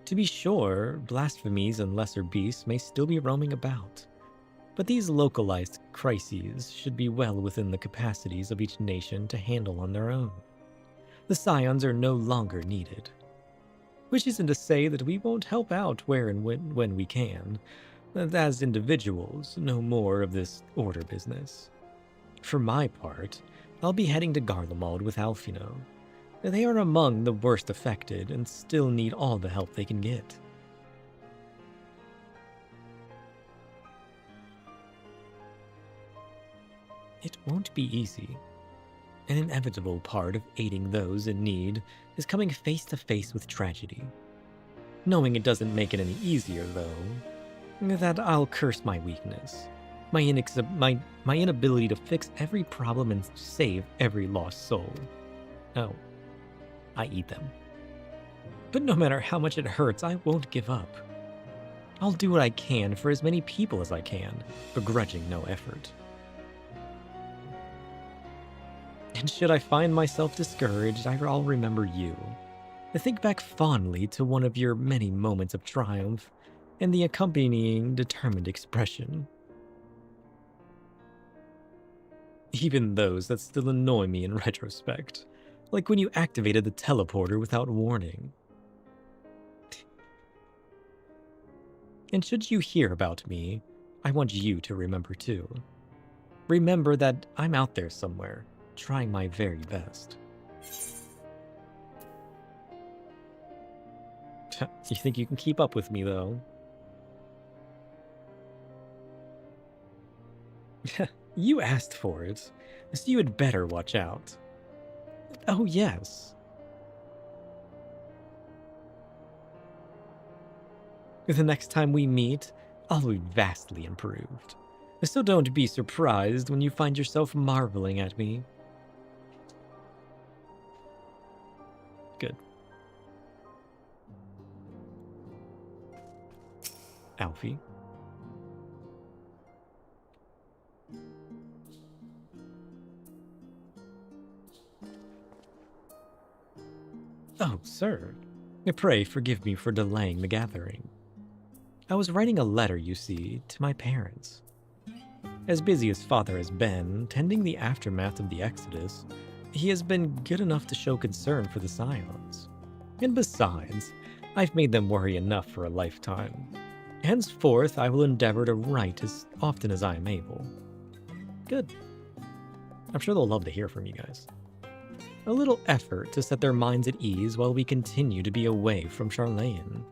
To be sure, blasphemies and lesser beasts may still be roaming about, but these localized crises should be well within the capacities of each nation to handle on their own. The scions are no longer needed. Which isn't to say that we won't help out where and when we can. As individuals, no more of this order business. For my part, I'll be heading to Garlemald with Alfino. They are among the worst affected and still need all the help they can get. It won't be easy. An inevitable part of aiding those in need is coming face to face with tragedy. Knowing it doesn't make it any easier, though, that I'll curse my weakness, my inability to fix every problem and save every lost soul. Oh, I eat them. But no matter how much it hurts, I won't give up. I'll do what I can for as many people as I can, begrudging no effort. And should I find myself discouraged, I'll remember you. Think back fondly to one of your many moments of triumph and the accompanying determined expression. Even those that still annoy me in retrospect, like when you activated the teleporter without warning. And should you hear about me, I want you to remember too. Remember that I'm out there somewhere, trying my very best. You think you can keep up with me, though? You asked for it, so you had better watch out. Oh, yes. The next time we meet, I'll be vastly improved. So don't be surprised when you find yourself marveling at me. Good. Alfie. Oh, sir. Pray forgive me for delaying the gathering. I was writing a letter, you see, to my parents. As busy as Father has been, tending the aftermath of the Exodus, he has been good enough to show concern for the Scions. And besides, I've made them worry enough for a lifetime. Henceforth, I will endeavor to write as often as I am able. Good. I'm sure they'll love to hear from you guys. A little effort to set their minds at ease while we continue to be away from Charlayan.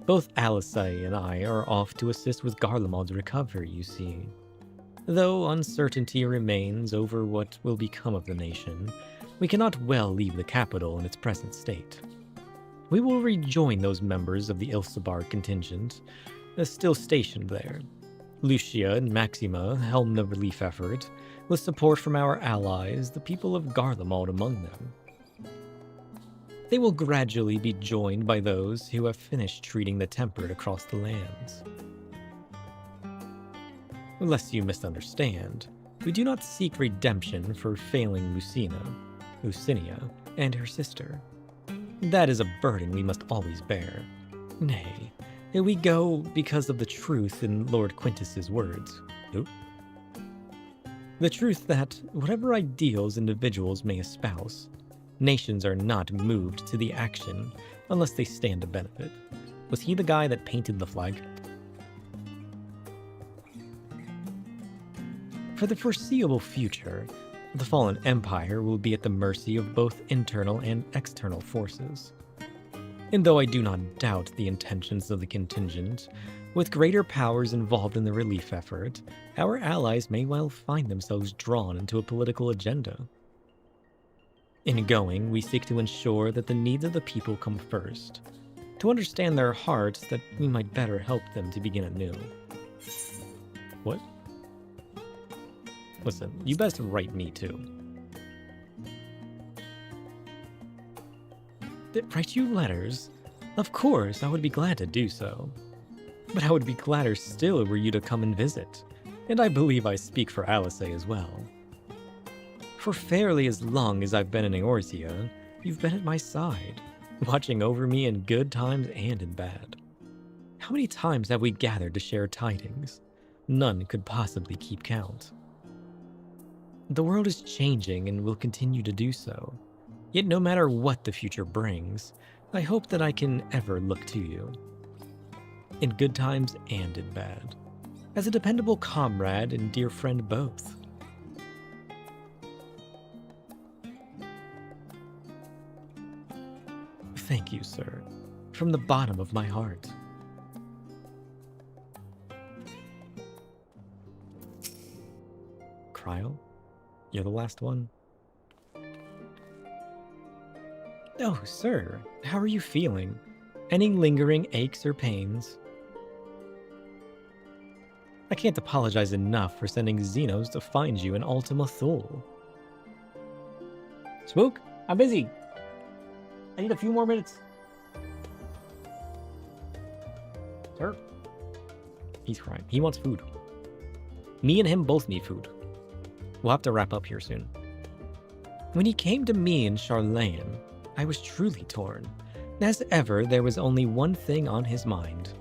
Both Alisai and I are off to assist with Garlemald's recovery, you see. Though uncertainty remains over what will become of the nation, we cannot well leave the capital in its present state. We will rejoin those members of the Ilsabar contingent, still stationed there. Lucia and Maxima helm the relief effort, with support from our allies, the people of Garlemald among them. They will gradually be joined by those who have finished treating the tempered across the lands. Lest you misunderstand, we do not seek redemption for failing Lucinia, and her sister. That is a burden we must always bear. Nay, we go because of the truth in Lord Quintus's words. Oop. The truth that, whatever ideals individuals may espouse, nations are not moved to the action unless they stand to benefit. Was he the guy that painted the flag? For the foreseeable future, the fallen empire will be at the mercy of both internal and external forces. And though I do not doubt the intentions of the contingent, with greater powers involved in the relief effort, our allies may well find themselves drawn into a political agenda. In going, we seek to ensure that the needs of the people come first, to understand their hearts that we might better help them to begin anew. What? Listen, you best write me too. Write you letters? Of course, I would be glad to do so. But I would be gladder still were you to come and visit, and I believe I speak for Alisai as well. For fairly as long as I've been in Eorzea, you've been at my side, watching over me in good times and in bad. How many times have we gathered to share tidings? None could possibly keep count. The world is changing and will continue to do so. Yet no matter what the future brings, I hope that I can ever look to you, in good times and in bad, as a dependable comrade and dear friend both. Thank you, sir, from the bottom of my heart. Cryo, you're the last one. Oh, sir, how are you feeling? Any lingering aches or pains? I can't apologize enough for sending Xenos to find you in Ultima Thule. Spook, I'm busy. I need a few more minutes. Sir? He's crying. He wants food. Me and him both need food. We'll have to wrap up here soon. When he came to me and Charlene, I was truly torn. As ever, there was only one thing on his mind.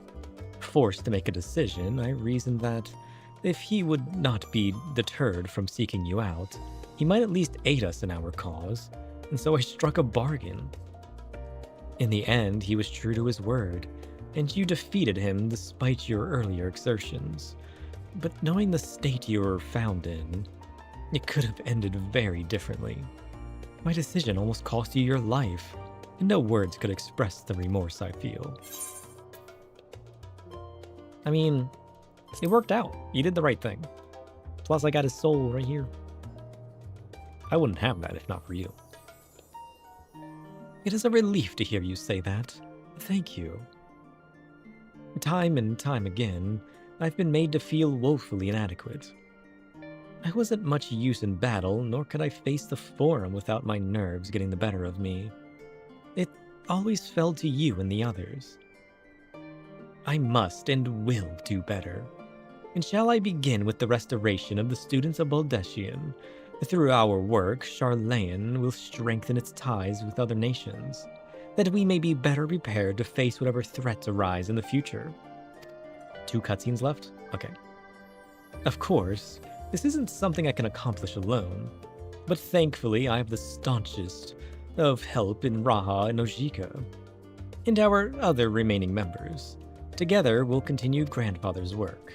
Forced to make a decision, I reasoned that if he would not be deterred from seeking you out, he might at least aid us in our cause, and so I struck a bargain. In the end, he was true to his word, and you defeated him despite your earlier exertions. But knowing the state you were found in, it could have ended very differently. My decision almost cost you your life, and no words could express the remorse I feel. I mean, it worked out. You did the right thing. Plus, I got his soul right here. I wouldn't have that if not for you. It is a relief to hear you say that. Thank you. Time and time again, I've been made to feel woefully inadequate. I wasn't much use in battle, nor could I face the Forum without my nerves getting the better of me. It always fell to you and the others. I must and will do better. And shall I begin with the restoration of the students of Baldeshian? Through our work, Charlene will strengthen its ties with other nations, that we may be better prepared to face whatever threats arise in the future. 2 cutscenes left? Okay. Of course, this isn't something I can accomplish alone, but thankfully I have the staunchest of help in Raha and Ojika, and our other remaining members. Together, we'll continue Grandfather's work.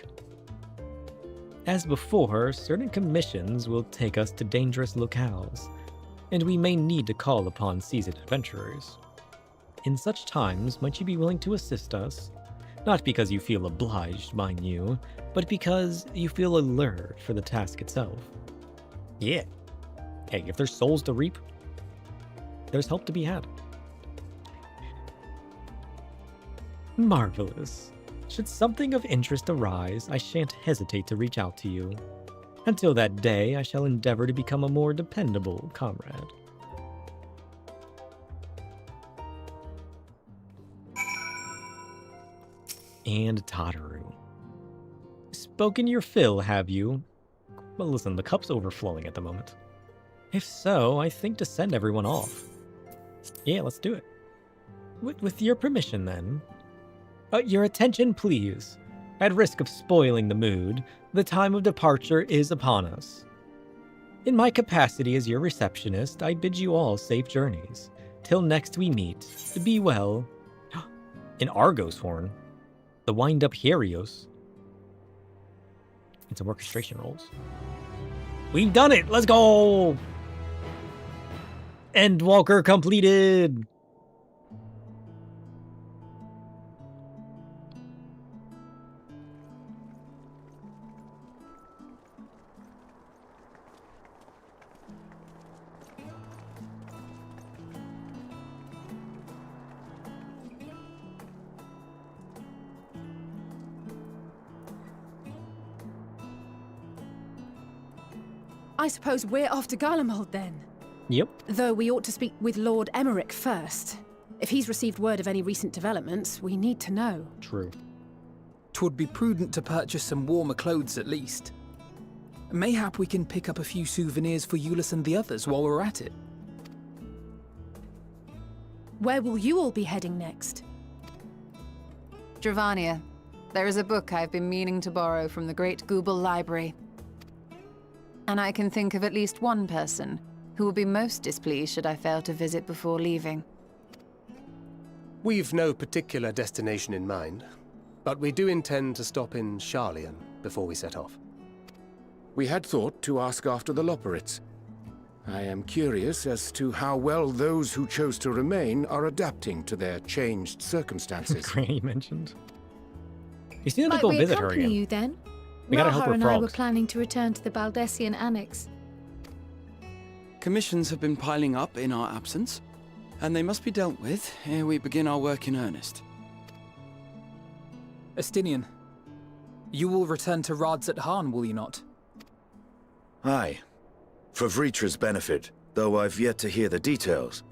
As before, certain commissions will take us to dangerous locales, and we may need to call upon seasoned adventurers. In such times, might you be willing to assist us? Not because you feel obliged, mind you, but because you feel allured for the task itself. Yeah. Hey, if there's souls to reap, there's help to be had. Marvelous. Should something of interest arise, I shan't hesitate to reach out to you. Until that day, I shall endeavor to become a more dependable comrade. And Tataru. Spoken your fill, have you? Well, listen, the cup's overflowing at the moment. If so, I think to send everyone off. Yeah, let's do it. With your permission, then. Your attention, please. At risk of spoiling the mood, the time of departure is upon us. In my capacity as your receptionist, I bid you all safe journeys. Till next we meet, be well. An Argos horn. The wind-up Helios. And some orchestration rolls. We've done it! Let's go! Endwalker completed! I suppose we're off to Garlemald then. Yep. Though we ought to speak with Lord Emmerich first. If he's received word of any recent developments, we need to know. True. 'Twould be prudent to purchase some warmer clothes at least. Mayhap we can pick up a few souvenirs for Euless and the others while we're at it. Where will you all be heading next? Dravania. There is a book I've been meaning to borrow from the Great Google Library. And I can think of at least one person who will be most displeased should I fail to visit before leaving. We've no particular destination in mind, but we do intend to stop in Sharlayan before we set off. We had thought to ask after the Loporrits. I am curious as to how well those who chose to remain are adapting to their changed circumstances. Granny mentioned. You still need to Might go we visit her accompany again. you then? We gotta help Raha her and I were frogs. planning to return to the Baldessian Annex. Commissions have been piling up in our absence, and they must be dealt with ere we begin our work in earnest. Estinian, you will return to Radz at Han, will you not? Aye. For Vritra's benefit, though I've yet to hear the details.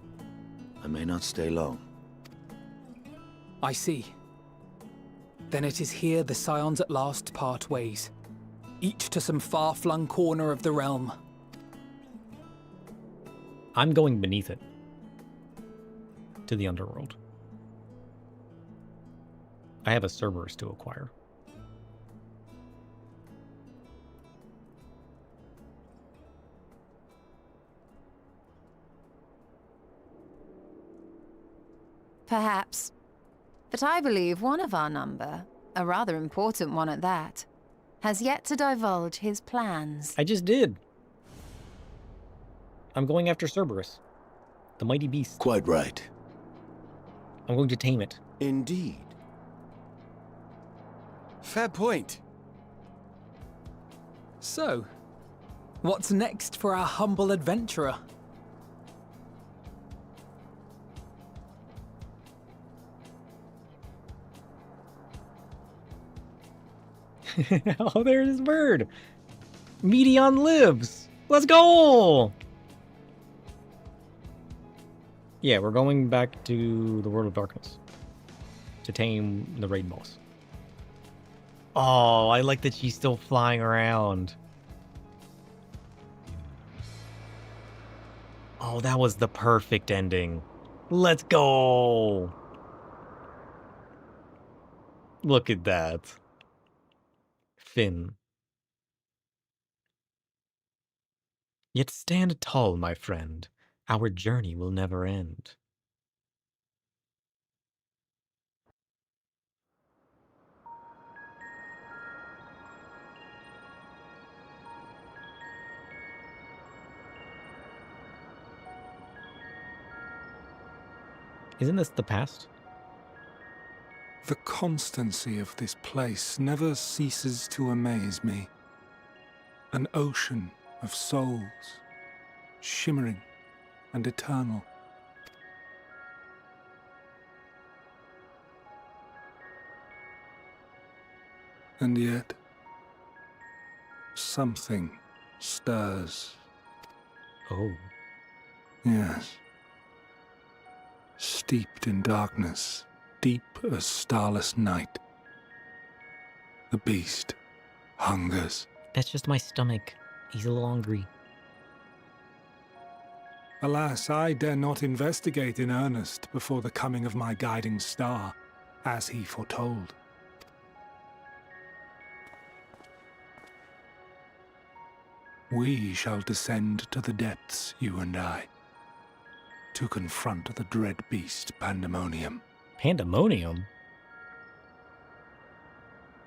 I may not stay long. I see. Then it is here the Scions at last part ways, each to some far-flung corner of the realm. I'm going beneath it. To the underworld. I have a Cerberus to acquire. Perhaps. But I believe one of our number, a rather important one at that, has yet to divulge his plans. I just did. I'm going after Cerberus, the mighty beast. Quite right. I'm going to tame it. Indeed. Fair point. So, what's next for our humble adventurer? Oh, there's his bird. Meteion lives. Let's go. Yeah, we're going back to the World of Darkness to tame the raid boss. Oh, I like that she's still flying around. Oh, that was the perfect ending. Let's go. Look at that. Finn. Yet stand tall, my friend. Our journey will never end. Isn't this the past? The constancy of this place never ceases to amaze me. An ocean of souls, shimmering and eternal. And yet, something stirs. Oh. Yes. Steeped in darkness, deep as starless night. The beast hungers. That's just my stomach. He's a little hungry. Alas, I dare not investigate in earnest before the coming of my guiding star, as he foretold. We shall descend to the depths, you and I, to confront the dread beast Pandemonium. Pandemonium?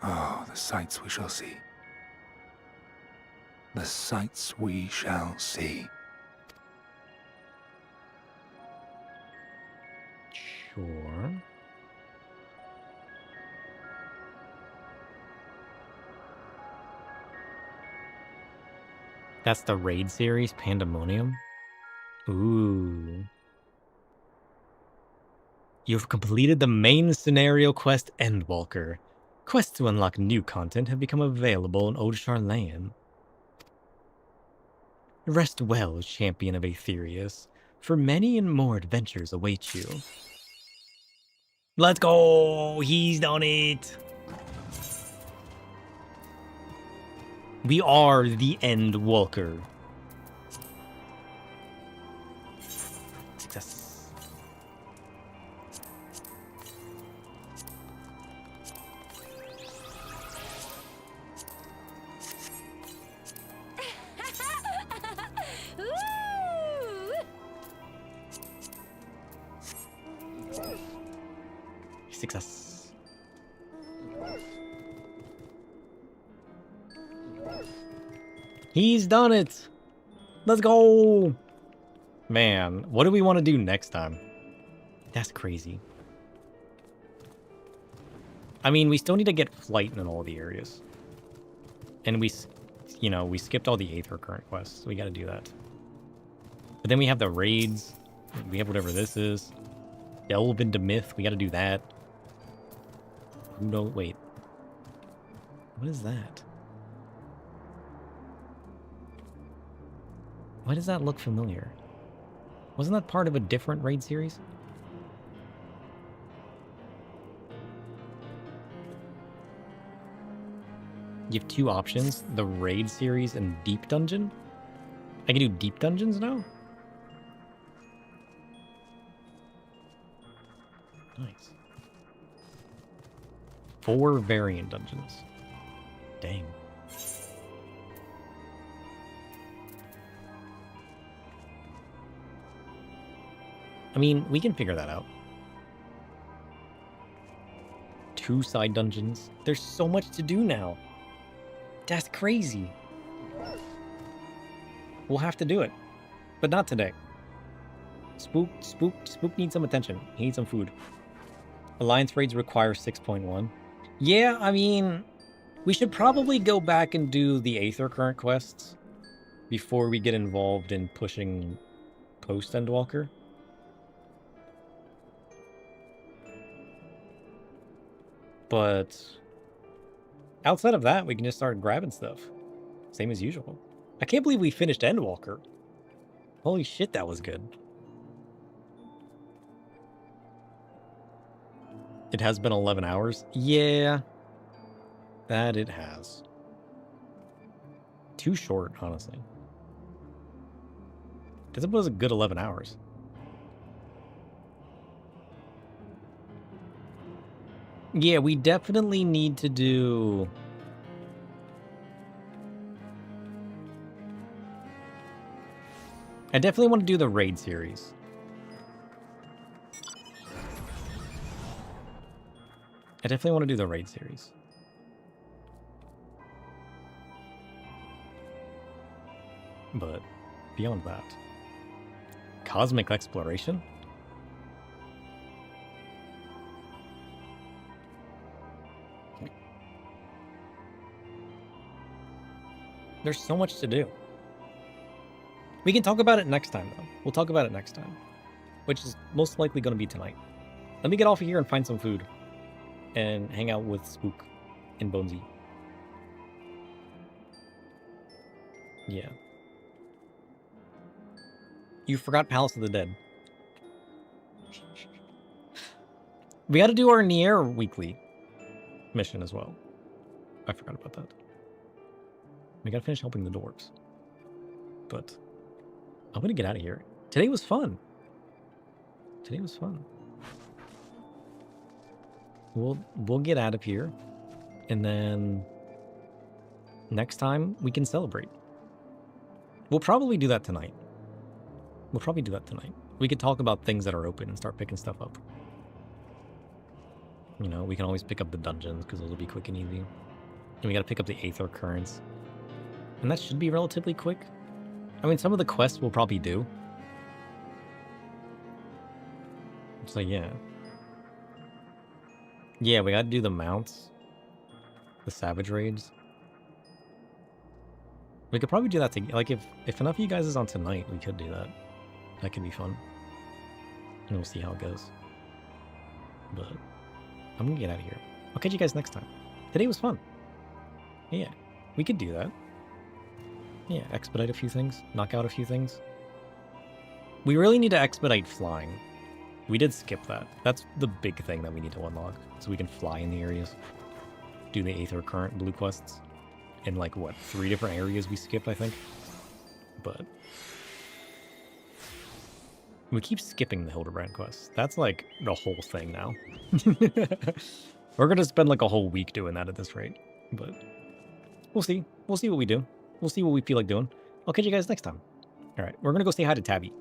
Oh, the sights we shall see. The sights we shall see. Sure. That's the raid series, Pandemonium? Ooh. You've completed the main scenario quest Endwalker. Quests to unlock new content have become available in Old Sharlayan. Rest well, champion of Aetherius, for many and more adventures await you. Let's go! He's done it! We are the Endwalker. Success. Success. He's done it. Let's go. Man, what do we want to do next time? That's crazy. I mean, we still need to get flight in all the areas. And we skipped all the Aether current quests. So we got to do that. But then we have the raids. We have whatever this is. Delve into myth. We got to do that. No, wait. What is that? Why does that look familiar? Wasn't that part of a different raid series? You have two options, the raid series and deep dungeon. I can do deep dungeons now? Nice. 4 variant dungeons. Dang. I mean, we can figure that out. 2 side dungeons. There's so much to do now. That's crazy. We'll have to do it. But not today. Spook needs some attention. He needs some food. Alliance raids require 6.1. Yeah, I mean, we should probably go back and do the Aether current quests before we get involved in pushing post-Endwalker. But outside of that, we can just start grabbing stuff. Same as usual. I can't believe we finished Endwalker. Holy shit, that was good. It has been 11 hours? Yeah. That it has. Too short, honestly. This was a good 11 hours. Yeah, we definitely need to do... I definitely want to do the raid series. I definitely want to do the raid series. But beyond that... Cosmic exploration? There's so much to do. We can talk about it next time, though. We'll talk about it next time. Which is most likely going to be tonight. Let me get off of here and find some food. And hang out with Spook and Bonesy. Yeah. You forgot Palace of the Dead. We got to do our Nier weekly mission as well. I forgot about that. We gotta finish helping the dwarves. But I'm gonna get out of here. Today was fun. Today was fun. We'll get out of here. And then next time we can celebrate. We'll probably do that tonight. We could talk about things that are open and start picking stuff up. You know, we can always pick up the dungeons because those will be quick and easy. And we gotta pick up the Aether currents. And that should be relatively quick. I mean, some of the quests we'll probably do. It's like, yeah. Yeah, we gotta do the mounts. The savage raids. We could probably do that together. Like, if enough of you guys is on tonight, we could do that. That could be fun. And we'll see how it goes. But I'm gonna get out of here. I'll catch you guys next time. Today was fun. Yeah, we could do that. Yeah, expedite a few things, knock out a few things. We really need to expedite flying. We did skip that. That's the big thing that we need to unlock, so we can fly in the areas. Do the Aether current blue quests. In like, what, 3 different areas we skipped, I think? But we keep skipping the Hildebrand quests. That's like the whole thing now. We're gonna spend like a whole week doing that at this rate. But we'll see. We'll see what we do. We'll see what we feel like doing. I'll catch you guys next time. All right, we're going to go say hi to Tabby.